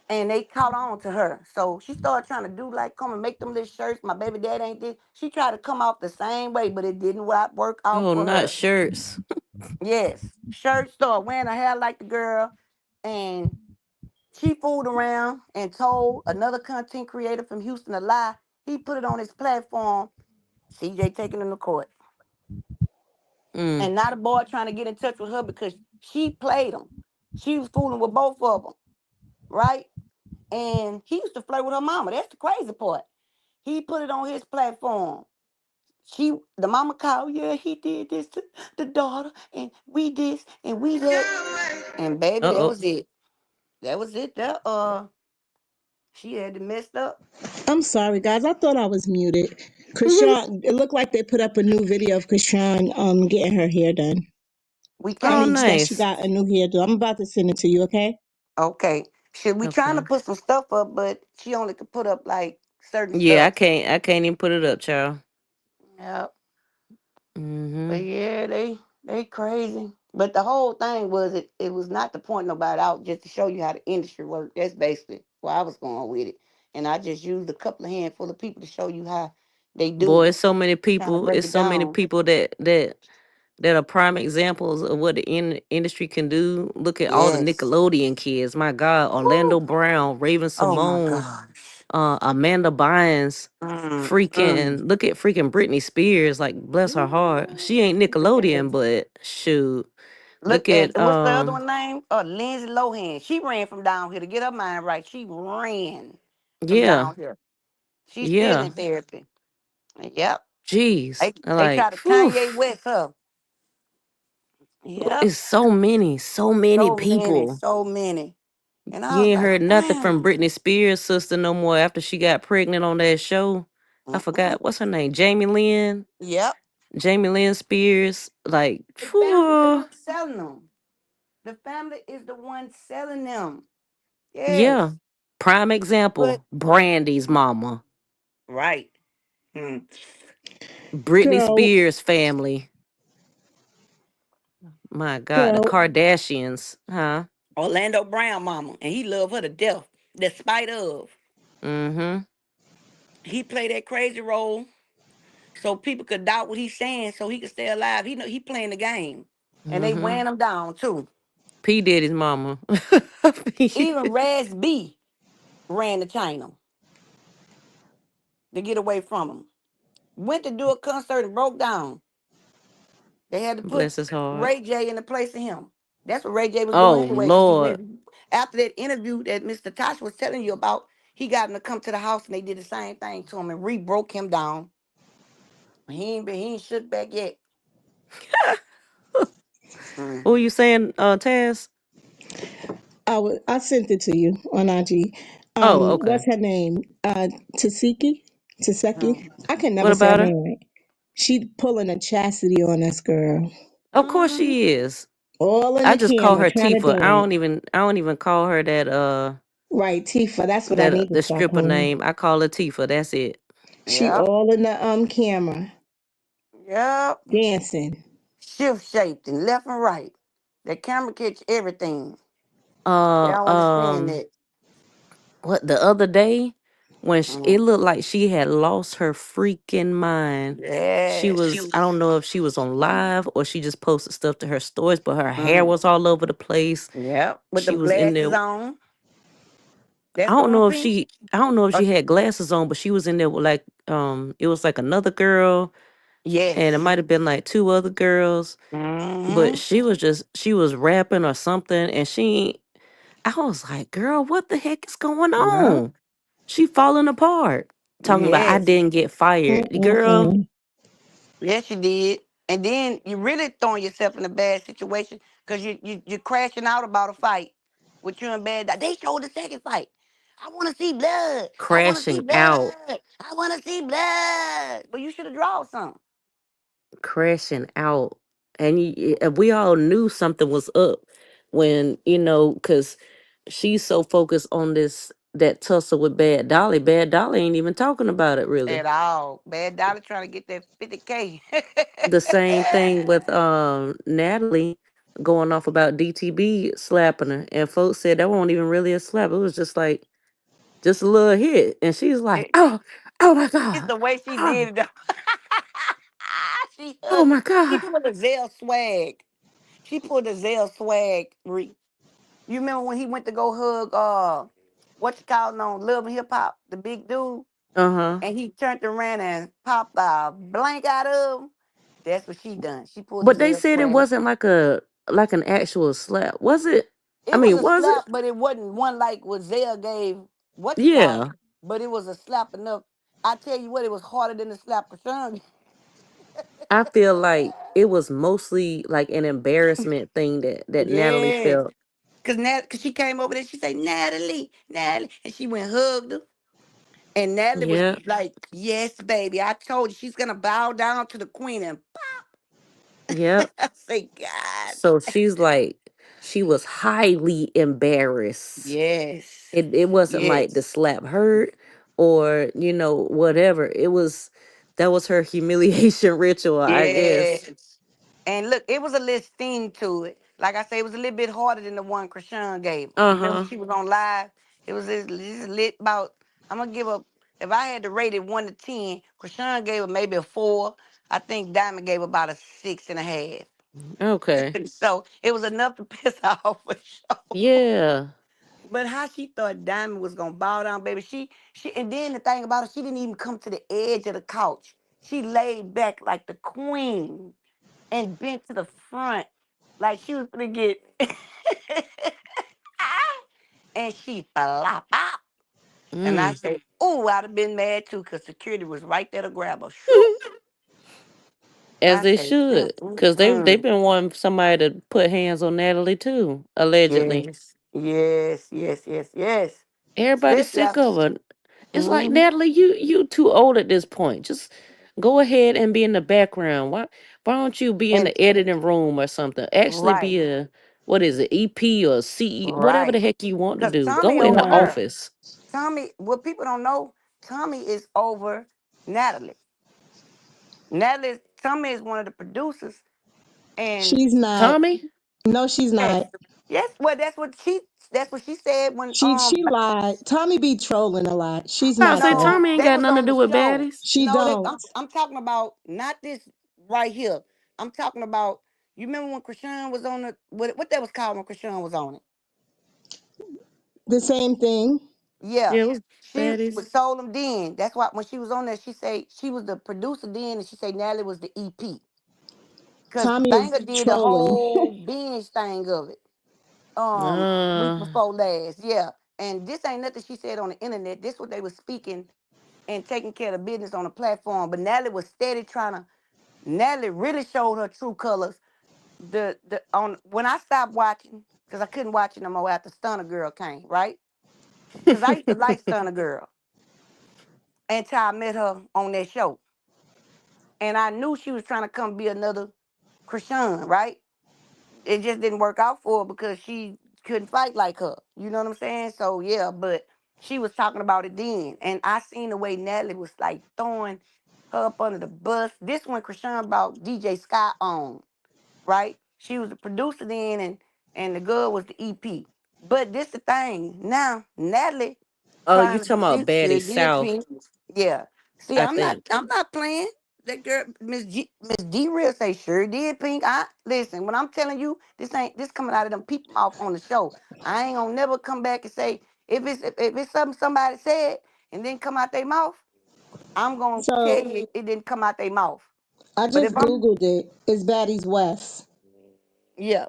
And they caught on to her. So she started trying to do like come and make them little shirts. My baby dad ain't this. She tried to come off the same way, but it didn't work out Oh, for not her. shirts. Yes. Shirt started wearing her hair like the girl. And she fooled around and told another content creator from Houston a lie. He put it on his platform. CJ taking him to court. Mm. And now the boy trying to get in touch with her because she played him. She was fooling with both of them. Right? And he used to flirt with her mama. That's the crazy part. He put it on his platform. The mama called, yeah, he did this to the daughter, and we this, and we that. And baby, that Uh-oh. was it. That was it. She had it messed up. I'm sorry, guys. I thought I was muted. Chrisean, it looked like they put up a new video of Chrisean getting her hair done. We I Oh, can't. mean, that she nice. got a new hairdo. I'm about to send it to you, okay? Okay. We trying to Okay. put some stuff up, but she only could put up like certain Yeah, I stuff. can't I can't even put it up, child. Yep. But Mm-hmm. yeah, they crazy. But the whole thing was it was not to point nobody out, just to show you how the industry works. That's basically where I was going with it. And I just used a couple of handful of people to show you how they do Boy, it. it's so many Trying to people. break It's it so many down. people that are prime examples of what the industry can do. Look at all the Yes. Nickelodeon kids. My God, Orlando Woo. Brown, Raven Oh my Simone, gosh. Amanda Bynes, Mm. freaking look at freaking Britney Spears. Like bless her heart, she ain't Nickelodeon, Yes. but shoot, look Look at at what's the other one name? Lindsay Lohan. She ran from down here to get her mind right. She ran from yeah, down here. She's still yeah. in therapy. Yep. Jeez, They like try to whew, Kanye West her. Yep. it's so many So many, people. so many. And You I was ain't like, heard nothing from damn. Britney Spears' sister no more after she got pregnant on that show. I Mm-mm. forgot what's her name, Jamie Lynn. Yep. Jamie Lynn Spears. Like, The family the phew, one selling them. The family is the one selling them. yeah. Yes. Prime But example, Brandy's mama, right. Hmm. Britney Girl, Spears family. My God, the girl, Kardashians, huh? Orlando Brown mama. And he loved her to death. Despite of. Mm-hmm. He played that crazy role so people could doubt what he's saying so he could stay alive. He know he playing the game. And they Mm-hmm. weighing him down too. P Diddy's mama. Even Raz B ran to China to get away from him. Went to do a concert and broke down. They had to put Bless his heart. Ray J in the place of him. That's what Ray J was doing Oh anyway. Cause he Lord. went after that interview that Mr. Tosh was telling you about. He got him to come to the house and they did the same thing to him and re-broke him down. He ain't shook back yet. Who you saying, Taz? I sent it to you on IG. Oh, okay. What's her name? Tasiki? Taseki? I can What never say her about her? name right. She pulling a chastity on this girl. Of course she is. All in I the just call camera, her trying to Tifa. do it. I don't even call her that Right, Tifa. That's what I that need to the start stripper calling. name. I call her Tifa. That's it. She Yep. all in the camera, Yep. dancing. Shift shaped and left and right. The camera catch everything. They Uh don't understand um that. what the other day when it Mm. looked like she had lost her freaking mind. She Yes. was I don't know if she was on live or she just posted stuff to her stories, but her hair Mm. was all over the place. Yep. With She them was in there. glasses on. That's the one thing. I don't know if she had glasses on, but she was in there with like it was like another girl and it Yes. might have been like two other girls, but Mm-hmm. she was rapping or something and I was like, "Girl, what the heck is going Yeah. on?" She falling apart. Talking about I Yes. didn't get fired. Girl, Mm-mm-mm. Yes, you did. And then you really throwing yourself in a bad situation because you're crashing out about a fight with you and Bad Dog. They showed the second fight. I want to see blood. I want to see crashing out. blood. I want to see blood. But you should have drawn some. Crashing out. And we all knew something was up when, because she's so focused on that tussle with Bad Dolly. Bad Dolly ain't even talking about it really. At all. Bad Dolly trying to get that 50K. The same thing with Natalie going off about DTB slapping her. And folks said that wasn't even really a slap. It was just like just a little hit. And she's like, It- oh my it's God. the way she Oh, did it. She oh hugged. my She God. pulled a Zell swag. She pulled a Zell swag. You remember when he went to go hug what you call on Love and Hip Hop, the big dude, Uh-huh. and he turned around and popped a blank out of him? That's what she done. She pulled the But they Zell said it swag. wasn't like an actual slap. Was it? I It was mean, a was it? slap, but it wasn't one like what Zell gave what you call, Yeah. but it was a slap enough. I tell you what, it was harder than the slap Krishan. I feel like it was mostly like an embarrassment thing that Natalie Yes. felt. Cause she came over there, she said, Natalie, and she went hugged her. And Natalie was Yeah. like, yes, baby. I told you she's gonna bow down to the queen. And Yeah. I say, God. So she was highly embarrassed. Yes. It wasn't like the Yes. slap hurt or, whatever. That was her humiliation ritual, I guess. Yes. And look, it was a little sting to it. Like I say, it was a little bit harder than the one Krishan gave. You remember when Uh-huh. she was on live? It was this lit about, I'm gonna give up, if I had to rate it 1 to 10, Krishan gave it maybe a 4. I think Diamond gave about a 6.5. Okay. So it was enough to piss her off for sure. Yeah. But how she thought Diamond was gonna bow down, baby. She and then the thing about it, she didn't even come to the edge of the couch. She laid back like the queen and bent to the front. Like she was gonna get and she flop out. And I Mm. said, oh, I'd have been mad too, because security was right there to grab her. Shoot. As I they said, should. Because they've been wanting somebody to put hands on Natalie too, allegedly. yes, yes, yes, yes, yes. Everybody's Especially sick after. of her. It's like, Mhm. Natalie, you too old at this point. Just go ahead and be in the background. Why don't you be in And the editing room or something? Actually right, be what is it, EP or CE, whatever the right. heck you want to Because do. Tommy Go in the over her. office. Tommy, what people don't know, Tommy is over Natalie. Tommy is one of the producers. And She's not. Tommy? No, she's yes, not. yes, well, that's what she said when She lied. Tommy be trolling a lot. She's I not say though. Tommy no, ain't they got was nothing to on the do with show. baddies. She No, don't. I'm talking about not this right here. I'm talking about You remember when Chrisean was on what that was called when Chrisean was on it? The same thing. Yeah. Yeah, it was She baddies. was sold them then. That's why when she was on there, she said she was the producer then, and she said Natalie was the EP. Cause Tommy is Banger did the trolling. whole binge thing of it. Week Uh, before last, yeah. And this ain't nothing she said on the internet. This what they was speaking and taking care of business on the platform. But Natalie was steady trying to. Natalie really showed her true colors. The on when I stopped watching, because I couldn't watch it no more after Stunner Girl came, right? Because I used to like Stunner Girl until I met her on that show. And I knew she was trying to come be another Chrisean, right? It just didn't work out for her because she couldn't fight like her. You know what I'm saying? So yeah, but she was talking about it then. And I seen the way Natalie was like throwing her up under the bus. This one Chrisean brought DJ Scott on, right? She was the producer then and the girl was the EP. But this the thing. Now Natalie oh, you trying to talking about she Baddie sure did South? pink. Yeah. See, I I'm not think. I'm not playing. That girl, Miss D real say sure did pink. I listen, when I'm telling you this coming out of them people mouth on the show. I ain't gonna never come back and say if it's something somebody said and then come out their mouth, I'm gonna tell So you it didn't come out their mouth. I But if just I'm Googled it. It's Baddies West. yeah.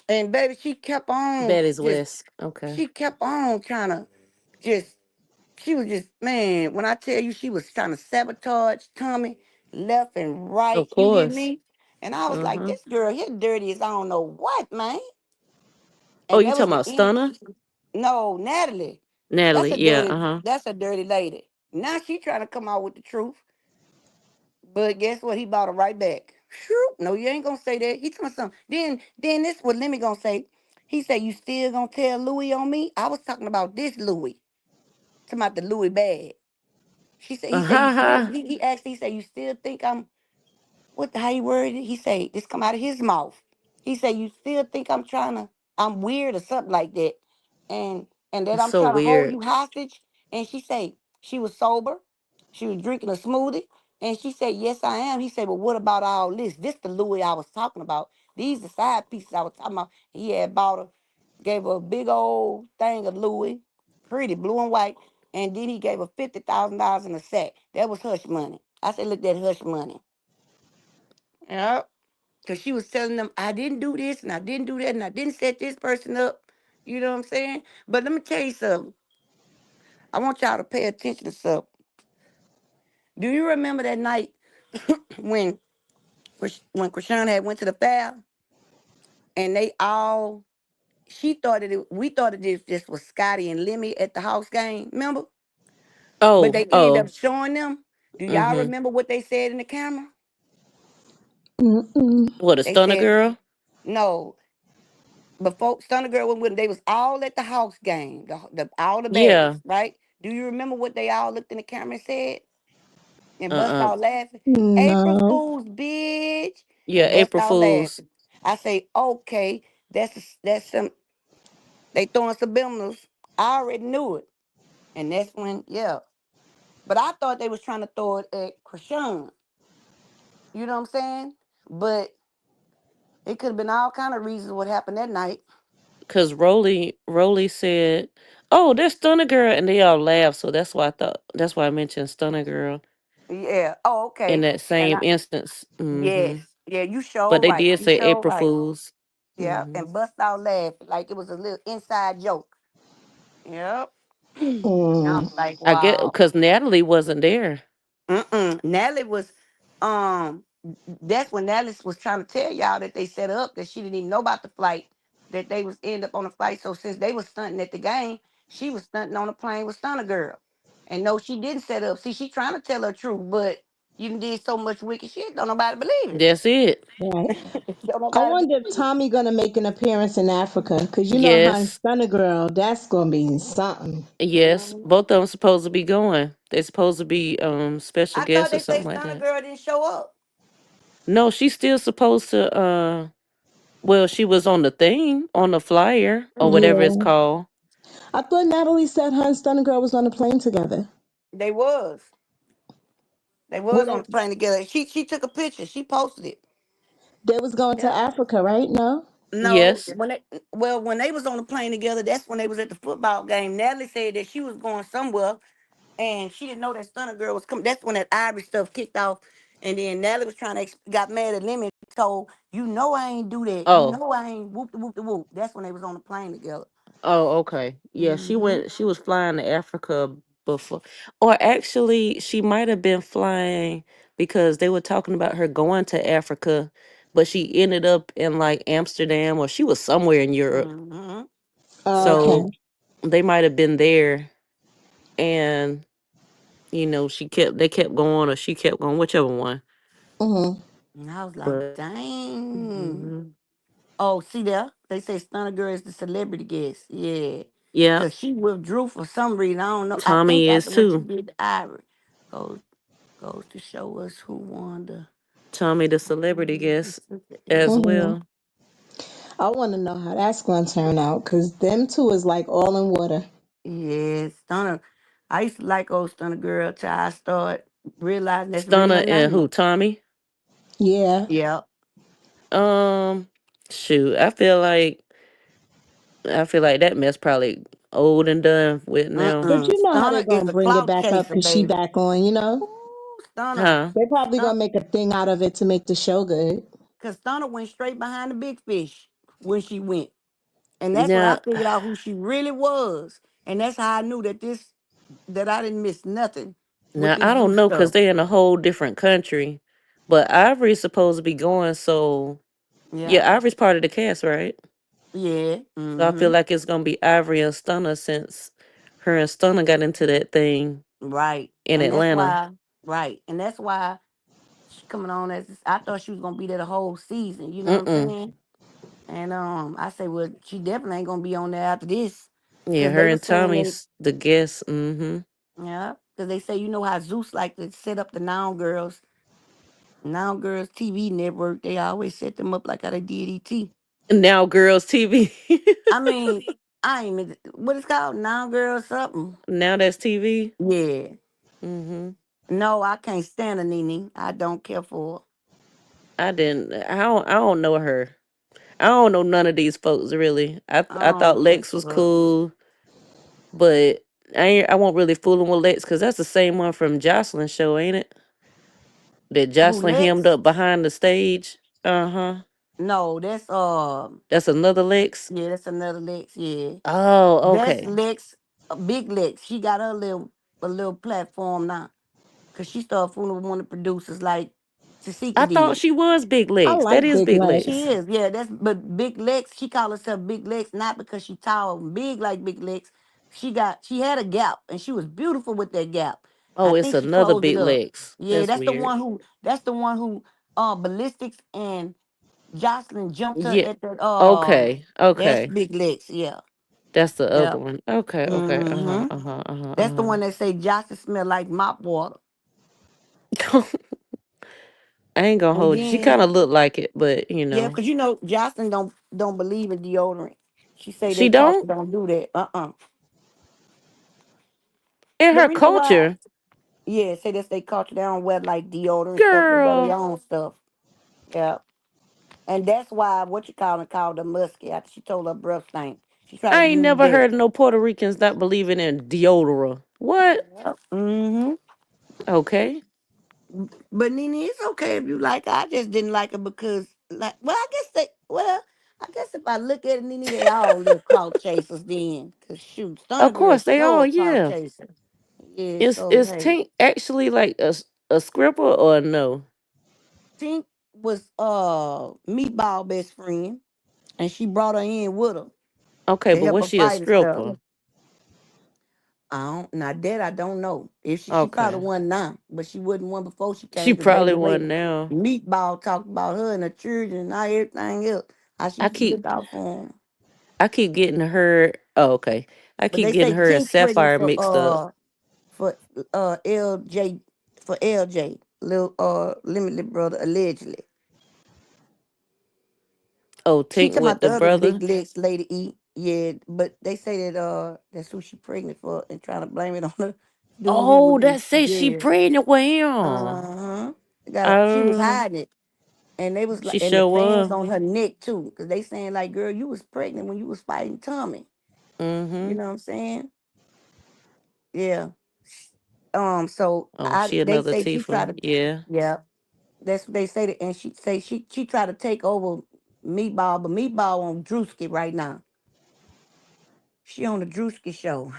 And baby, she kept on Baddie's just West. Okay. she kept on trying to just she was just man, when I tell you she was trying to sabotage Tommy left and right, Of you get course. me? And I was like, Uh-huh. this girl here dirty as I don't know what, man. Oh, And you that was talking the about end. Stunner? No, Natalie. Natalie. Yeah, uh-huh. That's a dirty lady. Now she trying to come out with the truth. But guess what? He bought her right back. Shoo. No, you ain't gonna say that. He told me something. Then this what Lemmy gonna say. He said, you still gonna tell Louis on me? I was talking about this Louis. Talking about the Louis bag. He said, you still, Uh-huh. he asked, he said, you still think I'm, what the, how he worded it? He said, this come out of his mouth. He said, you still think I'm weird or something like that. And, and that It's I'm so trying to hold weird. you hostage. And she said, she was sober. She was drinking a smoothie. And she said, yes, I am. He said, but what about all this? This the Louis I was talking about. These the side pieces I was talking about. He had bought her, gave her a big old thing of Louis, pretty blue and white. And then he gave her $50,000 in a sack. That was hush money. I said, look, that hush money. Yep. Because she was telling them, I didn't do this and I didn't do that and I didn't set this person up. You know what I'm saying? But let me tell you something. I want y'all to pay attention to something. Do you remember that night when when Chrisean had went to the fair and they all we thought this was Scotty and Lemmy at the house game, remember? But Oh, they end up oh. showing them. Do y'all Mm-hmm. remember what they said in the camera? Mm-mm. What, a They Stunner said girl? no. Before Stunner Girl went with them, they was all at the house game, all the baddies, Yeah. right? Do you remember what they all looked in the camera and said? And bust Uh-uh. out laughing. April No. Fool's bitch. Yeah, And bust April out Fools. laughing. I say, okay, that's some they throwing subliminals. I already knew it. And that's when, yeah. But I thought they was trying to throw it at Chrisean. You know what I'm saying? But it could have been all kind of reasons what happened that night. Cause Rolly said, "Oh, that's Stunner Girl," and they all laughed. So that's why I mentioned Stunner Girl Yeah. Oh, in okay. that And same I instance. yes. Mm-hmm. Yeah, you But sure they right. did You say sure April right. Fools. Yeah. Hmm. And bust out laughing like it was a little inside joke. Yep. I Mm. was like, I get wow. because Natalie wasn't there. Natalie was um that's when Natalie was trying to tell y'all that they set her up, that she didn't even know about the flight, that they was end up on the flight. So since they was stunting at the game, she was stunting on the plane with Stunner Girl. And no, she didn't set up. See, she trying to tell her truth, but you done did so much wicked shit, don't nobody believe That's it. Right. it. Don't I nobody wonder if believe it. Tommy gonna make an appearance in Africa, because you know how Yes, Stunner Girl, that's gonna be something. yes. Mhm. Both of them supposed to be going. They're supposed to be special I thought guests or they say something like Stunner that. Girl didn't show up. No, she's still supposed to. Well, she was on the thing on the flyer or whatever it's Yeah. called. I thought Natalie said her and Stunner Girl was on the plane together. They was. They What was on it, the plane together. She took a picture. She posted it. They was going to Yeah. Africa, right? No. No, Yes. when they was on the plane together, that's when they was at the football game. Natalie said that she was going somewhere, and she didn't know that Stunner Girl was coming. That's when that Irish stuff kicked off, and then Natalie was trying to got mad at Lemon. Told I ain't do that. Oh. I ain't whoop the whoop the whoop. That's when they was on the plane together. Oh, okay. Yeah, Hmm she was flying to Africa before. Or actually, she might have been flying because they were talking about her going to Africa, but she ended up in like Amsterdam or she was somewhere in Europe. hmm Oh, Yeah. okay. So they might have been there and they kept going or she kept going, whichever one. Mhm. And I was like, But dang. mhm. Oh, see there? They say Stunner Girl is the celebrity guest. Yeah. Yeah, Cause she withdrew for some reason. I don't know. I think Tommy is after when she too. did the Ivory. Goes goes to show us who won the Tommy the celebrity guest as Mhm. well. I want to know how that's going to turn out because them two is like all in water. Yeah, Stunner. I used to like old Stunner Girl till I started realizing that's really her Stunner and name. who? Tommy? Yeah. Yeah. Um, shoot, I feel like that mess probably old and done with now. But you know how they Stunner going is to a bring it clout back up chaser, because she baby. back on, you know? Ooh, Stunner. Huh? They probably going Stun- to make a thing out of it to make the show good. Cause Stunner went straight behind the big fish when she went. And that's when I Now, figured out who she really was. And that's how I knew that I didn't miss nothing with now this I don't Zeus know because stuff. they in a whole different country, but Ivory's supposed to be going. So Yeah. yeah, Ivory's part of the cast, right? Yeah. So I feel Mm-hmm. like it's gonna be Ivory and Stunner since her and Stunner got into that thing Right. in And that's Atlanta. why, right. And that's why she coming on I thought she was gonna be there the whole season, you know what I'm Mm-mm. saying? And I say, well, she definitely ain't gonna be on there after this. Yeah, Cause her they were and saying that Tommy's the guest. Mm-hmm. yeah, because they say you know how Zeus like to set up the Now Girls TV network, they always set them up like how they did ET. Now Girls TV. I mean, I ain't what it's called? Now Girls something. Now that's TV. Yeah. Mm-hmm. No, I can't stand a Nene. I don't care for I didn't. I don't know her. I don't know none of these folks really. her. I I thought don't mess Lex was with her. cool, but I won't really fooling with Lex because that's the same one from Jocelyn's show, ain't it? That Who Jocelyn hemmed Lex? up behind the stage. Uh huh. No, that's That's another Lex. yeah, that's another Lex. Yeah, Oh, that's okay. Lex, big Lex. She got her little platform now, cause she started fooling with one of the producers like I Tasika thought did. she was Big I Legs. That like is Big Big She Legs. Legs. is, yeah. That's but Big Lex. She called herself Big Lex not because she tall and big like Big Lex. She had a gap and she was beautiful with that gap. I Oh, it's think she another closed it Big up. Legs. Yeah, That's that's the weird. one who. Ballistics and Jocelyn jumped her Yeah. at that. Okay. That's Okay. Big Lex. Yeah, That's the yeah. other one. Okay. Okay. Uh-huh. Mm-hmm. Uh-huh. Uh-huh. That's the Uh-huh. one that say Jocelyn smell like mop water. I ain't gonna And hold you. She then kind of looked like it, but yeah, because Jocelyn don't believe in deodorant. She say she they culture don't. don't do that. In The her reason why, culture, yeah, say that's they culture. They don't wear like deodorant and stuff. They wear their girl. own stuff. Yeah, and that's why what you call it called the musky after she told her breath stank. She tried I to ain't use never that. heard of no Puerto Ricans not believing in deodorant. What? Mm-hmm. Okay. But Nene, it's okay if you like her. I just didn't like her because, like, I guess if I look at it, Nene, they all little clout chasers then. Cause shoot, Stunner Of Girl course they show are. a clout Yeah. chaser. Yeah, so Is hey, Tink actually like a scripper or no? Tink was Meatball best friend, and she brought her in with her Okay, to but help was her she a fight and stuff. stripper? I don't know. If she probably Okay. won now, but she wasn't one before she She came because probably Baby won Lady now. Meatball talked about her and her children and everything else. How she I used to keep look out for 'em. I keep getting her. Oh, okay. I But keep they getting say her and Tink pregnant Sapphire mixed up. for LJ little limited brother allegedly. Oh, She Tink talking with about the the other big brother. legs lady eat. Yeah, but they say that that's who she pregnant for and trying to blame it on the dude who Oh, was that in say she jail. pregnant with him. Uh-huh. She was Oh, hiding it. And they was like, She and the sure fans was. on her neck too, because they saying like, girl, you was pregnant when you was fighting Tommy. You Mm-hmm. know what I'm saying? Yeah. So Oh, she they another say she tried Tifa. to, Yeah. yeah. That's what they say. And she say she tried to take over Meatball, but Meatball on Drewski right now. She on the Drewski show,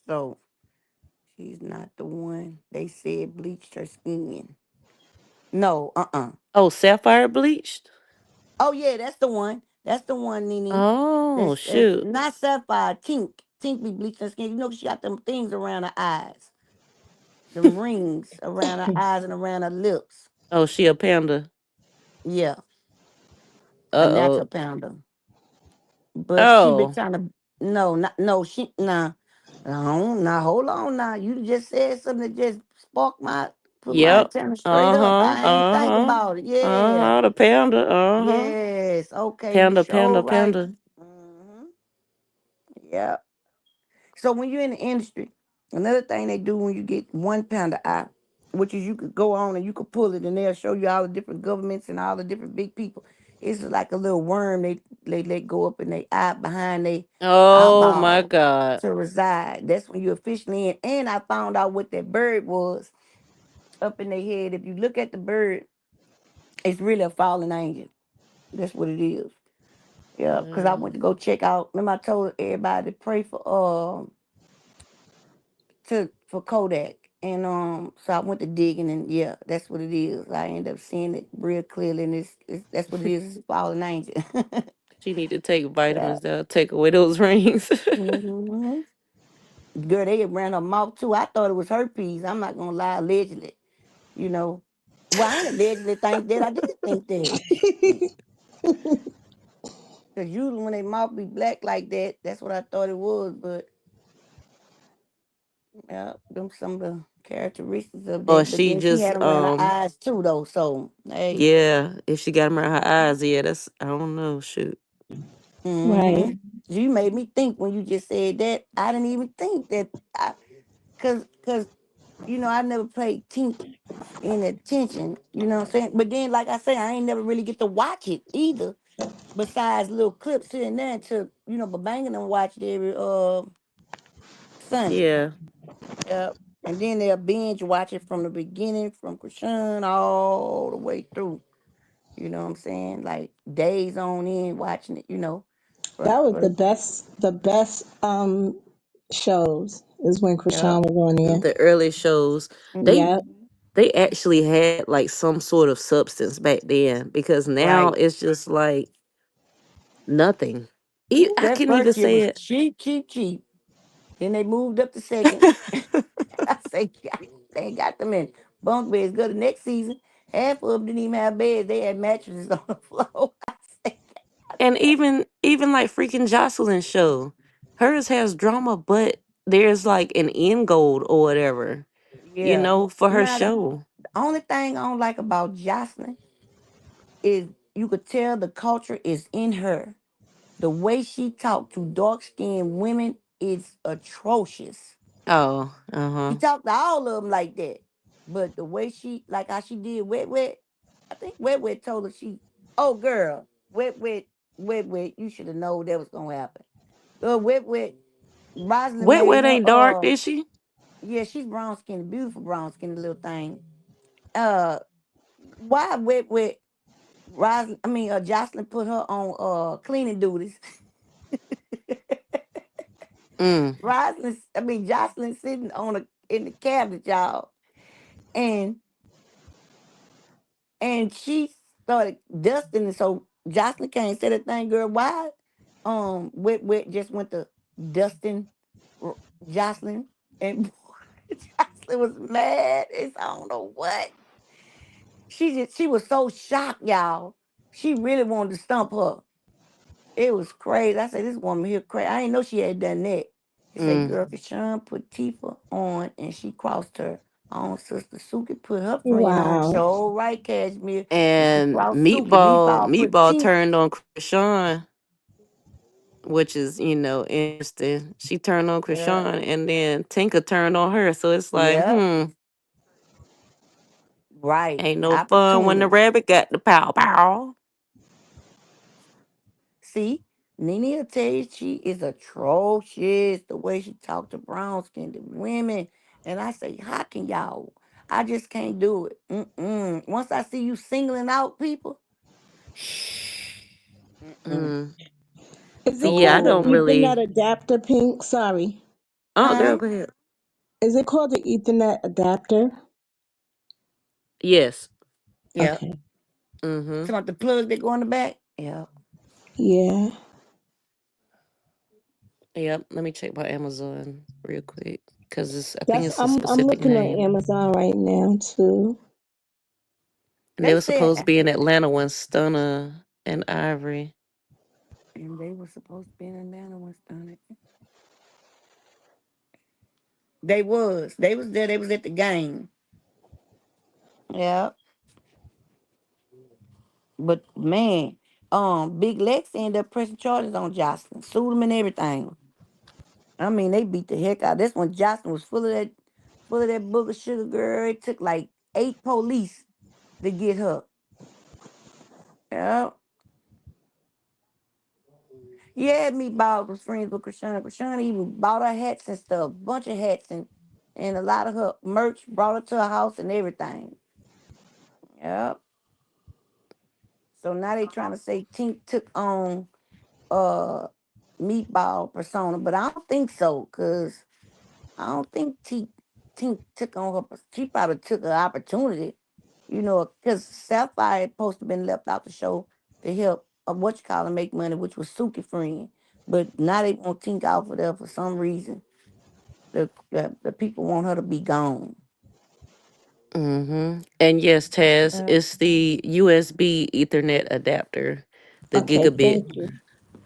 so she's not the one. They said bleached her skin. No, Oh, Sapphire bleached? Oh yeah, that's the one. That's the one, Nene. Oh, That's shoot. not Sapphire. Tink. Tink be bleaching her skin. You know she got them things around her eyes. Them rings around her eyes and around her lips. Oh, she a panda. Yeah, a Uh-oh. natural pounder. But she been Oh, trying to no, not no, she nah. No, now hold on now. You just said something that just sparked my put my yep. antenna straight up. Uh-huh. I ain't think Uh-huh. about it. Yeah. Uh-huh. The panda. Uh-huh. Yes. Okay, you Panda, sure panda, right. panda. Hmm. Yeah. So when you're in the industry, another thing they do when you get 1 pound of eye, which is you could go on and you could pull it and they'll show you all the different governments and all the different big people. It's like a little worm they let go up in their eye behind their Oh, my eyeball God. to reside. That's when you're officially in. And I found out what that bird was up in their head. If you look at the bird, it's really a fallen angel. That's what it is. Yeah, because I went to go check out. Remember, I told everybody to pray for Kodak. And so I went to digging and yeah, that's what it is. I ended up seeing it real clearly and it's that's what it is. It's fallen angel. She need to take Yeah. vitamins that'll take away those rings. Hmm. Girl, they ran her mouth too. I thought it was herpes. I'm not gonna lie, allegedly. You know. Well, I ain't allegedly think that. I did think that. Because usually when they mouth be black like that, that's what I thought it was. But yeah, them some of the characteristics of Or that. But she then she just had them around her eyes too, though. So hey. yeah, if she got them around her eyes, yeah, that's I don't know, shoot. Mm-hmm. Right. You made me think when you just said that. I didn't even think that. Cause I never played Tink in attention. You know what I'm saying? But then, like I say, I ain't never really get to watch it either. Besides little clips here and there, until but banging them watch it every Sunday. Yeah. Yep. And then they'll binge watch it from the beginning, from Chrisean all the way through. You know what I'm saying? Like days on end watching it. That was For the best shows is when yep. Krishan was on there. The early shows, they Yeah. they actually had like some sort of substance back then because now Right. it's just like nothing. Ooh, I that couldn't even first year say was it. cheap, cheap, cheap. Then they moved up to second. I say, God, they got them in bunk beds. Good. The next season, half of them didn't even have beds. They had mattresses on the floor. I say, God And damn. even like freaking Jocelyn's show, hers has drama, but there's like an end goal or whatever, Yeah. for her Now, show. the only thing I don't like about Jocelyn is you could tell the culture is in her. The way she talked to dark skinned women is atrocious. Oh, She uh-huh. talked to all of them like that. But the way like how she did Wet Wet, I think Wet Wet told her oh girl, Wet Wet, you should have known that was gonna happen. Wet Wet, Rosalind Wet made Wet her ain't dark, is she? yeah, she's brown skinned, beautiful brown skinned little thing. Uh why Wet Wet Jocelyn put her on cleaning duties. Mm. Jocelyn sitting in the cabinet, y'all. And she started dusting, and so Jocelyn can't say that thing, girl. Why? Wet just went to dusting R- Jocelyn, and Jocelyn was mad. I don't know what. She was so shocked, y'all. She really wanted to stump her. It was crazy. I said, this woman here crazy. I didn't know she had done that. He said, Mm. girl, Kashawn put Tifa on and she crossed her own sister. Suki put her friend on. Wow. Show right, Cashmere. And she And crossed Suki. Meatball Meatball put Meatball Tink. turned on Krishan, which is, interesting. She turned on Yeah. Krishan and then Tinka turned on her. So it's like, Yeah. Right. Ain't no fun when the Opportunity. rabbit got the pow pow. See, Nene will tell you she is atrocious the way she talked to brown skinned women. And I say, how can y'all? I just can't do it. Once I see you singling out people, shh. Mm. Is it So Yeah, I called an don't cold. Ethernet really. adapter, Pink? Sorry. Oh, Huh? girl, go ahead. Is it called an Ethernet adapter? Yes. Yep. Okay. Mm-hmm. Some of the plugs that go in the back. Yep. Yeah. Yep. Let me check my Amazon real quick because I think That's it's a I'm specific looking on name. Amazon right now too. And they They were supposed to said, be in Atlanta when Stunner and Ivory. and they were supposed to be in Atlanta once done it. They was. They was there. They was at the game. Yeah. But man, Big Lex ended up pressing charges on Jocelyn, sued him and everything. I mean, they beat the heck out. This one, Jocelyn was full of that booger sugar girl. It took like 8 police to get her. Yeah. Yeah, Meatball was friends with Chrisean. Chrisean even bought her hats and stuff, bunch of hats and a lot of her merch, brought her to her house and everything. Yep. So now they trying to say Tink took on uh Meatball persona, but I don't think so, cause I don't think Tink took on her. She probably took her opportunity, cause Sapphire had supposed to been left out the show to help what you call it make money, which was Suki friend. But now they want Tink out for there for some reason. The people want her to be gone. Mm-hmm. And yes, Taz, Uh, it's the USB Ethernet adapter, the Okay, gigabit. thank you.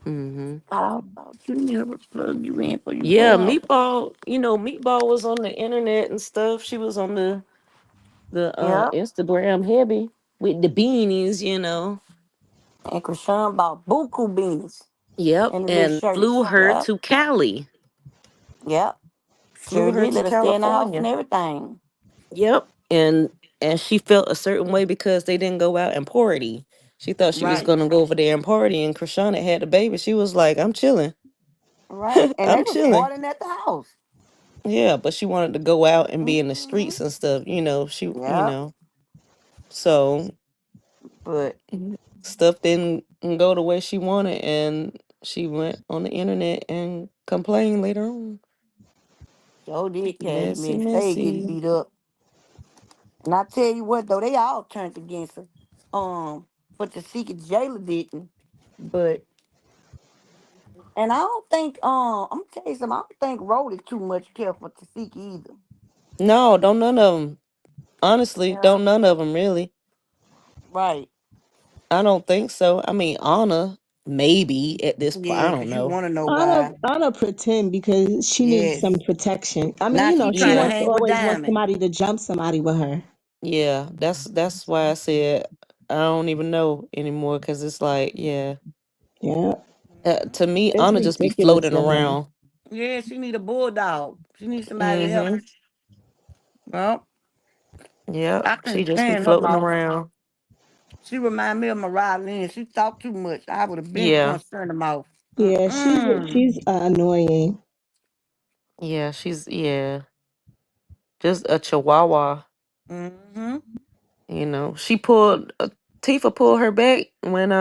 Mm-hmm. I thought you never plug you in before you Yeah, go out. Meatball. Meatball was on the internet and stuff. She was on the Yep. Instagram heavy with the beanies. And Krishan bought buku beanies Yep, and the little and shirts. flew her Yep. to Cali. Yep. Flew Sure her did. to Let her stay in the house and California. everything. Yep, and she felt a certain way because they didn't go out and party. She thought she was Right. gonna go over there and party, and Krishana had the baby. She was like, "I'm chilling, Right. And they I'm was chilling." partying at the house. Yeah, but she wanted to go out and be in the Hmm. streets and stuff. She, Yep. so But stuff didn't go the way she wanted, and she went on the internet and complained later on. Joe did Messy, Cashmere stay getting messy. beat up. And I tell you what though, they all turned against her. But the secret jailer didn't. But and I don't think I'm gonna tell you something, I don't think Rody too much care for Tasiki either. No, don't none of them. Honestly, Yeah. don't none of them really. Right. I don't think so. I mean, Anna, maybe at this point. I Yeah, don't because you know. want to know Anna why. Anna pretend because she needs Yes. some protection. I mean, Now she she trying to Yeah, wants to hang with always want Diamond. somebody to jump somebody with her. yeah. That's why I said I don't even know anymore because it's like, yeah. Yeah. To me, It's Anna just be ridiculous floating with her. around. Yeah, she need a bulldog. She needs somebody to help. Mm-hmm. Well, Yep. I She couldn't just be stand her floating mouth. around. She remind me of Mariah Lynn. She talked too much. I would have been Yeah. punched her in the mouth. Yeah, Mm-mm. she's annoying. Yeah. Just a chihuahua. Mm-hmm. She pulled Tifa pulled her back when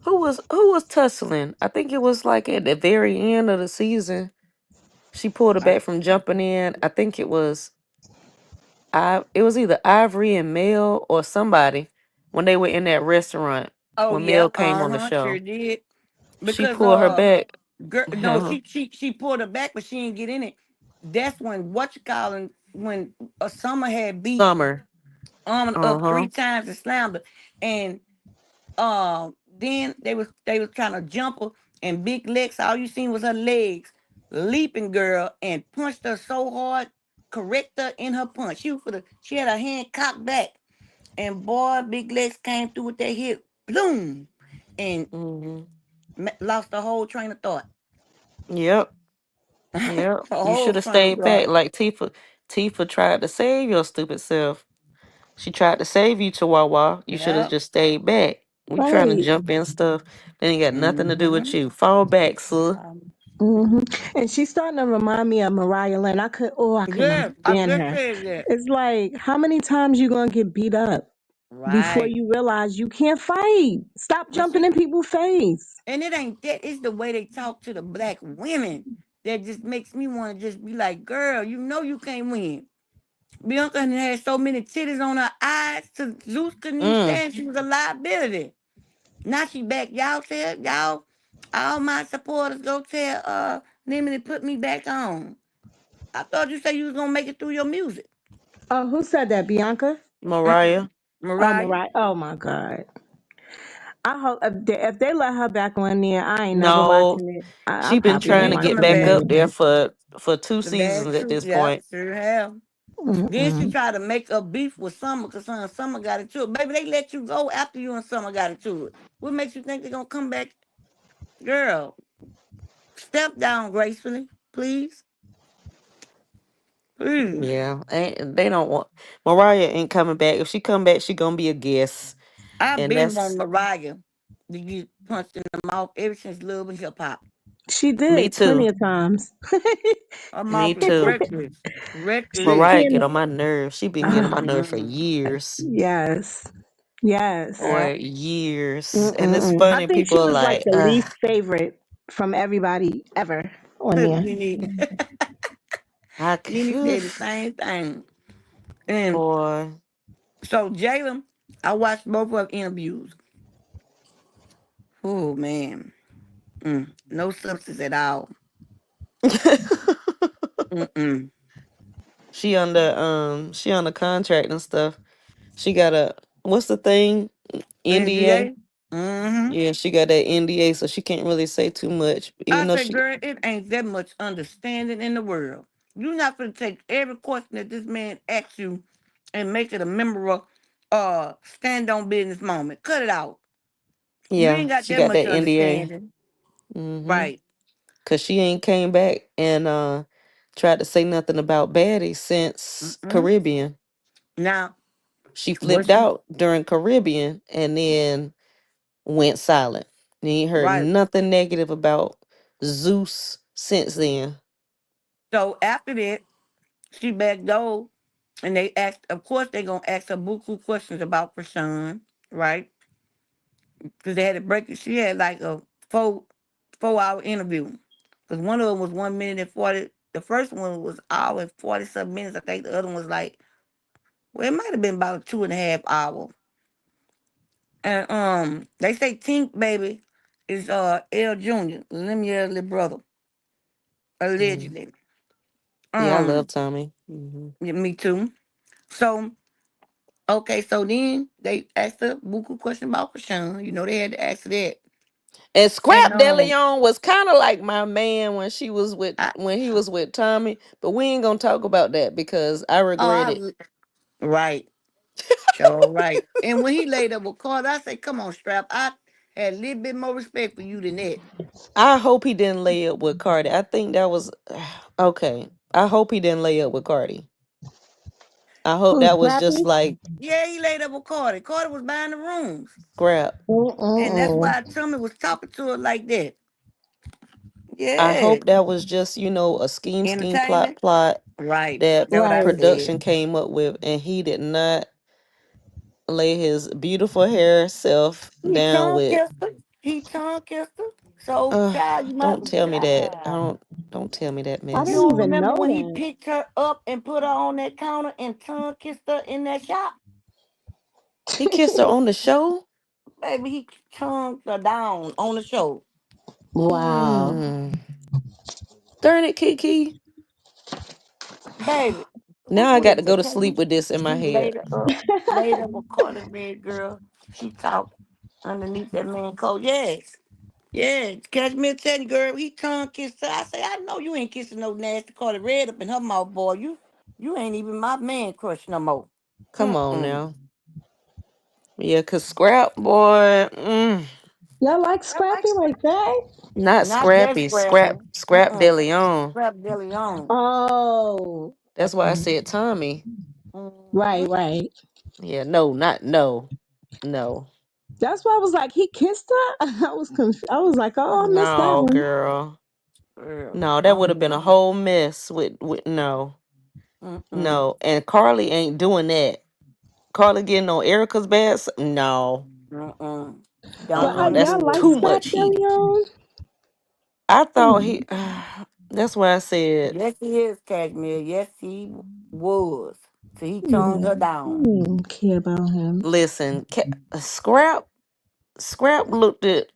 who was tussling? I think it was like at the very end of the season. She pulled her back from jumping in. I think it was either Ivory and Mel or somebody when they were in that restaurant Oh, when Mel yep. came on the Uh-huh. Sure show. did. She Because pulled her back. girl, no, she pulled her back, but she didn't get in it. That's when what you calling when a summer had beat Summer. up Uh-huh. 3 times and slammed her. And then they was trying to jump her, and Big Lex, all you seen was her legs leaping, girl, and punched her so hard, correct her in her punch. She had her hand cocked back, and boy, Big Lex came through with that hit, boom, and Mm-hmm. lost the whole train of thought. Yep. Yep. The You whole should have train of stayed back thought. like Tifa. Tifa tried to save your stupid self. She tried to save you, Chihuahua. You should have Yeah. just stayed back. We trying to Right. jump in stuff. That ain't got nothing to do with Mm-hmm. you. Fall back, sir. And she's starting to remind me of Mariah Lynn. I could not Yes, I stand just her. said that. It's like, how many times you gonna get beat up before Right. you realize you can't fight? Stop But jumping see, in people's face. and it ain't that. It's the way they talk to the black women that just makes me want to just be like, girl, you know you can't win. Bianca had so many titties on her eyes to Zeus couldn't even Mm. stand. She was a liability. Now she back. Y'all tell y'all, all my supporters go tell Lemon to put me back on. I thought you said you was gonna make it through your music. Oh, who said that? Bianca? Mariah. Oh, Mariah. Mariah. Oh my God. I hope if they let her back on there, I ain't never No. watching it. She I'm been probably She gonna trying to ain't watch get it coming back back. up there anyway. for 2 seasons That's at true. this Yep, point. sure have. Then she Mm-mm. tried to make a beef with Summer because Summer got into it. Baby, they let you go after you and Summer got into it. What makes you think they're gonna come back? Girl, step down gracefully, please. Please. Yeah. They don't want Mariah ain't coming back. If she come back, she gonna be a guest. I've And been on that's Mariah to get punched in the mouth ever since Love and Hip Hop. She me did plenty too. of times. Her Me mouth is too. reckless. She Reckless. Mariah get can't. on my nerves. She been getting on my nerve for Mm-mm. years. Yes. Yes. For years. And it's Mm-mm-mm. I funny, think she people are was like like, the ugh. least favorite from everybody ever on there. Nene, I Nene c- said the same thing. And boy. so Jalen, I watched both of her interviews. Oh man. No substance at all. Mm-mm. She under contract and stuff. She got a what's the thing? NDA. NDA? Mm-hmm. Yeah, she got that NDA, so she can't really say too much. Even I though said, she girl, it ain't that much understanding in the world. You're not gonna take every question that this man asks you and make it a memorable stand on business moment. Cut it out. You yeah, ain't got she that got much that NDA. understanding. Mm-hmm. Right. Cause she ain't came back and tried to say nothing about Baddie since Mm-mm. Caribbean. Now, She what flipped she out during Caribbean and then went silent. You ain't heard right. nothing negative about Zeus since then. So after that, she backed door and they asked, of course, they gonna ask her buku questions about Chrisean, right? Because they had to break it. She had like a 4 hour interview. Because one of them was 1 minute and 40. The first one was hour and 40 some minutes. I think the other one was like, well, it might have been about 2.5 hours. And they say Tink Baby is L Jr., Lemmy little brother, Mm. allegedly. Yeah, I love Um, Tommy. Hmm. yeah, me too. So okay, so then they asked a buku question about Krishan. You know they had to ask that. And And Scrap DeLeon was kind of like my man when she was with I when he was with Tommy, but we ain't gonna talk about that because I oh regret it. I right. Sure, right. And when he laid up with Carter, I said, come on, Strap. I had a little bit more respect for you than that. I hope he didn't lay up with Cardi. I think that was okay. I hope he didn't lay up with Cardi. I hope Who's that was just Scrappy? like Yeah, he laid up with Carter. Carter was buying the rooms. Scrap. And that's Mm-mm-mm. why Tommy was talking to her like that. I Yeah. hope that was just, a scheme, Entertainment. plot Right. that That's what I Right. said. production came up with, and he did not lay his beautiful hair self He down tongue with. kissed her. He tongue kissed her. So, child, you might. Don't tell me that. Don't tell me that I You mess. didn't don't even remember know when he that. picked her up and put her on that counter and tongue kissed her in that shop? He kissed her on the show. Baby, he tongued her down on the show. Wow. Mm. Darn it, Kiki. Baby, Now I what got is to go it? to sleep with this in my He head. laid up a Carter bed, girl. She talked underneath that man coat. Yes. Yeah, catch me telling you, girl, he tongue kissed her. I say, I know you ain't kissing no nasty Carter red up in her mouth, boy. You ain't even my man crush no more. Come on Mm-mm. now. Yeah, cause Scrap boy, Y'all like Scrappy like that? not Not that Scrappy, scrappy. Scrap De Leon. Scrap Billy on. Oh. That's why I said Tommy. Right, Mm-hmm. right. Yeah, no, not no. No. That's why I was like, he kissed her. I was confused. I was like, oh, I missed that No, one. girl. Girl, No, I that would don't have been a know. whole mess with no. Mm-mm. No. And Carly ain't doing that. Carly getting on Erica's bad no. Mm-mm. Don't But want to That's y'all do it. like too Scrap much heat. Delion? I thought Hmm. he that's why I said, Yes, he is, Cashmere. Yes, he was. So he toned Yeah, her I down. don't care about him. listen, Scrap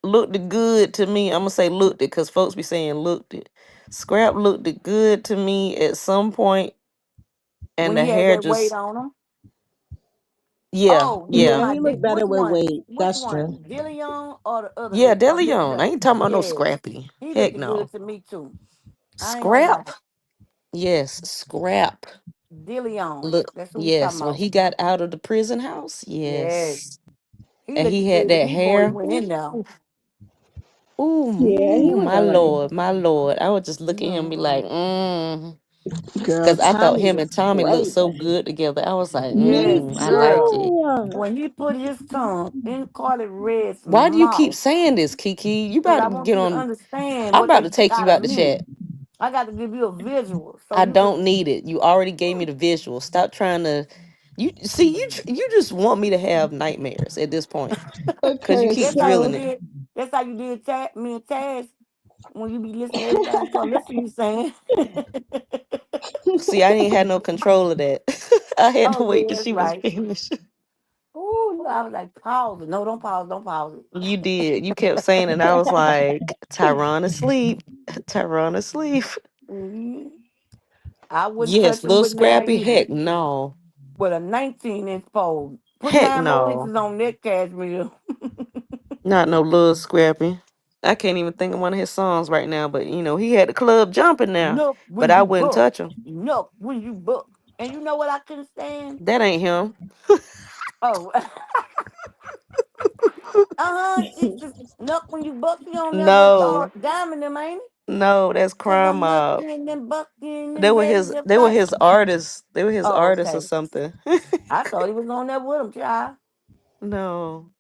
looked it good to me. I'm gonna say looked it because folks be saying looked it. Scrap looked it good to me at some point, and When the he had hair that weight just on him. yeah, Oh, you talking yeah, Yeah, he about looked better which with one? weight. Which That's true. one? Dillion or the other yeah. Miss DeLeon. I ain't talking about no Yeah. Scrappy. He Heck looked good no. to me too. I ain't gonna lie. Scrap, yes, Scrap. Dillion. Look, That's who we talking yes, when about. he got out of the prison house, Yes. yes, He and looked he had good to that me before he hair. went in there. Yeah, he was My alright. lord, my lord. I would just look at him and be Mm-hmm. like, Girl, because I thought Tommy him and was Tommy looked great. so good together. I was like, Me Yes, I like girl. it. too. When he put his tongue in Carly Red's Why do you keep mouth, saying this, Kiki? You because about I to want get you to on. understand I'm what about they to took take you out of out the me. chat. I got to give you a visual so I you can. don't need it. You already gave me the visual. Stop trying to. You see, you just want me to have nightmares at this point because you Okay, keep That's how you drilling so it. did. That's how you did me and Taz when you be listening to everything. So listen, you saying. See, I ain't had no control of that. I had to Oh wait yeah, till that's she was right. finished. Ooh, I was like, pause it. No, don't pause. Don't pause You did. You kept saying it. I was like, Tyron asleep. Tyron asleep. it. I wouldn't touch Yes, him little with now Scrappy. either. Heck no. With a 19-inch pole. Put Heck 9 more no. inches on that cashmere. Not no little Scrappy. I can't even think of one of his songs right now, but he had the club jumping now. Look But when I you wouldn't book. touch him. Look when you book. And you know what I couldn't stand? That ain't him. Oh, it's just look when you book, you don't never No. start diming them, ain't it? No, that's Cause Crime I'm Mob. looking and bucking They and were ready his to they were fight. his artists. They were his Oh, artists or okay. something. I thought he was on there with him, child. No.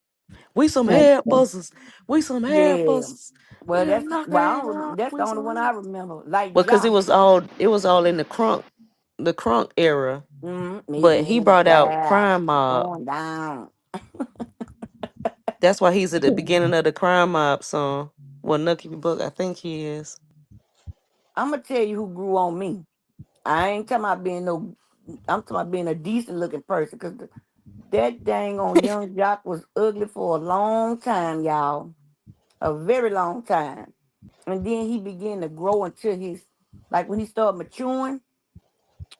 We some that's head buzzers. We some head Yeah. buzzers. Well, We a knockout. that's the We only some one head. I remember. Like Well, because Jock. it was all in the crunk era. Meet But me he in the brought out trap. Crime Mob. Going down. That's why he's at the beginning of the Crime Mob song. Well, Nucky Book, I think he is. I'm gonna tell you who grew on me. I ain't talking about being no. I'm talking about being a decent looking person. Cause that dang on young Jock was ugly for a long time, y'all. A very long time. And then he began to grow until he's like when he started maturing,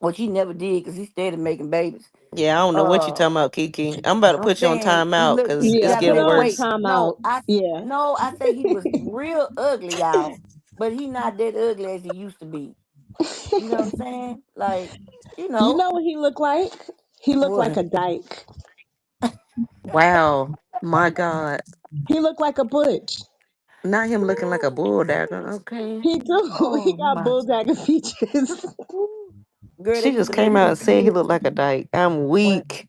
which he never did because he started making babies. Yeah, I don't know what you Uh, talking about, Kiki. I'm about to I'm put you on saying he timeout looked. because He it's yeah. got Put getting her that on weight. worse. timeout. Yeah. I say he was real ugly, y'all. But he not that ugly as he used to be. You know what I'm saying? Like, you You know know what he looked like? He looked like what? a dyke. Wow. My God. He looked like a butch. Not him looking like a bulldagger. Okay. He do. He Oh got my. bulldagger features. Girl, they She used just to make came me out and said he forget looked like a dyke. I'm when weak.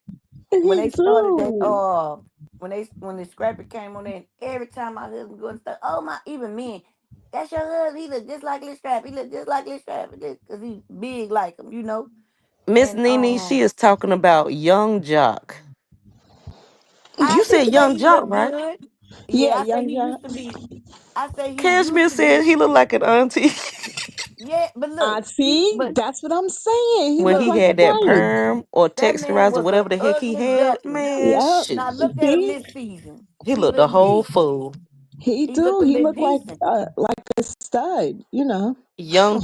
when He they started that do. when the scrapper came on there and every time my husband go and stuff, oh my, even men, that's your husband, he look just like Lil Strap, he look just like Lil Strap because he big like him, you know. Miss And Nene, she is talking about Young Jock. I You said didn't say Young he Jock, looked right? good. Yeah, Yeah, I say young he Jack. used to be. I say he used Cashmere to said be. he looked like an auntie Yeah, but I look, see. but That's what I'm saying. He when looked he look, like a had that dyke. perm or that man texturizer, was an whatever the heck he ugly had. duckling. Man, Yep. Now shoot. look at him See, this season. He He looked a look whole decent. fool. he He look do. a He little looked decent. like a stud. You know, Young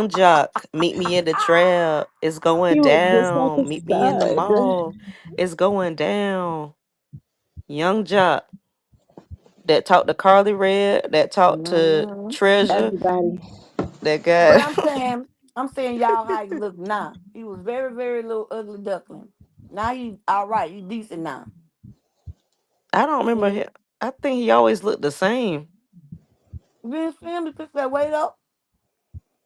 Jock, meet me in the trap. It's going he looked just like a down. Meet me in the stud. mall. It's going down. Young Jock that talked to Carly Red, that talked to Mhm. Treasure, Everybody. that But guy. I'm saying y'all how he look now. He was very, very little ugly duckling. Now he all right. He decent now. I don't remember Mhm. him. I think he always looked the same. Vince Film took that weight up,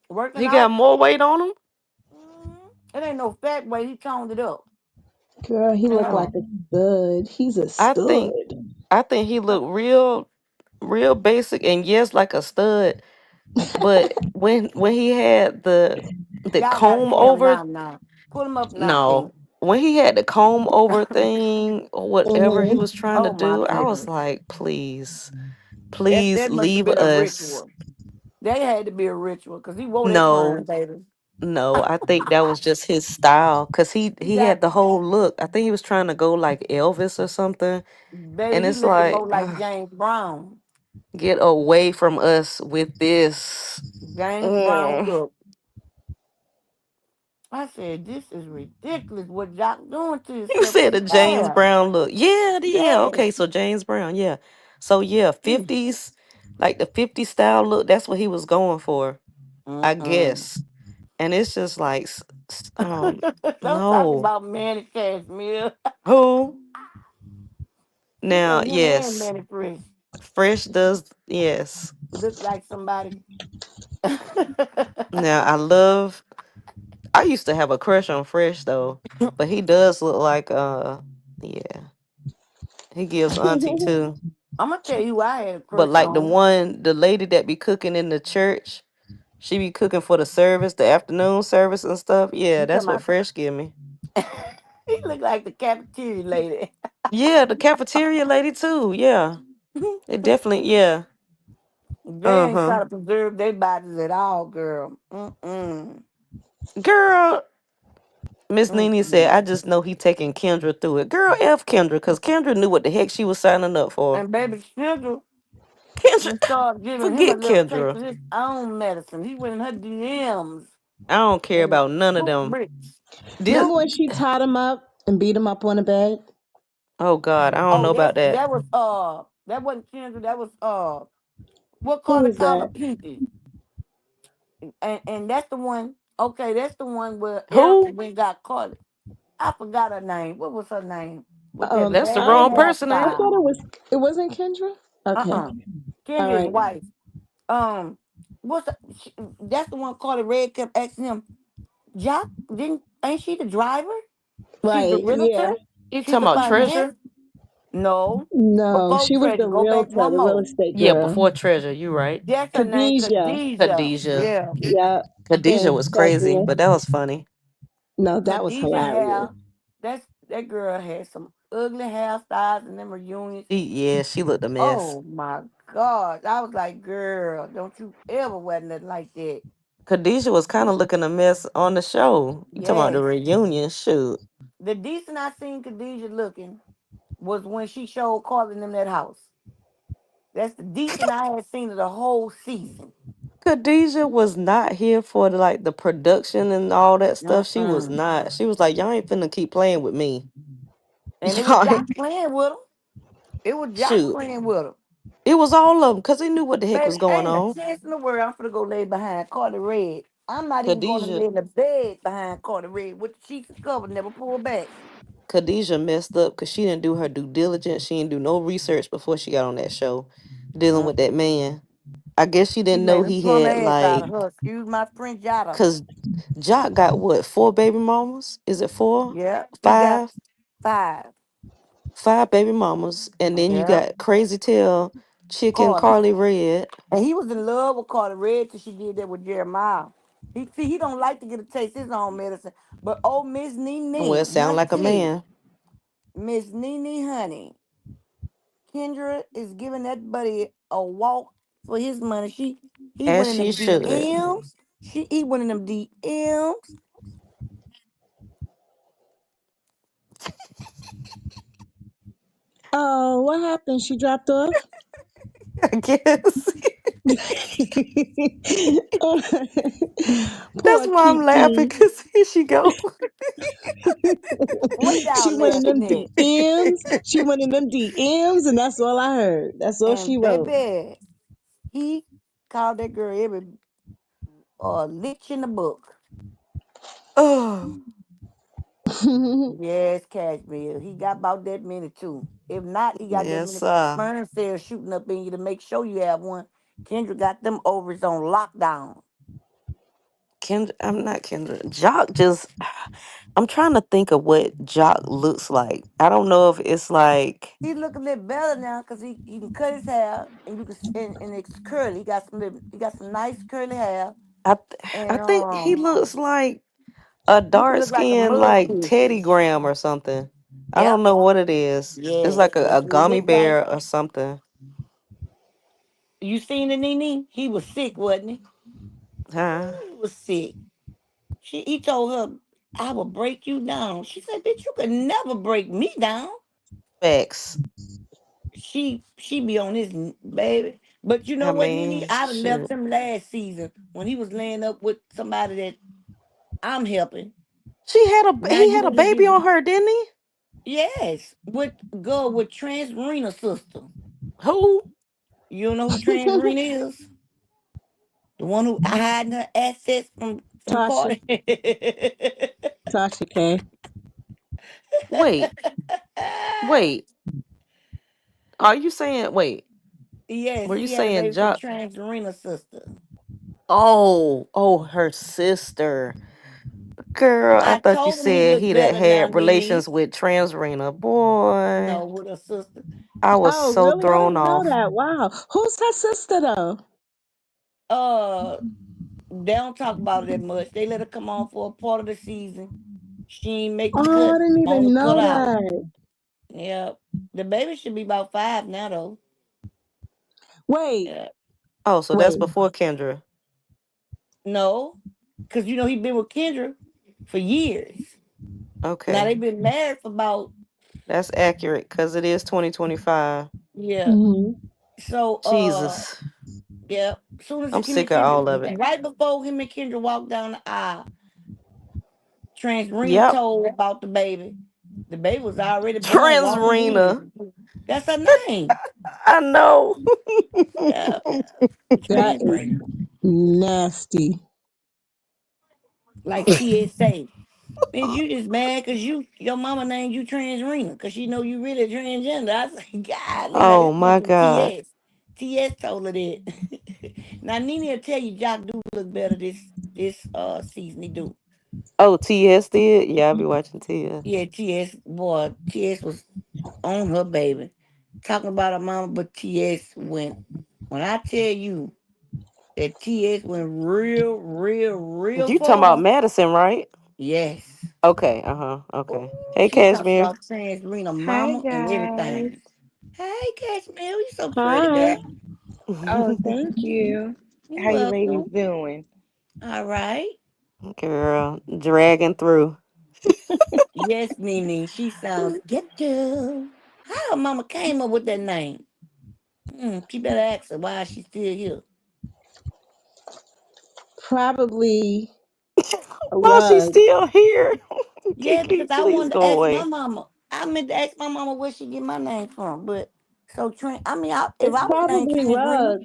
working He got out. more weight on him. It ain't no fat weight. He toned it up. Girl, he looked like No, a stud. He's a I think stud. he looked real basic and yes, like a stud. But when he had the Y'all gotta comb see him over, now. Pull him up now, King. no, when he had the comb over thing or whatever he was trying to Oh my do, I was goodness. like, please, That please that must have leave been a us. ritual. They had to be a ritual because he wore that perm, No, baby. no, I think that was just his style because He he got had the whole look. I think he was trying to go like Elvis or something, baby, and he it's looking like, more like James Brown. get away from us with this. James Brown Mm. look. I said, this is ridiculous what Jock doing to You himself with said a his James hair. Brown look. Yeah, yeah. Yes. Okay, so James Brown, yeah. So yeah, 50s, like the 50s style look, that's what he was going for, I Mm-mm. guess. And it's just like Don't talk no. about Manny Cashmere. Who? He Now, said him and yes. Manny Fresh Fresh does yes. look like somebody. Now I used to have a crush on Fresh though, but he does look like yeah. He gives auntie too. I'm gonna tell you who I had a But crush like on. the lady that be cooking in the church, she be cooking for the service, the afternoon service and stuff. Yeah, You that's talking what about? Fresh give me. He look like the cafeteria lady. Yeah, the cafeteria lady too. Yeah. It definitely, yeah. They ain't Uh-huh. try to preserve their bodies at all, girl. Mm-mm. Girl, Miss Nene said, Mm-mm. I just know he taking Kendra through it. Girl, F Kendra, because Kendra knew what the heck she was signing up for. And baby Sugar Kendra, and start giving him a forget little taste Kendra. of his own medicine. He went in her DMs I don't care and about none of took them. bricks. This, Remember when she tied him up and beat him up on the bed? oh God, I don't Oh, know about that. that was that wasn't Kendra, that was what Who Carter was called her that? Pinky. And that's the one, okay, that's the one where Erica Who? went and got caught. I forgot her name. What was her name? With that That's the I bad wrong don't. person, I ain't it? hairstyle. thought it wasn't Kendra. Okay, Uh-uh. all Kendra, his right, wife. Um, that's the one Carter Red kept asking him, Jock, didn't ain't she the driver? She's the right, realtor? yeah. You She's talking the about finance? Treasure? No. No, Before she was Treasure. the Go back realtor, one the real more. estate Yeah, girl. before Treasure, you right. That's her name, Khadijah. Khadijah. Khadijah. Yeah. Yeah, Khadijah and was crazy, Cedric. but that was funny. No, that was Khadijah hilarious. hair. That girl had some ugly hairstyles and them reunions. She looked a mess. Oh my God. I was like, girl, don't you ever wear nothing like that. Khadijah was kind of looking a mess on the show. You talking about the Yes. reunion? Shoot. The decent I seen Khadijah looking was when she showed calling them that house. That's the decent I had seen of the whole season. Khadijah was not here for the production and all that stuff. She was Mm-mm. not. She was like, y'all ain't finna keep playing with me. And it was Y'all Jock ain't- playing with him. It was Jock shoot. playing with him. It was all of them because they knew what the heck Baby, was going ain't a on. chance in the world I'm finna go lay behind Carter Red. I'm not even going to Khadijah lay in the bed behind Carter Red with the sheets and cover never pulled back. Khadijah messed up because she didn't do her due diligence. She didn't do no research before she got on that show dealing with that Mm-mm. man. I guess she She didn't know made a he plum had ass out of her. Excuse my French yada. because Jock got what, 4 baby mamas? Is it four? Yeah, he got Five? 5. 5 baby mamas. And then you Yeah, got Crazy Tail, Chicken Carter. Carly Red. And he was in love with Carter Red till she did that with Jeremiah. He don't like to get a taste of his own medicine. But oh, Miss Well, Nene, sound like a hunty, man. Miss Nene, honey, Kendra is giving that buddy a walk for his money. He As went in she them should. DMs. He went in them DMs. Oh, what happened? She dropped off. I guess. That's Poor why I'm laughing Kiki. because here she go. What y'all She went in them laughing at? DMs. She went in them DMs, and that's all I heard. That's all she And wrote. baby, he called that girl every lich in the book. Oh, Yes, Cashmere. He got about that many too. If not, he got that yes, many sir. sperm cells shooting up in you to make sure you have one. Kendra got them ovaries on lockdown. Kendra, I'm not Kendra. Jock just. I'm trying to think of what Jock looks like. I don't know if it's like. He look a little better now because he can cut his hair and you can and it's curly. He got some nice curly hair I and think he looks like a he dark look like a skin, mud like fish. Teddy Graham or something. I don't Yep. know what it is. It's Yes, like that's a what it gummy look like. bear or something. You seen the Nene? He was sick, wasn't he? Huh? He was sick. He told her, "I will break you down." She said, "Bitch, you could never break me down." Facts. She be on his baby. But you know I what, Nene? mean, I'd have left shoot. him last season when he was laying up with somebody that I'm helping. Now He you had a want to baby get on her, didn't he? yes with girl with Transrena sister. Who? You don't know who Transrena is? The one who hiding her assets from Tasha. Carter. Tasha K. Wait, wait. Are you saying? Wait, Yes, were you he had a saying baby from Jock? Transrena sister. Oh, her sister. Girl, I I thought you told him he said looked he that better now, had Nene. relations with Transrena. Boy, No, with her sister. I was Oh, so really? I thrown didn't know off. that. Wow. Who's her sister though? Uh, they don't talk about it that much. They let her come on for a part of the season. She ain't make the Oh, I cut. didn't On the even cut know out. that. Yeah. The baby should be about 5 now though. Wait, Yeah. Oh, so that's wait. before Kendra. No. Cause you know he been with Kendra for years. Now Okay, they been married for about that's accurate because it is 2025. yeah. Mm-hmm. So Jesus, yeah. Soon as I'm him and sick of all of Kendra it. right before him and Kendra walked down the aisle, Transrena Yep, told about the baby. The baby was already born walking Transrena. in. That's her name. I know. Yeah. That is Transrena. nasty. Like TSA. Man, you just mad because your mama named you Transrena because she know you really transgender. I say, golly, now Oh this come my from God. TS. TS told her that. Now Nene will tell you Jock do look better this season. He do. Oh, TS did? Yeah, I be watching TS. Yeah, TS boy, TS was on her baby. Talking about her mama, but TS went when I tell you that TS went real You talking about far. Madison, right? Yes. Okay, uh-huh. Ooh, Okay. Hey, she talked Cashmere. about Transrena Hi mama and guys. everything. Hey, Cashmere, you so pretty, Hi. girl. Oh, thank you. You How you ladies welcome. doing? All right. Girl, dragging through. Yes, Nene. She sounds get you. How her mama came up with that name? She better ask her why she's still here. Probably a Why she's rug. still here? Yeah, Kiki, because I please wanted to go ask my away. mama. I meant to ask my mama where she get my name from, but so if It's I was named probably Transrena, rug.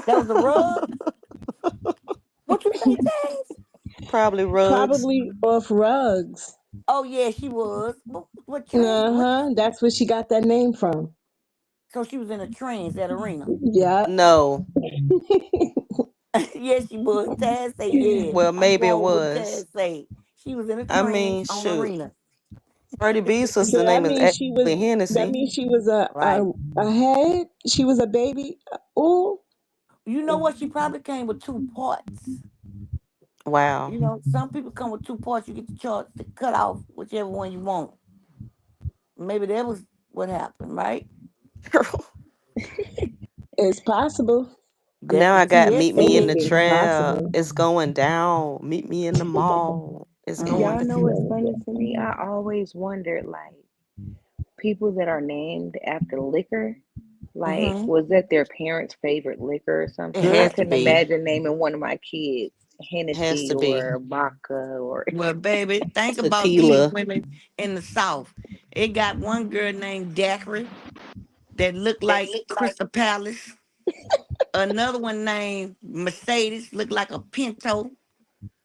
that was a rug. What you say, Taz? Probably rugs. Probably off rugs. Oh yeah, she was. But what trans? What? Uh-huh. That's where she got that name from. So she was in a trans at arena. Yeah. No. Yes, she was. Taz say yeah. Well, I'm maybe it going with what was. Taz say. She was in a I trans mean, on shoot. arena. Freddie B's So sister that name is means she was actually Hennessy. Right. a head. She was a baby. Oh, You know what? She probably came with 2 parts. Wow. You know, some people come with 2 parts. You get the chance to cut off whichever one you want. Maybe that was what happened, right? it's possible. That's Now I what got TS meet me in said. the Anything's trap. possible. It's going down. Meet me in the mall. It's going Y'all Mm. know down. what's funny to me? I always wondered, like, people that are named after liquor, like, Mm-hmm. was that their parents' favorite liquor or It something? I has Girl, to couldn't be. imagine naming one of my kids Has Hennessy to be. or vodka or. well, baby, think about these Tequila. women in the South. It got one girl named Daiquiri that looked like Crystal Palace. Another one named Mercedes looked like a Pinto.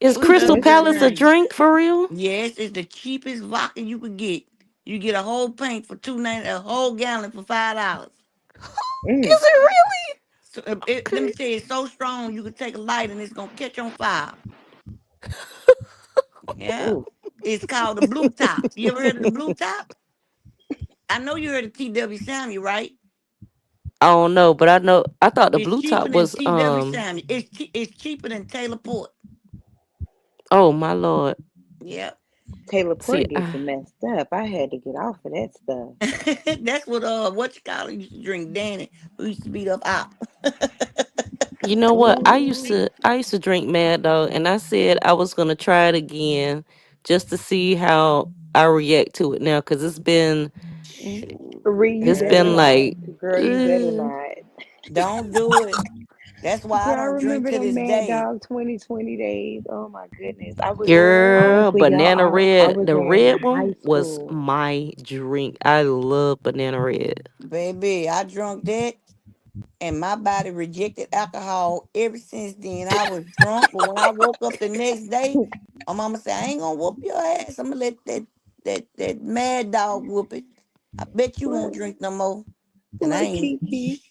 Is What the Crystal other girl Palace a name? drink for real? Yes, it's the cheapest vodka you could get. You get a whole pint for $2.90, a whole gallon for $5. Is Mm. it really? So, let me say it's so strong you could take a light and it's gonna catch on fire. Yeah. Ooh. It's called the blue top. You ever heard of the blue top? I know you heard of T.W. Samuel, right? I don't know, but I know I thought the It's blue cheaper top than was T.W. Samuel. It's cheaper than Taylor Port. oh my lord. Yep. Taylor See, Port gets you messed up. I had to get off of that stuff. That's what you call it used to drink Danny, who used to beat up out. you know what? Ooh. I used to drink Mad Dog, and I said I was gonna try it again just to see how I react to it now, because Ree, you it's better been not. like, Girl, you better not. Don't do it. That's why I Girl, I don't drink remember to them this Mad day. Dog 2020 days. Oh my goodness. girl, Honestly, banana y'all, I red. was The in red high one was school. my drink. I love banana red. Baby, I drunk that and my body rejected alcohol ever since then. I was drunk, but when I woke up the next day, my mama said, I ain't gonna whoop your ass. I'm gonna let that mad dog whoop it. I bet you won't Look, drink no more. And I look, ain't Kiki.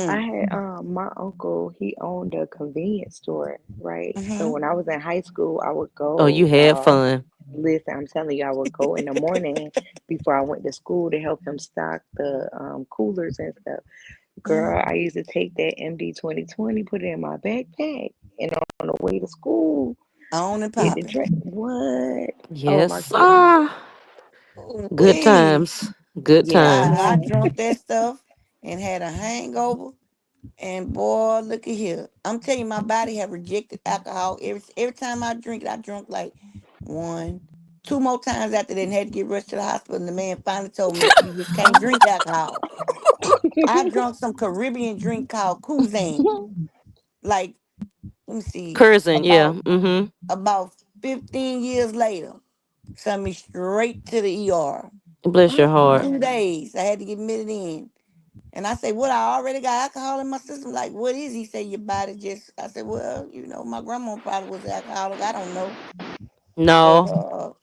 I hmm. had my uncle, he owned a convenience store, right? So Mm-hmm. when I was in high school, I would Oh, you go, had y'all. fun. Listen, I'm telling you, I would go in the morning before I went to school to help him stock the coolers and stuff. Mm-hmm. Girl, I used to take that MD 2020, put it in my backpack, and on the way to school, On and get the popping. drink. What? Oh Yes, my goodness. sir. Good Wait. times. Good Yeah, times. I drunk that stuff and had a hangover. And boy, look at here. I'm telling you, my body have rejected alcohol. Every time I drink it, I drunk like one, two more times after that and had to get rushed to the hospital. And the man finally told me, you just can't drink alcohol. I drunk some Caribbean drink called Kuzan. Like, let me see, Curzon, yeah. about Mm-hmm. about 15 years later, sent me straight to the ER. Bless your heart. 2 days. I had to get admitted in. And I say, what, I already got alcohol in my system? Like, what is? He say, your body just, I said, well, my grandma probably was alcoholic. I don't know. But, No,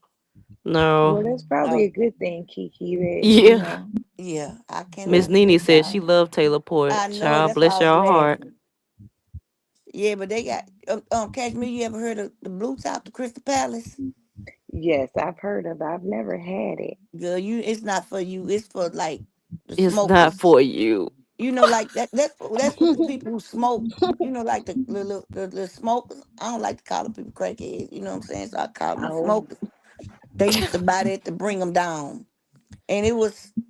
no. well, that's I, probably a good thing, Kiki, that, Yeah. yeah, I Miss cannot Nene drink, said she y'all. loved Taylor I Port. know it. Child, That's why bless I was your heart. laughing. Yeah, but they got, Cashmere, you ever heard of the Blue Top, the Crystal Palace? yes, I've heard of it. I've never had it. Girl, it's not for you. It's for, like, the It's not smokers. for you. Like that's what the people who smoke, like the smokers. I don't like to call the people crackheads, you know what I'm saying? So I call them the Oh, smokers. They used to buy that to bring them down. And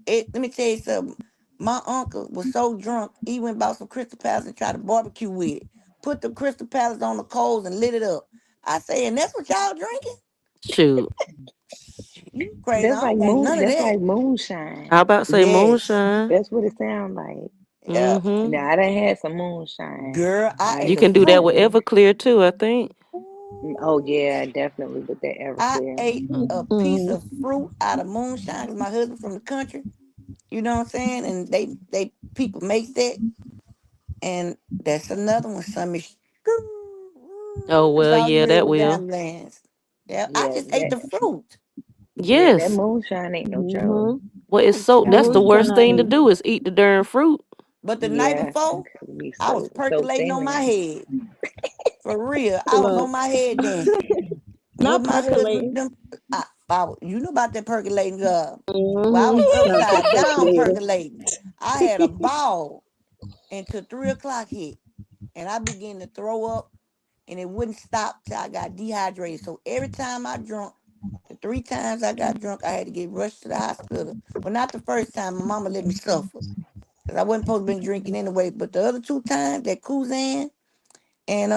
let me tell you something. My uncle was so drunk, he went bought some Crystal Palace and tried to barbecue with it. Put the Crystal Palace on the coals and lit it up. I say, and that's what y'all drinking? Shoot. You crazy. I don't want none of that's that. like moonshine. How about say Yes. moonshine? That's what it sounds like. Yeah. Mm-hmm. Now I done had some moonshine. Girl, I I ate You the can do that fruit. with Everclear too, I think. oh yeah, definitely with that I Everclear. ate a piece of fruit out of moonshine because my husband from the country. You know what I'm saying? And they people make that, and that's another one. Some is Oh that's well, all you yeah, heard that with will. damn lands. Yeah, I Yeah, just ate the fruit. that Yes. moonshine ain't no joke. Mm-hmm. Well, it's I'm so telling that's the you. worst thing to Moonshine. do is eat the darn fruit. But the night Yeah, before, could be I was so percolating on my thinning. head. For real. I was Look, on my head dancing. With not my husband, percolating. them you know about that percolating girl. Well, I Mm-hmm. was Trying to get upside down percolated. percolating. I had a ball until 3 o'clock hit. And I began to throw up and it wouldn't stop till I got dehydrated. So every time I drunk, the 3 times I got drunk, I had to get rushed to the hospital. Well, not the first time. My mama let me suffer. Because I wasn't supposed to be drinking anyway. But the other 2 times, that Kuzan, and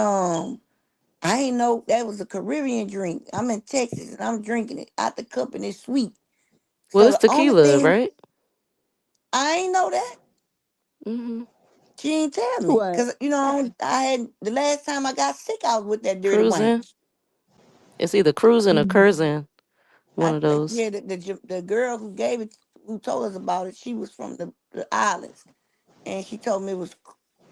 I ain't know that was a Caribbean drink. I'm in Texas and I'm drinking it out the cup and it's sweet. Well, So it's the only tequila, thing, right? I ain't know that. Mm-hmm. She ain't tell me. What? Because, I had, the last time I got sick, I was with that dirty Cruising. wench. It's either cruising or curzing. One I of think, those. yeah, the girl who gave it, who told us about it, she was from the islands. And she told me it was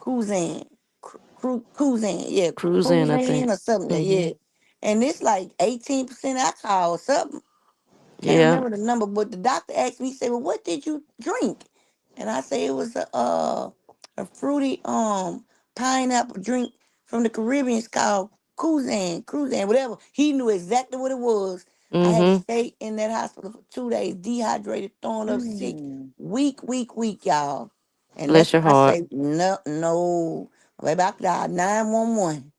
Kuzan. Kuzan, yeah. Cruising, I think. Kuzan or something, Mm-hmm. yeah. And it's like 18% alcohol or something. Can't Yeah. remember the number, but the doctor asked me, he said, well, what did you drink? And I say it was a fruity pineapple drink from the Caribbean. It's called Cruzan, whatever. He knew exactly what it was. I had to Mm-hmm. stay in that hospital for 2 days, dehydrated, throwing up sick, Mm. weak, y'all. And Bless that's your when I heart. say, no, no. Baby, I dialed 911.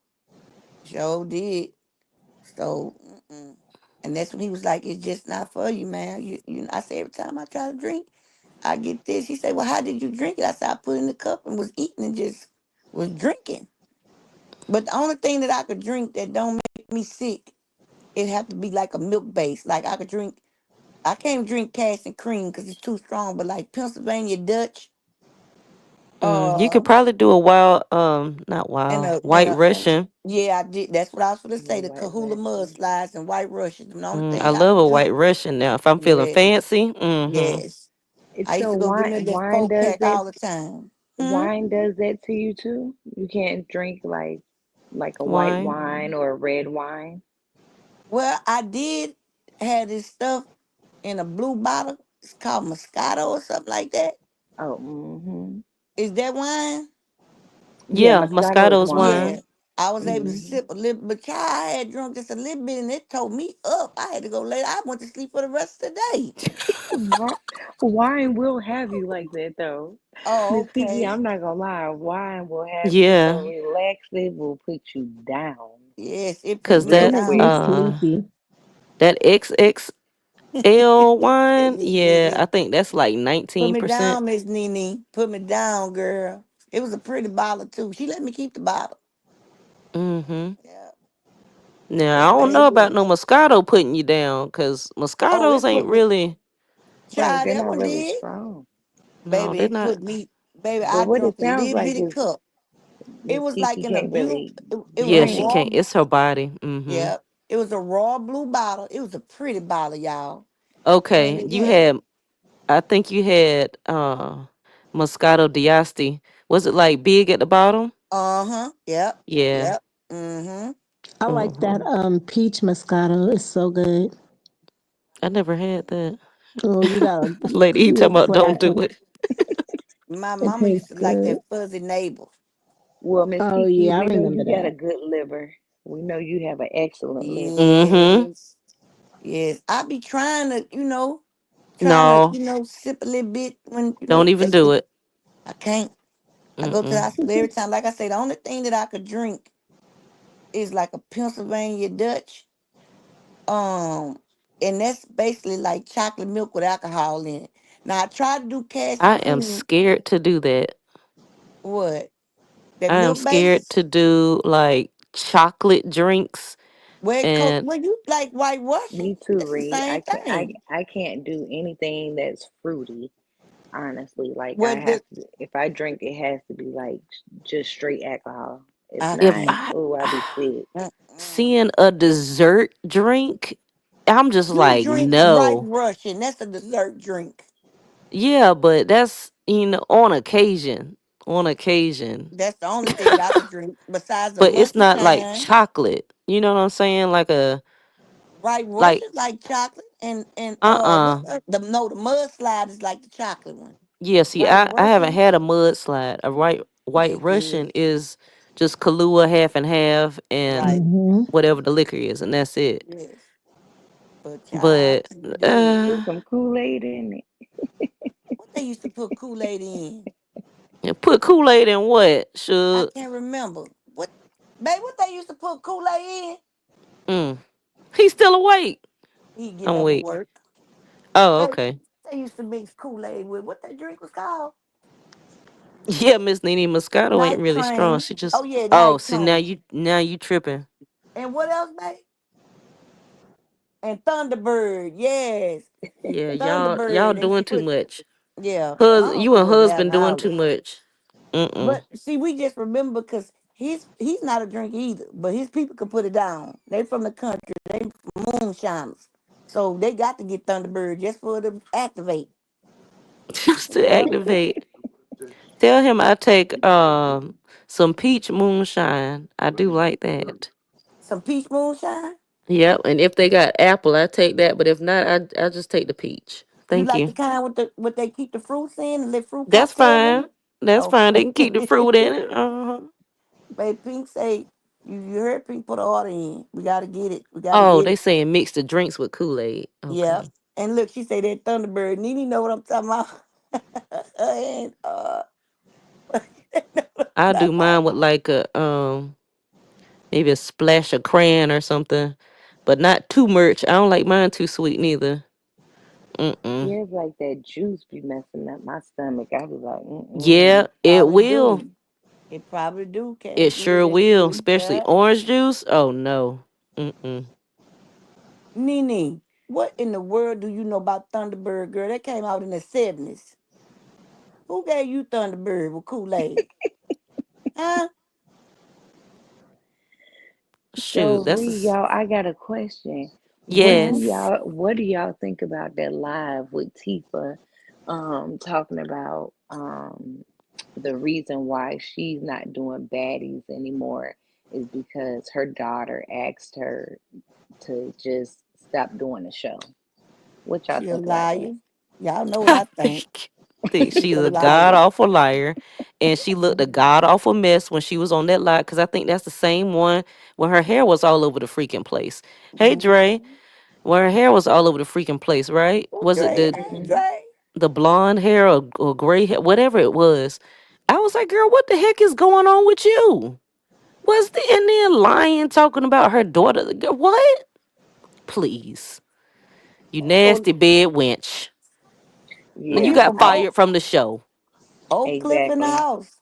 Sure did. So, and that's when he was like, "It's just not for you, man." I say every time I try to drink, I get this. He said, "Well, how did you drink it?" I said, "I put it in the cup and was eating and just was drinking." But the only thing that I could drink that don't make me sick, it have to be like a milk base. Like I could drink, I can't drink cash and cream because it's too strong. But like Pennsylvania Dutch, You could uh, probably do a wild, not and wild, a and white a and Russian. yeah, I did. That's what I was gonna Yeah, say. The White Kahula Russian. mudslides and White Russians. The only I things I love could a drink. white Russian now. If I'm feeling Yes, fancy, mm-hmm. yes. It's I used so to go give wine. me this Wine 4 pack does that. all the time. Hmm? Wine does that to you too. You can't drink like a white Wine. wine or a red wine. Well, I did have this stuff in a blue bottle. It's called Moscato or something like that. Oh, mm-hmm. Is that wine? Yeah, Yeah, Moscato is Moscato's Yeah. wine. wine. I was able to Mm-hmm. sip a little, but child, I had drunk just a little bit and it tore me up. I had to go lay. I went to sleep for the rest of the day. Wine will have you like that though. Oh, Miss Kiki, okay. I'm not gonna lie, wine will have you so Yeah, relaxed it will put you down. Yes, it put cause me It that make me down. sleepy. that XXL wine, yeah, Yeah. I think that's like Put me 19%. down, Miss Nene. Put me down, girl. It was a pretty bottle too. She let me keep the bottle. Mm-hmm. Yeah. Now But I don't know about baby. no Moscato putting you down, cause Oh, Moscatos it ain't put me. really. Right, Child, they're that not one really did. strong. No, Baby, they're it not. put me. Baby, But I what it drunk a sounds little like bitty is cup. It Miss was like Kiki in a can't blue. really It was Yeah, a she drink. raw. can't. It's her body. Mm-hmm. Yeah. It was a raw blue bottle. It was a pretty bottle, y'all. And Okay, it you had. had. I think you had Moscato d'Asti. Was it like big at the bottom? Uh-huh. Yep. Yeah. Yep. Mm-hmm. I like that Mm-hmm. peach Moscato. It's so good. I never had that. Oh, you gotta Lady, he talking look about for don't that. do it. My It mama used tastes to like good. that fuzzy navel. Well, Miss Oh Kiki, yeah, I we know you remember got that. a good liver. We know you have an excellent liver. Mm-hmm. Yes. Yes. I be trying to, No, sip a little bit when, don't even do it. I can't. I go to the Mm-mm. hospital every time. Like I say, the only thing that I could drink is like a Pennsylvania Dutch. Um, and that's basically like chocolate milk with alcohol in it. Now I tried to do cash I and am cream. scared to do that. What? That I am milk scared base? to do like chocolate drinks and Well, you like White Russian. Me too, That's the Reed. same thing. I can't do anything that's fruity. Honestly, like I What have the to. If I drink, it has to be like just straight alcohol. If I if not, can't. I oh, I'll be sick. Mm-mm. seeing a dessert drink, I'm just You like, drink White no. Russian. That's a dessert drink. Yeah, but that's, on occasion. On occasion. That's the only thing I could drink besides the But it's monkey not like shine. chocolate. You know what I'm saying? White Like Russian like chocolate, and what's uh-uh. the mudslide is like the chocolate one. Yeah, see, White I haven't Russian, had a mudslide. A white they Russian good, is just Kahlua half and half and right? Hmm. whatever the liquor is, and that's it. Yes, but child, But I can't do it. Put uh some Kool-Aid in it. What they used to put Kool Aid in? put Kool-Aid in what? I Should can't remember. What, babe? What they used to put Kool Aid in? mm. He's still awake. He get I'm up and awake. work. Oh, Babe, okay. they used to mix Kool Aid with what that drink was called? Yeah, Miss Nene Moscato ain't Night really strong. Train. She Oh just yeah, oh, Night see now Train. you tripping. And what else, babe? And Thunderbird. Yes, Yeah, y'all Thunderbird. They used to doing too put. much. Yeah, my You uncle and was husband doing too alcoholic. much. Mm-mm. But see, we just remember because he's not a drinker either, but his people could put it down. They from the country, they from moonshiners. So they got to get Thunderbird just for it to activate. Just to Yeah. activate. Tell him I take some peach moonshine. I do like that. Some peach moonshine. Yep, and if they got apple, I take that. But if not, I just take the peach. You Thank like the you. kind with they keep the fruits in, the little fruit That's cocktails in fine. it? That's fine. They Okay. can keep the fruit in it. Babe, Pink say you heard Pink put an order in. We gotta get it. We gotta Oh, get they it. saying mix the drinks with Kool-Aid. Yeah. Okay. And look, she say that Thunderbird. Nene know what I'm talking about. and I do mine with like a maybe a splash of crayon or something, but not too much. I don't like mine too sweet neither. Mm-mm. Yeah, it's like that juice be messing up my stomach. I was like, Yeah, it probably will. do. It probably do, It Cashmere. sure That will, juice, especially yeah. orange juice. Oh no. Mm-mm. Nene, what in the world do you know about Thunderbird, girl? That came out in the 70s. Who gave you Thunderbird with Kool-Aid? Huh? so Shoot, that's a Bree, y'all, I got a question. yes. What do y'all think about that live with Tifa talking about the reason why she's not doing baddies anymore is because her daughter asked her to just stop doing the show. What y'all She a think about that? liar. Y'all know what I I think. think She's she's a a god liar. awful liar, and she looked a god awful mess when she was on that live. Because I think that's the same one when her hair was all over the freaking place. Hey Dre, Mm-hmm. when her hair was all over the freaking place, right? Who Was it Dre? the Who Hmm. Dre? the blonde hair or gray hair, whatever it was? I was like, girl, what the heck is going on with you? Was the Indian lying talking about her daughter? Girl, what? Please, you Oh, nasty bed wench. And you Yeah, got oh, fired from the show. Oak Cliff in the exactly. house.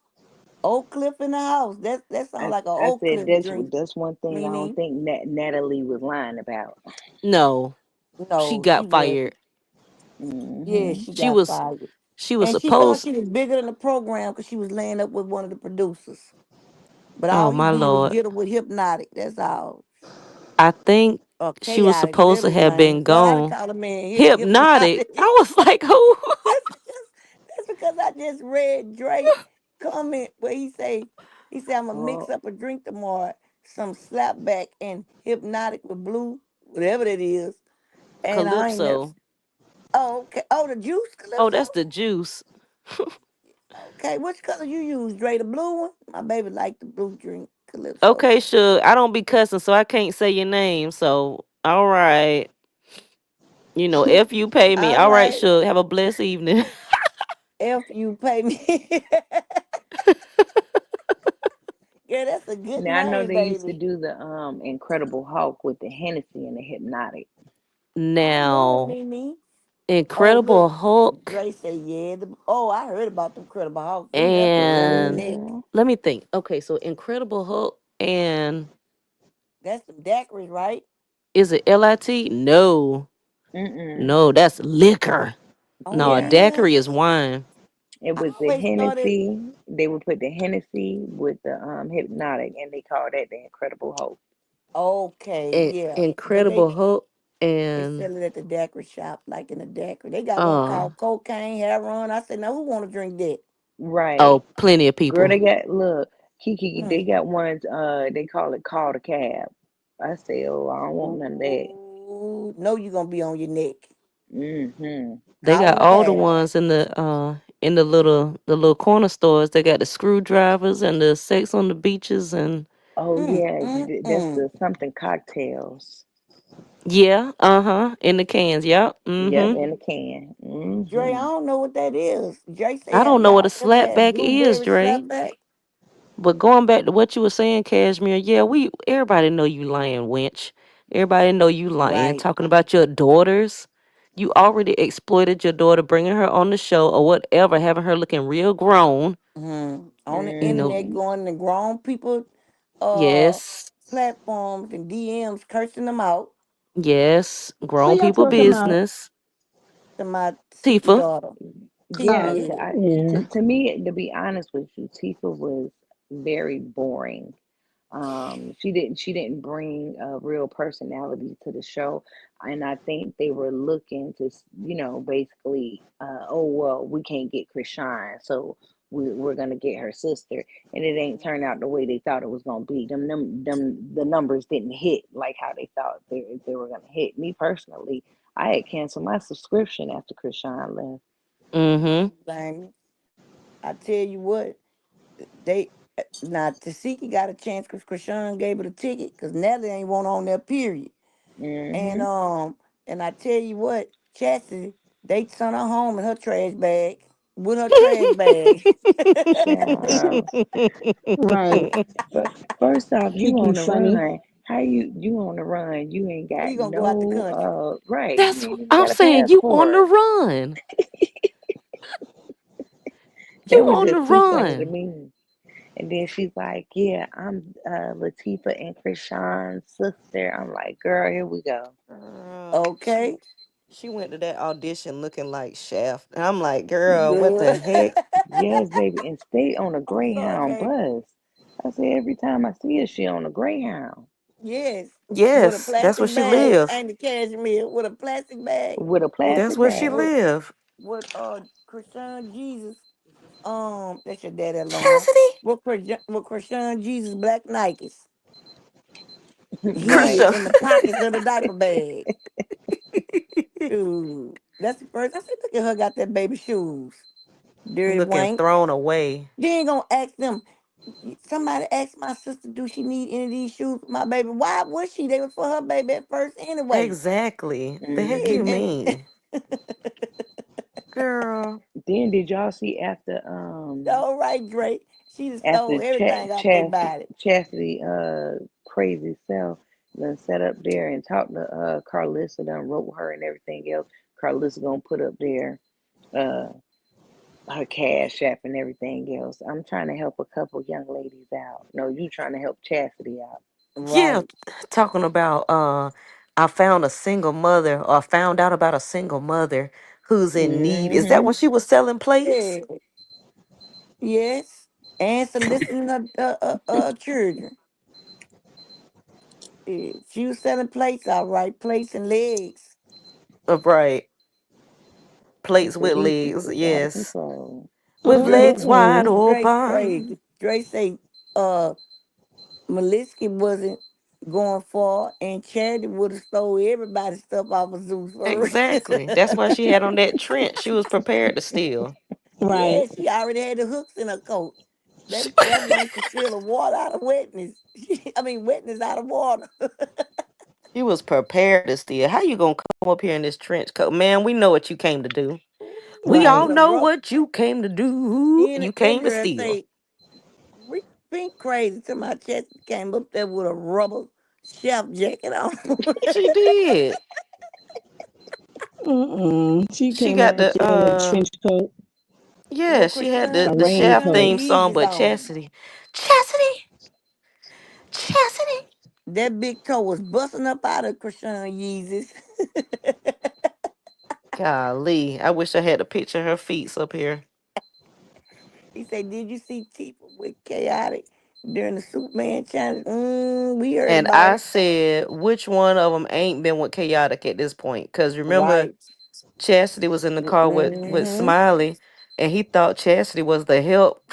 Oak Cliff in the house. That sounds like an I Oak said Cliff drink, that's one thing I don't Nene. think Natalie was lying about. No, she No, she got fired. wasn't. Yeah, Hmm. she She got was fired. she was And she thought supposed. she was bigger than the program because she was laying up with one of the producers. But Oh all he my did was lord, get her with hypnotic. That's all. I think Or she was chaotic, supposed whatever to his have name. been Well, I done gone. call a man Hypnotic. hypnotic. I was like, who? That's because I just read Drake comment where he said I'm gonna mix Oh, up a drink tomorrow, some slapback and hypnotic with blue, whatever that is. And I ain't never. Calypso. Oh, okay. Oh, the juice Oh, calypso. that's the juice. Okay, which color you use, Dre? The blue one. My baby like the blue drink calypso. Okay, sure. I don't be cussing, so I can't say your name. So, all right. You know, if you pay me. All All right, right. sure. Have a blessed evening. If you pay me. Yeah, that's a good now I know name, they used to baby. do the Incredible Hulk with the Hennessy and the hypnotic. I know it, Now, Mimi. Oh, Incredible look. Hulk. Dre say, yeah. Oh, I heard about them Credible Hawks. Them heifers hurt your And neck. Hmm. let me think. Okay, so Incredible Hulk and That's some daiquiris, right? is it LIT? No. Mm-mm. No, that's liquor. Oh, No, a it Yeah, daiquiri is is. wine. it I was the always thought it. Hennessy. They would put the Hennessy with the hypnotic, and they call that the Incredible Hulk. Okay, yeah. But Incredible Hulk they and sell it at the daiquiri shop, like in a daiquiri. They got one uh called cocaine heroin. I said, now who want to drink that? Right. oh, plenty of Girl, people. they got look, Kiki, Mm. they got ones they call it call a cab. I say, oh, I don't want none of that. Ooh, no, you gonna be on your neck. Mm-hmm. They got Calling a all the cab. ones in the little corner stores. They got the screwdrivers and the sex on the beaches and Oh yeah, that's Mm. the something cocktails. yeah, uh-huh. In the cans, yep. Yep, Mm-hmm. in a can. Dre, I Mm-hmm. don't know what that is. Dre I say, don't know what a y'all supposed to have slapback is, blueberry Dre. slapback. But going back to what you were saying, Cashmere, yeah, we everybody know you lying, wench. Everybody know you lying. Right. Talking about your daughters. You already exploited your daughter, bringing her on the show or whatever, having her looking real grown. On the You know, internet, Mm-hmm. going to grown people uh yes, platforms and DMs, cursing them out yes, Who grown y'all people talking about? business. to my sister Tifa, daughter. Yeah, Tifa. Yeah. to me, to be honest with you, Tifa was very boring. She didn't bring a real personality to the show, and I think they were looking to, basically, oh well, we can't get Chrisean, so we're gonna get her sister, and it ain't turned out the way they thought it was gonna be. Them the numbers didn't hit like how they thought they were gonna hit. Me personally, I had canceled my subscription after Chrisean left. mm-hmm. Blame me. I tell you what, they now Tasiki got a chance because Chrisean gave her the ticket because Natalie ain't want on there, period. And Mm-hmm. and I tell you what, Chastity, they sent her home in her trash bag with her trash bag. Child. Right. First off, you Think you on the funny. run. How you on the run? You ain't How got you gonna go out the no country? right. You That's ain't even I'm got a saying, you on the passport. run. You That was on the just too funny to run. me. And then she's like, "Yeah, I'm Latifah and Krishan's sister." I'm like, "Girl, here we go." Girl, Okay, she went to that audition looking like Shaft. And I'm like, girl, what the good. heck? Yes, baby, and stay on a I'm sorry, Greyhound baby. bus. I say every time I see her, she on a Greyhound Yes, with a Yes, that's where plastic she bag live. and the cashmere with a plastic bag. with a With That's plastic where she bag. with live. with Chrisean Jesus. That's your daddy alone. Cassidy. With Chrisean Jesus black Nikes. Right. Hid Krisha. in the pockets of the diaper bag. Shoot. That's the first I said, look at her got that baby shoes. Dirty Looking wank. thrown away. They ain't gonna ask them. Somebody asked my sister, do she need any of these shoes for my baby? Why would she? They were for her baby at first anyway. Exactly. The heck Yeah, you Mm-hmm. and mean? Girl. Then did y'all see all right, Drake. She just after stole everything off their body. Chastity crazy self then sat up there and talked to Carlissa, done wrote her and everything else. Carlissa gonna put up there uh her cash app and everything else. I'm trying to help a couple young ladies out. No, you trying to help Chastity out. Yeah, Right. talking about I found a single mother, or found out about a single mother who's in need. Is that Mm-hmm. when she was selling plates? Yeah. Yes. And soliciting children. Yeah. She was selling plates, all right. Plates and legs. Right. I Plates said with these legs, people is out of yes. control. With legs wide Dre open. crazy. Dre say Melisky wasn't going far and Charity would have stole everybody's stuff off of Zeus first. Exactly. That's why she had on that trench. She was prepared to steal. Yeah, Right. she already had the hooks in her coat. That one could steal the water out of wetness. I mean wetness out of water. She was prepared to steal. How you gonna come up here in this trench coat? Man, we know what you came to do. We It all was Right. a know rough. what you came to do. Then You that came to girl steal. say, "Rick Pink crazy to my chest came up there with a rubber chef jacket on." She did. She She came got out the there in a trench coat, yeah, with she had a the Shaft Chrisean raincoat. theme song, Yeezys but on. Chastity. Chastity. Chastity. That big toe was busting up out of Chrisean Yeezys. Golly. I wish I had a picture of her feet up here. He said, "Did you see Tifa with Chaotic during the Superman challenge?" We heard And about I it. said, which one of them ain't been with Chaotic at this point? Because remember, Right. Chastity was in the car with Mm-hmm. Smiley, and he thought Chastity was the help.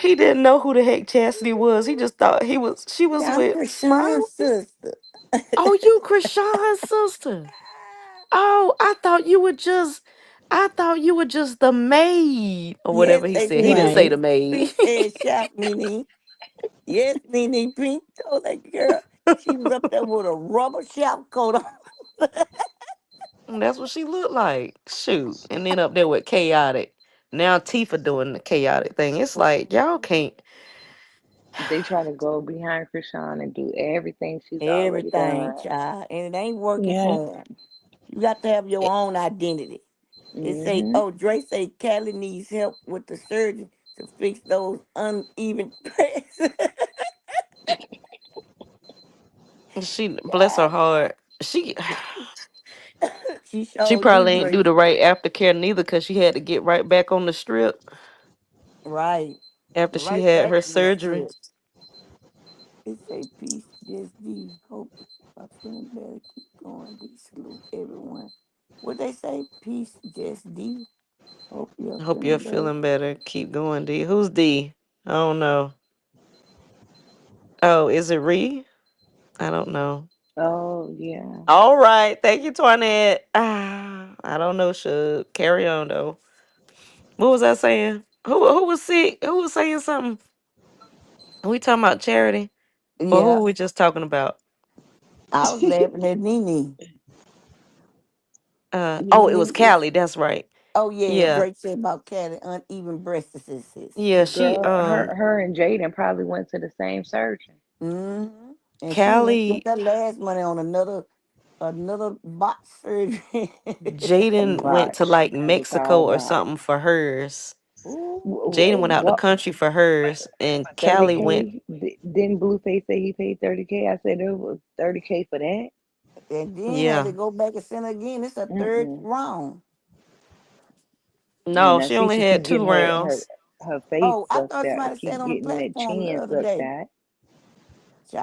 He didn't know who the heck Chastity was. He just thought she was Yeah, I'm with Smiley. Chrisean's sister. Oh, you Krishan's sister. Oh, I thought you were just the maid or Yes, whatever he they said. He didn't said say Right. the maid. Pink said Chef Nene. Yes, Nene Pink told that girl she was up there with a rubber chef coat on. And that's what she looked like. Shoot. And then up there with chaotic. Now Tifa doing the chaotic thing. It's like y'all can't. They try to go behind Krishan and do everything she's already Everything, done. child. And it ain't working Yeah. for them. You got to have your own identity. They say, Mm-hmm. oh, Dre say Callie needs help with the surgeon to fix those uneven press. She bless her heart. She She she showed do probably ain't do Dre. the right aftercare neither because she had to get right back on the strip Right. after she Right had back her in the surgery. strip. It say peace, just D. Hope I'm feeling better. Keep going. D. Salute everyone. What they say? Peace, just D. Hope you're I hope you're feeling better. feeling better. Keep going, D. Who's D? I don't know. Oh, is it Ree? I don't know. Oh yeah. All right. Thank you, Toinette. Ah, I don't know. Should carry on though. What was I saying? Who was sick? Who was saying something? Are we talking about charity, or who Yeah, were we just talking about? I was laughing at Nene. Oh, it was Nene, Callie. That's right. oh yeah, Yeah, Drake said about Kelly uneven breastises. yeah. She Girl, her and Jaden probably went to the same surgeon. Mm-hmm. And she done spent Callie that last money on another bot surgery. Jaden went to Botch. like That was all Mexico or botch. something for hers. Jaden went out the What? country for hers, and Callie went. 30K? Didn't Blueface say he paid 30K? I said it was 30K for that. And then had to Yeah, go back and send again. It's a third Mm-mm. round. Yeah, no, now she see, only she had keep two getting her rounds. her face Oh, I sucked thought out. somebody said Keep on the getting that platform the chin other sucked day. out.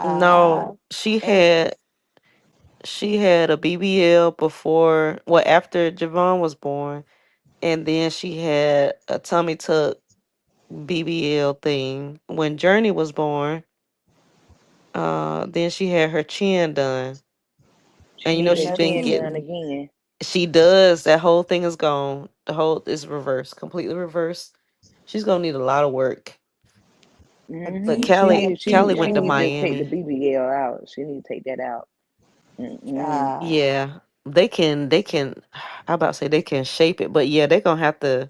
No, Child. she And had she had a BBL before, well, after Javon was born, and then she had a tummy tuck BBL thing when Journey was born. Then she had her chin done, She and need she's that now been chin see, done getting. again. She does. That whole thing is gone. The whole is reversed, completely reversed. She's gonna need a lot of work. But Hmm. Keisha had She two Callie need went she to need to twins. take the Miami. BBL out. She need to take that out. Mm-mm. Child. Yeah, they can. I about to say they can shape it, but yeah, they're gonna have to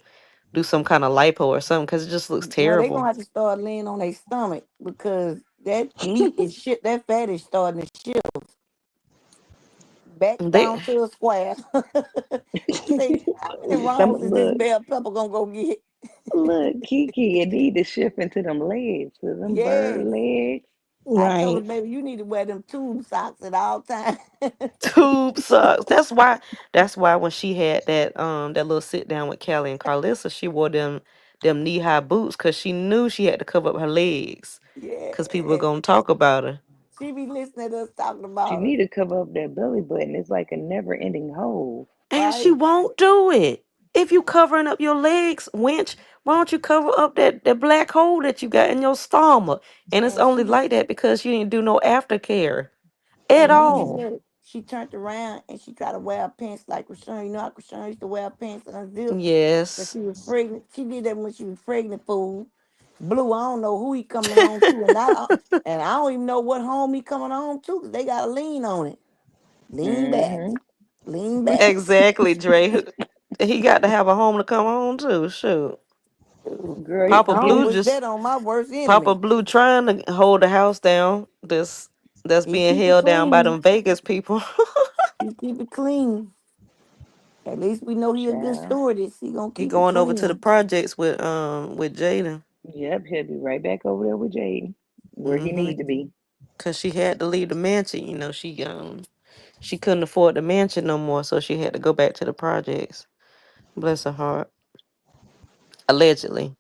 do some kind of lipo or something because it just looks No, they gonna terrible. have to start laying on their stomach because that meat is shit. That fat is starting to shift back They down to a square. Say, how many Some rounds is this look, bell pepper gonna go get? look, Kiki, you need to shift into them legs, to them bird Yes. legs. I told Right. her, baby, you need to wear them tube socks at all times. tube sucks. That's why. That's why when she had that little sit down with Callie and Carlissa, she wore them knee high boots because she knew she had to cover up her legs because people were Yes. gonna talk about her. She be listening to us talking She about her, need to cover up that belly button. It's like a never ending hole. And she right? won't do it. If you covering up your legs, wench, why don't you cover up that black hole that you got in your stomach? And it's And only she like that because you didn't do no aftercare at and then all. look, she turned around and she tried to wear her pants like Chrisean. You know how Chrisean used to wear her pants unzipped when Yes. she was pregnant. She did that when she was pregnant, fool. Blue, I don't know who he coming home to, and I don't even know what home he coming home to because they got a lean on it. Lean back, Mm-hmm. lean back. Exactly, Dre. He got to have a home to come home to. Shoot. Great. Papa I don't Blue His wish just that on my worst Papa enemy. Blue trying to hold the house down. That's He being keep it held down by clean. them Vegas people. He keep it clean. At least we know he a good child. stewardess. He gonna He keep it going over to the clean. projects with Jada. Yep, he'll be right back over there with Jaden, where he Mm-hmm. need to be. Cause she had to leave the mansion. She couldn't afford the mansion no more, so she had to go back to the projects. Bless her heart. Allegedly,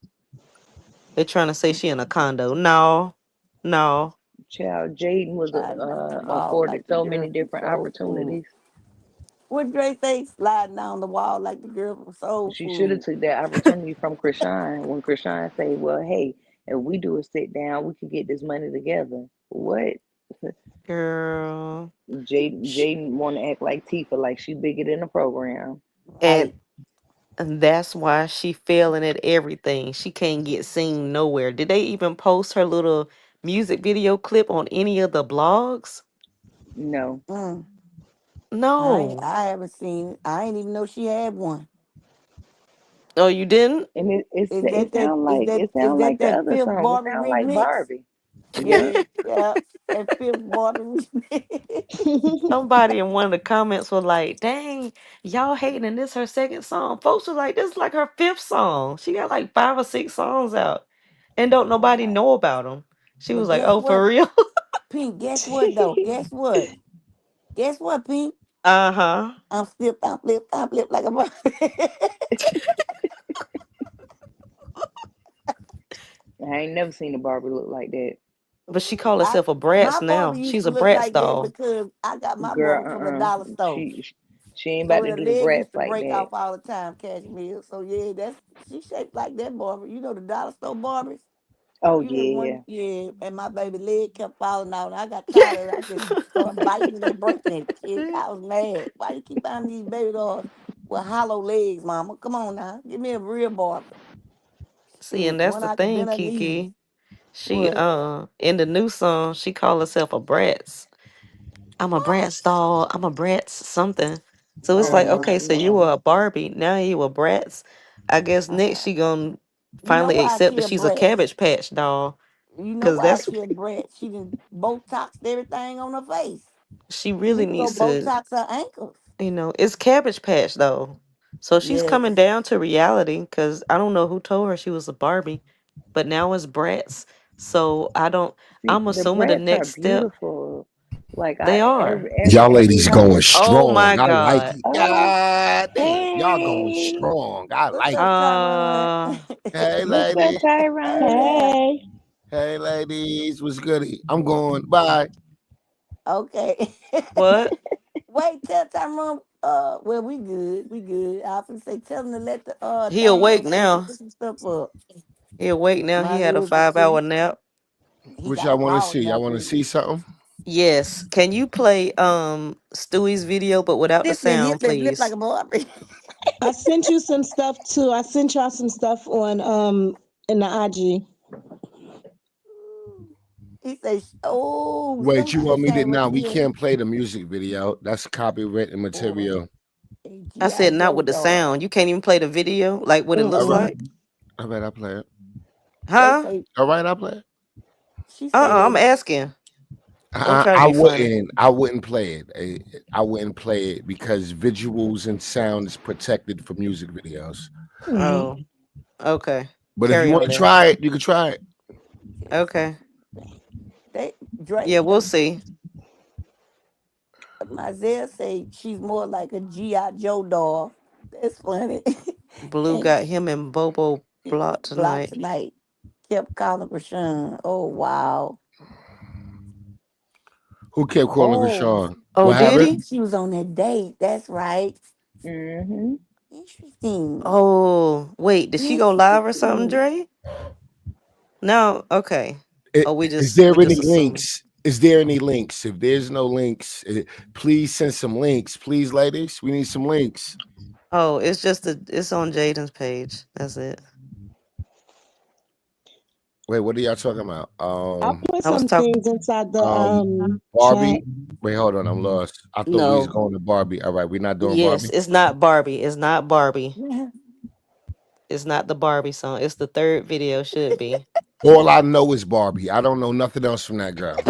they trying to say she in a condo. No, no. Child, Jaden was Sliding down the wall afforded like the so girl many from different Soul Food. opportunities. What Dre say? Sliding down the wall like the girl from Soul She should have Food. took that opportunity from Chrisean when Chrisean say, "Well, hey, if we do a sit down, we could get this money together." What? Girl. Jaden want to act like Tifa, like she bigger than the program. And Right. and that's why she failing at everything. She can't get seen nowhere. Did they even post her little music video clip on any of the blogs? No, Mm. No. I haven't seen it. I ain't even know she had one. Oh, you didn't? and Is that that is that it is sound that like the that other fifth song. It Barbie sound like remix? Barbie. Yeah, Yep. yeah. That fifth Barbie remix. Somebody in one of the comments was like, dang, y'all hating and this her second song. Folks was like, this is like her fifth song. She got like 5 or 6 songs out. And don't nobody Wow. know about them. She was But like, guess oh, for what, real? Pink? Guess what though? Guess what? Guess what, Pink? Uh-huh. I'm flip like a Barbie. I ain't never seen a Barbie look like that. But she call I herself a My Bratz Barbie now. used She's to a look Bratz like that doll. because I got my Barbie from the Girl, dollar store. she ain't So about to the do the leg used brats to like break that. off all the time, cashmere. So yeah, that's she shaped like that Barbie. You know the dollar store Barbies? Oh You know yeah. one, yeah, and my baby leg kept falling out, and I got tired of it. I just started biting it and breaking it. Shit, I was mad. Why you keep buying these baby dolls? with hollow legs, mama. Come on now. Give me a real Barbie. See, Shit, and that's one the I could thing, bend her knees. Kiki. She What? in the new song, she called herself a Bratz. I'm a What? Bratz doll. I'm a Bratz something. So it's like, Oh okay, so you no. were a Barbie, now you a Bratz. I guess next she gonna You know finally why accept she that a she's a brat? Cabbage Patch doll. You know Cause why that's she a brat? She done Botoxed everything on her face. she She really need to go needs to, Botox her ankles. it's Cabbage Patch though. So she's Yes. coming down to reality because I don't know who told her she was a Barbie, but now it's Bratz. So See, I'm the assuming the brats are next step, beautiful. Like they I are. Y'all every ladies time. going Oh my strong. I like God. it. Oh, God damn. Y'all going hey, strong. I What's like up, it. Tyron? Uh Hey, what's up, ladies. Hey Tyron? there. Hey. Hey, ladies. What's goody? I'm going. Bye. Okay. what? Wait, tell Tyrone. Well, we good. We good. I often say, tell him to let the He thing awake up so we can now. put some stuff up. He awake now. My He had a husband 5 hour too. nap. He What got a y'all want to power see? Y'all nap want to in see him. something? Yes. Can you play Stewie's video but without the Flip and hip sound, and flip like please? a Barbie. I sent you some stuff too. I sent y'all some stuff on in the IG. He say, "Oh, Wait, you somebody want me to? came up Now we here." can't play the music video. That's copywritten Boy, material. a I GI said not Joe with the dog. sound. You can't even play the video, like what it All looks right. Mm-mm. like. All right, I'll play it. They Huh? say All right, I'll play it. she say I'm they. asking. Don't I, try to I be funny. wouldn't. I wouldn't play it. I wouldn't play it because visuals and sound is protected for music videos. Mm-hmm. Oh, okay. But if you Carry want on to then. try it, you can try it. Okay. They Drake. Yeah, we'll see. Isaiah say she's more like a GI Joe doll. That's funny. Blue And got him and Bobo blocked blocked tonight. tonight. Kept calling Rashawn. Oh wow. Who kept calling Oh, Rashawn? Oh, What I did happened? he? think she was on that date. That's right. Mm-hmm. Interesting. Oh, wait, did she go live or something, Interesting. Dre? No. Okay. It, Oh, we is just there we just any assuming. links? Is there any links? If there's no links, please send some links, please, ladies. We need some links. Oh, it's on Jaden's page. That's it. Wait, what are y'all talking about? I'll put I was some talking. things inside the chat. Barbie. Wait, hold on, I'm lost. I thought we was No. going to Barbie. All right, we're not doing Yes, Barbie. it's not Barbie. It's not Barbie. It's not the Barbie song. It's the third video. Should be. All I know is Barbie. I don't know nothing else from that girl.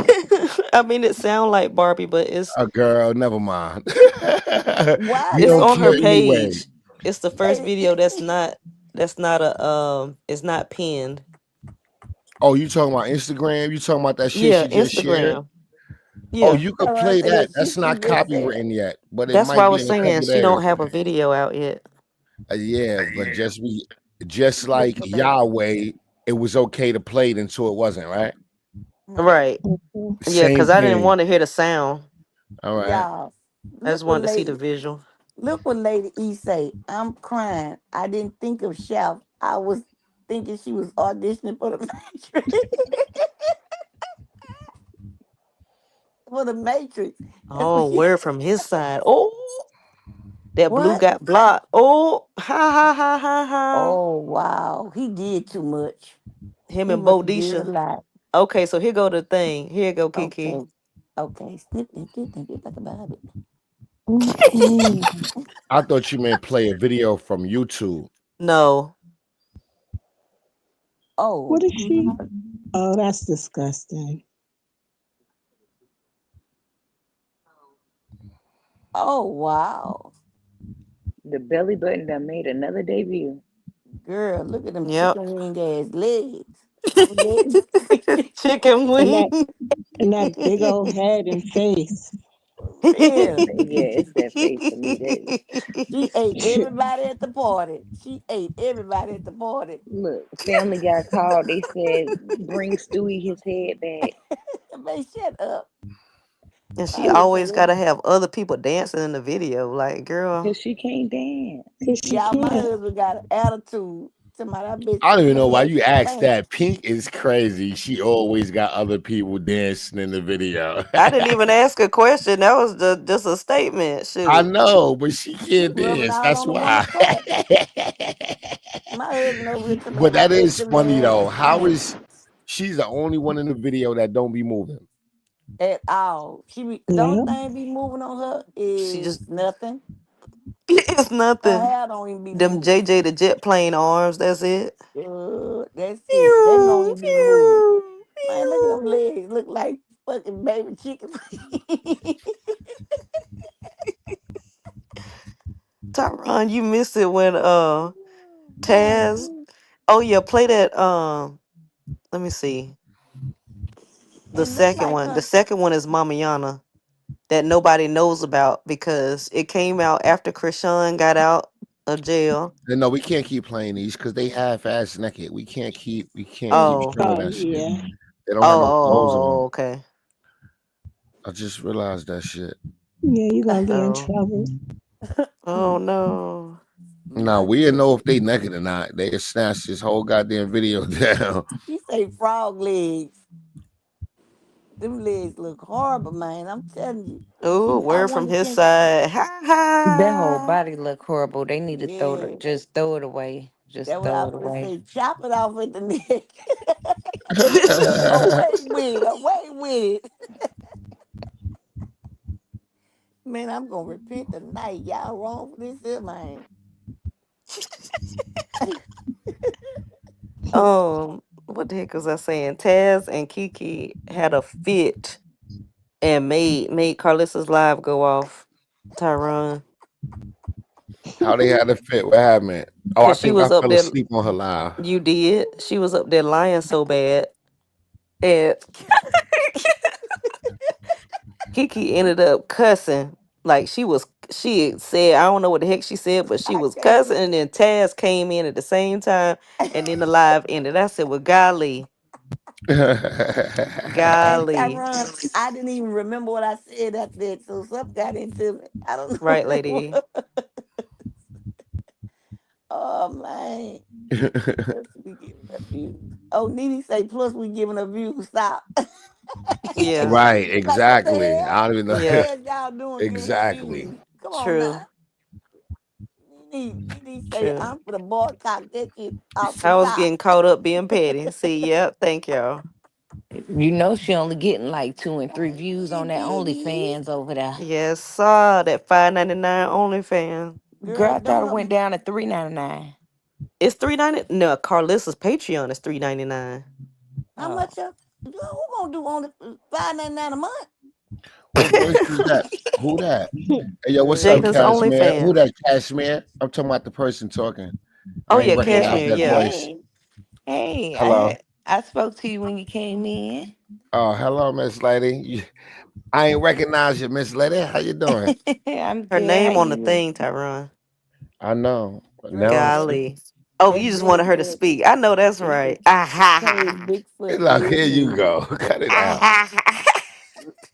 I mean, it sound like Barbie, but A girl, never mind. Why We it's don't they on her care anyway. page. It's the first they video that's not a it's not pinned. Oh, you talking about Instagram? You talking about that shit Yeah, she just shared? Instagram. Oh, Yeah. you could Tyrone play say that that. shit That's she not just said. copywritten yet, but it That's why I might be was in a couple saying of she don't days. have a video out yet. Yeah, but just Look like for later. Yahweh, it was okay to play it until it wasn't, right? Right. Right. Mhm. Yeah, Same because I didn't thing. want to hear the sound. All right. Y'all, I just wanted to see the visual. look what Lady E say. I'm crying. I didn't think of Chef. I was thinking she was auditioning for the Matrix. For the Matrix. That's what Oh, she word from his side. Oh, that blue what? got blocked. Oh, ha ha ha ha ha. Oh wow. He did too much. Him He and must have did a Bodisha. lot. Okay, so here go the thing. Here go Kiki. Okay. Okay. Snip, snip, snip, snip, like a Bobby. Mm-mm. I thought you meant play a video from YouTube. No. What Oh. is she? Oh, that's disgusting. Oh wow. The belly button that made another debut. Girl, look at them Yep. chicken wing ass legs. Them legs. Chicken And wing. that big old head and face. For real. Yeah, it's that face for me. That She ate everybody at the party. She ate everybody at the party. look, family got called. They said bring Stewie his head back Man, shut up. And she I would say always that. gotta have other people dancing in the video. Like, girl. because she can't dance. Cause she Y'all, my can't. husband got an attitude. Somebody, I bet I don't even know they why had you some asked pants. that. Pink is crazy. She always got other people dancing in the video. I didn't even ask a question. That was just a statement. I Shoot. know, but she She can't rubbing dance. all That's on the one why. crack. My husband over here to me, But I that bet is them they funny had though. some How pants is she's the only one in the video that don't be moving? at all. The only thing be moving on her She is just nothing. it's Her nothing. hair don't even be Them moving. JJ the jet plane arms, that's it. That's it. That don't Pew, even be moving. pew, Man, look at them pew. legs. Look like fucking baby chicken. Tyron, you missed it when Taz. Man, Oh yeah, play that let me see. The it look second like one. The her. second one is Mama Yana that nobody knows about because it came out after Chrisean got out of jail. No, we can't keep playing these because they half-ass naked. We can't keep Oh. showing Oh that shit. yeah. They don't have Oh, no oh, clothes oh, on. oh, okay. I just realized that shit. Yeah, you're gonna get in Oh. trouble. Oh no. Now we didn't know if they naked or not. They just snatched this whole goddamn video down. She say frog legs. Them legs look horrible, man. I'm telling you. Oh, I word from wonder his can side. Ha That whole ha. body look horrible. They need to yeah. just throw it away. Just That's what I throw it was gonna away. say. Chop it off at the neck. Away with it. Away with it. Man, I'm gonna repent tonight. Y'all wrong for this here, man. What the heck was I saying? Taz and Kiki had a fit and made Carlissa's live go off. Tyron. How they had a fit? What happened? Oh, I Cause she think I was up fell there. asleep on her live. You did. She was up there lying so bad. And Kiki ended up cussing. Like she said, I don't know what the heck she said, but she I was can't. cussing. And then Taz came in at the same time. And then the live ended. I said, well, golly. And Golly. Tyron, I didn't even remember what I said after that, so something got into me. I don't know Right, what it was. lady. Oh man. Plus we giving her views. Oh, Nene say plus we giving her views. Stop. Yeah. Right, Like what the exactly. hell? I don't even What know. the Yep. hell y'all doing giving her Exactly. views? Come on True. now. Nene say True. I'm for the boycott that shit off the I was top. getting caught up being petty. See, yep. Thank y'all. You know she only getting like 2 and 3 views on It that didn't. OnlyFans over there. Yes, sir. That $5.99 OnlyFans. Girl, Girl, I thought it don't went down to $3.99. It's $3.99. No, Carlissa's Patreon is $3.99. how Oh. much of who gonna do only $5.99 a month? What voice is that? Who that? Hey, yo, what's up, Jada's Cashmere. Cashmere? Who OnlyFans. that, Cashmere? I'm talking about the person talking. Oh I ain't yeah, recognize Cashmere. that Yeah. voice. Hey. Hey, Hello. I spoke to you when you came in. Oh, hello, Miss Lady. I ain't recognize you, Miss Lady. How you doing? I'm Her good. How name on the you? thing, Tyron. I know. Girl, Now I'm that Golly. Oh, that you just wanted her to JJ speak. I know that's is a right. Ah ha K ha. Hey, Bigfoot look, here you listening. go. Cut it Ah out. ha ha.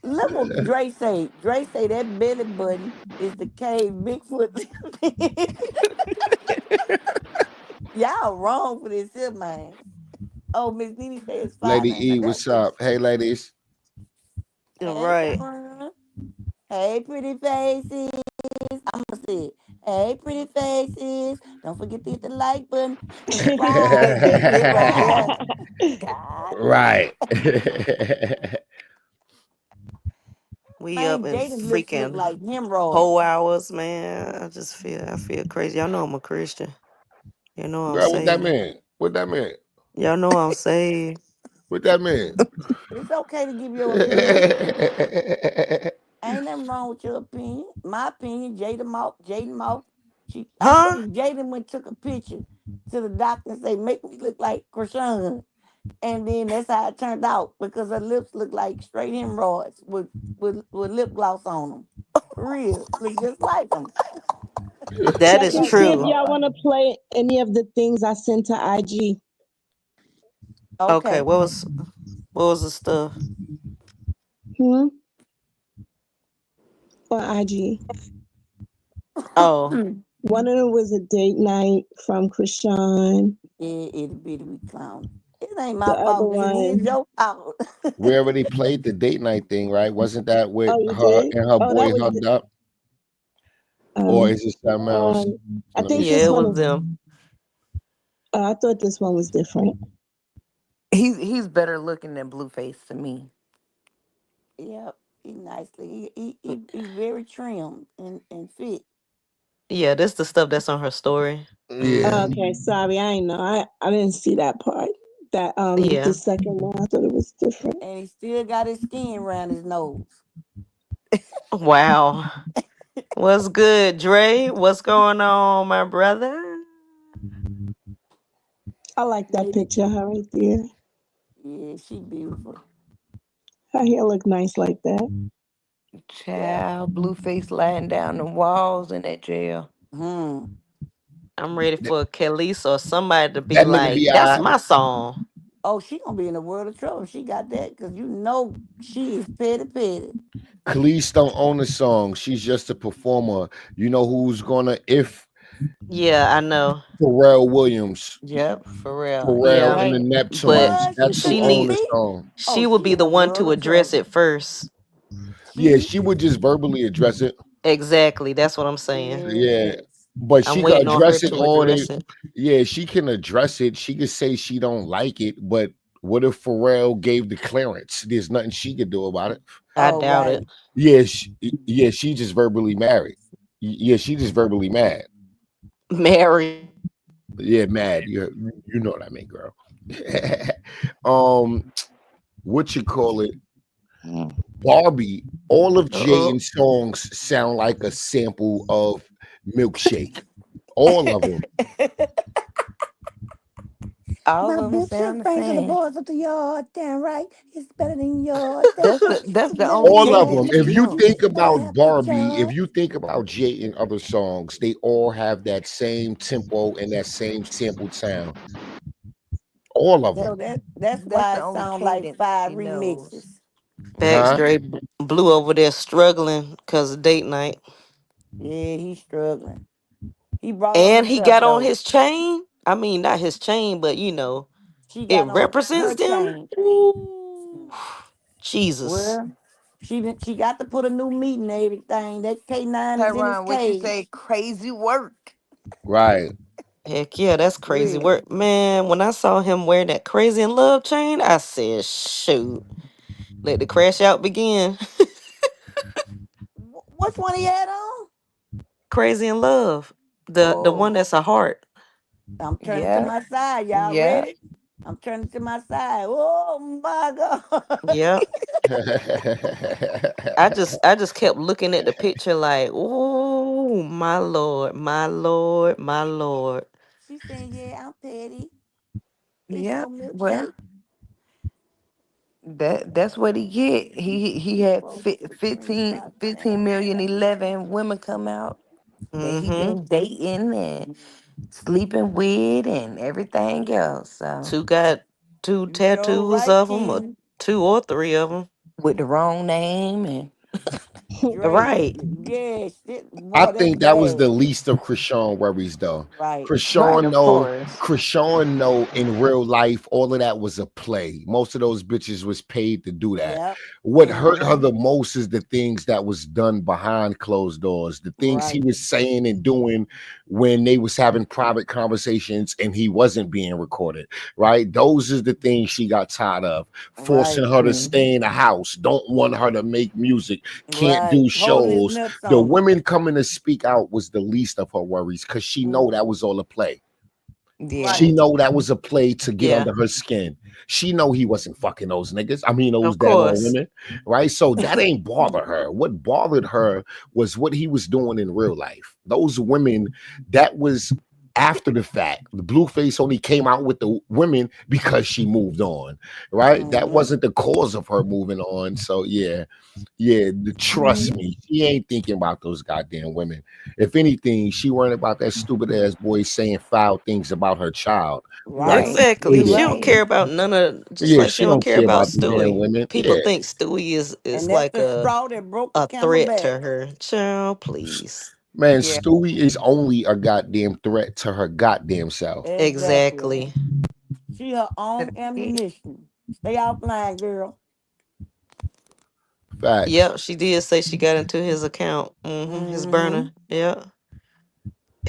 Look what Dre say. Dre say that belly button is the cave Bigfoot. Y'all wrong for this here, man. Oh, Miss Nene say it's Lady E, 5.99. That's what's up? Hey, ladies. hey, Right. Tyron. Hey, pretty faces. I'm gonna say it. Hey, pretty faces. Don't forget to hit the like button. Subscribe. That's it right there. God Right. We up man, in Jaden's lips look freaking like hemorrhoids. whole hours, man. I feel crazy. Y'all know I'm a Christian. You know I'm Girl, what that saved. mean? What that mean? Y'all know I'm saved. What that mean? It's okay to give your opinion. Ain't nothing wrong with your opinion. My opinion, Jaden Mouth. I Huh? think Jaden went took a picture to the doctor and say, make me look like Chrisean. And then that's how it turned out because her lips look like straight hemorrhoids with lip gloss on them. For real. Look just like them. That Check is and Like see if true. y'all want to play any of the things I sent to IG. Okay, okay. what was the stuff? Hmm? On IG. Oh, One of them was a date night from Chrisean. It'll be the clown. It ain't my The other fault, but it is one. your fault. We already played the date night thing, right? Wasn't that with Oh, you her did? and her Oh, that boy was. hugged up? Or Um, is it something else? I Let me think Yeah, this it see. one was is. them. I thought this one was different. He's better looking than Blueface to me. Yep, he nicely. He very trim and fit. Yeah, this the stuff that's on her story. Yeah. Okay, sorry, I ain't know. I didn't see that part. That the Yeah. second one, I thought it was different. And he still got his skin around his nose. Wow. What's good, Dre? What's going on, my brother? I like that Maybe. picture, her right there. Yeah, she beautiful. Her hair look nice like that. Yep. Child, Blueface lying down the walls in that jail. Hmm. I'm ready for Kelly's or somebody to be That nigga like, be that's alright. my song. Oh, she gonna be in a world of trouble if she got that, because you know she is petty petty. Khalees don't own the song. She's just a performer. You know who's gonna if Yeah, I know. Pharrell Williams. Yep, for real. You Pharrell Yeah. and the right. But Neptunes. What? She That's who she couldn't even own need the speak? song. she Oh, would she be in the a one world to of address trouble. it first. Yeah, She she would just verbally address it. Exactly. That's what I'm saying. Yeah. yes. But I'm she could waiting on her address it to all address they it. yeah, she can address it. She could say she don't like it, but what if Pharrell gave the clearance? There's nothing she could do about it. I Oh, doubt it. right. Yeah, she just verbally married. Yeah, she just verbally mad. Mary. Yeah, mad. You know what I mean, girl. um, what you call it? Barbie. All of Uh-oh. Jane's songs sound like a sample of Milkshake. All of them. All My of them milkshake sound the brings the same. boys up the yard. Damn right. It's better than yours. That's That's why the that's it's the better only than All of change yours. them. in If you them. think You better about have the Barbie, if job. you think about Jay and other songs, they all have that same tempo and that same sampled sound. All of So them. that's That's why the it only sounds like cadence 5 in those. remixes. Facts, Huh? Dre. Blue over there struggling because of date night. Yeah, he's struggling. He brought on And he himself got on though. his chain. I mean, not his chain, but She it got on represents her them. chain. Ooh, Jesus. Well, she got to put a new meat and everything. That K9 is in his Tyron, what you say? cage. Crazy work. Right. Heck yeah, that's crazy Real. work. Man, when I saw him wearing that crazy in love chain, I said, shoot, let the crash out begin. Which one he had on? Crazy in love. The Oh, one that's a heart. I'm turning to Yep. my side. Y'all Yep. ready? I'm turning to my side. Oh my God. Yep. I just kept looking at the picture like, oh my lord, my lord, my lord. She saying, yeah, I'm petty. It's your Yep. Well, milkshake. that's what he get. He had Folks, 15, 25 15 cents. million, 11 women come out that he Mm-hmm. been dating and sleeping with and everything else. So Got two You sure tattoos right, of them, or King. two or three of them. with the wrong name and Drake. Right. Yes, I boy, that's think that was the bad. least of Chrisean worries, though. Right. right, Chrisean of know, course. Chrisean know in real life, all of that was a play. Most of those bitches was paid to do that. Yep. What hurt her Mm-hmm. the most is the things that was done behind closed doors, the things he Right. was saying and doing when they was having private conversations and he wasn't being recorded. Right? Those is the things she got tired of, forcing Right. her to Mhm. stay in the house, don't want her to make music, can't Right. do Holding his shows. nuts The on her. women coming to speak out was the least of her worries because she know Mm. that was all a play. Yeah. She Right. know that was a play to get Yeah. under her skin. She know he wasn't fucking those niggas. I mean those Of daggone course. women, right? So that ain't bother her. What bothered her was what he was doing in real life. Those women, that was after the fact. The Blueface only came out with the women because she moved on, right? That Mm-hmm. wasn't the cause of her moving on. So yeah, trust me, she ain't thinking about those goddamn women. If anything, she worried about that stupid ass boy saying foul things about her child. Like, Right. Exactly. hate You She it. don't right. care about none of, just Yeah, like she she don't don't care care about about the damn Stewie. women. People Yeah, think Stewie is And that's like the straw that broke the a camel threat back. to her. Child, please. Man, Yeah, Stewie is only a goddamn threat to her goddamn self. exactly. Exactly. She her own ammunition. Stay offline, girl. Facts. Yep, she did say she got into his account. His Mm-hmm. burner. Yeah.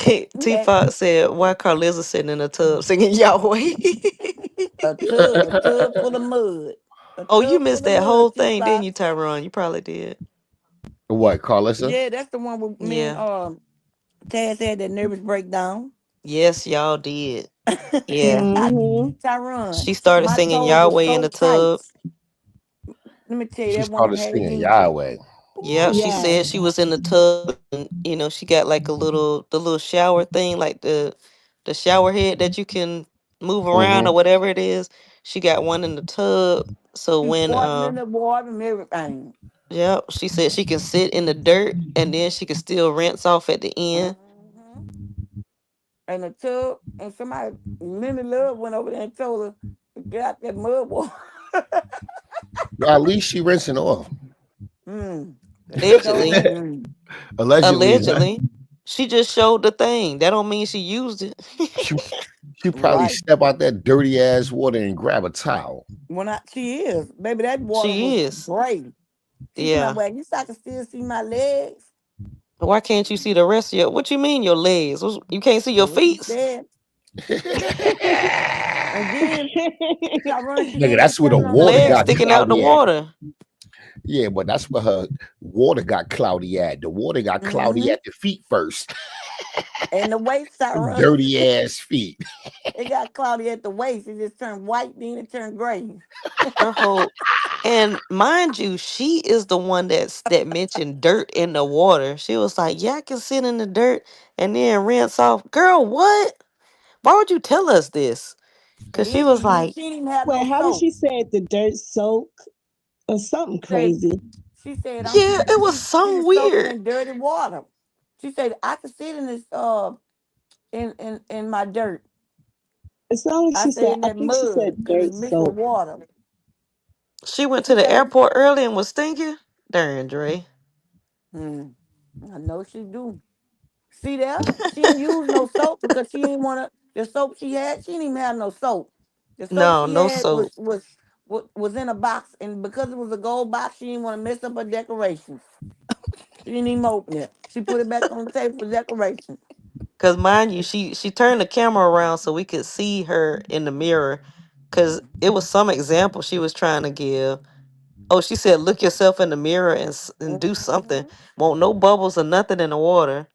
He T had Fox said, "Why Carliza sitting in a tub singing Yahweh?" a tub full of mud. A Oh, you tub missed full of that whole mud, thing, didn't T-Fox. you, Tyrone? You probably did. What, Carlissa? Yeah, that's the one with me and Yeah. Taz had that nervous breakdown. Yes, y'all did. Yeah. Hmm. Tyron, She started my singing toes were Yahweh in the so tight. tub. Let me tell you, She that woman started had it singing in. Yahweh. Yeah, she Yeah. said she was in the tub and she got like the little shower thing, like the shower head that you can move around Hmm. or whatever it is. She got one in the tub. So She when farting in the water and everything. yeah, she said she can sit in the dirt and then she can still rinse off at the end. Mm-hmm. And the tub, and somebody, Minnie Love went over there and told her to get out that mud water. Well, at least she rinsing off. mm. She sure, Allegedly. Allegedly, Allegedly. She just showed the thing. That don't mean she used it. she she probably right. step out that dirty ass water and grab a towel. When she is, baby, that water was She is. gray. She's my Yeah. way. You I can still see my legs. Why can't you see the rest of your what you mean your legs? You can't see your That's what she feet? said. And then I run. She Nigga, ended up that's where the telling on water Legs got herself. sticking out the cloudy at. water. Yeah, but that's where her water got cloudy at. The water got cloudy Mm-hmm. at the feet first. And the waist I Them run. dirty ass feet. It got cloudy at the waist. It just turned white, then it turned gray. Her whole and mind you, she is the one that mentioned dirt in the water. She was like, "Yeah, I can sit in the dirt and then rinse off." Girl, what? Why would you tell us this? And Cause she then was like, she didn't even have no Wait, how did soap. she say it? The dirt soak or something She said, crazy? she said I'm "Yeah, too it was busy some soaking weird." in dirty water. She said I could sit in this in my dirt. It's not like I she say said. in I that think she mud said because it's dirt mixed with soak. water. She went to She the said, airport early and was stinking. Darn, Dre. hmm, I know she do. See there? She didn't use no soap because she didn't want to. The soap she had, she didn't even have no soap. The soap No, she no had soap. was in a box, and because it was a gold box, she didn't want to mess up her decorations. She didn't even open it. She put it back on the table for decoration. Cause mind you, she turned the camera around so we could see her in the mirror. Cause it was some example she was trying to give. Oh, she said, "Look yourself in the mirror and and do something." Mm-hmm. Won't no bubbles or nothing in the water.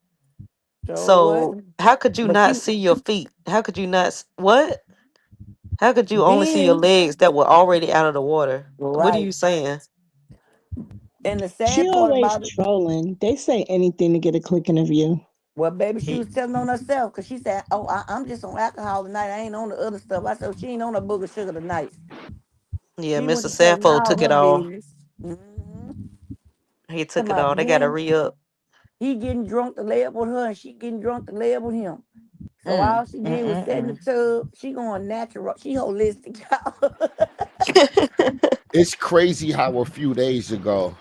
So what? So how could you But not she see your feet? How could you not? What? How could you only see your then legs that were already out of the water? What are right. you saying? And the She sad part always about it, trolling. They say anything to get a click in a view. well, baby, she Ye- was telling on herself because she said, "Oh, I'm just on alcohol tonight. I ain't on the other stuff." I said, "She ain't on a booger sugar tonight." Yeah, She went Mr. to telling Sappho all took it her all. business. Mm-hmm. He Talking took it all. about They got to then re up. he getting drunk to lay up with her, and she getting drunk to lay up with him. So Mm, all she mm, did was mm, sit in the mm. tub. She going natural. She holistic. It's crazy how a few days ago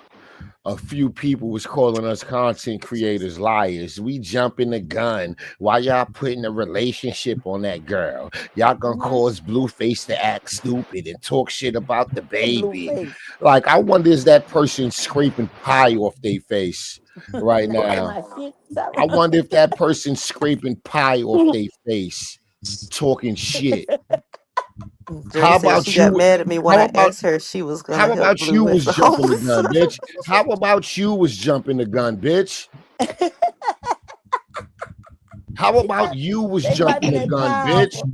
a few people was calling us content creators liars. We jumping the gun. Why y'all putting a relationship on that girl? Y'all gonna Mhm. cause Blueface to act stupid and talk shit about the That blue baby. face. Like, I wonder is that person scraping pie off their face right Now that's now? my shit. I Sarah. wonder if that person's scraping pie off their face, talking shit. Dre How said she about got you? mad at me when How I about asked her if she was gonna how help about Blue you with was the jumping the homeless. gun, bitch? How about you was jumping the gun, bitch? How She about said you was they jumping wiping the their gun, pie off. bitch?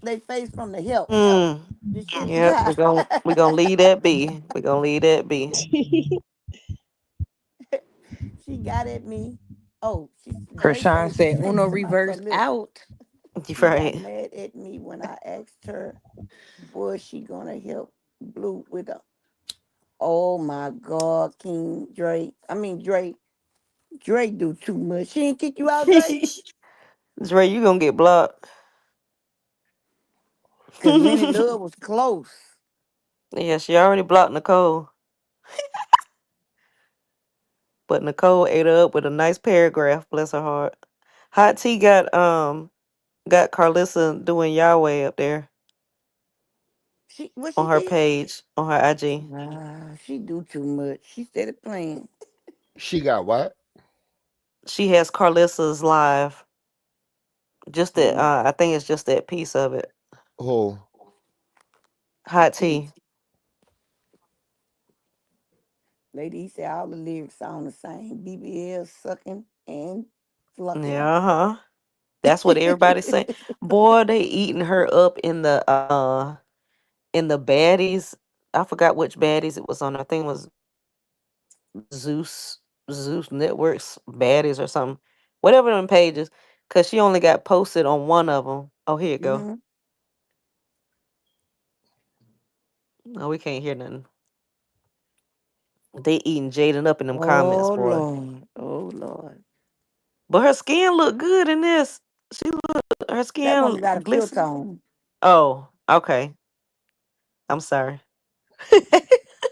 They face from the hip. mm. The shit too Yep, high. we gonna leave that be. We gonna leave that be. She got at me. Oh, Dre Krishan said she said said Uno to myself, reverse look, out. You she got right. mad at me when I asked her, was she gonna help Blue with her? Oh my God, King Dre. I mean Dre. Dre do too much. She ain't kick you out, Dre? Dre, you gonna get blocked. Cause Minnie Love was close. Yeah, she already blocked Nicole. But Nicole ate her up with a nice paragraph. Bless her heart. Hot Tea got Carlissa doing Yahweh up there What on she her did? page on her IG. Nah, she do too much. She started playing. She got what? She has Carlissa's live. Just that Mm. I think it's just that piece of it. Who? Hot Peace. Tea. Lady, he said all the lyrics sound the same. BBL sucking and flucking. Yeah, huh. That's what everybody's saying. Boy, they eating her up in the baddies. I forgot which baddies it was on. I think it was Zeus Zeus Networks baddies or something. Whatever them pages. Cause she only got posted on one of them. Oh, here you go. Mm-hmm. Oh, we can't hear nothing. They eating Jaden up in them comments, Oh boy. Lord. Oh Lord. But her skin look good in this. Her That woman skin got a filter glisten. on. Oh, okay. I'm sorry.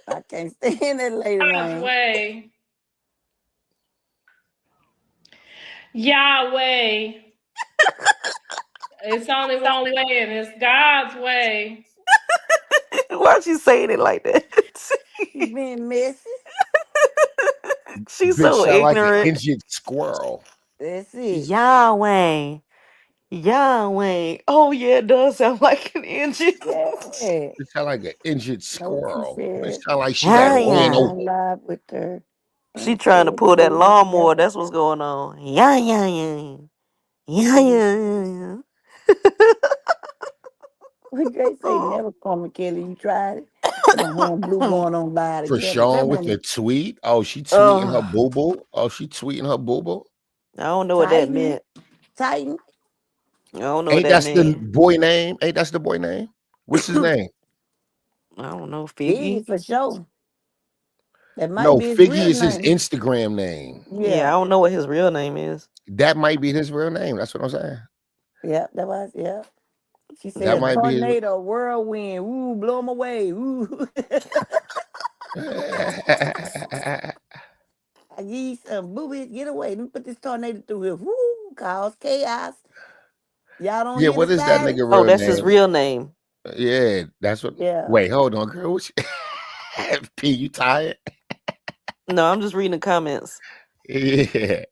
I can't stand that lady, God's man. way. Yahweh. It's only one way, and it's God's way. Why she saying it like that? She being messy. She's Bitch so sound like an ignorant. injured squirrel. That's it. Yahweh. Yahweh. Oh yeah, it does sound like an engine. Yeah. It sound like an injured No, she squirrel. It said, sound like she got Yeah, ran yeah. over. on live with her She and trying to said pull they that was lawnmower. never. That's what's going on. Yeah, yeah, yeah. Yeah, yeah, What Dre say? yeah. Never call me Kelly. You tried it. Come on, her and Blue going on live For together. That Sean with the woman tweet. Oh, she tweeting her Oh, boo boo. Oh, she tweeting her boo boo. I don't know what that Titan, meant. Titan, I don't know what Ain't that that's the meant. boy name? Ain't that's the boy name? What's his name? I don't know, Figgy Figgy. for sure. That might No, be his Figgy real is his name. Instagram name. Yeah, I Yeah, don't know what his real name is. That might be his real name. That's what I'm saying. yeah, that was, yeah. She That said a might be his. tornado, whirlwind, ooh, blow him away, ooh. I give you some boobies, get away. Let me put this tornado through here. Woo, cause chaos. Y'all don't Yeah, hear the what is that siren? nigga Oh, real that's his name? real name. Yeah, that's what. Yeah. Wait, hold on, girl. What P, you tired? No, I'm just reading the comments. Yeah,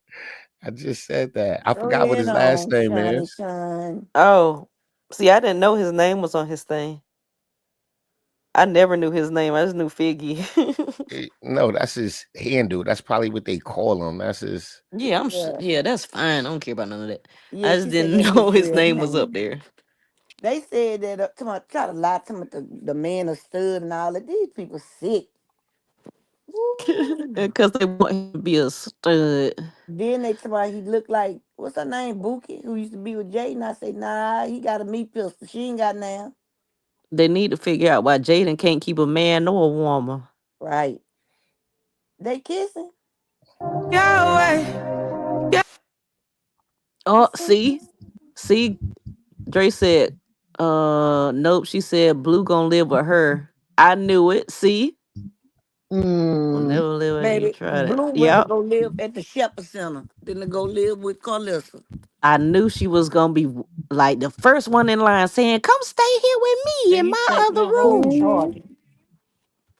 I just said that. I Go forgot what ahead his last on, name Shiny is. Shine. Oh, see, I didn't know his name was on his thing. I never knew his name. I just knew Figgy. No, that's his handle. That's probably what they call him. That's his. Yeah, Yeah. yeah, that's fine. I don't care about none of that. Yeah, I just she said didn't that's his know his real name was up name. there. They said that try to lie to me the man a stud and all that. These people sick. Woo. Because they want him to be a stud. Then they told he looked like what's her name, Bookie, who used to be with Jay. And I say, nah, he got a meat pistol. She ain't got now. They need to figure out why Jaden can't keep a man nor a woman. Right. They kissing. Yahweh. Oh, see, Dre said, nope. She said Blue gonna live with her. I knew it. See, will Mm. never live after you Baby, tried it. Blue rather Yep. go live at the Shepherd Center than to go live with Carlissa. I knew she was gonna be like the first one in line saying, "Come stay here with me And in you my think other my whole room." Mhm. charge.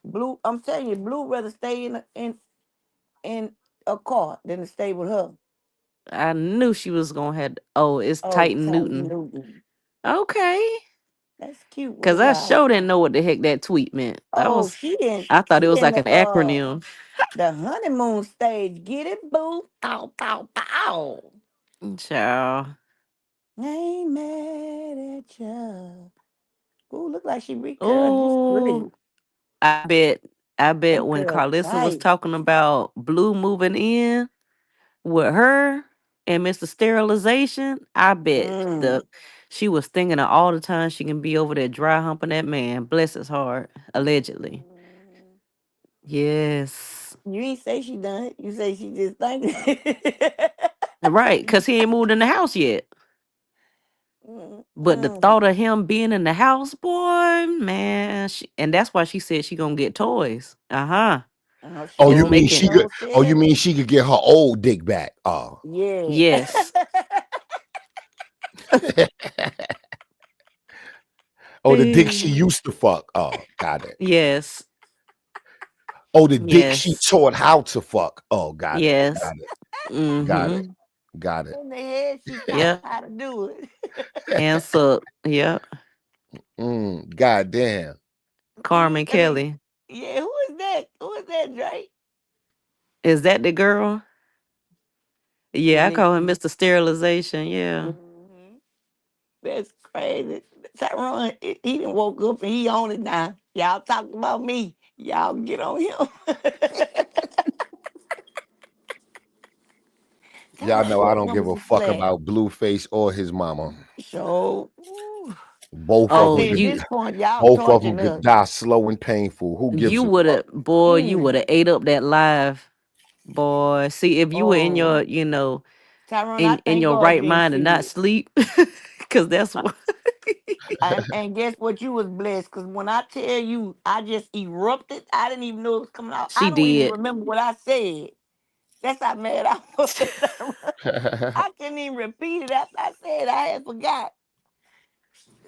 Blue, I'm telling you, Blue rather stay in a car than to stay with her. I knew she was gonna have. Oh, it's Oh, Titan Titan Newton. Newton. Okay, That's cute with because his I eyes. sure didn't know what the heck that tweet meant. Oh, she I thought it was in like an uh acronym. the honeymoon stage. Get it, boo? Pow, pow, pow. Child. I ain't mad at ya. Ooh, look like she recurring his Oh, pretty. I bet. I bet Them when girl Carlissa was tight. talking about Blue moving in with her and Mr. Sterilization, I bet Mm. she was thinking of all the time she can be over there dry humping that man. Bless his heart. Allegedly. Yes. You ain't say she done it. You say she just thinking. Right, because he ain't moved in the house yet. But the Mm. thought of him being in the house, boy, man, and that's why she said she gonna get toys. Uh-huh. She Oh, just you mean making. she could? Oh, you mean she could get her old dick back? Oh, Yeah. Yes. oh, the dick she used to fuck. Oh, got it. Yes. Oh, the dick she Yes. taught how to fuck. Oh, got it. Yes. Got it. Got it. Mm-hmm. Got it. In the head, she taught Yep. him how to do it. And so, yep. God damn. Carmen I mean, Kelly. yeah, who is that? Who is that, Drake? Is that the girl? Yeah, I call him Listen. Mr. Sterilization. Yeah. Mhm. That's crazy. Tyrone, he done woke up and he on it now. Y'all talking about me. Y'all get on him. Y'all Tyrone know I wear don't give a numbers fuck flat. about Blueface or his mama. So Both I of Oh, them see at could, you this point, y'all both of them torching could us. die slow and painful. Who gives you a would fuck? have, boy, you would have Mm. ate up that live, boy. See, if you were in Oh, your, Tyrone, I in thank your God right you didn't mind and see not it. sleep, because that's what And guess what? You was blessed because when I tell you, I just erupted. I didn't even know it was coming out. she I don't even did. remember what I said. That's how mad I was. I couldn't even repeat it after I said I had forgot.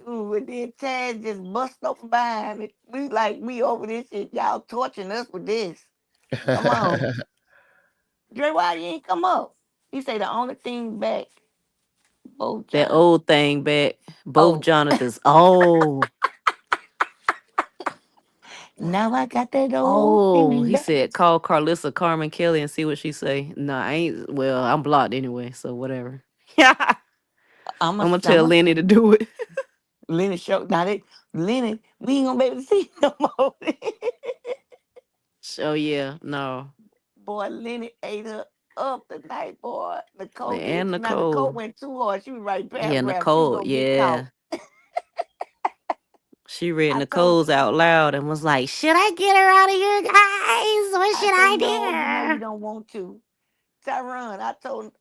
Ooh, and then Chad just bust open behind it. We over this shit. Y'all torturing us with this. Come on. Dre, why you ain't come up? He say the only thing back, both That Jonathan. old thing back. Both Oh, Jonathans. Oh, now I got that old oh. thing He back. said, call Carlissa Carmen Kelly and see what she say. No, I ain't. Well, I'm blocked anyway, so whatever. Yeah, I'm I'm a, gonna tell I'm a, Lenny to do it. Lenny show. Now they, Lenny, we ain't gonna be able to see no more. So yeah, no. Boy, Lenny ate her up tonight, boy. Nicole did. And Now Nicole Nicole. went too hard. She was writing Yeah, paragraphs. She was Nicole. gonna get caught. Yeah. She read I told Nicole's out loud and was like, should I get her out of here, guys? What I should say, no, you know I you do? don't want to. Tyrone, I told him,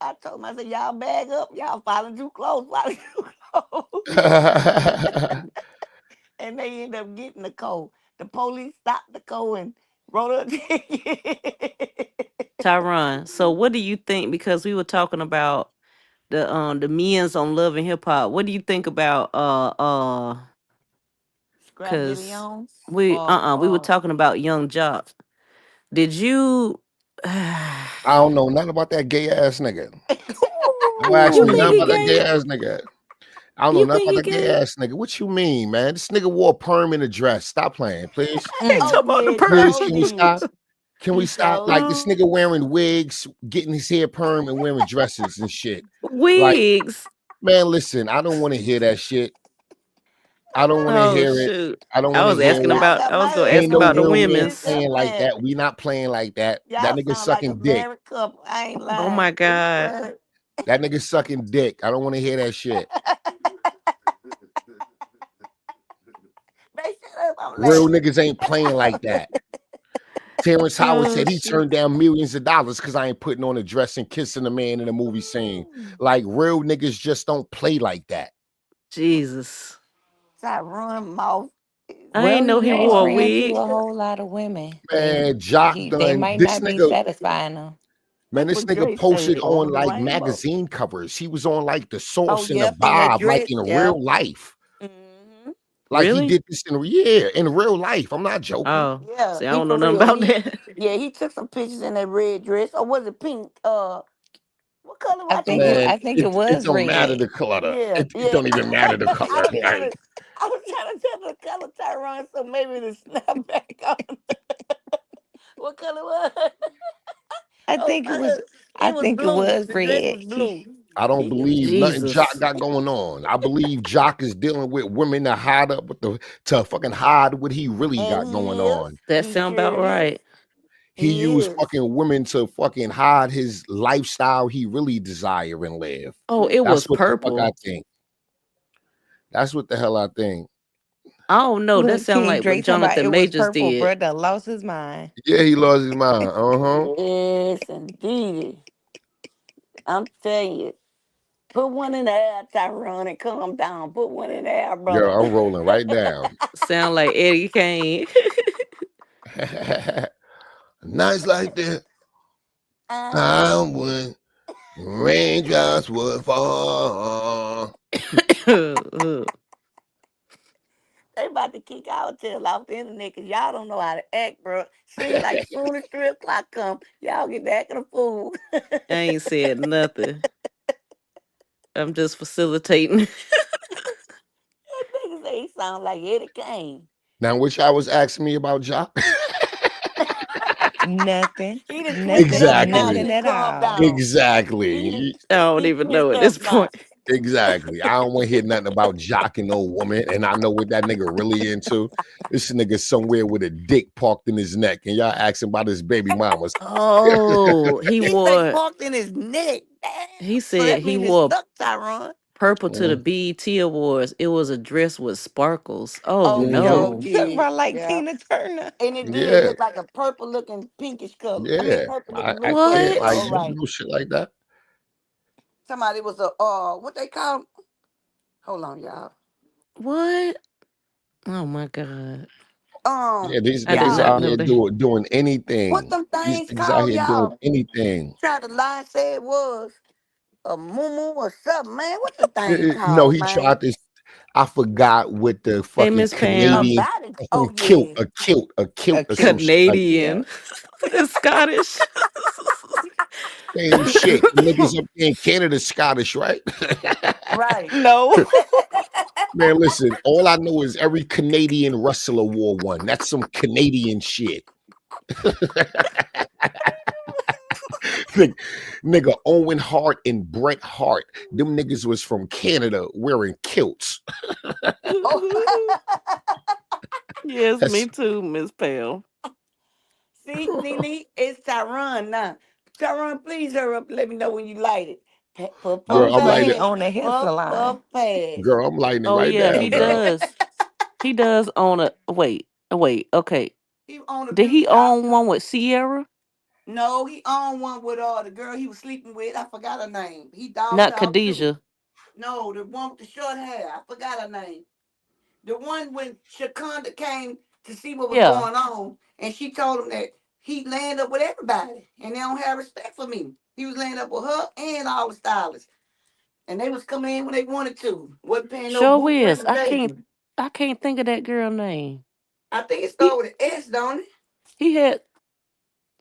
I said, y'all bag up, y'all filing too close, filing too close. And they end up getting Nicole. The police stopped Nicole and wrote her a ticket. Tyron, so what do you think? Because we were talking about the men's on Love and Hip Hop. What do you think about Scrap because Williams we were or talking about Young Jock. Did you I don't know nothing about that gay ass nigga. Don't ask you me think nothing he about that gay gay? ass nigga. I don't know You nothing think about he that gay gay? ass nigga. What you mean, man? This nigga wore a perm in a dress. Stop playing, please. He oh talking about the yeah, Please, Joe can we did. stop? Can we He stop? showed Like did. this nigga wearing wigs, getting his hair perm, and wearing dresses and shit. Like, wigs. man, listen, I don't want to hear that shit. I don't want to Oh hear it. shoot. I don't I want to was hear asking it. Y'all about got I was my gonna head Ain't ask no so about the real niggas confused. women's. Stop playing like playing. that. We not playing like that. That Y'all nigga sound like a sucking dick. married couple. I ain't Oh lying. my It's God. funny. That nigga sucking dick. I don't want to hear that shit. They shut up. I'm Real laughing. niggas ain't playing like that. Terrence Howard Oh said he shit. turned down millions of dollars because I ain't putting on a dress and kissing a man in a movie scene. Like real niggas just don't play like that. Jesus. Tyrone mouth. I ain't Well, know he he ain't wore a ran wig. through a whole lot of women. Man, Jock They done might this not be nigga. satisfying him. Man, That's this what nigga Dre posted said. on On the like rainbow. magazine covers. He was on like the Oh Sauce and the yep, in that Bob, like dress. in Yep. real life. Hmm. Like he Really? did this in real life. I'm not joking. Oh. Yeah, See, I he don't know for nothing real. about that. He took some pictures in that red dress. Or was it pink? What color? I I think think it it. was. Man, I think it it was don't matter red. the color. Yeah, It yeah. don't even matter the I color. was trying to. I was trying to tell the color Tyrone, so maybe the snap back on. What color was? I Oh, think it was. I it was think it blue. was The dress red. was blue. I don't He, believe nothing Jock Jesus. got going on. I believe Jock is dealing with women to hide up with to fucking hide what he really and got going he is. on. That He sound sure about is. right. He He used is. fucking women to fucking hide his lifestyle he really desire and live. Oh, it That's was what the fuck I purple. think. That's what the hell I think. I don't know. That Look, sound King like what Drake talking about Jonathan it was Majors purple. did. Brother lost his mind. Yeah, he lost his mind. Uh-huh. Yes, indeed. I'm telling you. Put one in the air, Tyrone, and calm down. Put one in the air, brother. Girl, I'm rolling right now. Sound like Eddie Kane. Nights like that, I when raindrops would fall. They about to kick our tail off the internet because y'all don't know how to act, bro. Seems like soon as 3 o'clock come, y'all get acting a fool. I ain't said nothing. I'm just facilitating. That nigga say he sound like Eddie Kane. Now, which I was asking me about Jock. Nothing. He done switched it up now. He Exactly. Nothing done at calmed all. down. Exactly. I don't He even know switched at up this now. point. Exactly. I don't want to hear nothing about jocking no woman, and I know what that nigga really into. This nigga somewhere with a dick parked in his neck, and y'all asking about his baby mamas. Oh, he He say wore. parked in his neck. Damn. He So said that he means it's wore stuck, Tyron. purple to the Mm, BET Awards. It was a dress with sparkles. Oh Oh, mhm. yo, no. Look did. about like Yeah. Tina Turner. And it did Yeah, look like a purple looking pinkish color. I mean, yeah. purple looking I blue color. can't You What? like all don't right. do shit like that. Somebody was a what they call 'em? Hold on, y'all. What? Oh my God. Yeah, these I did niggas Y'all. not out know here that. doing What anything. them These things niggas out called, here doing y'all? anything. Tried to lie and say it was a moo or something, man. What the thing No, called, he man? tried this. I forgot what the Hey, fucking Miss Pam. Canadian About it. Oh kilt, yeah. a kilt A or some cute. shit like Yeah. Canadian. It's Scottish. same shit. Niggas up there in Canada Scottish, right? Right. No. Man, listen, all I know is every Canadian wrestler wore one. That's some Canadian shit. Nigga, nigga Owen Hart and Bret Hart. Them niggas was from Canada wearing kilts. Oh. Yes, me That's too, Miss Pam. See, Nene, it's Tyron now. Tyron, please hurry up and let me know when you light it. Puff, puff, girl, Oh, I'm so lighting he it. pass. on the hair Puff, salon. puff, pass. Girl, I'm lighting it Oh right yeah, now, he girl. does. He does own a wait, okay. He owned a Did beauty he shop. own one with Sierra? No, he owned one with the girl he was sleeping with. I forgot her name. He dogged Not her out too. Khadijah. No, the one with the short hair. I forgot her name. The one when Shakanda came to see what was Yeah. going on, and she told him that he land up with everybody, and they don't have respect for me. He was laying up with her and all the stylists, and they was coming in when they wanted to. Wasn't paying no Show booth is. reservation. I can't think of that girl name. I think it He started with an S, don't it? he had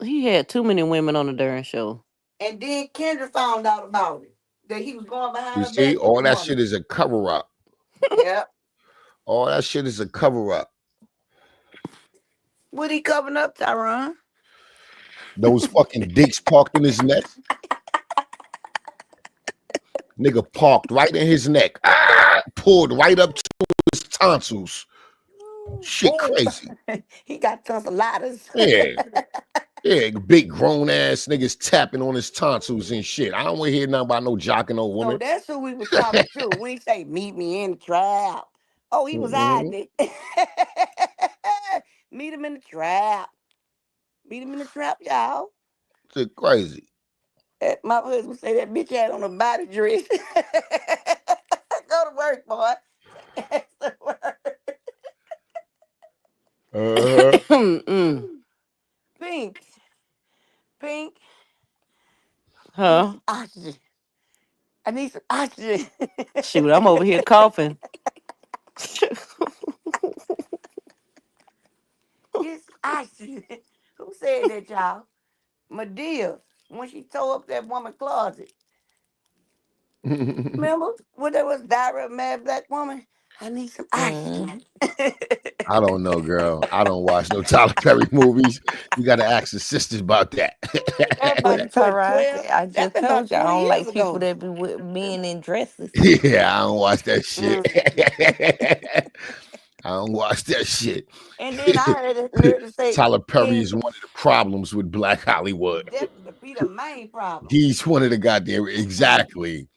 he had too many women on the darn show. And then Kendra found out about it, that he was going behind You her see, back with the all that woman. shit is a cover up. Yep. All that shit is a cover up. What he covering up, Tyron? Those fucking dicks parked in his neck. Nigga parked right in his neck. Ah, pulled right up to his tonsils. Shit Oh, crazy. he got tonsillitis. Yeah. Yeah, big grown ass niggas tapping on his tonsils and shit. I don't want to hear nothing about no jocking no So woman. that's who we was talking to. We ain't say meet me in the trap. Oh, he was Mm-hmm. hiding it. Meet him in the trap. Meet him in the trap, y'all. Shit crazy. My husband say that bitch had on a body dress. Go to work, boy. Go to work. Uh-huh. Mm. Pink. Pink. I need Huh? some oxygen. I need some oxygen. Shoot, I'm over here coughing. Get some oxygen. Who said that, y'all? Medea. When she tore up that woman's closet. Remember when there was Diary of a Mad Black Woman? I need some Mm. oxygen. I don't know, girl. I don't watch no Tyler Perry movies. You got to ask the sisters about that. That What about what Tara 12? said, I That just been told about you I 20 don't years like people ago. that be with men in dresses. Yeah, I don't watch that shit. Mm. I don't watch that shit. And then I heard it say Tyler Perry King is one of the problems with Black Hollywood. that be the main problem. He's one of the goddamn exactly.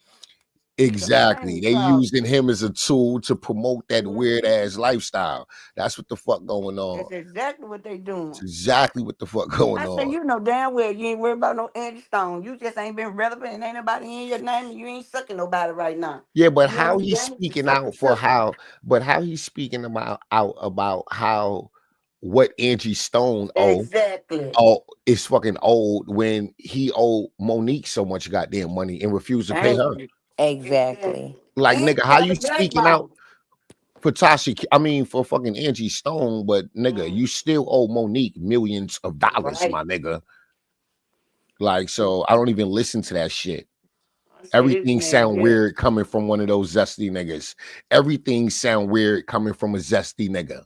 The Exactly. main They problem. using him as a tool to promote that weird Mhm. ass lifestyle. That's what the fuck going on. That's exactly what they It's doing. exactly what the fuck going I say, on. you know damn well you ain't worried about no Angie Stone. You just ain't been relevant and ain't nobody in your name and you ain't sucking nobody right now. Yeah, but You ain't damaged the how sucker. he's speaking about how what Angie Stone Exactly. is fucking old when he owed Monique so much goddamn money and refused to pay Thank her. you. Exactly. Like, And nigga, how got you a black speaking out ball. for for fucking Angie Stone, but nigga, you still owe Monique millions of dollars, Right. my nigga. Like, so I don't even listen to that shit. I say this Everything man sound here. weird coming from one of those zesty niggas. Everything sound weird coming from a zesty nigga.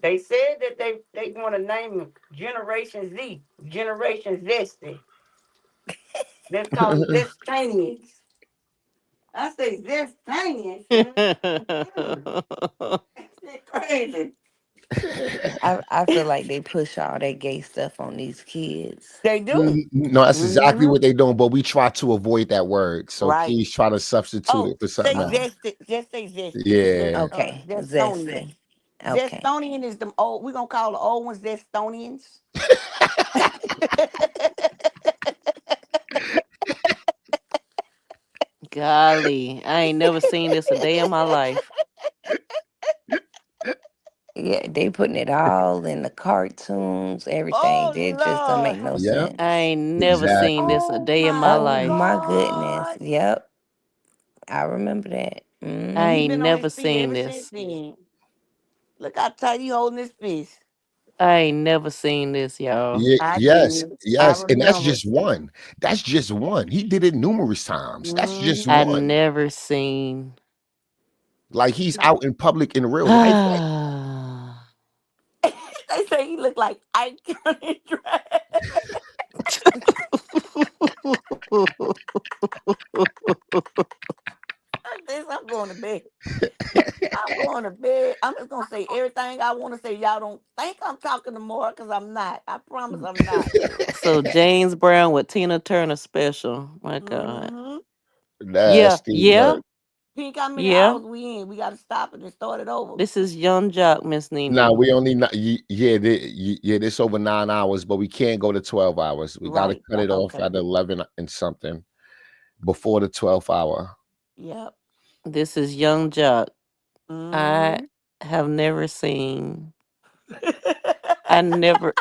They said that they want to name him Generation Z, Generation Zesty. Let's call him Zestanians. I say Zestanians. That's crazy. I feel like they push all that gay stuff on these kids. They do. No, that's exactly Mm-hmm. what they doing, but we try to avoid that word. So Right. please try to substitute Oh, it for something say else. zesty. Just say zesty. Yeah. Okay, Zestonian. zesty. Okay. Zestonian is the old. We gonna call the old ones Zestonians. Golly, I ain't never seen this a day in my life. Yeah, they putting it all in the cartoons, everything. Oh It just don't make Lord. no Yeah, I sense. ain't never seen exactly. this a Oh day in my my Oh life. my goodness. God. Yep. I remember that. I And he ain't been on his never feet seen ever since this. then. Look how tight he holding his fist. I ain't never seen this, y'all. Yeah, I yes, did. I yes. And that's remember. just one. That's just one. He did it numerous times. That's just Mm-hmm. I one. never seen. Like he's out in public in real life. Like, They say he looked like Ike Turner Drag. I'm going to bed. I'm going to bed. I'm just gonna say everything I want to say. Y'all don't think I'm talking no more because I'm not. I promise I'm not. So James Brown with Tina Turner special. My God. Mm-hmm. Yeah, nasty yeah, work. Pink, how many yeah. hours we in? We got to stop it and start it over. This is Young Jock, Miss Now Nene. we only not yeah, this over 9 hours, but we can't go to 12 hours. We gotta Right. cut it off Okay. at 11 and something before the 12th hour. Yep. This is Young Jock. I Mm-hmm. have never seen. I never.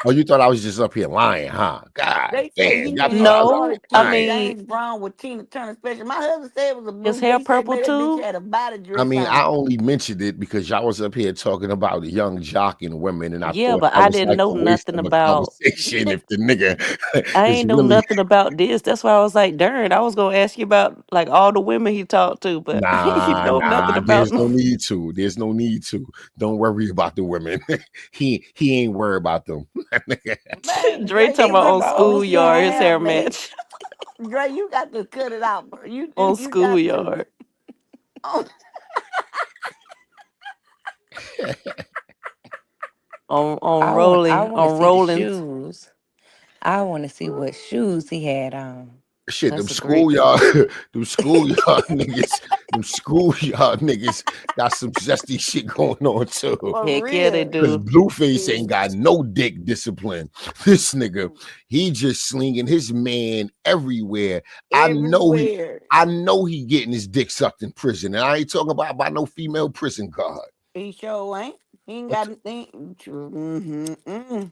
Oh, you thought I was just up here lying, huh? God They say damn, he y'all may thought have I was No, started I killing lying. mean James Brown with Tina Turner special. My husband said it was a his blue. hair They said purple maybe that bitch too. had a body I dress mean, I on. only mentioned it because y'all was up here talking about the young jock and women, and I Yeah, thought but that I was didn't like know a waste nothing of a about. conversation if the nigga I is ain't know really nothing about this. That's why I was like, darn, I was gonna ask you about like all the women he talked to, but I ain't know nothing nah. about There's no no. need to. There's no need to. Don't worry about the women. he ain't worried about them. Man, Dre Dre, talking They you about got talking on to about on loosen your schoolyard, his hair, hair Schoolyard. babe. match Dre, you got to cut it out, bro. You on you got to. schoolyard Oh, I rolling want to on see the rolling. shoes. I want to see what shoes he had on. Shit, them That's a great. schoolyard, them schoolyard niggas got some zesty shit going on too. for Heck yeah, they real. Cause do. Blueface ain't got no dick discipline. This nigga, he just slinging his man everywhere. Everywhere. I know he getting his dick sucked in prison, and I ain't talking about by no female prison guard. He sure ain't. He ain't got anything. Mm-hmm.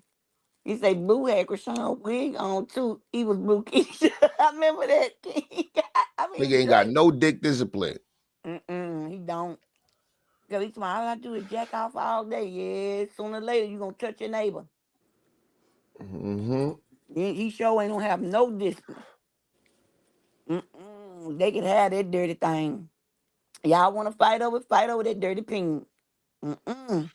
He say Blue had Chrisean wig on too. He was Blue Keisha. I remember that. I Nigga mean, ain't got Dre. no dick discipline. He don't. Cause he's all I do is jack off all day. Yeah, sooner or later you gonna touch your neighbor. Mm-hmm. He sure ain't gonna have no discipline. They can have that dirty thing. Y'all want to fight over that dirty pink. Mm-mm.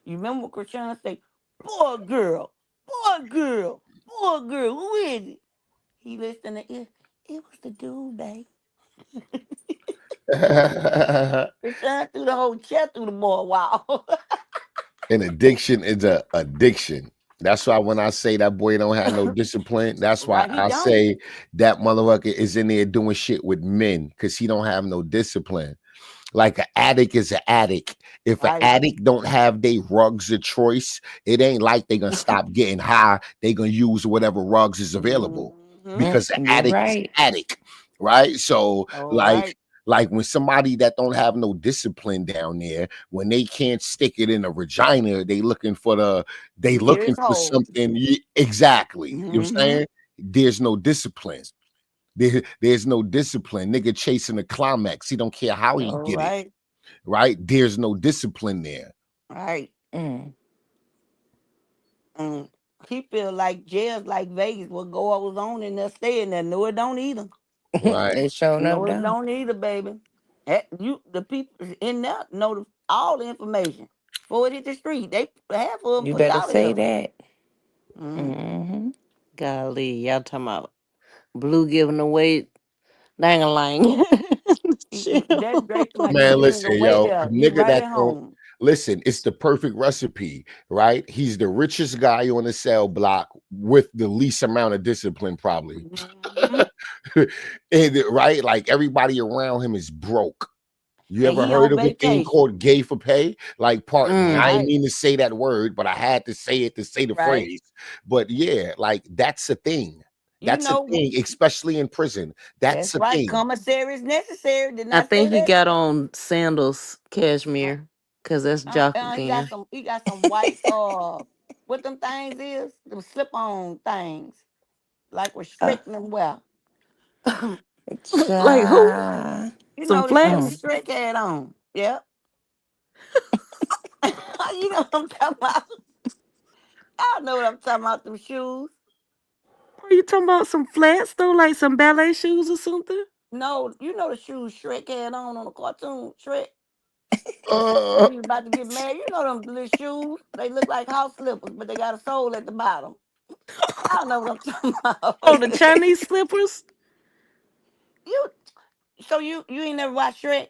You remember what Chrisean say? Boy, girl, boy, girl, boy, girl. Who is it? He listened to it. It was the dude, babe. Chrisean threw the whole chair through the boy. Wow. An addiction is a addiction. That's why when I say that boy don't have no discipline, that's why Right? He I don't. say that motherfucker is in there doing shit with men because he don't have no discipline. Like an addict is an addict. If an Right. addict don't have their rugs of choice, it ain't like they gonna stop getting high. They gonna use whatever rugs is available Mm-hmm. because an You're addict is right. an addict, right? So All like right. Like when somebody that don't have no discipline down there, when they can't stick it in a vagina, they looking for something. Exactly. You know what I'm saying? There's no discipline. There's no discipline. Nigga chasing the climax. He don't care how he All get it. right. Right? There's no discipline there. Right. He feel like jails like Vegas. What goes on in there, stay in there. No, it don't either. Right. They showing up No, it down. don't either, baby. The people in there know all the information. Before it hit the street, they half of them You push better out of say here. that. Golly, y'all talking about Blue giving away dang-a-lang. That Drake like he Man, didn't even go listen, way yo, a there. He nigga right that at don't home. listen, it's the perfect recipe, right? He's the richest guy on the cell block with the least amount of discipline, probably. And right, like everybody around him is broke. You And ever he heard on of a thing vacation. called gay for pay? Like, pardon me, I didn't Right. mean to say that word, but I had to say it to say the Right. phrase. But yeah, like that's a thing. You That's a know, thing, especially in prison. That's that's a right. thing. Commissary is necessary. Did I not say think he that. got on sandals, cashmere, because that's jock again. He got some white what them things is? Them slip on things. Like what Shrek and them wear. Like who? Child. You Some know the shoes flats? Shrek had on. Yep. You know what I'm talking about? I know what I'm talking about, them shoes. Are you talking about some flats though, like some ballet shoes or something? No, you know the shoes Shrek had on the cartoon, Shrek. Uh, When he was about to get married, you know them little shoes. They look like house slippers, but they got a sole at the bottom. I don't know what I'm talking about. Oh, the Chinese slippers? you you ain't never watched Shrek?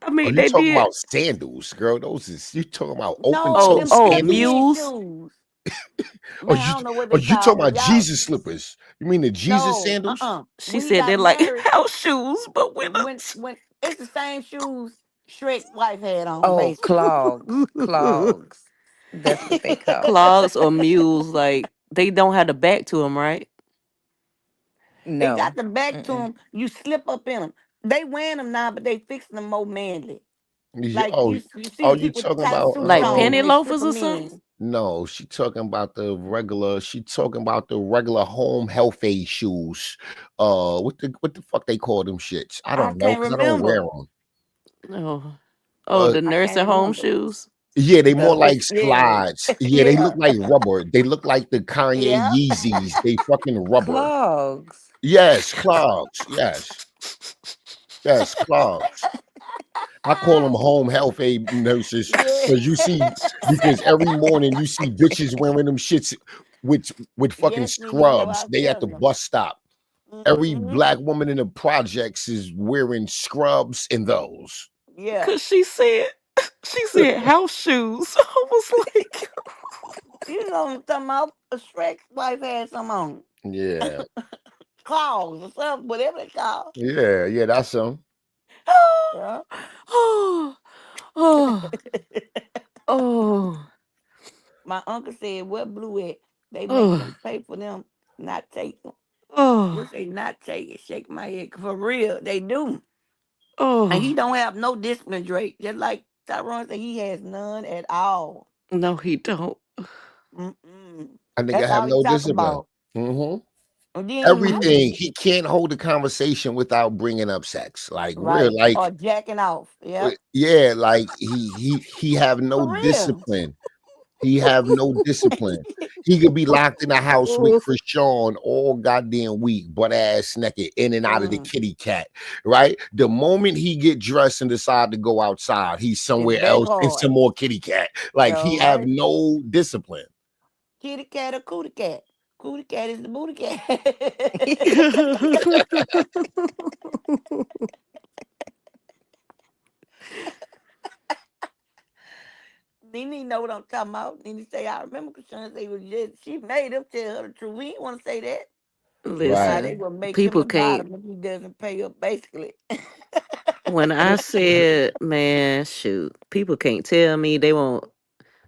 I Are mean, you they talking did. about sandals, girl? Those is you talking about open No, toe them Oh, skinny sandals? ass mules. shoes. Are Man, I you don't know what are they you call, talking but about y'all Jesus slippers? You mean the Jesus no, sandals? She When he said got they're like married, house shoes, but with when it's the same shoes Shrek wife had on, Oh, basically. clogs. a Clogs. That's what they call it. clogs or mules. Like they don't have the back to them, right? It got No. the back to Mm-mm. them. You slip up in them. They wearing them now, but they fixing them more manly. You- Like Oh, you see oh, the you people with the talking tight about suits Like on penny and they slip loafers or them something. in. no, she talking about the regular, she talking about the regular home health aid shoes. What the fuck they call them shits? I I don't know can't because I don't wear remember. them. Oh, oh, Uh, the I nurse can't at home remember. shoes. yeah, they more The like yeah. slides. Yeah, they Yeah. look like rubber. They look like the Kanye Yeah. Yeezys. They fucking rubber. Clogs. Yes, clogs. Yes, clogs. I call them home health aid nurses Yeah. because because every morning you see bitches wearing them shits with fucking Yes, Nino, scrubs. I'll They at tell the you. bus stop. Every Mm-hmm. black woman in the projects is wearing scrubs in those. Yeah. Cause she said house shoes. I was like, You know what I'm talking about? Shrek's wife had some on. Yeah, Claws or something, whatever they call. yeah, that's them. Yeah. oh, oh, oh, My uncle said, "What Blue at? They make oh, them pay for them, not take them." We oh, say not take it. Shake my head. For real, they do. And he oh. don't have no discipline, Drake. Just like Tyrone said, he has none at all. No, he don't. Mm-mm. I think I That's have all he no talk discipline. about. hmm And then Everything. He can't hold a conversation without bringing up sex. Like real, right, or like jacking off. Yep. yeah, like he have no For real. discipline. He have no discipline. He could be locked in a house with Chrisean all goddamn week, butt ass naked, in and out of the Mm. kitty cat. Right? The moment he get dressed and decide to go outside, he's It's somewhere back else in hard. some more kitty cat. Like All he have right. no discipline. Kitty cat or cootie cat? Cootie cat is the booty cat. Nene know what I'm talking about. Nene say, I remember Chrisean say, she made him tell her the truth. We ain't want to say that. Now Right. they Listen, will make him people the can't. bottom if he doesn't pay up, basically. When I said, man, shoot, people can't tell me they want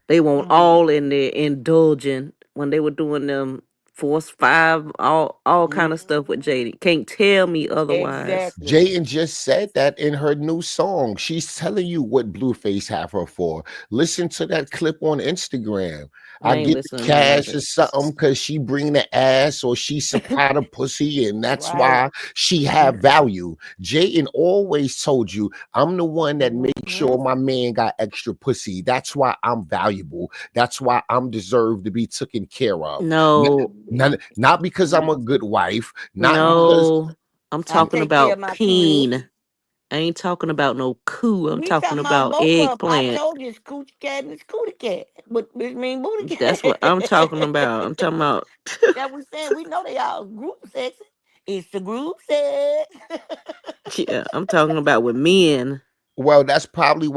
Mm. all in there indulging when they were doing them Force 5, all kind of stuff with Jaden. Can't tell me otherwise. Exactly. Jayden just said that in her new song. She's telling you what Blueface have her for. Listen to that clip on Instagram. I I ain't get the listening to none of cash or it. something because she bring the ass or she supply the pussy, and that's Right. why she have value. Jayden always told you, I'm the one that makes sure my man got extra pussy. That's why I'm valuable. That's why I'm deserved to be taken care of. No, Not because I'm a good wife, not because no. I'm I talking take care of about my kids. peen. I ain't talking about no coo. I'm We talking talking about about both of them. I eggplant. told you it's coochie cat and it's cootie cat. But which mean booty That's what I'm talking cat. about. I'm talking about That we saying we know they all group sex. It's the group sex. yeah, I'm talking about with men. well, that's probably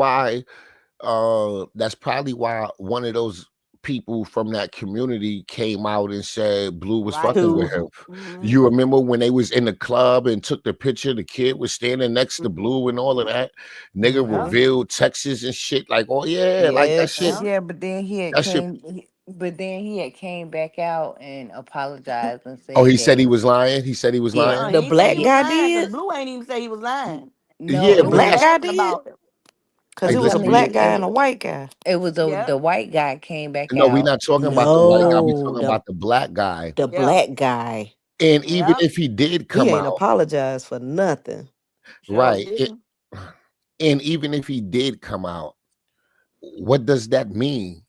why one of those people from that community came out and said Blue was Right. fucking with Who? him. Mm-hmm. You remember when they was in the club and took the picture, the kid was standing next to Blue and all of that? Nigga Yeah. revealed Texas and shit, like, oh yeah, like that shit. Yes. Yeah. Yeah, but then That shit. he had came back out and apologized and Oh, said he said that he was lying. He said he was yeah, lying. He The ain't say black he was guy lying because did? Blue ain't even say he was lying. Yeah, The no, Blue but black was that's guy asking did? about it. Cause hey, it I'm was a listen, telling we you, black guy and a white guy. it was Yeah. the white guy came back no, we out. not talking about the white guy. We No, talking about the black guy. the Yeah. black guy. And even Yeah. if he did He come ain't out, apologized for nothing. Sure right? didn't. And even if he did come out, what does that mean?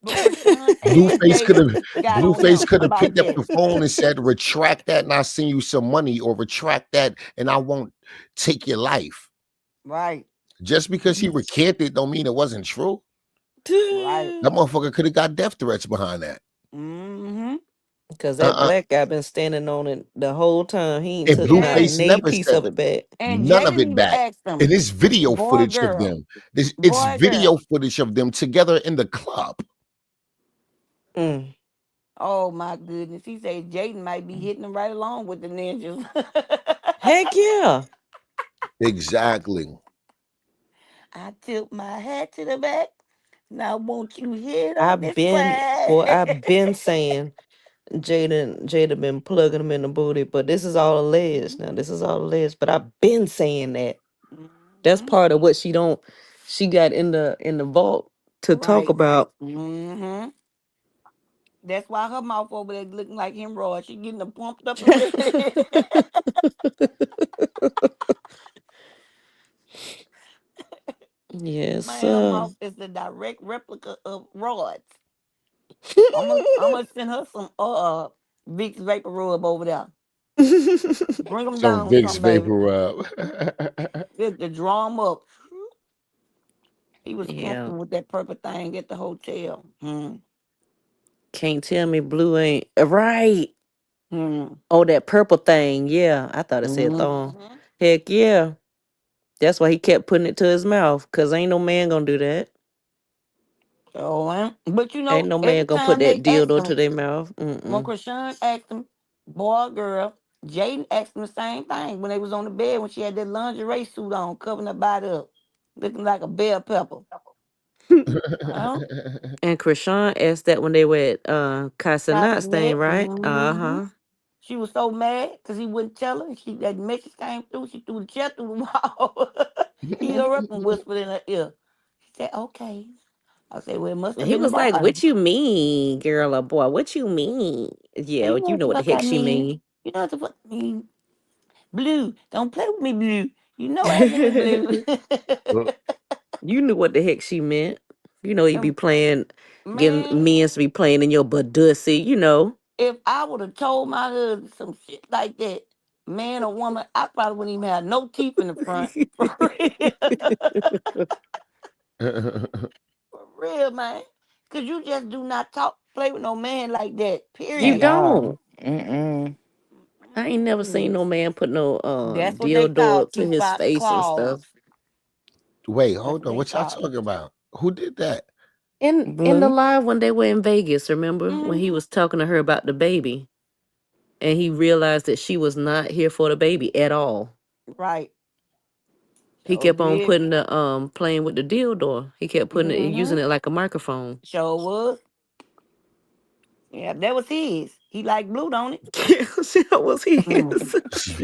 But Krishan and Blueface could Jada have got on Blueface him could have about picked up that. the phone and said, retract that and I'll send you some money, or retract that and I won't take your life. Right. Just because he recanted don't mean it wasn't true. Right. That motherfucker could have got death threats behind that. Mm-hmm. Cause that Uh-uh. black guy been standing on it the whole time. He ain't And took not Yes. Blueface a never piece said of it back. And none of Jaden it even back. asked And him, it's video boy or footage of girl, them. It's boy or video girl. footage of them together in the club. Mm. Oh my goodness. He said Jaden might be hitting him right along with the ninjas. Heck yeah. Exactly. I tilt my hat to the back. Now won't you hit on I've this been swag? boy, I've been saying Jada been plugging him in the booty, but this is all alleged. Now this is all alleged, but I've been saying that. That's Mm-hmm. part of what she got in the vault to talk Right. about. Mm-hmm. That's why her mouth over there looking like hemorrhoids. She getting them pumped up and ready. Yes, Man, her sir. mouth is the direct replica of Rod's. I'm gonna send her some Vicks vapor rub over there. Bring them Some down Vicks some, baby. vapor rub. Just to draw them up. He was Yeah. fucking with that purple thing at the hotel. Hmm. Can't tell me blue ain't right. Hmm. Oh, that purple thing. Yeah. I thought it said thong. Mm-hmm. Heck yeah. That's why he kept putting it to his mouth. Cause ain't no man gonna do that. So, but you Ain't know, no man every gonna put time they that asked dildo to him, their mouth. when Mm-mm. Krishan asked him, boy or girl, Jaden asked him the same thing when they was on the bed when she had that lingerie suit on, covering her body up, looking like a bell pepper. Huh? And Krishan asked that when they were at Casanat's thing, Castanet. right? Mm-hmm. Uh-huh. She was so mad because he wouldn't tell her. She that message came through. She threw the chair through the wall. He her up and whispered in her ear. She said, "Okay." I said, "Well, it must And have he been the was like, bottom." what you mean, girl or boy? What you mean? Yeah, You you know what know the what the fuck I heck she mean. mean. You know what the fuck I mean. Blue, don't play with me, Blue. You know I mean Blue. You knew what the heck she meant. You know, he be And, playing, getting man, men to be playing in your budussy, you know. if I would have told my husband some shit like that, man or woman, I probably wouldn't even have no teeth in the front. For real. For real, man. Cause you just do not talk, play with no man like that. You at Period. all. don't. Mm-mm. I ain't never seen Mm. no man put no That's what they dildo call up to keep his out face and claws. stuff. Wait, That's hold what on. they What y'all call it. talking about? Who did that? In the Blue. live when they were in Vegas, remember? When he Mm-hmm. was talking to her about the baby and he realized that she was not here for the baby at all. Right. He So kept on did. putting the playing with the dildo. He kept putting it and Mm-hmm. using it like a microphone. So was. Yeah, that was his. He liked blue, don't it? Yes, that was his. It's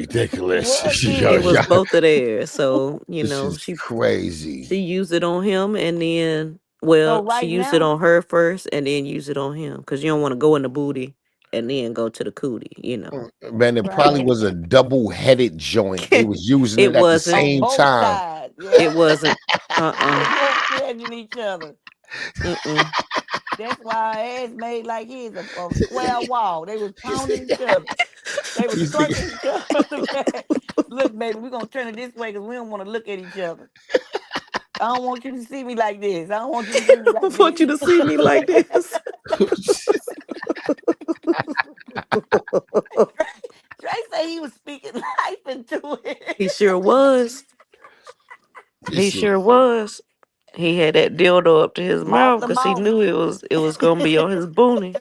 It ridiculous. was Yo, It was yo, his. both of theirs. So, this is crazy. she used it on him and then So she right used it now, on her first and then used it on him. Cause you don't want to go in the booty and then go to the cootie. Man, it probably right. was a double-headed joint. They was using It it at the wasn't. On same both time. sides, yeah. It wasn't. They Uh-uh. was both scratching each other. Mm-mm. That's why our ass made like his a square wall. They was pounding each other. They was These niggas, crunching each other. Look, baby, we're gonna turn it this way because we don't want to look at each other. I don't want you to see me like this. I don't want you to see me I like want you this. to see me like this. Trey say he was speaking life into He it. sure was. He this is sure was. He had that dildo up to his Mouth mouth to because he mouth. knew it was gonna be on his booty,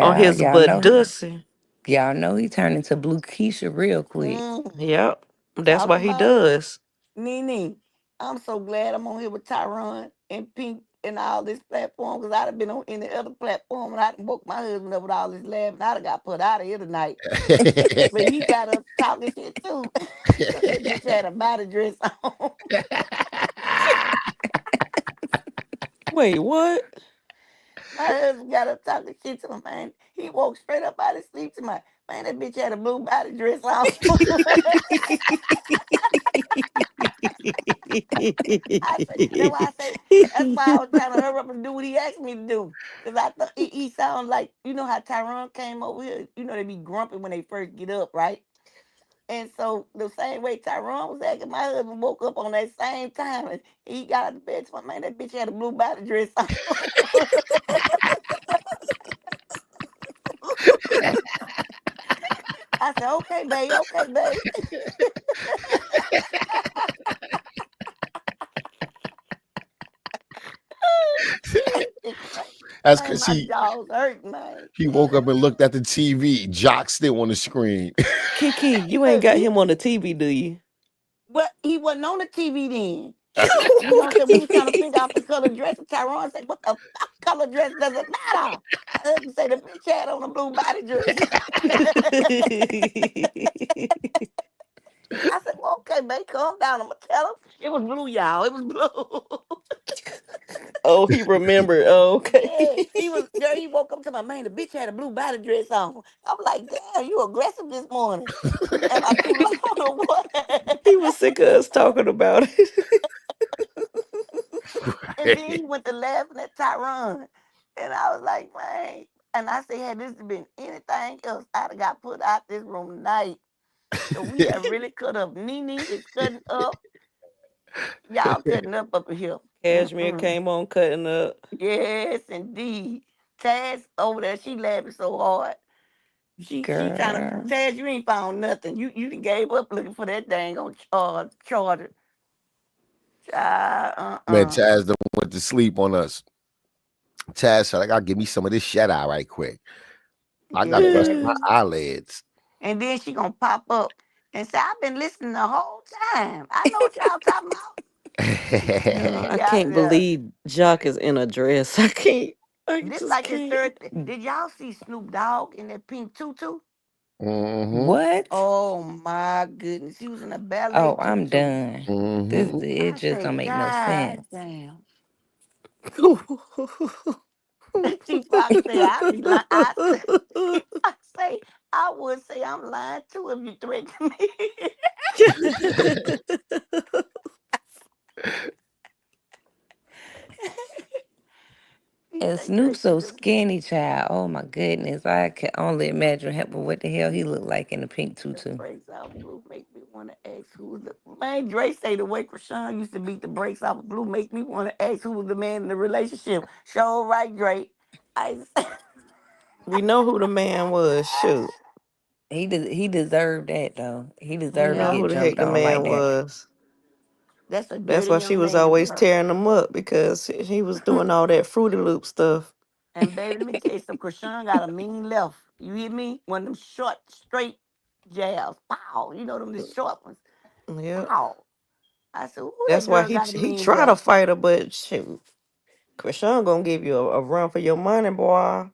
on Child, his butt. y'all know he turned into Blue Keisha real quick. Yep. That's Talk why he about it. does. Nene, I'm so glad I'm on here with Tyron and Pink and all this platform because I'd have been on any other platform and I'd woke my husband up with all this laughing. I'd have got put out of here tonight. But he got us talking shit too. Because that bitch had a body dress on. Wait, what? My husband got up talking shit to him, man. He woke straight up out of sleep to my man. That bitch had a blue body dress on. I said, that's why I say that's why I was trying to hurry up and do what he asked me to do. Cause I thought he sounded like how Tyrone came over here. They be grumpy when they first get up, right? And so the same way Tyrone was acting, my husband woke up on that same time and he got out of bed. So man, that bitch had a blue body dress on. I said, okay, babe, okay, babe. that's Man, because my jaws hurt, man. he woke up and looked at the TV. Jock still on the screen. Kiki, you ain't got him on the TV, do you? But he wasn't on the TV then. So we was trying to Okay. figure out the color dress. And Tyrone said, what the fuck color dress does it matter? My husband said the bitch had on a blue body dress. I said, well, okay, babe, calm down. I'm going to tell him. It was blue, y'all. It was blue. Oh, he remembered. Oh, okay. Yeah, girl, he woke up to my man. The bitch had a blue body dress on. I'm like, damn, you aggressive this morning. Am I too loud or what? He was sick of us talking about it. And then he went to laughing at Tyron. And I was like, man. And I said, had this been anything else, I'd have got put out this room tonight. So we have really cut up. Nene is cutting up. Y'all cutting up in here. Cashmere Mm-mm. came on cutting up. Yes, indeed. Taz over there, she laughing so hard. She trying to Girl. Taz, you ain't found nothing. You done gave up looking for that dang on charter. Man, Taz done went to sleep on us. Taz said, I gotta give me some of this shut eye right quick. I gotta rest my Yeah. eyelids. And then she gonna pop up and say, I've been listening the whole time. I know what y'all talking about. And Girl, then I y'all, can't believe Jock is in a dress. I can't. I this just like his can't. third. Did y'all see Snoop Dogg in that pink tutu? Mm-hmm. What? Oh my goodness. He was in a ballet Oh, I'm tutu. done. Mm-hmm. It I just say, don't make no God sense. damn. T Fox say, I be lying. I say, I would say I'm lying too if you threaten me. He And say, yes, Snoop's you so do. skinny, child. Oh my goodness. I can only imagine what the hell he looked like in a pink The tutu. brakes off Blue make me want to ask who was the man. Dre say the way Chrisean used to beat the brakes off of Blue make me want to ask who was the man in the relationship. Show right, Dre. I We know who the man was. Shoot. He deserved that though. He We deserved to know yeah, who get the heck jumped the on like man that. was. that's a That's dirty why she young was lady always for tearing them up because he was doing her. all that Fruity Loop stuff. And baby, let me tell you something. Chrisean got a mean left. You hear me? One of them short, straight jabs. Pow. You know them the short ones. Yep. Pow. I said, ooh, That's that why girl he got a he mean tried to left. fight her, but shoot, Krishan gonna give you a run for your money, boy.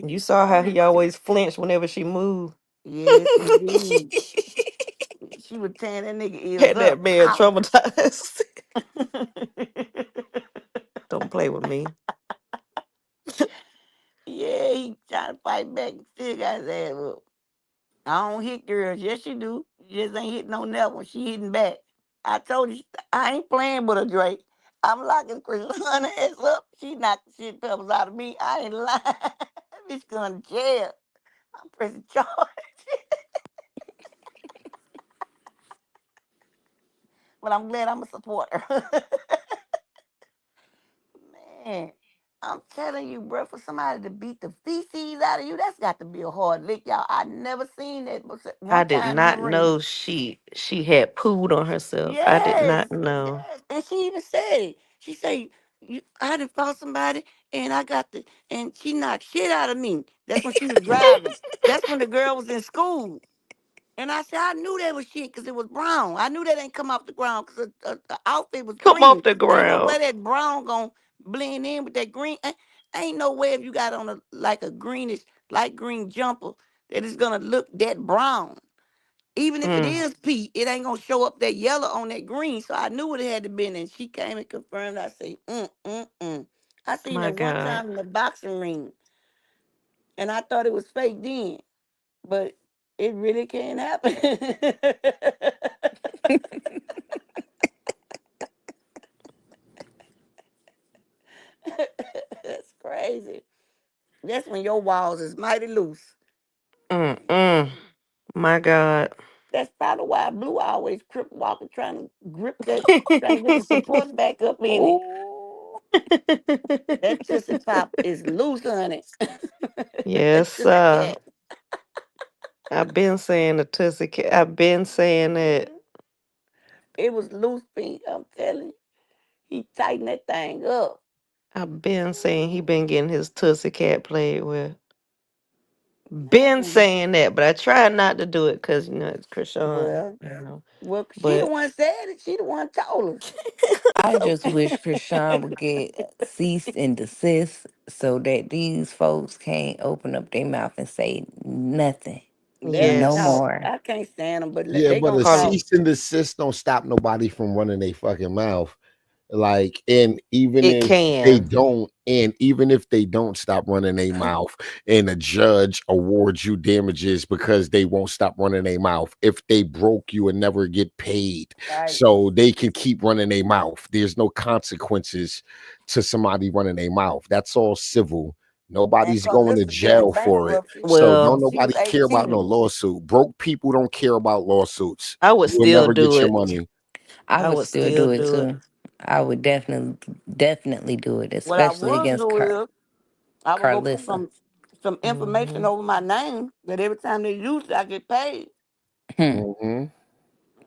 You saw how he always flinched whenever she moved. Yes, indeed. She was tearing that nigga ears Had up. that man Pow. traumatized. Don't play with me. Yeah, he trying to fight back and still got his ass up. I don't hit girls. Yes, you do. You just ain't hitting on that one. She hitting back. I told you, I ain't playing with her, Drake. I'm locking Chrisean ass up. She knocked the shit pebbles out of me. I ain't lying. Bitch going to jail. I'm pressing charge. But I'm glad I'm a supporter. Man, I'm telling you, bro, for somebody to beat the feces out of you, that's got to be a hard lick, y'all. I never seen that I one did time in the not ring. know she had pooed on herself. I did Yes, not know. yes. And she even said it. She said, I done fought somebody and and she knocked shit out of me. That's when she was driving. That's when the girl was in school. And I said, I knew that was shit because it was brown. I knew that ain't come off the ground because the outfit was Come off green. the Ain't no ground. way that brown gonna blend in with that green. Ain't no way if you got on like a greenish, light green jumper that it's gonna look that brown. Even if it Mm, is pea, it ain't gonna show up that yellow on that green. So I knew what it had to be. And she came and confirmed. I say, I seen my that one God. time in the boxing ring, and I thought it was fake then, but it really can't happen. That's crazy. That's when your walls is mighty loose. Mm-mm. My God. That's probably why Blue always crip walking, trying to grip that, trying to get the support back up in it. Ooh. That Tussie Pop is loose, honey. Yes, Tussie sir. Cat. I've been saying the Tussie Cat. I've been saying it. Mhm. It was loose pink, I'm telling you. He tightened that thing up. I've been saying he been getting his Tussie Cat played with. Been Mm. saying that, but I try not to do it because it's Krishan, Well, you know. she the But one said it. She the one told us. I just wish Chrisean would get cease and desist so that these folks can't open up their mouth and say nothing Let them no yes, talk. more. I can't stand them, but Yeah, they but gonna a Carl. talk. cease and desist don't stop nobody from running their fucking mouth. Like, It can. even if they don't stop running their mouth, and a judge awards you damages because they won't stop running their mouth, if they broke you and never get paid, Right. so they can keep running their mouth. There's no consequences to somebody running their mouth. That's all civil. And Nobody's going to Carlissa getting jail for it. bankruptcy. So don't Well, She nobody was care about no 18. lawsuit. Broke people don't care about lawsuits. I would You'll still never do get your it. money. I I would would still still do it do it. too. I would definitely do it, What I especially would against do is I would go put Carlissa. some information Hmm. over my name that every time they use it, I get paid. Hmm, Hmm.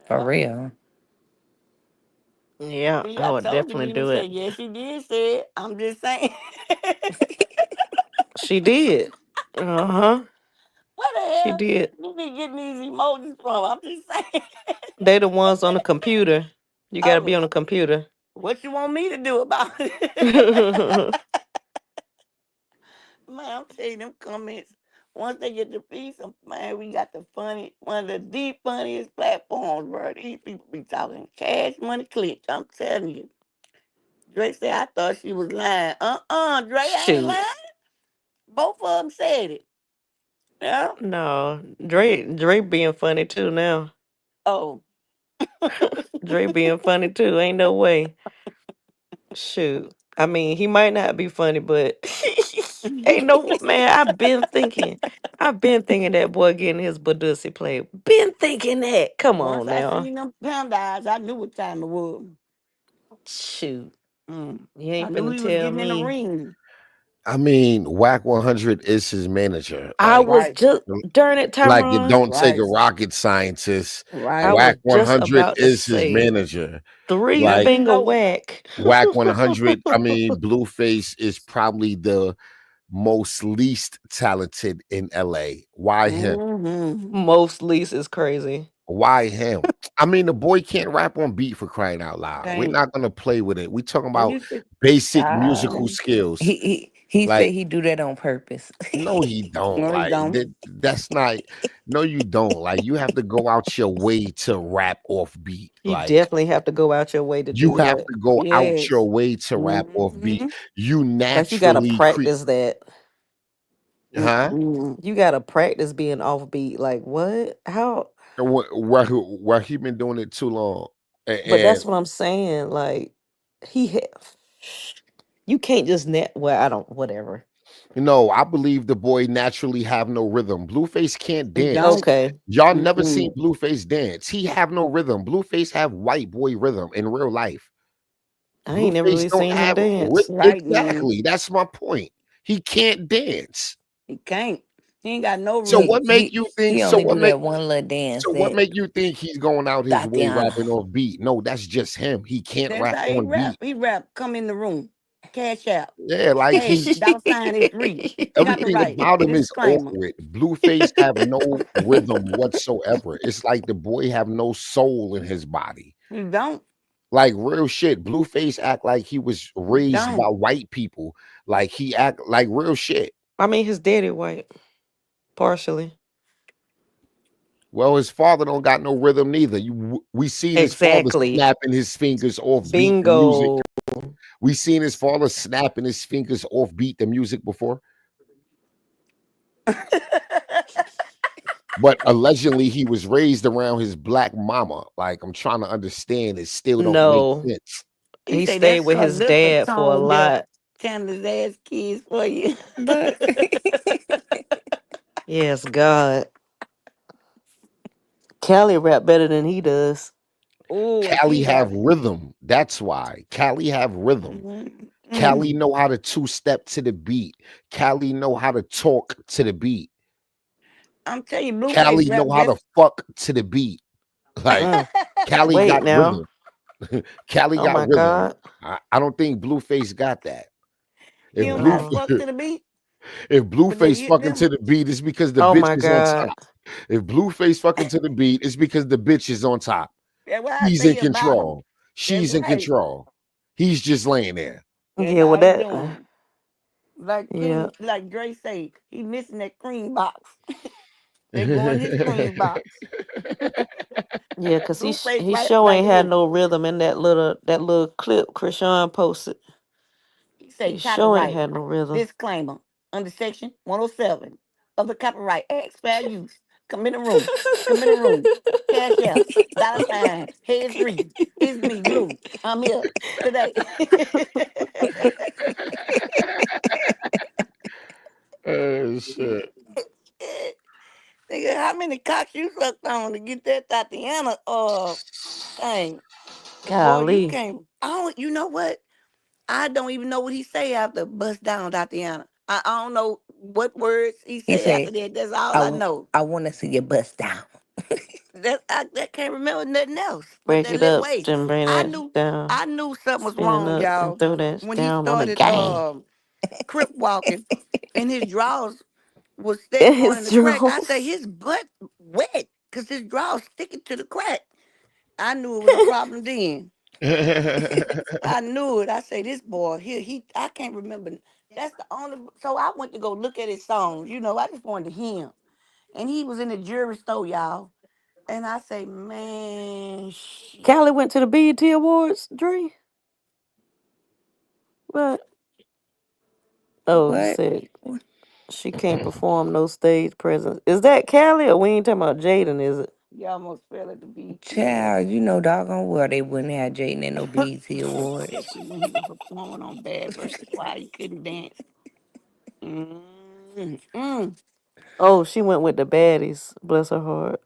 for Yeah. real. Yeah, See, I I would told you, definitely Nina do said, it. yes, she did say it. I'm just saying. She did. Uh huh. Where the She hell did. you be getting these emojis from? I'm just saying. They the ones on the computer. You got to be Oh, on the computer. what you want me to do about it? I Man, I'm telling you, them comments, once they get the piece, man, we got one of the funniest platforms, bro. These people be talking cash money clips. I'm telling you. Dre said, I thought she was lying. Dre ain't Shoot. lying. Both of them said it. Yeah. No, Dre being funny too now. Oh, Dre being funny too. Ain't no way. Shoot. I mean, he might not be funny, but ain't no man. I've been thinking that boy getting his Badusi played. Been thinking that. Come once on I now. seen them pound eyes, I knew what time it was. Shoot. Mm. You I ain't knew finna he was tell getting in the me. ring. I mean, Whack 100 is his manager. I Like, was Right, just darn it, like it Tyron. don't take a right, rocket scientist. I right. was Whack just 100 about to is his say manager. three Now Like, you finger know. whack. Whack 100, I mean, Blueface is probably the most least talented in LA. Why him? Mm-hmm. Most least is crazy. Why him? I mean, the boy can't rap on beat for crying out loud. We're Dang. not gonna play with it. We talking And about you said, basic musical Uh, skills. he he He Like, said he do that on purpose. no, he don't. No, he Like don't. that's not. No, you don't. Like you have to go out your way to rap off beat. You Like definitely have to go out your way to you do have that. to go out your Yes. way to rap off beat. Mm-hmm. You Like you gotta naturally create, practice that. huh? Mm-mm. You gotta practice being offbeat. Like what? How? Where he been doing it too long, But and that's what I'm saying. Like he have. You can't just net. Well, I don't. Whatever. no, I believe the boy naturally have no rhythm. Blueface can't He dance. don't. Okay. Y'all never seen Mm-mm. Blueface dance. He have no rhythm. Blueface have white boy rhythm in real life. I ain't never Blueface really don't seen him have dance. Right now. exactly. That's my point. He can't dance. He can't. He ain't got no So he what rhythm. make he you think? he So only what do make? that one little dance So what that make you think he's going out his way Tatiana. rapping off beat? No, that's just him. He can't That's rap how he on rap. beat. He rap. Come in the room. Cash out. Yeah, like Hey, he dollar sign is free. everything Copyright. about him is Disclaimer. awkward. Blueface have no rhythm whatsoever. It's like the boy have no soul in his body. He don't. Like real shit. Blueface act like he was He raised by don't. white people. Like he act like real shit. I mean, his daddy white, partially. Well, his father don't got no rhythm neither. We seen his father Exactly. snapping his fingers off beat the music. Bingo. We seen his father snapping his fingers off beat the music before. But allegedly he was raised around his black mama. Like I'm trying to understand it still don't make No, sense. He he say stayed that's with his Carlitta dad for a toned up lot. Chandler's ass kids for you. But Yes, God. Callie rap better than he does. Oh, and Cali she have rap. rhythm. That's why. Cali have rhythm. Cali Mm-mm. know how to two-step to the beat. Cali know how to talk to the beat. I'm telling you, Blueface Cali rap know how to just. fuck to the beat. Like Mm. Cali Wait got now. rhythm. Cali Oh got my rhythm. God. I don't think Blueface got that. He If don't know how to No. fuck to the beat, if but they Blueface hit fucking to them. the beat, it's because the Oh bitch my is on God. top. If Blueface fucking to the beat, it's because the bitch is on top. That's what I He's say in about him. control. That's She's in right. control. He's just laying there. That's Yeah, well all he that. doing. Like Yeah. cream, like Dre say, he missing that cream box. They going his cream box. Yeah, cause Blueface he right sure like ain't had this. no rhythm in that little clip Chrisean posted. He say He sure ain't copyright. had no rhythm. Disclaimer. Under section 107 of the Copyright Act, fair use. Come in the room. Come in the room. Cash out. Dollar sign. Head free. It's me, Blue. I'm here today. Oh shit. Nigga, how many cocks you sucked on to get that Tatiana thing? Boy, you Golly. can't. I don't. You know what? I don't even know what he say after bust down Tatiana. I don't know what words he he say after said, that. That's all I know. I want to see you bust down. I can't remember nothing else but Break that it little up, way. then bring I that knew down. I knew something was Spin it wrong, up and y'all, throw that when he down on the started gang. crip walking and his drawers was steady going in His the crack. I say drawers. his butt wet because his drawers sticking to the crack. I knew it was a problem then. I knew it. I say this boy here, he I can't remember. That's the only so I went to go look at his songs. I just wanted to hear him. And he was in the jewelry store, y'all. And I say, man, shit. Callie went to the BET Awards, Dre. What? Oh, he What? said she can't perform no stage presence. Is that Callie or we ain't talking about Jaden, is it? You almost fell at the BT Award. Child, you know doggone well they wouldn't have Jaden at no BET Awards. Especially when he was performing on Bad Versus Why he couldn't dance. Mm. Oh, she went with the baddies. Bless her heart.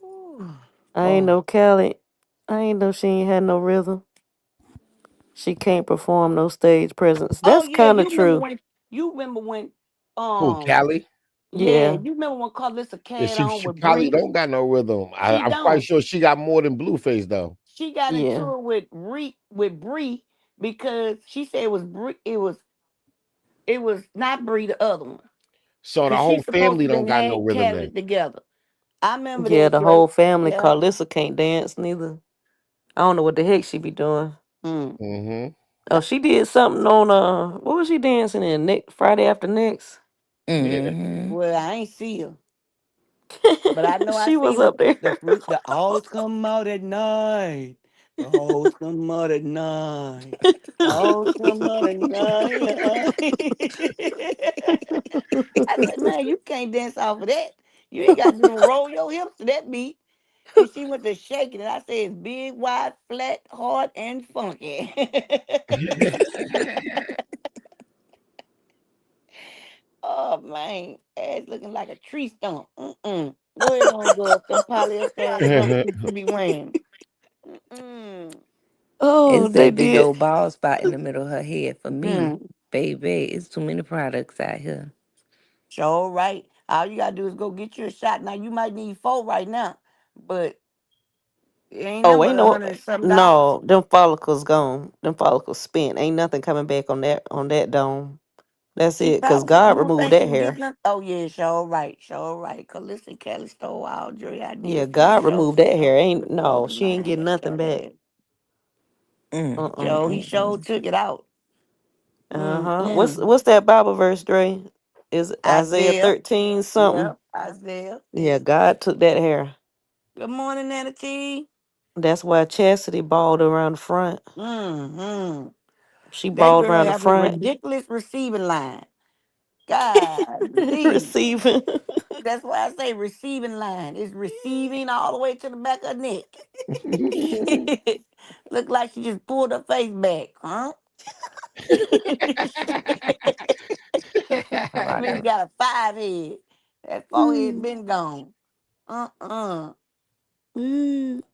Ooh, I ain't boy. know Callie. I ain't know she ain't had no rhythm. She can't perform no stage presence. Oh That's yeah, kind of true. you remember when Who, Cali? yeah, Yeah. you remember when Carlissa Yeah, carried on she with probably Bree? don't got no rhythm. She I'm quite don't. sure she got more than Blueface though. She got Yeah. into it with Bree because she said it was Bree, it was not Bree, the other one. So the Cause whole she's supposed family to don't been got no had rhythm carried then. it together. I remember Yeah, that, the Dre. whole family. Yeah. Carlissa can't dance neither. I don't know what the heck she be doing. Mm. Mm-hmm. Oh, she did something on what was she dancing in? Next Friday after next. Yeah. Mm-hmm. Well, I ain't see her, but I know I She was seen her. up there. The hoes come out at night. The hoes come out at night. The hoes come out at night. I said, man, you can't dance off of that. You ain't got to roll your hips to that beat. And she went to shaking it. I said, it's big, wide, flat, hard, and funky. Oh, man. Ass looking like a tree stump. Mm-mm. Go ahead on, go up them polyester stumps that you be wearing. Mm-mm. Oh, It's they that big did. old bald spot in the middle of her head for me. Mm. Baby, it's too many products out here. Sure, right. All you gotta do is go get you a shot. Now, you might need 4 right now, but it ain't Oh, nothing ain't but no, $100 and some. no, them follicles gone. Them follicles spent. Ain't nothing coming back on that dome. That's She it. Cause probably, God you don't removed think that she hair. getting up? Oh, yeah, sure, right, sure, right. Cause listen, Kelly stole all jury Yeah, ideas from the God show removed for that hair. sure. Ain't Look over no, the she ain't line getting at nothing that back. ass. Joe, he sure Mm. took it out. What's Mm-mm. what's that Bible verse, Dre? Is it Isaiah Isaiah. 13 something? Yep, Isaiah. Yeah, God took that hair. Good morning, Nana T. That's why Chastity balled around the front. Mm-hmm. She That balled girl around the have a front. ridiculous receiving line. God, Receiving. that's why I say receiving line. It's receiving all the way to the back of her neck. Look like she just pulled her face back, huh? Bitch got a 5 head. That 4 head been gone. Uh-uh.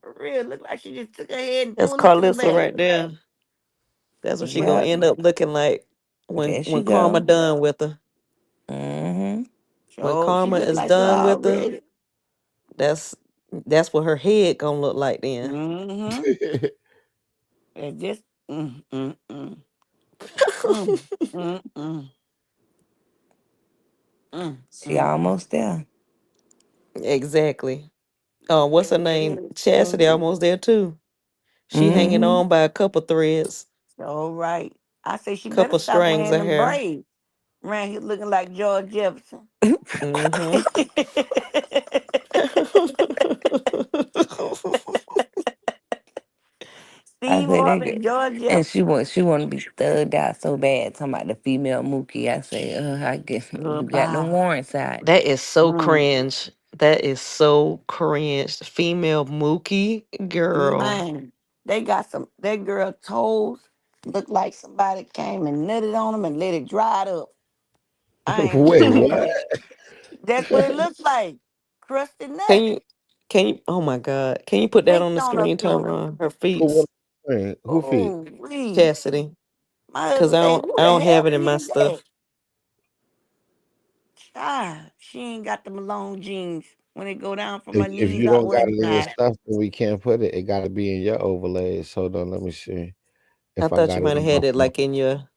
For real, look like she just took her head and That's pulled it to the Carlissa back. right there. That's what she gonna Yep. end up looking like There she when Karma go. done with her. Mm-hmm. When So she Karma look is like her done with her, already. that's that's what her head gonna look like then. Mm-hmm. It just mm, mm, mm, She mm. almost there. Exactly. What's her name? Really, Chastity really. almost there too. She hanging Mm-hmm. on by a couple threads, So right. I say she better couple stop strings wearing of them hair. braids. Around here looking like George Jefferson. Mm-hmm. I Steve say that Harvey, girl. George And Jefferson. she want to be thugged out so bad. Talking about the female Mookie. I say, I guess you got them Goodbye. warrants out. That is so Mm. cringe. That is so cringe. Female Mookie girl. Man, they got some, that girl toes look like somebody came and nutted on them and let it dry it up. I ain't Wait, what? lying. That's what it looks like. Crusty Can nuts. you oh my god. Can you put that on Caked the on her screen, feet. Tyrone? Her Put feet. what? Who feet? Oh, we. Chastity. My Cause husband say, I who the don't hell have it in my is that? stuff. Ah, she ain't got them long jeans when it go down from her If knees you all the don't way got to it the in your side. stuff, then we can't put it. It got to be in your overlays. Hold on, let me see I if I thought you got it might have in my had it phone. like in your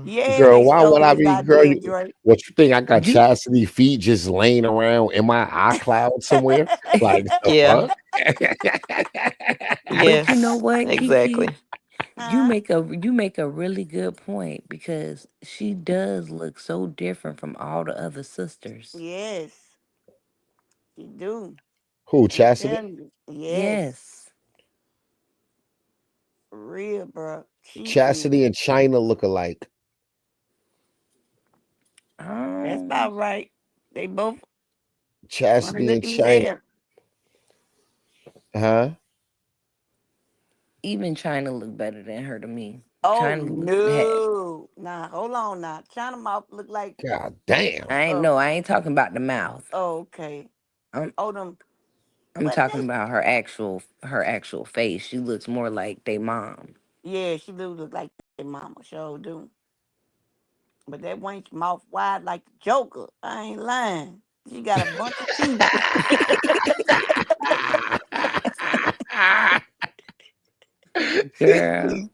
Yeah, Girl, they why stole would I his be? Girl, idea, you, Dre. what you think? I got You chastity feet just laying around in my iCloud somewhere? Like the Yeah. fuck? but you know Yes. what, Kiki? Exactly. Huh? You make a really good point because she does look so different from all the other sisters. Yes, she do. Who, I'm chastity? telling you. Yes, Yes. for real, bro. She is. Chastity and China look alike. That's Um, about right. They both funny Chastity and looking as China, hell. huh? even China look better than her to me. Oh China had no. Nah, hold on now. China mouth look like God damn. uh I ain't talking about the mouth. oh okay. I'm Oh them I'm what talking they about her actual face. She looks more like they mom. yeah, she do look like their mama, sure do. But that wench mouth wide like the Joker. I ain't lying. She got a bunch of teeth. Girl.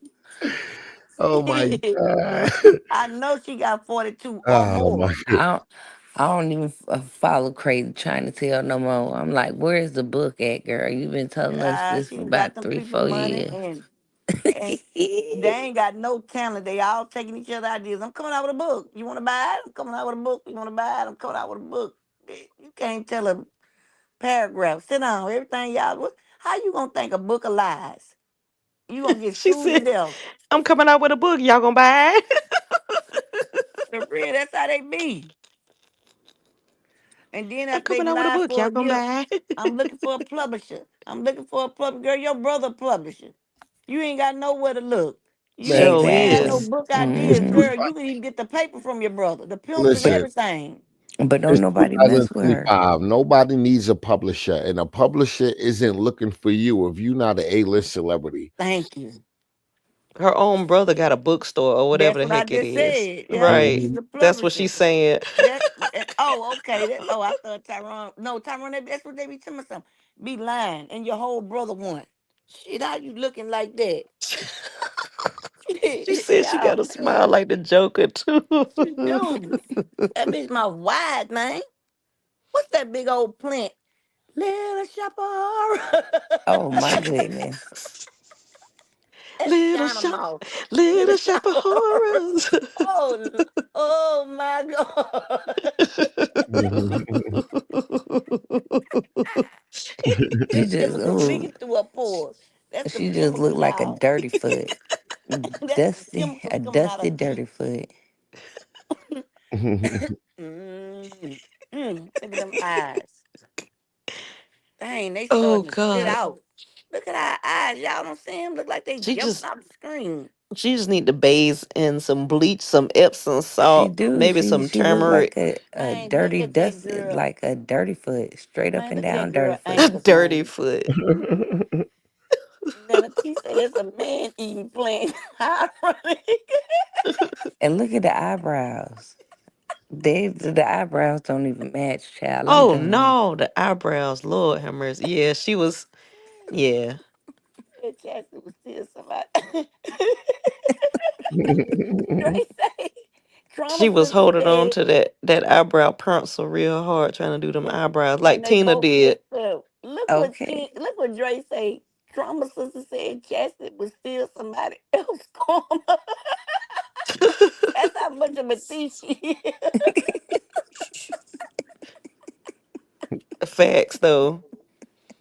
Oh my god. I know she got 42 or Oh my more. god. I don't, I don't even follow Crazy China Tale no more. I'm like, where's the book at, girl? You've been telling us this for She got about them three, people four money years. and And they ain't got no talent. They all taking each other ideas. I'm coming out with a book. You want to buy it? I'm coming out with a book. You want to buy it? I'm coming out with a book. You can't tell a paragraph. Sit down. Everything y'all. How you gonna think a book of lies? You gonna get She sued to said, death. I'm coming out with a book. Y'all gonna buy it? For real, that's how they be. And then I'm if they coming out with a lie book. for Y'all a gonna gift, buy it? I'm looking for a publisher. I'm looking for a publisher. Girl, your brother publisher. You ain't got nowhere to look. You Show ain't got no Exactly. is. book ideas, Hmm. girl. You can even get the paper from your brother, the pencil, Listen, everything. But don't it's nobody mess with her. 2025. Nobody needs a publisher, and a publisher isn't looking for you if you're not an A-list celebrity. Thank you. Her own brother got a bookstore or whatever That's the what I heck it just is. said. Yeah, Right. he's Mhm. the That's what publisher. she's saying. That oh, okay. I thought Tyrone. No, Tyrone. That's what they be telling me. Something. Be lying, and your whole brother won. Shit, how you looking like that? She said she got Y'all a smile crazy. like the Joker too. She do. That bitch mouth wide, man. What's that big old plant? Little shop of horror. Oh my goodness. That's little China shop, mouth. Little little shop shop of of horror. horrors. Oh my god. She That shit just was ooh, speaking through her pores. That's them she just looked chemicals, like a y'all. dirty foot. That's the Dusty, chemicals a coming out dusty of dirty foot. mm, look at them eyes. Dang, they Oh starting to spit God. out. Look at our eyes. Y'all don't see them? Look like they She jumping just off the screen. she just need to bathe in some bleach, some Epsom She salt, do. maybe some She looked like turmeric. a Man, look dirty at that dust, girl. like a dirty foot, straight up Man, and look at down that dirty girl foot. A ankles, dirty man. foot. Then the T said that's a man eating plant. Ironic. And look at the eyebrows. The eyebrows don't even match, child. I'm Oh done. no, the eyebrows, Lord have mercy. Yeah, she was. Yeah, That Chastity was still somebody. Dre say, she trauma was sister holding on said, to that eyebrow pencil real hard, trying to do them eyebrows like and they Tina both did. messed up. Okay. Look what Dre say. Trauma sister said Chastity was still somebody else karma. That's how much of a thief she is. Facts though.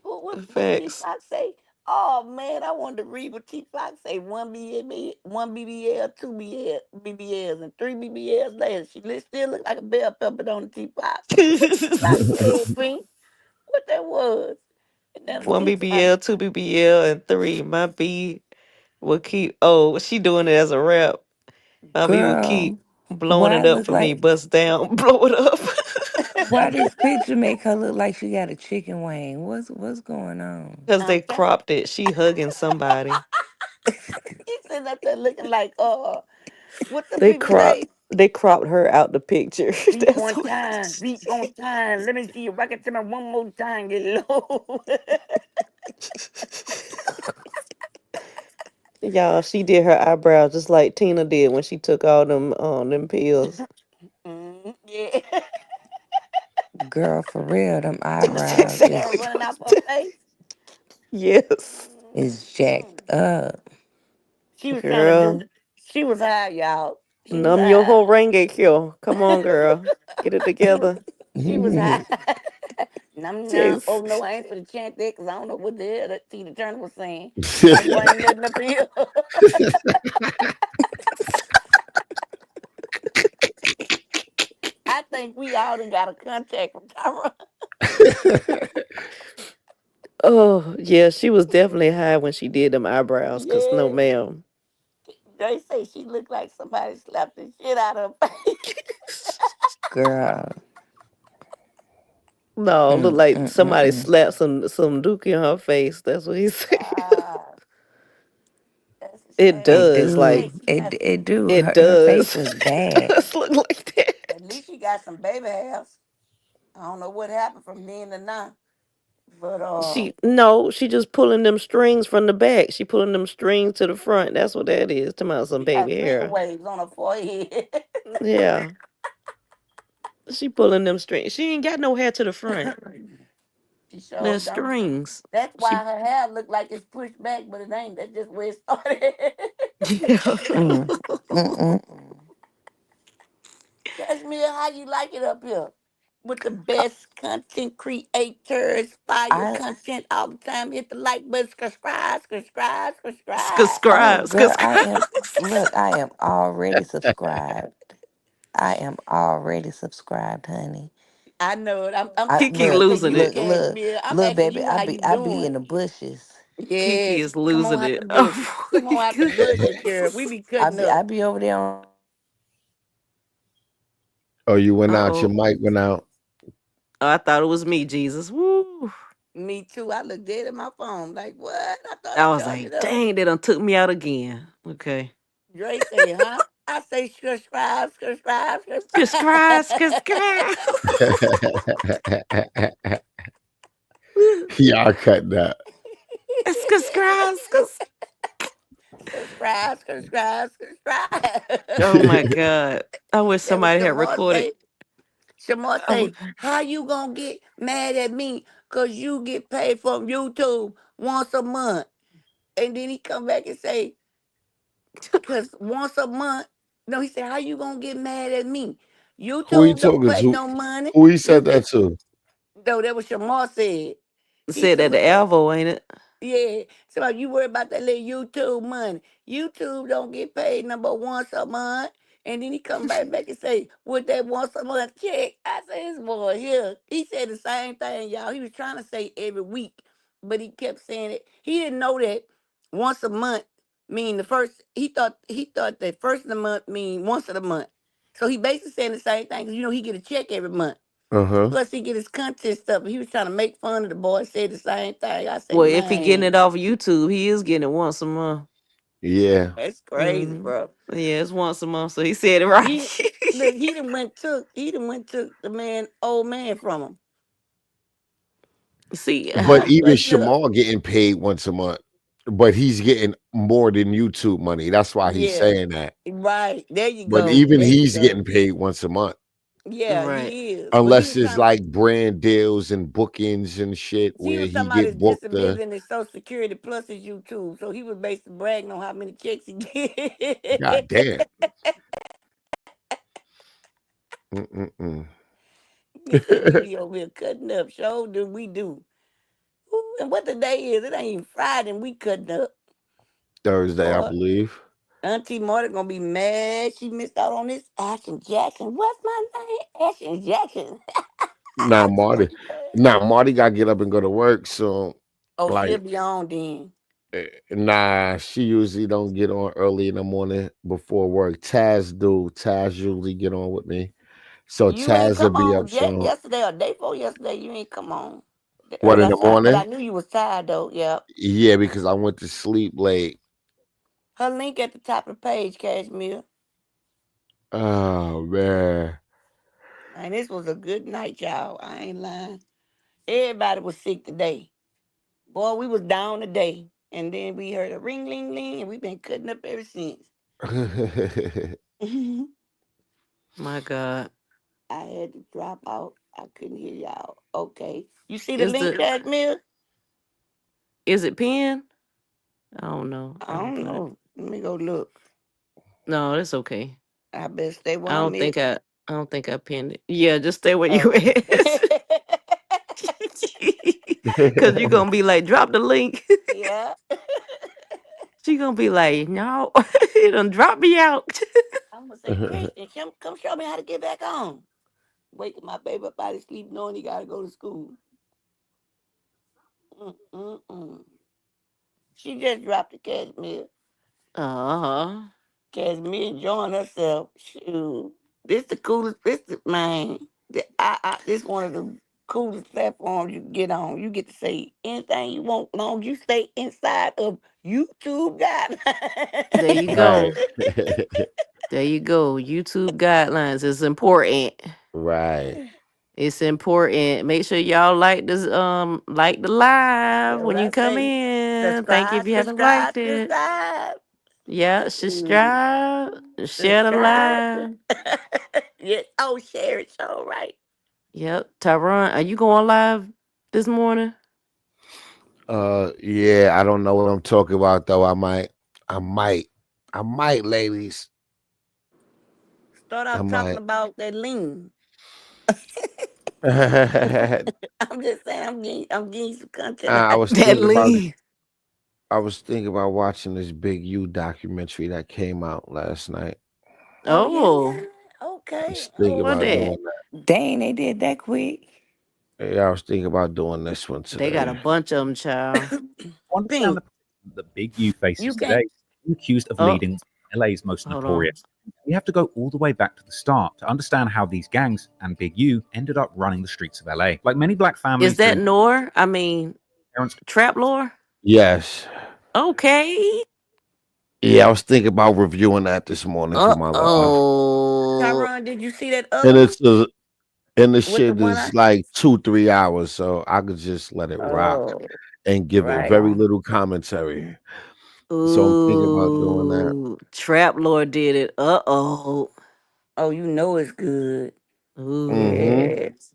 What T Facts. Fox say? Oh man, I wanted to read what T Fox say. One BBL, two BBLs, and three BBLs later. Still look like a bell pepper on the T Fox. What T Fox said, Queen? What that was? And then One T Fox. BBL, two BBL, and three. My B will keep. Oh, she doing it as a rap. My B will keep Girl, blowing why it I up look for me. like Bust down, blow it up. why this picture make her look like she got a chicken wing? What's going on? Because they I'm telling cropped it. She hugging somebody. you, he's sitting up there looking like, what the They people cropped. say? They cropped her out the picture. Beat That's one what. time, beat one time. Let me see you rock it to me one more time, get low. Y'all, she did her eyebrows just like Tina did when she took all them pills. Yeah. Girl, for real, them eyebrows Hair Exactly. running off her face. Yes. is jacked up. She was trying to do. Girl. She was high, y'all. She was Numb your high. whole renge kill. Come on, girl. Get it together. She was high. Num num. Oh Jeez. no, I ain't for the chant that because I don't know what the hell that Tina Turner was saying. Don't bring nothing up here. I think we all done got a contact from Tyra. Oh, yeah, she was definitely high when she did them eyebrows, because no, Yeah. ma'am. They say she looked like somebody slapped the shit out of her face. Girl. No, look Mm, like mm, mm, somebody mm. slapped some dookie in her face. That's what he said. God, that's a It shame. It does. At Like, do. least she got. It do. it Her face does. was It bad. does look like At that. least she got some baby hairs. I don't know what happened from then to now, but She just pulling them strings from the back. She pulling them strings to the front. That's what that is. Talking about some she got baby finger hair. waves on her forehead. Yeah. She pulling them strings. She ain't got no hair to the front. She She sure There's don't. strings. That's She why her hair look like it's pushed back, but it ain't. That's just where it started. Mm, mm, Cashmere, how you like it up here? With the best content creators, fire I content all the time. Hit the like button, subscribe, subscribe, subscribe. oh subscribe. girl, I Subscribe. am look, I am already subscribed. I am already subscribed, honey. I know it. I'm I Kiki look, asking losing you, it. Cashmere. I'm look, asking baby. you how you I be in doing. the bushes. Kiki Yes, is come on losing out the it. bushes. Oh Come my on out the god. bushes, girl. We be cutting I up. be over there on Oh, you went out. Your Uh-oh. mic went out. Oh, I thought it was me, Jesus. Woo. Me too. I looked dead at my phone. Like, what? I thought I I was turned like, it up. dang, they done took me out again. Okay. Dre say, huh? I say subscribe, subscribe, Subscribe, subscribe. subscribe. Y'all cut that. Subscribe, Subscribe, subscribe, subscribe. oh my god. I wish That was somebody had Shamar recorded. say. Shamar Oh, say, how you gonna get mad at me? Cause you get paid from YouTube once a month. And then he come back and say, cause once a month. No, he said, how you gonna get mad at me? Who you YouTube don't talking pay to? no money. Who he He said said, that to? no, that was Shamar said. He said said, that the what the Alvo, ain't it? yeah. So you worry about that little YouTube money. YouTube don't get paid number once a month. And then he come right back and say, with that once a month check, I say, this boy here. He said the same thing, y'all. He was trying to say every week, but he kept saying it. He didn't know that once a month mean the first. He thought that first of the month mean once of the month. So he basically saying the same thing. 'Cause he get a check every month. Uh-huh. Plus he get his content stuff. He was trying to make fun of the boy. Said the same thing. I say, Well, if he getting man. it off YouTube, he is getting it once a month. Yeah. That's crazy, Hmm. bro. Yeah, it's once a month. So he said it right. He look, he done went took the old man from him. See, But even Let's look. Shamar getting paid once a month. But he's getting more than YouTube money. That's why he's Yeah, saying that. right. There you But go. even There you he's go. getting paid once a month. Yeah, right. he is. But he Unless was it's trying to like brand deals and bookings and shit he where was talking he about get his booked disability and his social security plus his YouTube. So he was basically bragging on how many checks he God get. damn. Mm-mm-mm. He said we be over here cutting up. Show do we do. Ooh, and what the day is, it ain't even Friday and we cutting up. Thursday, I Boy. believe. Auntie Marta gonna be mad. She missed out on this Action Jackson. What's my name? Action Jackson. Now She gonna Marty. be mad. Now Marty gotta get up and go to work. So Oh, she'll like be on then. nah, she usually don't get on early in the morning before work. Taz do. Taz usually get on with me. So You ain't Taz will come be on up yet soon. yesterday or day before yesterday. You ain't come on. What in I the saw, but I morning? knew you was tired though. Yeah. Yeah, because I went to sleep late. Her link at the top of the page, Cashmere. Oh man. And this was a good night, y'all. I ain't lying. Everybody was sick today. Boy, we was down today. And then we heard a ring, ling, ling, and we've been cutting up ever since. My God. I had to drop out. I couldn't hear y'all. Okay. You see the Is link, the Cashmere? is it pen? I don't know. I I don't don't put it. know. Let me go look. No, that's okay. I better stay where I I'm don't at. think I pinned it. Yeah, just stay where you Oh. is. Cause you're gonna be like, drop the link. Yeah. She gonna be like, no, it done drop me out. I'm gonna say, Christian, come show me how to get back on. Waking my baby up out of sleep knowing he gotta go to school. Mm-mm-mm. She just dropped the Cashmere. Uh-huh. Cashmere enjoying herself. Shoot. This the coolest, man. This one of the coolest platforms you can get on. You get to say anything you want long as you stay inside of YouTube There you guidelines. Right. go. There you go. YouTube guidelines is important. Right. It's important. Make sure y'all like the live That's when what you I come say. in. Thank you if Subscribe, you haven't subscribe, liked it. subscribe. Yeah, Shoot. subscribe, share the Subscribe. live. Yeah. Oh, share it. So right. Yep. Tyron, are you going live? this morning? Yeah, I don't know what I'm talking about though. I might, ladies. Start I off talking might. about that lean. I'm just saying, I'm getting some content I out was That thinking about lean. watching this Big U documentary that came out last night. Oh yeah, Oh, yeah. I Okay. was thinking what about that? doing that. Dang, they did that quick. Yeah, I was thinking about doing this one They got a today. bunch of them, child. Understand Pink. the that Big U faces You can't. today, accused of Oh, leading LA's most hold on. notorious. We have to go all the way back to the start to understand how these gangs and Big U ended up running the streets of LA. Like many black Is families that during Nor? I mean, parents. Trap Lore? Yes. Okay. Yeah, I was thinking about reviewing that this morning for my live. Oh. Tyron, did you see that other And one the with the shit one is I? like 2-3 hours, so I could just let it rock Oh, and give it right. very little commentary. So I'm thinking about doing that. Ooh. Trap Lord did it. Uh-oh. Oh, you know it's good. Mm-hmm. Ooh. Yes.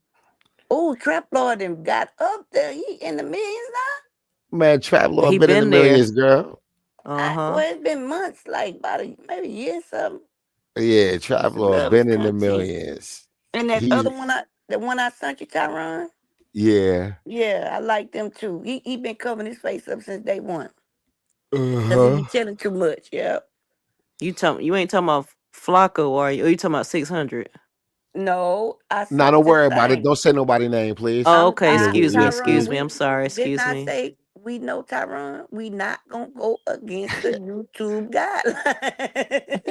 Oh, Trap Lord and got up there. He in the millions Man, Trap He Lord been in the been there. millions, girl. now. Uh-huh. Well, it's been months, like about maybe a year or something. Yeah, He Trap used to Lord love his been in the content. millions. And that He's other one, the one I sent you, Tyron. yeah. Yeah, I like them too. He been covering his face up since day one. Cause he be Uh-huh. telling too much. Yeah. You ain't talking about Flacco, are you? Or you talking about 600? No, I Now sent don't the worry about it. thing. Don't say nobody name, please. Oh, okay. Yeah, Excuse me. Excuse Tyrone, me. we I'm sorry. didn't Excuse I me. say we know Tyrone, we not gonna go against the YouTube guidelines.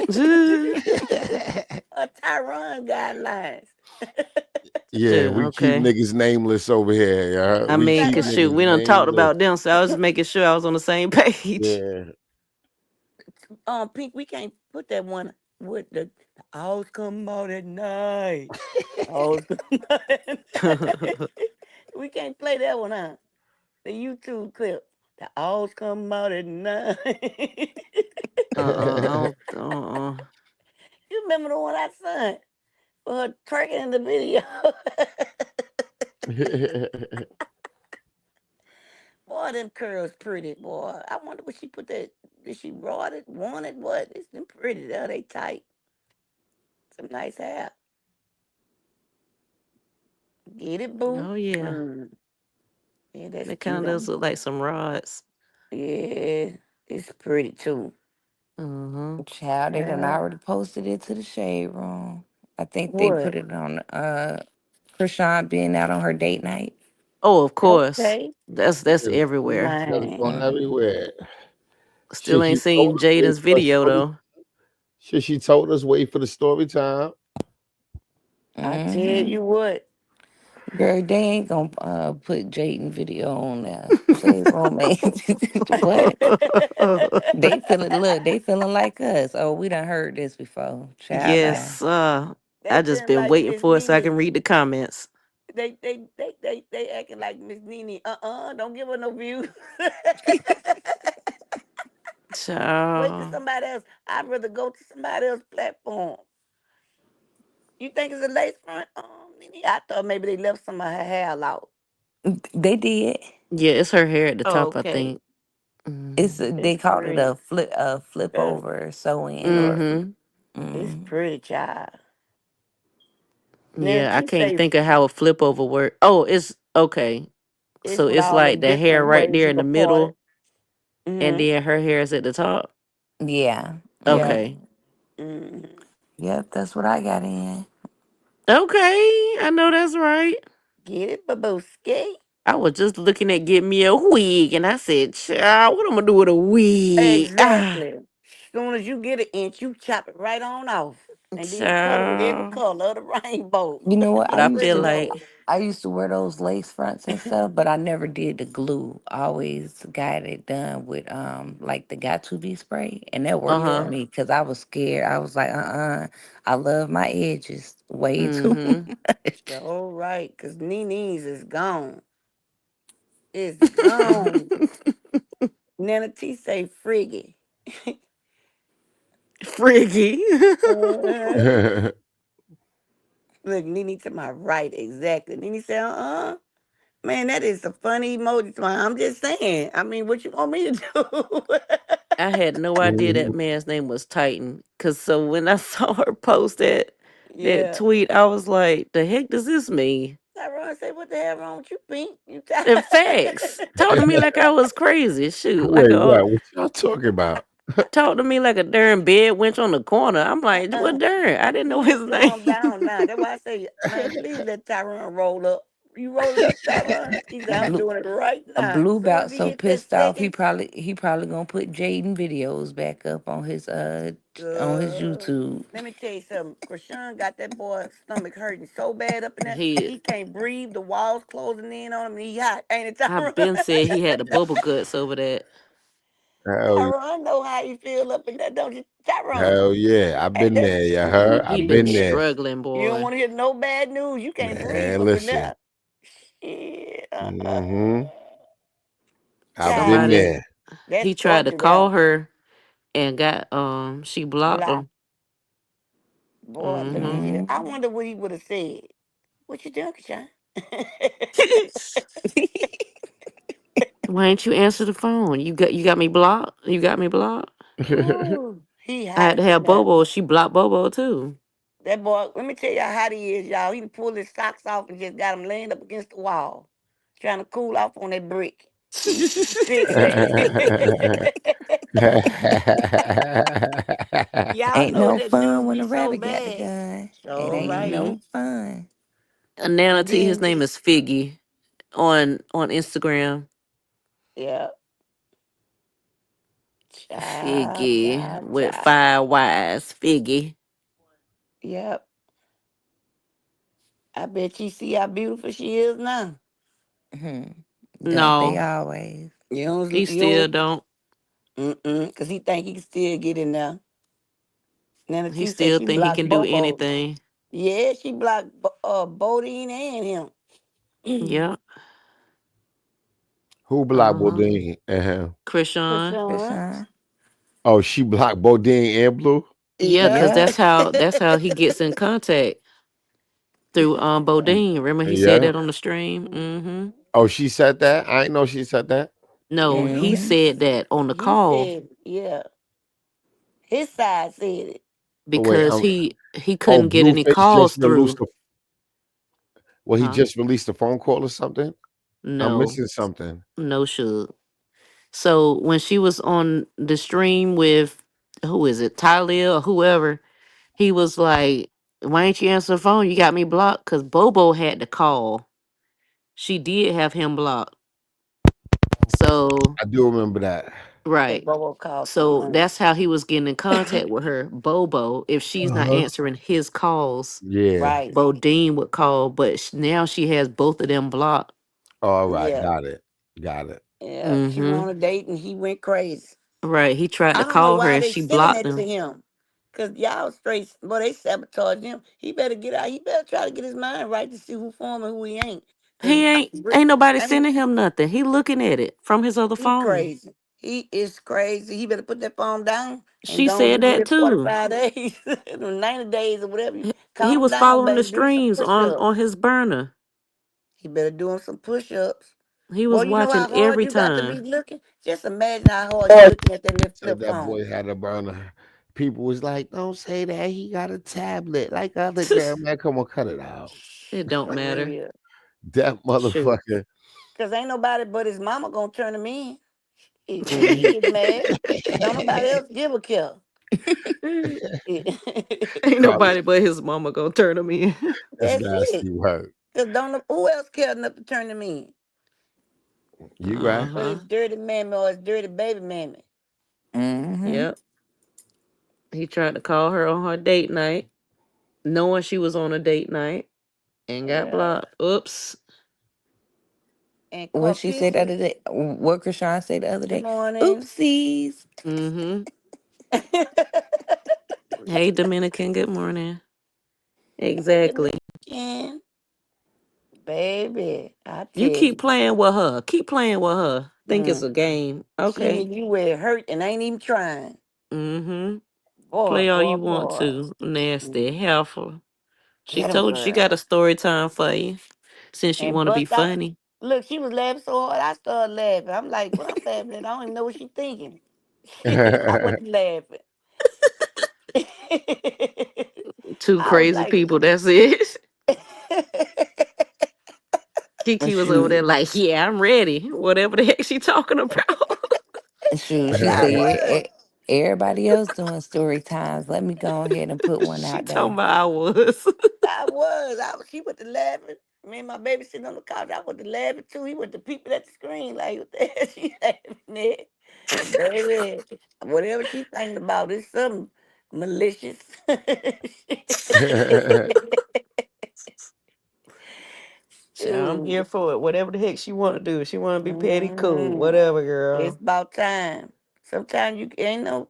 Tyrone guidelines. yeah, Yeah, we keep okay. niggas nameless over here. Yeah, I we mean, keep cause Tyrone, shoot, niggas we done talked nameless. about them, so I was just making sure I was on the same page. Yeah. Pink, we can't put that one with the owls come out at night. Owls come out at night. We can't play that one, huh? The YouTube clip. The owls come out at night. Uh-uh. You remember the one I sent for her twerking in the video? Boy, them curls pretty, boy. I wonder what she put that. Did she raw it, wanted what? It's them pretty. There, they tight. Some nice hair. Get it, boo? Oh yeah. Mm. Yeah, that's That kind cute. of does look like some rods. Yeah, it's pretty too. Uh-huh. Child, they done Yeah. already posted it to the shade room. I think they put What? it on Chrisean being out on her date night. Oh, of course. Okay. That's It's everywhere. going Man. everywhere. Still Shit, ain't she told seen us wait Jaden's for a video story. though. Shit, she told us wait for the story time. I tell Mm-hmm. you what. Girl, they ain't gonna put Jaden video on there. Shade room ain't what? They feeling like us. Oh, we done heard this before. Child bye. Yes, They I just feeling been like waiting Miss for it so I can Nene. read the comments. They acting like Miss Nene. Don't give her no views. Wait till Child. somebody else. I'd rather go to somebody else's platform. You think it's a lace front? Nene? I thought maybe they left some of her hair out. They did. Yeah, it's her hair at the Oh, top, I okay. think. It's Mm-hmm. they It's called it pretty. a flip Uh, over sew in or Mm-hmm. it's mm. pretty, child. Now Yeah, I she can't say think of how a flip over work. Oh, it's okay. it's So with it's all like them the hair different right ways there you in the can part it. middle, and Mm-hmm. then her hair is at the top. Yeah. Yep. Okay. Mm-hmm. Yep, that's what I got in. Okay, I know that's right. Get it, babuski? I was just looking at getting me a wig, and I said, "Child, what I'm gonna do with a wig?" Ah, Exactly. Soon as you get an inch, you chop it right on off. And then you cut it with every child. color of the rainbow. You know what? But I I used feel to Pretty. like, I used to wear those lace fronts and stuff, but I never did the glue. I always got it done with like the got to be spray, and that worked for huh. Yeah. me because I was scared. I was like, I love my edges way too Mm-hmm. much. All right, because Nene's is gone. It's gone. Nana T say friggy. Friggy. uh, Look, Nene to my right, exactly. Nene said, Man, that is a funny emoji. I'm just saying. I mean, what you want me to do? I had no idea that man's name was Titan. Cause so when I saw her post that Yeah. tweet, I was like, the heck does this mean? Tyrone say, what the hell wrong with you, Pink? You In facts. Talk to me like I was crazy. Shoot. Like Wait, a what? What y'all talking about? talk to me like a darn bed wench on the corner. I'm like, what darn? I didn't You know need to his name. calm down now. That's why I say, man, please let Tyrone roll up. You rolling up, Tyrone? He said, I'm Blue doing it right a now. As blue soon as belt he so hit that pissed off second, he probably gonna put Jaden videos back up on his good. YouTube. Let me tell you something. Chrisean got that boy stomach hurting so bad up in there. He He can't breathe. The walls closing in on him. And he hot. Ain't it, I Tyrone? been said he had the bubble guts over that. Hell, Tyrone, I know how you feel up in there, don't you? Tyrone. hell yeah, I've Ain't been that there. You He heard? he I've been been there. struggling, you don't boy. want to hear no bad news. You can't breathe Man, up in listen. there. Shit. Mm-hmm. I've been Child. Somebody there. That's he tried to torture there. call her and got she blocked Block. him. Boy, look at here. I Mm-hmm. wonder what he would have said. What you doing, Sean? Why ain't you answer the phone? You got me blocked? You got me blocked? Ooh, he I hot had to up in have there. Bobo. She blocked Bobo too. That boy, let me tell y'all how he is, y'all. He done pulled his socks off and just got him laying up against the wall, trying to cool off on that brick. Y'all Ain't know no that fun dude when be a so rabbit got the bad. gun. It So ain't right. Mm-hmm. no fun. Nana And T, his then name just is Figgy on Instagram. yeah. Child, Figgy child, with child. 5 Ys. Figgy. Yep. I bet you see how beautiful she is now. Hmm. Don't they No, always? he You still don't, don't. cause he think he can still get in there. Nana He T said still she think he blocked can do Bobo. anything. Yeah, she blocked Bodine and him. Yep. Who blocked Uh-huh. Bodine and him? Krishan. Krishan. Krishan? Oh, she blocked Bodine and Blue? Yeah, cause Yeah. Yep. that's how he gets in contact through Bodine. Remember he said Yeah. that on the stream? Mm-hmm. Oh, she said that? I didn't know she said that. No, Yeah, he Mm-hmm. said that on the he call said, yeah, his side said it. Oh, wait, because he oh, couldn't get any Blueface calls just released through. the well, he Huh? just released a phone call or something? I'm No, missing something. no should. So when she was on the stream with who is it, Tyler or whoever, he was like, "Why ain't you answer the phone? You got me blocked." Cause Bobo had to call. She did have him blocked. So I do remember that. Because right. Bobo called too So much. that's how he was getting in contact with her, Bobo. If she's not Uh-huh. answering his calls, Yeah. Right. Bodine would call. But now she has both of them blocked. All right, Yeah. got it. Got it. Yeah. She went Mm-hmm. on a date and he went crazy. Right. He tried I to don't know call her why and they she sending blocked that to him. him. Cause y'all straight, boy, they sabotage him. He better get out. He better try to get his mind right to see who for him and who he ain't. Cause He ain't Brick, ain't nobody I mean, sending him nothing. He looking at it from his other he phone. crazy. He is crazy. He better put that phone down and She go and said do that that too. 45 days, 90 days or whatever. He Calm was down, following the baby. Do some streams push-ups. on his burner. He better do him some push-ups. He Boy, was you know watching how hard every you got to be time. looking? Just imagine how hard you looking at that little Said flip that phone. boy had a burner. People was like, "Don't say that. He got a tablet like other girl." Man, come on, cut it out. It don't For matter. real. That Shoot. motherfucker. Because ain't nobody but his mama going to turn him in. When he Mm. get mad, don't nobody else give a care. Ain't Carla, nobody but his mama gonna turn him in. that's That's it. nasty work. Because who else cared enough to turn him in? You right? But Uh-huh. his dirty mammy or his dirty baby mammy. Mm-hmm. Yep. He tried to call her on her date night, knowing she was on a date night, and got Yeah. blocked. Oops. And What she said the Corpuscles, other day, what Krishan said the other good day. morning. Oopsies. Mm-hmm. Hey, Dominican. Good morning. Hey, Exactly. Dominican. Baby, I tell You keep you. playing with her. Keep playing with her. Think it's Mm. a game. She Okay. hit you where it hurt and ain't even trying. Mm-hmm. Boy, Play all boy, you want boy. to. Nasty. Mm. Helpful. She Get him, told you she got girl. a story time for you. Since you And want to be bust out. funny. Look, she was laughing so hard, I started laughing. I'm like, what I'm laughing at? I don't even know what she's thinking. I wasn't laughing. Two I was crazy like, people. That's it. And Kiki was over there shoot, like, yeah, I'm ready. Whatever the heck she talking about. shoot, she I said, was. Everybody else doing story times. Let me go ahead and put one She out talking there." about I was. She went to laughing. Me and my baby sitting on the couch. I went to laughing too. He went to peeping at the screen like, what the hell she laughing at? Baby, whatever she thinking about is something malicious. I'm Shoot. here for it. Whatever the heck she want to do. If she want to be petty, cool. Mhm. Whatever, It's girl. about time. Sometimes you ain't no,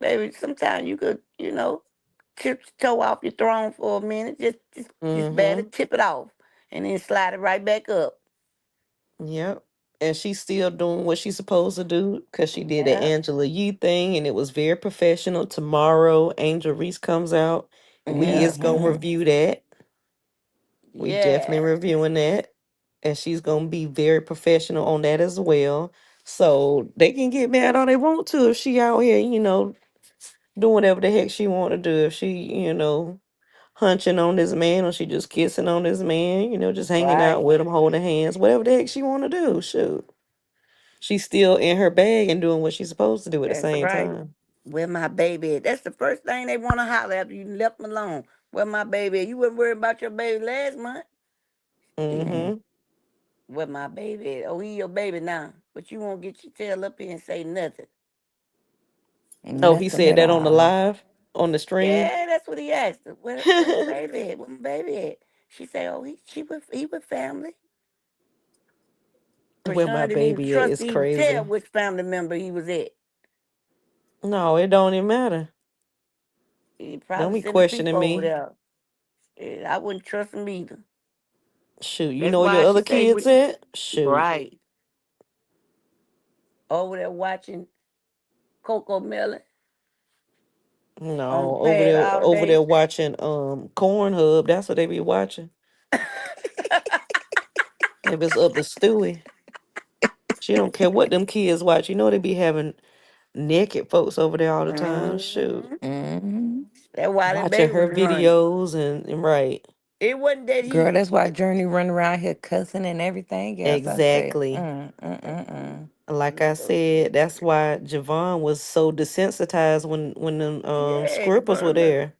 baby. Sometimes you could, tip your toe off your throne for a minute. Just barely Mm-hmm. tip it off, and then slide it right back up. Yep. And she's still doing what she's supposed to do because she did the Yeah, Angela Yee thing and it was very professional. Tomorrow, Angel Reese comes out. We yeah, is gonna Mm-hmm. review that. We definitely yeah. reviewing that. And she's gonna be very professional on that as well. So they can get mad all they want to if she out here, doing whatever the heck she want to do. If she, hunching on this man or she just kissing on this man, just hanging out Right. with him, holding hands, whatever the heck she want to do. Shoot. She's still in her bag and doing what she's supposed to do at the That's same right. time. Where my baby at? That's the first thing they want to holler after you left them alone. Where my baby at? You wasn't worried about your baby last month. Shit. Mm-hmm. Where my baby at? Oh, he your baby now. But you won't get your tail up here and say nothing. Oh, he Nothing said at that on the all. live, on the stream. Yeah, that's what he asked her. Where my baby at? Where my baby at? She said, oh, he with family. Where my Chrisean didn't even baby at trust is to even tell crazy. which family member he was at. No, it don't even matter. He Don't probably be sending people questioning over me. there. I wouldn't trust him either. Shoot, you That's know where your why she other say kids with at? Shoot. right over there watching Coco Melon on No, over pad there all over there day. watching Corn Hub. That's what they be watching. If it's up to Stewie. She don't care what them kids watch. You know they be having naked folks over there all the time. Shoot. hmm Mm-hmm. That's why that Watching baby her was running. videos and right. It wasn't that Girl, he. that's why Journey run around here cussing and everything else. I say, Exactly. Like I No. said, that's why Javon was so desensitized when them Yeah, scribbles were Javon, there.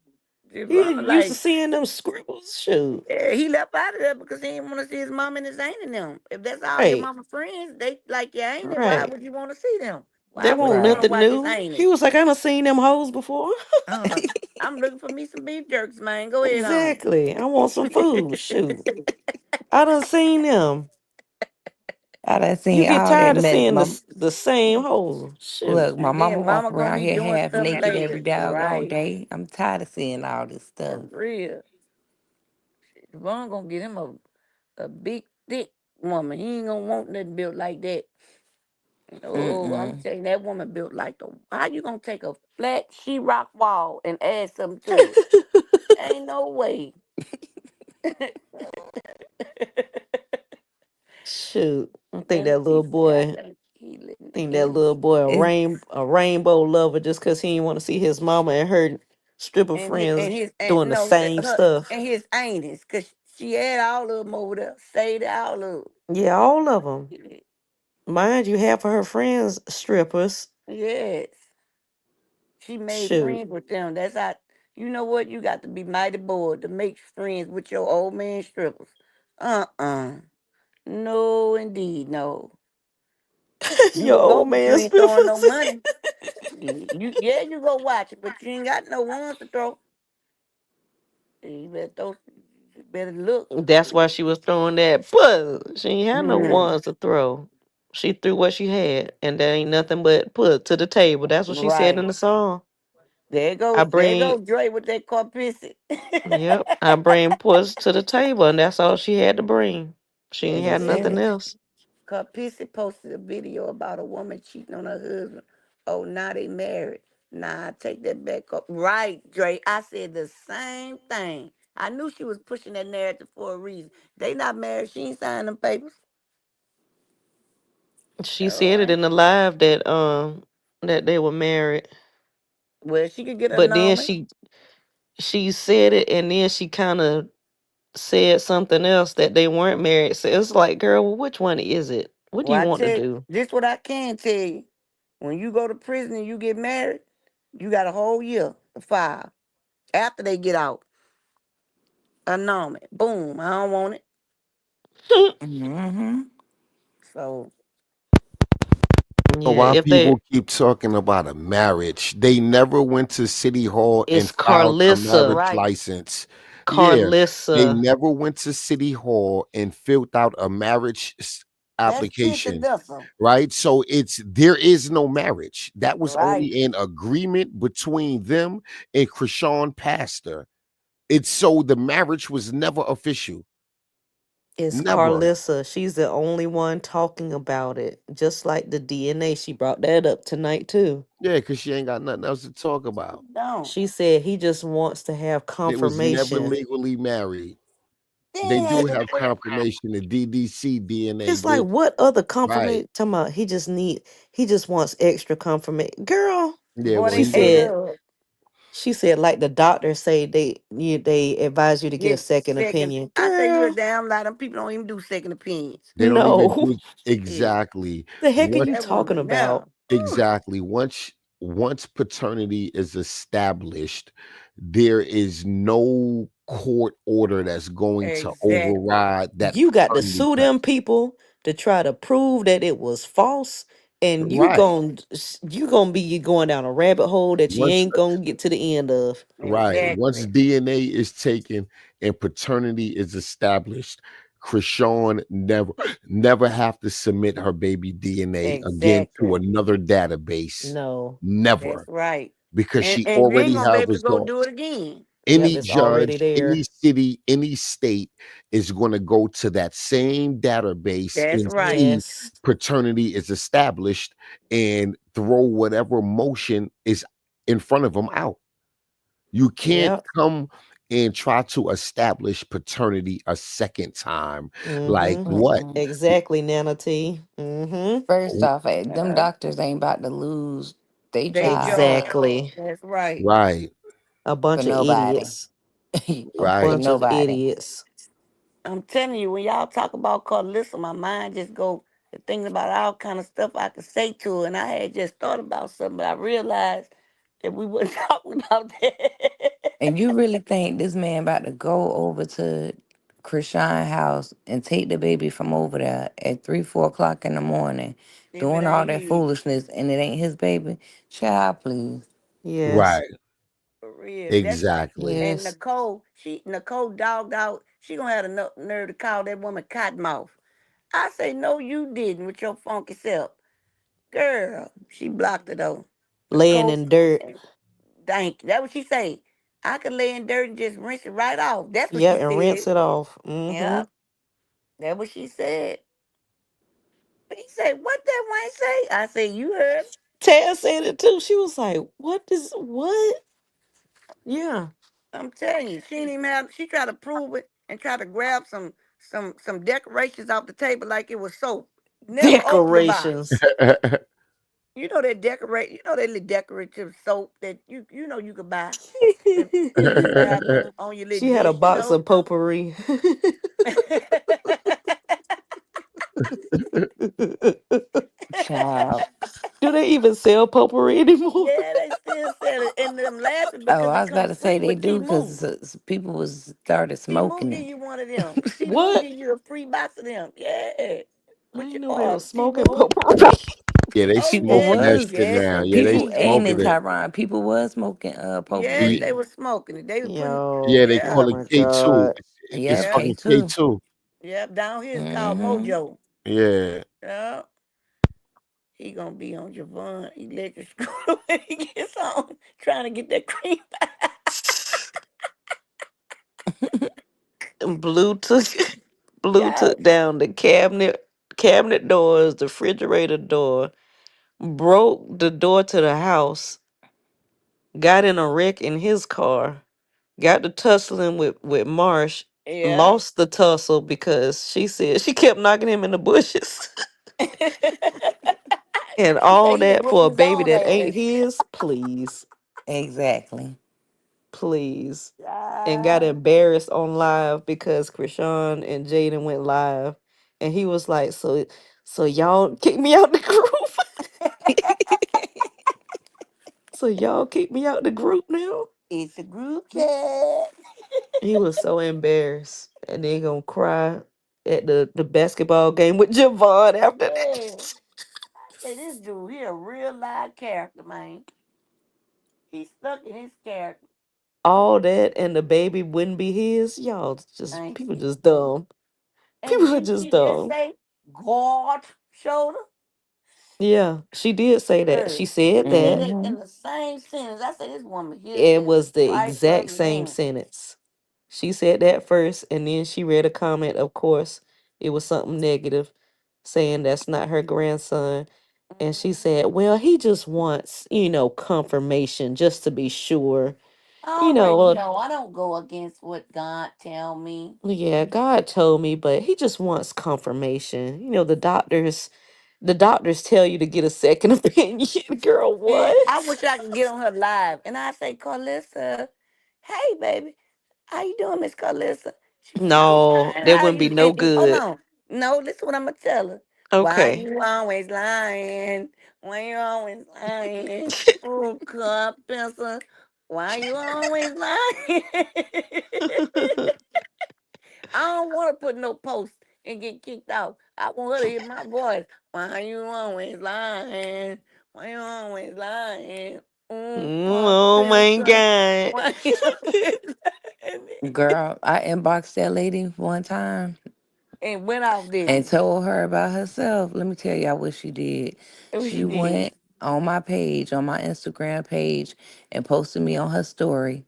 He Javon, used to like, seeing them scribbles. Shoot. yeah, he left out of there because he didn't want to see his mom and his aunt in them. If that's all your Right. mama friends, they like your ain't it. Why Right. would you want to see them? They Why would you want want to right. nothing watch his new. ain't He it? was like, I done seen them hoes before. I'm looking for me some beef jerks, man. Go ahead on. Exactly. I want some food. Shoot. I done seen them. I done You seen get all that tired of mess. seeing My the same hoes. Shoot. look, my And mama then walk mama gonna around be here doing half stuff naked every later. doggone Right. day. I'm tired of seeing all this stuff. For real. Devon gonna get him a big, thick woman. He ain't gonna want nothing built like that. Oh, I'm Mm-mm. telling you, that woman built like the. How you gonna take a flat sheetrock wall and add something to it? Ain't no way. Shoot. I think Then that little she said, I boy think he living think that in. little boy It's a rainbow lover just cause he didn't want to see his mama and her stripper And friends his and doing the no same her stuff. and his aunties, cause she had all of them over there. Stayed all of Yeah, all of them. them. Mind you, half of her friends strippers. Yes. She made Shoot. friends with them. That's how you know what? You got to be mighty bored to make friends with your old man strippers. Uh-uh. No, indeed, no. You Your will go, old but you man ain't throwing no strippers. money. You go watch it, but you ain't got no ones to throw. You better throw. You better look. That's why she was throwing that. But she ain't had no Hmm. ones to throw. She threw what she had, and there ain't nothing but put to the table. That's what she said in Right. the song. There you go, Dre with that corpusy. Yep, I bring puss to the table, and that's all she had to bring. She ain't had that's nothing it. Yes. else. Pissy posted a video about a woman cheating on her husband. Oh, now they married. Nah, I take that back up. Right, Dre. I said the same thing. I knew she was pushing that narrative for a reason. They not married. She ain't signed them papers. She All said it right. in the live that they were married. Well, she could get a But then number. she said it and then she kind of said something else that they weren't married. So it's like, girl, well, which one is it? What do Well, you I want to tell do? this what I can tell you. When you go to prison and you get married, you got a whole year to file. After they get out, annulment. Boom. I don't want it. Mm-hmm. So So Yeah, why if they people keep talking about a marriage? They never went to City Hall and it's filed a marriage Carlissa. right. license. Yeah, they Carlissa. never went to City Hall and filled out a marriage That's application, incidental. right? So there is no marriage. That was Right. only an agreement between them and Chrisean Pastor. It's so the marriage was never official. It's Never. Carlissa. She's the only one talking about it. Just like the DNA. She brought that up tonight too. Yeah, because she ain't got nothing else to talk about. Don't. She said he just wants to have They was never confirmation. legally married. They They ain't had do to have put confirmation. The DDC DNA It's like did. what other Right. confirmation? Talking about he just wants extra confirmation. Girl, Yeah, boy, well, she they he ate was. said up. she said like the doctor say they advise you to get a Get second second. opinion. I say you a Girl, damn lot of people don't even do second opinions. They don't even no. do Shit. exactly. The heck are you Once That talking woman about? now. exactly. Once paternity is established, there is no court order that's going to Exactly. override that You got to paternity sue claim. them people to try to prove that it was false, and Right. you gonna be going down a rabbit hole that you Once ain't gonna get to the end of. Right. Once Exactly. DNA is taken and paternity is established, Chrisean never have to submit her baby DNA again to Exactly. another database. No. That's Never. right. Because And she you ain't already gonna be have able to go results. do it again. Yep, Any it's already judge, any there. city, any state is going to go to that same database That's and right. see Yes. paternity is established and throw whatever motion is in front of them out. You can't Yep. come and try to establish paternity a second time. Like Mm-hmm. what? Mm-mm. Exactly, Nana T. Mm-hmm. First off, them Uh, doctors ain't about to lose their they job job. Exactly. That's right. Right, A for bunch of nobody. idiots. A For right. bunch of nobody. idiots. I'm telling you, when y'all talk about Carlissa, my mind just go to thinking about all kind of stuff I could say to her. And I had just thought about something, but I realized that we weren't talking about that. And you really think this man about to go over to Krishan house and take the baby from over there at 3, 4 o'clock in the morning, If it doing all ain't that his, foolishness and it ain't his baby? Child, please. Yes. Right. for real. That's why. Exactly. And Yes. Nicole dogged out. She gonna have the nerve to call that woman cottonmouth. I say, no, you didn't with your funky self. Girl, she blocked her though. Laying Nicole, in dirt. thank you. That's what she say. I could lay in dirt and just rinse it right off. That's what she Yep, and said. rinse it off. Mm-hmm. Yeah, that's what she said. But he said, what that one say? I said, you heard. Taz said it too. She was like, what? Yeah. I'm telling you, she didn't even have. She tried to prove it and try to grab some decorations off the table like it was soap. Never opened the box. Decorations. You know that decorate. You know that little decorative soap that you could buy and you grab on your She little had a dish. box of potpourri. Child. Do they even sell potpourri anymore? Yeah, they still sell it, and I'm laughing Oh, because I it was about comes to say free they with do Timu. because people was started Timu smoking give it. you one of them. Timu What? give you a free box of them. Yeah, I with didn't your know they order. was smoking Timu. potpourri. Yeah, they Oh People yes, smoking that was shit yes, now. Yeah, they people indeed. and in smoking it. Tehran, people was smoking Yes, Ye- potpourri. they were smoking it. They were putting. Yeah, Yo, they oh Yeah, call it my K2. God. It's Yep, yeah, fucking K2. K2. yeah. Down here it's called Mm-hmm. Mojo. Yeah. Yeah. He gonna be on Javon electric scooter when he gets home, trying to get that cream pie. Blue took Blue Yeah. took down the cabinet doors, the refrigerator door, broke the door to the house, got in a wreck in his car, got to tussling with Marsh, Yeah. lost the tussle because she said she kept knocking him in the bushes. And She said all he done that whooped for a his baby own that ain't ass. his? Please. Exactly. Please. And got Ah, embarrassed on live because Krishan and Jaden went live. And he was like, so y'all kick me out the group. So y'all kick me out the group now? it's a group chat. He was so embarrassed. And then gonna cry at the basketball game with Javon after Yeah. that. I say this dude, he a real live character, man. He's stuck in his character. All that and the baby wouldn't be his. Y'all just Ain't people she? just dumb. And People are didn't just she just dumb. say God shoulder? Yeah, she did say that. Girl, She said she said that. it Mm-hmm. in the same sentence. I said this woman here It is was the Christ exact same represent. sentence. She said that first, and then she read a comment. Of course, it was something negative, saying that's not her grandson. And she said, well, he just wants, confirmation just to be sure. I You already know, know I don't go against what God tell me. yeah, God told me, but he just wants confirmation. The doctors tell you to get a second opinion. Girl, And I what? wish I could get on her live. And I say, Carlissa, hey baby, how you doing, Miss Carlissa? She say, I'm No, fine. that How wouldn't be you no been? Hold good. on. No, this is what I'm gonna tell her. Why Okay. you always lying? Why you always lying? Oh, cut pencil. Why you always lying? I don't want to put no post and get kicked out. I want her to hear my voice. Why you always lying? Why you always lying? Oh my Pencil. God. Why you always lying? Girl, I inboxed that lady one time And went off, didn't and you? told her about herself. Let me tell y'all what she did. What she She did? went on my page, on my Instagram page, and posted me on her story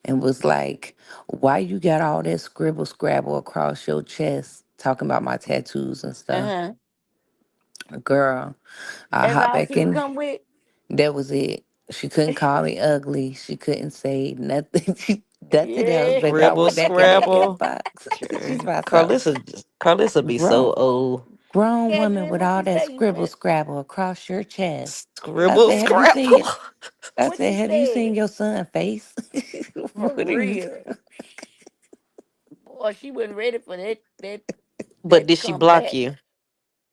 and was like, why you got all that scribble scrabble across your chest talking about my tattoos and stuff? Uh-huh. Girl, I That's hop all back she could in. come with? That was it. She couldn't call me ugly. She couldn't say nothing. Nothing else, Yeah. baby. I Scribble, went back in the scrabble. inbox. She's Okay. about so Carlissa be grown, so old. grown woman Catherine, with what all you that say you scribble said? scrabble across your chest. I Scribble, said, have you seen scrabble. it? I What said, you have you seen said? your son face? For What are you? real. Boy, she wasn't ready for But that did she block comeback. you?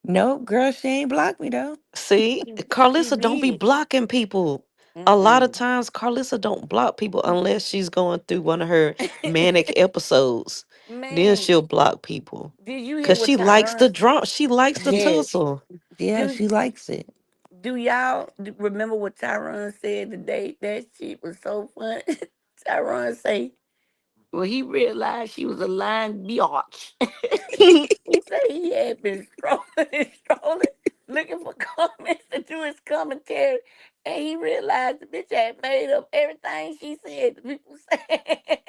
No, girl, she ain't blocked me though. See, She Carlissa don't be did. blocking people. A lot of Mm-mm. times, Carlissa don't block people unless she's going through one of her manic episodes. Then Man, she'll block people did you hear because what she likes the Tyron? drama. She likes the Yes. tussle. Yeah, Do she likes it. do y'all remember what Tyron said today? That shit was so funny. Tyron say, well, he realized she was a lying biatch. He said he had been scrolling and scrolling, looking for comments to do his commentary, and he realized the bitch had made up everything she said. The people said.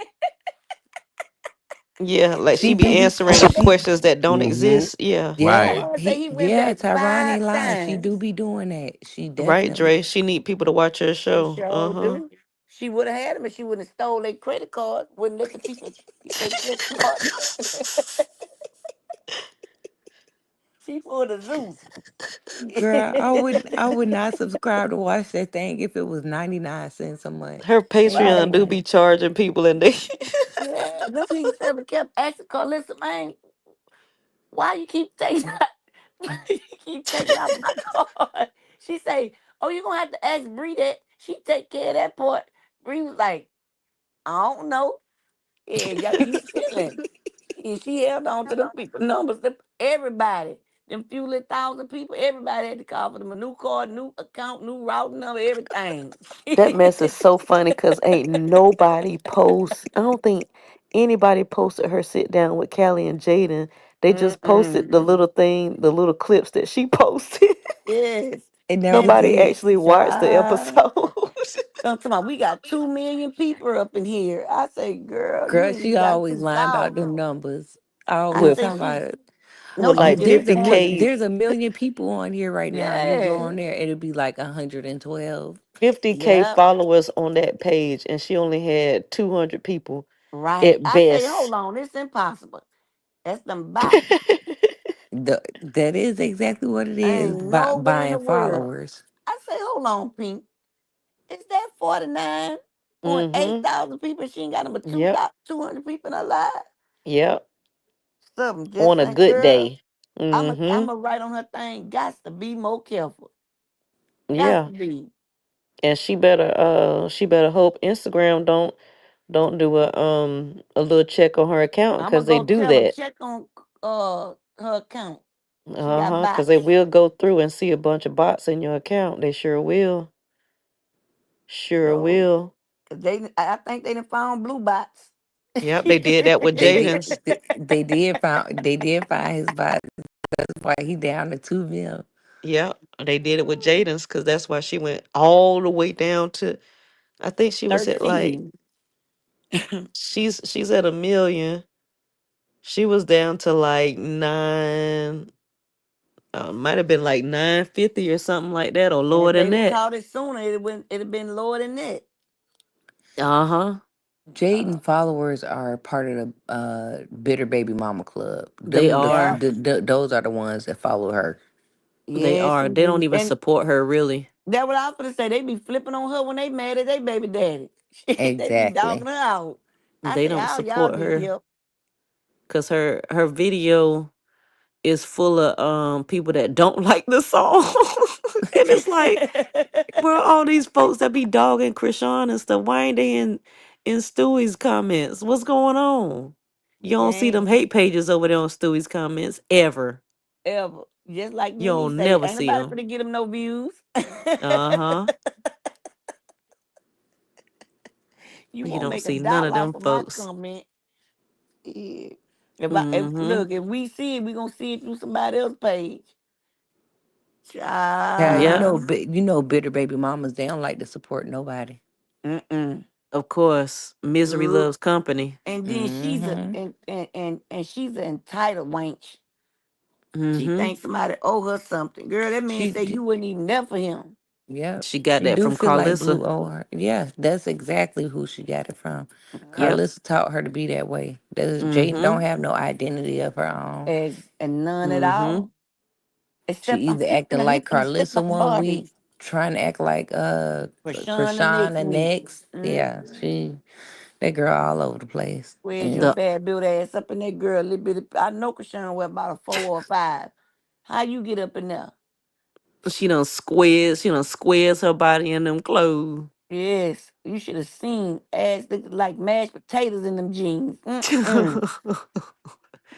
Yeah, like she She be do be. answering She questions that don't Mm-hmm. exist. Yeah. Yeah, Right. Tyron say he he went yeah, back Tyron ain't 5 lying. She times. do be doing that. She Right, definitely. Dre. She need people to watch her She show. sure Uh-huh. do. She would have had him if she wouldn't have stole their credit card. Wouldn't let the people get their credit card. She for the Zeus. Girl, I would not subscribe to watch that thing if it was 99 cents a month. Her No Patreon do way. be charging people and they Yeah, them people said kept asking Carlissa, man, why you keep taking out, why you keep taking out my card? She say, oh, you gonna have to ask Bree that. She take care of that part. Bree was like, I don't know. Yeah, you gotta be stealing. And she held on to them people numbers. Everybody, them few little thousand people, everybody had to call for them a new card, new account, new routing number, everything. that mess is so funny because ain't nobody post. I don't think anybody posted her sit down with Callie and Jaden. They just posted Mm-mm. the little thing, the little clips that she posted. Yes. It never And Nobody did. actually watched the child, episode. come on, we got 2 million people up in here. I say, girl, you Girl, ain't she even got always lying about 2,000. them numbers. I Always with say talking she, about it. no, with she Oh, like just there's a said it. K, there's a million people on here right now. You go Yeah, on there, it'll be like 112. 50K yeah, followers on that page, and she only had 200 people right. at I say, hold best. on, it's impossible. That's them bots. That is exactly what it is. Ain't no way in the Buying world. followers. I say, hold on, Pink. Is that 49 on Mm-hmm. 8,000 people? She ain't got number Yep. 200 people in her life. Yep. Something On just a ain't, good girl. day. I'm Mm-hmm. a write on her thing. Got to be more careful. Got Yeah. to be. And she better hope Instagram don't do a little check on her account I'm gonna because they go do tell her that. check on her account. She got Uh-huh. Because they bots. will go through and see a bunch of bots in your account. They sure will. Sure So will. I think they done found blue bots. Yep, they did that with They did. Jaden's. They did find his body. That's why he down to 2 mil. Yep, they did it with Jaden's because that's why she went all the way down to. I think she was at like 13. she's at 1 million. She was down to like nine. Might have been like 950 or something like that, or And lower if than they'd have that. caught it sooner, it'd have been lower than that. Uh huh. Uh, Jaden followers are part of the Bitter Baby Mama Club. They Them yeah. are. those are the ones that follow her. They Yes, are. They don't indeed. even And support her really. that what I was gonna say. They be flipping on her when they mad at their baby daddy. They be dogging Exactly. her out. I They say, don't how y'all support get her here? because her video is full of people that don't like the song, and it's like, bro, all these folks that be dogging Chrisean and stuff, why ain't they in Stewie's comments? What's going on? You don't see them Dang, hate pages over there on Stewie's comments ever. ever. Just like You Nene don't say, never ain't see nobody them. finna get them no views. Uh huh. You You won't don't make a see none dollar of off them of my folks. comment. Yeah. Mm If we see it, we gonna see it through somebody else's page. Yeah, hmm. Yeah, Child. Bitter Baby Mamas. They don't like to support nobody. Mm-mm. of course. Misery Girl. loves company. And then Mm-hmm. she's an entitled wench. She Mm thinks somebody owe her something. Girl, that man She, said you wasn't even there for him. yeah, She got she that do from feel like Carlissa. Blue OR. Yeah, that's exactly who she got it from. Yeah. Yep. Carlissa taught her to be that way. Jaden Mm don't have no identity of her own. And hmm. none at Mm all. She Except I'm either fixing acting to like lick and stick my Carlissa one body. week, trying to act like Rashawn the Krishan next the week. next. Mm. Yeah, that girl all over the place. Where's your And hmm. bad built ass up in that girl? Little bit. I know Krishan was about a 4 or 5. How you get up in there? She done squares her body in them clothes. Yes, you should have seen ass looking like mashed potatoes in them jeans. Mm-mm.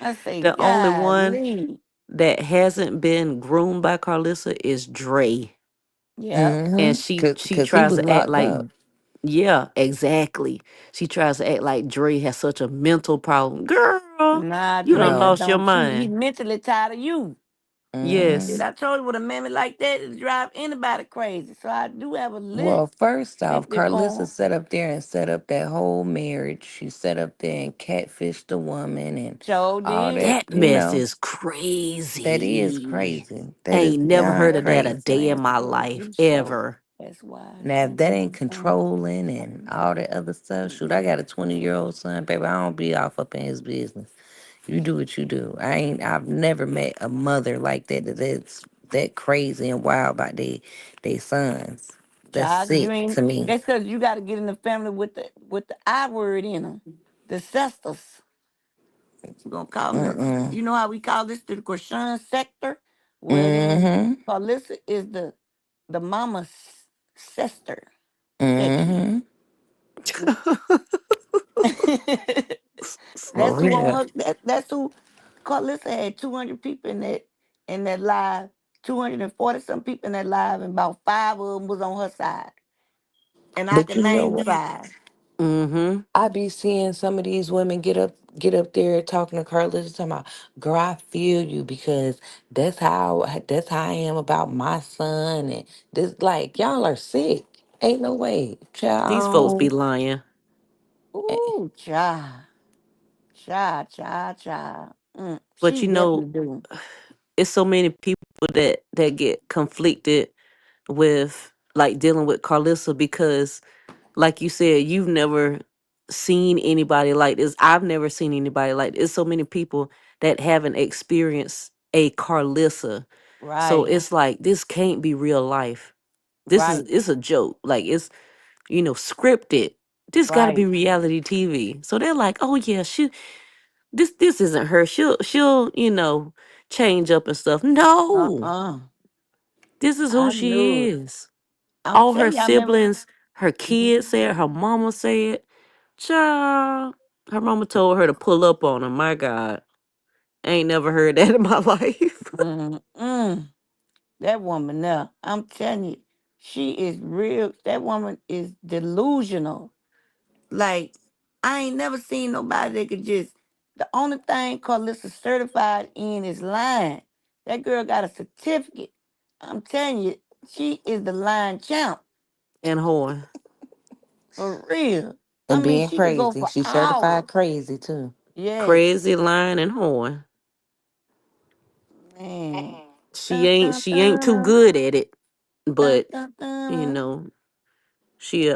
I say, The only one golly. that hasn't been groomed by Carlissa is Dre. Yep. And mm-hmm. she Cause he tries was to act locked like, up. yeah, exactly. She tries to act like Dre has such a mental problem. Girl, Nah, you Dre done No. just lost your don't. He mind. mentally tired of you. Mm-hmm. Shit, Yes. I told you with a man like that, it drive anybody crazy. So I do have a little Well, first off, sympathy for Carlissa him. set up there and set up that whole marriage. She set up there and catfished the woman and Joe all did. that, That mess is that is crazy. crazy. That is Ain't never heard beyond of that a That's day crazy. in why I my love life, this show. ever. That's why I Now, if say that what ain't I'm saying. controlling and all that other stuff, shoot, I got a 20-year-old son, baby. I don't be off up in his business. You do what you do. I've never met a mother like that's that crazy and wild about they sons. That's Child, you sick ain't. to me. That's because you got to get in the family with the I word in them, the sisters. We're gonna call them the. Mm-mm. You know how we call this the Christian sector? Well, Mm-hmm. Carlissa is the mama's sister section. Mm-hmm. For That's who on real. her. That's who. Carlissa had 200 people in that live. 240 some people in that live, and about 5 of them was on her side. And I But can you know name what? 5. Mm-hmm. I be seeing some of these women get up there talking to Carlos talking about, girl, I feel you because that's how I am about my son and this like y'all are sick. Ain't no way. These folks be Child. lying. Eh, Ooh, child, child. But She definitely do. it's so many people that get conflicted with like dealing with Carlissa because like you said, you've never seen anybody like this. I've never seen anybody like this. So many people that haven't experienced a Carlissa. So Right. it's like this can't be real life. This is Right. it's a joke. Like it's scripted. This got to be Right. reality TV. So they're like, oh yeah, this isn't her. She'll change up and stuff. No, Uh-uh. this is who I knew she it. is. I'm All her telling you, I remember. siblings, her kids Mhm. said, her mama said, child, her mama told her to pull up on her. My God, I ain't never heard that in my life. Mm-mm. That woman now, I'm telling you, she is real. That woman is delusional. Like, I ain't never seen nobody that could just, the only thing Carlissa certified in is lying. That girl got a certificate. I'm telling you, she is the lying champ. And whore. For real. I And mean, being she could go crazy. for She certified hours. crazy too. Yes. Crazy, lying, and whore. Man. She Dun, ain't dun, she ain't too dun. good at it, Dun, but dun, you dun. know she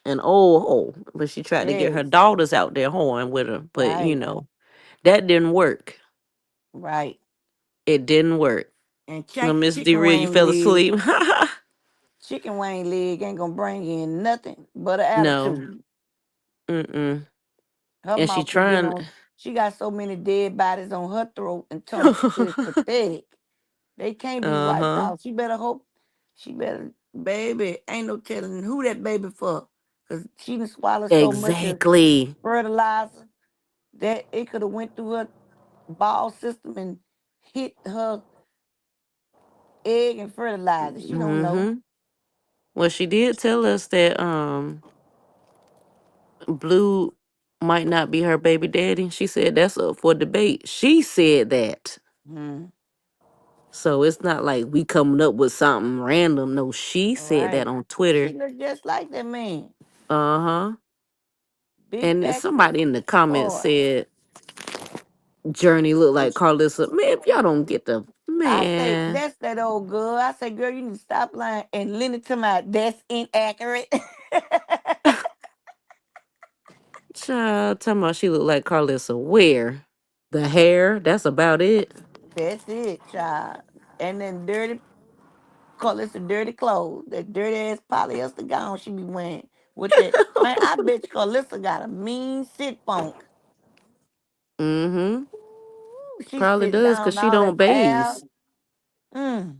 an old hoe. But she tried to get her Yes. daughters out there whoring with her, but Right. that didn't work. Right. It didn't work. And Now, Miss D. chicken Real, you wing fell leg. asleep. Chicken wing leg ain't gonna bring in nothing but an No. attitude. Mm-mm. Her And she mouth can get trying. on. She got so many dead bodies on her throat and tongue. She said it's pathetic. They can't be wiped Uh-huh. out. She better hope. She better, baby. Ain't no telling who that baby for. Cause she done swallowed so much of Exactly. fertilizer that it could have went through her ball system and hit her egg and fertilizer. She don't know. Mm-hmm. Well, she did tell us that Blue might not be her baby daddy. She said that's up for debate. She said that. Hmm. So it's not like we coming up with something random. No, she said that Right. on She Twitter. look just like that man. Uh-huh. Big And back, big somebody in the comments boy. said Journey looked like Carlissa. Man, if y'all don't get the I say, man, that's that old girl. I say, girl, you need to stop lying and lend it to my, that's inaccurate. child, talking about she looked like Carlissa. Where? The hair, that's about it. That's it, child. And then dirty, call this the dirty clothes. That dirty ass polyester gown she be wearing. With that, man, I bet you Carlissa got a mean sit funk. Mm-hmm. Ooh, she Probably sitting does down because and she all don't that bathe. hair. Mm,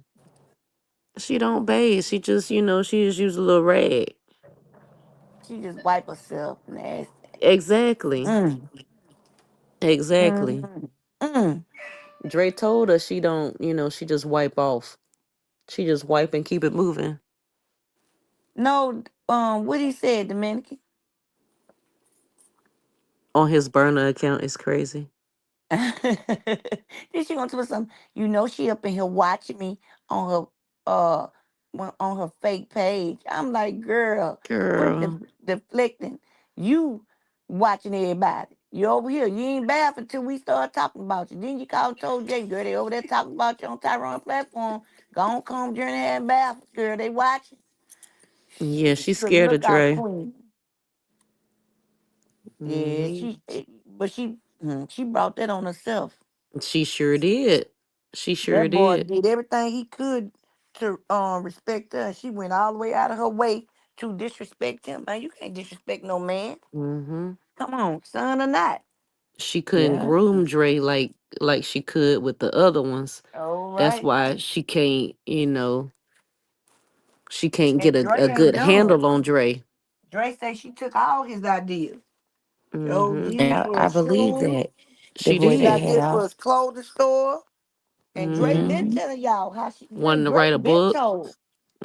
She don't bathe. She just, she just use a little rag. she just wipe herself nasty. Exactly. Mm, Exactly. mm, mm. Dre told us she don't, she just wipe off. She just wipe and keep it moving. No, what he said, Dominican. On his burner account is crazy. Then she gonna tell me something. You know she up in here watching me on her uh on her fake page. I'm like, girl, quit Girl. deflecting. You watching everybody. You over here. You ain't bad until we start talking about you. Then you call and told Jay, girl, they over there talking about you on Tyrone platform. Go on, come journey and bath, girl. They watching. Yeah, she's Good scared of lookout Dre. queen. Yeah, Hmm. but she brought that on herself. She sure did. She sure That boy did. did everything he could to respect her. She went all the way out of her way to disrespect him. Man, you can't disrespect no man. Hmm. Come on, son or not. She couldn't Yeah. groom Dre like she could with the other ones. All That's right. why she can't get And a Dre ain't good done. handle on Dre. Dre say she took all his ideas. Yo, Hmm. he And was for I his believe shoes. that the She boy His they did. had idea for off. his clothing store. And Dre been Mm-hmm. telling y'all how she Wanted to Dre write a been book. told.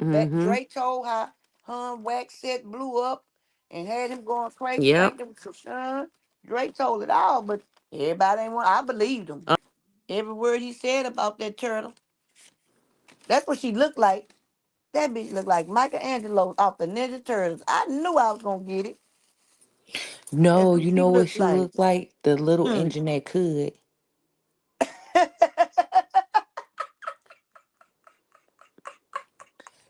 That Hmm. Dre told how her wax set blew up and had him going crazy, Yep. thinking it was son. Dre told it all, but everybody ain't want. I believed him. Every word he said about that turtle. That's what she looked like. That bitch looked like Michelangelo off the Ninja Turtles. I knew I was gonna get it. That's No, what you she know what looked she like. looked like? The little Mm. engine that could.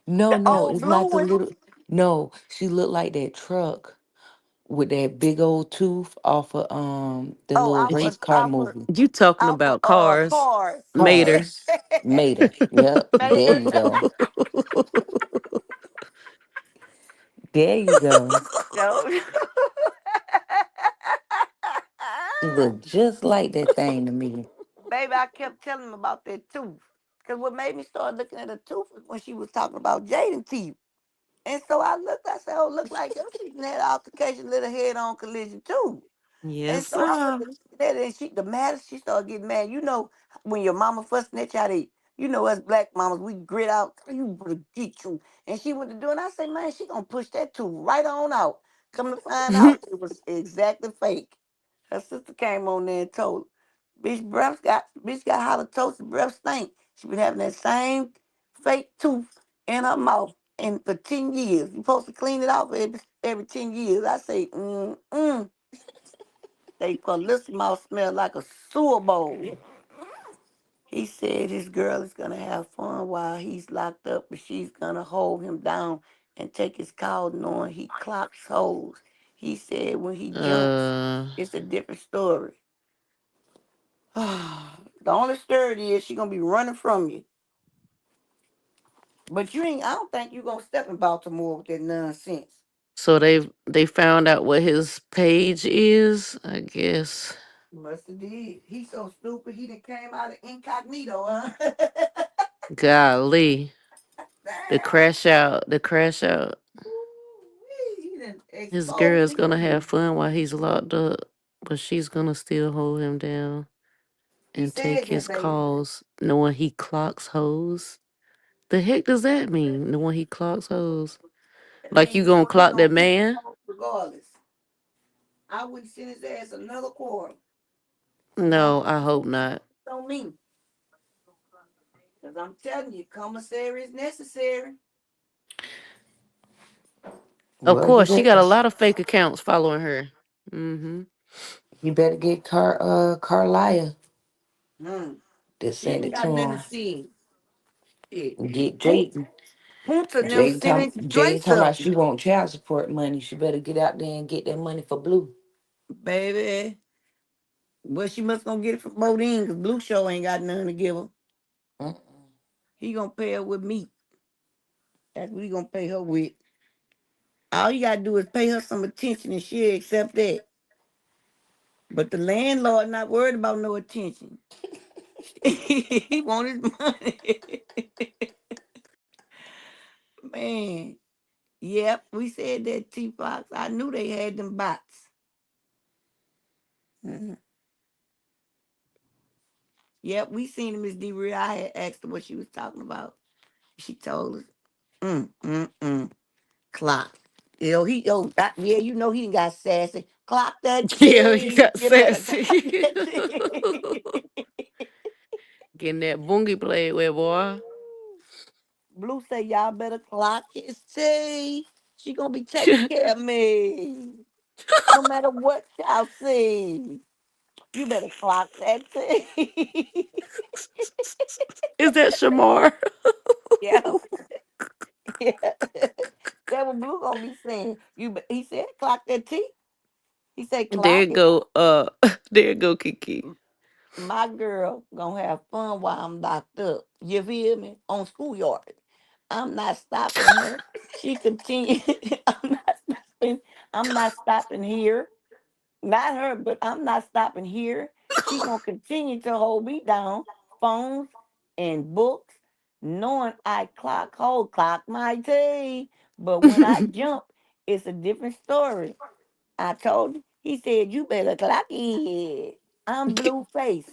No, no, Old it's not blue the one. little. No, she looked like that truck with that big old tooth off of the Oh, little race car movie. You talking out for about cars. cars. Mater. Cars. Mater. Yep. There Mater you go. too. There you go. No. It looked just like that thing to me. Baby, I kept telling him about that tooth. Because what made me start looking at her tooth was when she was talking about Jaden teeth. And so I looked, I said, oh, look like she had an altercation, little head on collision too. And Yes, so I went sir. to look at that, and the maddest, she started getting mad. You know, when your mama fussing at you, how they, you know, us black mamas, we grit out, you better get you. And she went to do it, and I said, man, she gonna push that tooth right on out. Come to find out, it was exactly fake. Her sister came on there and told her, bitch got halitosis, breath stink. She been having that same fake tooth in her mouth and for 10 years. You supposed to clean it off every 10 years. I say, they publicity mouth smell like a sewer bowl. He said his girl is gonna have fun while he's locked up, but she's gonna hold him down and take his call knowing he clocks holes. He said when he jumps, Uh, it's a different story. The only story is she gonna be running from you. But you ain't I don't think you gonna step in Baltimore with that nonsense. so they found out what his page is, I guess. Must have did. He's so stupid he done came out of incognito, huh? Golly. The Damn. crash out. The crash out. Ooh-wee, he done His exposed girl's me gonna have again. fun while he's locked up, but she's gonna still hold him down He and take said his that, baby. calls, knowing he clocks hoes. The heck does that mean? Knowing he clocks hoes? That Like means you you gonna know he clock gonna that get man? exposed regardless. I wouldn't send his ass another quarter. Cause I'm No, I hope not. on me. Cause I'm telling you, commissary is necessary. Of Well, course, she got a lot of fake accounts following her. Mm-hmm. you better get Carlia Mm. to She send ain't it got to nothing to him. see. Shit. Get Jaden. Punta them sending Dre Jaden talking about something. she want child support money. She better get out there and get that money for Blue. Baby. Well, she must gonna get it from Bodine, cause Blue Show ain't got nothing to give her. Mm-mm. He gonna pay her with meat. That's what he gonna pay her with. All you gotta do is pay her some attention and she'll accept that. But the landlord not worried about no attention. He want his money. Man. Yep, we said that T-Fox. I knew they had them bots. Mhm. Yep, we seen Miss D. Real. I had asked her what she was talking about. She told us. Clock. Yeah, you know he got sassy. Clock that Yeah, he T. got You better clock sassy. that T. Getting that boongie played with, boy. Blue say y'all better clock his T. She gonna be taking care of me. No matter what y'all see. You better clock that T. Is that Shamar? Yeah. Yeah. That what Blue gonna be saying. He said clock that T. He said There clock you it. go. There you go, Kiki. My girl gonna have fun while I'm locked up. You feel me? On schoolyard. I'm not stopping her. She continue. I'm not stopping. I'm not stopping here. Not her, but I'm not stopping here. She gonna continue to hold me down. Phones and books, knowing I clock my tea. But when I jump, it's a different story. I told him. He said, "You better clock it." I'm blue face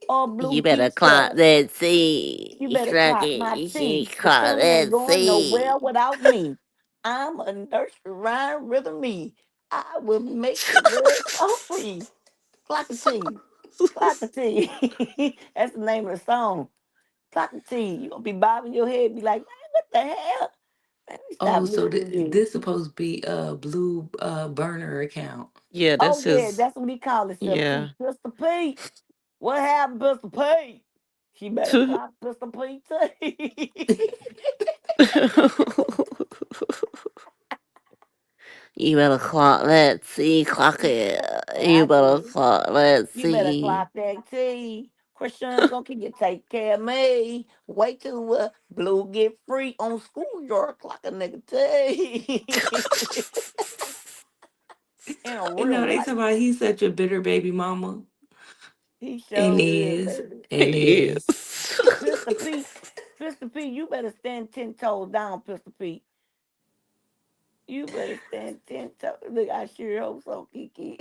or You blue better clock t-shirt. that C. You better Clock clock my it. She T. The clock sun ain't that going C. nowhere without me. I'm a nursery rhyme rhythm me. I will make the world so free. Clock a T. Clock a T. That's the name of the song. Clock a T. You gonna be bobbing your head, be like, man, what the hell? Man, let me stop Oh, so listening to this. this supposed to be a Blue burner account. Yeah, Oh that's yeah, his. that's what he call himself too. Yeah. Pistol Pete. What happened, Pistol Pete? She better clock Pistol Pete too. Yeah, You better clock that T, clock it. You I better did. clock that You better T. clock that T. Chrisean gonna keep you take care of me. Wait till Blue get free on schoolyard clock a nigga T. In a You real know, they life. talk about he's such a bitter baby mama. He And sure is, is. baby. And Yes. is. Pistol Pete. Pistol Pete, you better stand 10 toes down, Pistol Pete. You better stand 10 toes. Look, I sure hope so, Kiki.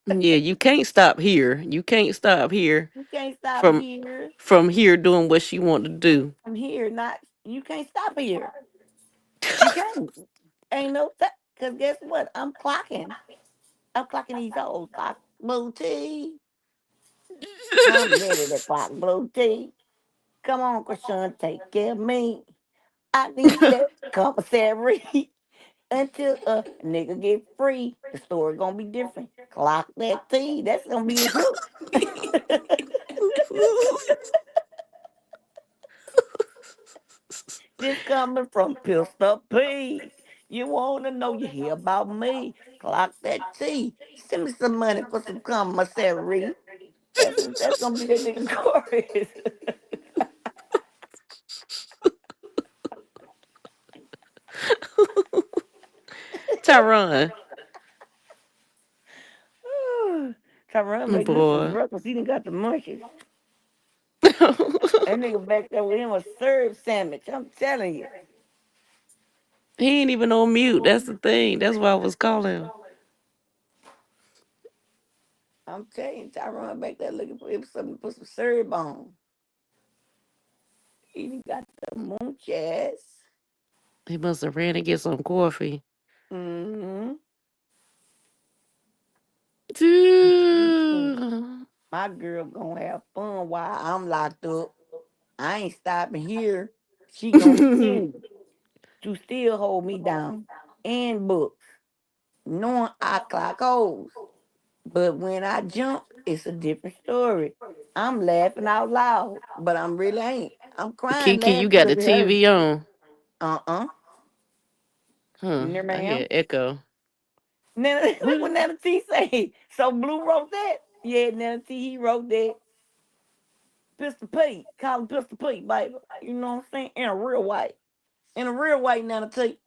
Yeah, you can't stop here. You can't stop here You can't stop from here. here doing what she want to do. I'm here, not you can't stop here. You can't. Ain't no cause guess what? I'm clocking. I'm clocking these old clock blue tea. I'm ready to clock blue tea. Come on, Chrisean, take care of me. I need that commissary until a nigga get free. The story gonna be different. Clock that tea. That's gonna be his hook. This coming from Pistol P. You wanna know you hear about me? Clock that tea. Send me some money for some commissary. That's gonna be that nigga chorus. Tyron, Tyron make me some boy. breakfast. He done got the munchies. That nigga back there with him a serve sandwich. I'm telling you. He ain't even on mute. That's the thing. That's why I was calling him. I'm telling you, Tyron back there looking for him something to put some syrup on. He done got the munchies. He must have ran to get some coffee. Mm-hmm. Dude. My girl gonna have fun while I'm locked up. I ain't stopping here. She gonna continue to still hold me down and books, knowing I clock holes. But when I jump, it's a different story. I'm laughing out loud, but I'm really ain't. I'm crying Kiki, you laughing got the because it hurt. TV on. Uh-uh. Huh. No, I hear ma'am. echo. Nana, look what Nana T say. So Blue wrote that? Yeah, Nana T, he wrote that. Pistol Pete. Call him Pistol Pete, baby. You know what I'm saying? In a real white. In a real white Nana T.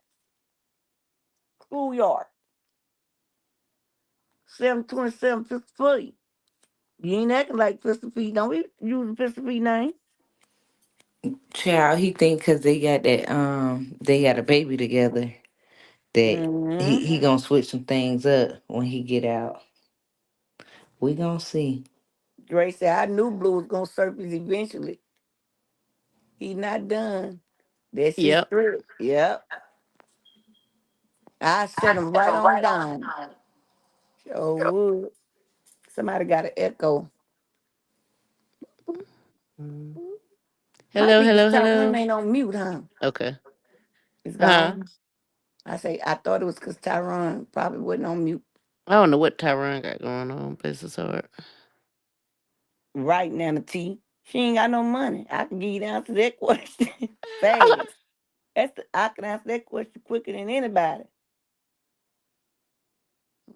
Schoolyard. 727 Pistol Pete. You ain't acting like Pistol Pete. Don't be using Pistol Pete name. Child, he think because they got a baby together that Mm-hmm. he gonna switch some things up when he get out. We gonna see. Dre said, I knew Blue was going to surface eventually. He not done. That's his Yep. threat. Yep. I set him right on down. Sure would. Somebody got an echo. Mm. Might Hello, be because hello, Tyrone hello. ain't on mute, huh? Okay. It's Huh? gone. I say, I thought it was because Tyrone probably wasn't on mute. I don't know what Tyron got going on. Bless his heart. Right now, the T. She ain't got no money. I can give you the answer to that question fast. I can answer that question quicker than anybody.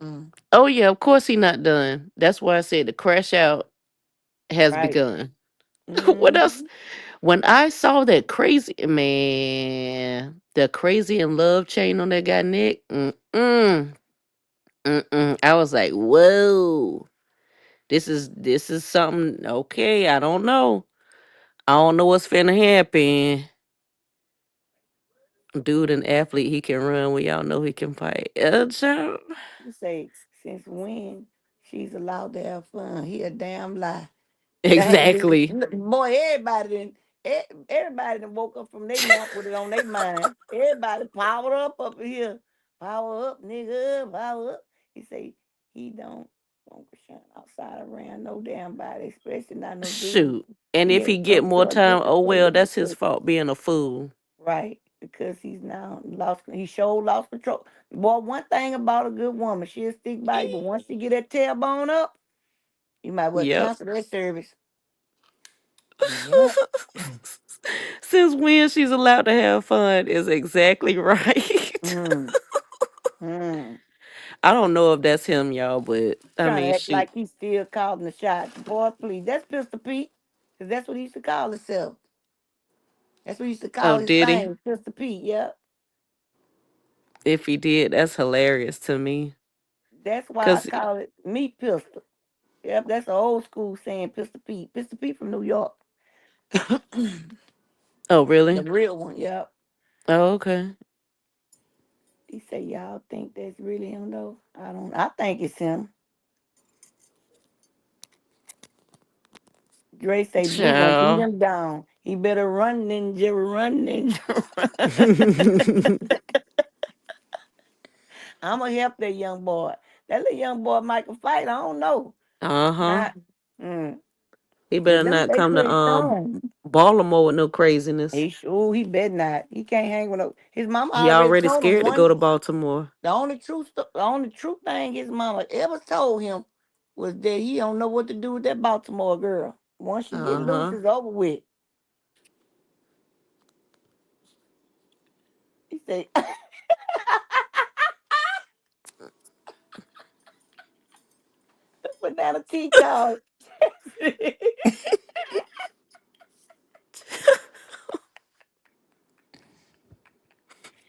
Mm, Oh yeah, of course he not done. That's why I said the crash out has right. begun. What else? Mm-hmm. When I saw that crazy man, the crazy in love chain on that guy neck, I was like, whoa, this is something. Okay, I don't know. I don't know what's finna happen. Dude, an athlete, he can run. We all know he can fight. Child. You say, since when she's allowed to have fun? He a damn lie. That ain't been, Exactly. boy, everybody done woke up from their nap with it on their mind. Everybody powered up in here. Power up, nigga, power up. He say he don't want Chrisean outside around no damn body, especially not no dude. Shoot. And He if had he to get come more to a time, different oh state well, of that's his maturity. fault being a fool. Right, because he's now lost. He sure lost control. Boy, one thing about a good woman, she'll stick by you, but once she get that tailbone up, you might well Yep. cancel that service. Yep. Since when she's allowed to have fun is exactly right. Mm. Mm. I don't know if that's him, y'all, but I Trying to mean, act shoot. like he's still calling the shots. Boy, please. That's Pistol Pete. Because that's what he used to call himself. That's what he used to Oh, call his did he? thing, Pistol Pete. Yep. If he did, that's hilarious to me. That's why I Cause call it Meat Pistol. Yep, that's an old school saying, Pistol Pete. Pistol Pete from New York. oh, The really? real one, yep. Oh, okay. He said, y'all think that's really him, though? I think it's him. Dre say Blue gonna beat Ciao. him down. He better run, ninja, run, ninja. I'm gonna help that young boy. That little young boy might can fight. I don't know. uh-huh. Not, mm, He cause better them not they come to pretty strong. Baltimore with no craziness. He better not. He can't hang with no. His mama He already already told him scared to go one. to Baltimore. The only true thing his mama ever told him was that he don't know what to do with that Baltimore girl. Once she get loose, Uh-huh. it's over with. He said, banana tea called.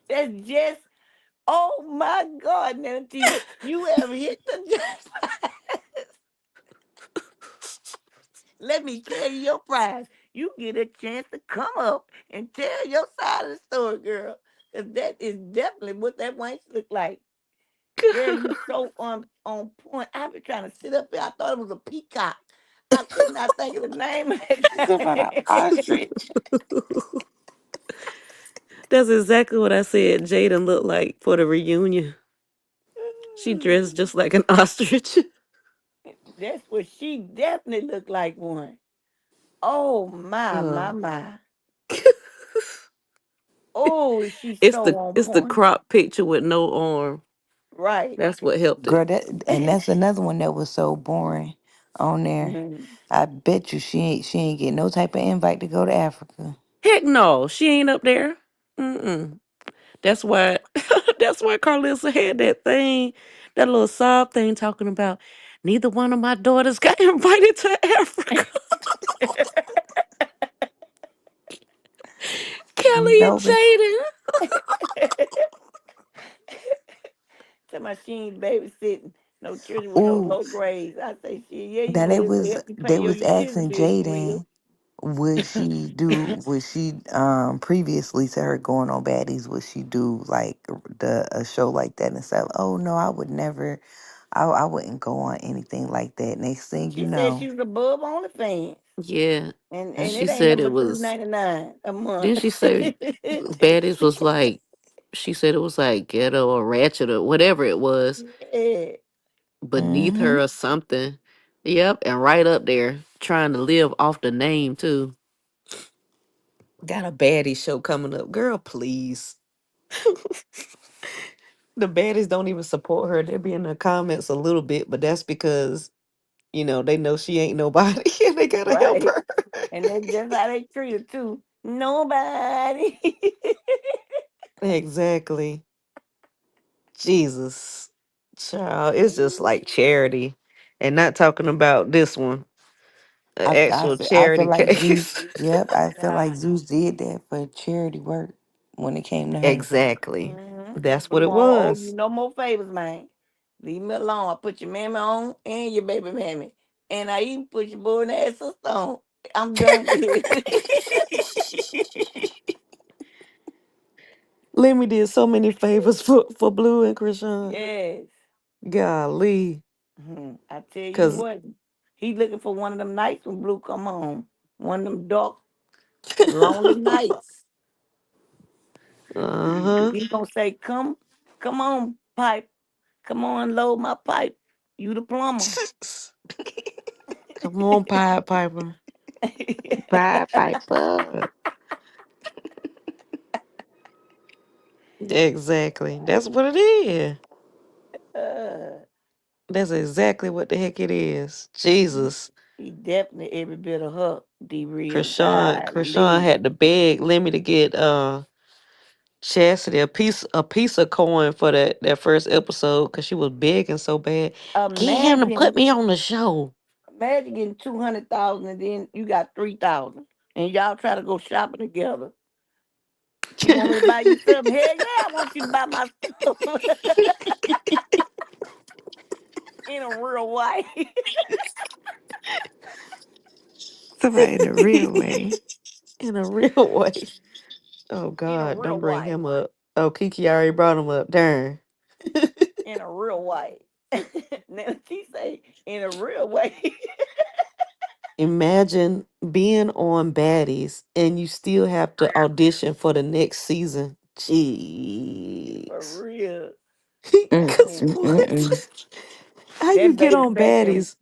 That's just, oh my God, Nancy, you have hit the jackpot. Let me tell you your prize. You get a chance to come up and tell your side of the story, girl. Because that is definitely what that wench look like. Girl, you so on point. I've been trying to sit up there. I thought it was a peacock. I could not think of the name of Talk about an that. ostrich. That's exactly what I said Jaden looked like for the reunion. She dressed just like an ostrich. That's what she definitely looked like one. Oh my, Uh, my, my. Oh, she's it's so the on it's the point. crop picture with no arm. Right. That's what helped it. Girl, and that's another one that was so boring on there. Mhm. I bet you she ain't get no type of invite to go to Africa. Heck no, she ain't up there. Mm-mm. That's why that's why Carlissa had that thing, that little sob thing talking about neither one of my daughters got invited to Africa. Kelly and No, but Jaden. Tell my she ain't babysitting no children with no ooh, low grades. I say, shit, yeah, you now they will. It'll was help you pay they your was utility asking bill, you will. Jaden would she previously to her going on baddies, would she do like the a show like that and stuff? Oh no, I would never. I wouldn't go on anything like that. Next thing you She said know, she was above OnlyFans. Yeah. And mm, She it ain't said nothing it but was $2.99 a month. Then she said Baddies was like, she said it was like ghetto or ratchet or whatever it was Yeah. beneath mm-hmm. her or something. Yep, and right up there trying to live off the name too. Got a baddie show coming up. Girl, please. The baddies don't even support her. They be in the comments a little bit, but that's because, they know she ain't nobody and they gotta help Right. her. And that's just how they treat her too. Nobody. Exactly. Jesus. Child, it's just like charity. And not talking about this one. An actual I feel charity like Zeus. case. Yep, I feel like God. Zeus did that for charity work when it came to her. Exactly. Mm-hmm. That's We what it won't owe you was. no more favors, man. Leave me alone. I put your mammy on and your baby mammy. And I even put your boy and ass sister on. I'm done with it. Lemmy did so many favors for Blue and Krishan. Yes. Golly. I tell you Cause what, he looking for one of them nights when Blue come home. One of them dark, lonely nights. uh-huh. He gonna say, come on, pipe. Come on, load my pipe. You the plumber. Come on, Pied Piper. Pied Piper. Exactly. That's what it is. Uh, That's exactly what the heck it is. he, Jesus. he definitely every bit of her. D-Real, Chrisean golly. had to beg Lemmy to get Chastity a piece of coin for that first episode because she was begging so bad. Get him to put Imagine, me on the show. imagine getting 200,000 and then you got 3,000, and y'all try to go shopping together. You want me to buy you something? Hell yeah, I want you to buy my stuff in a real way. Somebody in a real way. In a real way. Oh In a God, don't real bring way. him up. Oh, Kiki already brought him up. Darn. In a real way. Now she say in a real way. Imagine being on Baddies and you still have to audition for the next season. For Jeez. real. Cause Man, what? How you that get baby on back there. Baddies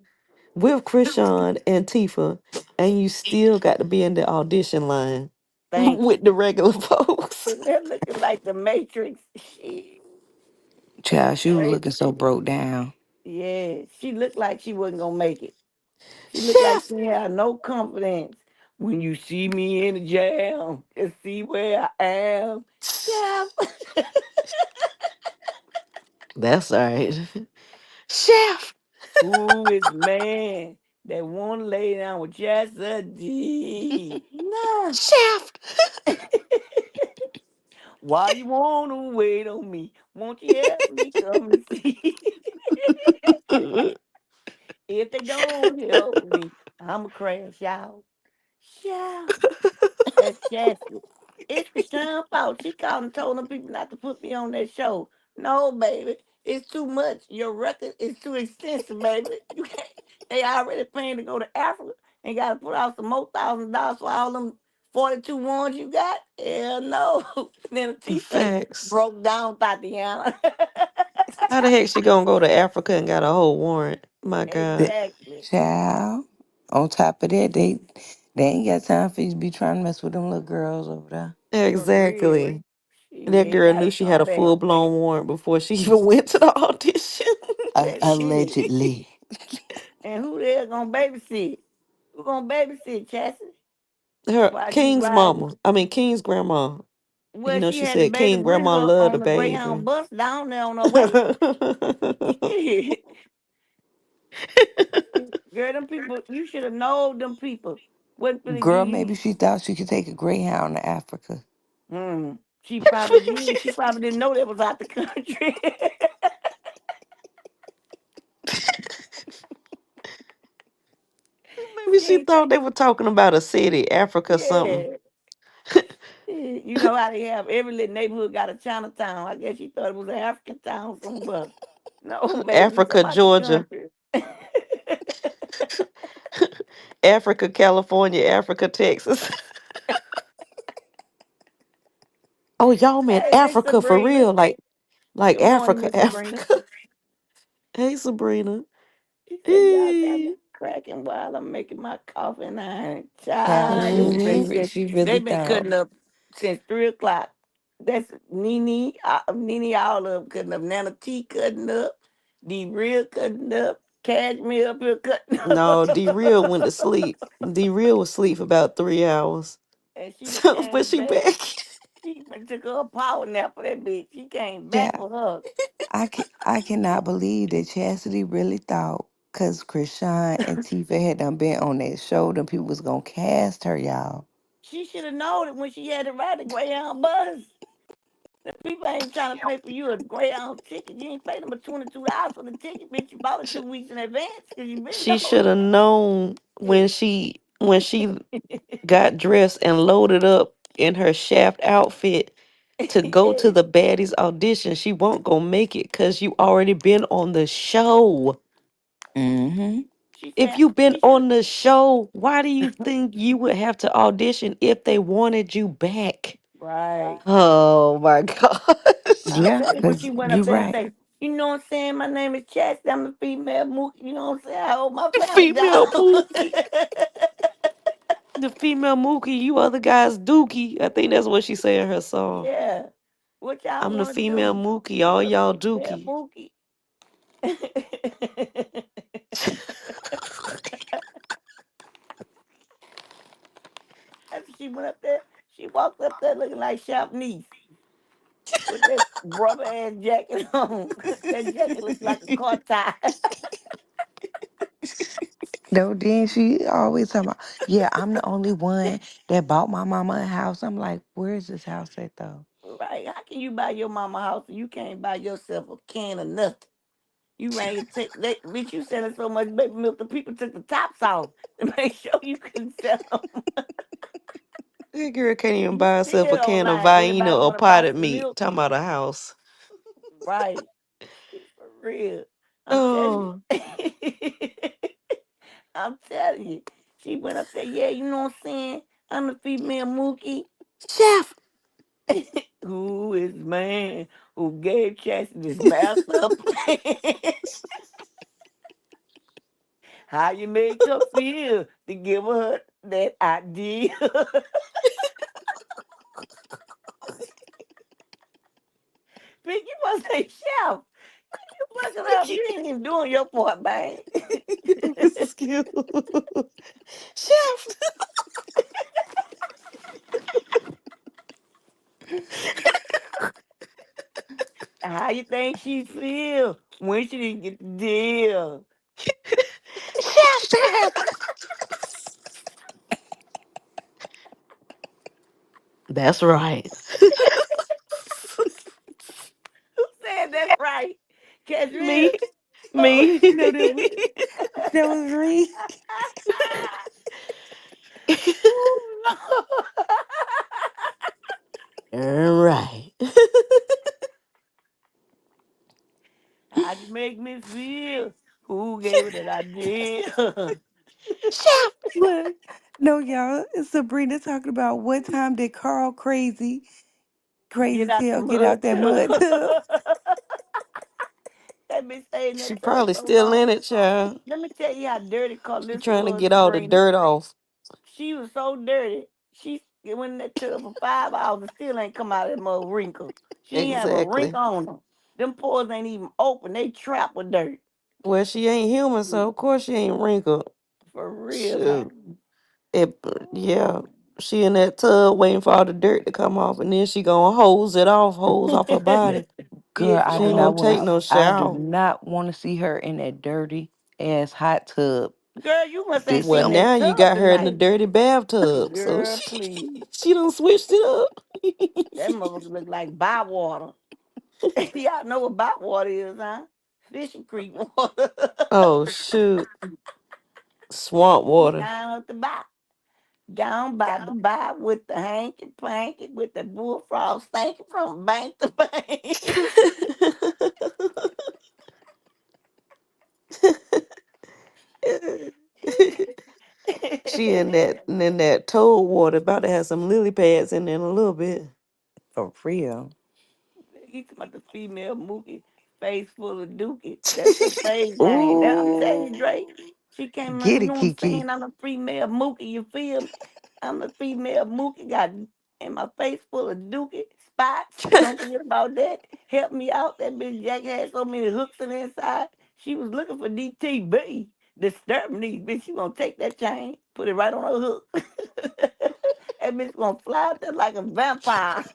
with Krishan and Tifa and you still got to be in the audition line Thank with you. the regular folks? And they're looking like the Matrix. She, Child, she was looking baby. so broke down. Yeah, she looked like she wasn't gonna make it. She looked like Chef! she had no confidence. When you see me in the jam, just see where I am. Chef. That's all right. Chef! Who is the man that wanna lay down with just a D? Nah. Chef! Why you wanna wait on me? Won't you help me come and see? If they don't help me, I'ma crash out. Yeah, that's Chastity. It's Christian's fault. She called and told them people not to put me on that show. No, baby, it's too much. Your record is too extensive, baby. You can't. They already paying to go to Africa and got to put out some more $1,000 for all them 42 ones you got. Hell no. Then T say Facts. broke down, Tatiana. How the heck she gonna go to Africa and got a whole warrant? My God. The Exactly. child. On top of that, they ain't got time for you to be trying to mess with them little girls over there. For real. Exactly. That Shit, girl I knew she saw had a that. full blown warrant before she even went to the audition. That shit. Allegedly. And who there gonna babysit? Who gonna babysit, Chastity? Her While you King's riding? mama. I mean King's grandma. You Well, know, she she had the said baby King Britta grandma up loved the on the Greyhound baby. bus down there on her way. Shit. Girl, them people, you should have known them people. Wasn't finna give Girl, you. maybe she thought she could take a Greyhound to Africa. Hmm. She probably did. She probably didn't know that was out the country. Maybe she She, thought they were talking about a city, Africa something. yeah. You know how they have every little neighborhood got a Chinatown. I guess she thought it was an African town somewhere. No, baby, we talking Africa, about the Georgia. country. Africa, California, Africa, Texas. Oh, y'all meant Hey, Miss Africa for Sabrina. real. Like Good morning, Africa, Miss Sabrina. Africa. Hey Sabrina. She said, y'all got me Hey. cracking while I'm making my coffee and iron. Child, Child, this Mm-hmm. bitch said she they really been thought. cutting up since 3 o'clock. That's Nene, all of them cutting up. Nana T cutting up. D Real cutting up. Cashmere up here cutting No, D up. Real went to sleep. D Real was asleep for about 3 hours. And she done So, but came she back. back. She been took her a power nap for that bitch. She came back Yeah, for her. I cannot believe that Chastity really thought because Krishan and Tifa had done been on that show, them people was gonna cast her, y'all. She should have known it when she had to ride the Greyhound bus. The people ain't trying to pay for you a Greyhound ticket. You ain't paid them but $22 for the ticket, bitch. You bought it 2 weeks in advance because you been She know should have known when it. she got dressed and loaded up in her Shaft outfit to go to the baddies audition. She won't go make it because you already been on the show. Mm-hmm. She If said you been she should on the show, why do you think you would have to audition if they wanted you back? right. Oh my gosh. Yeah, Especially when she because went you up there and right. say, you know what I'm saying? My name is Chastity. I'm a female mookie. You know what I'm saying? I hold my family Female down. Mookie. The female Mookie, you other guys Dookie. I think that's what she said in her song. Yeah. What y'all I'm the want to female do? Mookie, all I'm a y'all female Dookie. mookie. she went up there. She walked up there looking like Shop Niece with that rubber ass jacket on. That jacket looked like a car tie. No, then she always talking about, yeah, I'm the only one that bought my mama a house. I'm like, where's this house at though? Right? How can you buy your mama a house and you can't buy yourself a can of nothing? You rang and take that bitch. You selling so much baby milk, the people took the tops off to make sure you couldn't sell them. That girl can't even You buy herself a still can of online. Vienna Anybody or want to buy potted some meat. milk? Talking about a house. Right. For real. I'm telling Oh, you. I'm telling you. She went up there, yeah, you know what I'm saying? I'm a female Mookie. chef. Who is the man who gave Chastity this master plan? How you make her feel to give her that idea? Bitch, you must say, Chef, you fucking up. You ain't even doing your part, man. This is cute. Chef. How you think she feel when she didn't get the deal? Chef. That's right. Who said that's right? Me. Cashmere? Oh, Me. No, that was Reed. Ooh, Lord. All right. How'd you make me feel? Who gave her that idea? Chef. Look, no, y'all. It's Sabrina talking about what time did Carl crazy Get out the tail get mud out that tub. mud tub? That bitch stayed in She that tub probably so still long. in it, child. Let me tell you how dirty She Carlissa trying to was, get all the Sabrina. dirt off. She was so dirty. She went in that tub for 5 hours and still ain't come out of that mud wrinkle. She ain't have a Exactly. wrinkle on her. Them pores ain't even open. They trapped with dirt. Well, she ain't human, so of course she ain't wrinkled. For real, Shoot. man. It, yeah. She in that tub waiting for all the dirt to come off, and then she gonna hose off her body. Girl, Yeah, she I She do ain't gonna gonna not want take to. no I do shower. not want to see her in that dirty ass hot tub. girl, you must ain't This Well, seen that summer. now you tub got her in the tonight. dirty bathtub, so Girl, please. she done switched it up. That motherfucker look like bywater. Y'all know what bywater is, huh? Fishing creek water. Oh shoot, swamp water. Down at the bottom. Down by the bar with the hanky panky with the bullfrog stinking from bank to bank. She in that toad water, about to have some lily pads in there in a little bit. For real. You talking about the female Mookie face full of dookie. That's her stage name. That I'm telling you, Drake. Ooh. She came on, Get you it, know what I'm Kiki. saying? I'm a female Mookie, you feel me? I'm a female Mookie, got and my face full of dookie spots. Don't forget about that. Help me out. That bitch Jack had so many hooks in the inside. She was looking for DTB. Disturbing these bitch. She gonna take that chain, put it right on her hook. That bitch gonna fly out there like a vampire.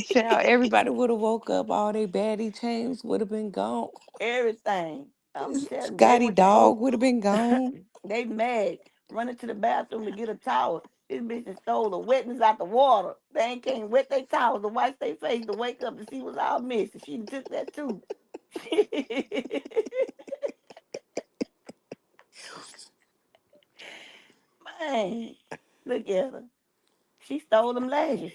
Child, everybody would have woke up. All their baddie chains would have been gone. Everything. I'm telling you, they Scotty went to go. dog would have been gone. They mad, running to the bathroom to get a towel. This bitch done stole the wetness out the water. They ain't can't wet their towels to wash their face to wake up to see what's all missing. She done took that too. Man, look at her. She stole them lashes.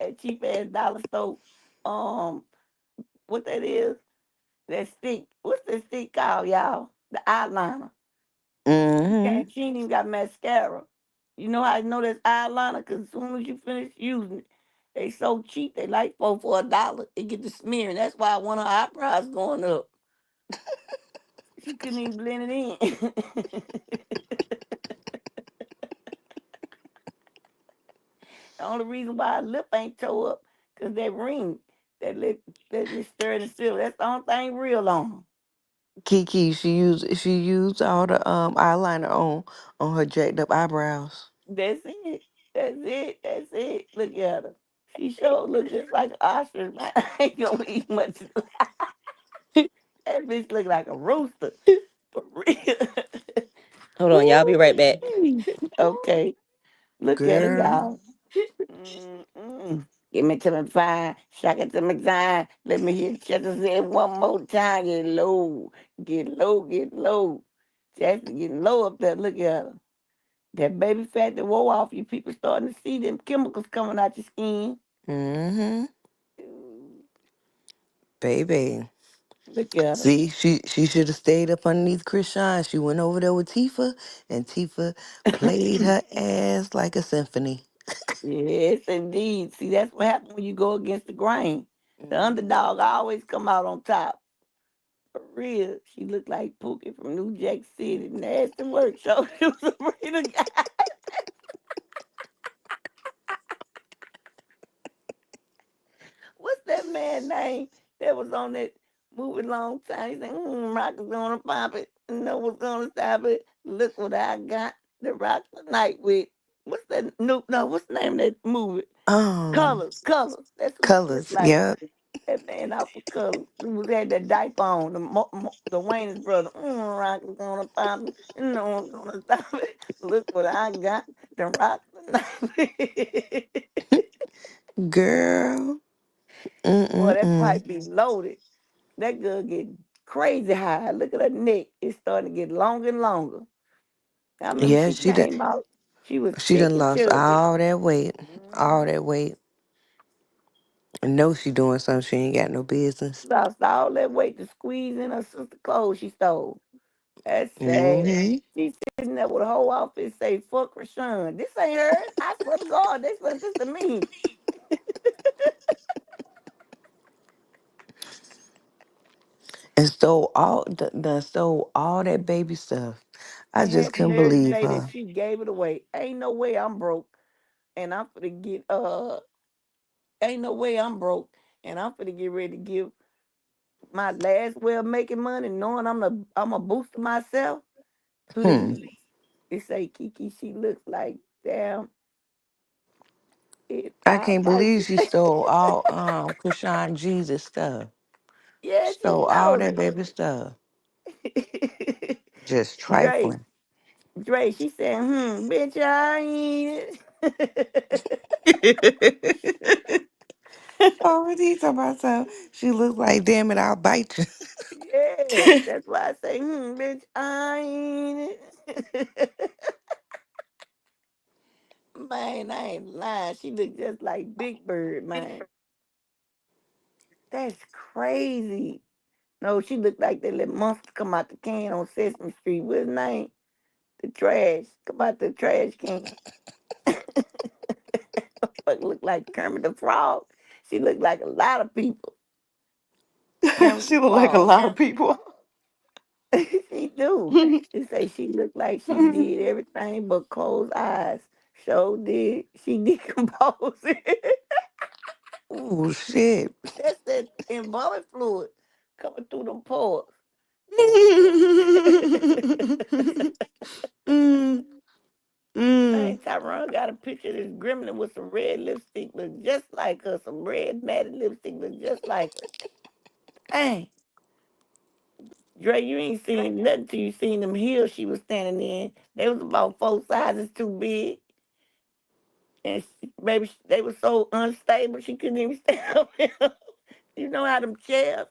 That cheap ass dollar store. Um, what that is? That stick. What's that stick called, y'all? The eyeliner. Mm-hmm. She ain't even got mascara. You know how I know that's eyeliner? Because as soon as you finish using it, they so cheap. They like for $1. They get the smear. And that's why one of her eyebrows going up. She couldn't even blend it in. The only reason why her lip ain't toe up, because that ring. That stir the silver. That's the only thing real on 'em. Kiki, she used all the eyeliner on her jacked up eyebrows. That's it. That's it. That's it. Look at her. She sure look just like an ostrich. Man, I ain't gonna eat much. That bitch look like a rooster. For real. Hold on, y'all be right back. Okay. Look at her, Girl. y'all. Mm-mm. Give me to me fine. Shock it to me time. Let me hear Chester say it one more time. Get low. Get low. Get low. Chester getting low up there. Look at her. That baby fat that wore off, you people starting to see them chemicals coming out your skin. Mm-hmm. Baby. Look at her. See, she should have stayed up underneath Chrisean. She went over there with Tifa, and Tifa played her ass like a symphony. Yes, indeed. See, that's what happens when you go against the grain. The underdog always come out on top. For real. She looked like Pookie from New Jack City. Nasty work. So she was a real guy. What's that man name that was on that movie long time? He said, Rock is gonna pop it. No one's gonna stop it. Look what I got. The Rock tonight with what's that no, what's the name of that movie? Um, Colors, colors. That's who he looked Colors. like. Yep. That man off of colors. Who was had that diaper on, the Wayne's brother. Rock is gonna pop it. No one's gonna stop it. Look what I got. The Rock tonight. Girl. Boy, that Mm-mm-mm. pipe be loaded. That girl get crazy high. Look at her neck. It's starting to get longer and longer. I remember Yeah, she came out. She was she thick done and lost chubby. all that weight. All Mhm. that weight. I know she doing something she ain't got no business. Lost all that weight to squeeze in her sister clothes she stole. That's sad. Mm-hmm. She's sitting there with a whole outfit say, fuck Rashawn. This ain't hers. I swear to God, they sent this to me. And stole all that baby stuff. I And just had the couldn't nerve to believe say that her. she gave it away. Ain't no way I'm broke. And I'm finna get ain't no way I'm broke. And I'm finna get ready to give my last way of making money, knowing I'm a booster myself to the Hmm. youth. They say Kiki, she looks like damn it I all can't types believe of she stole all Krishan Jesus stuff. yeah, she Stole all stole that baby stuff. it. Just Dre, trifling. Dre, she said, bitch, I ain't it. Oh, what are you talking about? So she looks like, damn it, I'll bite you. Yes, that's why I say, bitch, I ain't it. Man, I ain't lying. She look just like Big Bird, man. That's crazy. No, she looked like that little monster come out the can on Sesame Street. What's his name? The trash. Come out the trash can. Fuck look like Kermit the Frog. She looked like a lot of people. Kermit the She look like a Frog. lot of people. She do. They say she looked like she did everything but close eyes. So did she decompose it? Oh shit. That's that embalming fluid coming through them pores. mm, Man, mm. Tyrone got a picture of this gremlin with some red lipstick, look just like her. Some red matted lipstick, look just like her. Dang. Dre, you ain't seen nothing till you seen them heels she was standing in. They was about 4 sizes too big. And maybe they were so unstable she couldn't even stand up. You know how them chairs,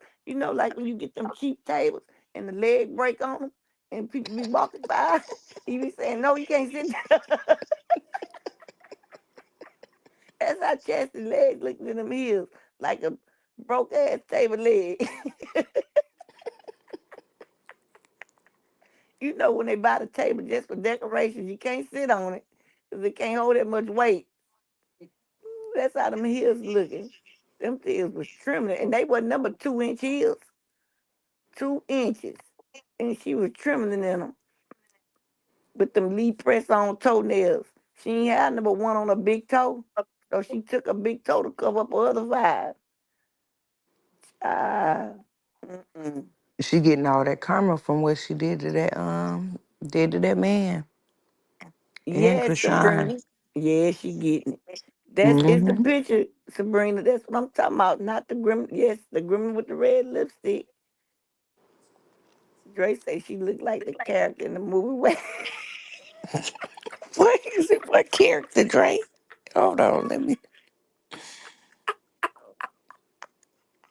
like when you get them cheap tables and the leg break on them and people be walking by, you be saying, no, you can't sit down. That's how Chastity legs looking in them heels, like a broke ass table leg. When they buy the table just for decorations, you can't sit on it because it can't hold that much weight. That's how them heels looking. Them heels was trimming, and they were number 2 inch heels, 2 inches, and she was trimming in them with them Lee press on toenails. She ain't had number 1 on her big toe, so she took a big toe to cover up her other 5. Ah, mm-mm. She getting all that karma from what she did to that man and Yes, Chrisean. Sabrina. Yes, she getting it. That is the Mm-hmm. picture, Sabrina. That's what I'm talking about. Not the grim. Yes, the grim with the red lipstick. Dre say she looked like the character in the movie. What is it? What character, Dre? Hold on, let me.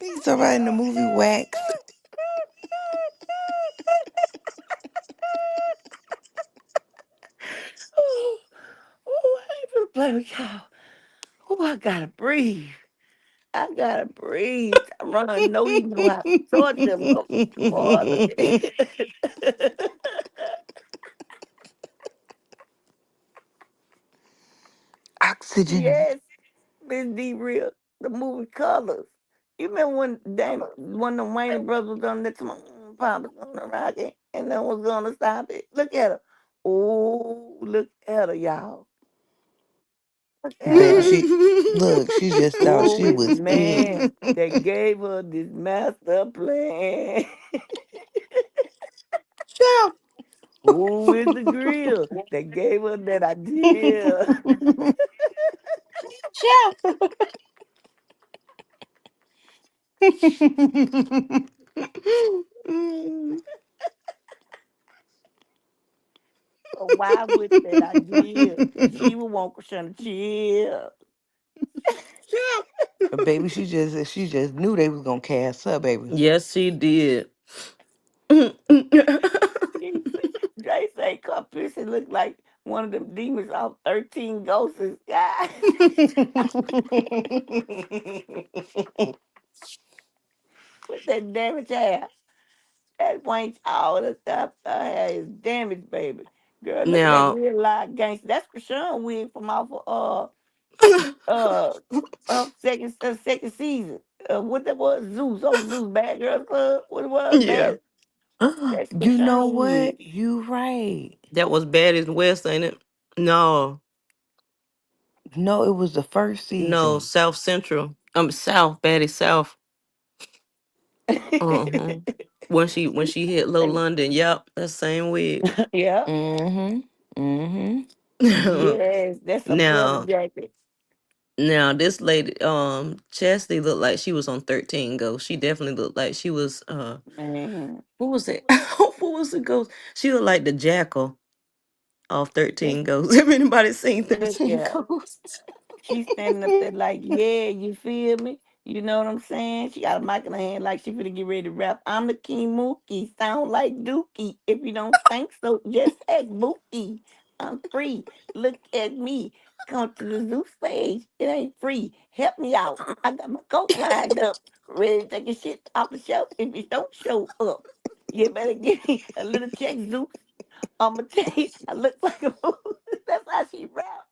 He's somebody in the movie Wax. Oh, I ain't gonna play with y'all. Oh, I gotta breathe. I gotta breathe. Ron, know he know how to torture mother. Oxygen. Yes, Miss D real. The movie Colors. You remember when one of the Wayne brothers was on that Papa's gonna rock it and no one's gonna stop it. Look at her. Oh, look at her, y'all. Look at Baby, her. she just thought Who she is the was it. man that gave her this master plan? Shout. Who is the grill that gave her that idea? Shout. So why with that idea? She would want Krishan to chill. Baby, she just knew they was gonna cast her, baby. Yes, she did. They say Carpussy look like one of them demons off 13 Ghosts. God. With that damaged hair. That points all the stuff her hair is damaged, baby. Girl, look at that Now, real life gangster. That's Krishan wig from off of second season. What that was? Zeus on Zeus Bad Girls Club. What it was? yeah, Bad. That's You know Krishan wig. what? You right. that was Baddest West, ain't it? No, No, it was the first no, season. South Central. South, Baddest South. Uh-huh. When she hit Low London, yep, that same wig. Yeah. Mm-hmm. Mm-hmm. Yes, that's a butter now, jacket. now this lady, Chastity looked like she was on 13 Ghosts. She definitely looked like she was. Man, What was it? What was the ghost? She looked like the jackal off that's 13 Ghosts. Have anybody seen look 13 yeah. Ghosts? She's standing up there like, yeah, you feel me? You know what I'm saying? She got a mic in her hand like she finna get ready to rap. I'm the King Mookie, sound like Dookie. If you don't think so, just ask Mookie. I'm free. Look at me. Come to the zoo stage. It ain't free. Help me out. I got my coat lined up, ready to take a shit off the shelf if you don't show up. You better give me a little check, Zeus. I'ma tell you, I look like a fool. That's how she rap.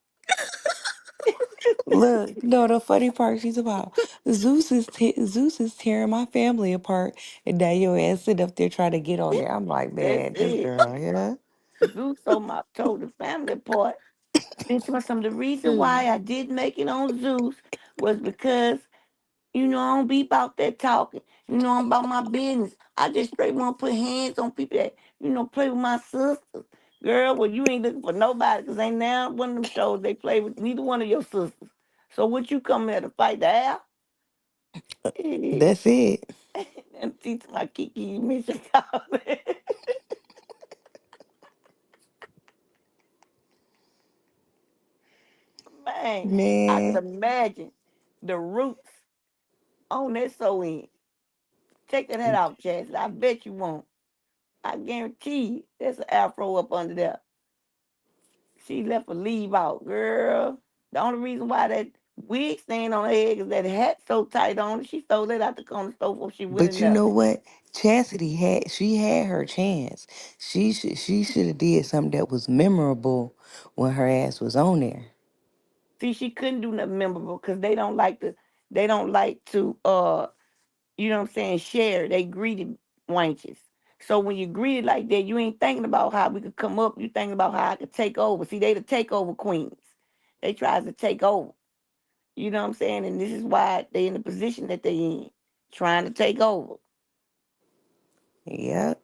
Look, no, the funny part she's about Zeus is tearing my family apart, and now your ass sit up there trying to get on there. I'm like, That's man, this it. girl, yeah. Zeus told the family part. And some the reason Mm. why I did make it on Zeus was because I don't be about that talking. I'm about my business. I just straight want to put hands on people that play with my sisters. Girl, well you ain't looking for nobody because ain't now one of them shows they play with neither one of your sisters. So what you come here to fight the air? That's it. And teach my Kiki mission. Man, I can Man, imagine the roots on that sewing. Take that head off, Chaz. I bet you won't. I guarantee you there's an afro up under there. She left a leave out, girl. The only reason why that wig staying on her head is that hat so tight on it. She stole that out the corner store before she went in but you there. know what? She had her chance. She should have did something that was memorable when her ass was on there. See, she couldn't do nothing memorable because they don't like to you know what I'm saying, share. They greedy wenches. So when you greedy like that, you ain't thinking about how we could come up. You thinking about how I could take over. See, they the takeover queens. They tries to take over. You know what I'm saying? And this is why they in the position that they in. trying to take over. Yep.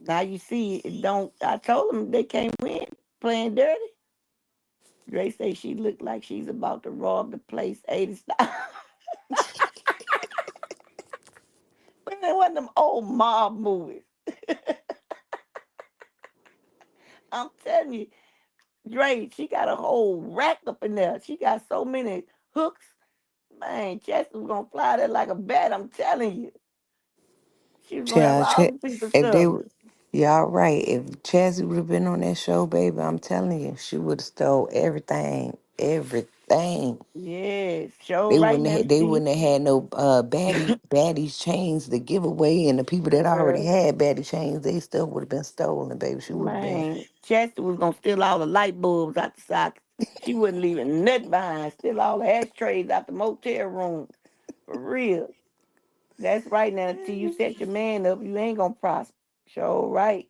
Now you see, it don't. I told them they can't win playing dirty. Dre say she looked like she's about to rob the place 80 style. But it wasn't them old mob movies. I'm telling you, Dre, she got a whole rack up in there. She got so many hooks. Man, Chester was gonna fly there like a bat. I'm telling you. She was gonna have Child, all the people if they stuff. were, y'all right. If Chazzy would have been on that show, baby, I'm telling you, she would have stole everything, everything. Yeah, show right now, They T. wouldn't have had no baddies chains to give away, and the people that already Girl, had baddie chains, they stuff would have been stolen, baby. She would have been. man, Chester was gonna steal all the light bulbs out the sockets. She wasn't leaving nothing behind. Steal all the ashtrays out the motel room. For real. That's right now. Until you set your man up, you ain't gonna prosper. Show right.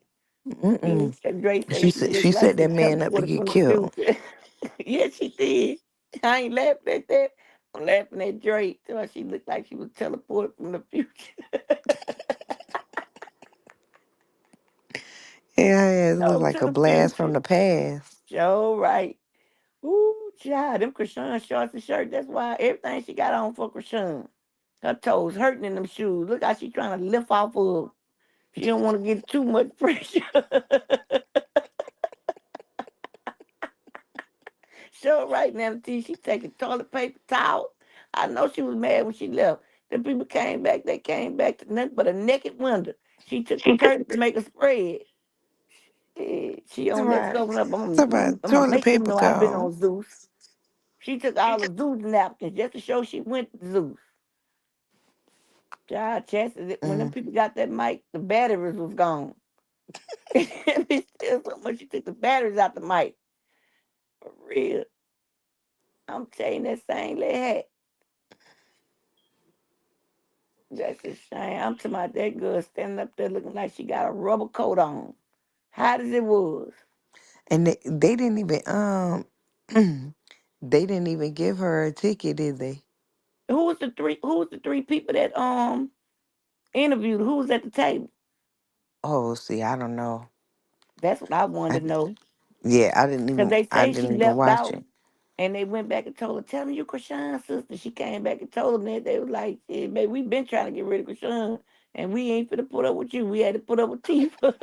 Mm-mm. Dre say she looked She like set she that man up to teleported get from the killed. future. Yes, she did. I ain't laughing at that. I'm laughing at Dre. She looked like she was teleported from the future. Yeah, it looked Go like to a the blast from future. the past. Show right. Ooh, child, them Chrisean shorts and shirt. That's why everything she got on for Chrisean. Her toes hurting in them shoes. Look how she trying to lift off of. She don't want to get too much pressure. Show right now, T. She taking toilet paper towel. I know she was mad when she left. The people came back. They came back to nothing but a naked window. She took the curtain to make a spread. She on that Somebody, soaking up. I'm somebody, gonna toilet make you paper know I've been gone. on Zeus. She took all the Zeus napkins just to show she went to Zeus. Child, chances when them Mm. people got that mic, the batteries was gone. It's still so much she took the batteries out the mic. For real. I'm telling that same little hat. That's a shame. I'm talking about that girl standing up there looking like she got a rubber coat on. Hot as it was. And they didn't even they didn't even give her a ticket, did they? Who was the three people that interviewed? Who was at the table? Oh, see, I don't know. That's what I wanted to know. Yeah, Because they I say she didn't even left watch out it. and they went back and told her, tell me you Chrisean's sister. She came back and told them that. They was like, yeah, baby, we've been trying to get rid of Chrisean and we ain't finna put up with you. We had to put up with Tifa.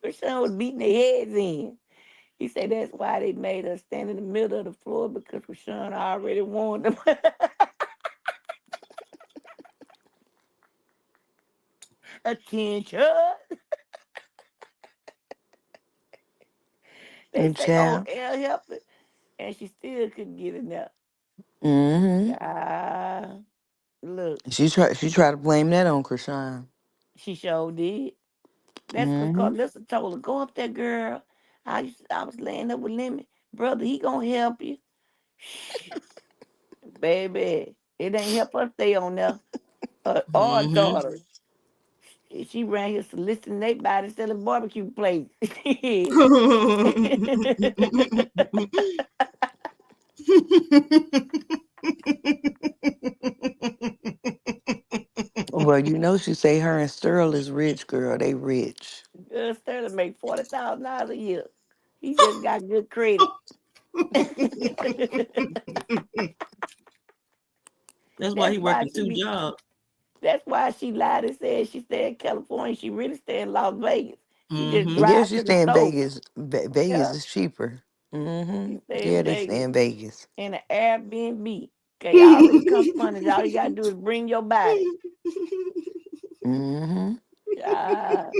Chrisean was beating their heads in. He said that's why they made her stand in the middle of the floor because Chrisean already warned them. Attention. They And say, oh, child. L helped her. And she still couldn't get enough. Mm-hmm. Ah, look, She tried to blame that on Krishan. she sure did. That's because Mm-hmm. Carlissa told her, go up there, girl. I was laying up with Lemon. Brother, he gonna help you. Shh, baby, it ain't help her stay on there. Our Mm-hmm. daughter. She ran here soliciting they body selling barbecue plates. Well, you know she say her and Sterl is rich, girl. They rich. Girl, Sterling make $40,000 a year. He just got good credit. That's why That's he why working she two be. jobs. That's why she lied and said she stay in California. She really stay in Las Vegas. She just Mm-hmm. Yeah, drive she to the stay in store. Vegas. Vegas Yeah, is cheaper. Mm-hmm. she stay Yeah, in they stay Vegas in Vegas. in an Airbnb. Okay, all income funded. All you gotta do is bring your body. Mm-hmm. Ah.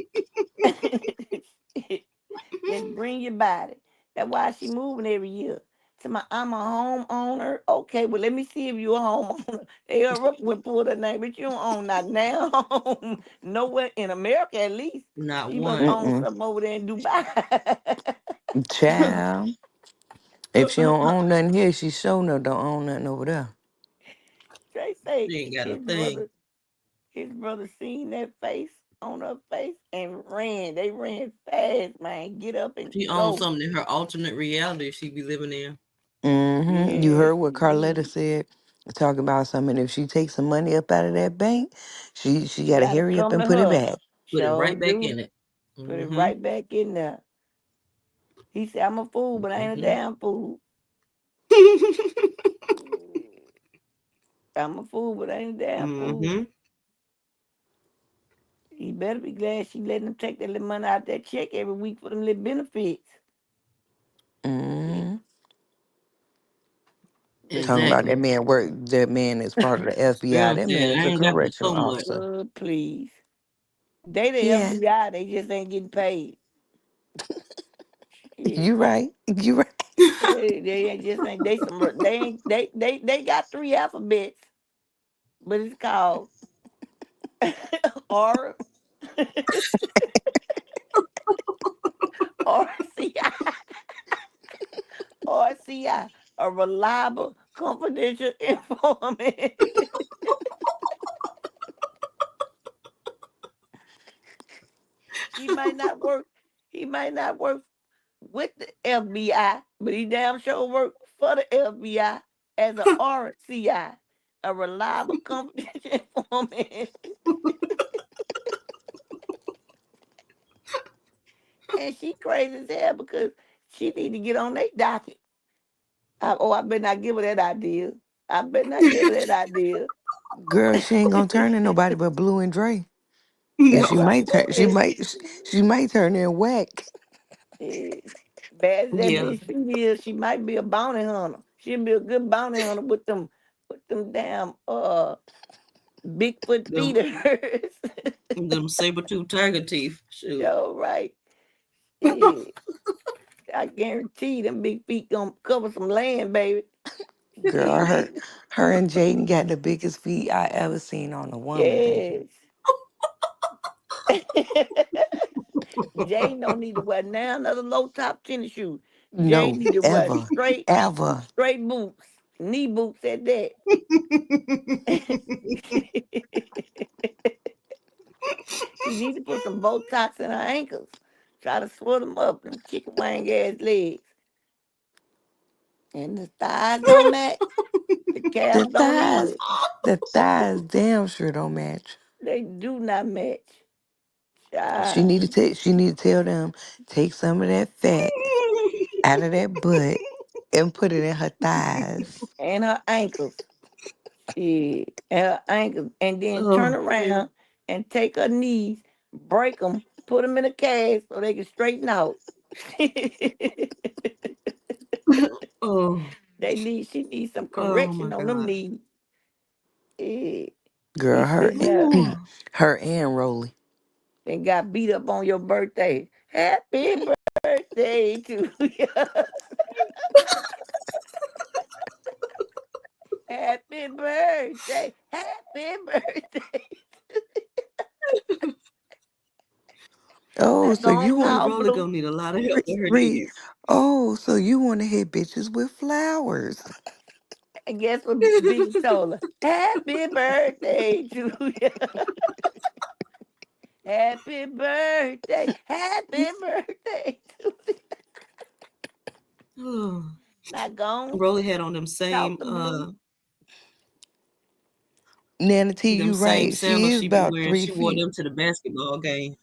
Just bring your body. That's why she moving every year. To my, I'm a homeowner. Okay, well, let me see if you a homeowner. They up with pull her name, but you don't own not now home. Nowhere in America, at least. Not She must one. own Mm-mm. something over there in Dubai. Child. If she don't own nothing here, she sure no don't own nothing over there. They say She ain't got a his thing. brother, his brother seen that face on her face and ran. They ran fast, man. Get up and She owns go. something in her alternate reality she be living in. Yeah, You heard what Carletta indeed. said, talking about something. If she takes some money up out of that bank, she got to Gotta hurry up come and to put it her. back. Put it Sure right back do. in it. Put it Mm-hmm. right back in there. He said, I'm a fool, but I ain't a damn fool. I'm a fool, but I ain't a damn fool. Mm-hmm. He better be glad she letting him take that little money out that check every week for them little benefits. Mm. Talking about Exactly. that man work. That man is part of the FBI. Girl That said, man I is a ain't got but correctional so much. officer. Please. They the Yeah, FBI, they just ain't getting paid. Shit. you right. You right. They ain't just ain't they some they ain't they got 3 alphabets, but it's called R RCI RCI, a reliable confidential informant. He might not work. He might not work with the FBI, but he damn sure work for the FBI as a RCI, a reliable confidential informant. And she crazy as hell because she need to get on their docket. I better not give her that idea. I better not give her that idea. Girl, she ain't gonna turn in nobody but Blue and Dre. And That's she what might turn. She I might. She might turn in whack. said. Bad as that Yeah. bitch she is, she might be a bounty hunter. She'll be a good bounty hunter with them damn Bigfoot feet Them of hers. them saber-tooth tiger teeth. Shoot. Yo, right. Yeah. I guarantee them big feet gonna cover some land, baby. Girl, her and Jaden got the biggest feet I ever seen on a woman, baby. Yes. Jay don't need to wear now another low top tennis shoe. Jay No, need to wear ever, straight ever. boots, knee boots at that. She need to put some Botox in her ankles. Try to swell them up, them chicken wing ass legs. And the thighs don't match. The calves don't either. The thighs, damn sure don't match. They do not match. She Child. need to take. She need to tell them take some of that fat out of that butt and put it in her thighs. And her ankles. Shit. And her ankles. And then turn Oh. around and take her knees, break them, put them in a cast so they can straighten out. Oh. She needs some Oh my correction on them God. knees. Yeah. Girl, She sitting there Ooh. her and Rolly. and got beat up on your birthday. Happy birthday to you. Happy birthday. Happy birthday. Oh, That's so you Ooh, want all Rolly blue. gonna need a lot of help with her Bree? knees. Oh, so you want to hit bitches with flowers? And guess what Big told her? Happy birthday to you. Happy birthday. Happy birthday to you. Oh. Not gone. Rolly had on Talk the blue. Nana T, them you same right. She sandals is she be about wearing. three She wore feet. them to the basketball game.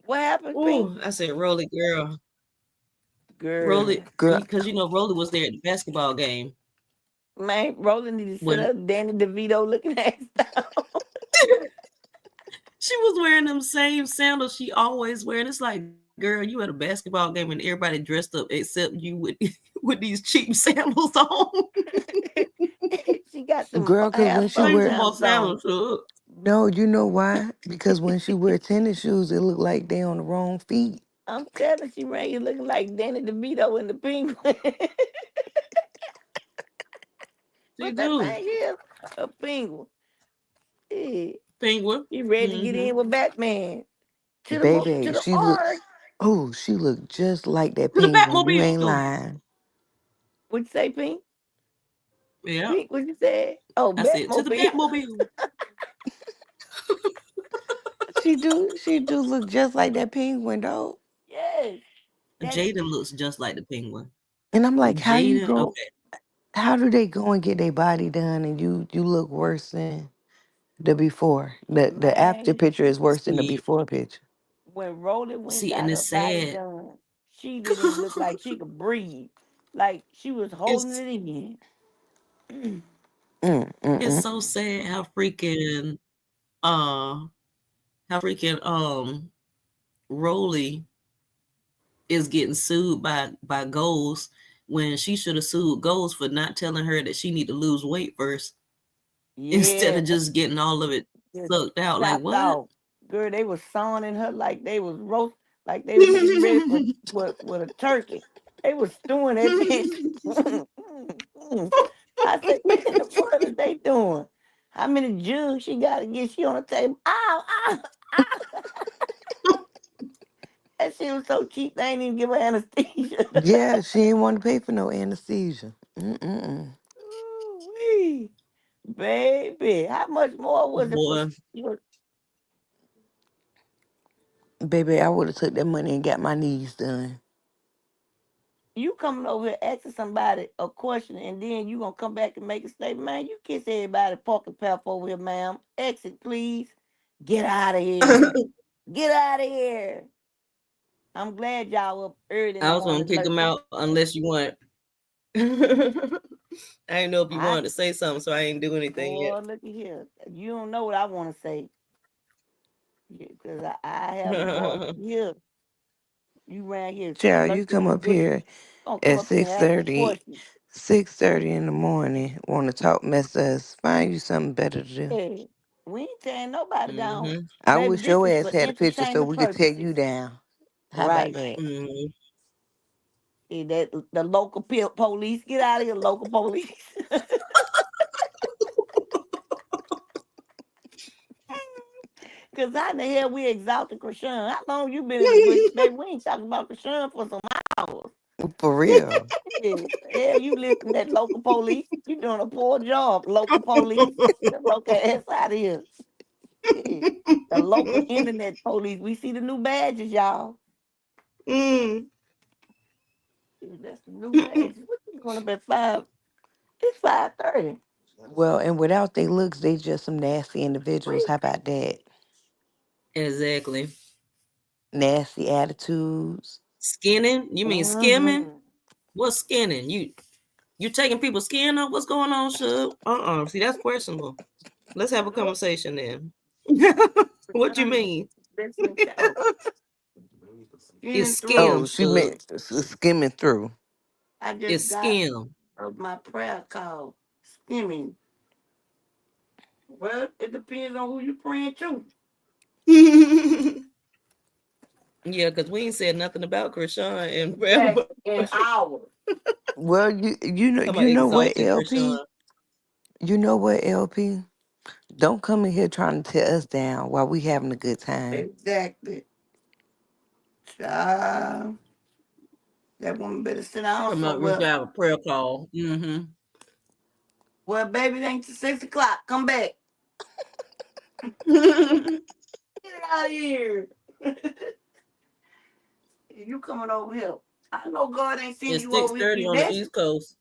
What happened, Pink? Ooh, I said, Rolly, girl. Girl. Rolly, Girl, because Rolly was there at the basketball game. Man, Roland need to sit When up Danny DeVito looking at stuff. she was wearing them same sandals she always wearing. It's like, girl, you at a basketball game and everybody dressed up except you with with these cheap sandals on. She got them girl, cause half when she sun Bring wear some more sandals on. sandals up. no, you know why? Because when she wear tennis shoes, it look like they on the wrong feet. I'm telling she ran you looking like Danny DeVito in the Penguin. She What that do. thing is? A penguin. Yeah. Penguin. He ready to get Mm-hmm. in with Batman. To Baby, the ark. she look just like that To the penguin. You ain't Batmobile. lying. What'd you say, Pink? Yeah. Pink, what you say? Oh, I said, to the Batmobile. Batmobile. She do look just like that penguin though. Yes. That Jaden looks just like the penguin. And I'm like, how you Jada. go? Okay. How do they go and get their body done and you look worse than the before? The after Man, picture is worse than the See, before picture. when Rolly went and see, and got her it's body sad. done, she didn't even look like she could breathe. Like she was holding It's it in. it's Mm. so sad uh how freaking Rolly is getting sued by Goals when she should have sued Goals for not telling her that she need to lose weight first instead Yeah, of just getting all of it just sucked out. Like chopped what? off. Girl, they was sawing her like they was roast, like they was getting ready for with a turkey. They was stewing that bitch. I said, what in the world is they doing? How many jugs she got to get? She on the table. Ow, ow, ow. That shit was so cheap. They ain't even give her anesthesia. Yeah, she ain't want to pay for no anesthesia. Mm. Ooh-wee. Baby, how much more was it for? Boy, Baby, I would have took that money and got my knees done. You coming over here asking somebody a question and then you gonna come back and make a statement? Man, you kiss everybody pocket path over here, ma'am. Exit, please. Get out of here. Get out of here. I'm glad y'all up early in the I was gonna morning kick him lurking. out unless you want. I didn't know if you I wanted to say something, so I ain't do anything yet. boy, look at here. You don't know what I want to say. Because I have a voice. Here, you ran here Child, you lurking come in the up bushes. here Gonna come at up here and ask a 6:30, question. 6:30 in the morning, want to talk mess us. Find you something better to do. Hey, we ain't tearing nobody down. Mm-hmm. I Baby, wish this your is ass for had a picture so entertainment we could tear purposes. you down. How about Right. that? Mm-hmm. See, that the local police, get out of here, local police. Cause how the hell we exalted Chrisean? How long you been in the bush, baby? We ain't talking about Chrisean for some hours. For real. Yeah, hell, you listen to that local police. You doing a poor job, local police. The local ass out of here. Yeah. The local internet police. We see the new badges, y'all. Mm. Yeah, that's the new badges. What you going up at 5? It's 5:30. Well, and without their looks, they just some nasty individuals. How about that? Exactly. Nasty attitudes. Skinning? You mean skimming? Mm-hmm. What's skinning? You taking people's skin off? What's going on, Shug? See, that's questionable. Let's have a conversation then. What you mean? Listening to It's skimming Oh, skim, through. she Shug. meant skimming through. I It's just got skim. my prayer call. Skimming. Well, it depends on who you praying to. Yeah, because we ain't said nothing about Krishan and forever. Exactly. An hour. Well, you know Talking about you know what, exalted LP? Krishan. You know what, LP? Don't come in here trying to tear us down while we having a good time. Exactly. Child, that woman better sit down Talking about we should somewhere. have a prayer call. Mm-hmm. Well, baby, it ain't till 6 o'clock. Come back. Get out of here. You coming over here. I know God ain't sending It's you over here to 6:30 be on the messy. East Coast.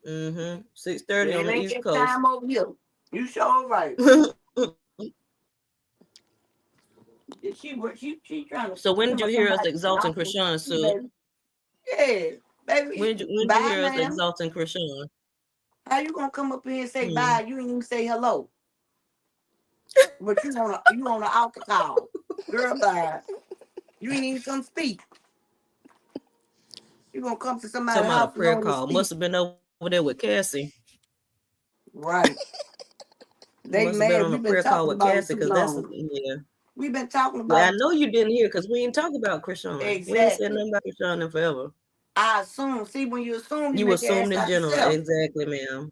Mm-hmm. 6:30 Well, on it the ain't East that Coast. time over here. You sure right. She trying to So when give did you us hear us somebody exalting gospel, Krishan, Sue? baby. Yeah, baby. When did you Bye, hear us ma'am. exalting Krishan? How you gonna come up here and say Hmm. bye? You ain't even say hello. But you on the altar call. Girl, bye. You ain't even come speak. You gonna come to somebody's Talking about a house and prayer only call. speak. Must have been over there with Cassie. Right. They Must have been mad. on a We've been prayer call talking with about it Cassie too because that's long. yeah. We've been talking Yeah, I about it. know you didn't hear because we ain't talking about Krishan. We ain't said Exactly. nothing about Krishan in forever. I assume. See, when you assume, you You make your ass assumed in out general. yourself. Exactly, ma'am.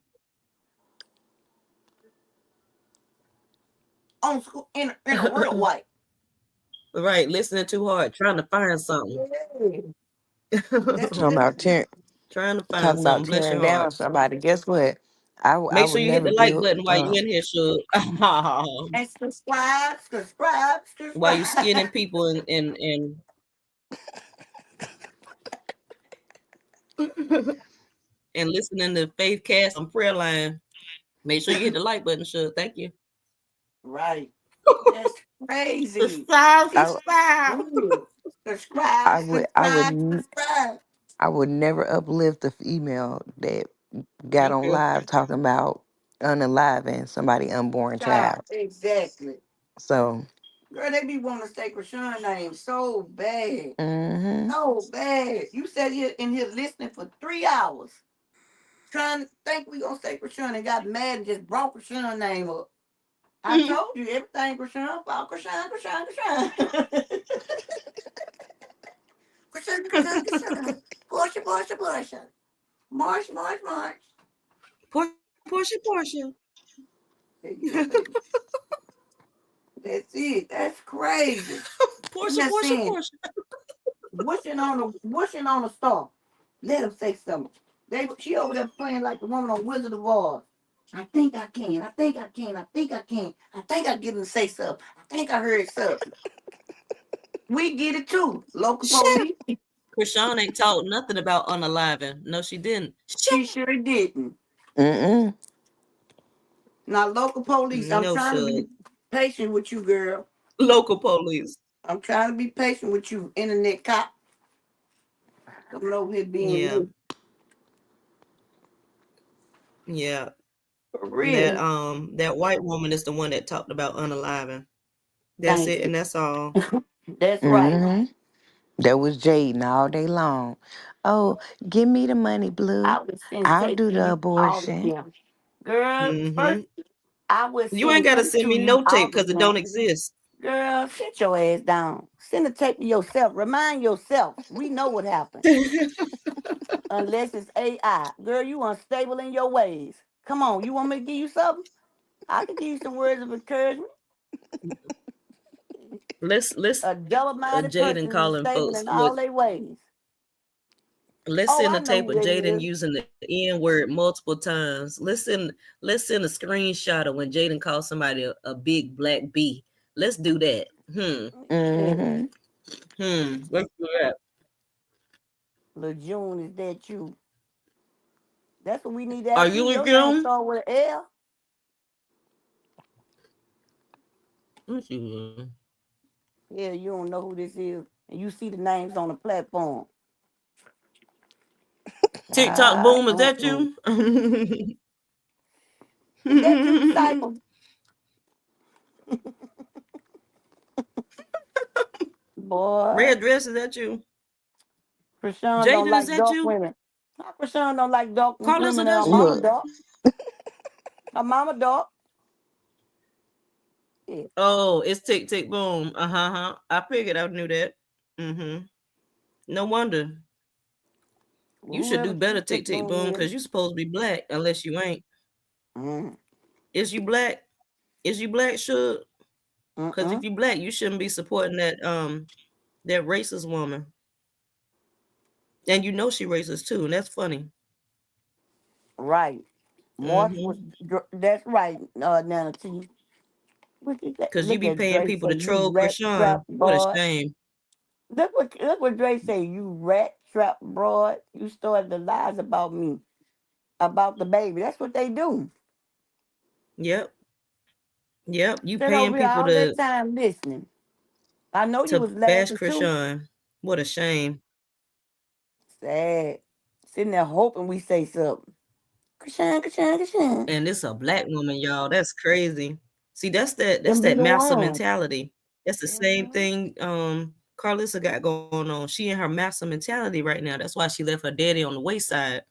On school in a real way. Right, listening too hard, trying to find something. Yeah. That's Talking about different. Trying to find talking about something. Bless tearing your heart. down somebody. Guess what? I Make sure would you hit never the like build. button while you in here, Suge. And subscribe, subscribe, While you subscribe. skinning people and And listening to Faith Cast on Prayer Line. Make sure you hit the like button, sure. Thank you. Right. That's crazy. Subscribe, I, subscribe. Subscribe, I would, I would, subscribe, subscribe. I would never uplift a female that got on Okay. live talking about unaliving somebody unborn Child, child. exactly. So, Girl, they be wanting to say Chrisean name so bad. mm-hmm. So bad. You sat here in here listening for 3 hours, trying to think we gonna say Chrisean and got mad and just brought Chrisean name up. I told you everything Chrisean about Chrisean, Chrisean, Chrisean. Chrisean, Chrisean, Chrisean. Portia, Portia, Portia. March, March, March. Portia. There you go, baby. That's it. That's crazy. I'm just saying, Portia. wishing on a star. Let him say something. She over there playing like the woman on Wizard of Oz. I think I can. I think I can. I think I can. I think I get him to say something. I think I heard something. We get it too. Local police. Chrisean ain't talked nothing about unaliving. No, she didn't. She sure didn't. Mm-mm. Now, local police, I'm No, trying to sure. be patient with you, girl. Local police. I'm trying to be patient with you, internet cop. Coming over here being rude. Yeah. For real. That white woman is the one that talked about unaliving. That's Thank it, you. and that's all. That's right. Mm-hmm. That was Jaden all day long. Oh, give me the money, Blue. I would send I'll tape do to the you all the abortion. time. Girl, Mm-hmm. first I would You ain't send gotta tape send to me you no all tape the because it don't time. exist. Girl, sit your ass down. Send the tape to yourself. Remind yourself. We know what happened. Unless it's AI. Girl, you unstable in your ways. Come on, you want me to give you something? I can give you some words of encouragement. Let's A double-minded Jaden person is calling stable folks in with all their ways. let's Oh, send I a know tape who of that Jaden is. using the N word multiple times. Let's send a screenshot of when Jaden calls somebody a big black B. Let's do that. Mm-hmm. Let's do that. LeJune, is that you? That's what we need to Are ask you. you Your name again? start with an L. Let's see. Yeah, you don't know who this is. And you see the names on the platform. TikTok boom, is that Mm-mm. you? Is that you, disciple? Boy, Red dress, is that you? Chrisean don't Jaden, is like that dark you? women. How Chrisean don't like dark Carlos, is women and her that mama you? Look, dark? Her mama dark. Yeah. Oh, it's tick tick boom. Uh-huh. I figured I knew that. Mm-hmm. No wonder. You should do Whoever better, Tick tick Tick tick Boom boom, is. because you supposed to be black unless you ain't. Mm. Is you black? Is you black, should? Because if Mm-mm. you black, you shouldn't be supporting that racist woman. And you know she racist too, and that's funny. Right. March was. Mm-hmm. That's right, Nana T. Look at that. Because you Look be at paying Dre people say to you troll rat trap Krishan. What a boy. shame. Look what Dre say. You rat trap broad. You started the lies about me, about the baby. That's what they do. Yep. Yep. You Sit paying over here people all that time listening. I know you was bash laughing too. Krishan. What a shame. Sad. Sitting there hoping we say something. Kashan, Kashan, Kashan. And it's a black woman, y'all. That's crazy. See, that's Them that little massa ones. mentality. That's the same Mm-hmm. thing Carlissa got going on. She in her massa mentality right now. That's why she left her daddy on the wayside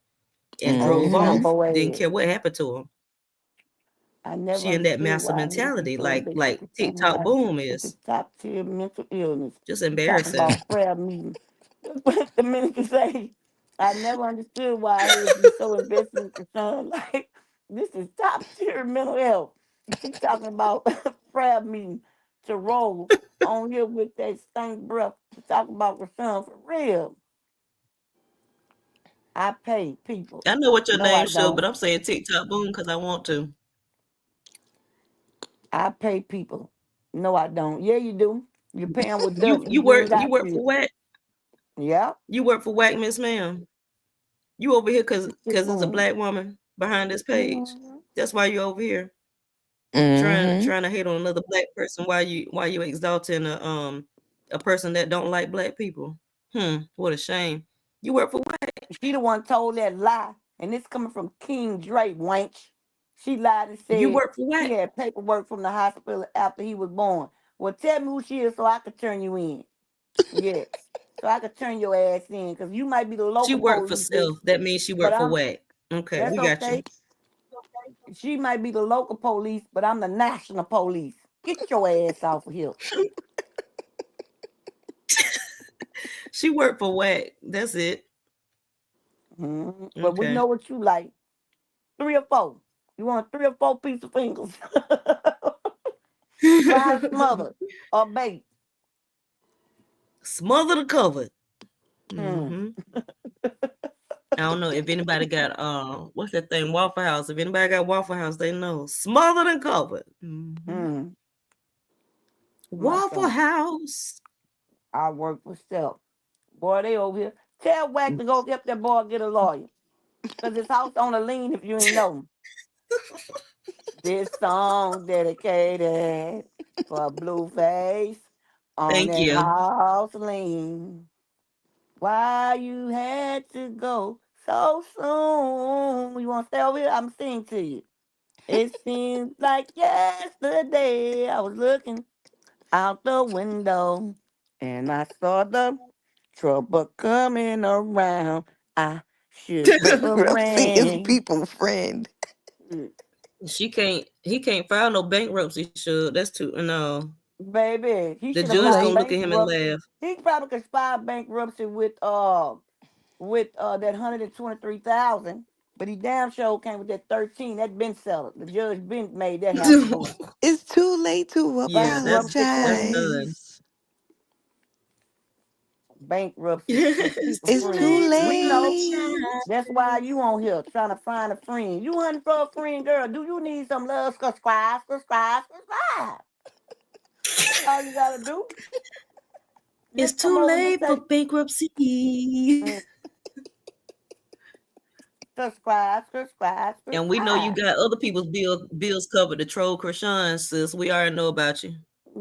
and Oh, drove mm-hmm. off. Sambo Didn't ass. care what happened to him. I never She in that understood massa why niggas mentality, so like invested in TikTok somebody boom with the is. top tier mental illness. Just You talking embarrassing. about prayer meeting. The minister say, I never understood why I heard you so invested in concern. Like, this is top tier mental health. She talking about prayer meeting to roll on here with that stank breath to talk about concern for real. I pay people. I know what your No, I name show, but don't. I'm saying TikTok boom because I want to. I pay people. No, I don't. Yeah, you do. You pay them with You dust you because you work ain't you got work for shit. Whack? Yeah. You work for Whack, Miss Ma'am? You over here because Get there's a on. black woman behind this page. Mhm. That's why you over here Mm-hmm. trying to hate on another black person while you exalting a person that don't like black people. What a shame. You work for what? She the one told that lie, and this coming from King Drake, wench. She lied and You said work for he what? had paperwork from the hospital after he was born. Well, tell me who she is so I could turn you in. Yes. So I could turn your ass in, because you might be the She local worked for police, bitch. self. That means she But worked for I'm what? Okay, that's we got you. okay. She might be the local police, but I'm the national police. Get your ass off of here. She worked for what? That's it. But we Okay. know what you like. 3 or 4. You want 3 or 4 piece of fingers. Fried, smothered, or baked. Smother the cover. Hmm. I don't know if anybody got what's that thing, Waffle House. If anybody got Waffle House, they know. Smothered and covered. My Waffle son, House. I work for self. Boy, they over here. Tell Wack to go help that boy get a lawyer. Because his house on a lien if you ain't know. This song dedicated for Blueface on Thank that you. house lien. Why you had to go so soon? You want to stay over here? I'm sing to you. It seems like yesterday I was looking out the window and I saw the trouble coming around. I should have Bankruptcy is ran. people friend. He can't file no bankruptcy, sure. That's too no. Baby, he The should have judge filed gonna look at him and bankruptcy. laugh. He probably could file bankruptcy with that 123,000, but he damn sure came with that 13. That been settled. The judge been made that happen for him. It's too late to Yeah, Bankruptcy that's queen. done. apologize. Bankruptcy is people It's too friend. We know. late. That's why you on here trying to find a friend. You hunting for a friend, girl. Do you need some love? Subscribe, subscribe, subscribe. That's all you gotta do. It's Just come too over and late for say, bankruptcy. mm, subscribe, subscribe, And we know you subscribe. got other people's bills covered to troll Chrisean, sis. We already know about you.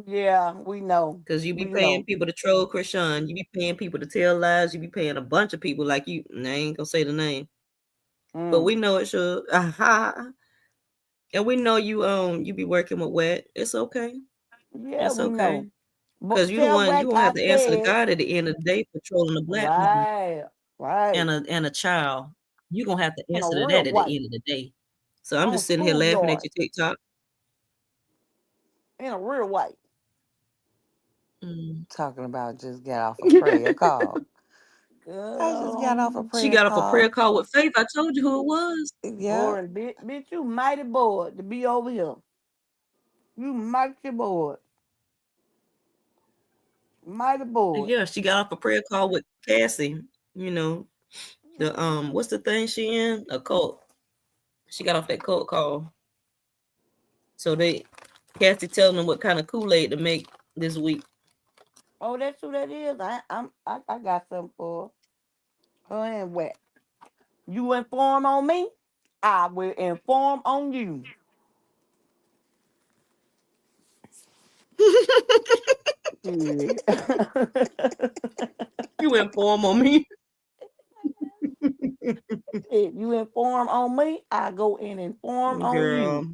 Yeah, we know. Because you be We paying know. people to troll Chrisean. You be paying people to tell lies. You be paying a bunch of people like you. I ain't gonna say the name. But we Mm. know it should. Aha. And we know you be working with wet. It's okay. Yeah, It's we know. okay. Because But you the tell one you Wack gonna have I to answer to said, God at the end of the day for trolling a black woman right, right. and a child. You're gonna have to On a answer to real that at white, the end of the day. So I'm on just sitting here laughing at schoolyard, your TikTok. in a real white. Talking about just get off a prayer call. I just got off a Girl, She prayer got off a prayer call. call with Faith. I told you who it was. Yep. boring, bitch, you mighty bored to be over here. You mighty bored, mighty bored. Yeah, she got off a prayer call with Cassie. You know, the what's the thing she in? A cult. She got off that cult call. So Cassie telling them what kind of Kool-Aid to make this week. Oh, that's who that is. I got something for her and Wack. You inform on me, I will inform on you. Yeah. You inform on me. If you inform on me, I go and inform on you. Girl.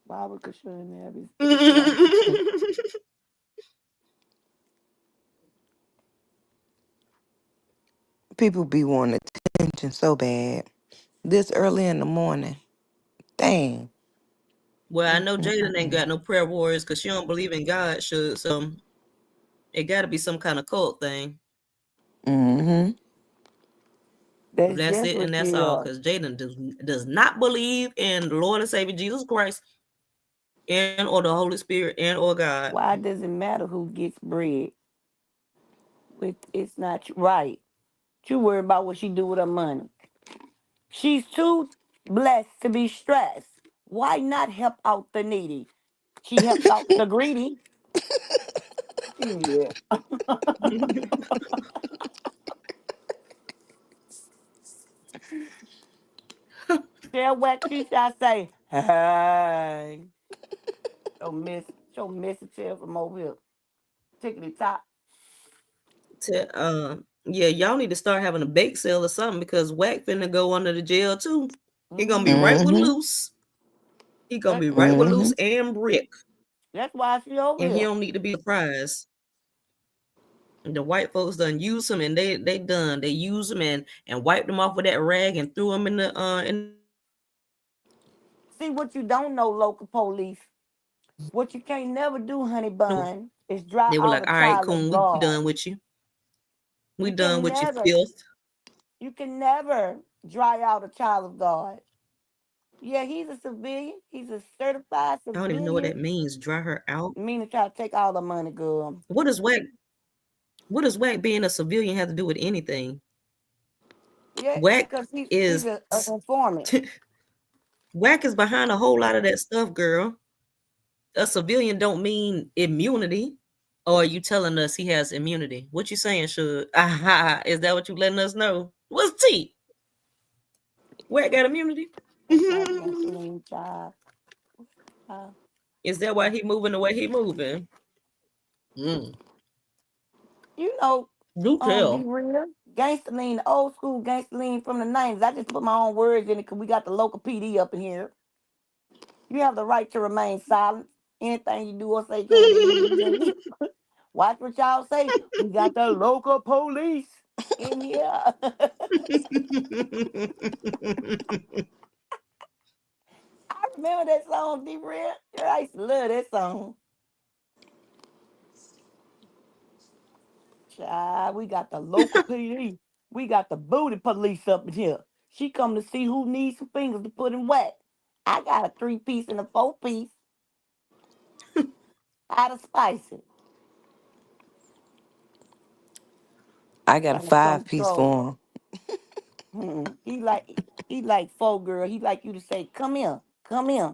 Barbara could show me have his picture. People be wanting attention so bad. This early in the morning. Dang. Well, I know Jaden ain't got no prayer warriors because she don't believe in God. Should so it got to be some kind of cult thing. Mm-hmm. That's That's just it, and what that's she all. Because Jaden does not believe in the Lord and Savior Jesus Christ and or the Holy Spirit and or God. Why does it matter who gets bread? It's not right. She worry about what she do with her money. She's too blessed to be stressed. Why not help out the needy? She helps out the greedy. Yeah. Tell what she shall say. Hey. Show messy tail from over here. Tickety top. Yeah, y'all need to start having a bake sale or something because Wack finna go under the jail too. He gonna be right with Loose. He gonna be right with Loose and Bricc. That's why she over and here. he don't need to be surprised. The white folks done use him, and they done. They use him and wiped him off with that rag and threw him in the See what you don't know, local police. What you can't never do, honey bun, is dry They were out like, a "All right, child of coon, we God. done with you. We You done can with you, never, filth." you can never dry out a child of God. Yeah, he's a civilian. He's a certified I don't even know what that civilian. means. Dry her out. Meaning try to take all the money, girl. What does Wack? What does Wack being a civilian have to do with anything? Yeah, Wack because he's is an informant. Wack is behind a whole lot of that stuff, girl. A civilian don't mean immunity. Or are you telling us he has immunity? What you saying, Suge? Is that what you letting us know? What's T? Wack got immunity? Is that why he moving the way he moving? You know, Do tell. be real. Gangsta lean, old school gangsta lean from the 90s. I just put my own words in it because we got the local PD up in here. You have the right to remain silent. Anything you do or say can't be used. Watch what y'all say. We got the local police in here. I remember that song, D Red. I used to love that song. Child, we got the local PD. We got the booty police up in here. She come to see who needs some fingers to put in wet. I got a 3-piece and a 4-piece. Out of spicy. I got a 5-piece for him. He like 4, girl. He like you to say, come here, come here.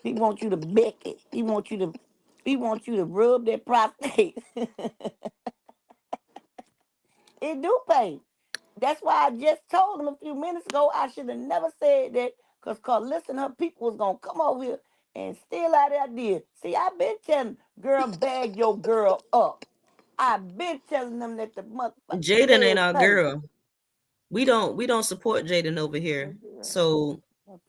He wants you to beck it. He wants you to rub that prostate. It do pay. That's why I just told him a few minutes ago I should have never said that because Carlissa and her people was going to come over here and steal out that idea. See, I've been telling girl, bag your girl up. I've been telling them that the motherfucking Jaden ain't feds our pay. girl. We don't support Jaden over here. So,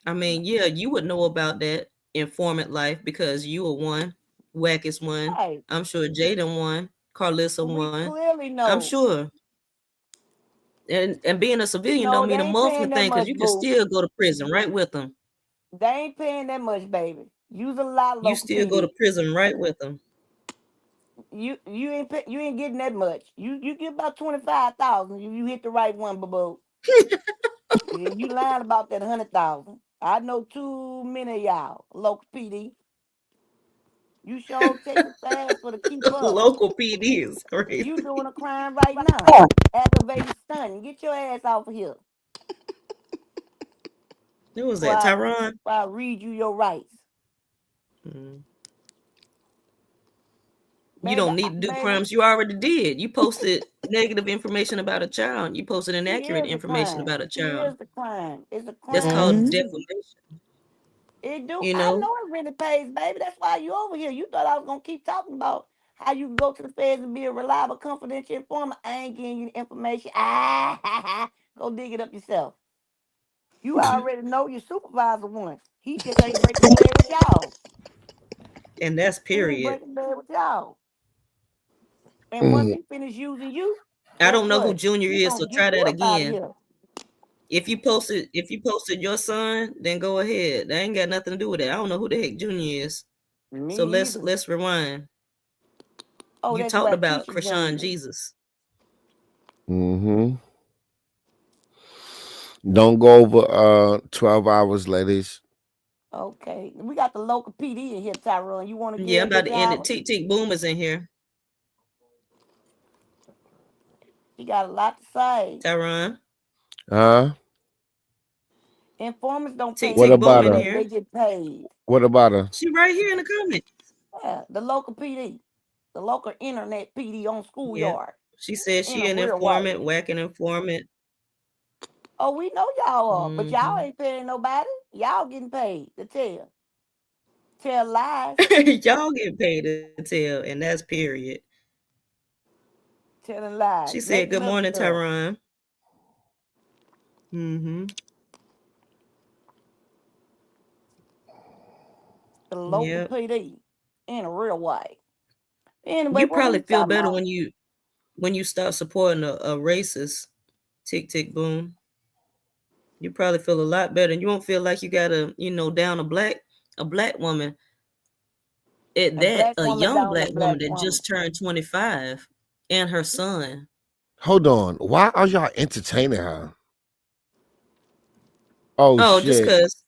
I mean, yeah, you would know about that informant life because you were one. Wack is one. Right. I'm sure Jaden won. Carlissa won. Clearly know. I'm sure. And being a civilian No, don't they mean a ain't paying motherfucking that thing because much, you can boo. still go to prison right with them. They ain't paying that much, baby. Use a lot of You local still go to PD. prison right with them. You ain't getting that much. You get about 25,000. You hit the right one, boo. You lying about that 100,000. I know too many of y'all local PD. You sure taking fast for the keep up. Local PD is crazy. You doing a crime right now. Aggravated stunning. Get your ass off of here. Who was that? Tyron? I read you your rights. You don't need to do crimes you already did. You posted negative information about a child. You posted inaccurate information about a child. Here's the crime. It's a crime. That's called defamation. It do. You I know? know it really pays, baby. That's why you over here. You thought I was gonna keep talking about how you can go to the feds and be a reliable, confidential informant. I ain't getting you the information. Go dig it up yourself. You already know your supervisor won. He just ain't breaking bad with y'all. And that's period. He ain't breaking bad with y'all. And once he finish using you, I don't know who Junior is, so try that again. If you posted your son, then go ahead. That ain't got nothing to do with it. I don't know who the heck Junior is. Me so either. let's rewind. Oh, you talked about Chrisean Jesus. Don't go over 12 hours, ladies. Okay. We got the local PD in here, Tyrone. You want to get Yeah, I'm about to end it. Tick Tick Boom is in here. He got a lot to say. Tyrone. Informants don't pay. What about her? They get paid. What about her? She right here in the comments. Yeah, the local PD. The local internet PD on schoolyard. She said she an informant, whacking informant. Oh, we know y'all are, but y'all Mhm. ain't paying nobody. Y'all getting paid to tell. Tell lies. Y'all get paid to tell, and that's period. Telling She lies. said, "Good Making up morning, stuff. Tyron." Mm-hmm. The local Yep. PD in a real way. Anyway, You what probably we feel talking better about? when you start supporting a racist. Tick tick boom. You probably feel a lot better, and you won't feel like you gotta, down a black woman at A that, black a woman young down a black black woman that woman. just turned 25, and her son. Hold on. Why are y'all entertaining her? Oh Oh, just shit. cause.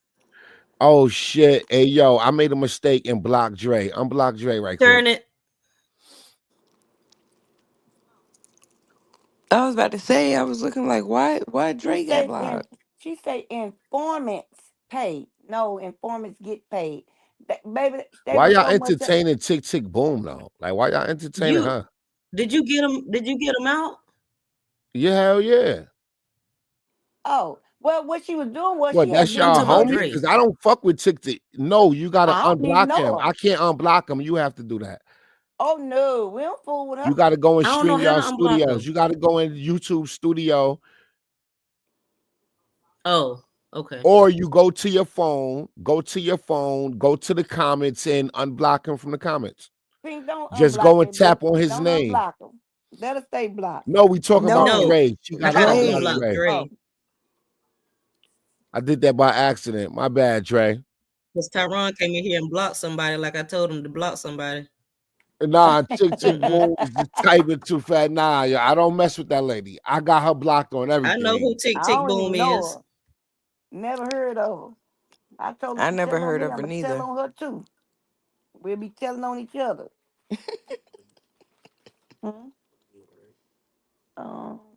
Oh shit. Hey yo, I made a mistake and blocked Dre. Unblock Dre right quick. Turn it. I was about to say, I was looking like, why She Drake got say in, blocked? she say informants pay. No, informants get paid. Baby, there Why was y'all so much. entertaining Tick Tick Boom though? Like why y'all entertaining You her? did you get him? Did you get him out? Yeah, hell yeah. Oh, well, what she was doing was What, she had that's I'm y'all talking about videoed homie? it. Drake. Because I don't fuck with Tick Tick. No, you gotta I don't even unblock him. know I her. can't unblock him. You have to do that. Oh no, we don't fool with her. You gotta go in I don't know how to StreamYard unblock Studios. him. You gotta go in YouTube Studio, Oh, okay. or you go to your phone, go to the comments and unblock him from the comments. Pink, don't Just unblock go and that boo. tap on his Don't name. unblock them. Let her stay blocked. No, we talking about No, No, Dre. She I gotta gotta unblock Dre. unblock Dre. Oh, Dre I did that by accident. My bad, Dre. because Tyron came in here and blocked somebody like I told him to block somebody. Nah, Tick Tick Mm-mm. Boom is just typing too fast. Nah, yeah, I don't mess with that lady. I got her blocked on I know who everything. Tick I Tick don't Boom even know is. her. Never heard of her. I told her I she never telling on heard me. of I'm her gonna tell neither. on her too. We'll be telling on each other. Hmm?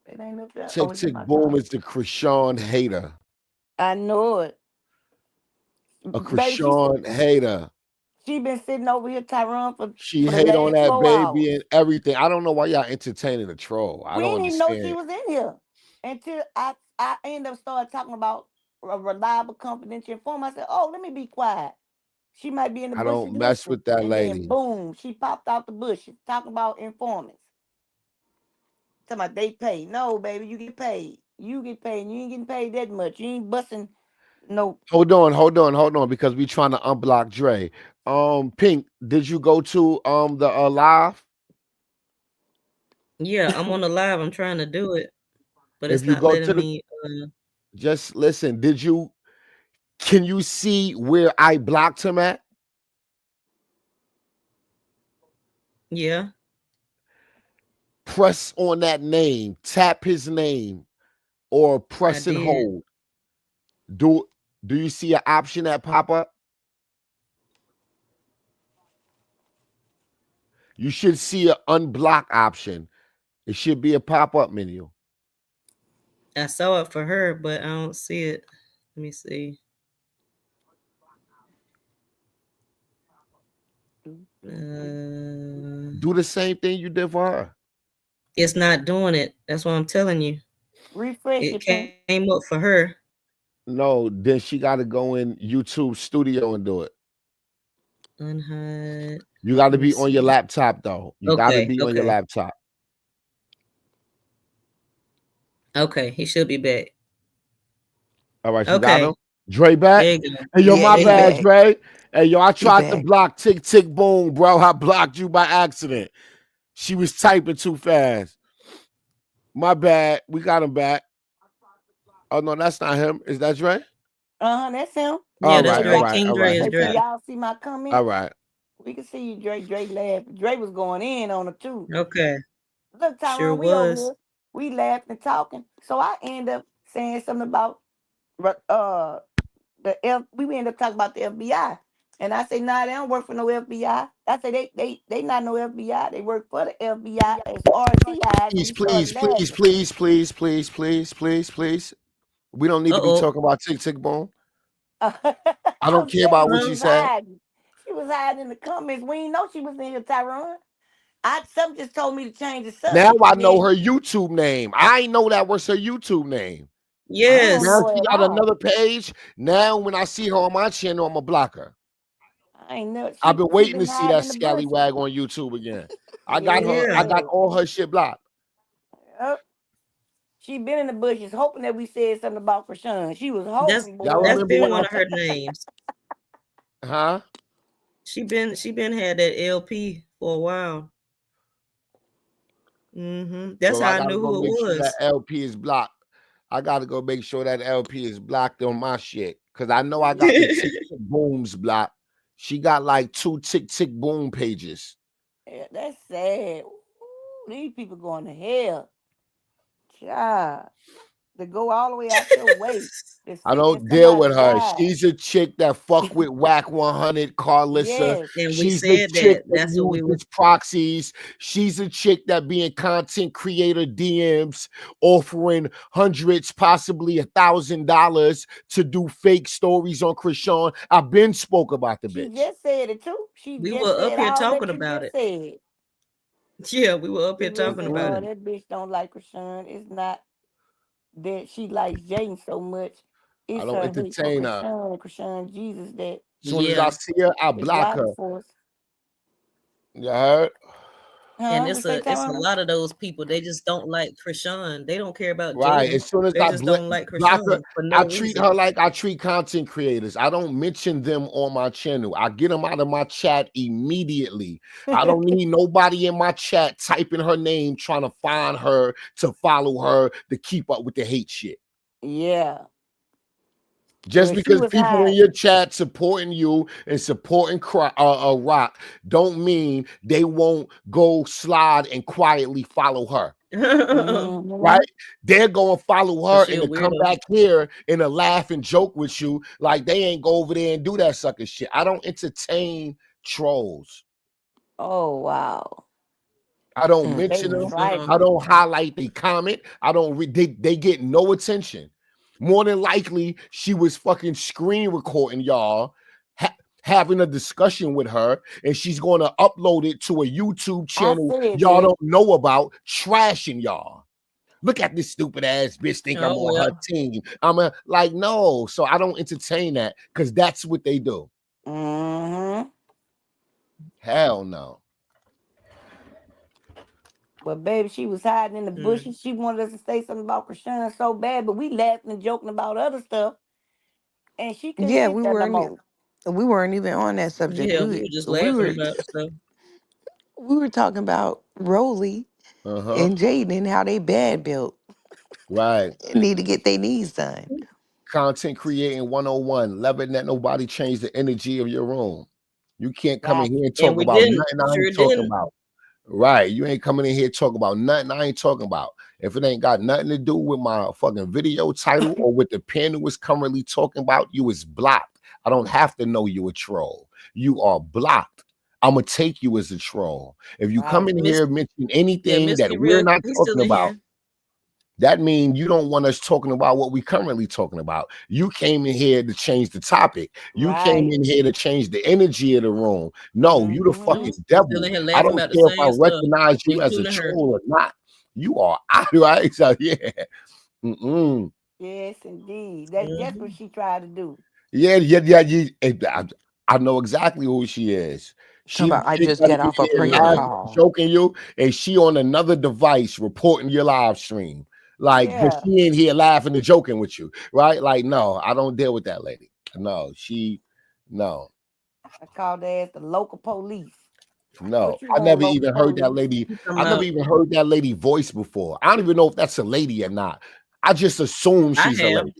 It ain't up there. Oh, Tick it's in Tick my Boom car. is the Chrisean hater. I know it, A baby. Chrisean hater. She been sitting over here, Tyrone, She for the hate on last that 4 hours. baby and everything. I don't know why y'all entertaining a troll. I We don't didn't even know she understand. was in here until I ended up started talking about a reliable, confidential informant. I said, "Oh, let me be quiet. She might be in the I bushes don't mess listening." with that And then lady. boom, she popped out the bushes talking about informants. Talking about they pay. No, baby, you get paid. You get paid. You ain't getting paid that much. You ain't busting no. Hold on, because we trying to unblock Dre. Pink, did you go to the live? Yeah, I'm on the live. I'm trying to do it, but If it's you not go to letting the me. just listen, can you see where I blocked him at? Yeah, Press on that name, tap his name, or I press and did. hold. Do do you see an option that pop up? You should see an unblock option. It should be a pop-up menu. I saw it for her, but I don't see it. Let me see. Do the same thing you did for her. It's not doing it. That's what I'm telling you. Refresh It your pink. came up for her. No, then she got to go in YouTube Studio and do it. Unhide. You got to Let me be on your see. laptop though. You got to Okay, be on your okay, laptop. okay. He should be back. All right, you got him. Okay, Dre back. there you go. Hey yo, Yeah, my There you he bad, go. back. Dre. Hey yo, I He tried to back. block Tick Tick Boom, bro. I blocked you by accident. She was typing too fast. My bad. We got him back. Oh no, that's not him. Is that Dre? That's him. Yeah, All that's right, Hey, all Dre. y'all. right, King all Dre right, is Hey, can Dre. y'all see my all comment? right. We can see you, Dre. Dre laughed. Dre was going in on her too. Okay, Look, sure Tyrone, we over was. here. We laughing and talking. So I end up saying something about the F. We end up talking about the FBI. And I say, nah, they don't work for no FBI. I say they not no FBI. They work for the FBI as RC eyes. And Please, we started please, please, laughing. please, please, please, please, please, please. We don't need Uh to be oh. talking about Tick Tick Boom. I don't I'm care telling about you, what she she was said. hiding. She was hiding in the comments. We didn't know she was in here, Tyrone. Some just told me to change the Now subject. I And know then her YouTube name. I ain't know that was her YouTube name. Yes. Now she got another page. Now when I see her on my channel, I'm a blocker. I ain't know. I've been waiting to been see hiding that in the bushes. scallywag on YouTube again. I Yeah. got her. I got all her shit blocked. Yep. She been in the bushes hoping that we said something about Chrisean. She was hoping. That's been one of her names. Huh? She been had that LP for a while. That's So how I I gotta knew go who make it sure that was. LP is blocked. I gotta go make sure that LP is blocked on my shit. Cause I know I got the tick tick booms blocked. She got like 2 tick tick boom pages. Yeah, that's sad. Ooh, these people going to hell. God. To go all the way out your way. To I sit in don't deal somebody's with her. life. She's a chick that fuck with Whack 100, Carlissa. Yes. And we She's a said chick that. that That's what we were. uses proxies. She's a chick that be in content creator DMs, offering hundreds, possibly $1,000 to do fake stories on Chrisean. I've been spoke about the She bitch. just said it too. She We just were up said here all talking that you about just it. said. Yeah, we were up She here just talking said, about oh, it. that bitch don't like Chrisean. It's not that she likes Jaden so much. I It's don't her hate for entertain her. Chrisean and Chrisean Jesus that As soon as I see her, I is block her. riding for us. You heard? And it's a lot of those people. They just don't like Chrisean. They don't care about Right. Jaden. As soon as They I just don't like block her, Chrisean for I no treat reason. her like I treat content creators. I don't mention them on my channel. I get them out of my chat immediately. I don't need nobody in my chat typing her name, trying to find her, to follow her, to keep up with the hate shit. Yeah. Just because people in your chat supporting you and supporting Rock don't mean they won't go slide and quietly follow her. Right? They're going to follow her and to come back here and to laugh and joke with you like they ain't go over there and do that sucker shit. I don't entertain trolls. Oh, wow. I don't mention them. I don't highlight the comment. I don't they get no attention. More than likely, she was fucking screen recording y'all, having a discussion with her, and she's going to upload it to a YouTube channel y'all don't know about, trashing y'all. Look at this stupid ass bitch think I'm on her team. I'm like, no. So I don't entertain that because that's what they do. Hell no. But baby, she was hiding in the bushes. She wanted us to say something about Chrisean so bad, but we laughing and joking about other stuff. And she couldn't Yeah, sit there no more. we weren't even on that subject. Yeah, we were just laughing about stuff. We were talking about Roly and Jaden and how they bad built. Right. They need to get their knees done. Content creating 101. Never let nobody change the energy of your room. You can't come in here and talk about nothing I ain't talking about. Right. You ain't coming in here talking about nothing I ain't talking about. If it ain't got nothing to do with my fucking video title or with the pen who is currently talking about, you is blocked. I don't have to know you a troll. You are blocked. I'm going to take you as a troll. If you come in here and mention anything that we're not talking about, that means you don't want us talking about what we currently talking about. You came in here to change the topic. You came in here to change the energy of the room. No, you the fucking devil. I don't care if I recognize you as a troll or not. You are out, right? So yeah. Yes, indeed. That's just what she tried to do. Yeah. I know exactly who she is. She I just get off a prayer call. joking you, and she on another device reporting your live stream. Like, but she ain't here laughing and joking with you, right? Like, no, I don't deal with that lady. No. I called her as the local police. No, I never even heard that lady. I never even heard that lady voice before. I don't even know if that's a lady or not. I just assume she's a lady.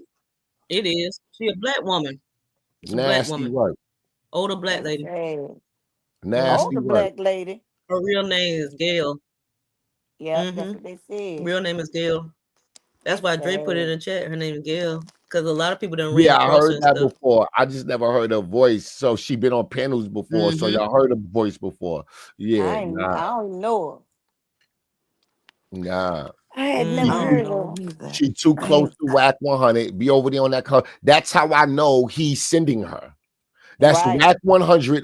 It is. She a black woman. It's Nasty work. Older black lady. Nasty work. Black lady. Her real name is Gail. Yeah, that's what they said. Real name is Gail. That's why Dre put it in the chat. Her name is Gail. Because a lot of people don't Yeah, I heard that before. I just never heard her voice. So she been on panels before. So y'all heard her voice before. Yeah, I don't know her. Nah. I had never heard of her. She too close to Whack 100. Be over there on that car. That's how I know he's sending her. That's Whack 100